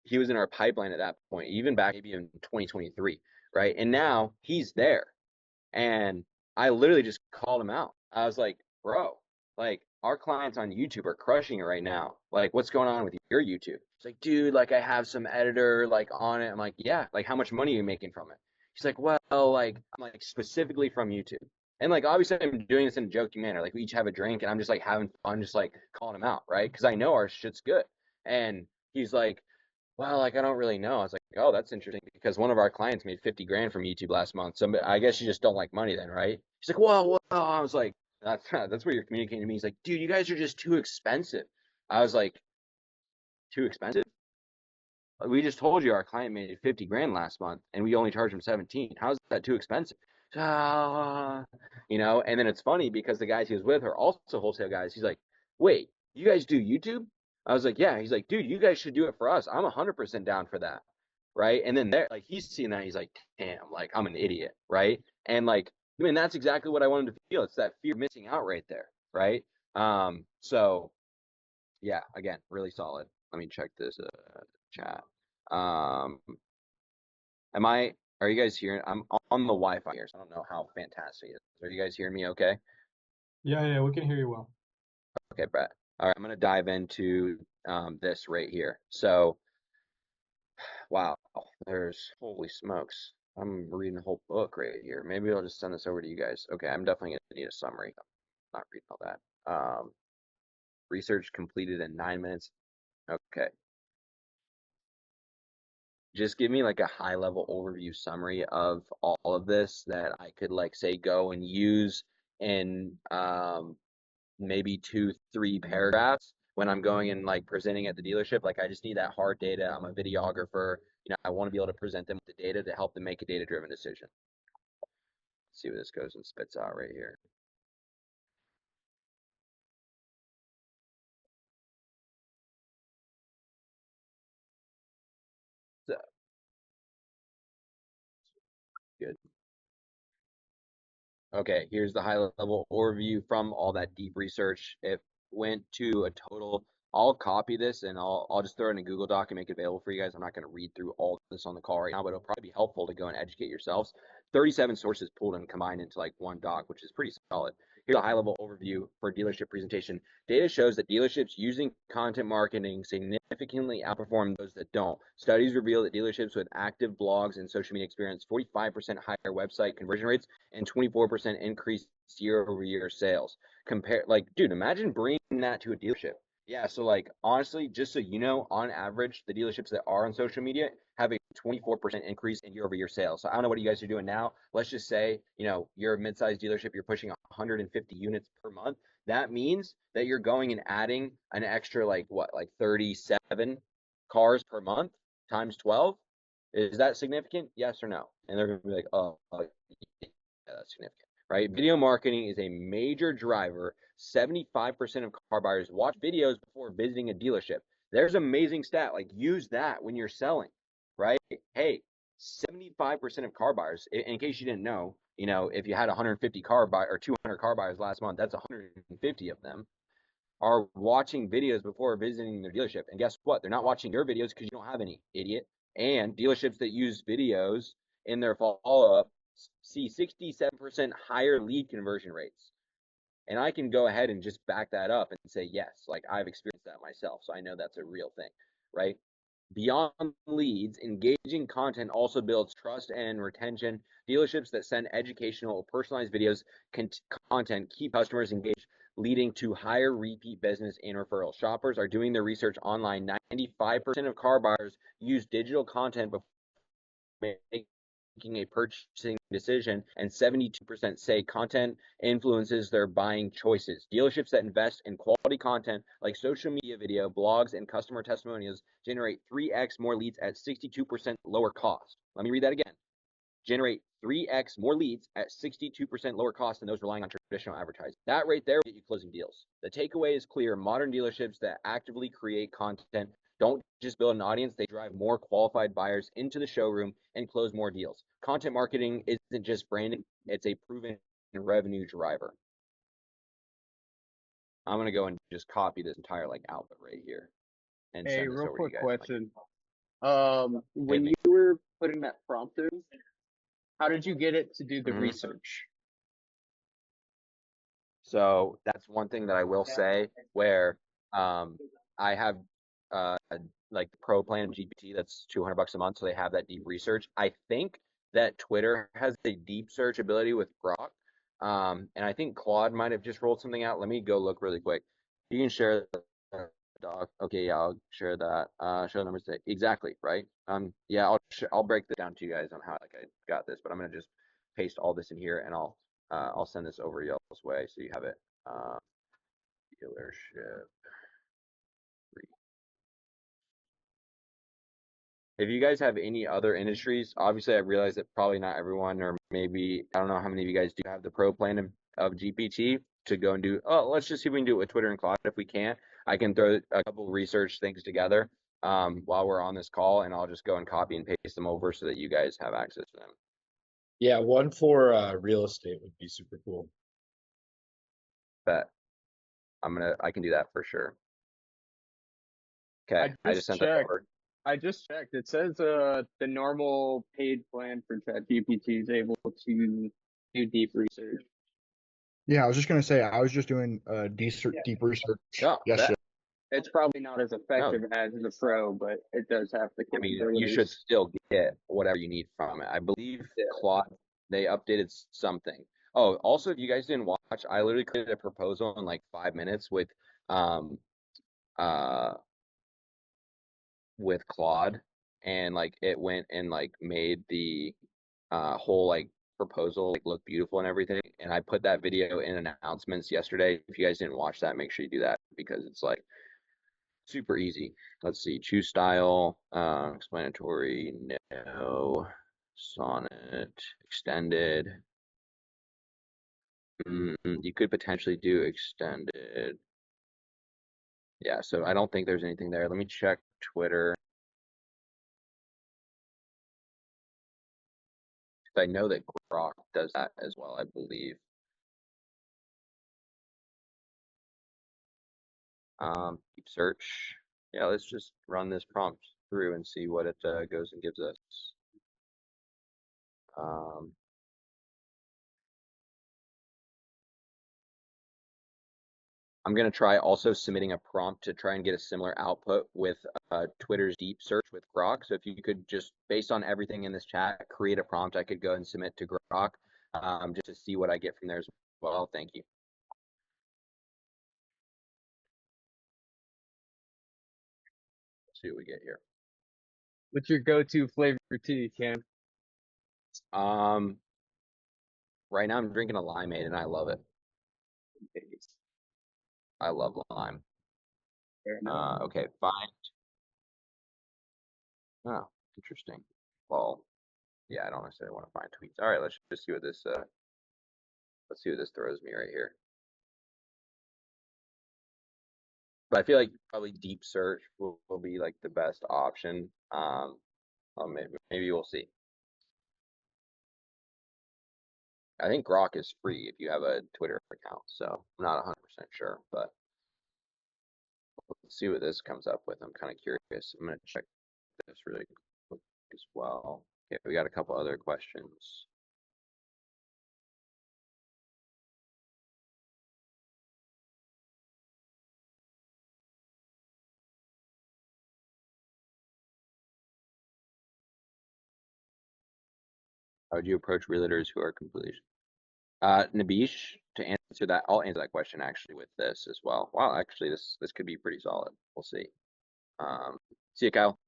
he was in our pipeline at that point, even back maybe in 2023, right? And now he's there. And I literally just called him out. I was like, bro, like our clients on YouTube are crushing it right now. Like, what's going on with your YouTube? He's like, dude, like I have some editor like on it. I'm like, yeah, like how much money are you making from it? He's like, well, like I'm like specifically from YouTube. And like obviously I'm doing this in a joking manner. Like we each have a drink and I'm just like having fun, just like calling him out, right? Because I know our shit's good. And he's like, well, like I don't really know. I was like, oh, that's interesting because one of our clients made 50 grand from YouTube last month. So I guess you just don't like money then, right? He's like, well, I was like, that's what you're communicating to me. He's like, dude, you guys are just too expensive. I was like, too expensive? We just told you our client made 50 grand last month and we only charged him 17. How's that too expensive? And then it's funny because the guys he was with are also wholesale guys. He's like, wait, you guys do YouTube? I was like, yeah. He's like, dude, you guys should do it for us. I'm 100% down for that. Right. And then like he's seeing that. He's like, damn, like I'm an idiot. Right. And like, I mean, that's exactly what I wanted to feel. It's that fear of missing out right there. Right. So yeah, again, really solid. Let me check this chat. Are you guys hearing? I'm on the Wi-Fi here, so I don't know how fantastic it is. Are you guys hearing me okay? Yeah, we can hear you well. Okay, Brett. All right, I'm going to dive into this right here. So, wow, holy smokes. I'm reading the whole book right here. Maybe I'll just send this over to you guys. Okay, I'm definitely going to need a summary. I'm not reading all that. Research completed in 9 minutes. Okay. Just give me like a high level overview summary of all of this that I could like say go and use in maybe 2-3 paragraphs when I'm going and like presenting at the dealership. Like I just need that hard data. I'm a videographer. I want to be able to present them with the data to help them make a data driven decision. Let's see where this goes and spits out right here. So, good. Okay, here's the high level overview from all that deep research. It went to a total. I'll copy this and I'll just throw it in a Google Doc and make it available for you guys. I'm not going to read through all this on the call right now, but it'll probably be helpful to go and educate yourselves. 37 sources pulled and combined into like one doc, which is pretty solid. Here's a high level overview for dealership presentation. Data shows that dealerships using content marketing significantly outperform those that don't. Studies reveal that dealerships with active blogs and social media experience 45% higher website conversion rates and 24% increased year-over-year sales. Dude, imagine bringing that to a dealership. Yeah, so like honestly, just so you know, on average, the dealerships that are on social media have a 24% increase in year-over-year sales. So I don't know what you guys are doing now. Let's just say, you're a mid-sized dealership, you're pushing 150 units per month. That means that you're going and adding an extra like 37 cars per month times 12. Is that significant? Yes or no? And they're gonna be like, oh, yeah, that's significant, right? Video marketing is a major driver. 75% of car buyers watch videos before visiting a dealership. There's an amazing stat. Like, use that when you're selling, right? Hey, 75% of car buyers, in case you didn't know, if you had 150 car buy or 200 car buyers last month, that's 150 of them are watching videos before visiting their dealership. And guess what? They're not watching your videos because you don't have any, idiot. And dealerships that use videos in their follow-up see 67% higher lead conversion rates. And I can go ahead and just back that up and say, yes, like I've experienced that myself. So I know that's a real thing, right? Beyond leads, engaging content also builds trust and retention. Dealerships that send educational or personalized videos content keep customers engaged, leading to higher repeat business and referrals. Shoppers are doing their research online. 95% of car buyers use digital content before making a purchasing decision, and 72% say content influences their buying choices. Dealerships that invest in quality content like social media video, blogs, and customer testimonials generate 3x more leads at 62% lower cost. Let me read that again. Generate 3x more leads at 62% lower cost than those relying on traditional advertising. That right there will get you closing deals. The takeaway is clear. Modern dealerships that actively create content don't just build an audience, they drive more qualified buyers into the showroom and close more deals. Content marketing isn't just branding, it's a proven revenue driver. I'm going to go and just copy this entire output right here and Hey, send this real over to you quick guys. question. When you were putting that prompt in, how did you get it to do the research? So that's one thing that I will say where I have like the pro plan of GPT that's $200 a month, so they have that deep research. I think that Twitter has a deep search ability with Grok, and I think Claude might have just rolled something out. Let me go look really quick. You can share the doc. Okay, yeah, I'll share that. Show numbers exactly, right? Yeah, I'll break this down to you guys on how I got this, but I'm gonna just paste all this in here and I'll send this over y'all's way so you have it. Dealership. If you guys have any other industries, obviously I realize that probably not everyone, or maybe I don't know how many of you guys do have the pro plan of GPT to go and do. Oh, let's just see if we can do it with Twitter and Claude. If we can't, I can throw a couple research things together while we're on this call, and I'll just go and copy and paste them over so that you guys have access to them. Yeah, one for real estate would be super cool. Bet. I can do that for sure. Okay, I just sent that over. I just checked. It says the normal paid plan for ChatGPT is able to do deep research. Yeah, I was just gonna say I was just doing deep research yesterday. It's probably not as effective as the Pro, but it does have the capabilities. I mean, you should still get whatever you need from it. I believe Claude, they updated something. Oh, also, if you guys didn't watch, I literally created a proposal in like 5 minutes with Claude, and it went and made the whole proposal look beautiful and everything. And I put that video in announcements yesterday. If you guys didn't watch that, make sure you do that because it's super easy. Let's see, choose style, explanatory, no, sonnet, extended. You could potentially do extended. Yeah, so I don't think there's anything there. Let me check Twitter. I know that Grok does that as well, I believe. Deep search. Yeah, let's just run this prompt through and see what it goes and gives us. I'm going to try also submitting a prompt to try and get a similar output with Twitter's deep search with Grok. So if you could just, based on everything in this chat, create a prompt I could go and submit to Grok just to see what I get from there as well. Thank you. see what we get here. What's your go-to flavor tea, Cam? Right now I'm drinking a limeade and I love it. I love lime. Okay, find. Oh, interesting. Well, yeah, I don't necessarily want to find tweets. All right, let's just see what this let's see what this throws me right here. But I feel like probably deep search will be like the best option. Maybe we'll see. I think Grok is free if you have a Twitter account, so I'm not 100% sure, but let's see what this comes up with. I'm kind of curious. I'm going to check this really quick as well. Okay, we got a couple other questions. How would you approach realtors who are completely? Nabish, to answer that, I'll answer that question actually with this as well. Wow, actually, this could be pretty solid. We'll see. See you, Kyle.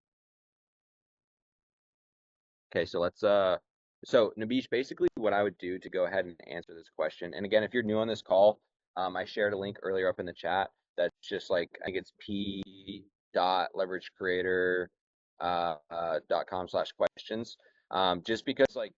Okay, so let's so Nabish, basically what I would do to go ahead and answer this question, and again, if you're new on this call, I shared a link earlier up in the chat that's just like, I think it's p.leveragecreator.com/questions. Just because like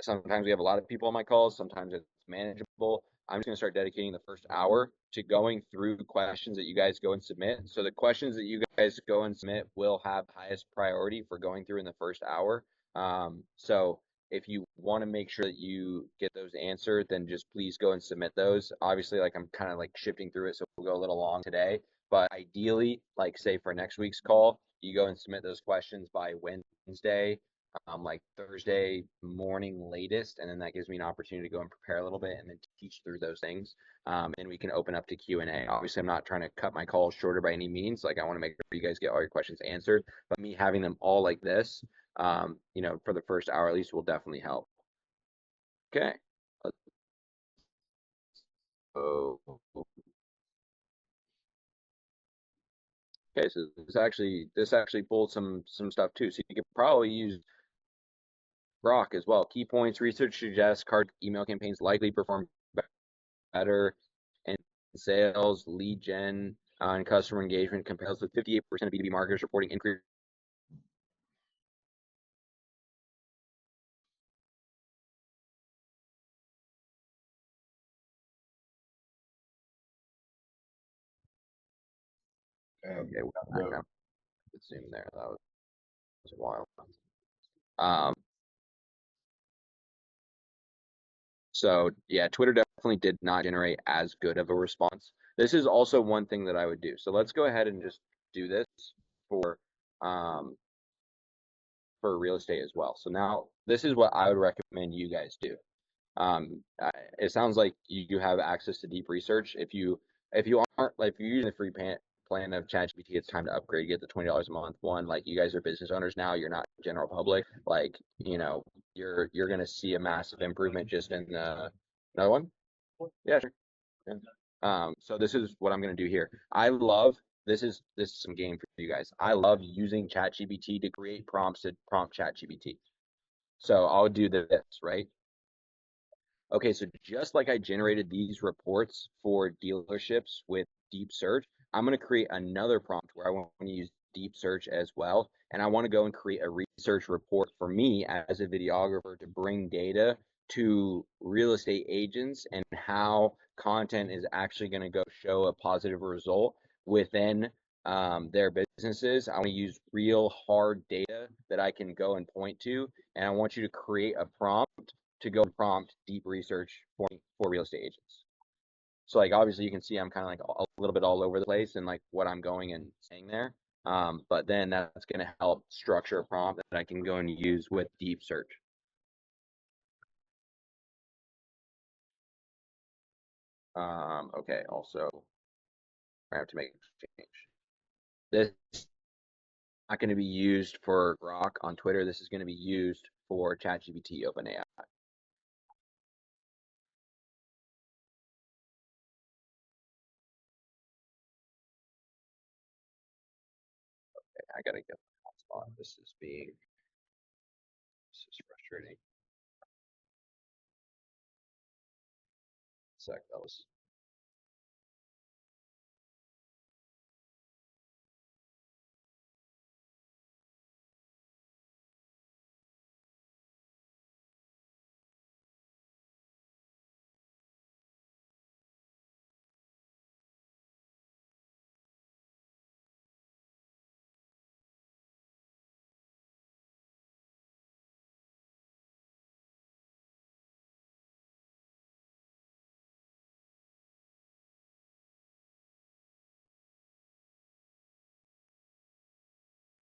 sometimes we have a lot of people on my calls, sometimes it's manageable. I'm just going to start dedicating the first hour to going through questions that you guys go and submit. So the questions that you guys go and submit will have highest priority for going through in the first hour. So if you want to make sure that you get those answered, then just please go and submit those. Obviously, like I'm kind of like shifting through it, so we'll go a little long today. But ideally, like say for next week's call, you go and submit those questions by Wednesday, like Thursday morning latest, and then that gives me an opportunity to go and prepare a little bit and then teach through those things. And we can open up to Q&A. Obviously, I'm not trying to cut my calls shorter by any means. Like I want to make sure you guys get all your questions answered, but me having them all like this, you know, for the first hour at least will definitely help. Okay. Oh. Okay, so this actually pulled some stuff too. So you could probably use Grok as well. Key points: research suggests card email campaigns likely perform better in sales, lead gen, and customer engagement compares with 58% of B2B marketers reporting increase. Okay, well, I kind of assumed there that was a while. So yeah, Twitter definitely did not generate as good of a response. This is also one thing that I would do. So let's go ahead and just do this for real estate as well. So now this is what I would recommend you guys do. It sounds like you have access to deep research. If you aren't, like, if you're using the free plan of ChatGPT, it's time to upgrade. Get the $20 a month one. Like, you guys are business owners now. You're not general public. Like, you know, you're gonna see a massive improvement just in the another one. Yeah, sure. Yeah. So this is what I'm gonna do here. I love this is some game for you guys. I love using ChatGPT to create prompts to prompt ChatGPT. So I'll do this, right? Okay, so just like I generated these reports for dealerships with deep search, I'm going to create another prompt where I want to use deep search as well. And I want to go and create a research report for me as a videographer to bring data to real estate agents and how content is actually going to go show a positive result within their businesses. I want to use real hard data that I can go and point to. And I want you to create a prompt to go prompt deep research for real estate agents. So like obviously you can see I'm kind of like a little bit all over the place and like what I'm going and saying there. But then that's going to help structure a prompt that I can go and use with deep search. Okay, also I have to make a change. This is not going to be used for Grok on Twitter. This is going to be used for ChatGPT OpenAI. I gotta get my hotspot. This is frustrating. Sec, fellas.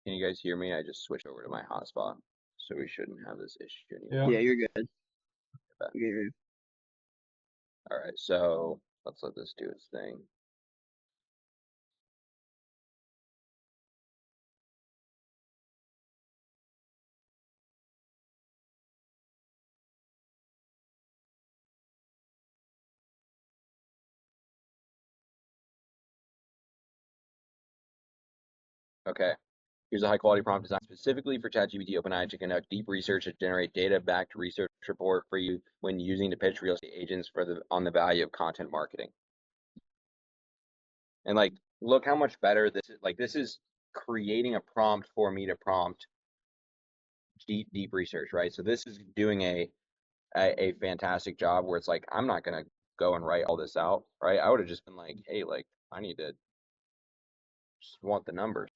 Can you guys hear me? I just switched over to my hotspot, so we shouldn't have this issue anymore. Yeah. Yeah, you're good. Okay. You're good. All right, so let's let this do its thing. Okay, here's a high quality prompt designed specifically for ChatGPT OpenAI to conduct deep research to generate data-backed research report for you when using to pitch real estate agents on the value of content marketing. And like, look how much better this is. Like, this is creating a prompt for me to prompt deep research, right? So this is doing a fantastic job where it's like, I'm not gonna go and write all this out, right? I would have just been like, hey, like, I need to just want the numbers.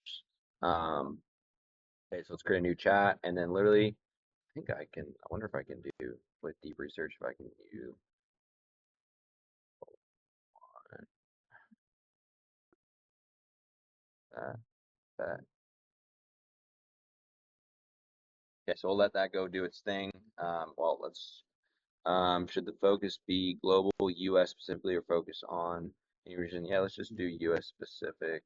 Okay, so let's create a new chat, and then literally, I think I can. I wonder if I can do with deep research if I can do. That. Okay, so we'll let that go do its thing. Well, let's. Should the focus be global, U.S. specifically, or focus on any region? Yeah, let's just do U.S. specific.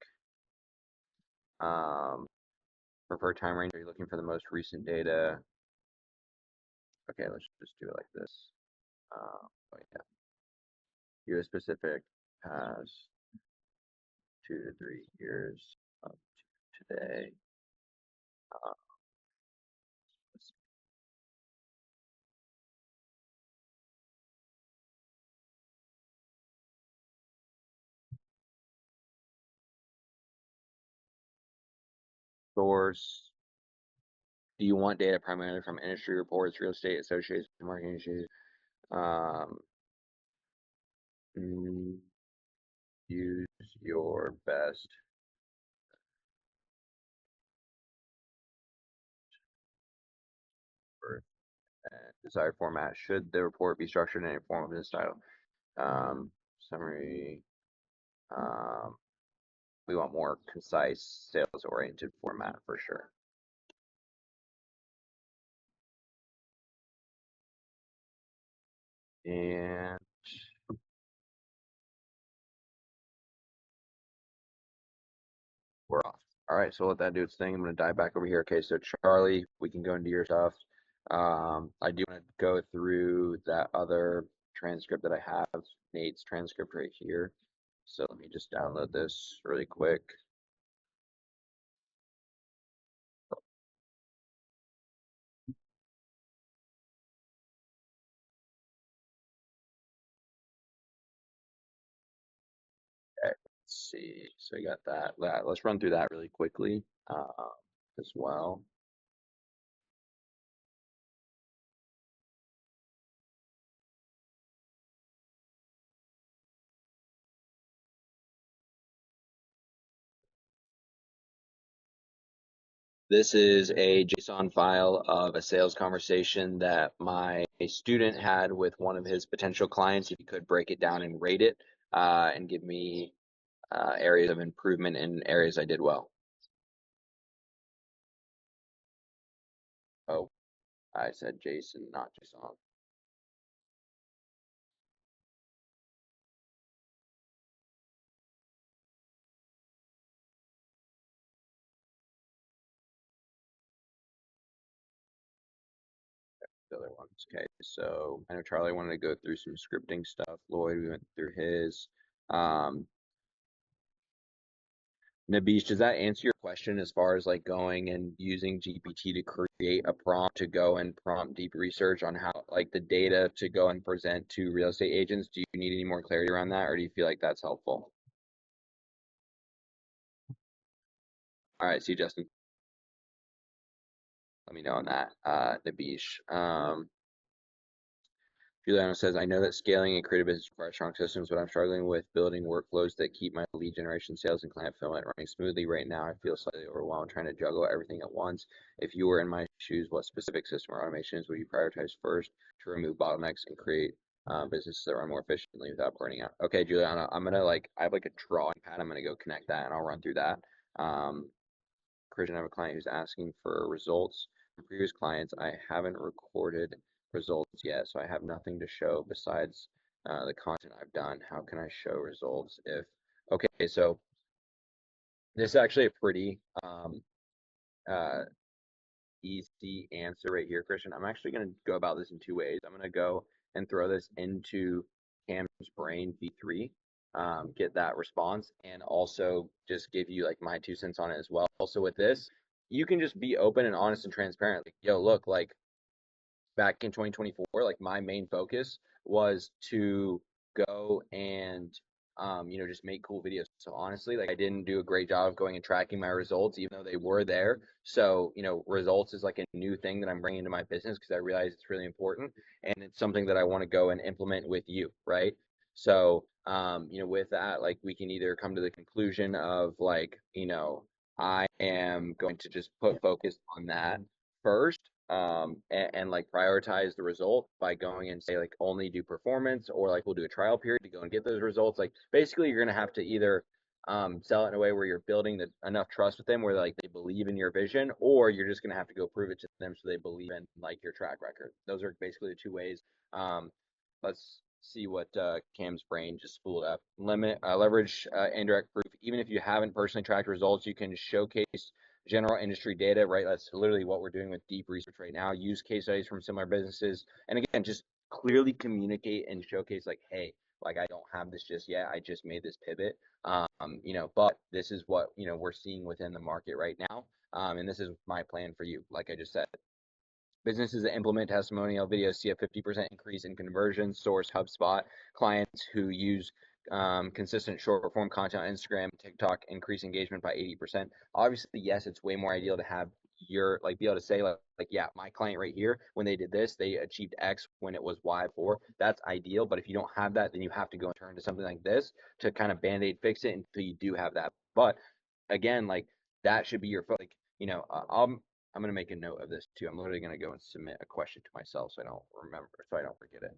Preferred time range. Are you looking for the most recent data? Okay, let's just do it like this. Oh yeah. U.S. specific has 2 to 3 years up to today. Source. Do you want data primarily from industry reports, real estate associations, marketing issues? Use your best desired format. Should the report be structured in a form of this style? Summary. We want more concise, sales-oriented format for sure. And we're off. All right, so let that do its thing. I'm going to dive back over here. Okay, so Charlie, we can go into your stuff. I do want to go through that other transcript that I have, Nate's transcript right here. So let me just download this really quick. Okay, let's see. So we got that. Let's run through that really quickly as well. This is a JSON file of a sales conversation that my student had with one of his potential clients. If you could break it down and rate it and give me areas of improvement and areas I did well. Oh, I said Jason, not JSON. The other ones. Okay, so I know Charlie wanted to go through some scripting stuff. Lloyd, we went through his. Nabish, does that answer your question as far as like going and using GPT to create a prompt to go and prompt deep research on how like the data to go and present to real estate agents? Do you need any more clarity around that, or do you feel like that's helpful? All right, see you, Justin. Let me know on that, Nabish. Juliano says, I know that scaling and creative business requires strong systems, but I'm struggling with building workflows that keep my lead generation, sales, and client fulfillment running smoothly right now. I feel slightly overwhelmed trying to juggle everything at once. If you were in my shoes, what specific system or automations would you prioritize first to remove bottlenecks and create businesses that run more efficiently without burning out? Okay, Juliana, I'm gonna I have like a drawing pad. I'm gonna go connect that and I'll run through that. Christian, I have a client who's asking for results from previous clients. I haven't recorded results yet, so I have nothing to show besides the content I've done. How can I show results if, okay, so this is actually a pretty uh, easy answer right here, Christian. I'm actually going to go about this in two ways. I'm going to go and throw this into Cam's Brain V3, get that response, and also just give you like my 2 cents on it as well. Also with this, you can just be open and honest and transparent. Like, yo, look, like back in 2024, like my main focus was to go and just make cool videos. So honestly, like I didn't do a great job of going and tracking my results, even though they were there. So, results is like a new thing that I'm bringing into my business because I realize it's really important and it's something that I want to go and implement with you, right? So, with that, like we can either come to the conclusion of like, I am going to just put focus on that first, and like prioritize the result by going and say like only do performance, or like we'll do a trial period to go and get those results. Like basically you're going to have to either sell it in a way where you're building enough trust with them where like they believe in your vision, or you're just going to have to go prove it to them so they believe in like your track record. Those are basically the two ways. Let's see what Cam's Brain just spooled up. Leverage indirect proof. Even if you haven't personally tracked results, you can showcase general industry data, right? That's literally what we're doing with deep research right now. Use case studies from similar businesses. And again, just clearly communicate and showcase like, hey, like I don't have this just yet. I just made this pivot. But this is what, we're seeing within the market right now. And this is my plan for you. Like I just said, businesses that implement testimonial videos see a 50% increase in conversion. Source HubSpot. Clients who use consistent short form content on Instagram, TikTok increase engagement by 80%. Obviously, yes, it's way more ideal to have your be able to say yeah, my client right here, when they did this, they achieved X when it was Y before. That's ideal. But if you don't have that, then you have to go and turn to something like this to kind of band-aid fix it until you do have that. But again, like that should be your I'm going to make a note of this too. I'm literally going to go and submit a question to myself so I don't forget it.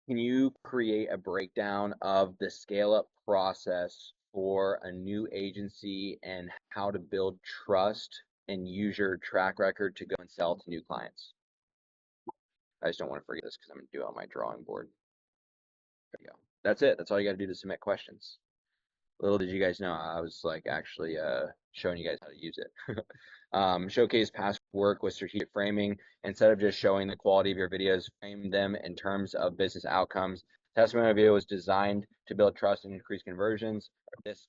Can you create a breakdown of the scale up process for a new agency and how to build trust and use your track record to go and sell to new clients? I just don't want to forget this because I'm going to do it on my drawing board. There you go. That's it. That's all you got to do to submit questions. Little did you guys know, I was like actually showing you guys how to use it. Showcase past work with strategic framing. Instead of just showing the quality of your videos, frame them in terms of business outcomes. Testimonial video was designed to build trust and increase conversions. This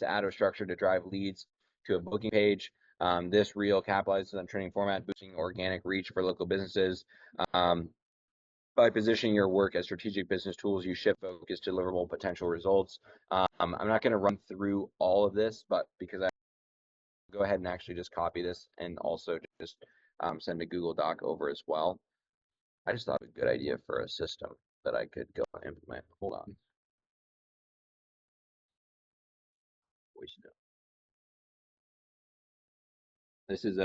ad was structured to drive leads to a booking page. This reel capitalizes on trending format, boosting organic reach for local businesses. By positioning your work as strategic business tools, you shift focus to deliverable potential results. I'm not going to run through all of this, but because I go ahead and actually just copy this and also just send a Google Doc over as well. I just thought of a good idea for a system that I could go and implement. Hold on. Voice note. This is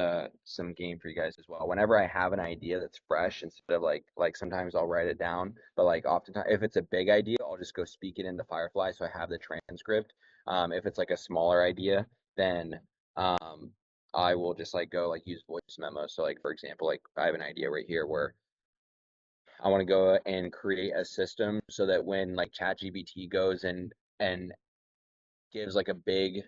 some game for you guys as well. Whenever I have an idea that's fresh, instead of like sometimes I'll write it down, but like oftentimes if it's a big idea, I'll just go speak it into Firefly so I have the transcript. If it's like a smaller idea, then I will just go use voice memo. So like for example, like I have an idea right here where I want to go and create a system so that when like ChatGPT goes and gives like a big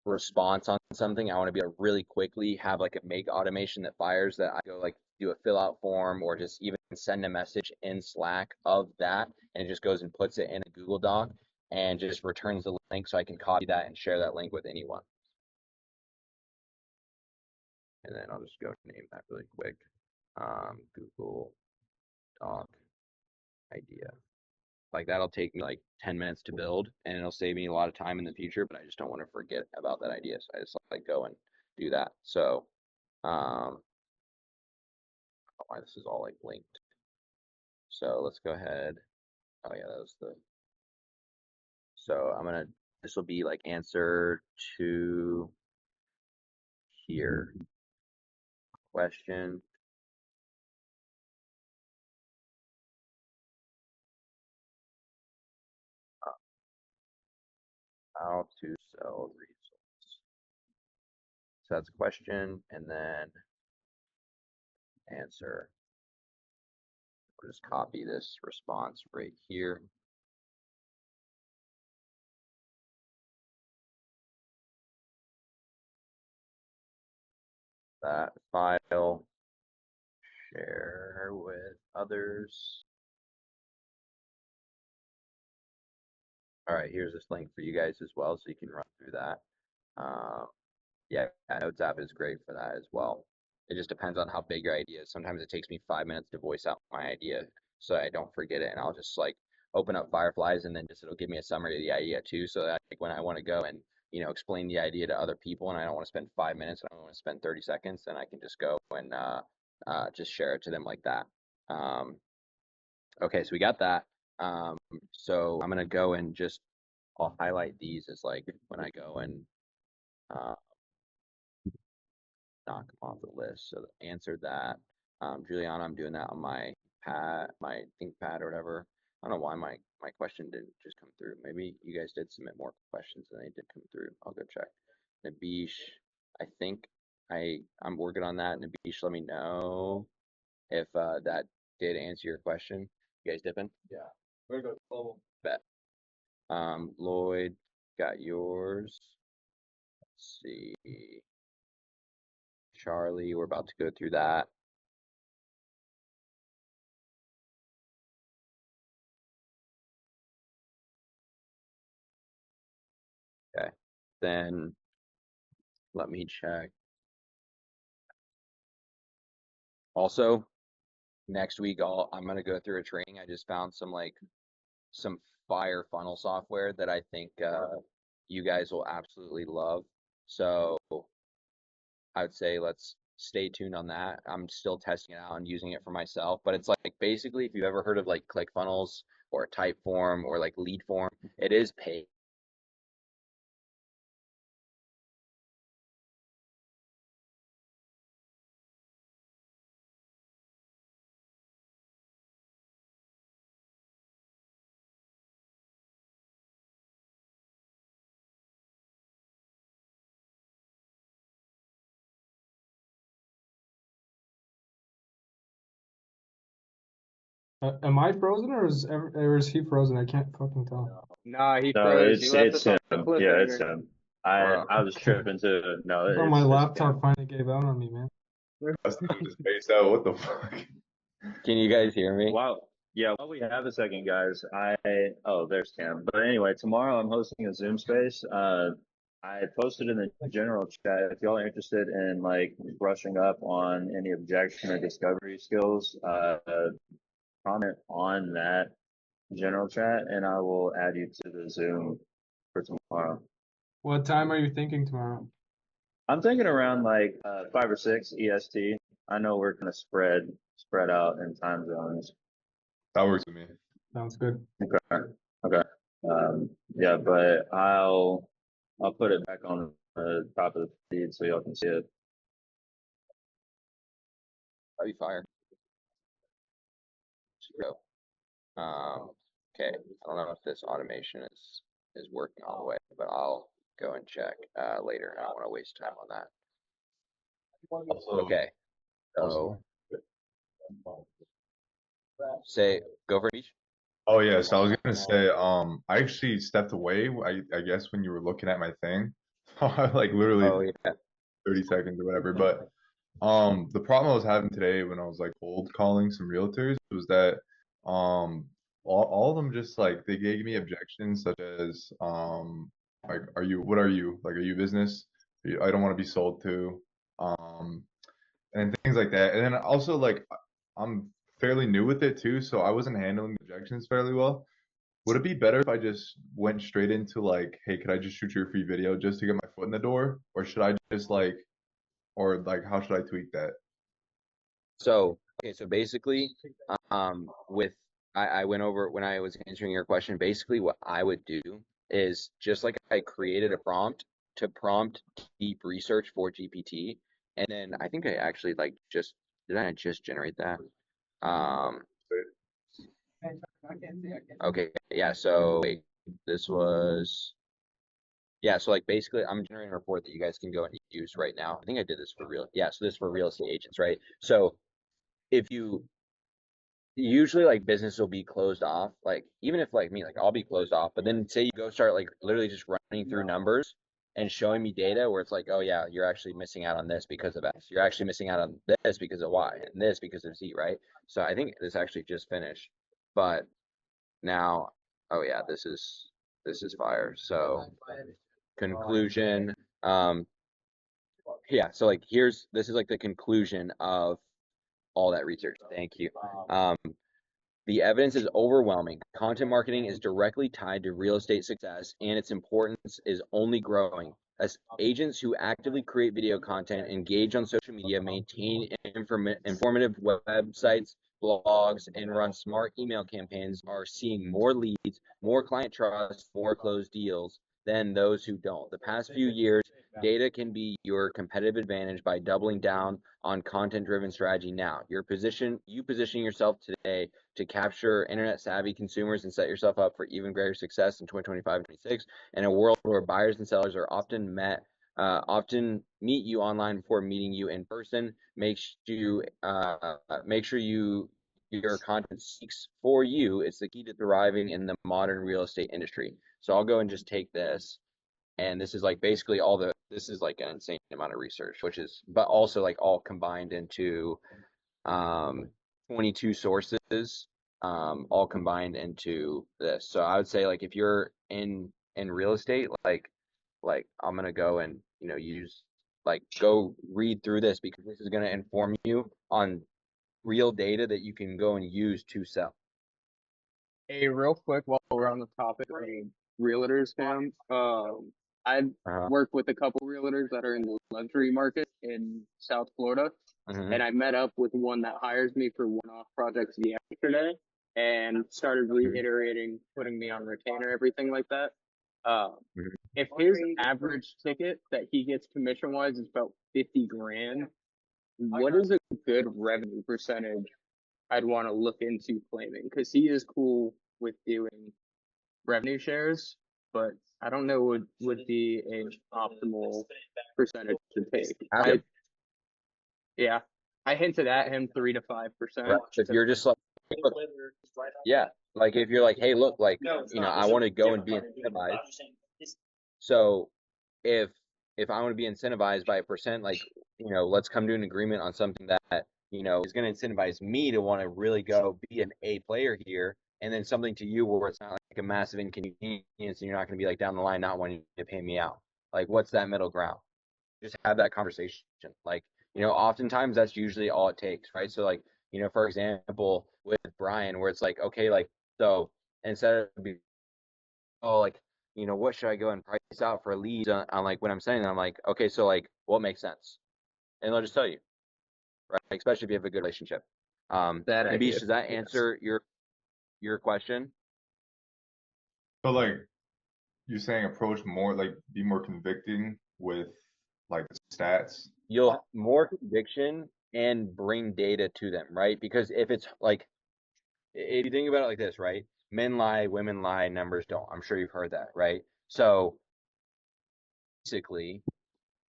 response on something, I want to be able to really quickly have like a make automation that fires that I go like do a fill out form or just even send a message in Slack of that, and it just goes and puts it in a Google Doc and just returns the link so I can copy that and share that link with anyone. And then I'll just go name that really quick. Google Doc idea. Like that'll take me like 10 minutes to build and it'll save me a lot of time in the future, but I just don't want to forget about that idea. So I just like go and do that. So I don't know why this is all like linked. So let's go ahead. Oh yeah, that was the, so this will be like answer to here question. How to sell results. So that's a question and then answer. We'll just copy this response right here. That file, share with others. All right, here's this link for you guys as well, so you can run through that. Yeah, Notes app is great for that as well. It just depends on how big your idea is. Sometimes it takes me 5 minutes to voice out my idea so I don't forget it, and I'll just like open up Fireflies and then just it'll give me a summary of the idea too, so that like, when I want to go and explain the idea to other people and I don't want to spend 5 minutes, I don't want to spend 30 seconds, then I can just go and just share it to them like that. Okay, so we got that. So I'm gonna go and just I'll highlight these as like when I go and knock them off the list. So answer that. Juliana, I'm doing that on my pad, my ThinkPad or whatever. I don't know why my question didn't just come through. Maybe you guys did submit more questions than they did come through. I'll go check. Nabish, I think I'm working on that. Nabish, let me know if that did answer your question. You guys dipping? Yeah. We're gonna go global. Bet. Lloyd, got yours. Let's see. Charlie, we're about to go through that. Okay. Then let me check. Also, next week I'm gonna go through a training. I just found some fire funnel software that I think you guys will absolutely love. So I would say let's stay tuned on that. I'm still testing it out and using it for myself, but it's like basically if you've ever heard of like ClickFunnels or Typeform or like Leadform, it is paid. Am I frozen or is he frozen? I can't fucking tell. Nah, he No, froze. He it's left it's us on him. a Yeah, it's cliffhanger. him. I was tripping too. No, I thought my it's laptop him. finally gave out on me, man. Just spaced out. What the fuck? Can you guys hear me? Wow. Yeah, while we have a second, guys, there's Cam. But anyway, tomorrow I'm hosting a Zoom space. I posted in the general chat if y'all are interested in like brushing up on any objection or discovery skills, comment on that general chat and I will add you to the Zoom for tomorrow. What time are you thinking tomorrow? I'm thinking around like 5 or 6 EST. I know we're gonna spread out in time zones. That works with me. Sounds good. Okay. Okay. Yeah, but I'll put it back on the top of the feed so y'all can see it. That'd be fire. Go. Okay. I don't know if this automation is working all the way, but I'll go and check later. I don't want to waste time on that. Okay. So go for it, Beach. Oh yeah, so I was gonna say, I actually stepped away. I guess when you were looking at my thing, like literally Oh yeah. 30 seconds or whatever. But the problem I was having today when I was like cold calling some realtors was that all of them just like they gave me objections such as like what are you? Like are you business? I don't want to be sold to. Um and things like that. And then also like I'm fairly new with it too, so I wasn't handling the objections fairly well. Would it be better if I just went straight into like, hey, could I just shoot you a free video just to get my foot in the door? Or should I just like, or like, how should I tweak that? So, okay, so basically, with I went over when I was answering your question, basically what I would do is just like I created a prompt to prompt deep research for GPT, and then I think I actually like just did I just generate that? Um, okay, yeah, so wait, this was yeah, so like basically I'm generating a report that you guys can go and use right now. I think I did this for real. Yeah, so this is for real estate agents, right? So if you usually like business will be closed off, like even if like me, like I'll be closed off, but then say you go start like literally just running through numbers and showing me data where it's like, oh yeah, you're actually missing out on this because of X, you're actually missing out on this because of Y, and this because of Z, right? So I think this actually just finished, but now, oh yeah, this is fire. So conclusion, um, yeah, so like this is like the conclusion of all that research. Thank you. The evidence is overwhelming. Content marketing is directly tied to real estate success, and its importance is only growing. As agents who actively create video content, engage on social media, maintain informative websites, blogs, and run smart email campaigns are seeing more leads, more client trust, more closed deals than those who don't. The past few years, data can be your competitive advantage by doubling down on content-driven strategy now. You position yourself today to capture internet savvy consumers and set yourself up for even greater success in 2025 and 26 in a world where buyers and sellers are often meet you online before meeting you in person. Make sure your content speaks for you. It's the key to thriving in the modern real estate industry. So I'll go and just take this, and this is like basically this is like an insane amount of research, but also like all combined into 22 sources, all combined into this. So I would say like if you're in real estate, like I'm gonna go and use go read through this because this is gonna inform you on real data that you can go and use to sell. Hey, real quick, while we're on the topic of realtors, Cam, I work with a couple realtors that are in the luxury market in South Florida, and I met up with one that hires me for one-off projects yesterday and started reiterating putting me on retainer, everything like that. If his average ticket that he gets commission-wise is about 50 grand, what is a good revenue percentage I'd want to look into claiming? Because he is cool with doing revenue shares, but I don't know what would be an optimal percentage to take. I hinted at him 3 to 5%. Right. If you're just like, yeah, like if you're like, hey, look, like I want to go and be incentivized. So if I want to be incentivized by a percent, like let's come to an agreement on something that is going to incentivize me to want to really go be an A player here, and then something to you where it's not like a massive inconvenience and you're not going to be like down the line not wanting to pay me out. Like what's that middle ground? Just have that conversation. Like oftentimes that's usually all it takes, right? So like for example with Brian, where it's like, okay, like so instead of like what should I go and price out for a lead on like when I'm saying that, I'm like, okay, so like what makes sense, and they'll just tell you, right? Especially if you have a good relationship. Maybe does that answer your question? So like you're saying approach more like be more convicting with like stats. You'll have more conviction and bring data to them, right? Because if it's like, if you think about it like this, right? Men lie, women lie, numbers don't. I'm sure you've heard that, right? So basically,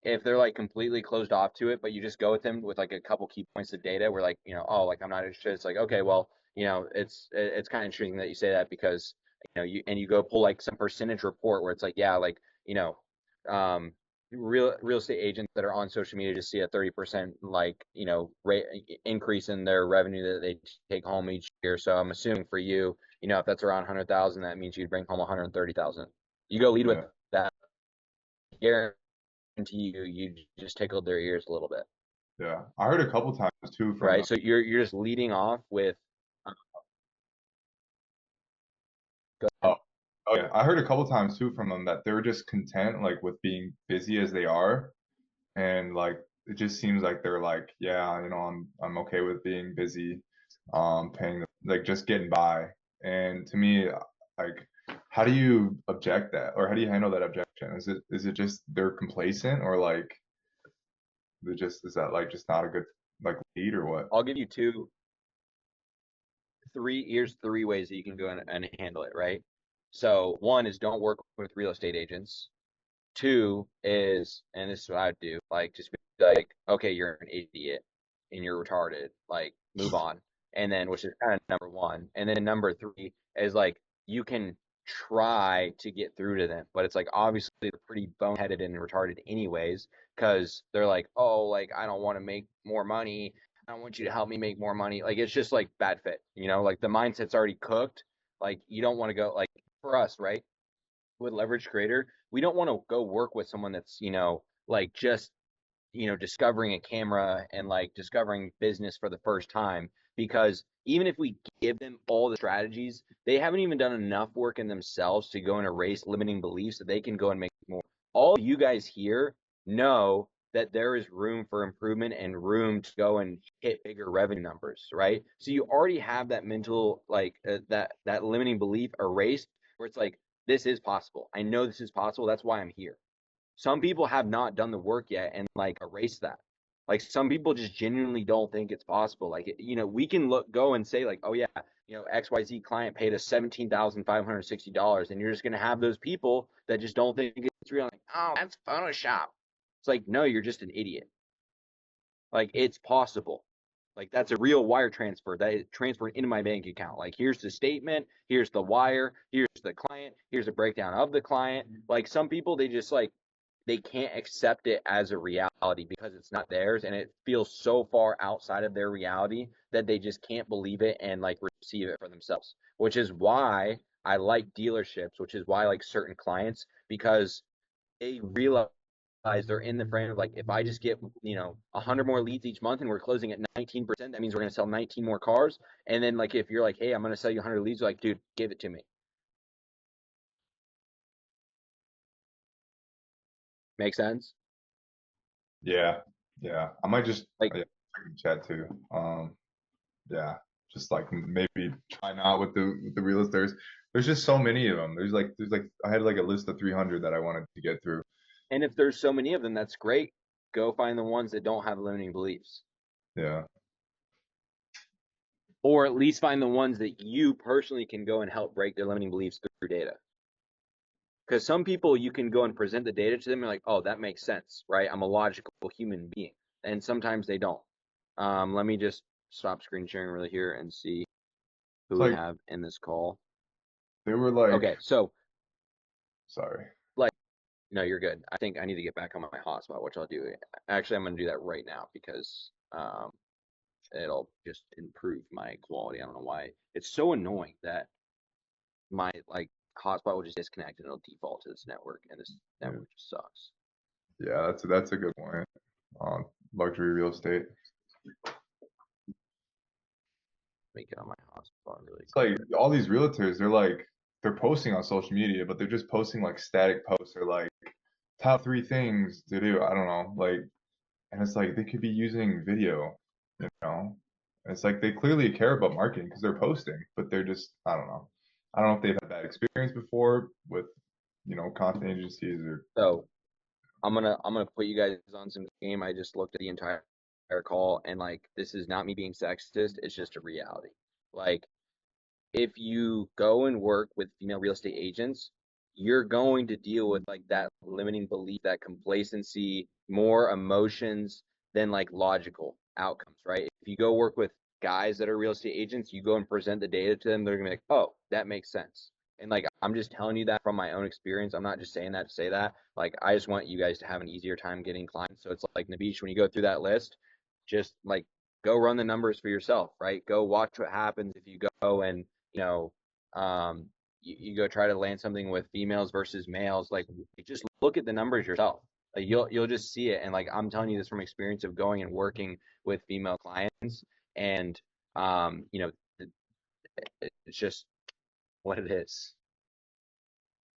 if they're like completely closed off to it, but you just go with them with like a couple key points of data where like, oh, like I'm not interested. It's like, okay, well, it's kind of interesting that you say that because, you go pull like some percentage report where it's like, yeah, like, real estate agents that are on social media just see a 30% like, you know, rate increase in their revenue that they take home each year. So I'm assuming for you, you know, if that's around 100,000, that means you'd bring home 130,000. You go lead with that, guarantee you just tickled their ears a little bit. Yeah, I heard a couple times too from Right. So you're just leading off with. Oh, yeah, I heard a couple times too from them that they're just content like with being busy as they are, and like it just seems like they're like, yeah, you know, I'm okay with being busy, paying like just getting by. And to me, like, how do you object that, or how do you handle that objection? Is it just they're complacent, or like they just is that like just not a good like lead or what? I'll give you here's three ways that you can go and handle it, right? So one is don't work with real estate agents. Two is, and this is what I would do, like just be like, okay, you're an idiot and you're retarded, like move on. And then, which is kind of number one. And then number three is like, you can try to get through to them, but it's like, obviously they're pretty boneheaded and retarded anyways, because they're like, oh, like, I don't want to make more money. I want you to help me make more money. Like, it's just like bad fit, you know, like the mindset's already cooked. Like, you don't want to go, like, for us, right? With Leverage Creator, we don't want to go work with someone that's, you know, like just, you know, discovering a camera and like discovering business for the first time. Because even if we give them all the strategies, they haven't even done enough work in themselves to go and erase limiting beliefs so they can go and make more. All of you guys here know that there is room for improvement and room to go and hit bigger revenue numbers, right? So you already have that mental, like that limiting belief erased, where it's like, this is possible. I know this is possible. That's why I'm here. Some people have not done the work yet and like erase that. Like some people just genuinely don't think it's possible. Like, you know, we can go and say like, oh yeah, you know, XYZ client paid us $17,560, and you're just gonna have those people that just don't think it's real. Like, oh, that's Photoshop. It's like, no, you're just an idiot. Like, it's possible. Like, that's a real wire transfer that is transferred into my bank account. Like, here's the statement, here's the wire, here's the client, here's a breakdown of the client. Like, some people, they just like, they can't accept it as a reality because it's not theirs, and it feels so far outside of their reality that they just can't believe it and like receive it for themselves. Which is why I like dealerships, which is why I like certain clients, because they realize they're in the frame of like, if I just get, you know, 100 more leads each month and we're closing at 19%, that means we're going to sell 19 more cars. And then like, if you're like, hey, I'm going to sell you 100 leads, you're like, dude, give it to me. Make sense? Yeah, yeah. I might just like chat too. Yeah, just like maybe try not with the real estate. There's just so many of them. There's like I had like a list of 300 that I wanted to get through. And if there's so many of them, that's great. Go find the ones that don't have limiting beliefs. Yeah. Or at least find the ones that you personally can go and help break their limiting beliefs through data. Because some people, you can go and present the data to them and like, oh, that makes sense, right? I'm a logical human being. And sometimes they don't. Let me just stop screen sharing really here and see who we have in this call. They were like, okay, so sorry. Like, no, you're good. I think I need to get back on my hotspot, which I'll do. Actually, I'm going to do that right now because it'll just improve my quality. I don't know why. It's so annoying that my like hotspot will just disconnect and it'll default to this network, and this network just sucks. Yeah, that's a good point. Luxury real estate. Make it on my hotspot really It's like all these realtors, they're posting on social media, but they're just posting like static posts or like top 3 things to do. I don't know, like, and it's like they could be using video, you know. And it's like they clearly care about marketing because they're posting, but they're just, I don't know. I don't know if they've had bad experience before with, you know, content agencies or. So I'm gonna put you guys on some game. I just looked at the entire call, and like, this is not me being sexist. It's just a reality. Like, if you go and work with female real estate agents, you're going to deal with like that limiting belief, that complacency, more emotions than like logical outcomes, right? If you go work with guys that are real estate agents, you go and present the data to them, they're gonna be like, oh, that makes sense. And like, I'm just telling you that from my own experience. I'm not just saying that to say that. Like, I just want you guys to have an easier time getting clients. So it's like, Nabish, when you go through that list, just like go run the numbers for yourself, right? Go watch what happens if you go and, you know, you go try to land something with females versus males. Like, just look at the numbers yourself. Like, you'll just see it. And like, I'm telling you this from experience of going and working with female clients, and you know, it's just what it is.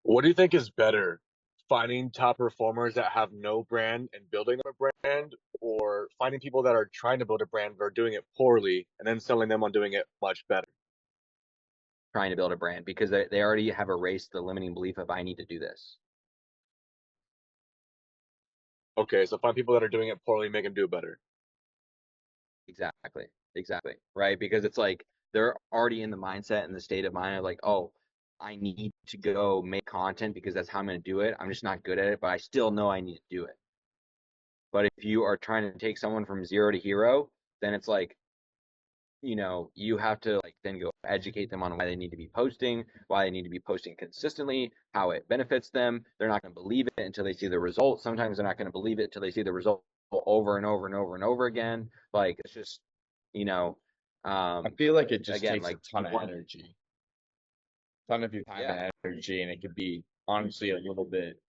What do you think is better, finding top performers that have no brand and building a brand, or finding people that are trying to build a brand but are doing it poorly and then selling them on doing it much better? Trying to build a brand, because they already have erased the limiting belief of I need to do this. Okay, so find people that are doing it poorly, make them do it better. Exactly. Right? Because it's like they're already in the mindset and the state of mind of like, oh, I need to go make content because that's how I'm going to do it. I'm just not good at it, but I still know I need to do it. But if you are trying to take someone from zero to hero, then it's like, you know, you have to like then go educate them on why they need to be posting, why they need to be posting consistently, how it benefits them. They're not going to believe it until they see the result. Sometimes they're not going to believe it until they see the result over and over and over and over again. Like, it's just, you know, I feel like it just again, takes like, a ton of energy, ton of your time and energy, and it could be honestly a little bit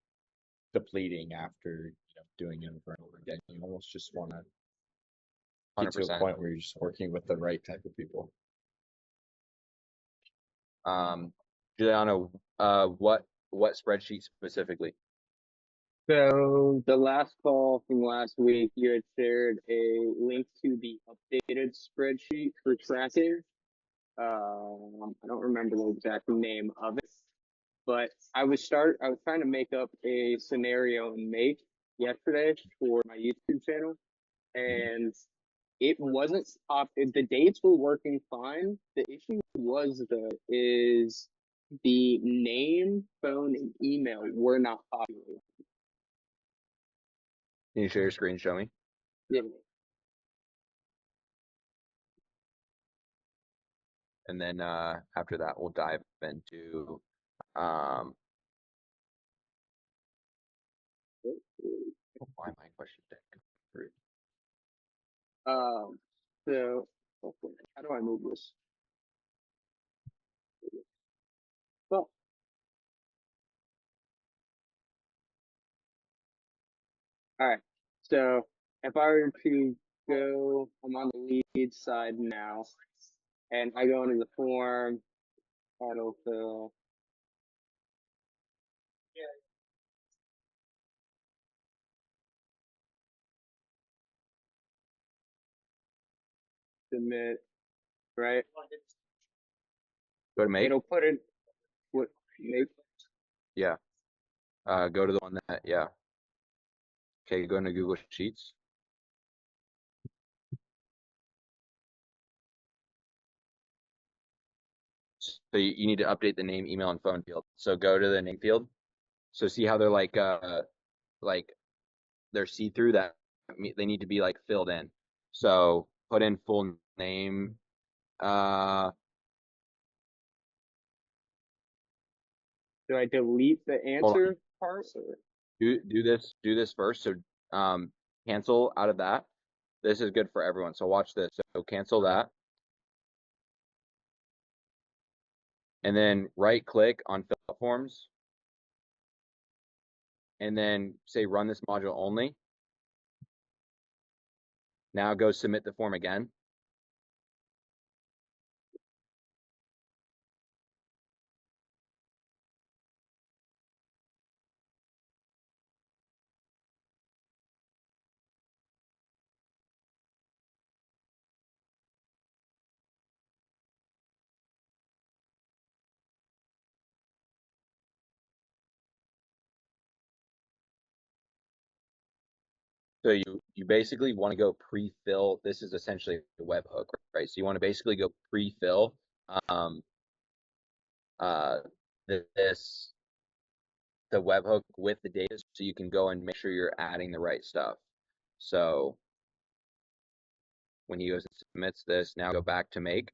depleting after doing it over and over again. You almost just want to get to a 100%. point where you're just working with the right type of people. Giuliano, what spreadsheet specifically? So the last call from last week, you had shared a link to the updated spreadsheet for tracking. I don't remember the exact name of it, but I was trying to make up a scenario in Make yesterday for my YouTube channel, and it wasn't the dates were working fine. The issue is the name, phone, and email were not populated. Can you share your screen? Show me. Yeah. And then after that, we'll dive into why my question didn't come through. So how do I move this? Well, all right. So if I were to go, I'm on the lead side now, and I go into the form, autofill. Submit, right? Go to Make. It'll put it. What? Make. Yeah. Go to the one that, yeah. Okay, go into Google Sheets. So you need to update the name, email, and phone field. So go to the name field. So see how they're like they're see-through, that they need to be like filled in. So put in full name. Do I delete the answer part? Or? Do this first. So cancel out of that. This is good for everyone. So watch this. So cancel that. And then right click on fill out forms. And then say run this module only. Now go submit the form again. So you basically want to go pre-fill. This is essentially the webhook, right? So you want to basically go pre-fill the webhook with the data, so you can go and make sure you're adding the right stuff. So when he goes and submits this, now go back to Make.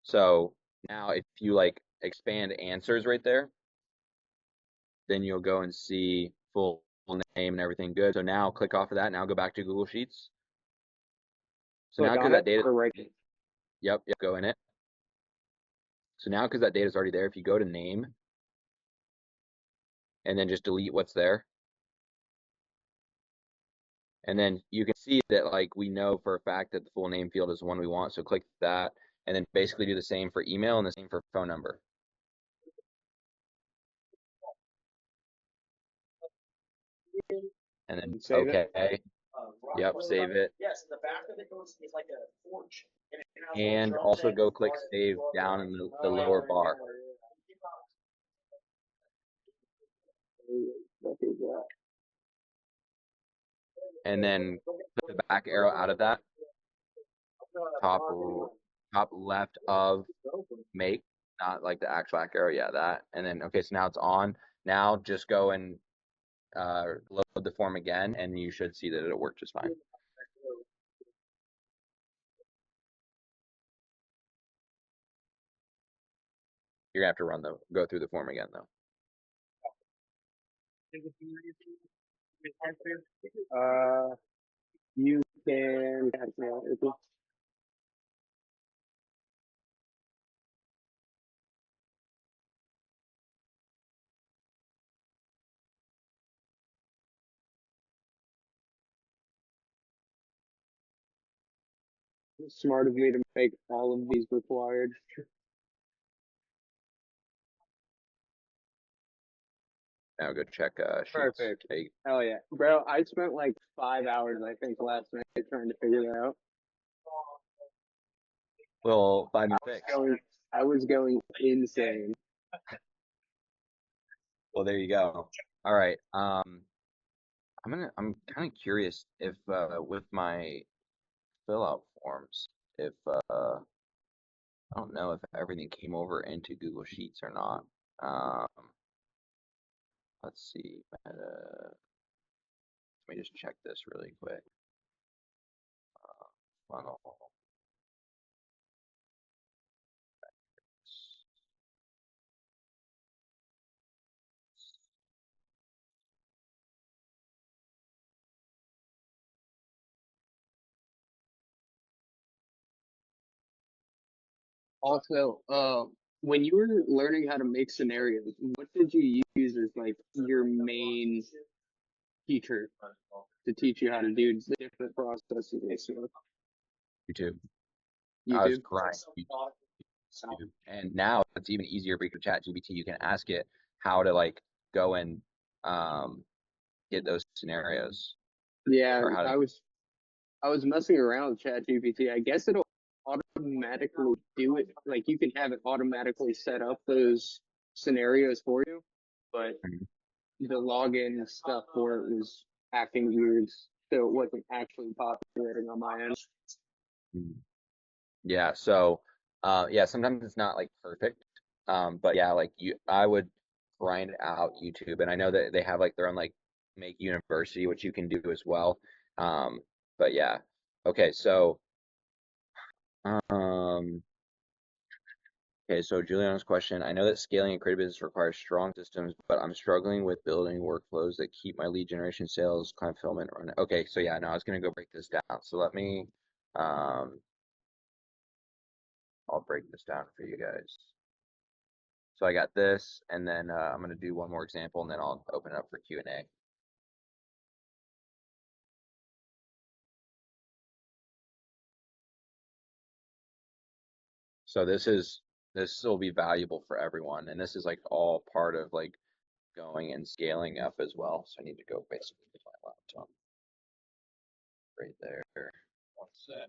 So Now, if you like expand answers right there, then you'll go and see full name and everything good. So now click off of that. Now go back to Google Sheets. So now because that data, yep, go in it. So now because that data is already there, if you go to name and then just delete what's there, and then you can see that like we know for a fact that the full name field is the one we want. So click that and then basically do the same for email and the same for phone number. And then Save okay. it. Yep, save it. Yes, the back of it goes is like a forge. And also go click save down in the lower bar. And then put the back arrow out of that. Top left of make, not like the actual back arrow, yeah, that. And then, okay, so now it's on. Now just go and load the form again, and you should see that it'll work just fine. You're gonna have to go through the form again though. You can. Smart of me to make all of these required. Now go check sheets. Perfect. Hell yeah. Bro, I spent like 5 hours, I think, last night trying to figure that out. Well, find me fix. I was going insane. Well, there you go. All right. I'm kind of curious if with my fill out forms, if I don't know if everything came over into Google Sheets or not. Let's see. Let me just check this really quick. Funnel. Also, when you were learning how to make scenarios, what did you use as like your main teacher to teach you how to do different processes and stuff? YouTube. YouTube. I was crying. YouTube. And now it's even easier because ChatGPT, you can ask it how to like go and get those scenarios. Yeah, I was messing around with ChatGPT. I guess it'll automatically do it. Like you can have it automatically set up those scenarios for you, but the login stuff for it was acting weird, so it wasn't actually populating on my end. Yeah, so yeah, sometimes it's not like perfect. But yeah, like I would grind out YouTube, and I know that they have like their own like Make University, which you can do as well. But yeah. Okay, so okay, so Juliana's question, I know that scaling a creative business requires strong systems, but I'm struggling with building workflows that keep my lead generation, sales, client fulfillment running. Okay, so yeah, no, I was gonna go break this down. So let me I'll break this down for you guys. So I got this, and then I'm going to do one more example, and then I'll open it up for Q&A. So this will be valuable for everyone, and this is like all part of like going and scaling up as well. So I need to go basically to my laptop right there. One sec.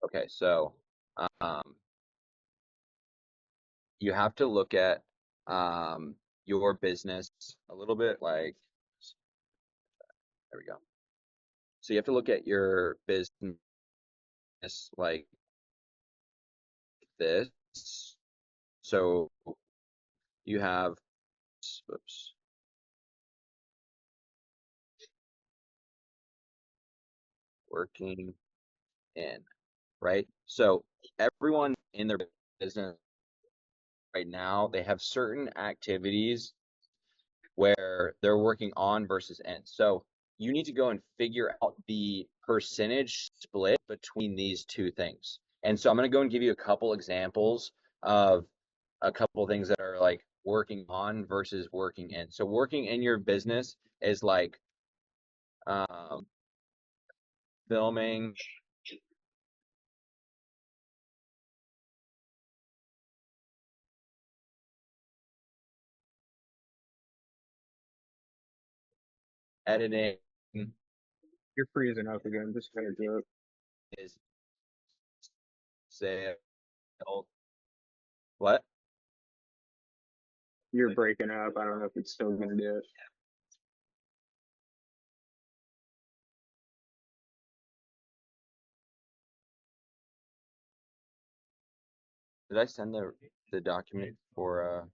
Okay, so you have to look at your business a little bit like, there we go. So you have to look at your business like this. So you have, oops, working in, right? So everyone in their business right now, they have certain activities where they're working on versus in. So you need to go and figure out the percentage split between these two things. And so I'm going to go and give you a couple examples of a couple things that are like working on versus working in. So working in your business is like filming, editing. You're freezing up again. Just gonna do it. Is sales. What? You're breaking up. I don't know if it's still gonna do it. Did I send the document for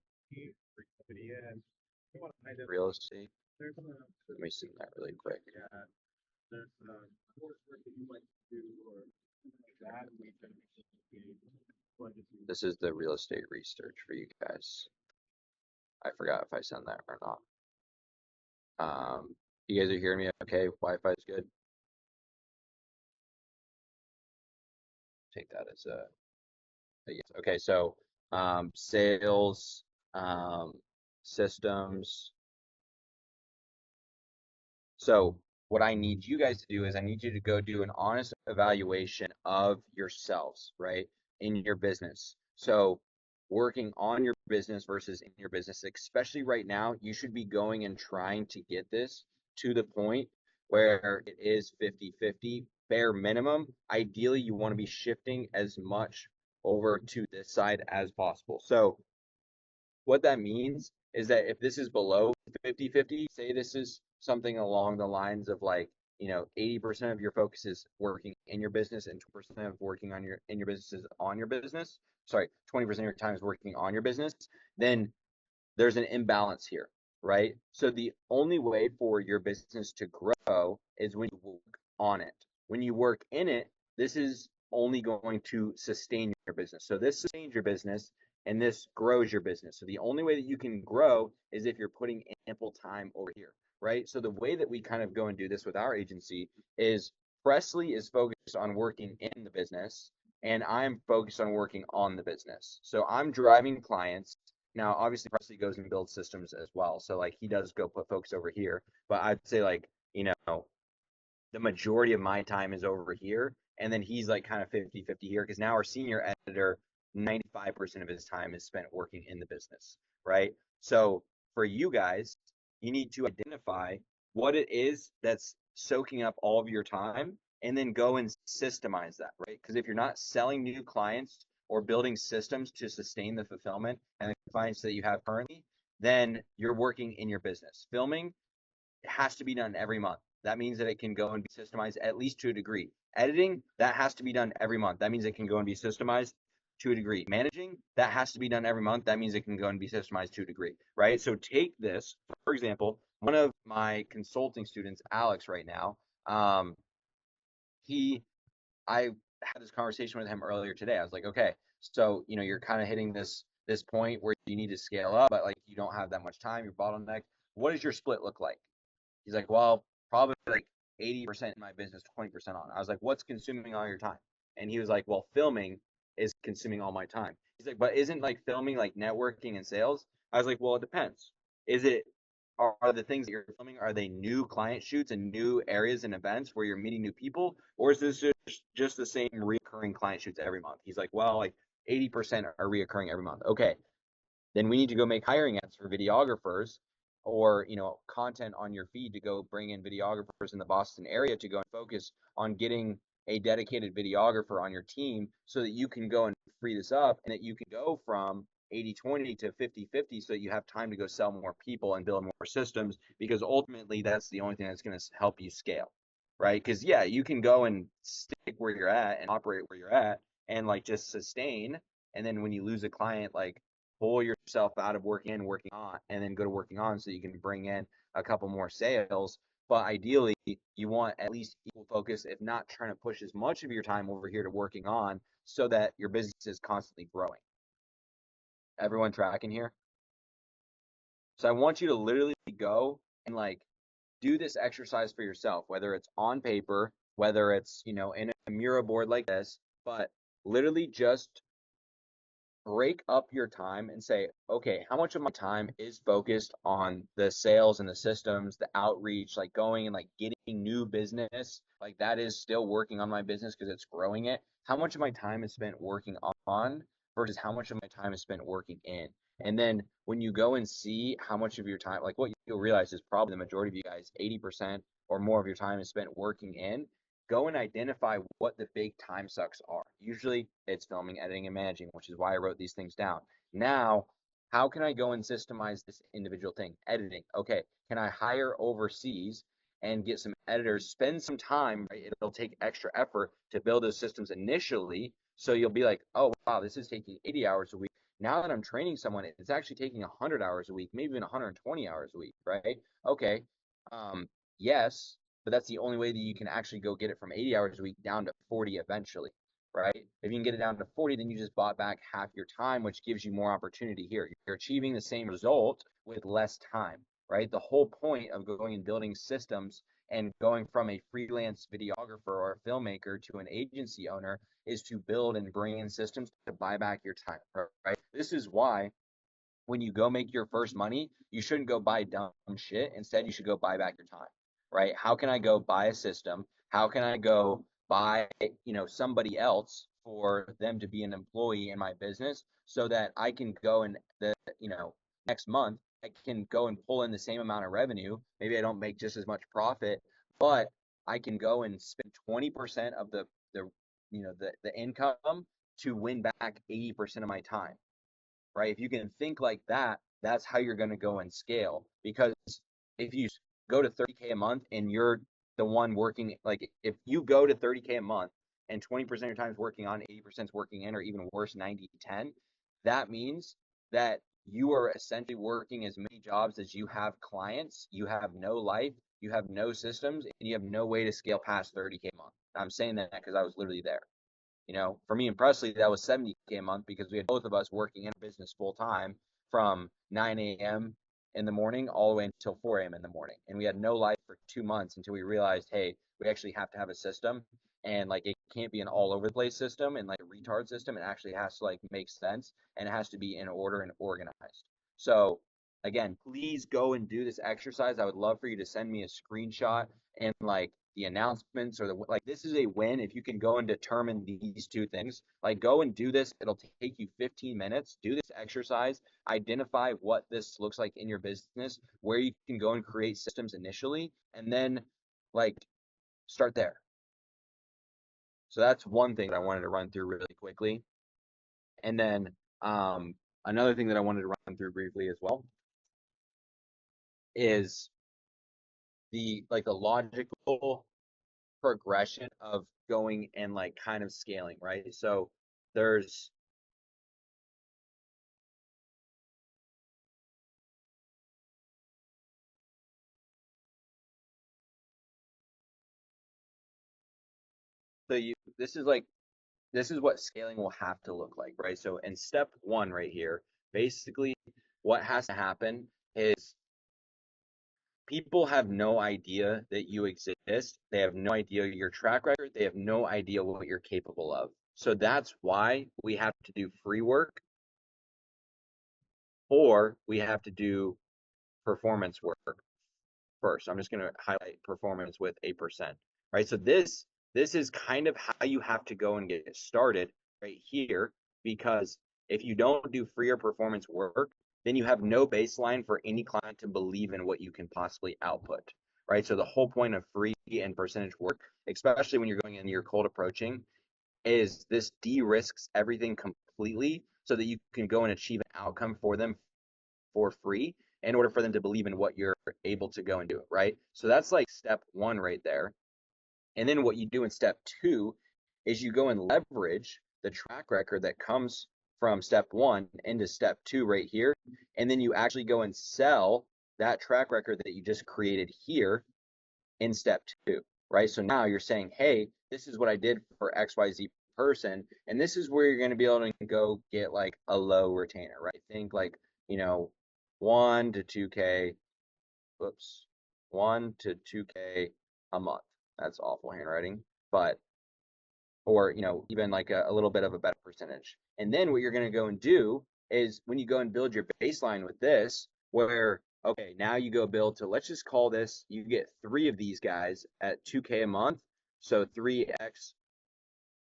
real estate? Let me see that really quick. This is the real estate research for you guys. I forgot if I sent that or not. You guys are hearing me okay? Wi-Fi is good. Take that as a yes. Okay, so sales, systems. So what I need you guys to do is I need you to go do an honest evaluation of yourselves, right, in your business. So working on your business versus in your business, especially right now, you should be going and trying to get this to the point where it is 50-50, bare minimum. Ideally, you want to be shifting as much over to this side as possible. So what that means is that if this is below 50-50, say this is something along the lines of like, 80% of your focus is working in your business and 20% of working on in your business is on your business. Sorry, 20% of your time is working on your business, then there's an imbalance here, right? So the only way for your business to grow is when you work on it. When you work in it, this is only going to sustain your business. So this sustains your business and this grows your business. So the only way that you can grow is if you're putting ample time over here, right? So the way that we kind of go and do this with our agency is Presley is focused on working in the business and I'm focused on working on the business. So I'm driving clients. Now, obviously, Presley goes and builds systems as well. So like he does go put folks over here, but I'd say like, the majority of my time is over here. And then he's like kind of 50-50 here because now our senior editor, 95% of his time is spent working in the business, right? So for you guys, you need to identify what it is that's soaking up all of your time and then go and systemize that, right? Because if you're not selling new clients or building systems to sustain the fulfillment and the clients that you have currently, then you're working in your business. Filming has to be done every month. That means that it can go and be systemized at least to a degree. Editing, that has to be done every month. That means it can go and be systemized to a degree. Managing, that has to be done every month. That means it can go and be systemized to a degree, right? So take this, for example, one of my consulting students, Alex, right now, I had this conversation with him earlier today. I was like, okay, so you're kind of hitting this point where you need to scale up, but like you don't have that much time, you're bottlenecked. What does your split look like? He's like, well, probably like 80% in my business, 20% on. I was like, what's consuming all your time? And he was like, well, filming is consuming all my time. He's like, but isn't like filming like networking and sales? I was like, well, it depends. Are the things that you're filming, are they new client shoots and new areas and events where you're meeting new people? Or is this just the same recurring client shoots every month? He's like, well, like 80% are reoccurring every month. Okay, then we need to go make hiring ads for videographers or content on your feed to go bring in videographers in the Boston area to go and focus on getting a dedicated videographer on your team so that you can go and free this up and that you can go from 80-20 to 50-50 so that you have time to go sell more people and build more systems, because ultimately that's the only thing that's going to help you scale, right? Because yeah, you can go and stick where you're at and operate where you're at and like just sustain, and then when you lose a client, like pull yourself out of working on, and then go to working on so you can bring in a couple more sales. But ideally, you want at least equal focus, if not trying to push as much of your time over here to working on, so that your business is constantly growing. Everyone tracking here? So I want you to literally go and like do this exercise for yourself, whether it's on paper, whether it's, you know, in a Miro board like this, but literally just break up your time and say, okay, how much of my time is focused on the sales and the systems, the outreach, like going and like getting new business, like that is still working on my business because it's growing it. How much of my time is spent working on versus how much of my time is spent working in? And then when you go and see how much of your time, like what you'll realize is probably the majority of you guys, 80% or more of your time is spent working in. Go and identify what the big time sucks are. Usually it's filming, editing, and managing, which is why I wrote these things down. Now, how can I go and systemize this individual thing? Editing. Okay, can I hire overseas and get some editors, spend some time, right? It'll take extra effort to build those systems initially. So you'll be like, oh, wow, this is taking 80 hours a week. Now that I'm training someone, it's actually taking 100 hours a week, maybe even 120 hours a week, right? Okay, yes, but that's the only way that you can actually go get it from 80 hours a week down to 40 eventually, right? If you can get it down to 40, then you just bought back half your time, which gives you more opportunity here. You're achieving the same result with less time, right? The whole point of going and building systems and going from a freelance videographer or a filmmaker to an agency owner is to build and bring in systems to buy back your time, right? This is why when you go make your first money, you shouldn't go buy dumb shit. Instead, you should go buy back your time, right? How can I go buy a system? How can I go buy, you know, somebody else for them to be an employee in my business so that I can go and you know, next month I can go and pull in the same amount of revenue. Maybe I don't make just as much profit, but I can go and spend 20% of the you know, the income to win back 80% of my time. Right? If you can think like that, that's how you're going to go and scale. Because if you go to 30K a month and you're the one working, like if you go to 30K a month and 20% of your time is working on, 80% is working in, or even worse, 90-10, that means that you are essentially working as many jobs as you have clients. You have no life, you have no systems, and you have no way to scale past 30K a month. I'm saying that because I was literally there. You know, for me and Presley, that was 70K a month because we had both of us working in business full time from 9 a.m. in the morning all the way until 4 a.m. in the morning. And we had no life for 2 months until we realized, hey, we actually have to have a system. And like, it can't be an all over the place system and like a retard system. It actually has to like make sense, and it has to be in order and organized. So again, please go and do this exercise. I would love for you to send me a screenshot and like the announcements, or the like. This is a win if you can go and determine these two things. Like, go and do this. It'll take you 15 minutes. Do this exercise, identify what this looks like in your business, where you can go and create systems initially, and then like start there. So that's one thing that I wanted to run through really quickly. And then another thing that I wanted to run through briefly as well is the logical progression of going and like kind of scaling, right? So there's this is what scaling will have to look like, right? So in step 1 right here, basically what has to happen is people have no idea that you exist. They have no idea your track record. They have no idea what you're capable of. So that's why we have to do free work, or we have to do performance work first. I'm just going to highlight performance with 8%, right? So this is kind of how you have to go and get started right here, because if you don't do free or performance work, then you have no baseline for any client to believe in what you can possibly output, right? So the whole point of free and percentage work, especially when you're going into your cold approaching, is this de-risks everything completely, so that you can go and achieve an outcome for them for free in order for them to believe in what you're able to go and do, right? So that's like step one right there. And then what you do in step two is you go and leverage the track record that comes from step one into step two right here. And then you actually go and sell that track record that you just created here in step two, right? So now you're saying, hey, this is what I did for XYZ person, and this is where you're going to be able to go get like a low retainer, right? Think like, 1 to 2K, whoops, 1 to 2K a month. That's awful handwriting, but, or, even like a little bit of a better percentage. And then what you're going to go and do is when you go and build your baseline with this, where, okay, now you go build to, let's just call this, you get 3 of these guys at 2K a month. So 3x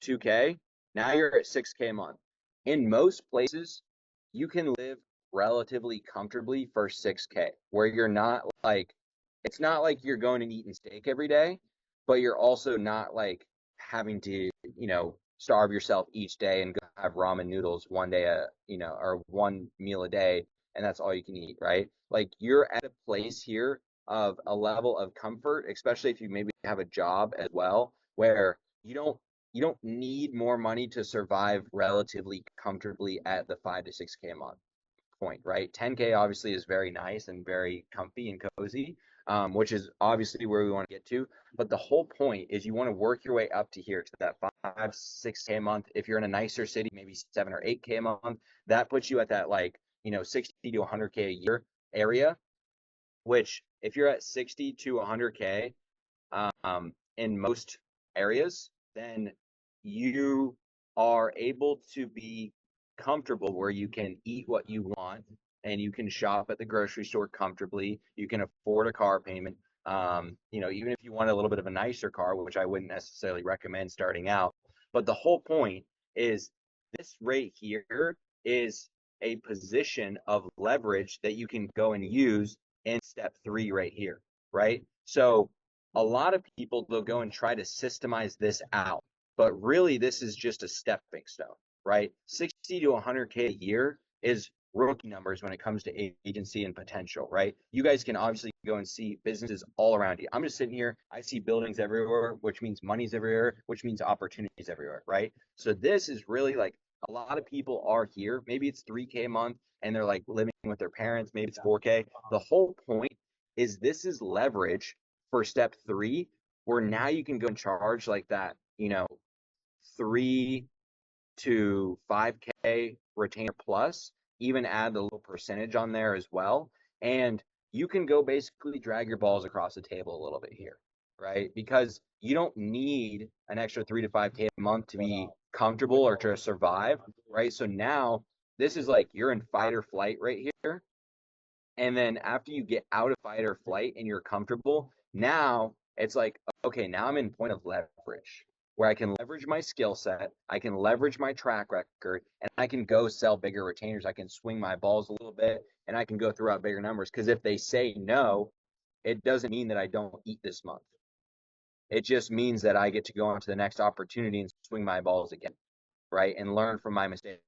2K, now you're at 6K a month. In most places, you can live relatively comfortably for 6K, where you're not like, it's not like you're going and eating steak every day, but you're also not like having to, starve yourself each day and go have ramen noodles one day, or one meal a day, and that's all you can eat, right? Like you're at a place here of a level of comfort, especially if you maybe have a job as well, where you don't need more money to survive relatively comfortably at the 5 to 6K a month point, right? 10K obviously is very nice and very comfy and cozy, which is obviously where we want to get to. But the whole point is you want to work your way up to here to that 5, 6K a month. If you're in a nicer city, maybe 7 or 8K a month, that puts you at that 60 to 100K a year area, which if you're at 60 to 100K in most areas, then you are able to be comfortable where you can eat what you want and you can shop at the grocery store comfortably. You can afford a car payment. Even if you want a little bit of a nicer car, which I wouldn't necessarily recommend starting out. But the whole point is this right here is a position of leverage that you can go and use in step 3 right here, right? So a lot of people, they'll go and try to systemize this out, but really this is just a stepping stone, right? 60 to 100K a year is rookie numbers when it comes to agency and potential, right? You guys can obviously go and see businesses all around you. I'm just sitting here, I see buildings everywhere, which means money's everywhere, which means opportunities everywhere, right? So this is really like a lot of people are here. Maybe it's 3K a month and they're like living with their parents. Maybe it's 4K. The whole point is this is leverage for step 3, where now you can go and charge like that, 3 to 5K retainer plus, even add the little percentage on there as well. And you can go basically drag your balls across the table a little bit here, right? Because you don't need an extra 3 to 5K a month to be comfortable or to survive, right? So now this is like you're in fight or flight right here. And then after you get out of fight or flight and you're comfortable, now it's like, okay, now I'm in point of leverage where I can leverage my skill set, I can leverage my track record, and I can go sell bigger retainers. I can swing my balls a little bit and I can go throw out bigger numbers. Because if they say no, it doesn't mean that I don't eat this month. It just means that I get to go on to the next opportunity and swing my balls again, right? And learn from my mistakes.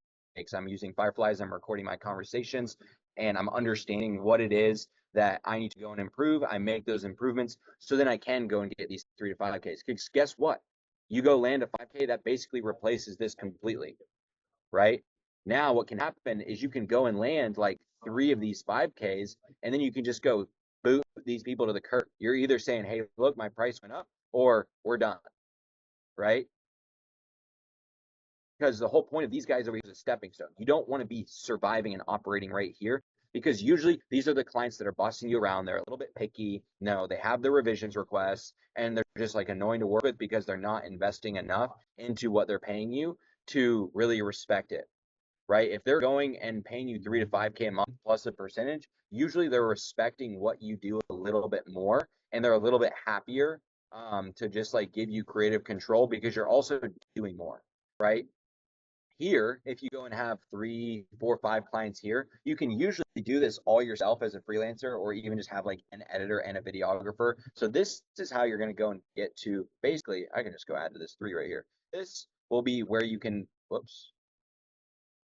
I'm using Fireflies, I'm recording my conversations, and I'm understanding what it is that I need to go and improve. I make those improvements so then I can go and get these 3 to 5Ks. Because guess what? You go land a 5K, that basically replaces this completely, right? Now what can happen is you can go and land like 3 of these 5Ks, and then you can just go boot these people to the curb. You're either saying, hey, look, my price went up, or we're done, right? Because the whole point of these guys over here is a stepping stone. You don't want to be surviving and operating right here, because usually these are the clients that are bossing you around. They're a little bit picky. No, they have the revisions requests and they're just like annoying to work with because they're not investing enough into what they're paying you to really respect it, right? If they're going and paying you 3 to 5K a month plus a percentage, usually they're respecting what you do a little bit more and they're a little bit happier to just like give you creative control because you're also doing more, right? Here, if you go and have 3, 4, 5 clients here, you can usually do this all yourself as a freelancer, or even just have like an editor and a videographer. So this is how you're going to go and get to, basically, I can just go add to this 3 right here. This will be where you can, whoops,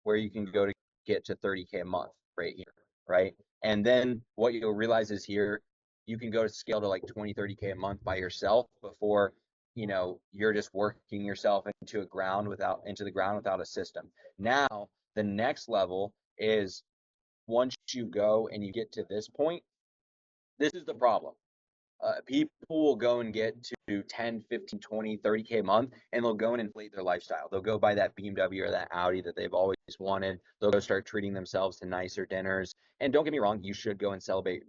where you can go to get to 30K a month right here, right? And then what you'll realize is here, you can go to scale to like 20, 30K a month by yourself before, you know, you're just working yourself into the ground without a system. Now, the next level is once you go and you get to this point, this is the problem. People will go and get to 10, 15, 20, 30K a month, and they'll go and inflate their lifestyle. They'll go buy that BMW or that Audi that they've always wanted. They'll go start treating themselves to nicer dinners. And don't get me wrong, you should go and celebrate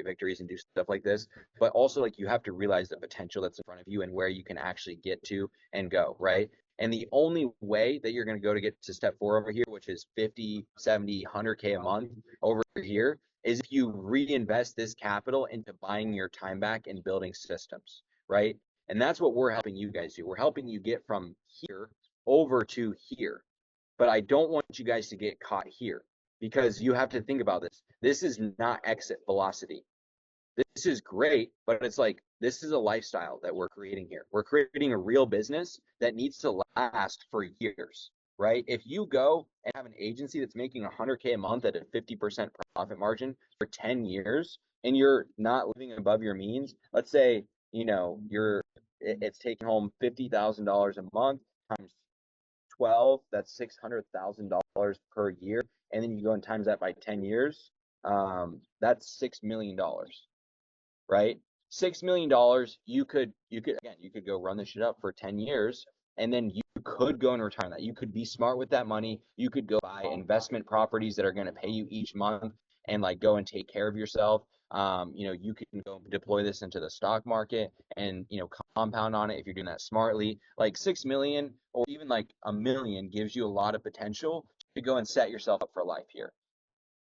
victories and do stuff like this. But also, like, you have to realize the potential that's in front of you and where you can actually get to and go, right? And the only way that you're going to go to get to step 4 over here, which is 50, 70, 100K a month over here, is if you reinvest this capital into buying your time back and building systems, right? And that's what we're helping you guys do. We're helping you get from here over to here. But I don't want you guys to get caught here, because you have to think about this. This is not exit velocity. This is great, but it's like, this is a lifestyle that we're creating here. We're creating a real business that needs to last for years, right? If you go and have an agency that's making 100K a month at a 50% profit margin for 10 years, and you're not living above your means, let's say, you know, it's taking home $50,000 a month times 12, that's $600,000 per year. And then you go and times that by 10 years, that's $6 million, right? $6 million, you could go run this shit up for 10 years, and then you could go and retire that. You could be smart with that money. You could go buy investment properties that are going to pay you each month and like go and take care of yourself. You know, you can go deploy this into the stock market and, you know, compound on it if you're doing that smartly. Like 6 million or even like a million gives you a lot of potential to go and set yourself up for life here,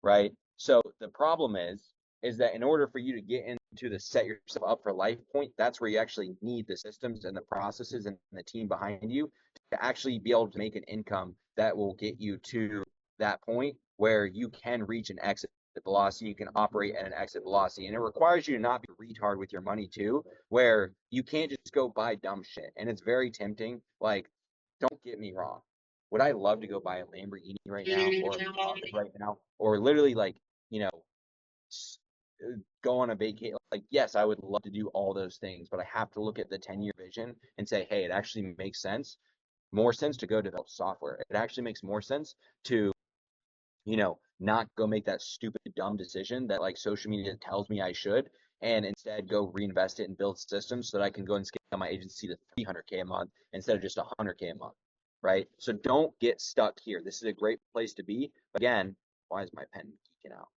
right? So the problem is that in order for you to get into the set yourself up for life point, that's where you actually need the systems and the processes and the team behind you to actually be able to make an income that will get you to that point where you can reach an exit velocity, you can operate at an exit velocity. And it requires you to not be a retard with your money too, where you can't just go buy dumb shit. And it's very tempting. Like, don't get me wrong. Would I love to go buy a Lamborghini right now, or a Ferrari right now, or literally like, you know, go on a vacation? Like, yes, I would love to do all those things, but I have to look at the 10-year vision and say, hey, it actually makes more sense to go develop software. It actually makes more sense to, you know, not go make that stupid dumb decision that like social media tells me I should, and instead go reinvest it and build systems so that I can go and scale my agency to 300K a month instead of just 100K a month, right? So don't get stuck here. This is a great place to be. But again, why is my pen geeking out?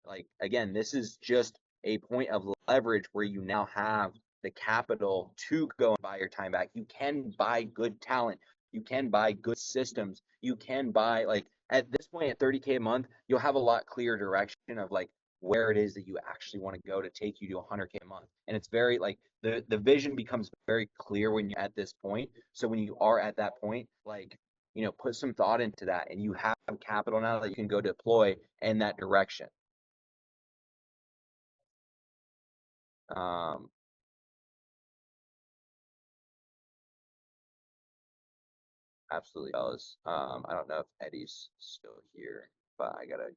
Like, again, this is just a point of leverage where you now have the capital to go and buy your time back. You can buy good talent. You can buy good systems. You can buy, like, at this point at 30K a month, you'll have a lot clearer direction of like where it is that you actually want to go to take you to 100K a month. And it's very like the vision becomes very clear when you're at this point. So when you are at that point, like, you know, put some thought into that, and you have capital now that you can go deploy in that direction. Absolutely, fellas. I don't know if Eddie's still here, but I gotta.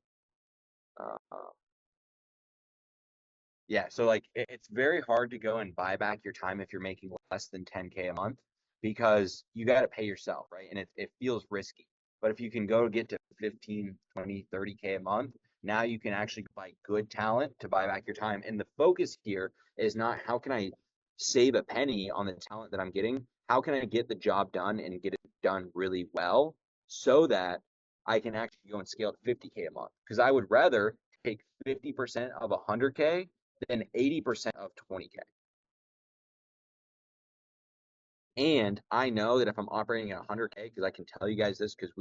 Yeah, so like it's very hard to go and buy back your time if you're making less than 10K a month, because you got to pay yourself, right? And it feels risky. But if you can go get to 15, 20, 30K a month, now you can actually buy good talent to buy back your time. And the focus here is not how can I save a penny on the talent that I'm getting? How can I get the job done and get it done really well so that I can actually go and scale to 50K a month? Because I would rather take 50% of 100K than 80% of 20K. And I know that if I'm operating at 100K, because I can tell you guys this because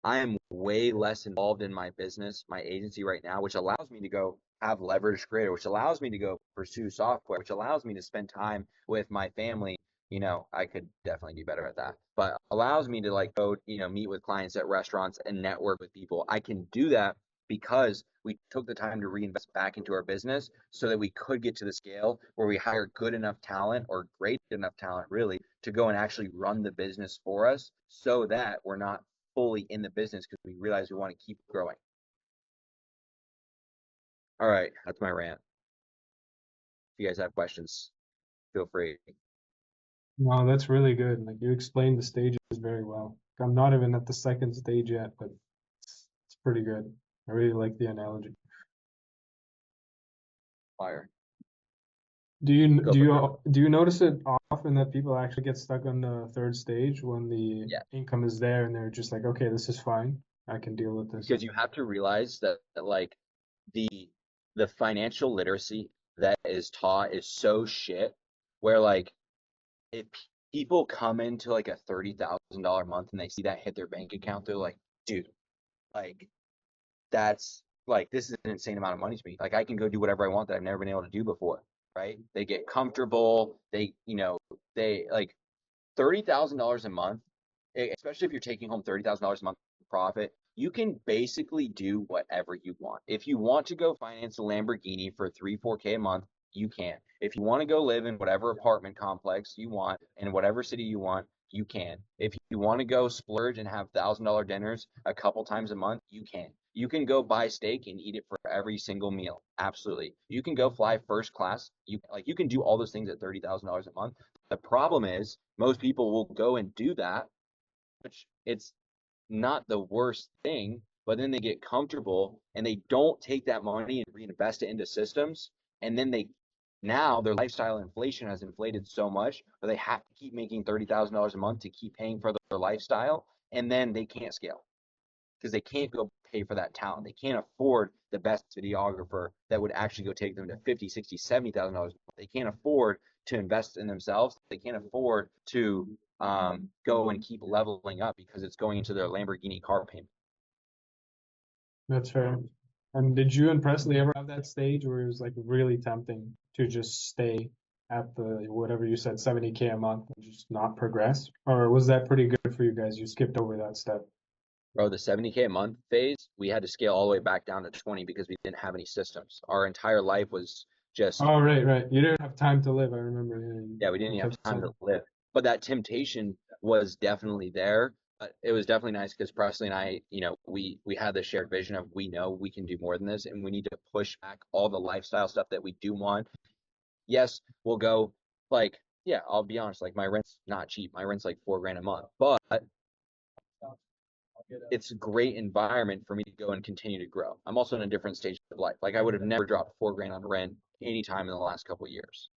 I am way less involved in my business, my agency right now, which allows me to go have leverage creator, which allows me to go pursue software, which allows me to spend time with my family. You know, I could definitely do better at that, but allows me to like go, you know, meet with clients at restaurants and network with people. I can do that because we took the time to reinvest back into our business so that we could get to the scale where we hire good enough talent, or great enough talent really, to go and actually run the business for us so that we're not fully in the business because we realize we want to keep growing. All right, that's my rant. If you guys have questions, feel free. No, that's really good. Like you explained the stages very well. I'm not even at the second stage yet, but it's pretty good. I really like the analogy. Fire. Do you notice it often that people actually get stuck on the third stage when the income is there and they're just like, okay, this is fine. I can deal with this. Because you have to realize that like the financial literacy that is taught is so shit where like if people come into like a $30,000 month and they see that hit their bank account, they're like, dude, like that's like this is an insane amount of money to me. Like I can go do whatever I want that I've never been able to do before, right? They get comfortable. They like $30,000 a month, especially if you're taking home $30,000 a month profit, you can basically do whatever you want. If you want to go finance a Lamborghini for 3-4K a month, you can. If you want to go live in whatever apartment complex you want in whatever city you want, you can. If you want to go splurge and have $1,000 dinners a couple times a month, you can. You can go buy steak and eat it for every single meal. Absolutely. You can go fly first class. You can do all those things at $30,000 a month. The problem is most people will go and do that, which it's not the worst thing, but then they get comfortable and they don't take that money and reinvest it into systems. And then now their lifestyle inflation has inflated so much that they have to keep making $30,000 a month to keep paying for their lifestyle. And then they can't scale because they can't go pay for that talent. They can't afford the best videographer that would actually go take them to $50,000, $60,000, $70,000. They can't afford to invest in themselves. They can't afford to go and keep leveling up because it's going into their Lamborghini car payment. That's fair. And did you and Presley ever have that stage where it was like really tempting to just stay at the whatever you said 70K a month and just not progress? Or was that pretty good for you guys? You skipped over that step. Bro, the 70K a month phase, we had to scale all the way back down to 20 because we didn't have any systems. Our entire life was just Oh, right. You didn't have time to live, I remember. Yeah, we didn't have time to live. But that temptation was definitely there. But it was definitely nice because Presley and I, we had the shared vision of we know we can do more than this and we need to push back all the lifestyle stuff that we do want. Yes, we'll go I'll be honest, like my rent's not cheap. My rent's like $4,000 a month, but it's a great environment for me to go and continue to grow. I'm also in a different stage of life. Like I would have never dropped $4,000 on rent anytime in the last couple of years.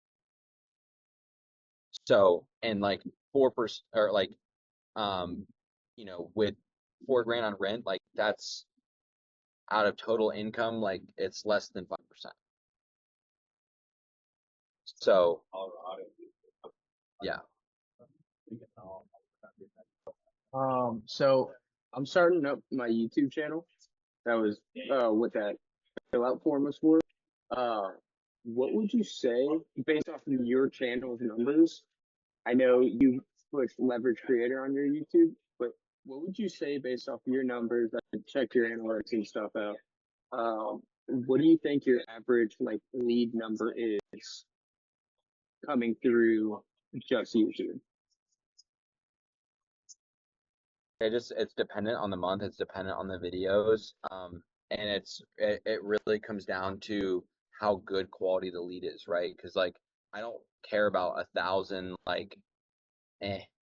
So, and like 4% or with $4,000 on rent, like that's out of total income, like it's less than 5%. So, yeah. So I'm starting up my YouTube channel. That was what that fill out form was for. What would you say based off of your channel's numbers? I know you pushed leverage creator on your YouTube, but what would you say based off of your numbers? I checked your analytics and stuff out. What do you think your average lead number is coming through just YouTube? It's dependent on the month. It's dependent on the videos. And it really comes down to how good quality the lead is, right? Because like I don't care about 1,000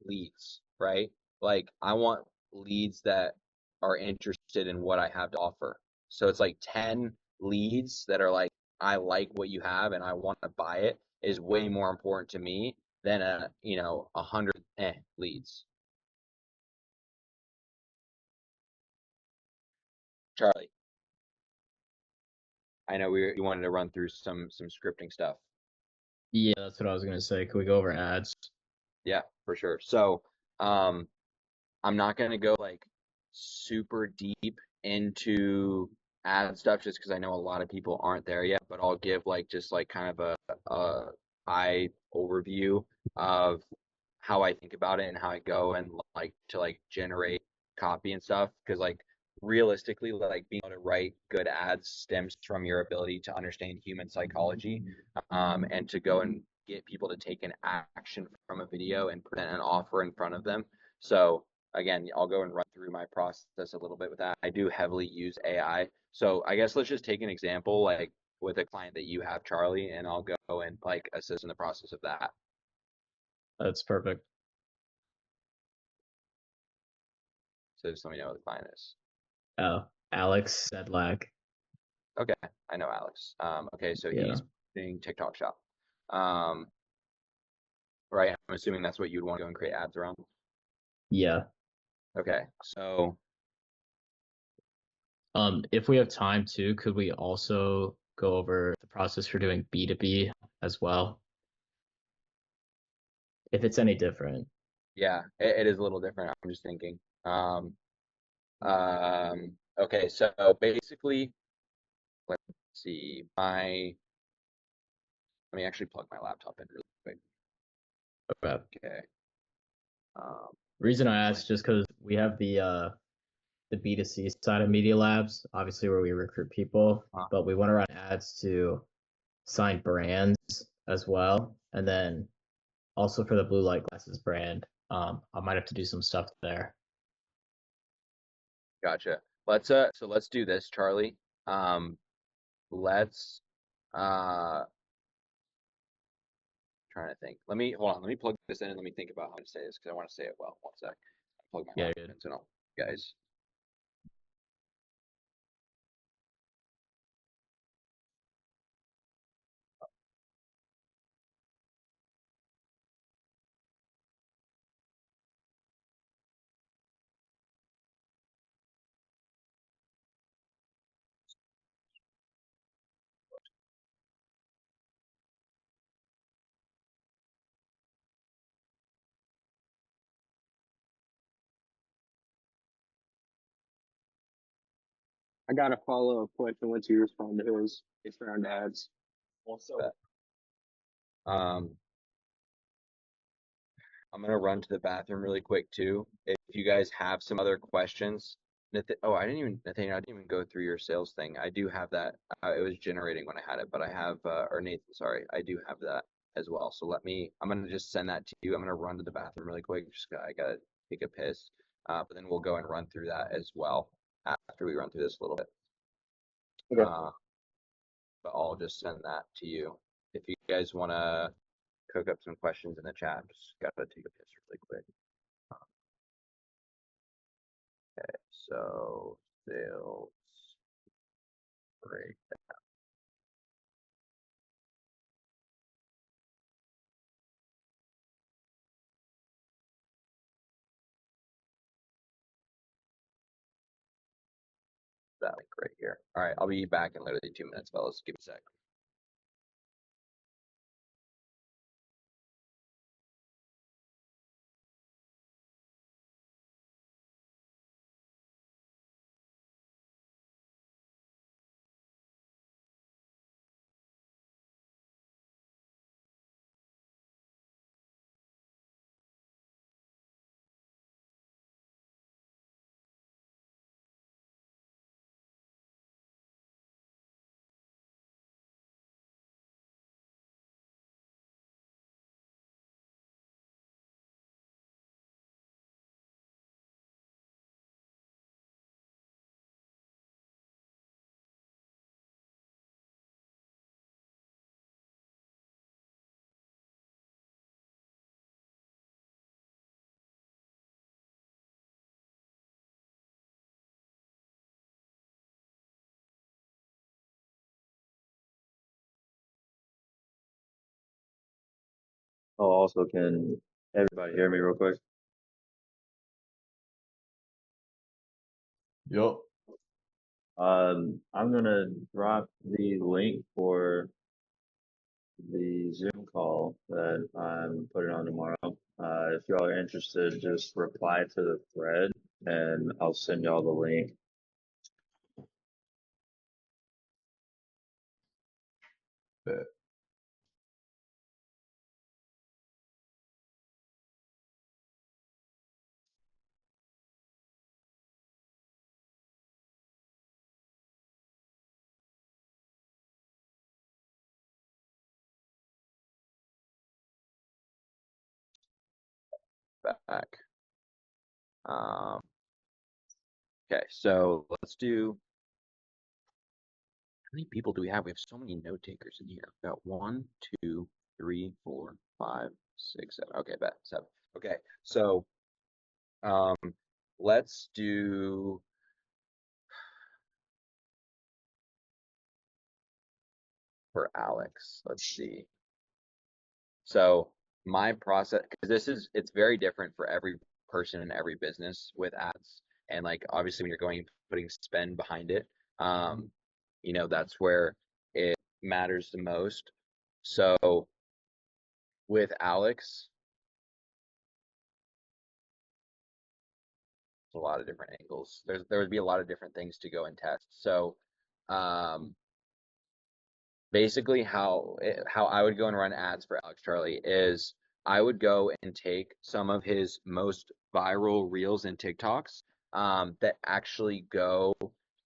leads, right? Like I want leads that are interested in what I have to offer. So it's like 10 leads that are like, I like what you have and I want to buy it is way more important to me than 100 leads. Charlie, I know you wanted to run through some scripting stuff. Yeah, that's what I was gonna say. Can we go over ads? Yeah, for sure. So, I'm not gonna go like super deep into ad stuff just because I know a lot of people aren't there yet, but I'll give just kind of a high overview of how I think about it and how I go and to generate copy and stuff. Because realistically, being able to write good ads stems from your ability to understand human psychology, and to go and get people to take an action from a video and present an offer in front of them. So again, I'll go and run through my process a little bit with that. I do heavily use AI. So I guess let's just take an example, like with a client that you have, Charlie, and I'll go and like assist in the process of that. That's perfect. So just let me know what the client is. Oh, Alex Sedlak. Okay, I know Alex. Okay, so Yeah. he's doing TikTok shop. Right, I'm assuming that's what you'd want to go and create ads around. Yeah. Okay, so if we have time too, could we also go over the process for doing B2B as well? If it's any different. yeah, it is a little different. I'm just thinking. Okay, so basically, let's see. Let me actually plug my laptop in really quick. Okay. Okay. Reason I asked just because we have the B2C side of Media Labs, obviously where we recruit people, but we want to run ads to sign brands as well, and then also for the blue light glasses brand, I might have to do some stuff there. Gotcha. So let's do this, Charlie. Let's trying to think. Hold on. Let me plug this in and let me think about how to say this because I want to say it well. One sec. Plug my laptop in so no, guys. I got a follow-up question once you respond to his. It's around ads. Also, I'm gonna run to the bathroom really quick too. If you guys have some other questions, Nathaniel, I didn't even go through your sales thing. I do have that. It was generating when I had it, but I have, or Nathan, sorry, I do have that as well. So I'm gonna just send that to you. I'm gonna run to the bathroom really quick. I gotta take a piss. But then we'll go and run through that as well after we run through this a little bit. Okay. But I'll just send that to you. If you guys wanna cook up some questions in the chat, just gotta take a piss really quick. Okay, so sales breakdown. That link right here. All right, I'll be back in literally 2 minutes, fellas. Give me a sec. Oh, also, can everybody hear me real quick? Yup. I'm gonna drop the link for the Zoom call that I'm putting on tomorrow. If y'all are interested, just reply to the thread and I'll send y'all the link. Bet. Back. Um, okay, so let's do. How many people do we have? We have so many note takers in here. We've got 1, 2, 3, 4, 5, 6, 7. Okay, bet 7. Okay, so let's do. For Alex, let's see. So my process, because it's very different for every person in every business with ads, and like obviously when you're going putting spend behind it, that's where it matters the most. So with Alex, there's a lot of different angles. There would be a lot of different things to go and test. So basically how I would go and run ads for Alex Charlie is I would go and take some of his most viral reels and TikToks that actually go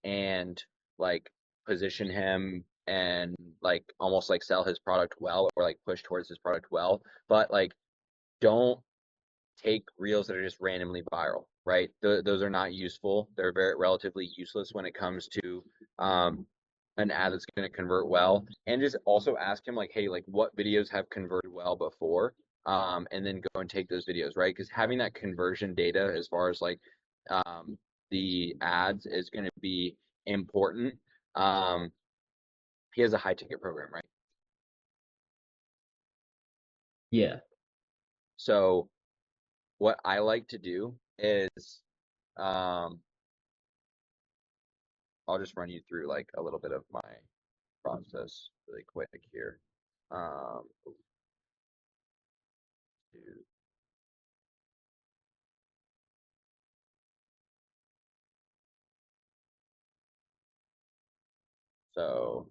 and like position him and like almost like sell his product well or like push towards his product well, but like don't take reels that are just randomly viral, right? Those are not useful. They're very relatively useless when it comes to an ad that's going to convert well. And just also ask him like, hey, like what videos have converted well before? And then go and take those videos, right? Because having that conversion data as far as like the ads is going to be important. He has a high ticket program, right? Yeah. So what I like to do is I'll just run you through like a little bit of my process really quick here. So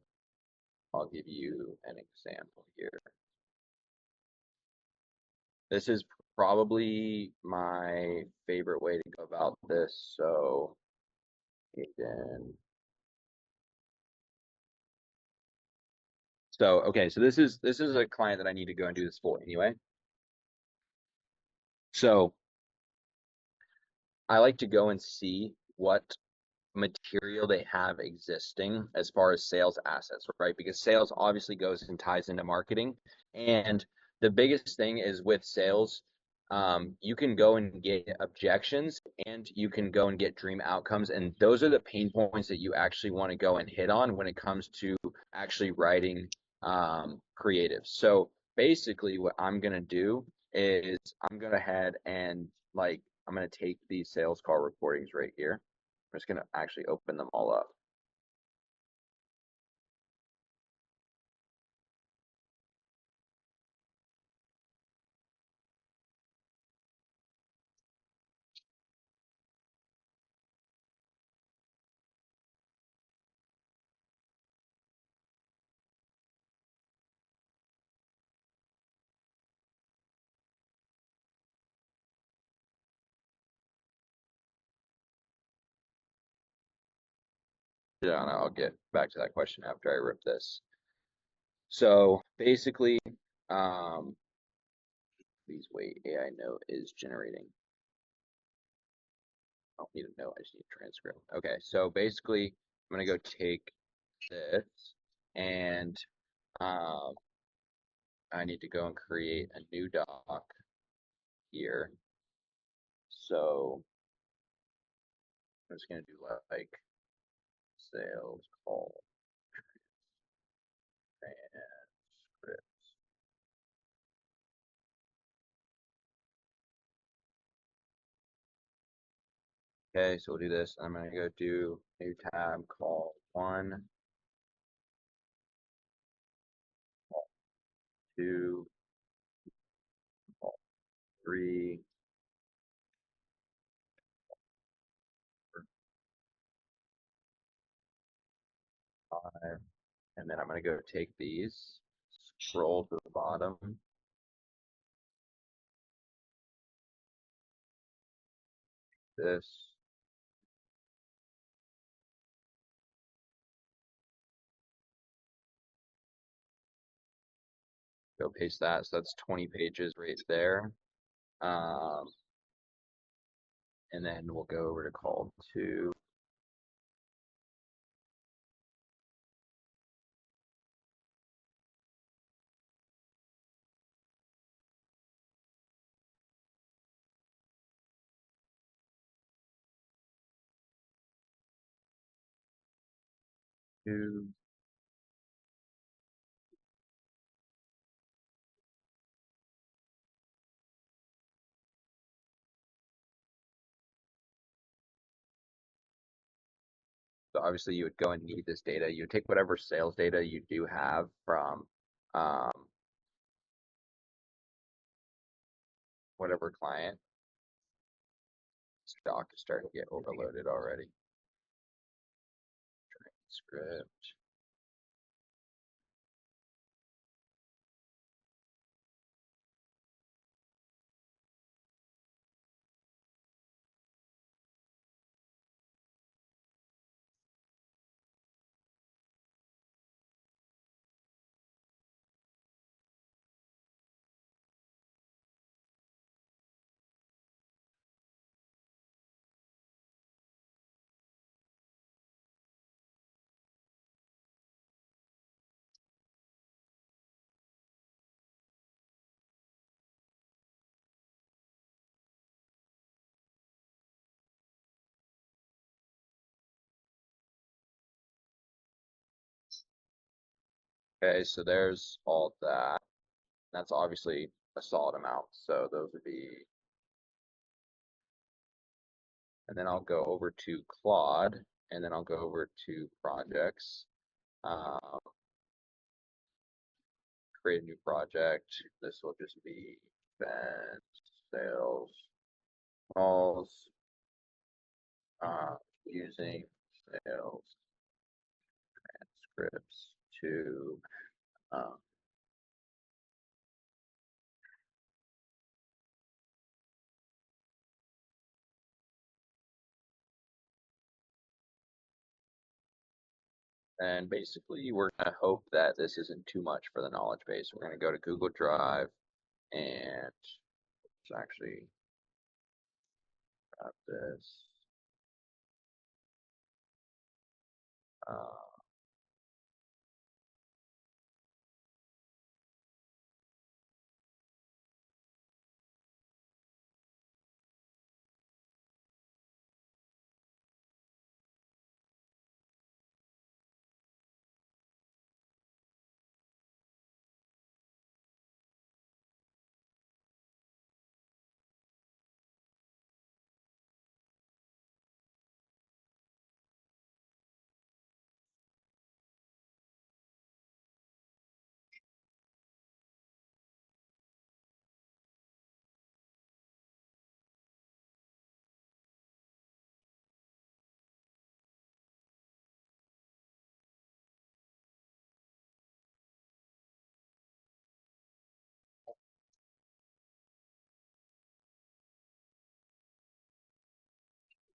I'll give you an example here. This is probably my favorite way to go about this. So again, okay, so this is a client that I need to go and do this for anyway. So I like to go and see what material they have existing as far as sales assets, right? Because sales obviously goes and ties into marketing. And the biggest thing is with sales, you can go and get objections and you can go and get dream outcomes. And those are the pain points that you actually want to go and hit on when it comes to actually writing creative. So basically what I'm going to do is I'm going to head and like, I'm going to take these sales call recordings right here. I'm just going to actually open them all up. Yeah, and I'll get back to that question after I rip this. So basically, please wait, AI note is generating. I don't need a note, I just need a transcript. Okay, so basically, I'm going to go take this and I need to go and create a new doc here. So I'm just going to do like sales call transcript. Okay, so we'll do this. I'm going to go do new tab, call 1, call 2, call 3, 4, 5, and then I'm going to go take these, scroll to the bottom. This. Go paste that. So that's 20 pages right there. and then we'll go over to call 2. So obviously you would go and need this data. You would take whatever sales data you do have from whatever client. Stock is starting to get overloaded already. Transcript. Okay, so there's all that. That's obviously a solid amount. So those would be, and then I'll go over to Claude, and then I'll go over to projects. Create a new project. This will just be events, sales, calls, using sales transcripts to and basically we're going to hope that this isn't too much for the knowledge base. We're going to go to Google Drive and let's actually grab this.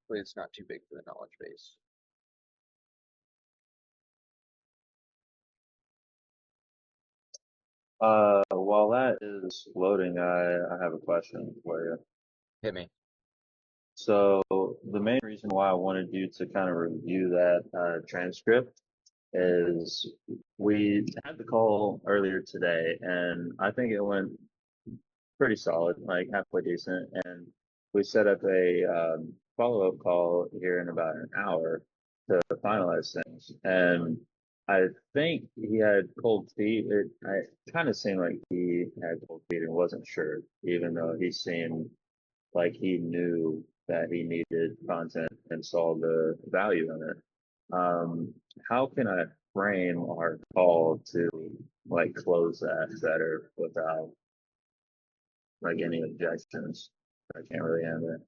Hopefully it's not too big for the knowledge base. While that is loading, I have a question for you. Hit me. So the main reason why I wanted you to kind of review that transcript is we had the call earlier today, and I think it went pretty solid, like halfway decent. And we set up a follow-up call here in about an hour to finalize things. And I think he had cold feet. It kind of seemed like he had cold feet and wasn't sure, even though he seemed like he knew that he needed content and saw the value in it. How can I frame our call to like close that better without like any objections? I can't really handle it.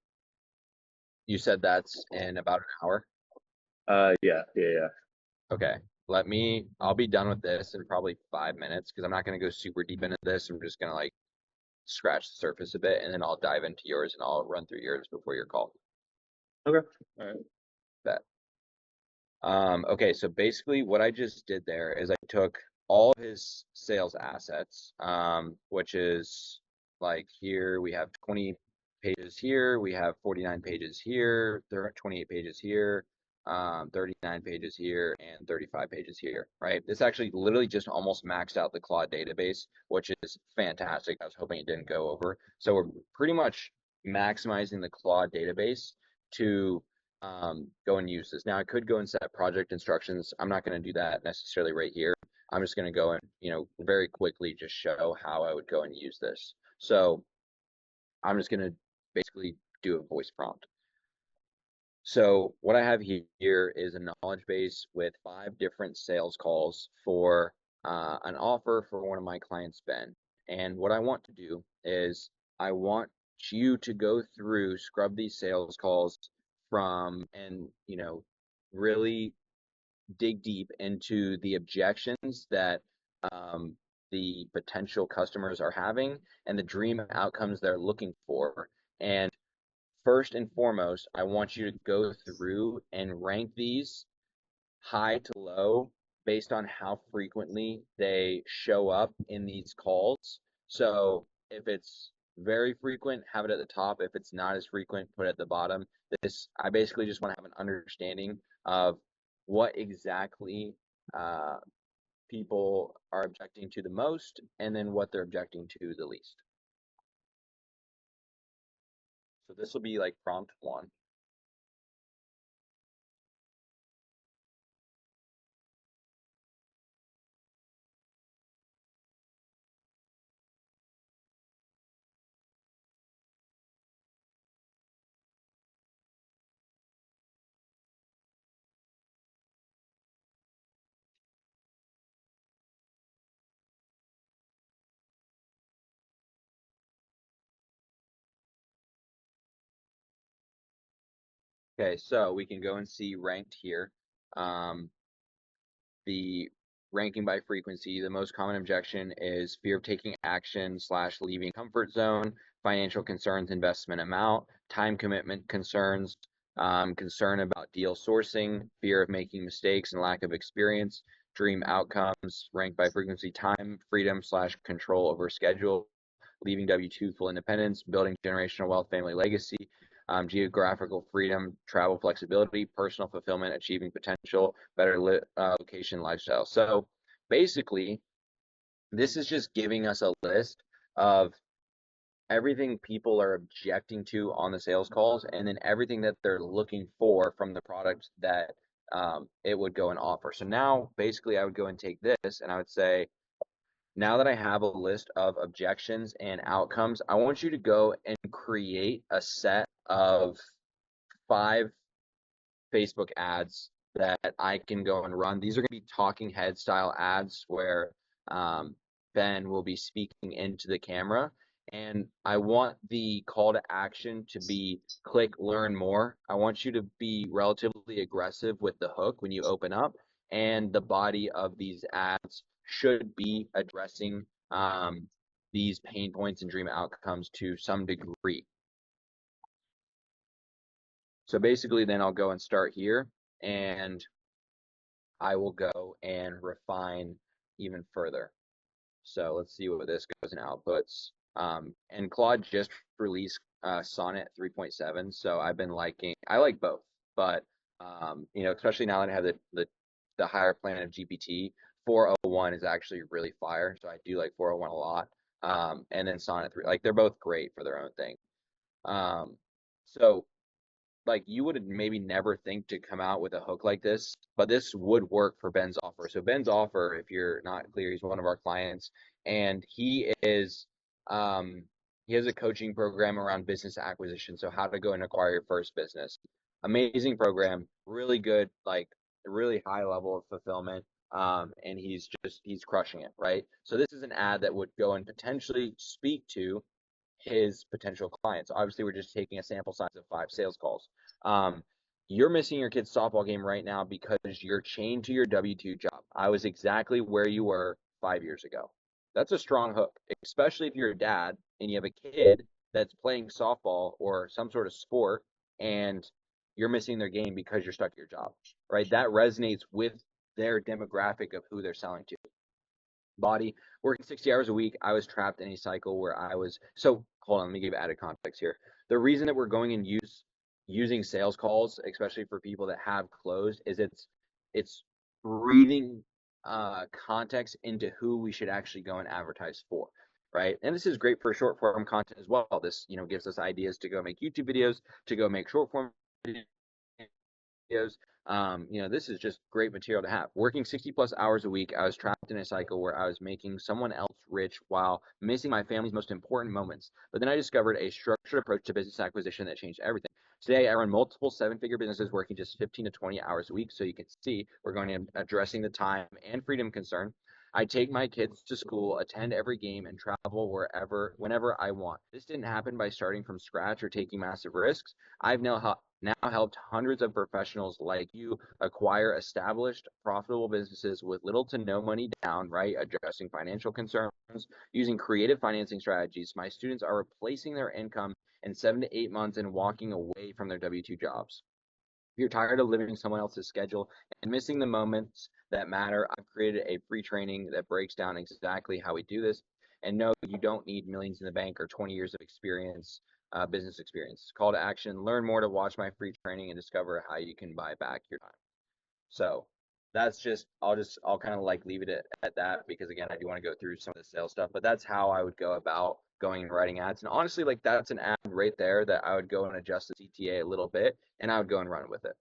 You said that's in about an hour? Yeah. Okay. I'll be done with this in probably 5 minutes because I'm not going to go super deep into this. I'm just going to like scratch the surface a bit and then I'll dive into yours and I'll run through yours before your call. Okay. All right. Bet. Okay, so basically what I just did there is I took all of his sales assets, which is like here we have 20 pages here. We have 49 pages here. There are 28 pages here. 39 pages here and 35 pages here, right? This actually literally just almost maxed out the Claude database, which is fantastic. I was hoping it didn't go over. So we're pretty much maximizing the Claude database to go and use this. Now I could go and set project instructions. I'm not going to do that necessarily right here. I'm just going to go and, very quickly just show how I would go and use this. So I'm just going to basically do a voice prompt. So what I have here is a knowledge base with 5 different sales calls for an offer for one of my clients, Ben. And what I want to do is I want you to go through, scrub these sales calls and really dig deep into the objections that the potential customers are having and the dream outcomes they're looking for. And first and foremost, I want you to go through and rank these high to low based on how frequently they show up in these calls. So if it's very frequent, have it at the top. If it's not as frequent, put it at the bottom. I basically just want to have an understanding of what exactly people are objecting to the most and then what they're objecting to the least. So this will be like prompt 1. Okay, so we can go and see ranked here. The ranking by frequency, the most common objection is fear of taking action / leaving comfort zone, financial concerns, investment amount, time commitment concerns, concern about deal sourcing, fear of making mistakes and lack of experience, dream outcomes, ranked by frequency, time, freedom / control over schedule, leaving W-2, full independence, building generational wealth, family legacy, geographical freedom, travel flexibility, personal fulfillment, achieving potential, better location, lifestyle. So basically, this is just giving us a list of everything people are objecting to on the sales calls and then everything that they're looking for from the product that it would go and offer. So now basically I would go and take this and I would say, now that I have a list of objections and outcomes, I want you to go and create a set of 5 Facebook ads that I can go and run. These are going to be talking head style ads where Ben will be speaking into the camera. And I want the call to action to be click learn more. I want you to be relatively aggressive with the hook when you open up. And the body of these ads should be addressing these pain points and dream outcomes to some degree. So basically then I'll go and start here and I will go and refine even further. So let's see what this goes in outputs. And Claude just released Sonnet 3.7. So I like both, but especially now that I have the higher plan of GPT, 401 is actually really fire. So I do like 401 a lot. And then Sonnet 3, they're both great for their own thing. So you would maybe never think to come out with a hook like this, but this would work for Ben's offer. So Ben's offer, if you're not clear, he's one of our clients, and he has a coaching program around business acquisition. So how to go and acquire your first business. Amazing program, really good, really high level of fulfillment. And he's crushing it, right? So this is an ad that would go and potentially speak to his potential clients. Obviously, we're just taking a sample size of 5 sales calls. You're missing your kid's softball game right now because you're chained to your W-2 job. I was exactly where you were 5 years ago. That's a strong hook, especially if you're a dad and you have a kid that's playing softball or some sort of sport and you're missing their game because you're stuck at your job, right? That resonates with their demographic of who they're selling to. body. Working 60 hours a week, I was trapped in a cycle where I was, so hold on, let me give added context here. The reason that we're going and using sales calls, especially for people that have closed, is it's breathing context into who we should actually go and advertise for, right? And this is great for short form content as well. This, gives us ideas to go make YouTube videos, to go make short form videos. This is just great material to have. Working 60 plus hours a week, I was trapped in a cycle where I was making someone else rich while missing my family's most important moments. But then I discovered a structured approach to business acquisition that changed everything. Today, I run multiple seven-figure businesses working just 15 to 20 hours a week. So you can see we're going to addressing the time and freedom concern. I take my kids to school, attend every game, and travel whenever I want. This didn't happen by starting from scratch or taking massive risks. I've now helped hundreds of professionals like you acquire established, profitable businesses with little to no money down, right? Addressing financial concerns, using creative financing strategies. My students are replacing their income in 7 to 8 months and walking away from their W-2 jobs. If you're tired of living someone else's schedule and missing the moments that matter, I've created a free training that breaks down exactly how we do this. And no, you don't need millions in the bank or 20 years of experience, business experience. Call to action, learn more to watch my free training and discover how you can buy back your time. So that's I'll kind of like leave it at that, because again, I do want to go through some of the sales stuff, but that's how I would go about going and writing ads. And honestly, like that's an ad right there that I would go and adjust the CTA a little bit and I would go and run with it.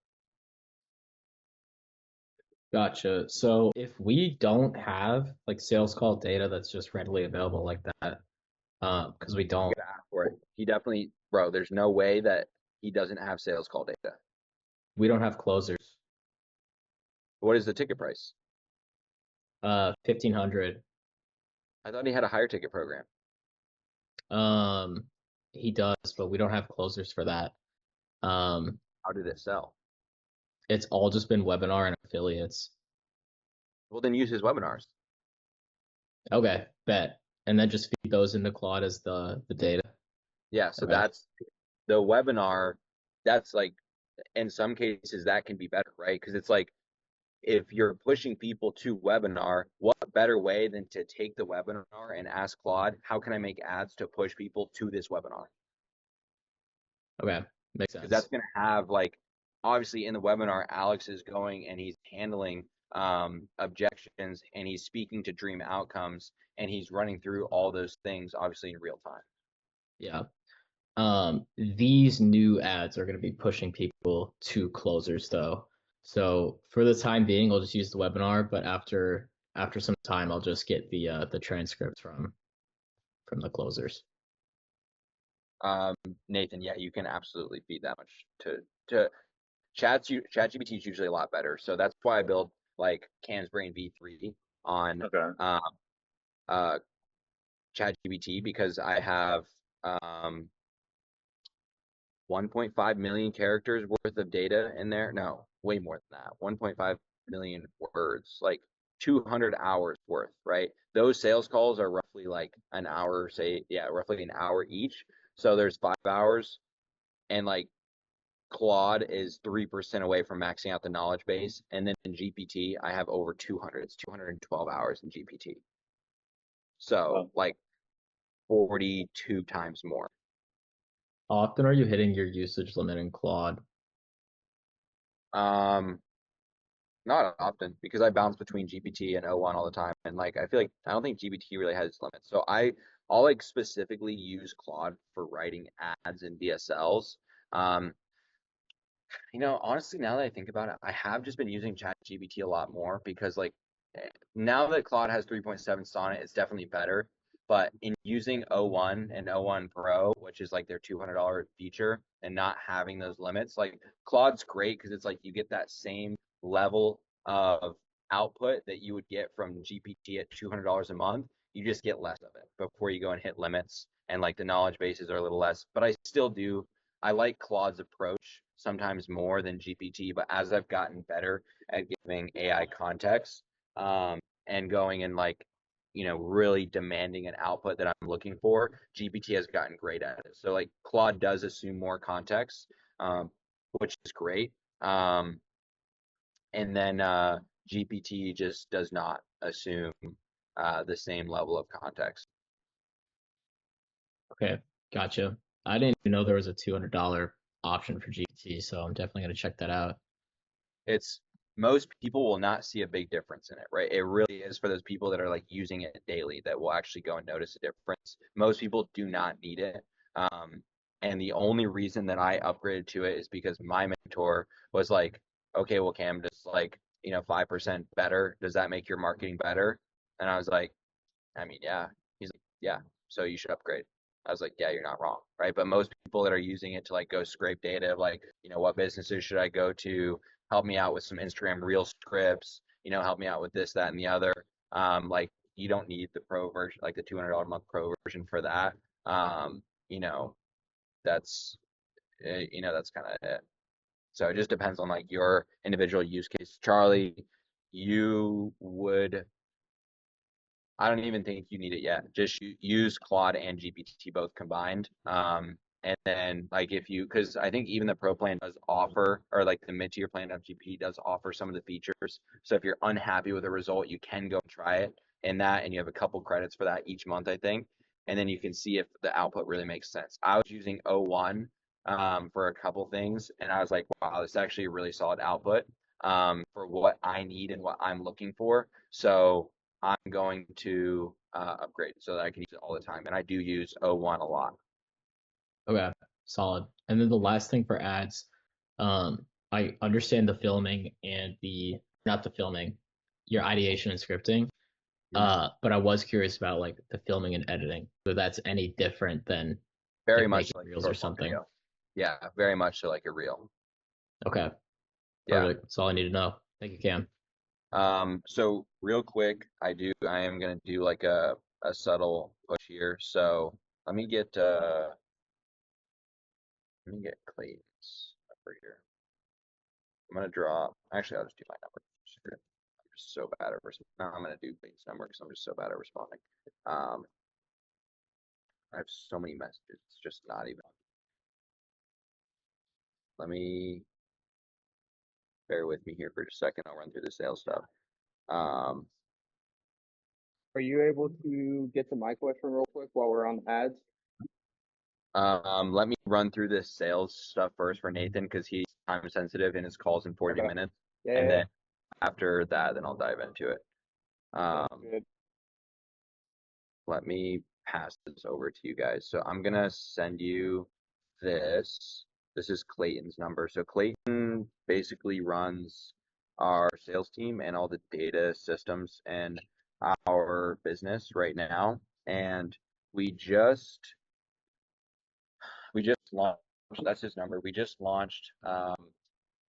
Gotcha. So if we don't have like sales call data that's just readily available like that, because we don't. You gotta ask for it. He definitely, bro, there's no way that he doesn't have sales call data. We don't have closers. What is the ticket price? 1,500. I thought he had a higher ticket program. He does, but we don't have closers for that. How did it sell? It's all just been webinar and affiliates. Well, then use his webinars. Okay, bet. And then just feed those into Claude as the data. Yeah, so Okay. that's the webinar. That's like, in some cases, that can be better, right? Because it's like, if you're pushing people to webinar, what better way than to take the webinar and ask Claude, how can I make ads to push people to this webinar? Okay, makes sense. Because that's going to have, like, obviously in the webinar, Alex is going and he's handling objections and he's speaking to dream outcomes and he's running through all those things, obviously in real time. Yeah. These new ads are going to be pushing people to closers though. So for the time being, I'll just use the webinar, but after some time, I'll just get the transcripts from the closers. Nathan, yeah, you can absolutely feed that much to ChatGPT is usually a lot better. So that's why I build like CansBrain V3 on ChatGPT, because I have 1.5 million characters worth of data in there. No, way more than that. 1.5 million words, like 200 hours worth, right? Those sales calls are roughly like an hour, roughly an hour each. So there's 5 hours, and like Claude is 3% away from maxing out the knowledge base. And then in GPT, I have over 200. It's 212 hours in GPT. So like 42 times more. How often are you hitting your usage limit in Claude? Not often, because I bounce between GPT and O1 all the time, and like I feel like I don't think GPT really has its limits. So I'll like specifically use Claude for writing ads and DSLs. Honestly, now that I think about it, I have just been using ChatGPT a lot more, because like now that Claude has 3.7 Sonnet, it's definitely better. But in using O1 and O1 Pro, which is like their $200 feature, and not having those limits, like Claude's great because it's like you get that same level of output that you would get from GPT at $200 a month. You just get less of it before you go and hit limits, and like the knowledge bases are a little less. But I like Claude's approach sometimes more than GPT, but as I've gotten better at giving AI context, and going and like, really demanding an output that I'm looking for, GPT has gotten great at it. So like Claude does assume more context, which is great. And then GPT just does not assume the same level of context. Okay, gotcha. I didn't even know there was a $200 option for GPT, so I'm definitely gonna check that out. It's most people will not see a big difference in it, right? It really is for those people that are like using it daily that will actually go and notice a difference. Most people do not need it. And the only reason that I upgraded to it is because my mentor was like, okay, well, Cam, just like, 5% better. Does that make your marketing better? And I was like, I mean, yeah. He's like, yeah, so you should upgrade. I was like, yeah, you're not wrong, right? But most people that are using it to like go scrape data of like, what businesses should I go to? Help me out with some Instagram reel scripts, help me out with this, that, and the other. Like you don't need the pro version, like the $200 a month pro version for that. You know, that's, that's kind of it. So it just depends on like your individual use case. Charlie, you would I don't even think you need it yet. Just use Claude and GPT both combined. And then like because I think even the pro plan does offer, or like the mid-tier plan of GPT does offer some of the features. So if you're unhappy with the result, you can go and try it in that, and you have a couple credits for that each month, I think. And then you can see if the output really makes sense. I was using O1 for a couple things, and I was like, wow, this is actually a really solid output for what I need and what I'm looking for. So I'm going to upgrade so that I can use it all the time. And I do use O1 a lot. Okay, solid. And then the last thing for ads, I understand the filming and not the filming, your ideation and scripting. But I was curious about like the filming and editing. So that's any different than very like much like reels or something. Video. Yeah, very much so like a reel. Okay. Yeah. Perfect. That's all I need to know. Thank you, Cam. So real quick, I am gonna do like a subtle push here. So let me get Clayton's number here. I'm gonna drop. Actually, I'll just do my number. I'm just so bad at responding. No, I'm gonna do Clayton's number because I'm just so bad at responding. I have so many messages. It's just not even. Let me bear with me here for just a second. I'll run through the sales stuff. Are you able to get to my question real quick while we're on ads? Let me run through this sales stuff first for Nathan because he's time sensitive and his call's in 40 minutes. Yeah, and then after that, then I'll dive into it. good. Let me pass this over to you guys. So I'm gonna send you this. This is Clayton's number. So Clayton basically runs our sales team and all the data systems and our business right now. And we just launched, that's his number. We just launched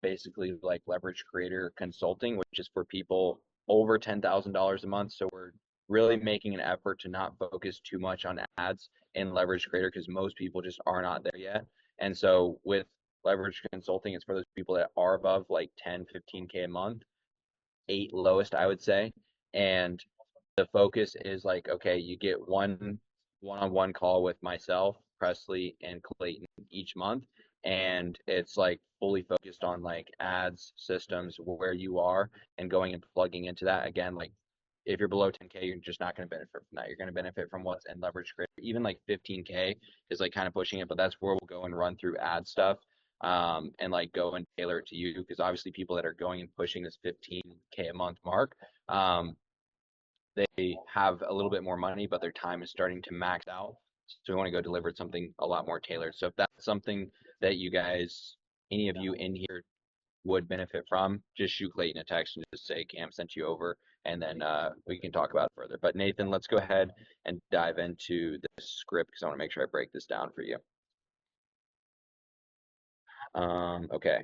basically like Leverage Creator Consulting, which is for people over $10,000 a month. So we're really making an effort to not focus too much on ads in Leverage Creator because most people just are not there yet. And so with Leverage Consulting, it's for those people that are above like 10, 15K a month, 8 lowest, I would say. And the focus is like, okay, you get one-on-one call with myself, Presley, and Clayton each month. And it's like fully focused on like ads, systems, where you are, and going and plugging into that. Again, like if you're below 10K, you're just not going to benefit from that. You're going to benefit from what's in Leverage Creator. Even like 15K is like kind of pushing it, but that's where we'll go and run through ad stuff and like go and tailor it to you because obviously people that are going and pushing this 15K a month mark, they have a little bit more money, but their time is starting to max out. So we want to go deliver something a lot more tailored. So if that's something that you guys, any of you in here would benefit from, just shoot Clayton a text and just say Cam sent you over, and then we can talk about it further. But Nathan, let's go ahead and dive into the script because I want to make sure I break this down for you. Okay.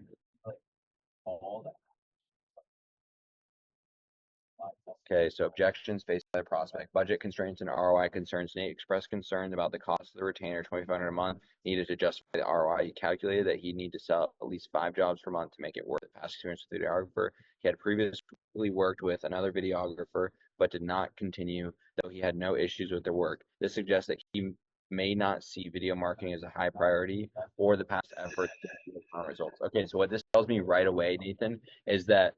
Okay, so objections faced by the prospect. Budget constraints and ROI concerns. Nate expressed concern about the cost of the retainer, $2,500 a month. Needed to justify the ROI. He calculated that he'd need to sell at least 5 jobs per month to make it worth it. Past experience with the videographer. He had previously worked with another videographer, but did not continue, though he had no issues with their work. This suggests that he may not see video marketing as a high priority or the past effort to get results. Okay, so what this tells me right away, Nathan, is that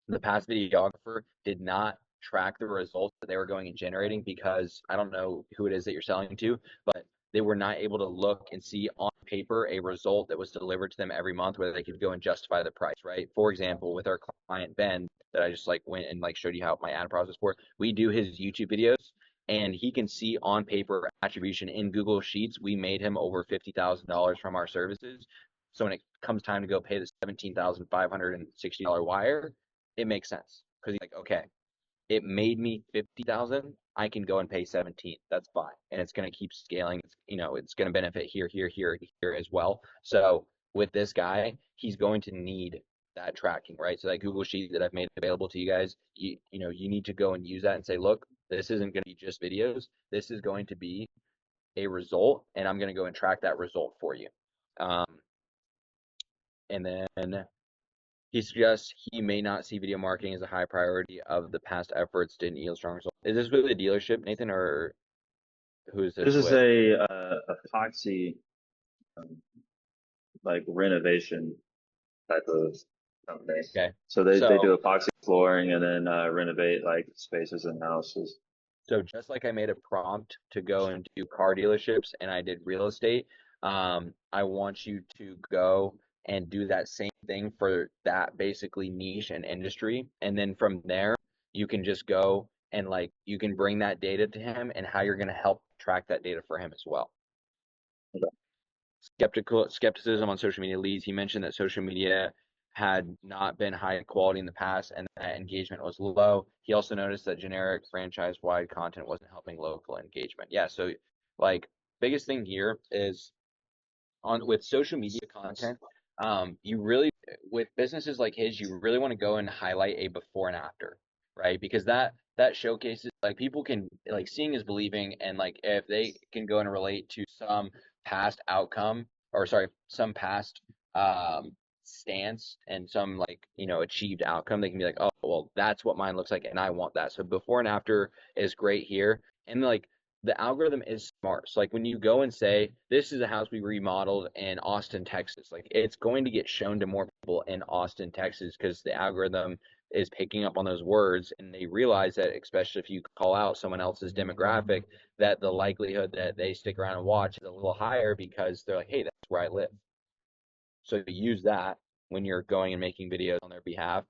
the past videographer did not track the results that they were going and generating because I don't know who it is that you're selling to, but they were not able to look and see on paper a result that was delivered to them every month where they could go and justify the price, right? For example, with our client Ben that I just like went and like showed you how my ad process for, we do his YouTube videos and he can see on paper attribution in Google Sheets. We made him over $50,000 from our services. So when it comes time to go pay the $17,560 wire, it makes sense because he's like, okay, it made me 50,000. I can go and pay 17. That's fine, and it's going to keep scaling. It's, you know, it's going to benefit here, here, here, here as well. So with this guy, he's going to need that tracking, right? So that Google Sheet that I've made available to you guys, you know, you need to go and use that and say, look, this isn't going to be just videos. This is going to be a result, and I'm going to go and track that result for you. And then he suggests he may not see video marketing as a high priority of the past efforts didn't yield strong results. Is this with the dealership, Nathan, or who is this This is with? a epoxy like renovation type of company. Okay. So they do epoxy flooring and then renovate like spaces and houses. So just like I made a prompt to go and do car dealerships and I did real estate, I want you to go and do that same thing for that basically niche and industry. And then from there, you can just go and like you can bring that data to him and how you're going to help track that data for him as well. Skepticism on social media leads. He mentioned that social media had not been high quality in the past and that engagement was low. He also noticed that generic franchise-wide content wasn't helping local engagement. Yeah, so like biggest thing here is with social media content, you really with businesses like his, you really want to go and highlight a before and after, right? Because that showcases like people can like seeing is believing, and like if they can go and relate to some past outcome or sorry, some past stance and some like achieved outcome, they can be like, oh well, that's what mine looks like and I want that. So before and after is great here, and like the algorithm is smart. So like when you go and say, this is a house we remodeled in Austin, Texas, like it's going to get shown to more people in Austin, Texas, because the algorithm is picking up on those words and they realize that, especially if you call out someone else's demographic, that the likelihood that they stick around and watch is a little higher because they're like, hey, that's where I live. So use that when you're going and making videos on their behalf.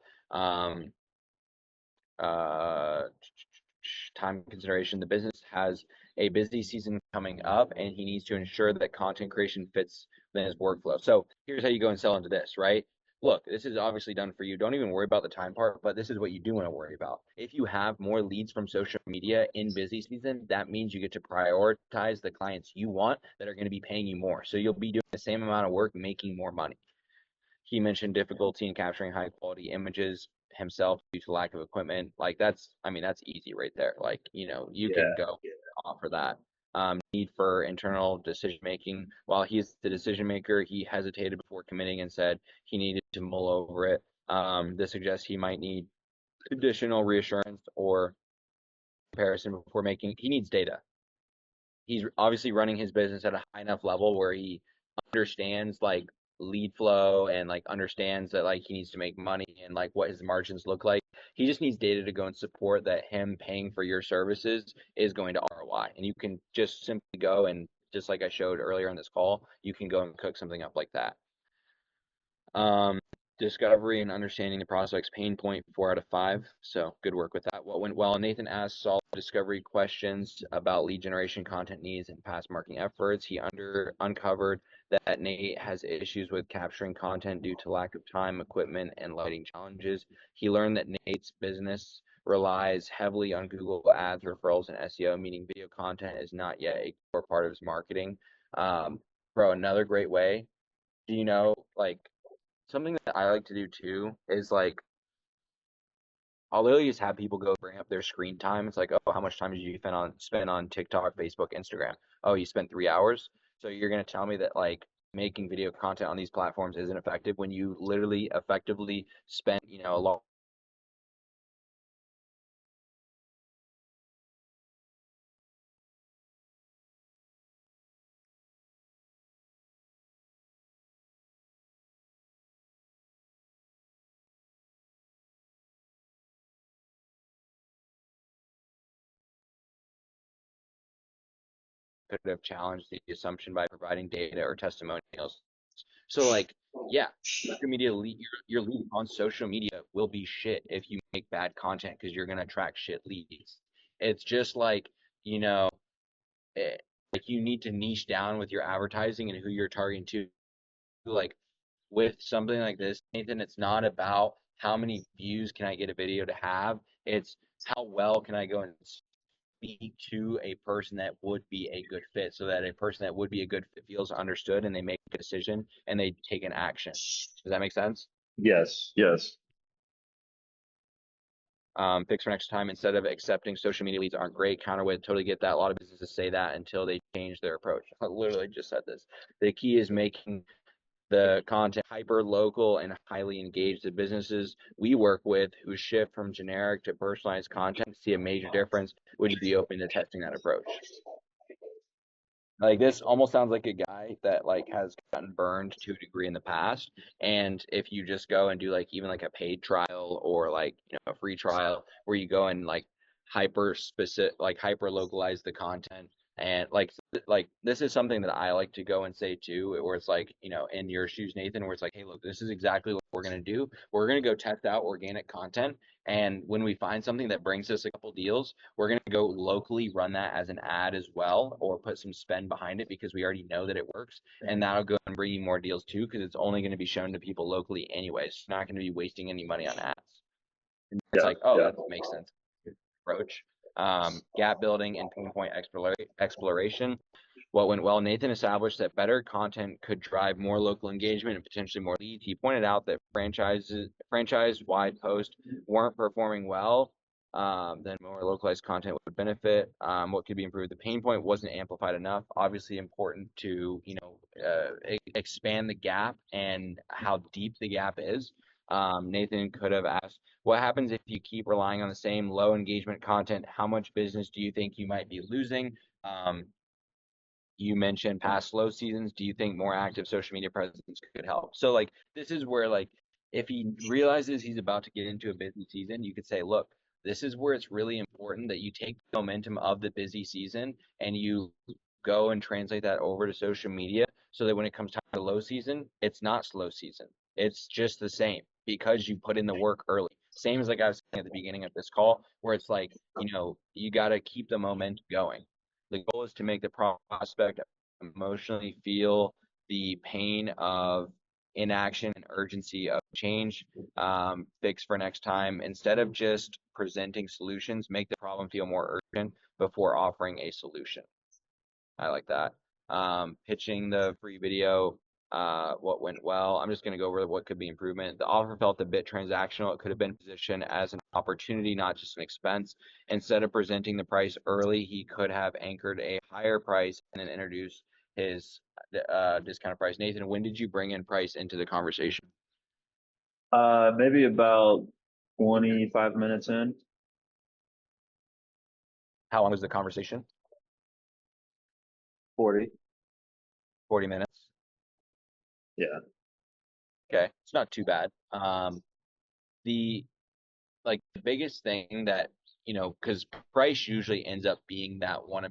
Time consideration. The business has a busy season coming up and he needs to ensure that content creation fits within his workflow. So here's how you go and sell into this, right? Look, this is obviously done for you. Don't even worry about the time part, but this is what you do want to worry about. If you have more leads from social media in busy season, that means you get to prioritize the clients you want that are going to be paying you more. So you'll be doing the same amount of work, making more money. He mentioned difficulty in capturing high quality images himself due to lack of equipment. Like that's easy right there. Like, you can go offer that. Need for internal decision making. While he's the decision maker, he hesitated before committing and said he needed to mull over it. This suggests he might need additional reassurance or comparison before making. He needs data. He's obviously running his business at a high enough level where he understands like lead flow and like understands that like he needs to make money and like what his margins look like. He just needs data to go and support that him paying for your services is going to ROI. And you can just simply go and just like I showed earlier in this call, you can go and cook something up like that. Discovery and understanding the prospect's pain point, 4 out of 5. So good work with that. What went well? Nathan asked solid discovery questions about lead generation, content needs, and past marketing efforts. He uncovered that Nate has issues with capturing content due to lack of time, equipment, and lighting challenges. He learned that Nate's business relies heavily on Google Ads, referrals, and SEO, meaning video content is not yet a core part of his marketing. Bro, another great way. Do you know, like, something that I like to do too is like I'll literally just have people go bring up their screen time. It's like, oh, how much time did you spend on TikTok, Facebook, Instagram? Oh, you spent 3 hours. So you're gonna tell me that like making video content on these platforms isn't effective when you literally effectively spent, a lot could have challenged the assumption by providing data or testimonials. So like, yeah, social media your lead on social media will be shit if you make bad content because you're gonna attract shit leads. It's just like, you know, like you need to niche down with your advertising and who you're targeting to. Like with something like this, Nathan, it's not about how many views can I get a video to have. It's how well can I go and speak to a person that would be a good fit, so that a person that would be a good fit feels understood and they make a decision and they take an action. Does that make sense? Yes, yes. Fix for next time. Instead of accepting social media leads aren't great, counterweight, totally get that. A lot of businesses say that until they change their approach. I literally just said this. The key is making the content hyper local and highly engaged. The businesses we work with who shift from generic to personalized content see a major difference. Would you be open to testing that approach? Like this almost sounds like a guy that like has gotten burned to a degree in the past. And if you just go and do like even like a paid trial or like, you know, a free trial where you go and like hyper specific, like hyper localize the content. And like this is something that I like to go and say too, where it's like, you know, in your shoes, Nathan, where it's like, hey, look, this is exactly what we're going to do. We're going to go test out organic content. And when we find something that brings us a couple deals, we're going to go locally run that as an ad as well, or put some spend behind it because we already know that it works. And that'll go and bring you more deals too, because it's only going to be shown to people locally anyways. It's not going to be wasting any money on ads. It's like, oh, that makes sense. Good approach. Gap building and pinpoint exploration. What went well, Nathan established that better content could drive more local engagement and potentially more leads. He pointed out that franchise-wide posts weren't performing well. Then more localized content would benefit. What could be improved? The pain point wasn't amplified enough. Obviously important to, you know, expand the gap and how deep the gap is. Nathan could have asked, what happens if you keep relying on the same low engagement content? How much business do you think you might be losing? You mentioned past slow seasons. Do you think more active social media presence could help? So like, this is where like, if he realizes he's about to get into a busy season, you could say, look, this is where it's really important that you take the momentum of the busy season and you go and translate that over to social media so that when it comes time to low season, it's not slow season. It's just the same because you put in the work early. Same as like I was saying at the beginning of this call, where it's like, you know, you got to keep the momentum going. The goal is to make the prospect emotionally feel the pain of inaction and urgency of change. Fix for next time. Instead of just presenting solutions, make the problem feel more urgent before offering a solution. I like that. Pitching the free video, what went well. I'm just going to go over what could be improvement. The offer felt a bit transactional. It could have been positioned as an opportunity, not just an expense. Instead of presenting the price early, he could have anchored a higher price and then introduced his discounted price. Nathan, when did you bring in price into the conversation? Maybe about 25 minutes in. How long was the conversation? 40 minutes. Yeah. Okay, it's not too bad. The biggest thing that, you know, because price usually ends up being that one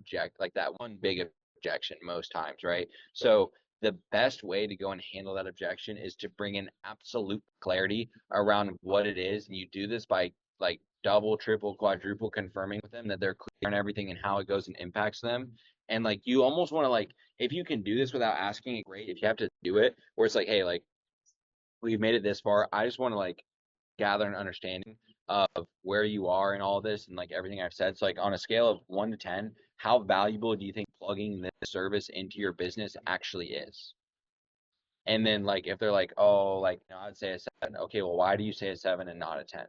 big objection most times, right? So the best way to go and handle that objection is to bring in absolute clarity around what it is, and you do this by like double, triple, quadruple confirming with them that they're clear on everything and how it goes and impacts them. And like you almost want to like, if you can do this without asking it, great. If you have to do it, where it's like, hey, like we've made it this far, I just want to like gather an understanding of where you are in all this and like everything I've said. So like on a scale of 1 to 10, how valuable do you think plugging this service into your business actually is? And then like if they're like, oh, like, you know, I'd say a 7. Okay, well, why do you say a 7 and not a 10?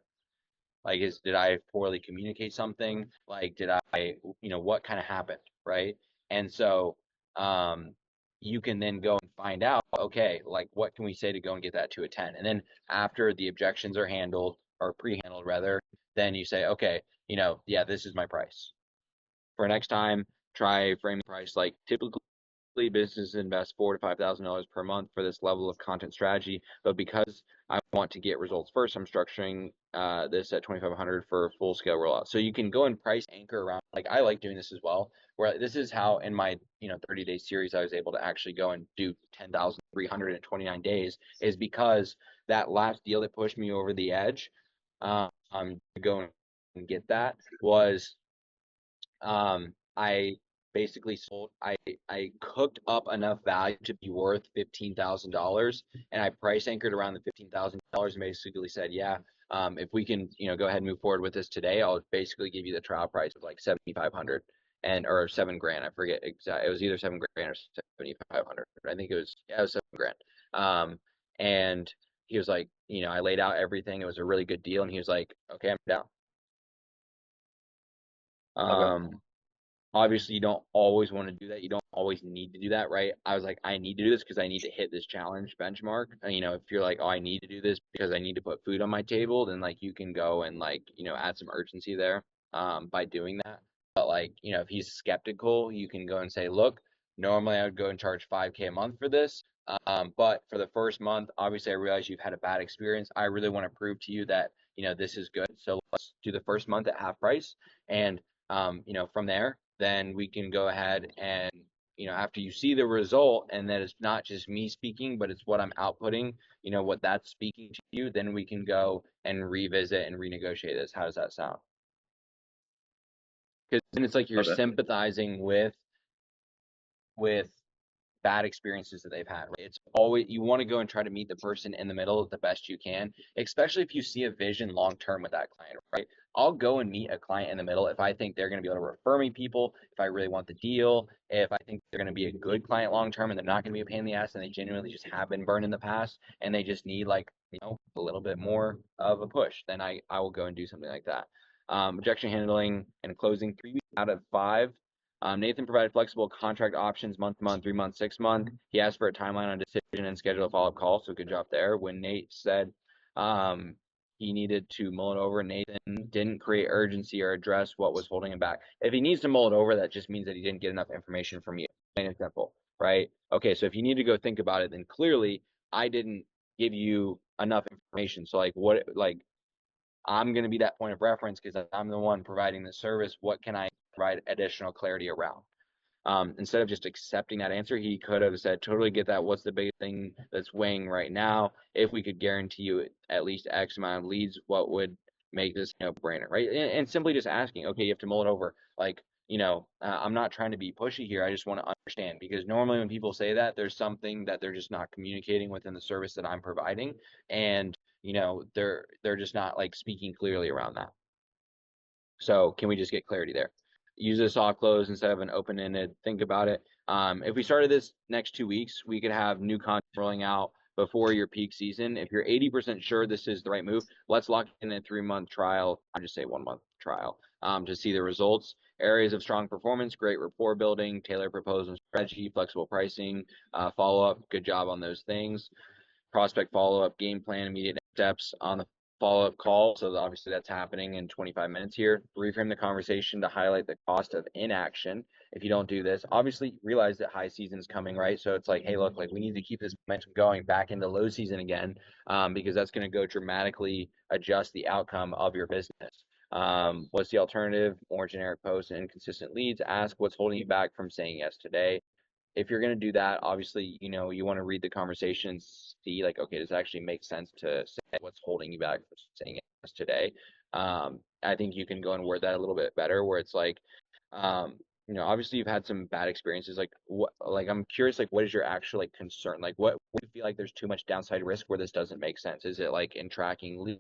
Like, did I poorly communicate something? Like, did I, you know, what kind of happened, right? And so you can then go and find out, okay, like what can we say to go and get that to a 10? And then after the objections are handled or pre-handled rather, then you say, okay, you know, yeah, this is my price. For next time, try framing the price like typically businesses invest $4,000 to $5,000 per month for this level of content strategy, but because I want to get results first. I'm structuring this at 2,500 for a full scale rollout. So you can go and price anchor around. Like I like doing this as well, where this is how in my 30-day series I was able to actually go and do 10,329 days, is because that last deal that pushed me over the edge, to go and get that was I basically sold. I cooked up enough value to be worth $15,000, and I price anchored around the $15,000 and basically said, yeah, if we can, go ahead and move forward with this today, I'll basically give you the trial price of like 7,500 or $7,000. I forget exactly. It was either 7,000 or 7,500. I think it was it was $7,000. And he was like, I laid out everything. It was a really good deal, and he was like, okay, I'm down. Obviously, you don't always want to do that. You don't always need to do that, right? I was like, I need to do this because I need to hit this challenge benchmark. And, if you're like, oh, I need to do this because I need to put food on my table, then like you can go and like, add some urgency there by doing that. But like, if he's skeptical, you can go and say, look, normally I would go and charge 5K a month for this. But for the first month, obviously I realize you've had a bad experience. I really want to prove to you that, this is good. So let's do the first month at half price. And, from there, then we can go ahead and, after you see the result and that it's not just me speaking, but it's what I'm outputting, what that's speaking to you, then we can go and revisit and renegotiate this. How does that sound? Because then it's like you're sympathizing with bad experiences that they've had. Right? It's always, you want to go and try to meet the person in the middle the best you can, especially if you see a vision long term with that client, right? I'll go and meet a client in the middle if I think they're going to be able to refer me people, if I really want the deal, if I think they're going to be a good client long term and they're not going to be a pain in the ass and they genuinely just have been burned in the past and they just need like, a little bit more of a push, then I will go and do something like that. Objection handling and closing 3 weeks out of 5. Nathan provided flexible contract options month to month, 3 months, 6 month. He asked for a timeline on decision and schedule a follow-up call, so good job there. When Nate said he needed to mull it over, Nathan didn't create urgency or address what was holding him back. If he needs to mull it over, that just means that he didn't get enough information from you. Plain and simple, right? Okay, so if you need to go think about it, then clearly I didn't give you enough information. So I'm going to be that point of reference because I'm the one providing the service. What can I provide additional clarity around? Instead of just accepting that answer, he could have said, totally get that. What's the big thing that's weighing right now? If we could guarantee you at least X amount of leads, what would make this brainer, right? And simply just asking, okay, you have to mull it over. I'm not trying to be pushy here. I just want to understand, because normally when people say that, there's something that they're just not communicating within the service that I'm providing. And, they're just not like speaking clearly around that. So can we just get clarity there? Use a soft close instead of an open-ended. Think about it. If we started this next 2 weeks, we could have new content rolling out before your peak season. If you're 80% sure this is the right move, let's lock in a 3-month trial. I just say 1 month trial to see the results. Areas of strong performance: great rapport building, tailored proposal strategy, flexible pricing, follow-up. Good job on those things. Prospect follow-up, game plan, immediate steps on the follow-up call. So obviously that's happening in 25 minutes here. Reframe the conversation to highlight the cost of inaction. If you don't do this, obviously realize that high season is coming, right? So it's like, hey, look, like we need to keep this momentum going back into low season again, because that's going to go dramatically adjust the outcome of your business. What's the alternative? More generic posts and inconsistent leads. Ask what's holding you back from saying yes today. If you're going to do that, obviously, you want to read the conversation and see like, okay, does it actually make sense to say what's holding you back from saying yes today? I think you can go and word that a little bit better, where it's like, obviously you've had some bad experiences. I'm curious, like, what is your actual like concern? Like, what do you feel like there's too much downside risk where this doesn't make sense? Is it like in tracking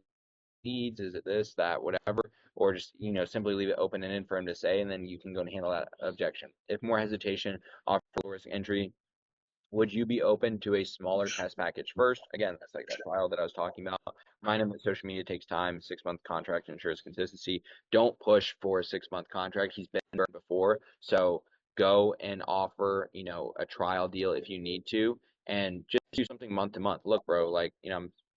leads? Is it this, that, whatever? Or just, simply leave it open-ended for him to say, and then you can go and handle that objection. If more hesitation, offer low risk entry. Would you be open to a smaller test package first? Again, that's like that trial that I was talking about. Remind him that social media takes time. 6-month contract ensures consistency. Don't push for a 6-month contract. He's been burned before. So go and offer, a trial deal if you need to, and just do something month to month. Look, bro, like,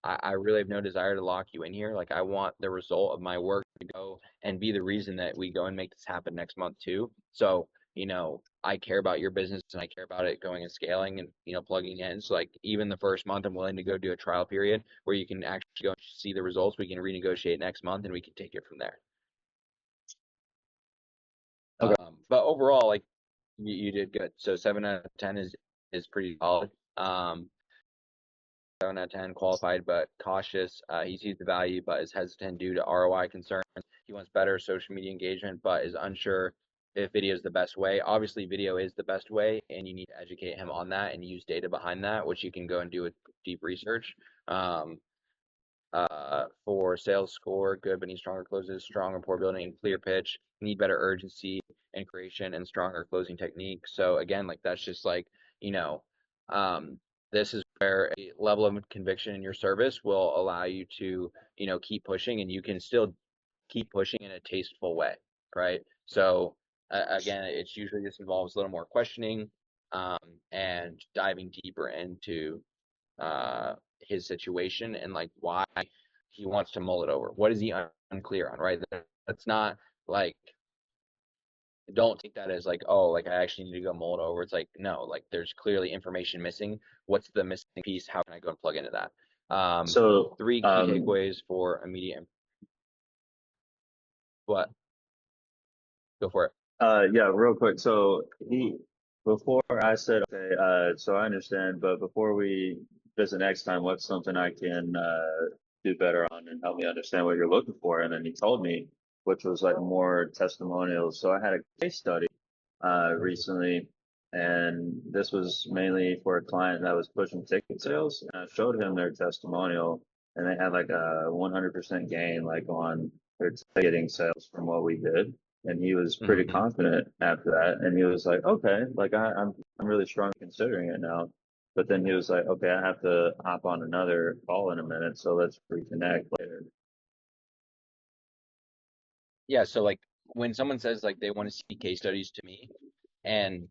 I really have no desire to lock you in here. Like, I want the result of my work to go and be the reason that we go and make this happen next month too. So I care about your business and I care about it going and scaling and, plugging in. So like even the first month, I'm willing to go do a trial period where you can actually go see the results. We can renegotiate next month and we can take it from there. Okay. But overall, like you did good. So 7 out of 10 is pretty solid. 7 out of 10 qualified, but cautious. He sees the value, but is hesitant due to ROI concerns. He wants better social media engagement, but is unsure if video is the best way. Obviously, video is the best way, and you need to educate him on that and use data behind that, which you can go and do with deep research. For sales score, good, but need stronger closes, strong rapport building, and clear pitch. Need better urgency and creation and stronger closing technique. So again, like that's just like, this is where a level of conviction in your service will allow you to, keep pushing, and you can still keep pushing in a tasteful way, right? So again, it's usually just involves a little more questioning, and diving deeper into his situation and like why he wants to mull it over. What is he unclear on, right? That's not like, don't take that as like, oh, like I actually need to go mull it over. It's like, no, like there's clearly information missing. What's the missing piece? How can I go and plug into that? So 3 key takeaways for immediate. What? Go for it. Yeah, real quick. So before I said, okay, so I understand, but before we visit next time, what's something I can do better on and help me understand what you're looking for? And then he told me, which was like more testimonials. So I had a case study recently, and this was mainly for a client that was pushing ticket sales. And I showed him their testimonial, and they had like a 100% gain, like on their ticketing sales from what we did. And he was pretty confident after that. And he was like, okay, like I'm really strong considering it now. But then he was like, okay, I have to hop on another call in a minute, so let's reconnect later. Yeah, so like when someone says like they want to see case studies to me, and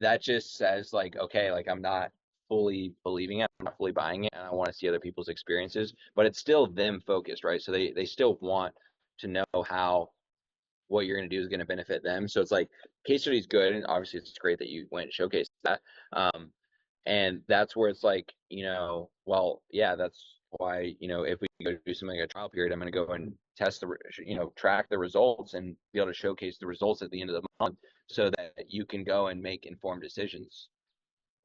that just says like, okay, like I'm not fully believing it, I'm not fully buying it, and I want to see other people's experiences, but it's still them focused, right? So they still want to know how what you're going to do is going to benefit them. So it's like case study is good, and obviously it's great that you went and showcased that. And that's where it's like, well, yeah, that's why, if we go do something like a trial period, I'm going to go and test track the results and be able to showcase the results at the end of the month so that you can go and make informed decisions,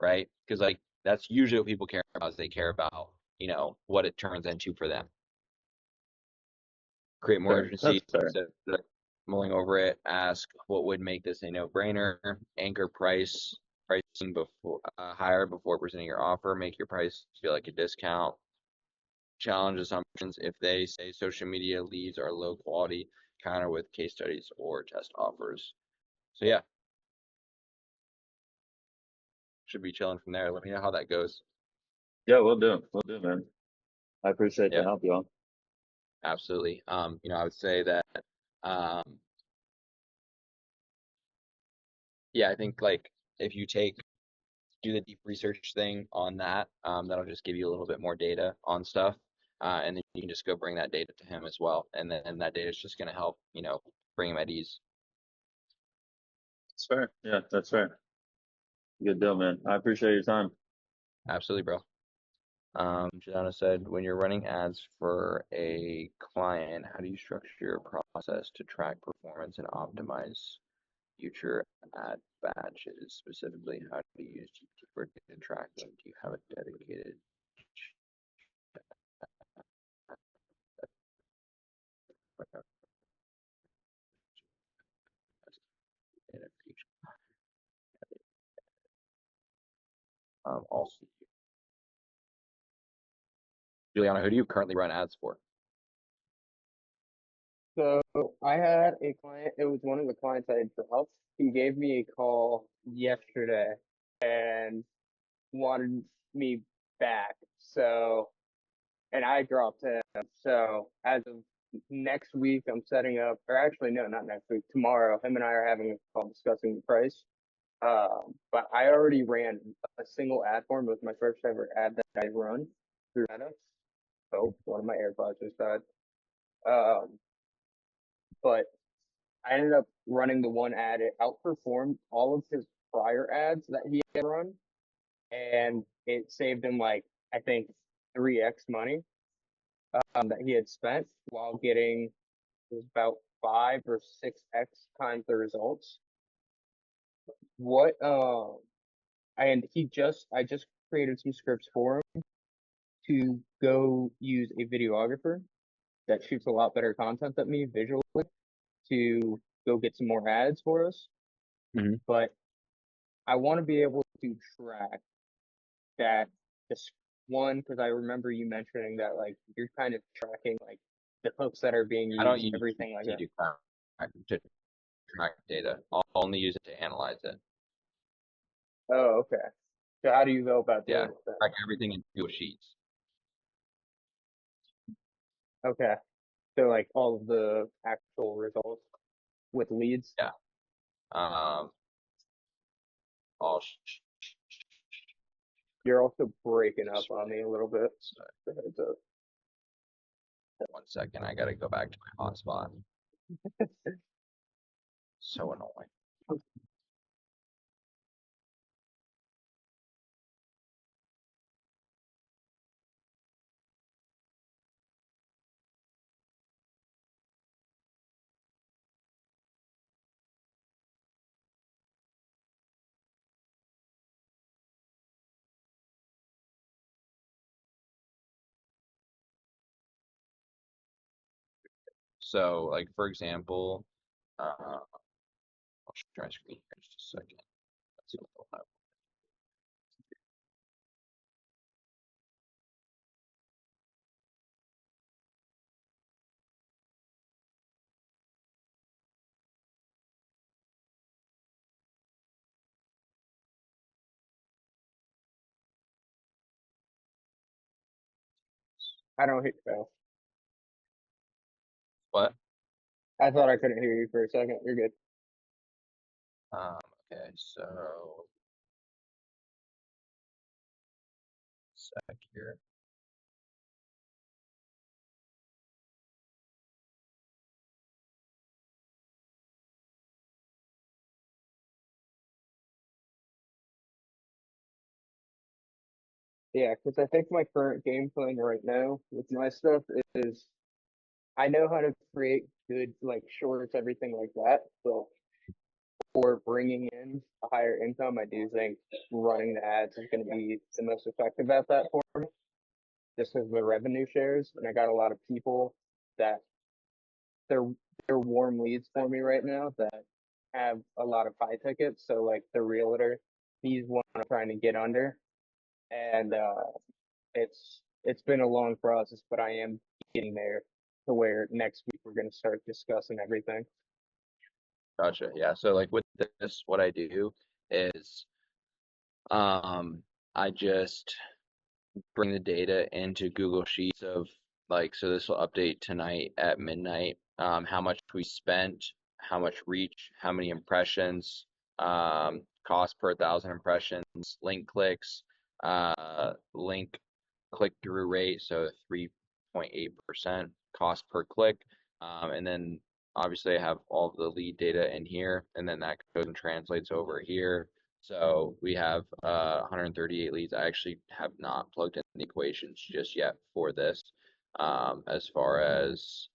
right? Because like that's usually what people care about, is they care about, what it turns into for them. Create more urgency, mulling over it, ask what would make this a no-brainer, anchor pricing before higher before presenting your offer, make your price feel like a discount, challenge assumptions. If they say social media leads are low quality, counter with case studies or test offers. So yeah, should be chilling from there. Let me know how that goes. Yeah, we'll do, man. I appreciate the help, y'all. Absolutely. I would say that yeah, I think like if you do the deep research thing on that, that'll just give you a little bit more data on stuff, and then you can just go bring that data to him as well, and then that data is just going to help bring him at ease. That's fair. Yeah, that's fair. Good deal, man. I appreciate your time. Absolutely, bro. Gianna said, when you're running ads for a client, how do you structure your process to track performance and optimize future ad batches? Specifically, how do you use GPT for data tracking? Do you have a dedicated also, Juliana, who do you currently run ads for? So I had a client, it was one of the clients I had dropped. He gave me a call yesterday and wanted me back. So, and I dropped him. So as of next week, I'm setting up, or actually, no, not next week, tomorrow, him and I are having a call discussing the price. But I already ran a single ad form. It was my first ever ad that I run through Meta. Oh, one of my AirPods just died. But I ended up running the one ad. It outperformed all of his prior ads that he had run, and it saved him like I think 3x money that he had spent while getting it was about 5 or 6x times the results. What and I just created some scripts for him to go use a videographer that shoots a lot better content than me visually to go get some more ads for us. But I want to be able to track that this one because I remember you mentioning that like you're kind of tracking like the hooks that are being I don't used, use everything like to that. do to track data. I'll only use it to analyze it. Oh, okay. So how do you go about doing Yeah, it then? track everything in Google Sheets. Okay. So like all of the actual results with leads. Yeah. I'll You're also breaking up on me a little bit. So heads up. 1 second. I gotta go back to my hotspot. So annoying. So, like for example, I'll share my screen here in just a second. Let's see what they'll have. I don't hear you. What? I thought I couldn't hear you for a second. You're good. Okay, so sec here. Yeah, because I think my current game plan right now with my stuff is I know how to create good like shorts, everything like that, but for bringing in a higher income, I do think running the ads is going to be the most effective at that for me, just because the revenue shares, and I got a lot of people that they're they're warm leads for me right now that have a lot of high tickets. So like the realtor, he's one I'm trying to get under, and it's been a long process, but I am getting there to where next week we're going to start discussing everything. Gotcha. Yeah. So like with this, what I do is I just bring the data into Google Sheets of like, so this will update tonight at midnight, how much we spent, how much reach, how many impressions, cost per 1,000 impressions, link clicks, link click-through rate, so 3.8% cost per click, and then obviously I have all of the lead data in here, and then that goes and translates over here. So we have 138 leads. I actually have not plugged in the equations just yet for this, as far as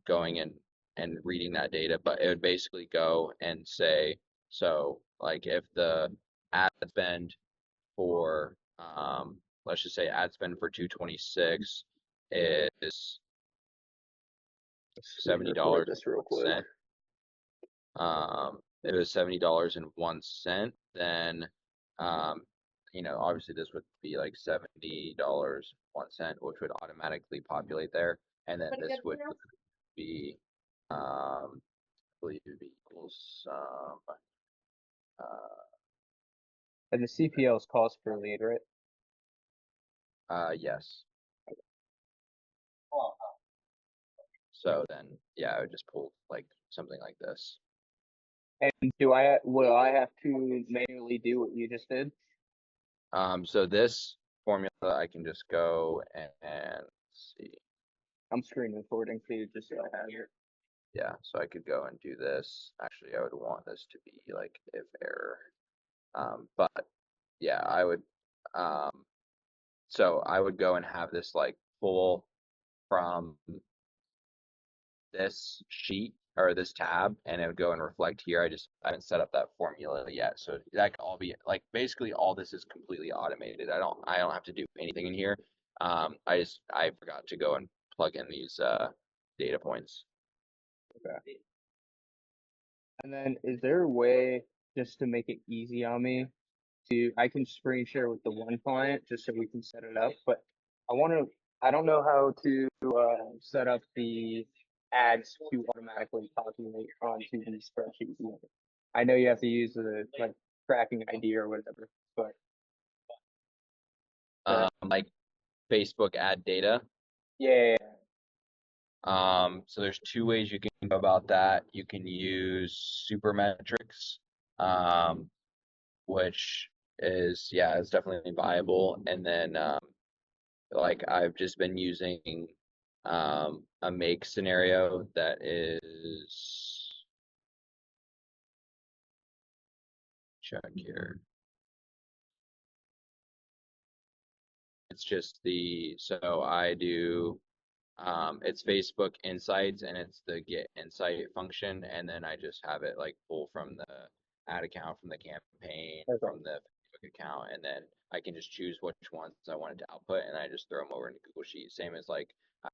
going in and reading that data, but it would basically go and say, so like if the ad spend for let's just say ad spend for 226 is $70 this real quick. It was $70.01, then obviously this would be like $70.01, which would automatically populate there, and then this would be I believe it would be equals And the CPL is cost per lead, right? yes. So then yeah, I would just pull like something like this. And will I have to manually do what you just did? So this formula I can just go and see. I'm screen recording for you just so I have it. Yeah, so I could go and do this. Actually, I would want this to be like if error. But yeah, I would. So I would go and have this like pull from this sheet or this tab, and it would go and reflect here. I haven't set up that formula yet, so that can all be like basically all this is completely automated. I don't have to do anything in here. I forgot to go and plug in these data points. Okay. And then is there a way just to make it easy on me I can screen share with the one client just so we can set it up, but I don't know how to set up the ads to automatically populate onto the spreadsheet. I know you have to use the like tracking ID or whatever, but Like Facebook ad data. yeah. So there's two ways you can go about that. You can use Supermetrics, which is definitely viable. And then like I've just been using a make scenario that is check here. It's just so I do it's Facebook Insights and it's the get insight function, and then I just have it like pull from the ad account, from the campaign, from the Facebook account, and then I can just choose which ones I wanted to output, and I just throw them over into Google Sheets. Same as like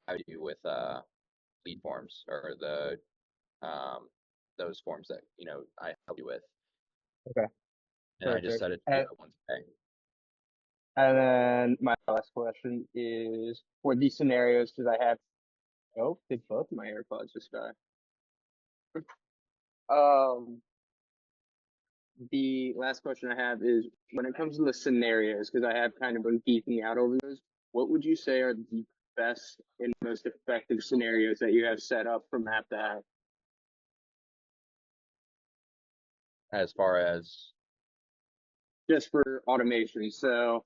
I do with lead forms or the those forms that I help you with. Okay. And I just set it to once a day. And then my last question is for these scenarios, because I have, did both my AirPods just die? The last question I have is when it comes to the scenarios, because I have kind of been geeking out over those, what would you say are the best and most effective scenarios that you have set up from app to app? As far as just for automation. So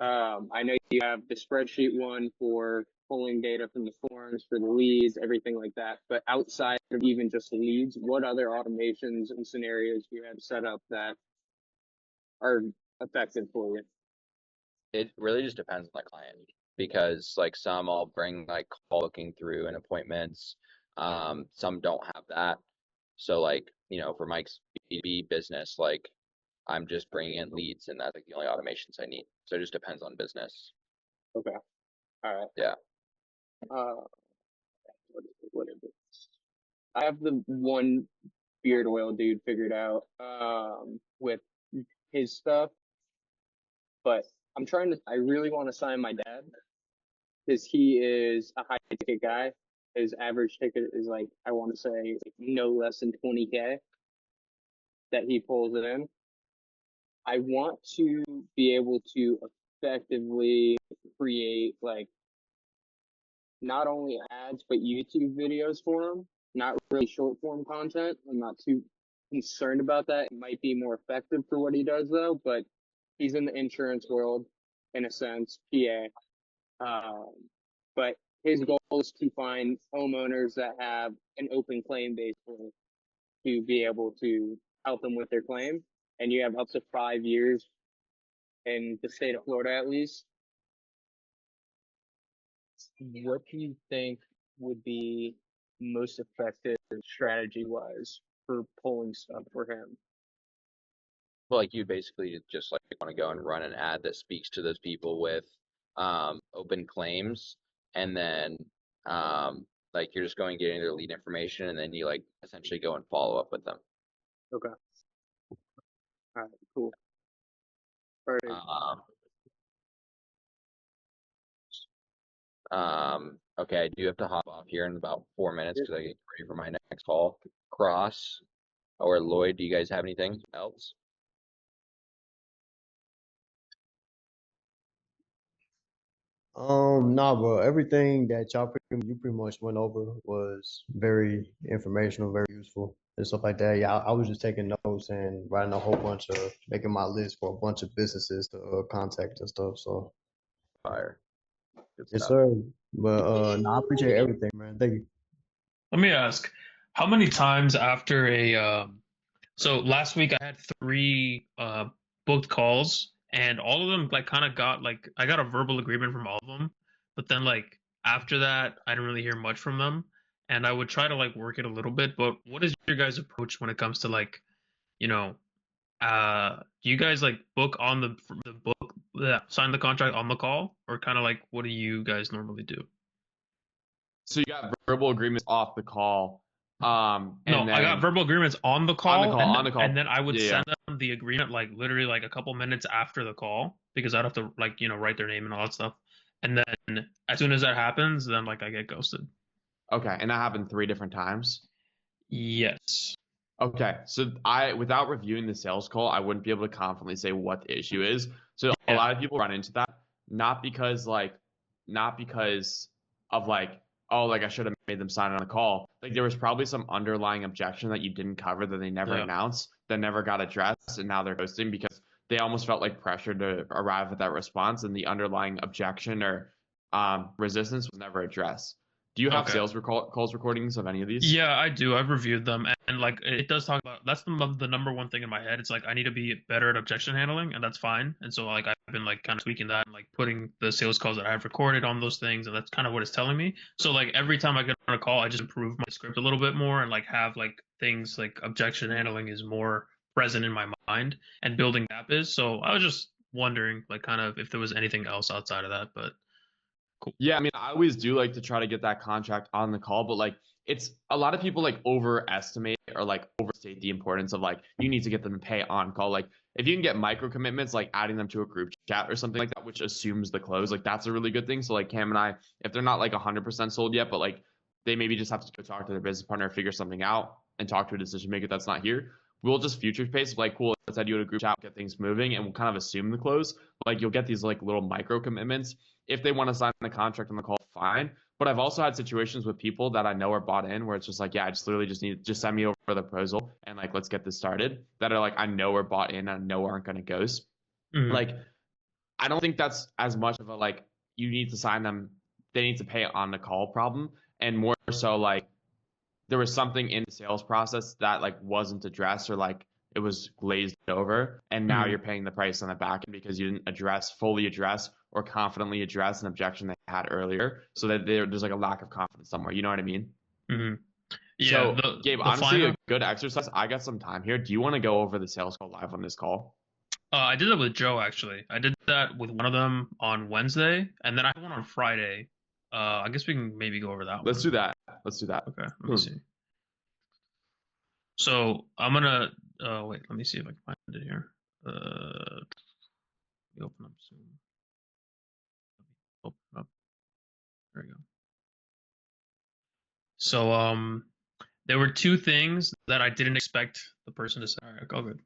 I know you have the spreadsheet one for pulling data from the forms for the leads, everything like that. But outside of even just leads, what other automations and scenarios do you have set up that are effective for you? It really just depends on the client, because like some I'll bring like call booking through and appointments. Some don't have that. So like, for Mike's B2B business, like I'm just bringing in leads, and that's like the only automations I need. So it just depends on business. Okay. All right. Yeah. What is it? I have the one beard oil dude figured out with his stuff, but I really want to sign my dad because he is a high ticket guy. His average ticket is like, I want to say no less than 20K that he pulls it in. I want to be able to effectively create like not only ads but YouTube videos for him. Not really short form content. I'm not too concerned about that. It might be more effective for what he does though, but he's in the insurance world in a sense, PA. But his goal is to find homeowners that have an open claim basically to be able to help them with their claim. And you have up to 5 years in the state of Florida at least. What do you think would be most effective strategy wise for pulling stuff for him? Well, like you basically just like want to go and run an ad that speaks to those people with open claims, and then like you're just going and getting their lead information, and then you like essentially go and follow up with them. Okay. All right, cool. Okay, I do have to hop off here in about 4 minutes because I get ready for my next call. Cross or Lloyd, do you guys have anything else? Nah, bro. Everything that you pretty much went over was very informational, very useful, and stuff like that. Yeah, I was just taking notes and writing a whole bunch of making my list for a bunch of businesses to contact and stuff. So, fire. Good yes, stuff. sir. But I appreciate everything, man. Thank you. Let me ask, How many times after so last week I had 3 booked calls, and all of them like kind of got like I got a verbal agreement from all of them, but then like after that I didn't really hear much from them, and I would try to like work it a little bit. But what is your guys' approach when it comes to like, you know, do you guys like book on the book, sign the contract on the call, or kind of like what do you guys normally do? So you got verbal agreements off the call. No, And I got then verbal agreements on the on the call, call, on the call. and then I would Yeah, yeah. send them the agreement like literally like a couple minutes after the call because I'd have to like, you know, write their name and all that stuff. And then as soon as that happens, then like I get ghosted. Okay, and that happened 3 different times. Yes. Okay, so without reviewing the sales call, I wouldn't be able to confidently say what the issue is. So a Yeah. lot of people run into that, not because of like, oh, like I should have made them sign on the call. Like there was probably some underlying objection that you didn't cover that they never Yeah. announced, that never got addressed, and now they're ghosting because they almost felt like pressure to arrive at that response, and the underlying objection or resistance was never addressed. Do you have Okay. sales calls recordings of any of these? Yeah, I do. I've reviewed them, and like it does talk about that's the number one thing in my head. It's like I need to be better at objection handling, and that's fine. And so like I've been like kind of tweaking that and like putting the sales calls that I've recorded on those things, and that's kind of what it's telling me. So like every time I get on a call, I just improve my script a little bit more and like have like things like objection handling is more present in my mind and building that is. So I was just wondering like kind of if there was anything else outside of that, but cool. Yeah, I mean, I always do like to try to get that contract on the call, but like it's a lot of people like overestimate or like overstate the importance of like you need to get them to pay on call. Like if you can get micro commitments, like adding them to a group chat or something like that, which assumes the close, like that's a really good thing. So like Cam and I, if they're not like 100% sold yet, but like they maybe just have to go talk to their business partner, figure something out, and talk to a decision maker that's not here. We'll just future pace like, cool, let's add you to a group chat, get things moving, and we'll kind of assume the close. Like you'll get these like little micro commitments. If they want to sign the contract on the call, fine. But I've also had situations with people that I know are bought in where it's just like, yeah, I just literally just send me over the proposal and like let's get this started. That are like I know are bought in, I know aren't gonna ghost. Mhm. Like I don't think that's as much of a like you need to sign them, they need to pay on the call problem, and more so like there was something in the sales process that like wasn't addressed or like it was glazed over, and now Mhm. you're paying the price on the back end because you didn't fully address or confidently address an objection they had earlier, so that there's like a lack of confidence somewhere. You know what I mean? Hmm. Yeah, So Gabe, the honestly, final. a good exercise. I got some time here. Do you want to go over the sales call live on this call? I did that with Joe actually. I did that with one of them on Wednesday, and then I have one on Friday. I guess we can maybe go over that Let's one. do that. Let's do that. Okay, let me see. So I'm gonna wait. Let me see if I can find it here. Let me open up Zoom. Open up. There we go. So there were 2 things that I didn't expect the person to say. All right, go good.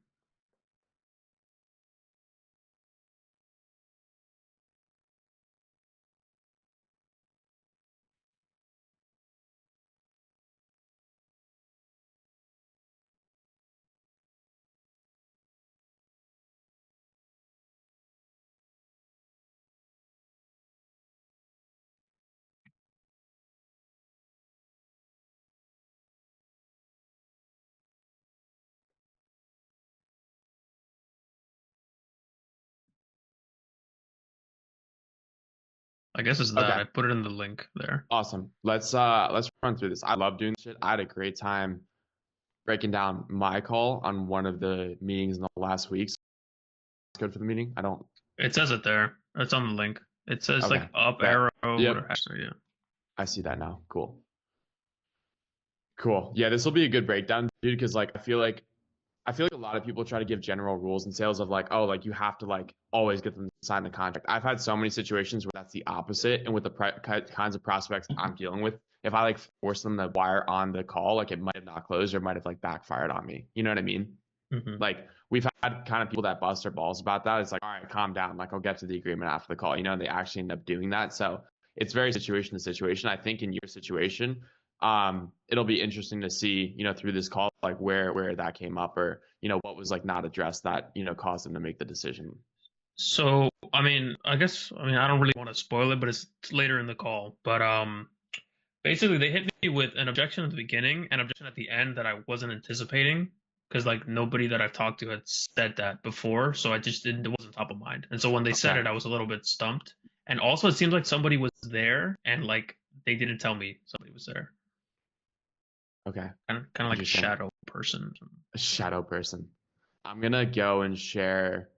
I guess it's that. Okay. I put it in the link there. Awesome. Let's run through this. I love doing this shit. I had a great time breaking down my call on one of the meetings in the last weeks. It's good for the meeting. I don't. It says it there. It's on the link. It says Okay. like up Bet. arrow. Yep. Whatever. So, yeah. I see that now. Cool. Cool. Yeah, this will be a good breakdown, dude, because like I feel like a lot of people try to give general rules in sales of like, oh, like you have to like always get them to sign the contract. I've had so many situations where that's the opposite, and with the kinds of prospects I'm dealing with, if I like force them to wire on the call, like it might have not closed or might have like backfired on me. You know what I mean? Mhm. Like we've had kind of people that bust their balls about that. It's like, all right, calm down. Like I'll get to the agreement after the call. You know, and they actually end up doing that. So it's very situation to situation. I think in your situation, it'll be interesting to see, you know, through this call, like where that came up, or you know what was like not addressed that, you know, caused them to make the decision. So I mean, I don't really want to spoil it, but it's later in the call. But Basically, they hit me with an objection at the beginning, and objection at the end that I wasn't anticipating, because like nobody that I've talked to had said that before, so I just didn't. It wasn't top of mind, and so when they said Okay. it, I was a little bit stumped. And also, it seems like somebody was there, and like they didn't tell me somebody was there. Okay. Kind of like a Interesting. shadow person. A shadow person. I'm gonna go and share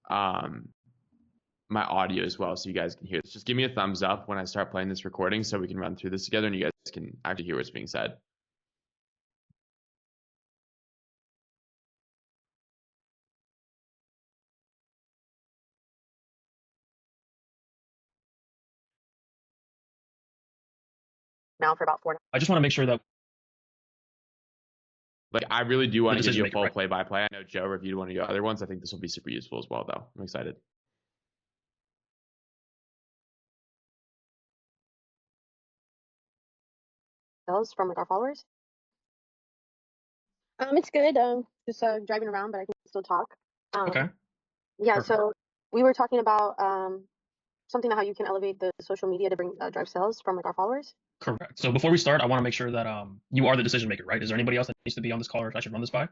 my audio as well so you guys can hear this. Just give me a thumbs up when I start playing this recording so we can run through this together and you guys can actually hear what's being said. Now for about 4. I just want to make sure that Like, I really do want to give you a decision-maker, full right? play-by-play. I know Joe reviewed one of your other ones. I think this will be super useful as well, though. I'm excited. Those from like our followers. It's good. Just driving around, but I can still talk. Okay. Yeah. Perfect. So we were talking about something about how you can elevate the social media to bring drive sales from like our followers. Correct. So before we start, I want to make sure that you are the decision maker, right? Is there anybody else that needs to be on this call, or I should run this by?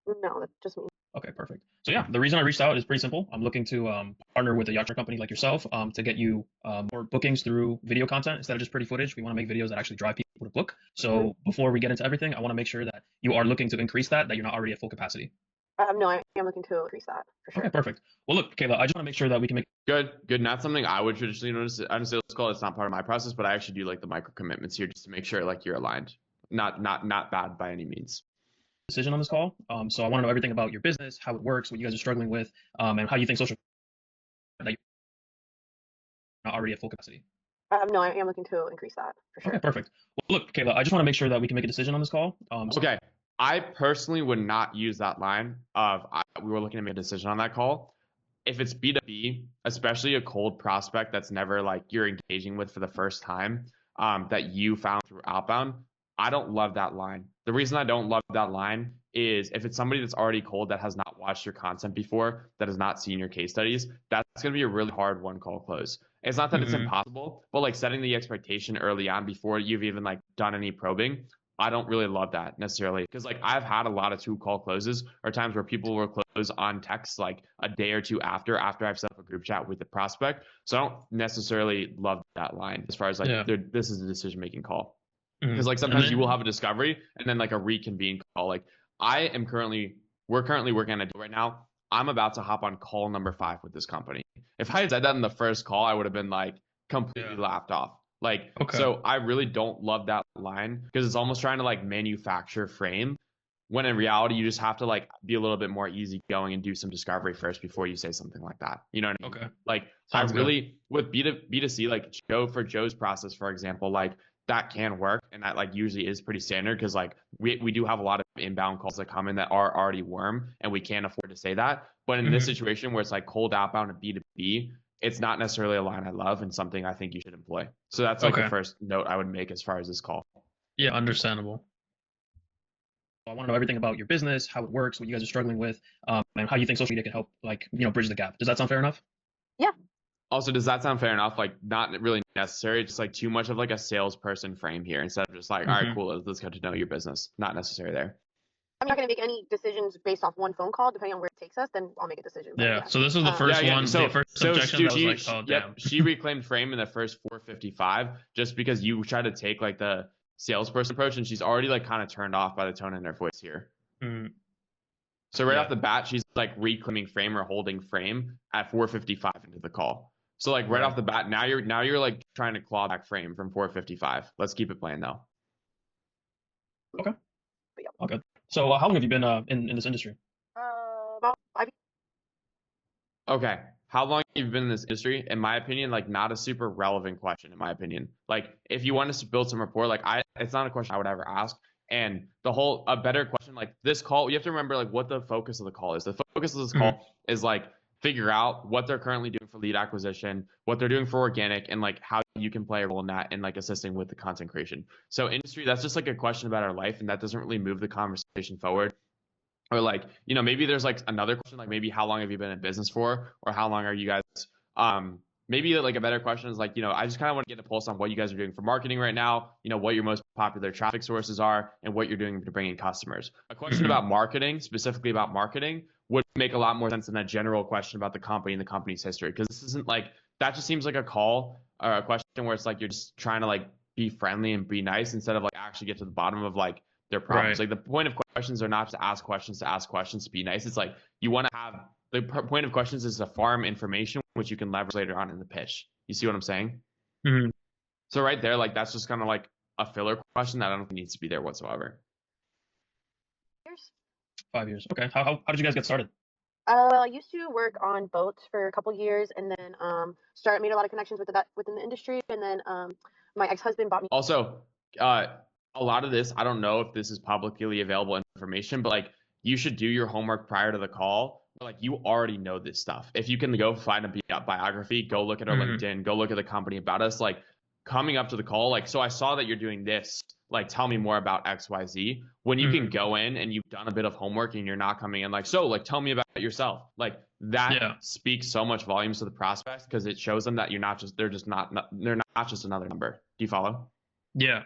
No, that's just me. Okay, perfect. So yeah, the reason I reached out is pretty simple. I'm looking to partner with a yacht company like yourself to get you more bookings through video content instead of just pretty footage. We want to make videos that actually drive people to book. So before we get into everything, I want to make sure that you are looking to increase that you're not already at full capacity. No, I am looking to increase that for sure. Okay, perfect. Well, look, Kayla, I just want to make sure that we can make Good. Not something I would traditionally notice on a sales call. It's not part of my process, but I actually do like the micro commitments here just to make sure like you're aligned. Not bad by any means. decision on this call. So I want to know everything about your business, how it works, what you guys are struggling with, and how you think social that you're not already at full capacity. No, I am looking to increase that for sure. Okay, perfect. Well, look, Kayla, I just want to make sure that we can make a decision on this call. Okay. I personally would not use that line of we were looking to make a decision on that call. If it's B2B, especially a cold prospect that's never like you're engaging with for the first time, that you found through outbound, I don't love that line. The reason I don't love that line is if it's somebody that's already cold that has not watched your content before, that has not seen your case studies, that's going to be a really hard one call close. It's not that it's impossible, but like setting the expectation early on before you've even like done any probing, I don't really love that necessarily because like I've had a lot of 2 call closes or times where people will close on text like a day or 2 after I've set up a group chat with the prospect. So I don't necessarily love that line as far as like this is a decision making call. Because like sometimes you will have a discovery and then like a reconvene call. Like we're currently working on a deal right now. I'm about to hop on call number 5 with this company. If I had said that in the first call, I would have been like completely laughed off. Like, so I really don't love that line because it's almost trying to like manufacture frame when in reality, you just have to like be a little bit more easygoing and do some discovery first before you say something like that. You know what I mean? Okay. Like Sounds I really, with B2C, like Joe's process, for example, like that can work. And that like usually is pretty standard because like we do have a lot of inbound calls that come in that are already warm and we can't afford to say that. But in this situation where it's like cold outbound and B2B, it's not necessarily a line I love and something I think you should employ. So that's like the first note I would make as far as this call. Yeah, understandable. I want to know everything about your business, how it works, what you guys are struggling with, and how you think social media can help, like, bridge the gap. Does that sound fair enough? Yeah. Also, does that sound fair enough? Like, not really necessary. Just like too much of like a salesperson frame here instead of just like, all right, cool, let's get to know your business. Not necessary there. I'm not going to make any decisions based off one phone call. Depending on where it takes us, then I'll make a decision. Yeah. So this was the first one. So, the first objection that was like, oh, damn. She reclaimed frame in the first 455 just because you tried to take like the salesperson approach and she's already like kind of turned off by the tone in her voice here. So right off the bat, she's like reclaiming frame or holding frame at 455 into the call. So like right off the bat, now you're like trying to claw back frame from 455. Let's keep it playing though. Okay. Okay. So how long have you been in this industry? About 5 years. Okay. How long have you been in this industry? In my opinion, like not a super relevant question, in my opinion. Like if you want us to build some rapport, like it's not a question I would ever ask. And a better question, like this call, you have to remember like what the focus of the call is. The focus of this call is like figure out what they're currently doing for lead acquisition, what they're doing for organic, and like how you can play a role in that and like assisting with the content creation. So industry, that's just like a question about our life, and that doesn't really move the conversation forward. Or like, maybe there's like another question, like maybe how long have you been in business for, or how long are you guys maybe like a better question is like, I just kind of want to get a pulse on what you guys are doing for marketing right now, what your most popular traffic sources are and what you're doing to bring in customers. A question about marketing, specifically about marketing, would make a lot more sense than a general question about the company and the company's history. Because this isn't like, that just seems like a call or a question where it's like you're just trying to like be friendly and be nice instead of like actually get to the bottom of like their problems. Like the point of questions are not to ask questions to be nice. It's like you want to have the point of questions is to farm information which you can leverage later on in the pitch. You see what I'm saying? So right there, like that's just kind of like a filler question that I don't think needs to be there whatsoever. 5 years. Okay. How did you guys get started? Well, I used to work on boats for a couple years, and then made a lot of connections within the industry, and then my ex-husband bought me. Also, a lot of this, I don't know if this is publicly available information, but like you should do your homework prior to the call. Like you already know this stuff. If you can go find a biography, go look at our LinkedIn, go look at the company about us, like coming up to the call, like, so I saw that you're doing this, like, tell me more about XYZ. When you can go in and you've done a bit of homework and you're not coming in like, so like, tell me about yourself. Like that speaks so much volumes to the prospects because it shows them that they're not just another number. Do you follow? Yeah.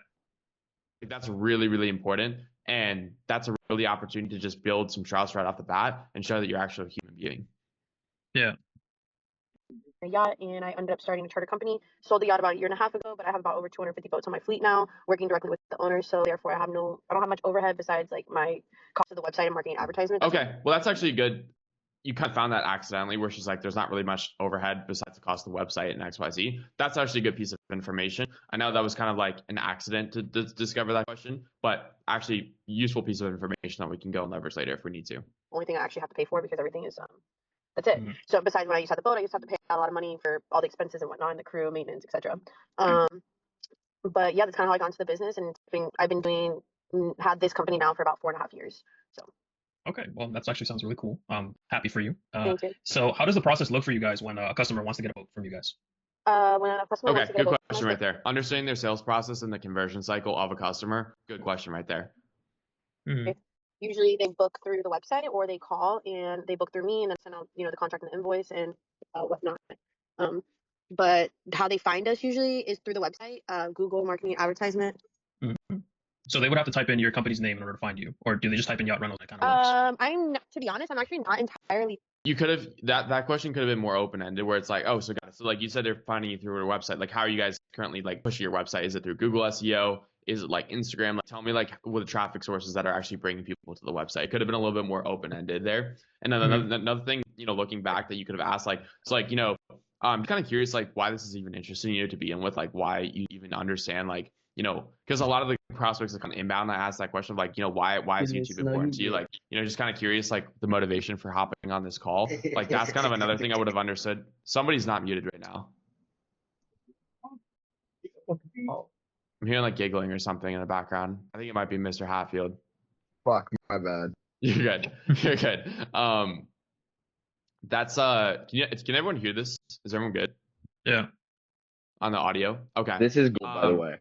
Like, that's really, really important. And that's a really opportunity to just build some trust right off the bat and show that you're actually a human being. Yeah. A yacht, and I ended up starting a charter company. Sold the yacht about a year and a half ago, but I have about over 250 boats on my fleet now, working directly with the owners. So therefore, I don't have much overhead besides like my cost of the website and marketing advertisement. Okay, well that's actually good. You kind of found that accidentally, where she's like, there's not really much overhead besides the cost of the website and XYZ. That's actually a good piece of information. I know that was kind of like an accident to discover that question, but actually useful piece of information that we can go and leverage later if we need to. Only thing I actually have to pay for because everything is that's it. So besides when I used to have the boat, I used to have to pay a lot of money for all the expenses and whatnot, and the crew, maintenance, etc. But yeah, that's kind of how I got into the business, and had this company now for about 4.5 years. So. Okay, well, that actually sounds really cool. Happy for you. Thank you. So how does the process look for you guys when a customer wants to get a boat from you guys? When a customer wants to get good a boat question right there. Understanding their sales process and the conversion cycle of a customer. Good question right there. Usually they book through the website or they call and they book through me and then send out, the contract and the invoice and whatnot. But how they find us usually is through the website, Google marketing advertisement. So they would have to type in your company's name in order to find you, or do they just type in yacht rentals? That kind of works. To be honest, I'm actually not entirely. You could have that question could have been more open ended, where it's like, oh, so guys, so like you said, they're finding you through a website. Like, how are you guys currently like pushing your website? Is it through Google SEO? Is it like Instagram? Like, tell me like what the traffic sources that are actually bringing people to the website. It could have been a little bit more open ended there. And then another thing, looking back that you could have asked, like, so like, I'm kind of curious, like, why this is even interesting to begin with, like, why you even understand, like, because a lot of the prospects that come inbound, I ask that question of like, why is YouTube important to you? Like, just kind of curious, like the motivation for hopping on this call. Like, that's kind of another thing I would have understood. Somebody's not muted right now. I'm hearing like giggling or something in the background. I think it might be Mr. Hatfield. Fuck, my bad. You're good. You're good. That's can everyone hear this? Is everyone good? Yeah. On the audio? Okay. This is good, by the way.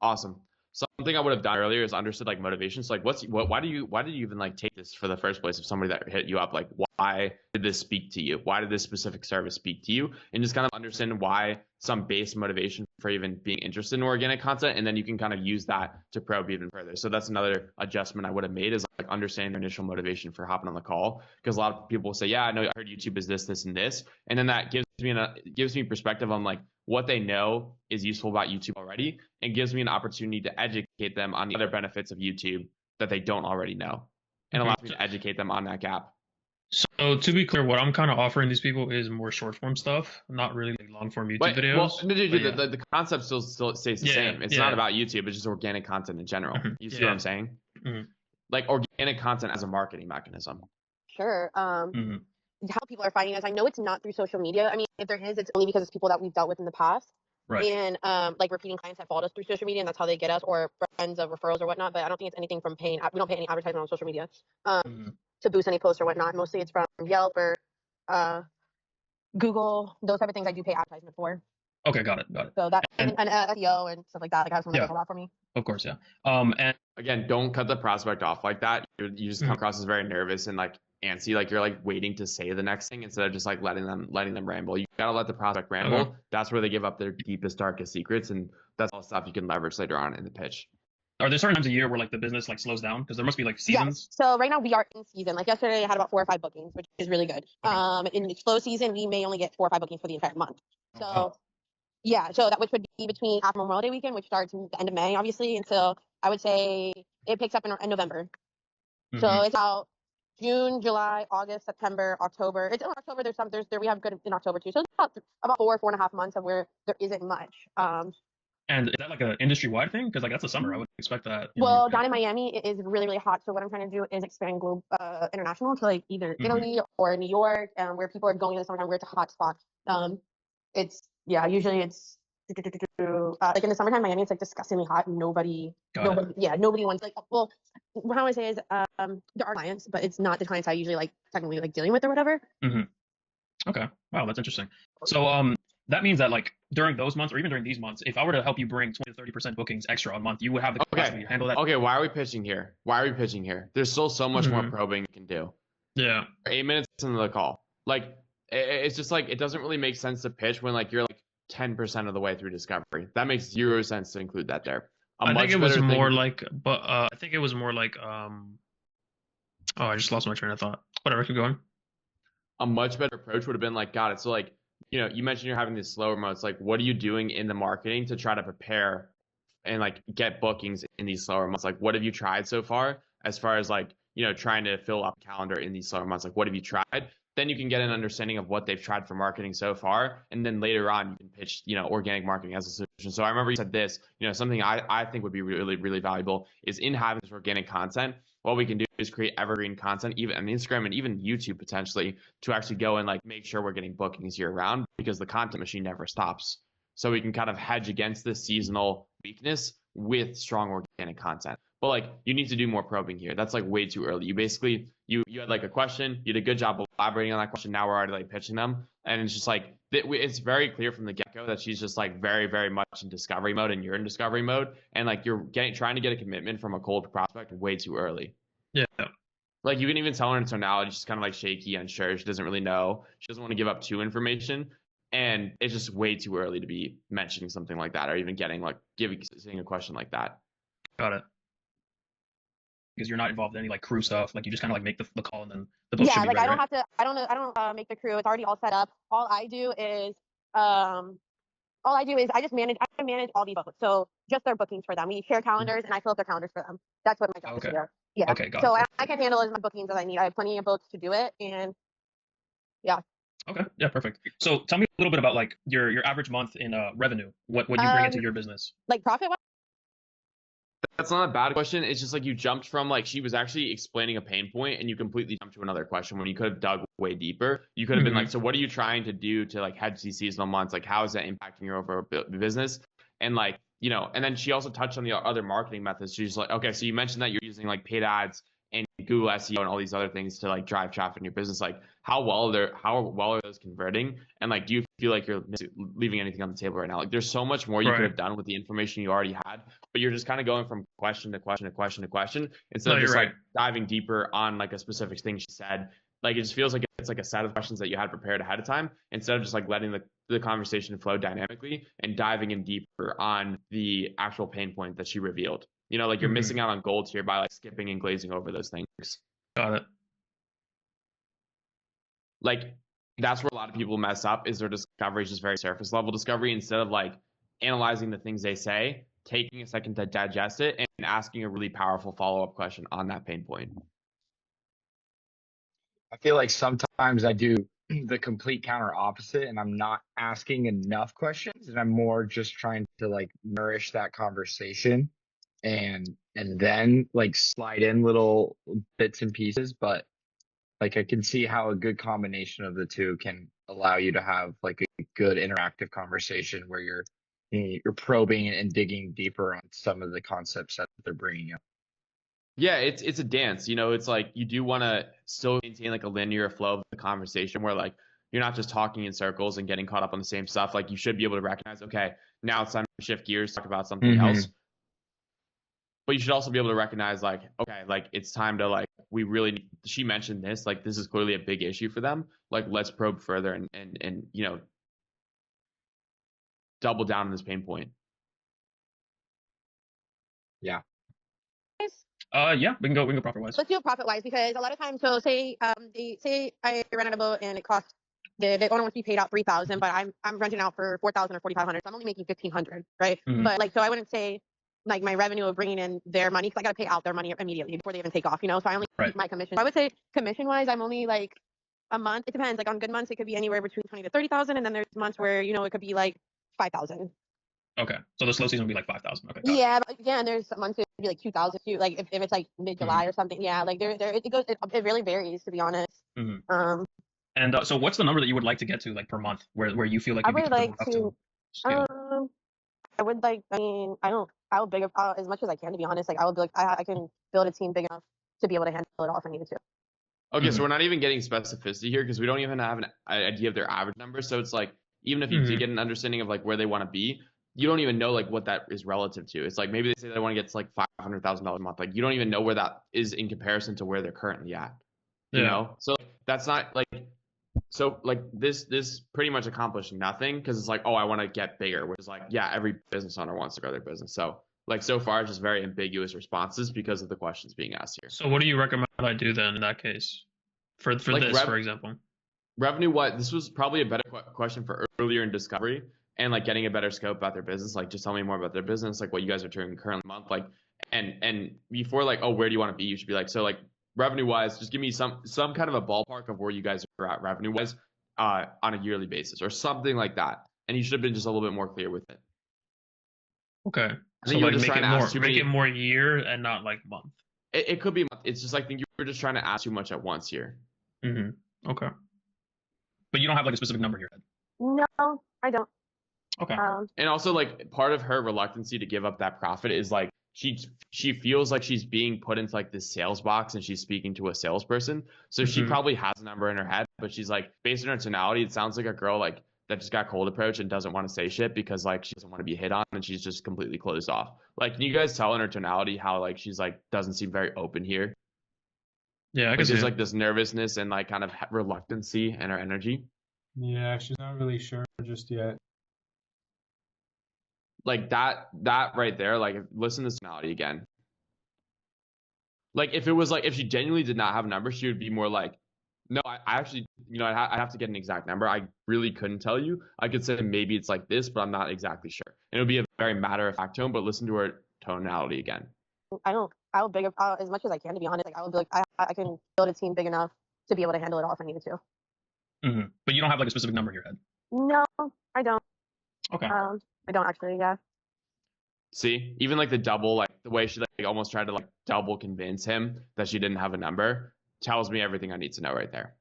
Awesome. Something I would have done earlier is understood like motivations. Like, why do you even like take this for the first place? If somebody that hit you up, like, why did this speak to you? Why did this specific service speak to you? And just kind of understand why some base motivation for even being interested in organic content, and then you can kind of use that to probe even further. So that's another adjustment I would have made, is like understanding their initial motivation for hopping on the call, because a lot of people will say, yeah, I know, I heard YouTube is this, this, and this, and then that gives me perspective on like what they know is useful about YouTube already, and gives me an opportunity to educate them on the other benefits of YouTube that they don't already know, and allows me to educate them on that gap. So to be clear, what I'm kind of offering these people is more short form stuff, not really like long form YouTube videos. Well, the concept still stays the same. It's not about YouTube. It's just organic content in general. You see what I'm saying? Like organic content as a marketing mechanism. Sure. How people are finding us, I know it's not through social media. I mean, if there is, it's only because it's people that we've dealt with in the past. Right. And like repeating clients that followed us through social media, and that's how they get us, or friends of referrals or whatnot. But I don't think it's anything from paying. We don't pay any advertisement on social media to boost any posts or whatnot. Mostly it's from Yelp or Google, those type of things I do pay advertisement for. Okay, got it. So that and SEO and stuff like that, like has a lot for me. Of course, yeah. And again, don't cut the prospect off like that. You just come across as very nervous, and like antsy, like you're like waiting to say the next thing instead of just like letting them ramble. You gotta let the prospect ramble. That's where they give up their deepest, darkest secrets, and that's all stuff you can leverage later on in the pitch. Are there certain times of year where like the business like slows down? Because there must be like Yes. seasons. So right now we are in season. Like yesterday, I had about 4 or 5 bookings, which is really good. In the slow season, we may only get 4 or 5 bookings for the entire month. So yeah, so that which would be between after Memorial Day weekend, which starts in the end of May, obviously, until I would say it picks up in November. So it's out June, July, August, September, October. It's in October. We have good in October too. So it's about 4.5 months of where there isn't much. And is that like an industry-wide thing? Because like that's the summer, I would expect that. You know, Well, down in Miami, it is really, really hot. So what I'm trying to do is expand international to like either Italy or New York, where people are going in the summertime, where it's a hot spot. Usually it's like in the summertime, Miami, it's like disgustingly hot. Nobody wants like. Well, how I say is there are clients, but it's not the clients I usually like technically like dealing with or whatever. Okay. Wow, that's interesting. So that means that like during those months or even during these months, if I were to help you bring 20 to 30% bookings extra a month, you would have the capacity to handle that. Okay, why are we pitching here? There's still so much more probing you can do. Yeah. 8 minutes into the call. Like it's just like it doesn't really make sense to pitch when like you're like 10% of the way through discovery. That makes 0 sense to include that there. I think it was more like I just lost my train of thought. Whatever, keep going. A much better approach would have been like, got it. So like, you know, you mentioned you're having these slower months. Like, what are you doing in the marketing to try to prepare and like get bookings in these slower months? Like, what have you tried so far as like, you know, trying to fill up calendar in these slower months? Like, what have you tried? Then you can get an understanding of what they've tried for marketing so far. And then later on, you can pitch, you know, organic marketing as a solution. So I remember you said this, you know, something I think would be really, really valuable is in having this organic content. What we can do is create evergreen content, even on Instagram and even YouTube potentially, to actually go and like make sure we're getting bookings year round, because the content machine never stops. So we can kind of hedge against this seasonal weakness with strong organic content. But like you need to do more probing here. That's like way too early. You basically you had like a question, you did a good job of elaborating on that question. Now we're already like pitching them, and it's just like it's very clear from the get-go that she's just like very, very much in discovery mode, and you're in discovery mode, and like you're trying to get a commitment from a cold prospect way too early. Yeah. Like you can even tell her in tonality, she's kind of like shaky, unsure. She doesn't really know. She doesn't want to give up too information, and it's just way too early to be mentioning something like that, or even getting like saying a question like that. Got it. Because you're not involved in any like crew stuff. Like you just kind of like make the call, and then the book should be like ready, I don't right? have to. I don't make the crew. It's already all set up. All I do is I just manage. I manage all these bookings. So just their bookings for them. We share calendars, and I fill up their calendars for them. That's what my job is to do. Yeah. Okay, got So it. I can handle as many bookings as I need. I have plenty of boats to do it, and yeah. Okay. Yeah, perfect. So tell me a little bit about like your average month in revenue. What you bring into your business. Like profit. That's not a bad question. It's just like you jumped from like she was actually explaining a pain point and you completely jumped to another question when you could have dug way deeper. You could have been like, so what are you trying to do to like hedge these seasonal months? Like how is that impacting your overall business? And like, you know, and then she also touched on the other marketing methods. She's like, okay, so you mentioned that you're using like paid ads and Google SEO and all these other things to like drive traffic in your business. Like how well are those converting? And like, do you feel like you're leaving anything on the table right now? Like there's so much more you could have done with the information you already had, but you're just kind of going from question to question to question to question instead of just like diving deeper on like a specific thing she said. Like it just feels like it's like a set of questions that you had prepared ahead of time instead of just like letting the conversation flow dynamically and diving in deeper on the actual pain point that she revealed. You know, like you're missing out on gold here by like skipping and glazing over those things. Got it. Like that's where a lot of people mess up is their discovery is just very surface level discovery instead of like analyzing the things they say, taking a second to digest it and asking a really powerful follow-up question on that pain point. I feel like sometimes I do the complete counter opposite and I'm not asking enough questions and I'm more just trying to like nourish that conversation and then like slide in little bits and pieces. But like I can see how a good combination of the two can allow you to have like a good interactive conversation where you're probing and digging deeper on some of the concepts that they're bringing up. Yeah, it's a dance. You know, it's like you do want to still maintain like a linear flow of the conversation where like you're not just talking in circles and getting caught up on the same stuff. Like you should be able to recognize, okay, now it's time to shift gears, talk about something else. But you should also be able to recognize like, okay, like it's time to like she mentioned this, like this is clearly a big issue for them. Like let's probe further and double down on this pain point. Yeah. Yeah, we can go profit wise. Let's do it profit wise, because a lot of times, so say I rent a boat and it costs the owner wants to be paid out 3,000, but I'm renting out for 4,000 or 4,500, so I'm only making 1,500, right? Mhm. But like, so I wouldn't say like my revenue of bringing in their money, because I got to pay out their money immediately before they even take off, So I only keep my commission. I would say commission wise, I'm only like a month. It depends. Like on good months, it could be anywhere between 20 to 30,000, and then there's months where it could be like 5,000. Okay, so the slow season would be like 5,000. Okay. Got it. Yeah, but again, there's some months it could be like 2,000 too. Like if it's like mid-July or something. Yeah, like it really varies, to be honest. Mhm. And so what's the number that you would like to get to, like per month, where you feel like I you'd be would like comfortable enough to, scale? I would like, I mean, I would big up as much as I can, to be honest. Like I would be like, I can build a team big enough to be able to handle it all if I needed to. Okay, so we're not even getting specificity here because we don't even have an idea of their average number. So it's like, even if you do get an understanding of like where they want to be, you don't even know like what that is relative to. It's like maybe they say they want to get to like $500,000 a month. Like you don't even know where that is in comparison to where they're currently at. You know? So that's not like, so like this pretty much accomplished nothing because it's like, oh, I want to get bigger, which is like, yeah, every business owner wants to grow their business. So like so far it's just very ambiguous responses because of the questions being asked here. So what do you recommend I do then in that case? For Like this, for example. Revenue, what? This was probably a better question for earlier in discovery and like getting a better scope about their business. Like just tell me more about their business, like what you guys are doing currently month, like and before like, oh, where do you want to be? You should be like, so like revenue wise, just give me some kind of a ballpark of where you guys are at revenue wise on a yearly basis or something like that. And you should have been just a little bit more clear with it. Okay. I So think you were like just make trying it to more ask too many. make it more year and not like month. It could be. It's just like I think you were just trying to ask too much at once here. Okay. But you don't have like a specific number in your head. No, I don't. Okay. And also like part of her reluctancy to give up that profit is like she feels like she's being put into like this sales box and she's speaking to a salesperson. So she probably has a number in her head, but she's like, based on her tonality, it sounds like a girl like that just got cold approach and doesn't want to say shit because like she doesn't want to be hit on and she's just completely closed off. Like, can you guys tell in her tonality how like she's like doesn't seem very open here? Yeah, I can see there's it. like this nervousness and like kind of reluctancy in her energy. Yeah, she's not really sure just yet. Like that right there, like listen to this tonality again. Like if it was like if she genuinely did not have a number, she would be more like, no, I actually, I have to get an exact number. I really couldn't tell you. I could say maybe it's like this, but I'm not exactly sure. And it would be a very matter of fact tone, but listen to her tonality again. I would big up as much as I can, to be honest. Like I would be like, I can build a team big enough to be able to handle it all if I needed to. But you don't have like a specific number in your head. No, I don't. Okay. I don't actually. Yeah. See, even like the double, like the way she like almost tried to like double convince him that she didn't have a number tells me everything I need to know right there.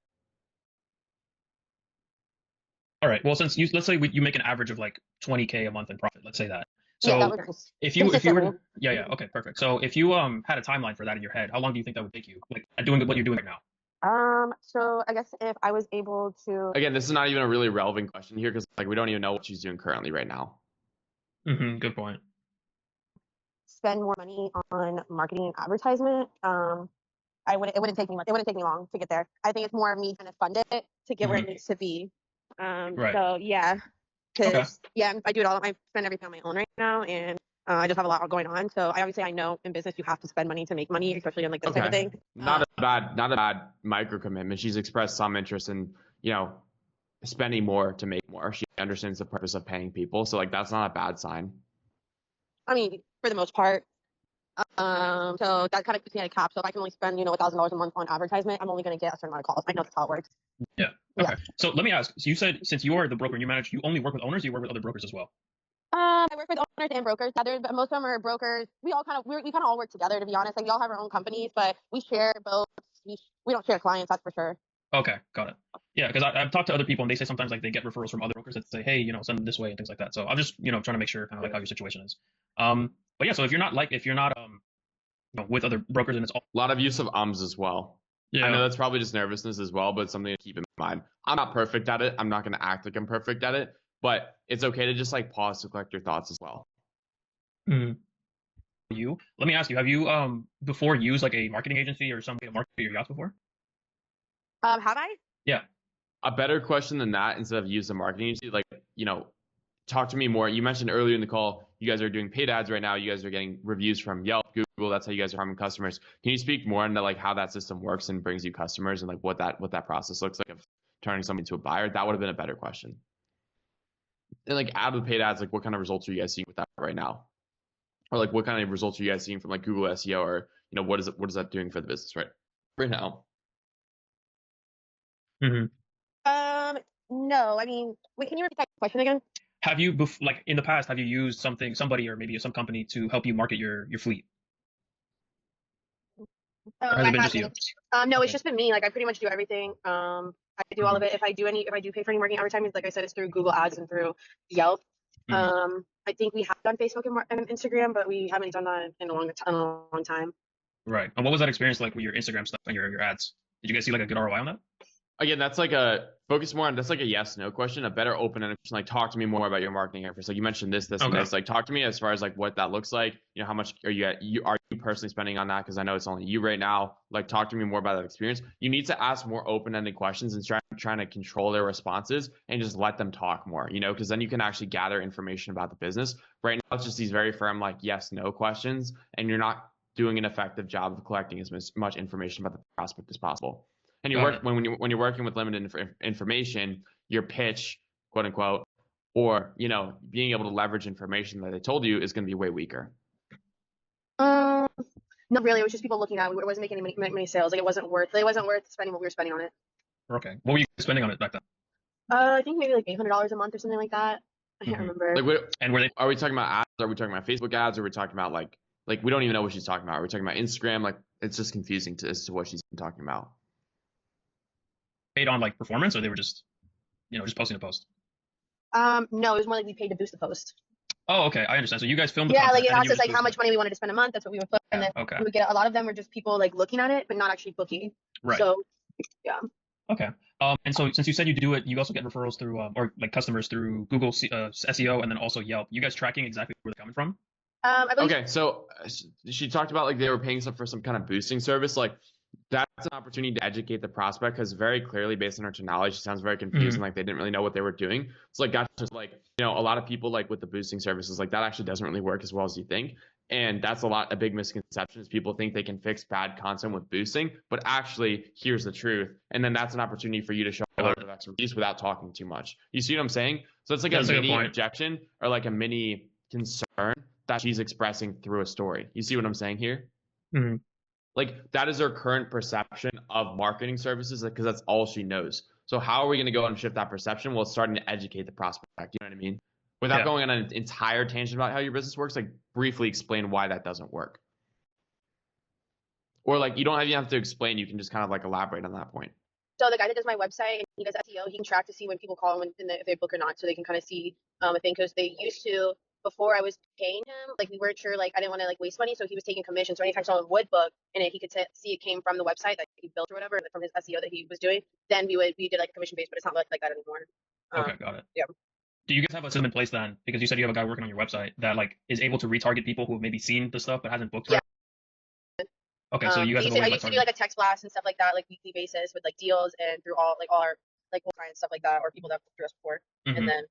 All right. Well, since let's say you make an average of like 20K a month in profit. Let's say that. So yeah, that would be nice. if you were okay, perfect. So if you had a timeline for that in your head, how long do you think that would take you? Like doing what you're doing right now. So I guess if I was able to. Again, this is not even a really relevant question here because like we don't even know what she's doing currently right now. Good point. Spend more money on marketing and advertisement. It wouldn't take me long to get there. I think it's more of me trying to fund it to get where it needs to be. Right. So yeah, because I do it all. I spend everything on my own right now, and I just have a lot going on. So I know in business you have to spend money to make money, especially on like this type of thing. Not a bad micro commitment. She's expressed some interest in spending more to make more. She understands the purpose of paying people, so like that's not a bad sign. I mean, for the most part. So that kind of puts me at a cap. So if I can only spend, $1,000 a month on advertisement, I'm only going to get a certain amount of calls. I know that's how it works. Yeah. Okay. So let me ask. So you said since you are the broker and you manage, you only work with owners. Or you work with other brokers as well. I work with owners and brokers. But most of them are brokers. We kind of all work together, to be honest. Like we all have our own companies, but we share both. We don't share clients, that's for sure. Okay, got it. Yeah, because I've talked to other people and they say sometimes like they get referrals from other brokers that say, hey, send them this way and things like that. So I'm just trying to make sure kind of like how your situation is. But yeah, so if you're not with other brokers and it's all a lot of use of ums as well. Yeah, I know that's probably just nervousness as well, but it's something to keep in mind. I'm not perfect at it. I'm not going to act like I'm perfect at it, but it's okay to just like pause to collect your thoughts as well. you. Let me ask you, have you before used like a marketing agency or some way to market your yachts before? Have I? Yeah. A better question than that, instead of use a marketing agency, like, talk to me more. You mentioned earlier in the call, you guys are doing paid ads right now. You guys are getting reviews from Yelp, Google. That's how you guys are harming customers. Can you speak more into like how that system works and brings you customers, and like what that process looks like of turning somebody into a buyer? That would have been a better question. And like out of the paid ads, like what kind of results are you guys seeing with that right now? Or like what kind of results are you guys seeing from like Google SEO, or what is that doing for the business right now? No, I mean, wait, can you repeat that question again? Have you like in the past, have you used somebody or maybe some company to help you market your fleet? Oh, Or has I it been just you? haven't. No, it's Okay. just been me. Like I pretty much do everything. I do all of it. If I do pay for any marketing advertising, like I said, it's through Google Ads and through Yelp. I think we have done Facebook and Instagram, but we haven't done that in a long time. Right. And what was that experience like with your Instagram stuff and your ads? Did you guys see like a good ROI on that? Again, that's like that's like a yes no question. A better open-ended question, like talk to me more about your marketing efforts. Like you mentioned this and Okay. this. Like talk to me as far as like what that looks like. How much are you personally spending on that? Because I know it's only you right now. Like talk to me more about that experience. You need to ask more open-ended questions and trying to control their responses and just let them talk more. Because then you can actually gather information about the business. Right now, it's just these very firm like yes no questions, and you're not doing an effective job of collecting as much information about the prospect as possible. And when you're working with limited information, your pitch, quote unquote, or being able to leverage information that they told you is going to be way weaker. Not really. It was just people looking at it. It wasn't making many sales. Like it wasn't worth spending what we were spending on it. Okay. What were you spending on it back then? I think maybe like $800 a month or something like that. I can't remember. Are we talking about ads? Are we talking about Facebook ads? Or are we talking about like we don't even know what she's talking about? Are we talking about Instagram? Like it's just confusing as to what she's talking about. Paid on like performance, or they were just just posting a post? No, it was more like we paid to boost the post. Oh, okay, I understand. So you guys filmed the Yeah, content, like it and then asked you us like just how much money we wanted to spend a month. That's what we would put, and then okay. we would get a lot of them were just people like looking at it but not actually booking. Right. So, yeah. Okay. And so since you said you do it, you also get referrals through or like customers through Google SEO and then also Yelp. You guys tracking exactly where they're coming from? I believe. Okay, so she talked about like they were paying for some kind of boosting service. Like that's an opportunity to educate the prospect, because very clearly based on her tonality, she sounds very confused and like they didn't really know what they were doing. So like that's just like a lot of people like with the boosting services, like that actually doesn't really work as well as you think. And that's a big misconception is people think they can fix bad content with boosting, but actually here's the truth. And then that's an opportunity for you to show a little bit of expertise without talking too much. You see what I'm saying? So it's like a mini objection or like a mini concern that she's expressing through a story. You see what I'm saying here? Mm-hmm. Like that is her current perception of marketing services, because that's all she knows. So how are we going to go and shift that perception? Well, it's starting to educate the prospect. You know what I mean? Without going on an entire tangent about how your business works, like briefly explain why that doesn't work. Or like you don't even have to explain, you can just kind of like elaborate on that point. So the guy that does my website and he does SEO, he can track to see when people call and if they book or not, so they can kind of see a thing, because they used to, before I was paying him, like we weren't sure, like I didn't want to like waste money, so he was taking commission. So anytime someone would book and he could see it came from the website that he built or whatever, from his SEO that he was doing, then we did like commission based, but it's not like that anymore. Okay, got it. Yeah. Do you guys have a system in place then? Because you said you have a guy working on your website that like is able to retarget people who have maybe seen the stuff but hasn't booked. Yeah. Okay, so you guys have a way I used to do like a text blast and stuff like that, like weekly basis with like deals and through all our like clients, stuff like that, or people that booked through us before, and then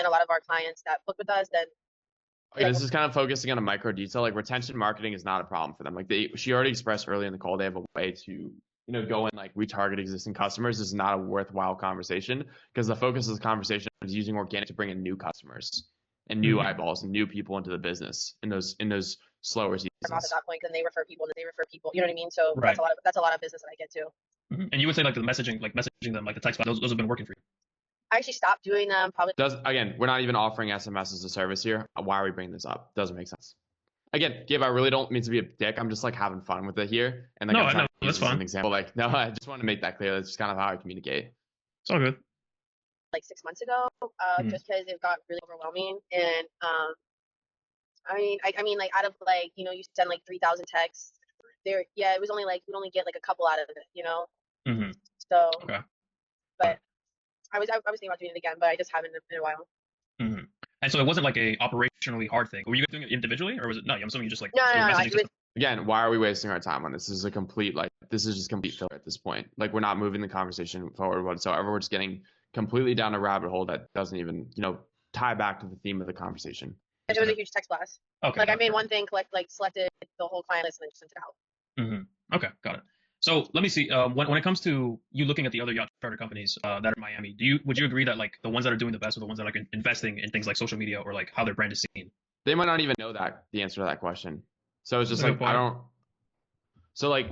a lot of our clients that book with us then. Okay, this is kind of focusing on a micro detail. Like retention marketing is not a problem for them. Like she already expressed early in the call, they have a way to go and like retarget existing customers. This is not a worthwhile conversation, because the focus of the conversation is using organic to bring in new customers and new eyeballs and new people into the business in those slower seasons. At that point, then they refer people, you know what I mean? So that's a lot of business that I get too. And you would say like the messaging them, like the text, those have been working for you. I actually stopped doing them probably. Again, we're not even offering SMS as a service here. Why are we bringing this up? Doesn't make sense. Again, Gabe, I really don't mean to be a dick. I'm just like having fun with it here. And like, I'm trying to use this as an example. Like, no, I just want to make that clear. That's just kind of how I communicate. It's all good. Like 6 months ago, just because it got really overwhelming. And I mean, like out of like, you send like 3,000 texts there. Yeah, it was only like, you'd only get like a couple out of it, So, okay. But I was thinking about doing it again, but I just haven't in a while. And so it wasn't like a operationally hard thing. Were you guys doing it individually, or was it? No, I'm assuming you just like No, were no, no. messaging to Again, why are we wasting our time on this? This is a complete this is just complete filler at this point. Like we're not moving the conversation forward whatsoever. We're just getting completely down a rabbit hole that doesn't even tie back to the theme of the conversation. It was a huge text blast. Okay. Like I made one thing, selected the whole client list, and then just sent it out. Mm-hmm. Okay, got it. So let me see. When it comes to you looking at the other yacht charter companies that are in Miami, would you agree that like the ones that are doing the best are the ones that are like investing in things like social media or like how their brand is seen? They might not even know the answer to that question. So it's just like I don't. So like,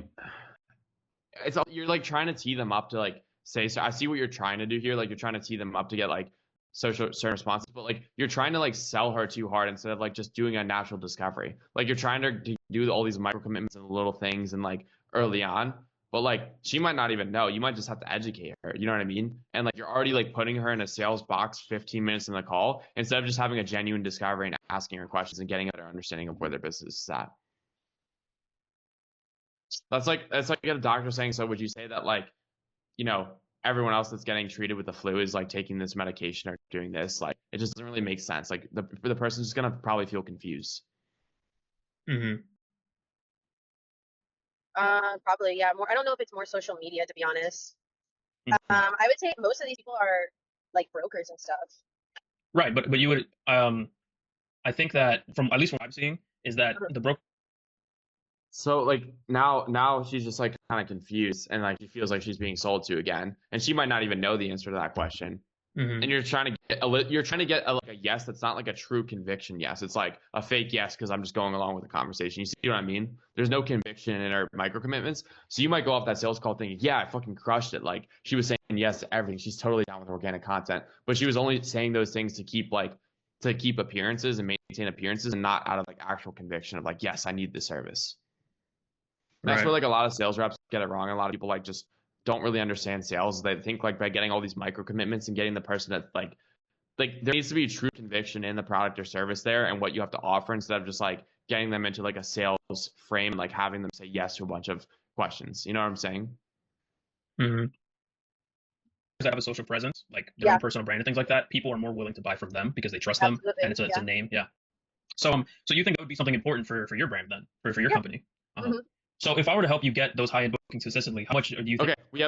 you're like trying to tee them up to like say. So I see what you're trying to do here. Like you're trying to tee them up to get like certain responses, but like you're trying to like sell her too hard instead of like just doing a natural discovery. Like you're trying to do all these micro commitments and little things and like early on, but like she might not even know. You might just have to educate her. You know what I mean? And like you're already like putting her in a sales box 15 minutes in the call instead of just having a genuine discovery and asking her questions and getting a better understanding of where their business is at. That's like a doctor saying, so would you say that like, everyone else that's getting treated with the flu is like taking this medication or doing this? Like it just doesn't really make sense. Like the person's just gonna probably feel confused. Mm-hmm. Probably, yeah. More. I don't know if it's more social media, to be honest. Mm-hmm. I would say most of these people are like brokers and stuff. Right, but you would I think that from at least what I'm seeing is that the broker. So like now she's just like kind of confused and like she feels like she's being sold to again, and she might not even know the answer to that question. Mm-hmm. And you're trying to get like a yes that's not like a true conviction yes. It's like a fake yes because I'm just going along with the conversation. You see what I mean? There's no conviction in her micro commitments. So you might go off that sales call thinking, yeah, I fucking crushed it. Like she was saying yes to everything. She's totally down with organic content, but she was only saying those things to keep appearances and maintain appearances and not out of like actual conviction of like, yes, I need this service. That's where like a lot of sales reps get it wrong. A lot of people like just don't really understand sales. They think like by getting all these micro commitments and getting the person that like there needs to be true conviction in the product or service there and what you have to offer instead of just like getting them into like a sales frame and like having them say yes to a bunch of questions. You know what I'm saying? Mm-hmm. Because have a social presence, like their own personal brand and things like that, people are more willing to buy from them because they trust them and it's a name. Yeah. So you think that would be something important for your brand then, for your company? Uh-huh. Mm-hmm. So if I were to help you get those high-end bookings consistently, how much do you think? Okay, we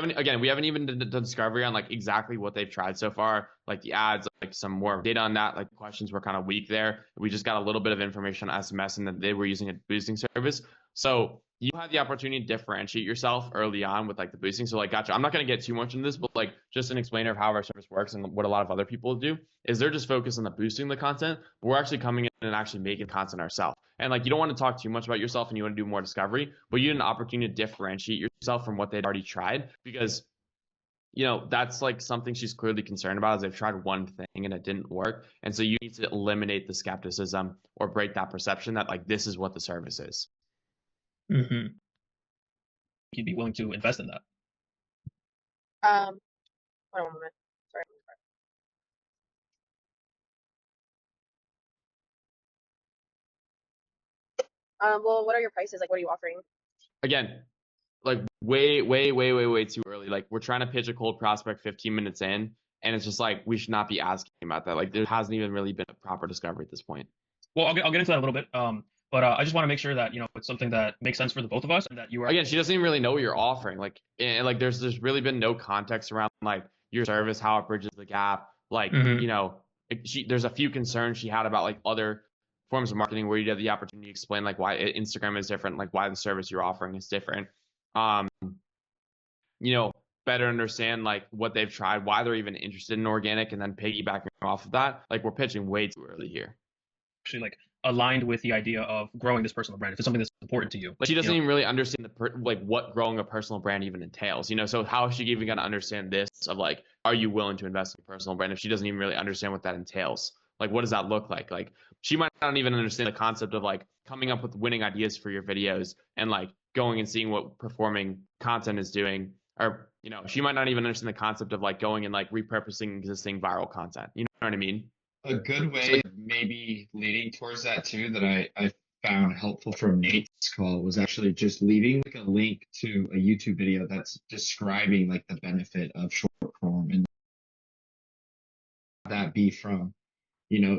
haven't even done the discovery on like exactly what they've tried so far, like the ads, like some more data on that. Like questions were kind of weak there. We just got a little bit of information on SMS and that they were using a boosting service. So you had the opportunity to differentiate yourself early on with like the boosting. So like, gotcha. I'm not going to get too much into this, but like just an explainer of how our service works and what a lot of other people do is they're just focused on the boosting the content. But we're actually coming in and actually making content ourselves. And like, you don't want to talk too much about yourself and you want to do more discovery, but you had an opportunity to differentiate yourself from what they'd already tried because that's like something she's clearly concerned about is they've tried one thing and it didn't work. And so you need to eliminate the skepticism or break that perception that like, this is what the service is. Mm-hmm. You'd be willing to invest in that. Hold on 1 minute. Sorry. Well, what are your prices? Like, what are you offering? Again, like way too early. Like we're trying to pitch a cold prospect 15 minutes in, and it's just like we should not be asking about that. Like there hasn't even really been a proper discovery at this point. Well, I'll get into that a little bit. But I just want to make sure that it's something that makes sense for the both of us, and that you are. Again, she doesn't even really know what you're offering. Like, and like there's really been no context around like your service, how it bridges the gap. Like, there's a few concerns she had about like other forms of marketing where you have the opportunity to explain like why Instagram is different, like why the service you're offering is different. Better understand like what they've tried, why they're even interested in organic, and then piggybacking off of that. Like we're pitching way too early here. Actually, like aligned with the idea of growing this personal brand. If it's something that's important to you, like she doesn't even really understand what growing a personal brand even entails. So how is she even going to understand this of like, are you willing to invest in a personal brand if she doesn't even really understand what that entails? Like, what does that look like? Like, she might not even understand the concept of like coming up with winning ideas for your videos and like going and seeing what performing content is doing, or she might not even understand the concept of like going and like repurposing existing viral content. You know what I mean? A good way of maybe leading towards that too that I found helpful from Nate's call was actually just leaving like a link to a YouTube video that's describing like the benefit of short form and that be from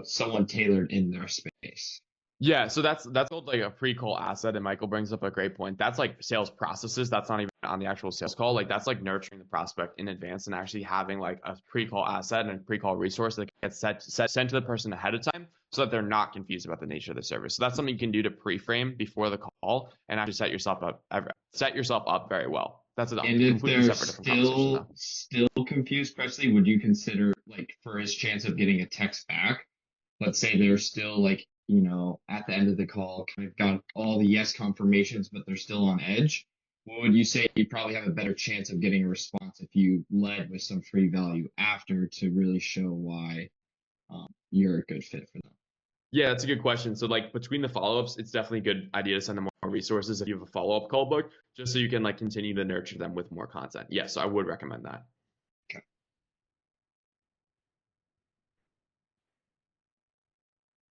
someone tailored in their space. Yeah, so that's called like a pre-call asset, and Michael brings up a great point. That's like sales processes. That's not even on the actual sales call. Like that's like nurturing the prospect in advance and actually having like a pre-call asset and a pre-call resource that gets sent to the person ahead of time so that they're not confused about the nature of the service. So that's something you can do to pre-frame before the call and actually set yourself up very well. That's a And if completely they're separate different conversation though. still confused, Presley, would you consider, like, for his chance of getting a text back, let's say they're still like, at the end of the call, kind of got all the yes confirmations, but they're still on edge? What would you say you probably have a better chance of getting a response if you led with some free value after to really show why you're a good fit for them? Yeah, that's a good question. So like between the follow-ups, it's definitely a good idea to send them more resources if you have a follow-up call book, just so you can like continue to nurture them with more content. Yes, I would recommend that.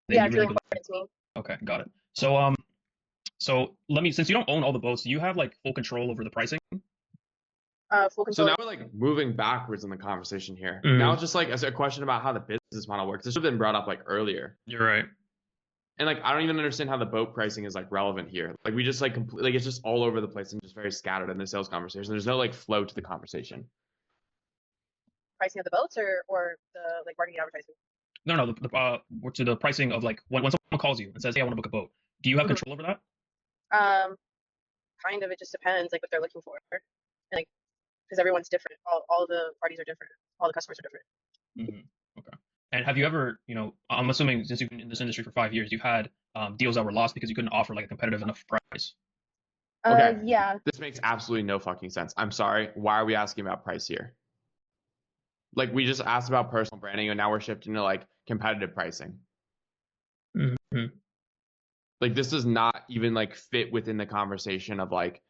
Yeah, it's really important to me. Okay, got it. So since you don't own all the boats, do you have like full control over the pricing? Full So control. now we're like moving backwards in the conversation here. Mhm. Now it's just like a question about how the business model works. This should have been brought up like earlier. You're right. And like I don't even understand how the boat pricing is like relevant here. Like we just like like it's just all over the place and just very scattered in the sales conversation. There's no like flow to the conversation. Pricing of the boats or the like marketing advertising. No, to the pricing of like when someone calls you and says, "Hey, I want to book a boat." Do you have Mhm. control over that? Kind of. It just depends, like what they're looking for, and, like because everyone's different. All the parties are different. All the customers are different. Mm-hmm. Okay. And have you ever, I'm assuming since you've been in this industry for 5 years, you've had deals that were lost because you couldn't offer like a competitive enough price. Okay. Yeah. This makes absolutely no fucking sense. I'm sorry. Why are we asking about price here? Like we just asked about personal branding and now we're shifting to like competitive pricing. Mm-hmm. Like this does not even like fit within the conversation of like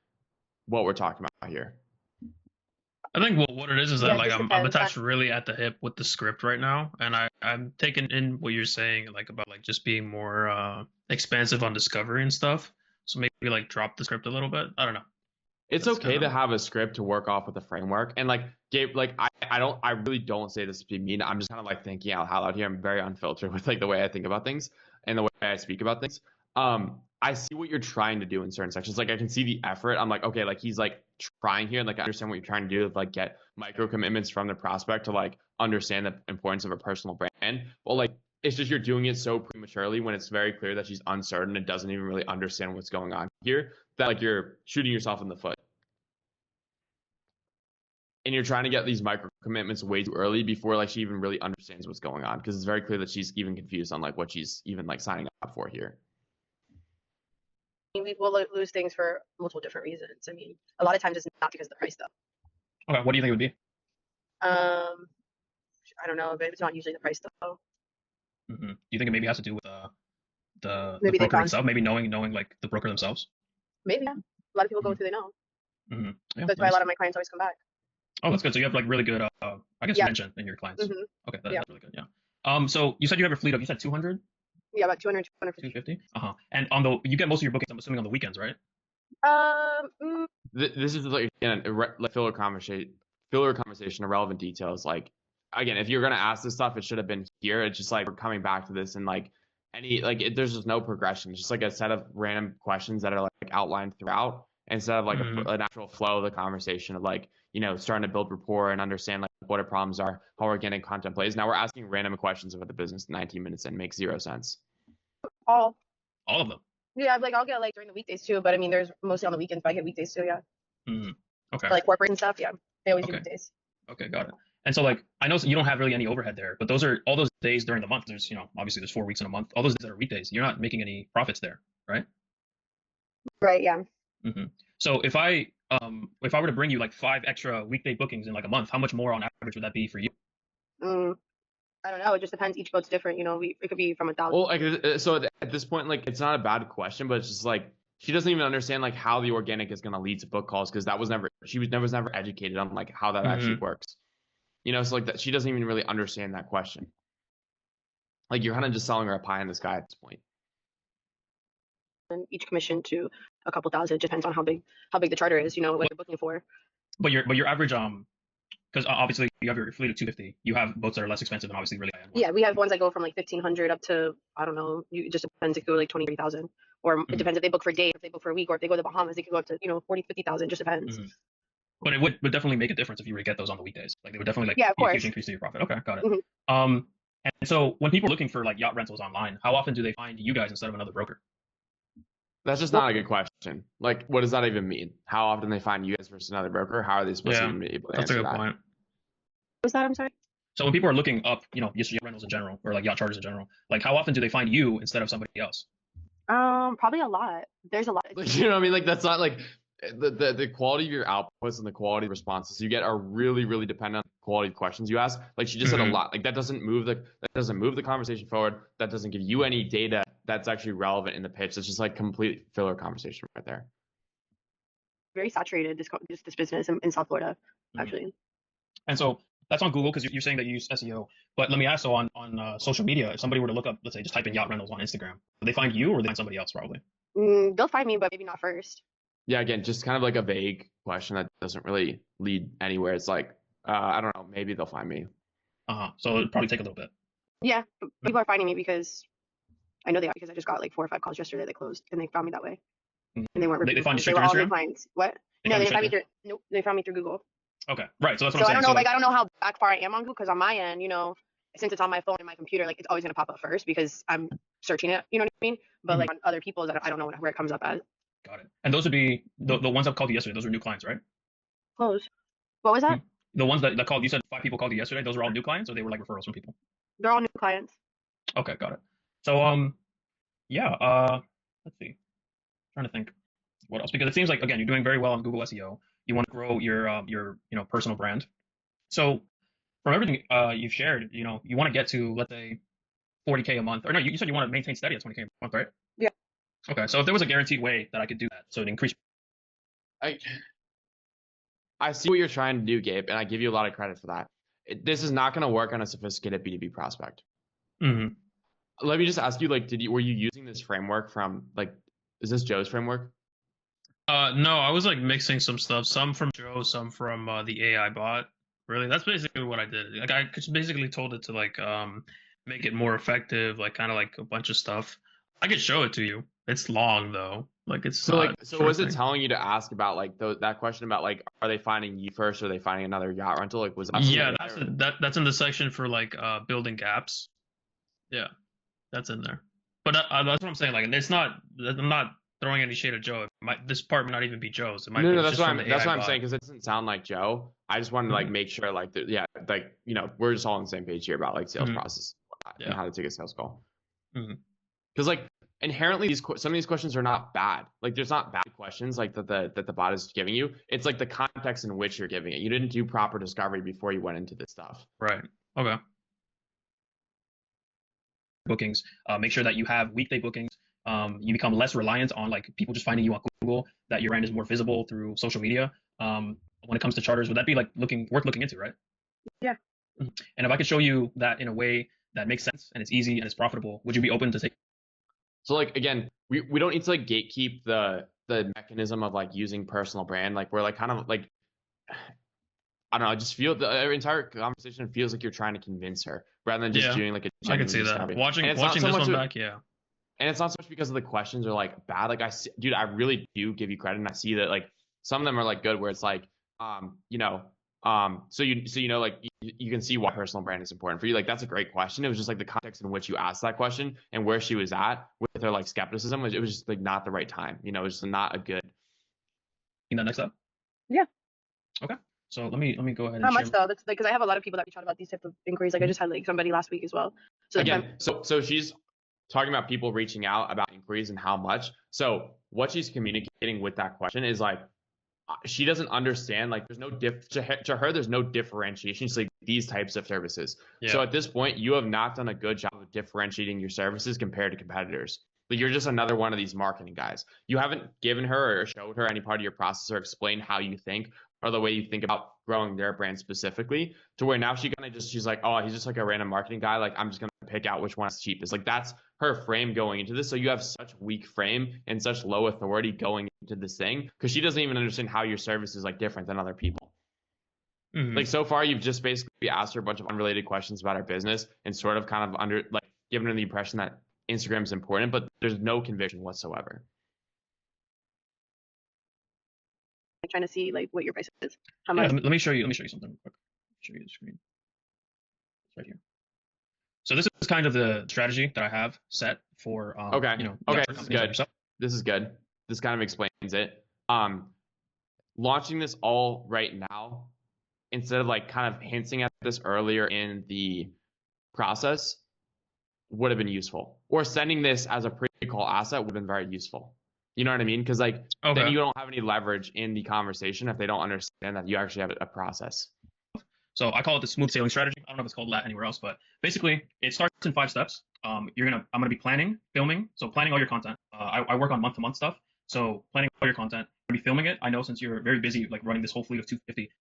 what we're talking about here. I think what it is that Yeah, it like just I'm depends. attached really at the hip with the script right now, and I'm taking in what you're saying like about like just being more expansive on discovery and stuff. So maybe like drop the script a little bit. I don't know. It's That's okay kinda- to have a script to work off with a framework. And like Gabe, like I really don't say this to be mean. I'm just kind of like thinking out loud here. I'm very unfiltered with like the way I think about things and the way I speak about things. I see what you're trying to do in certain sections. Like I can see the effort. I'm like, okay, like he's like trying here. And like I understand what you're trying to do, like get micro commitments from the prospect to like understand the importance of a personal brand. But like it's just you're doing it so prematurely when it's very clear that she's uncertain and doesn't even really understand what's going on here, that like you're shooting yourself in the foot. And you're trying to get these micro commitments way too early before like she even really understands what's going on, because it's very clear that she's even confused on like what she's even like signing up for here. We will lose things for multiple different reasons. I mean, a lot of times it's not because of the price though. Okay, what do you think it would be? I don't know, but it's not usually the price though. Mm-hmm. Do you think it maybe has to do with the Maybe they broker found- itself? Maybe knowing like the broker themselves. Maybe, yeah. A lot of people go with who they know. Mm-hmm. Yeah, That's why a nice. lot of my clients always come back. Oh, that's good. So you have like really good, I guess, Yeah. retention in your clients. Mhm. Okay, Yeah. that's really good. Yeah. So you said you have a fleet of, you said 200, Yeah, about 200, 250. 250. And you get most of your bookings, I'm assuming, on the weekends, right? This is like again like filler conversation, irrelevant details. Like again, if you're gonna ask this stuff, it should have been here. It's just like we're coming back to this and like there's just no progression. It's just like a set of random questions that are like outlined throughout instead of like a natural flow of the conversation of like starting to build rapport and understand like what our problems are, how organic content plays. Now we're asking random questions about the business 19 minutes in. Makes zero sense. All of them. Yeah, like I'll get like during the weekdays too, but I mean, there's mostly on the weekends, but I get weekdays too. Yeah. Okay. For, like corporate and stuff. Yeah, they always do Okay. weekdays. Okay, got it. And so like I know you don't have really any overhead there, but those are all those days during the month. There's obviously there's 4 weeks in a month. All those days that are weekdays, you're not making any profits there, right? Right. Yeah. Mm-hmm. So if I were to bring you like 5 extra weekday bookings in like a month, how much more on average would that be for you? I don't know. It just depends. Each boat's different. It could be from 1,000. Well, like so at this point, like it's not a bad question, but it's just like she doesn't even understand like how the organic is going to lead to book calls, because she was never educated on like how that actually works. So like that she doesn't even really understand that question. Like you're kind of just selling her a pie in the sky at this point. And each commission to a couple thousand. It depends on how big the charter is. What they're booking for. But your average Because obviously you have your fleet of 250. You have boats that are less expensive and obviously really high end. Yeah, we have ones that go from like 1,500 up to, I don't know, it just depends. It could go like 23,000, or it depends if they book for a day, if they book for a week, or if they go to the Bahamas, they could go up to 40, 50,000. Just depends. But it would definitely make a difference if you were to get those on the weekdays. Like they would definitely Yeah, of be a huge course. increase to your profit. Okay, got it. Mhm. And so when people are looking for like yacht rentals online, how often do they find you guys instead of another broker? That's just not a good question. Like, what does that even mean? How often they find you guys versus another broker? How are they supposed to even be able to That's a answer good that? point. What's that? I'm sorry. So when people are looking up, just yacht rentals in general or like yacht charters in general, like how often do they find you instead of somebody else? Probably a lot. There's a lot. Like, you know what I mean? Like, that's not like the quality of your outputs and the quality of responses you get are really, really dependent on the quality of questions you ask. Like she just said a lot. Like that doesn't move the conversation forward. That doesn't give you any data that's actually relevant in the pitch. It's just like complete filler conversation right there. Very saturated, this business in South Florida, actually. And so that's on Google because you're saying that you use SEO. But let me ask, so on social media, if somebody were to look up, let's say, just type in yacht rentals on Instagram, would they find you or would they find somebody else probably? They'll find me, but maybe not first. Yeah, again, just kind of like a vague question that doesn't really lead anywhere. It's like, I don't know, maybe they'll find me. So it'd probably take a little bit. Yeah, but people are finding me because I know they are, because I just got like 4 or 5 calls yesterday that closed and they found me that way. And they weren't. They find you they straight were through all new Instagram? clients. What? They No, found they you found me straight through. Nope, they found me through Google. Okay, right. So that's what So I'm saying. I don't know, I don't know how back far I am on Google, because on my end, since it's on my phone and my computer, like it's always gonna pop up first because I'm searching it. You know what I mean? But like on other people's, I don't know where it comes up as. Got it. And those would be the ones that called you yesterday. Those were new clients, right? Close. What was that? The ones that called, you said 5 people called you yesterday. Those were all new clients, or they were like referrals from people? They're all new clients. Okay, got it. So yeah. Let's see. Trying to think what else, because it seems like, again, you're doing very well on Google SEO. You want to grow your personal brand. So from everything you've shared, you want to get to, let's say, 40K a month, or no, you said you want to maintain steady at 20K a month, right? Yeah. Okay, so if there was a guaranteed way that I could do that, so it increase. I see what you're trying to do, Gabe, and I give you a lot of credit for that. This is not going to work on a sophisticated B2B prospect. Let me just ask you, like, were you using this framework from, like, is this Joe's framework? No, I was like mixing some stuff, some from Joe, some from the AI bot. Really, that's basically what I did. Like I just basically told it to like make it more effective, like kind of like a bunch of stuff. I could show it to you. It's long though. Like it's so was it thing. telling you to ask about like that question about like, are they finding you first or are they finding another yacht rental? Like was that that's in the section for like building gaps. Yeah, that's in there. But that's what I'm saying. Like it's not. I'm not throwing any shade at Joe. This part might not even be Joe's. It might be that's just what from I'm saying, because it doesn't sound like Joe. I just wanted to like make sure like we're just all on the same page here about like sales process and how to take a sales call. Because like inherently some of these questions are not bad. Like there's not bad questions like that the bot is giving you. It's like the context in which you're giving it. You didn't do proper discovery before you went into this stuff. Right. Okay. Bookings. Make sure that you have weekday bookings. You become less reliant on like people just finding you on Google, that your brand is more visible through social media. When it comes to charters, would that be like worth looking into, right? Yeah. And if I could show you that in a way that makes sense and it's easy and it's profitable, would you be open to take? So like, again, we don't need to like gatekeep the mechanism of like using personal brand. Like we're like kind of like, I don't know, I just feel the entire conversation feels like you're trying to convince her rather than just doing like a I can see that. discovery. Watching this one back, yeah. And it's not so much because of the questions are like bad. Like dude, I really do give you credit, and I see that like some of them are like good, where it's like, so like you can see why personal brand is important for you. Like that's a great question. It was just like the context in which you asked that question and where she was at with her like skepticism. It was just like not the right time. It was just not a good. That next up. Yeah. Okay. So let me go ahead. Not much though. That's because I have a lot of people that reach out about these type of inquiries. Like I just had like somebody last week as well. So again, so she's talking about people reaching out about inquiries and how much. So what she's communicating with that question is like, she doesn't understand, like there's no to her, there's no differentiation. She's like these types of services. Yeah. So at this point, you have not done a good job of differentiating your services compared to competitors. But you're just another one of these marketing guys. You haven't given her or showed her any part of your process or explained how you think or the way you think about growing their brand specifically, to where now she's like, oh, he's just like a random marketing guy. Like I'm just going to pick out which one is cheapest. Like that's her frame going into this. So you have such weak frame and such low authority going into this thing because she doesn't even understand how your service is like different than other people. Like so far, you've just basically asked her a bunch of unrelated questions about our business and sort of kind of given her the impression that Instagram is important, but there's no conviction whatsoever. I'm trying to see like what your price is. How Yeah, much? let me show you. Let me show you something real quick. Show you the screen. It's right here. So this is kind of the strategy that I have set for Okay. you know, Okay, larger this is companies like good. yourself. This is good. This kind of explains it. Launching this all right now, instead of like kind of hinting at this earlier in the process, would have been useful. Or sending this as a pre-call asset would have been very useful. You know what I mean? Because like then Okay. you don't have any leverage in the conversation if they don't understand that you actually have a process. So I call it the smooth sailing strategy. I don't know if it's called that anywhere else, but basically it starts in 5 steps. I'm gonna be planning, filming. So planning all your content. I work on month-to-month stuff. So planning all your content, I'm gonna be filming it. I know since you're very busy, like running this whole fleet of 250,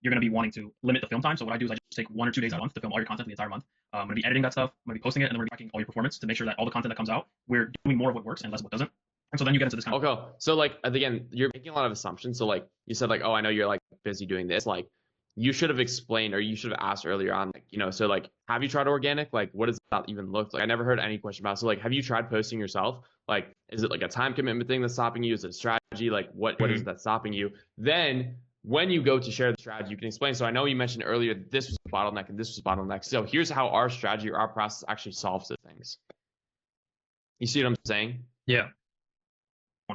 you're gonna be wanting to limit the film time. So what I do is I just take 1 or 2 days a month to film all your content for the entire month. I'm gonna be editing that stuff. I'm gonna be posting it, and then we're tracking all your performance to make sure that all the content that comes out, we're doing more of what works and less of what doesn't. And so then you get into this kind of. Okay. So like again, you're making a lot of assumptions. So like you said, like, oh, I know you're like busy doing this. Like you should have explained or you should have asked earlier on, like, you know, so like, have you tried organic? Like, what does that even look like? I never heard any question about it. So like, have you tried posting yourself? Like, is it like a time commitment thing that's stopping you? Is it a strategy? Like what is it that's stopping you? Then when you go to share the strategy, you can explain. So I know you mentioned earlier that this was a bottleneck and this was a bottleneck. So here's how our strategy or our process actually solves those things. You see what I'm saying? Yeah.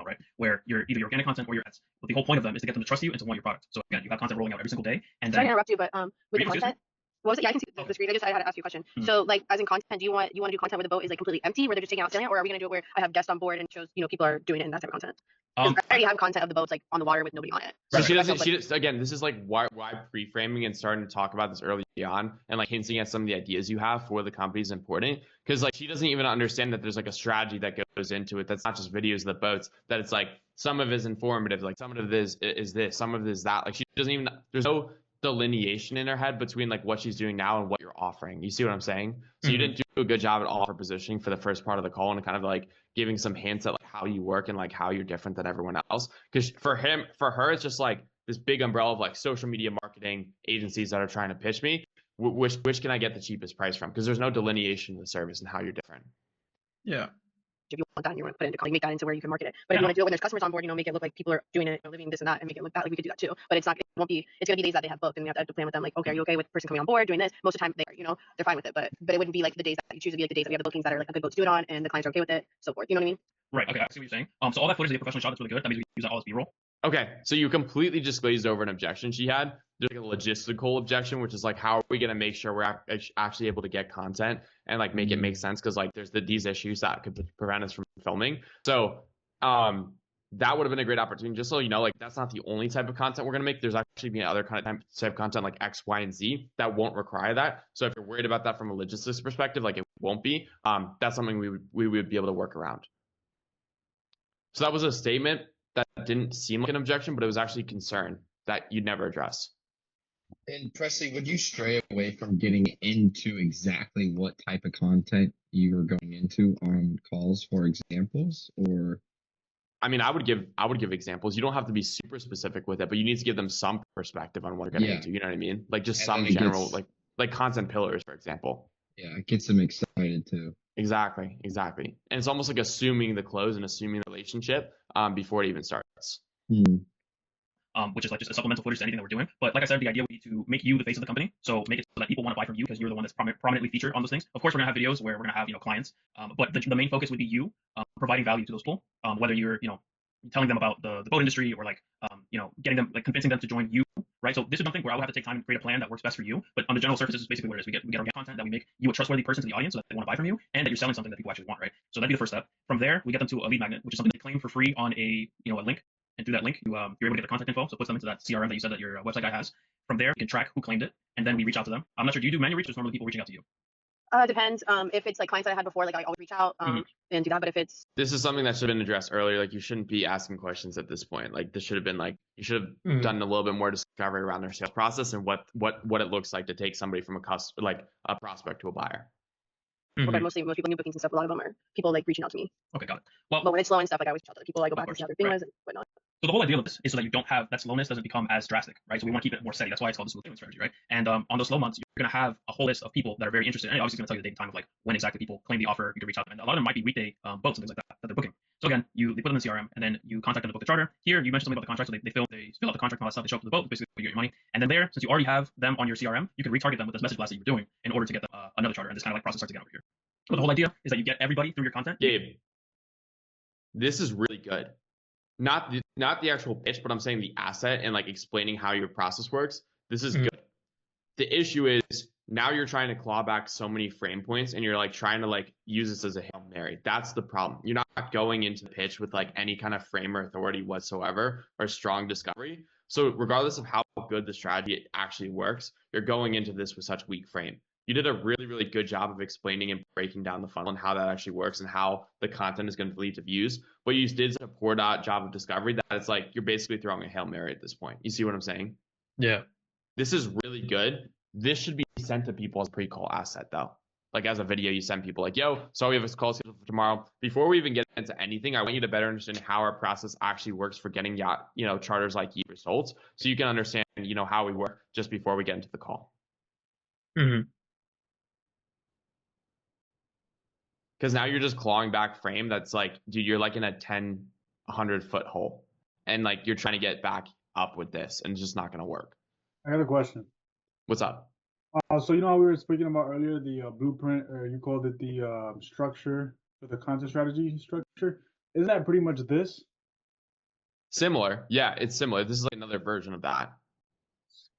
Right, where you're either your organic content or your ads. But the whole point of them is to get them to trust you and to want your product. So again, you have content rolling out every single day, and Sorry then. to interrupt you, but with the content, what was it? Yeah, I can see the screen. I had to ask you a question. So like, as in content, do you want to do content where the boat is like completely empty, where they're just taking out salient, or are we gonna do it where I have guests on board and it shows people are doing it in that type of content? I already have content of the boats like on the water with nobody on it. So she doesn't. Again, this is like why pre-framing and starting to talk about this early on and like hinting at some of the ideas you have for the company is important because like she doesn't even understand that there's like a strategy that goes into it. That's not just videos of the boats. That it's like some of it is informative, like some of it is this, some of it is that. Like she doesn't even. There's no delineation in her head between like what she's doing now and what you're offering. You see what I'm saying? So you didn't do a good job at all for positioning for the first part of the call and kind of like giving some hints at like how you work and like how you're different than everyone else. Because for her, it's just like this big umbrella of like social media marketing agencies that are trying to pitch me. Which can I get the cheapest price from? Because there's no delineation of the service and how you're different. Yeah. If you want that and you want to put it into make that into where you can market it. But if you want to do it when there's customers on board, make it look like people are doing it, living this and that, and make it look that, like we could do that too. But it's not. It won't be. It's gonna be days that they have booked, and we have to plan with them. Like, okay, are you okay with the person coming on board doing this? Most of the time, they're fine with it. But it wouldn't be like the days that you choose to be like the days that we have the bookings that are like a good boat to do it on, and the clients are okay with it, so forth. You know what I mean? Right. Okay. I see what you're saying. So all that footage is a professional shot. That's really good. That means we use that all as B-roll. Okay, so you completely just glazed over an objection she had. There's like a logistical objection, which is like, how are we going to make sure we're actually able to get content and like make it make sense? Because like there's these issues that could prevent us from filming. So that would have been a great opportunity. Just so you know, like that's not the only type of content we're going to make. There's actually been other kind of type of content like X, Y, and Z that won't require that. So if you're worried about that from a logistics perspective, like it won't be. That's something we would be able to work around. So that was a statement that didn't seem like an objection, but it was actually concern that you'd never address. And Presley, would you stray away from getting into exactly what type of content you were going into on calls for examples, or? I mean, I would give examples. You don't have to be super specific with it, but you need to give them some perspective on what you're going to do. You know what I mean? Like just some general, like content pillars, for example. Yeah, it gets them excited too. Exactly. And it's almost like assuming the close and assuming the relationship before it even starts. Which is like just a supplemental footage to anything that we're doing. But like I said, the idea would be to make you the face of the company. So make it so that people want to buy from you because you're the one that's prominently featured on those things. Of course, we're gonna have videos where we're gonna have clients, but the main focus would be you providing value to those people. Whether you're telling them about the boat industry or getting them convincing them to join you, right? So this is something where I would have to take time and create a plan that works best for you. But on the general surface, this is basically what it is. We get organic content that we make you a trustworthy person to the audience so that they want to buy from you, and that you're selling something that people actually want, right? So that'd be the first step. From there, we get them to a lead magnet, which is something they claim for free on a link. And through that link, you're able to get the contact info. So it puts them into that CRM that you said that your website guy has. From there, you can track who claimed it, and then we reach out to them. I'm not sure. Do you do manual reach? Or is normally people reaching out to you? Depends. If it's like clients that I had before, like I always reach out and do that. But if it's this is something that should have been addressed earlier. Like you shouldn't be asking questions at this point. Like this should have been like you should have done a little bit more discovery around their sales process and what it looks like to take somebody from a prospect to a buyer. Okay, most people new bookings and stuff. A lot of them are people like reaching out to me. Okay, got it. Well, but when it's slow and stuff, like I always reach out to the people. I go back and see how their thing was and whatnot. So the whole idea of this is so that you don't have that slowness doesn't become as drastic, right? So we want to keep it more steady. That's why it's called the fulfillment strategy, right? And on those slow months, you're going to have a whole list of people that are very interested. And obviously, it's going to tell you the date and time of like when exactly people claim the offer. You can reach out to them. And a lot of them might be weekday boats and things like that they're booking. So again, they put them in the CRM, and then you contact them to book the charter. Here, you mentioned something about the contract, so they fill out the contract and all that stuff. They show up to the boat, basically you get your money. And then there, since you already have them on your CRM, you can retarget them with this message blast that you were doing in order to get them another charter. And this kind of like process starts again over here. But the whole idea is that you get everybody through your content. Gabe, this is really good. Not the actual pitch, but I'm saying the asset and like explaining how your process works. This is good. The issue is now you're trying to claw back so many frame points and you're like trying to like use this as a Hail Mary. That's the problem. You're not going into the pitch with like any kind of frame or authority whatsoever or strong discovery. So regardless of how good the strategy actually works, you're going into this with such weak frame. You did a really, really good job of explaining and breaking down the funnel and how that actually works and how the content is going to lead to views. But you did such a poor job of discovery that it's like you're basically throwing a Hail Mary at this point. You see what I'm saying? Yeah. This is really good. This should be sent to people as a pre-call asset though. Like as a video, you send people like, yo, so we have a call scheduled for tomorrow. Before we even get into anything, I want you to better understand how our process actually works for getting charters like you results. So you can understand, how we work just before we get into the call. Mm-hmm. Because now you're just clawing back frame that's like, dude, you're like in a 100-foot hole. And like you're trying to get back up with this and it's just not going to work. I got a question. What's up? So you know how we were speaking about earlier, the blueprint, or you called it the structure for the content strategy structure. Isn't that pretty much this? Similar. Yeah, it's similar. This is like another version of that.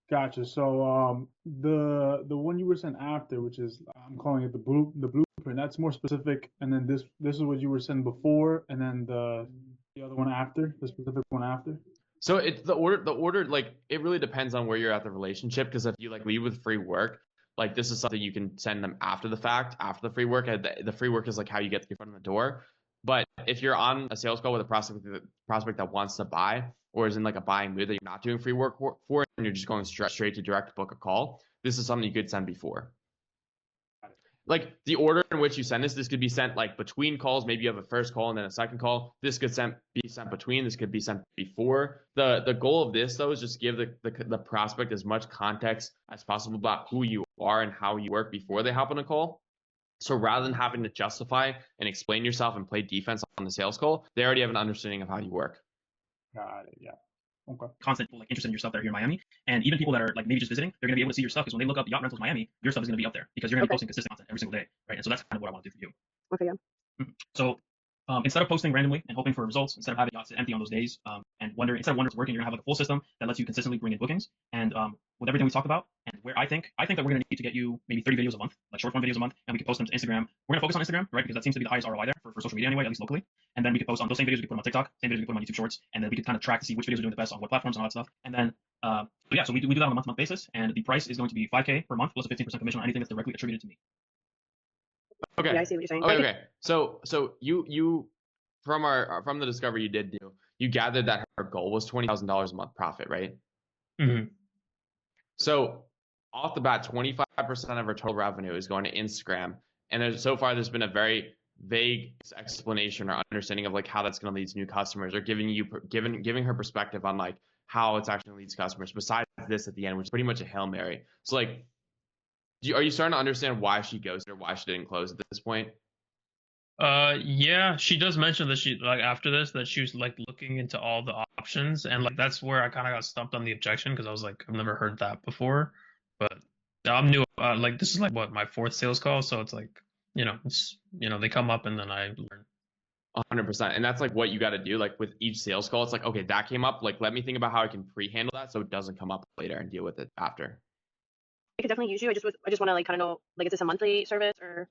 Gotcha. So the one you were sent after, which is I'm calling it the blueprint, that's more specific. And then this is what you were sent before, and then the other one after, the specific one after. So it's the order, like it really depends on where you're at the relationship. Because if you like lead with free work, like this is something you can send them after the fact, after the free work. The free work is like how you get your foot in the door. But if you're on a sales call with a prospect that wants to buy or is in like a buying mood that you're not doing free work for and you're just going straight to direct book a call, this is something you could send before. Like the order in which you send this could be sent like between calls. Maybe you have a first call and then a second call. This could be sent between. This could be sent before. The goal of this though is just give the prospect as much context as possible about who you are and how you work before they hop on a call. So rather than having to justify and explain yourself and play defense on the sales call, they already have an understanding of how you work. Got it. Yeah. Okay. Constant people like interested in your stuff that are here in Miami, and even people that are like maybe just visiting, they're going to be able to see your stuff because when they look up Yacht Rentals Miami, your stuff is going to be up there because you're going to be posting consistent content every single day, right? And so that's kind of what I want to do for you. Okay. Yeah. So instead of posting randomly and hoping for results, instead of having yachts empty on those days and wondering if it's working, you're gonna have like a full system that lets you consistently bring in bookings. And with everything we talked about, and where I think that we're gonna need to get you maybe 30 videos a month, like short form videos a month, and we can post them to Instagram. We're gonna focus on Instagram, right? Because that seems to be the highest ROI there for social media anyway, at least locally. And then we could post on those same videos, we could put them on TikTok, same videos we put them on YouTube Shorts, and then we could kind of track to see which videos are doing the best on what platforms and all that stuff. And then so we do that on a month-to-month basis, and the price is going to be $5K per month plus a 15% commission on anything that's directly attributed to me. Okay. Yeah, I see what you're saying. Okay. So you from the discovery you did do, you gathered that her goal was $20,000 a month profit, right? Mm-hmm. So off the bat, 25% of her total revenue is going to Instagram, and there's been a very vague explanation or understanding of like how that's going to lead to new customers, or giving her perspective on like how it's actually leads customers. Besides this at the end, which is pretty much a Hail Mary. So like, are you starting to understand why she ghosted or why she didn't close at this point? Yeah, she does mention that she like after this that she was like looking into all the options, and like that's where I kind of got stumped on the objection because I was like, I've never heard that before, but I'm new. Like this is like what my 4th sales call, so it's like they come up and then I learn. 100%, and that's like what you got to do. Like with each sales call, it's like, okay, that came up. Like let me think about how I can pre-handle that so it doesn't come up later and deal with it after. I could definitely use you. I just want to like kind of know, like, is this a monthly service or?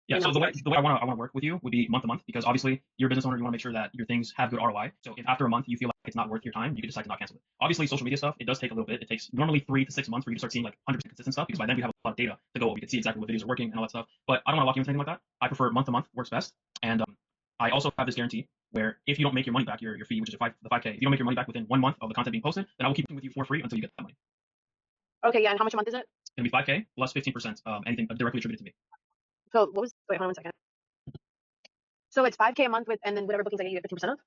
Yeah, so the way I want to work with you would be month to month, because obviously you're a business owner, you want to make sure that your things have good ROI. So if after a month you feel like it's not worth your time, you can decide to not cancel it. Obviously, social media stuff, it does take a little bit. It takes normally 3 to 6 months for you to start seeing like 100% consistent stuff, because by then we have a lot of data to go. We can see exactly what videos are working and all that stuff. But I don't want to lock you into anything like that. I prefer month to month works best. And I also have this guarantee where if you don't make your money back, your fee, which is the 5K, if you don't make your money back within 1 month of the content being posted, then I will keep it with you for free until you get that money. Okay, yeah, and how much a month is it? It's gonna be 5K plus 15% anything directly attributed to me. So wait, hold on 1 second. So it's 5K a month with, and then whatever bookings I get, you get 15% of?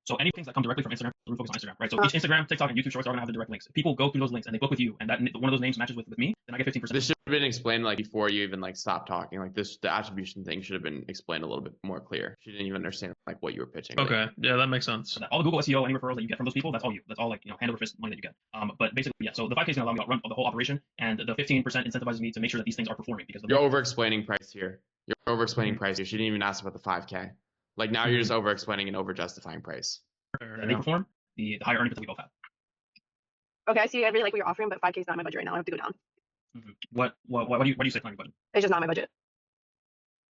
So any things that come directly from Instagram, we're focused on Instagram, right? So each Instagram, TikTok, and YouTube Shorts are gonna have the direct links. If people go through those links and they book with you, and that one of those names matches with me, then I get 15%. This should have been explained like before you even like stopped talking. Like this, the attribution thing should have been explained a little bit more clear. She didn't even understand like what you were pitching. Okay, yeah, that makes sense. So all the Google SEO, any referrals that you get from those people, that's all you. That's all like hand over fist money that you get. But basically, yeah. So the 5K is gonna allow me to run the whole operation, and the 15% incentivizes me to make sure that these things are performing because you're over explaining price here. You're over explaining price here. She didn't even ask about the 5K. Like now you're just over explaining and over justifying price. They perform, the higher earning that we both have. Okay, I see. I really like what you're offering, but 5K is not my budget right now. I have to go down. What do you say on your budget? It's just not my budget.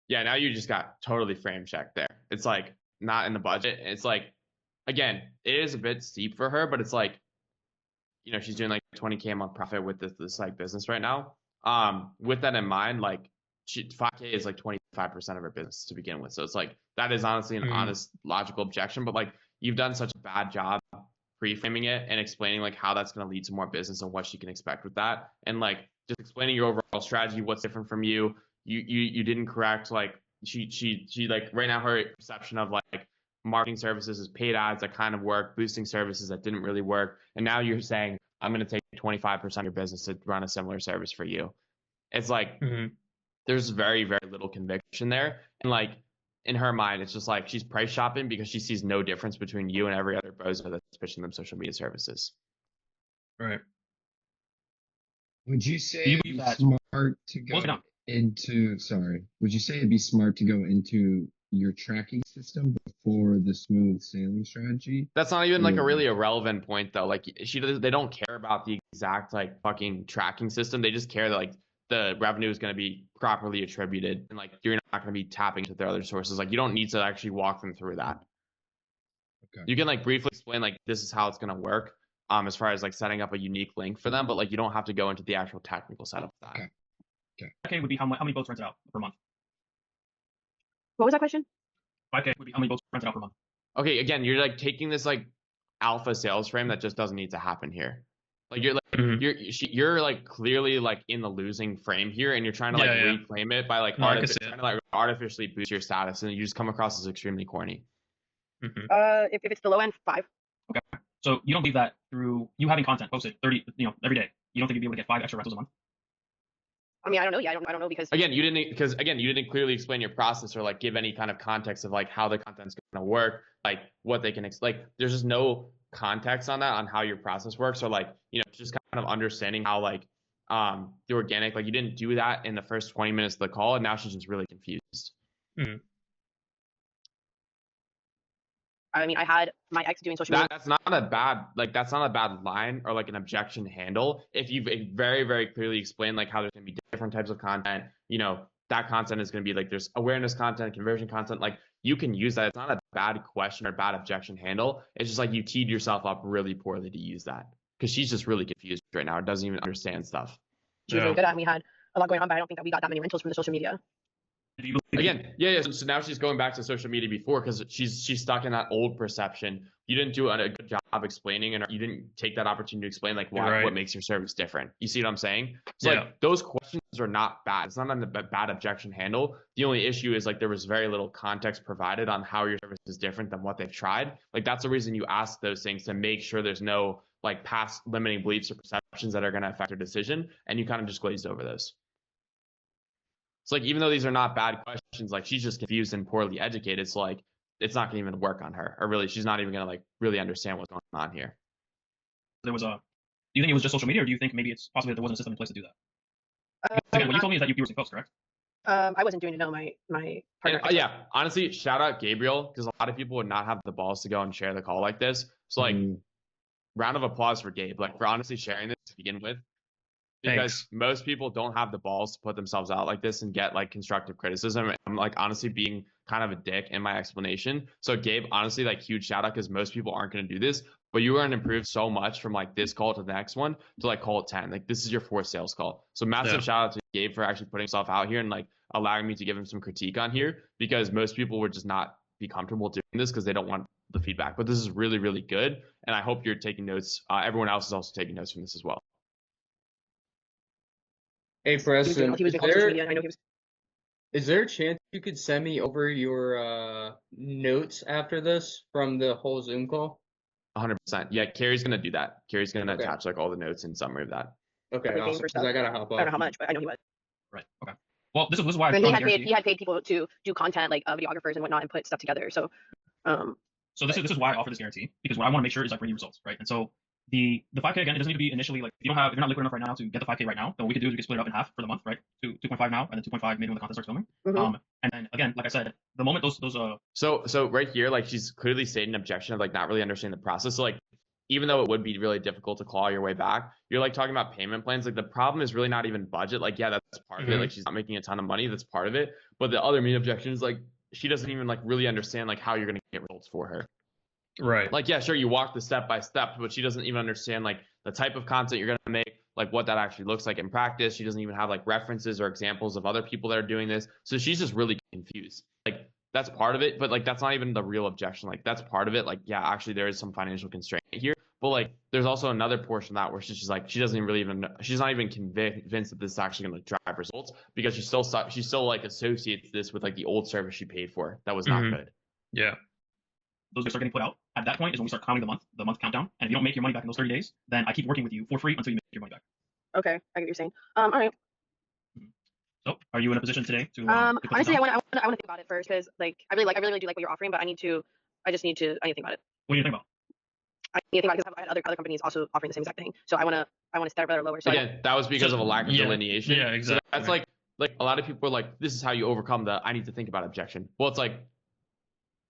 Yeah, now you just got totally frame checked there. It's like not in the budget. It's like, again, it is a bit steep for her, but it's like, you know, she's doing like 20K a month profit with this like business right now. With that in mind, like 5K is like 25% of her business to begin with. So it's like, that is honestly an honest, logical objection, but like you've done such a bad job pre-framing it and explaining like how that's going to lead to more business and what she can expect with that. And like just explaining your overall strategy, what's different from you. You didn't correct, like she like right now her perception of like marketing services is paid ads that kind of work, boosting services that didn't really work. And now you're saying, I'm going to take 25% of your business to run a similar service for you. It's like, there's very, very little conviction there. And like in her mind, it's just like she's price shopping because she sees no difference between you and every other bozo that's pitching them social media services. Right. Would you say it'd be smart to go into, would you say it'd be smart to go into your tracking system before the smooth sailing strategy? That's not even like a really irrelevant point though. Like they don't care about the exact like fucking tracking system. They just care that like the revenue is going to be properly attributed and like you're not going to be tapping into their other sources. Like you don't need to actually walk them through that. Okay. You can like briefly explain like this is how it's going to work as far as like setting up a unique link for them, but like you don't have to go into the actual technical setup of that. Okay, would be how many boats rented out per month? What was that question? 5K would be how many boats rented out per month? Okay, again, you're like taking this like alpha sales frame that just doesn't need to happen here. Like you're like you're like clearly like in the losing frame here, and you're trying to like reclaim it by like trying to like artificially boost your status, and you just come across as extremely corny. If it's the low end, 5. Okay, so you don't believe that through you having content posted 30, every day, you don't think you'd be able to get 5 extra rentals a month? I mean, I don't know. Yeah, I don't know because you didn't clearly explain your process or like give any kind of context of like how the content's going to work, like what they can like. There's just no context on that, on how your process works, or like just kind of understanding how like the organic, like you didn't do that in the first 20 minutes of the call, and now she's just really confused. I mean, I had my ex doing social media. That's not a bad line or like an objection handle. If you've very, very clearly explained like how there's gonna be different types of content, that content is gonna be like there's awareness content, conversion content, like you can use that. It's not a bad question or bad objection handle. It's just like you teed yourself up really poorly to use that because she's just really confused right now. It doesn't even understand stuff. She was really good at it. We had a lot going on, but I don't think that we got that many rentals from the social media. Again, so now she's going back to social media before because she's stuck in that old perception. You didn't do a good job explaining, and you didn't take that opportunity to explain like what makes your service different. You see what I'm saying? So like those questions are not bad. It's not a bad objection handle. The only issue is like there was very little context provided on how your service is different than what they've tried. Like that's the reason you ask those things, to make sure there's no like past limiting beliefs or perceptions that are going to affect your decision, and you kind of just glazed over those. It's like, even though these are not bad questions, like she's just confused and poorly educated. So like, it's not going to even work on her, or really, she's not even going to like really understand what's going on here. There was do you think it was just social media, or do you think maybe it's possibly that there wasn't a system in place to do that? Again, what you told me is that you were posting posts, correct? I wasn't doing it. No, my partner. Yeah, honestly, shout out Gabriel, because a lot of people would not have the balls to go and share the call like this. So like, round of applause for Gabe, like for honestly sharing this to begin with. Because most people don't have the balls to put themselves out like this and get like constructive criticism. I'm like honestly being kind of a dick in my explanation. So Gabe, honestly, like huge shout out, because most people aren't going to do this, but you are going to improve so much from like this call to the next one to like call it 10. Like this is your 4th sales call. So massive shout out to Gabe for actually putting himself out here and like allowing me to give him some critique on here, because most people would just not be comfortable doing this because they don't want the feedback. But this is really, really good. And I hope you're taking notes. Everyone else is also taking notes from this as well. Hey, Preston, Is there a chance you could send me over your notes after this from the whole Zoom call? 100%. Yeah, Carrie's gonna do that. Carrie's gonna Okay. attach like all the notes and summary of that. Okay, Like paying awesome. for Because stuff. I gotta hop I don't know off. how much, but I know he was. Right. Okay. Well, this is why I And strongly guarantee. he had paid people to do content like videographers and whatnot and put stuff together. So, So this is why I offer this guarantee, because what I want to make sure is like bringing results, right? And so the 5K again, it doesn't need to be initially like if you're not liquid enough right now to get the 5K right now, then what we could do is we could split it up in half for the month, right? 2.5 now and then 2.5 maybe when the content starts filming. Mhm. And then again, like I said, the moment those So right here, like she's clearly stating an objection of like not really understanding the process. So like even though it would be really difficult to claw your way back, you're like talking about payment plans. Like the problem is really not even budget. Like yeah, that's part of it. Like she's not making a ton of money. That's part of it. But the other main objection is like she doesn't even like really understand like how you're gonna get results for her. Right. Like yeah, sure you walk the step by step, but she doesn't even understand like the type of content you're gonna make, like what that actually looks like in practice. She doesn't even have like references or examples of other people that are doing this. So she's just really confused. Like that's part of it, but like that's not even the real objection. Like that's part of it. Like yeah, actually there is some financial constraint here, but like there's also another portion of that where she's just like she's not even convinced that this is actually going to drive results because she still like associates this with like the old service she paid for that was not good. Yeah. Those start getting put out. At that point is when we start counting the month countdown. And if you don't make your money back in those 30 days, then I keep working with you for free until you make your money back. okay, I get what you're saying. All right. So, are you in a position today to? Honestly, I want to think about it first because like I really do like what you're offering, but I need to think about it. What do you think about? I need to think about it because I have other companies also offering the same exact thing. So I want to start rather lower. So Again, that was because of a lack of delineation. Yeah, exactly. So that's like a lot of people are like, this is how you overcome the I need to think about objection. Well, it's like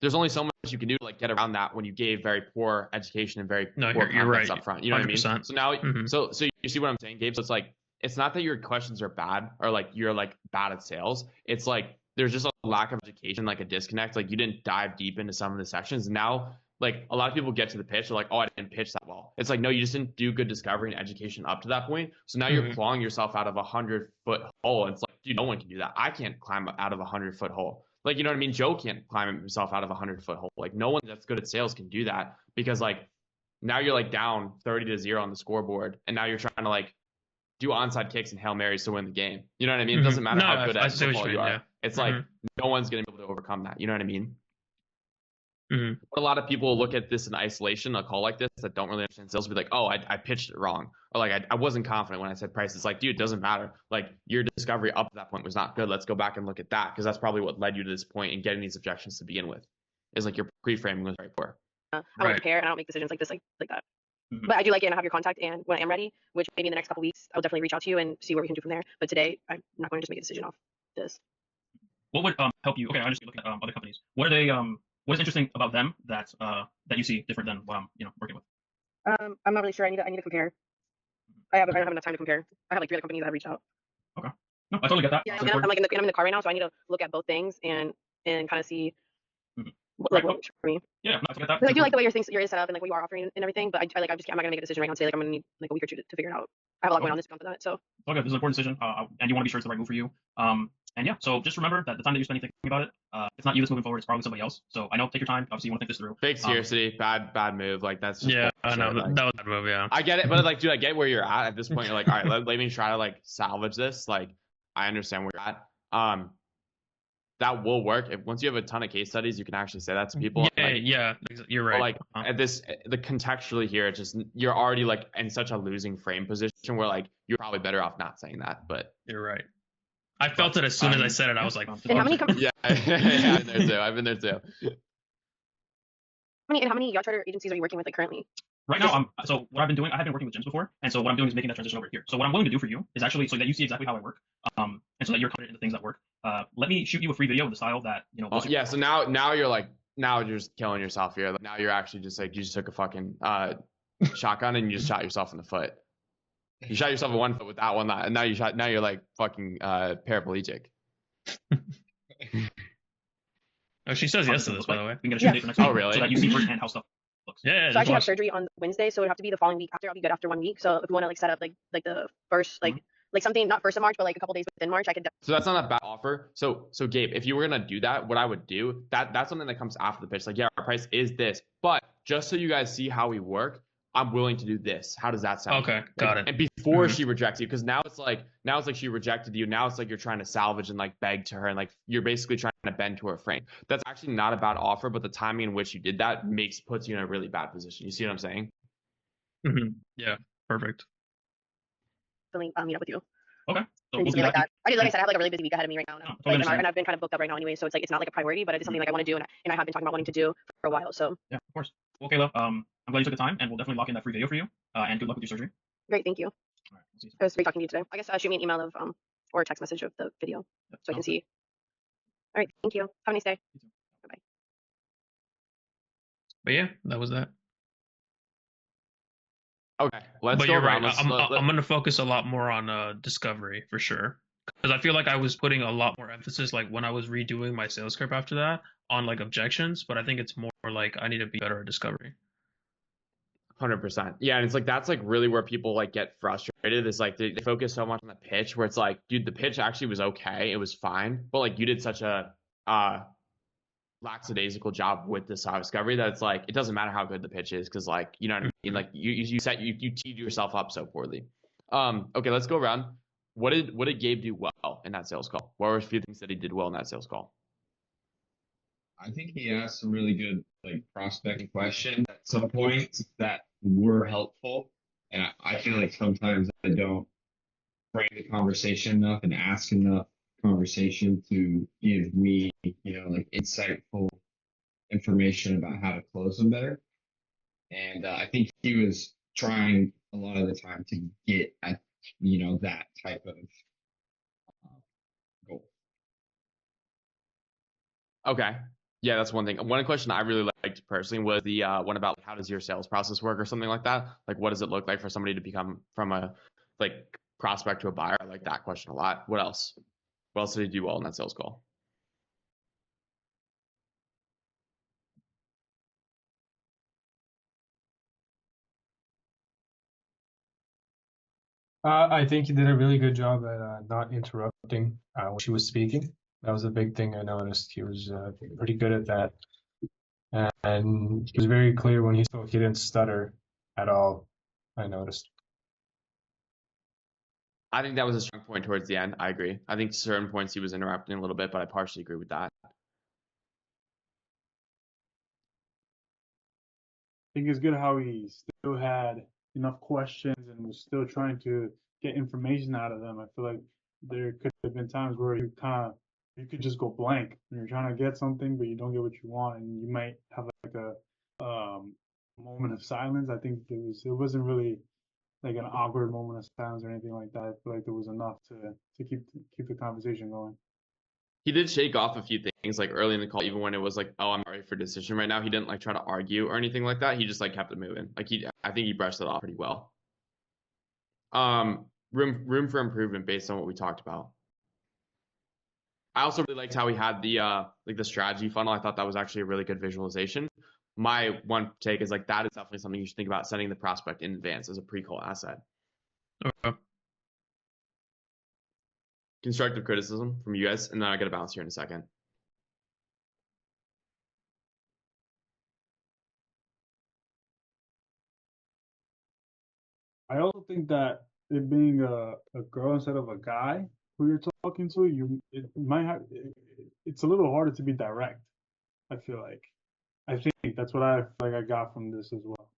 there's only so much you can do to like get around that when you gave very poor education and very poor you're right. context up front. You know 100%. what I mean? So now, so you see what I'm saying, Gabe? So it's like it's not that your questions are bad or like you're like bad at sales. It's like there's just a lack of education, like a disconnect. Like you didn't dive deep into some of the sections. Now, like a lot of people get to the pitch, they're like, oh, I didn't pitch that well. It's like, no, you just didn't do good discovery and education up to that point. So now you're clawing yourself out of 100-foot hole. It's like, dude, no one can do that. I can't climb out of 100-foot hole. Like, you know what I mean? Joe can't climb himself out of 100-foot hole. Like no one that's good at sales can do that because like now you're like down 30-0 on the scoreboard. And now you're trying to like do onside kicks and Hail Marys to win the game. You know what I mean? It doesn't matter how good at football you are. Yeah. It's like no one's going to be able to overcome that. You know what I mean? But a lot of people look at this in isolation, a call like this that don't really understand sales, be like, oh, I pitched it wrong. Or like, I wasn't confident when I said price. It's like, dude, it doesn't matter. Like your discovery up to that point was not good. Let's go back and look at that. Because that's probably what led you to this point in getting these objections to begin with. Is like your pre-framing was very poor. I don't prepare and I don't make decisions like this, like that. But I do like it and I have your contact, and when I am ready, which maybe in the next couple weeks, I'll definitely reach out to you and see what we can do from there. But today, I'm not going to just make a decision off this. What would help you? Okay, I understand looking at other companies. What are they? What is interesting about them that you see different than what I'm working with? I'm not really sure. I need to compare. I don't have enough time to compare. I have like 3 other companies that have reached out. Okay. No, I totally get that. Yeah, I'm like in the car right now, so I need to look at both things and kind of see what works for me. Yeah, I get that. I do like the way your set up and like what you are offering and everything, but I'm not gonna make a decision right now and say like I'm gonna need like a week or 2 to figure it out. I have a lot going on this month of that, so. Okay, this is an important decision, and you want to be sure it's the right move for you. And yeah, so just remember that the time that you're spending thinking about it, it's not you that's moving forward, it's probably somebody else. So I know, take your time. Obviously, you want to think this through. Fake scarcity, bad move. Like that's just I know like, that was a bad move. Yeah, I get it, but like, dude, I get where you're at this point. You're like, all right, let me try to like salvage this. Like, I understand where you're at. That will work if once you have a ton of case studies, you can actually say that to people. Yeah, you're right. Like at the contextually here, it's just you're already like in such a losing frame position where like you're probably better off not saying that. But you're right. I felt it as soon as I said it. I was like, and how many companies? Yeah, I've been there too. How many yacht charter agencies are you working with like currently? Right now, so what I've been doing, I have been working with gyms before, and so what I'm doing is making that transition over here. So what I'm willing to do for you is actually so that you see exactly how I work, and so that you're confident in the things that work. Let me shoot you a free video with the style that yeah. So now you're like you're just killing yourself here. Like, now you're actually just like you just took a fucking shotgun and you just shot yourself in the foot. You shot yourself in one foot with that one, and now you're like fucking paraplegic. Oh, she says yes to this, by the way. We can get a shoot date for next week. Oh, really? So that you see firsthand how stuff looks. Yeah. So I actually have surgery on Wednesday, so it would have to be the following week after. I'll be good after 1 week. So if you want to like set up like the first like something not 1st of March, but like a couple days within March, I could. So that's not a bad offer. So Gabe, if you were gonna do that, what I would do that's something that comes after the pitch. Like, yeah, our price is this, but just so you guys see how we work, I'm willing to do this. How does that sound? Okay, got it. And before Mhm. she rejects you, because now it's like she rejected you. Now it's like you're trying to salvage and like beg to her, and like you're basically trying to bend to her frame. That's actually not a bad offer, but the timing in which you did that puts you in a really bad position. You see what I'm saying? Yeah, perfect. Definitely meet up with you. Okay, so And we'll do do something like that. that. Like I said, I have like a really busy week ahead of me right now, and No, totally understand. and I've been kind of booked up right now anyway, so it's like it's not like a priority, but it's something like I want to do, and I have been talking about wanting to do for a while. So Yeah, of course. Well, Kayla, I'm glad you took the time, and we'll definitely lock in that free video for you. And good luck with your surgery. great, thank you. All right, we'll see you. It was great talking to you today. I guess shoot me an email of or a text message of the video so I can see. All right, thank you. Have a nice day. Bye bye. But yeah, that was that. Okay, let's But go you're around. right. I'm gonna focus a lot more on discovery for sure, because I feel like I was putting a lot more emphasis, like when I was redoing my sales script after that, on like objections. But I think it's more like I need to be better at discovery. 100%. Yeah, and it's like that's like really where people like get frustrated. Is like they focus so much on the pitch, where it's like, dude, the pitch actually was okay, it was fine, but like you did such a lackadaisical job with the discovery that it's like it doesn't matter how good the pitch is, because like you know what I mean. Like you teed yourself up so poorly. Okay, let's go around. What did Gabe do well in that sales call? What were a few things that he did well in that sales call? I think he asked some really good like prospecting questions at some points that were helpful. And I feel like sometimes I don't frame the conversation enough and ask enough conversation to give me, like insightful information about how to close them better. And I think he was trying a lot of the time to get at, that type of goal. Okay. Yeah, that's one thing. One question I really liked personally was the one about how does your sales process work or something like that. Like, what does it look like for somebody to become from a like prospect to a buyer? I like that question a lot. What else? What else did he do well in that sales call? I think he did a really good job at not interrupting when she was speaking. That was a big thing I noticed. He was pretty good at that. And he was very clear when he spoke. He didn't stutter at all, I noticed. I think that was a strong point towards the end. I agree. I think certain points he was interrupting a little bit, but I partially agree with that. I think it's good how he still had enough questions and was still trying to get information out of them. I feel like there could have been times where you could just go blank when you're trying to get something, but you don't get what you want, and you might have like a moment of silence. I think it wasn't really like an awkward moment of silence or anything like that. I feel like there was enough to keep the conversation going. He did shake off a few things like early in the call, even when it was like, oh, I'm ready for a decision right now. He didn't like try to argue or anything like that. He just like kept it moving. Like I think he brushed it off pretty well. Room for improvement based on what we talked about. I also really liked how he had the like the strategy funnel. I thought that was actually a really good visualization. My one take is like that is definitely something you should think about sending the prospect in advance as a pre-call asset. Okay. Constructive criticism from you guys, and then I got to bounce here in a second. I also think that it being a girl instead of a guy who you're talking to, it's a little harder to be direct. I feel like. I think that's what I feel like I got from this as well.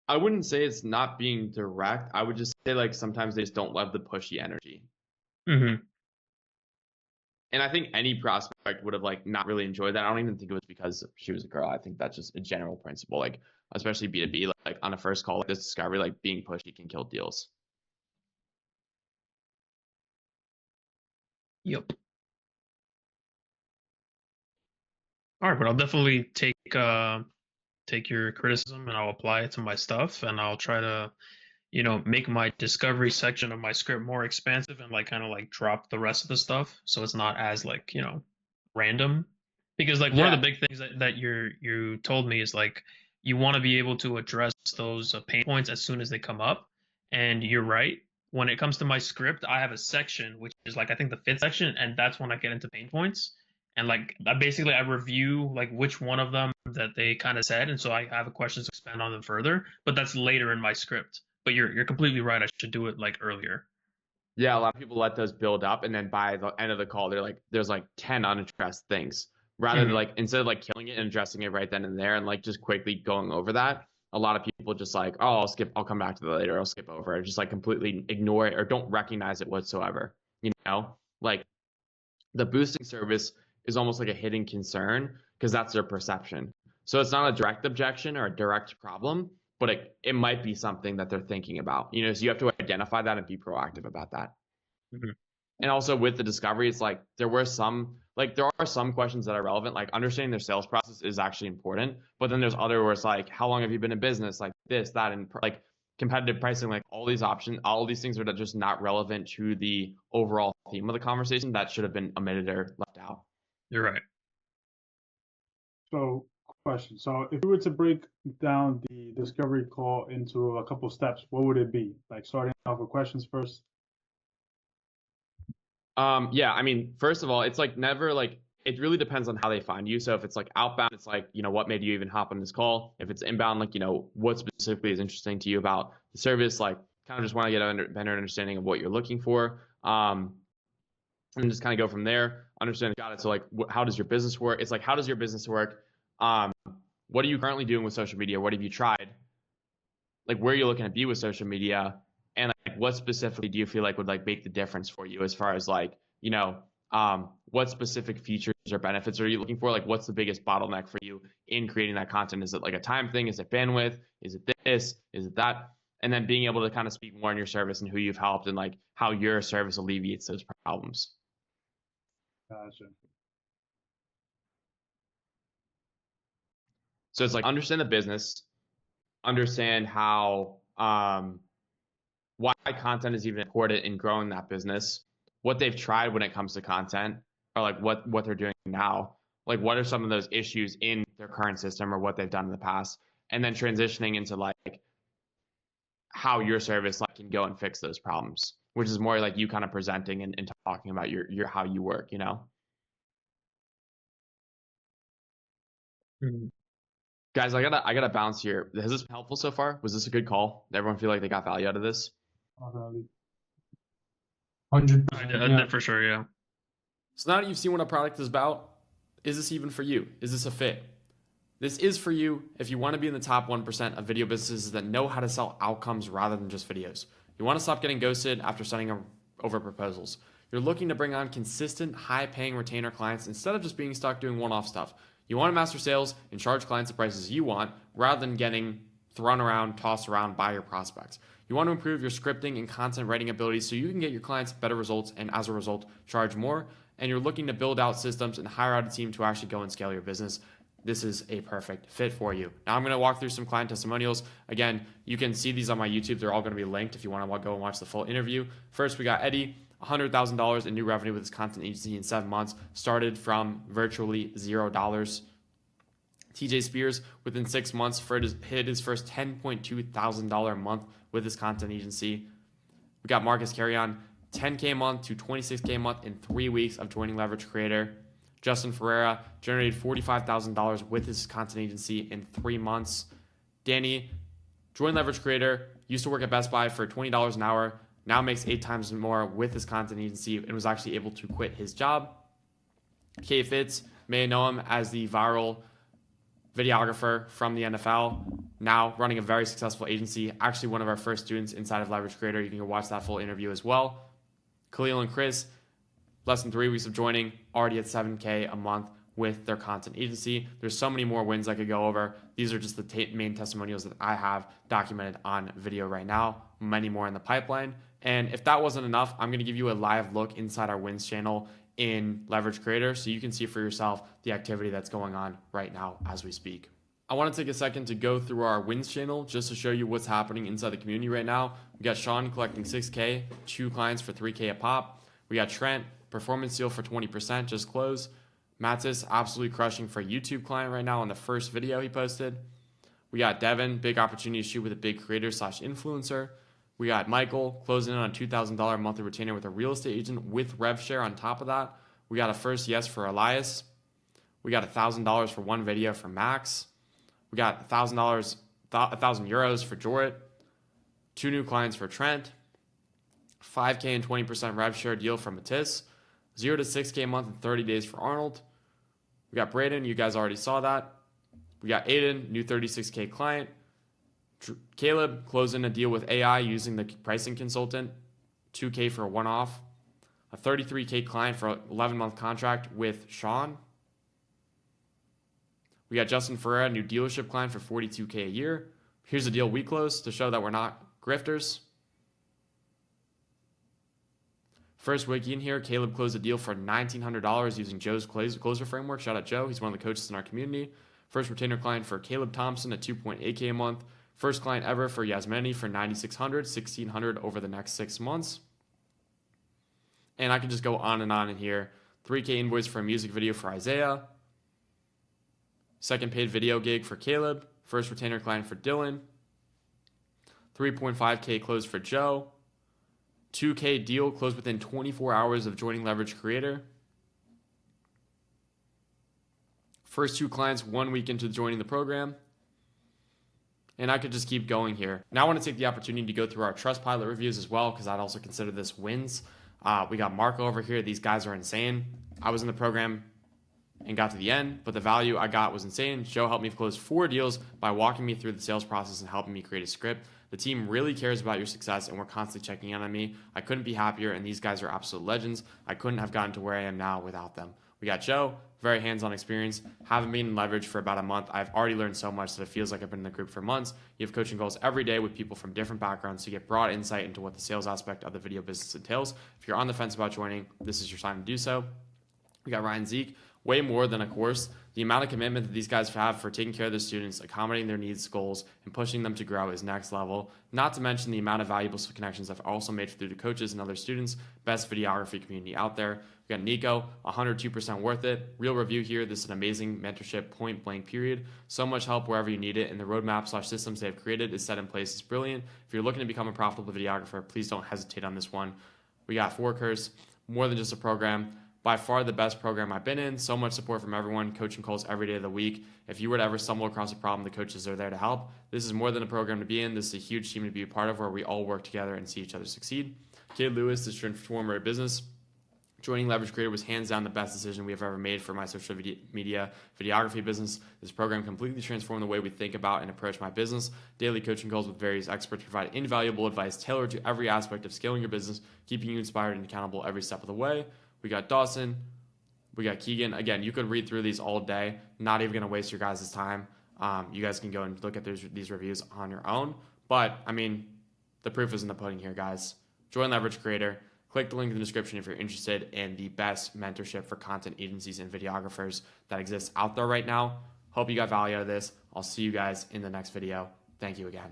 I wouldn't say it's not being direct. I would just say like sometimes they just don't love the pushy energy. Mm-hmm. And I think any prospect would have like not really enjoyed that. I don't even think it was because she was a girl. I think that's just a general principle, like especially B2B, like on a first call like this discovery, like being pushy can kill deals. Yep. All right, but I'll definitely take your criticism and I'll apply it to my stuff, and I'll try to, make my discovery section of my script more expansive and like kind of like drop the rest of the stuff so it's not as like, random. Because like one of the big things that you told me is like you want to be able to address those pain points as soon as they come up. And you're right. When it comes to my script, I have a section which is like I think the fifth section, and that's when I get into pain points. and like I review like which one of them that they kind of said, and so I have questions to expand on them further. But that's later in my script. But you're completely right. I should do it like earlier. Yeah, a lot of people let those build up, and then by the end of the call, they're like, there's like 10 unaddressed things. Rather than like, instead of like killing it and addressing it right then and there, and like just quickly going over that, a lot of people just like, oh, I'll come back to that later, I'll skip over it, just like completely ignore it or don't recognize it whatsoever. You know, like the boosting service is almost like a hidden concern because that's their perception. So it's not a direct objection or a direct problem, but it might be something that they're thinking about. You know, so you have to identify that and be proactive about that. Mm-hmm. And also with the discovery, it's like there are some questions that are relevant. Like understanding their sales process is actually important, but then there's other where it's like, how long have you been in business? Like this, that, and like competitive pricing, like all these options, all of these things are just not relevant to the overall theme of the conversation that should have been omitted or left out. You're right. So, question. So, if you were to break down the discovery call into a couple steps, what would it be? Like starting off with questions first? Yeah, I mean, first of all, it's like never like it really depends on how they find you. So if it's like outbound, it's like, you know, what made you even hop on this call? If it's inbound, like, you know, what specifically is interesting to you about the service? Like, kind of just want to get a better understanding of what you're looking for. And just kind of go from there. Understand, got it. So like, how does your business work? It's like, how does your business work? What are you currently doing with social media? What have you tried? Like, where are you looking to be with social media? And like, what specifically do you feel like would like make the difference for you as far as like, you know, what specific features or benefits are you looking for? Like, what's the biggest bottleneck for you in creating that content? Is it like a time thing? Is it bandwidth? Is it this? Is it that? And then being able to kind of speak more on your service and who you've helped and like how your service alleviates those problems. Gotcha. So it's like understand the business, understand how why content is even important in growing that business, what they've tried when it comes to content, or like what they're doing now, like what are some of those issues in their current system or what they've done in the past, and then transitioning into like how your service like can go and fix those problems, which is more like you kind of presenting and talking about your how you work, you know. Mm-hmm. Guys, I gotta bounce here. Has this been helpful so far? Was this a good call? Did everyone feel like they got value out of this? 100%. I did for sure, yeah. So now that you've seen what a product is about, is this even for you? Is this a fit? This is for you if you want to be in the top 1% of video businesses that know how to sell outcomes rather than just videos. You want to stop getting ghosted after sending over proposals. You're looking to bring on consistent, high-paying retainer clients instead of just being stuck doing one-off stuff. You want to master sales and charge clients the prices you want rather than getting thrown around, tossed around by your prospects. You want to improve your scripting and content writing abilities so you can get your clients better results and as a result, charge more. And you're looking to build out systems and hire out a team to actually go and scale your business. This is a perfect fit for you. Now I'm going to walk through some client testimonials. Again, you can see these on my YouTube. They're all going to be linked if you want to go and watch the full interview. First, we got Eddie. $100,000 in new revenue with his content agency in 7 months, started from virtually $0. TJ Spears, within 6 months, hit his first $10.2 thousand a month with his content agency. We got Marcus Carrion, $10K a month to $26K a month in 3 weeks of joining Leverage Creator. Justin Ferreira generated $45,000 with his content agency in 3 months. Danny joined Leverage Creator, used to work at Best Buy for $20 an hour, now makes 8 times more with his content agency and was actually able to quit his job. K Fitz, may know him as the viral videographer from the NFL, now running a very successful agency, actually one of our first students inside of Leverage Creator. You can go watch that full interview as well. Khalil and Chris, less than 3 weeks of joining, already at $7K a month with their content agency. There's so many more wins I could go over. These are just the main testimonials that I have documented on video right now, many more in the pipeline. And if that wasn't enough, I'm going to give you a live look inside our wins channel in Leverage Creator so you can see for yourself the activity that's going on right now as we speak. I want to take a second to go through our wins channel just to show you what's happening inside the community right now. We got Sean collecting 6K, 2 clients for 3K a pop. We got Trent, performance deal for 20%, just closed. Mattis, absolutely crushing for a YouTube client right now on the first video he posted. We got Devin, big opportunity to shoot with a big creator / influencer. We got Michael closing in on a $2,000 monthly retainer with a real estate agent with rev share on top of that. We got a first yes for Elias. We got $1,000 for one video for Max. We got $1,000, 1,000 euros for Jorrit. 2 new clients for Trent. 5K and 20% rev share deal for Matisse. 0 to 6K a month in 30 days for Arnold. We got Braden. You guys already saw that. We got Aiden, new 36K client. Caleb closing a deal with AI using the pricing consultant. 2K for a one-off. A 33K client for an 11-month contract with Sean. We got Justin Ferreira, new dealership client for 42K a year. Here's a deal we closed to show that we're not grifters. First wiki in here, Caleb closed a deal for $1,900 using Joe's closer framework. Shout out Joe. He's one of the coaches in our community. First retainer client for Caleb Thompson at 2.8K a month. First client ever for Yasmeni for $9,600, $1,600 over the next 6 months. And I can just go on in here. 3K invoice for a music video for Isaiah. Second paid video gig for Caleb. First retainer client for Dylan. 3.5K closed for Joe. 2K deal closed within 24 hours of joining Leverage Creator. First 2 clients 1 week into joining the program. And I could just keep going here. Now I want to take the opportunity to go through our Trustpilot reviews as well, because I'd also consider this wins. We got Marco over here. These guys are insane. I was in the program and got to the end, but the value I got was insane. Joe helped me close 4 deals by walking me through the sales process and helping me create a script. The team really cares about your success, and we're constantly checking in on me. I couldn't be happier, and these guys are absolute legends. I couldn't have gotten to where I am now without them. We got Joe, very hands-on experience. Haven't been in Leverage for about a month. I've already learned so much that it feels like I've been in the group for months. You have coaching calls every day with people from different backgrounds to get broad insight into what the sales aspect of the video business entails. If you're on the fence about joining, this is your time to do so. We got Ryan Zeke, way more than a course. The amount of commitment that these guys have for taking care of their students, accommodating their needs, goals, and pushing them to grow is next level. Not to mention the amount of valuable connections I've also made through the coaches and other students. Best videography community out there. We got Nico, 102% worth it. Real review here. This is an amazing mentorship, point blank period. So much help wherever you need it, and the roadmap/systems they have created is set in place. It's brilliant. If you're looking to become a profitable videographer, please don't hesitate on this one. We got Forkers, more than just a program. By far the best program I've been in. So much support from everyone. Coaching calls every day of the week. If you were to ever stumble across a problem, the coaches are there to help. This is more than a program to be in. This is a huge team to be a part of, where we all work together and see each other succeed. Kid Lewis is transformer of business. Joining Leverage Creator was hands down the best decision we have ever made for my social media videography business. This program completely transformed the way we think about and approach my business. Daily coaching calls with various experts provide invaluable advice tailored to every aspect of scaling your business, keeping you inspired and accountable every step of the way. We got Dawson. We got Keegan. Again, you could read through these all day. Not even going to waste your guys' time. You guys can go and look at these reviews on your own. But, I mean, the proof is in the pudding here, guys. Join Leverage Creator. Click the link in the description if you're interested in the best mentorship for content agencies and videographers that exists out there right now. Hope you got value out of this. I'll see you guys in the next video. Thank you again.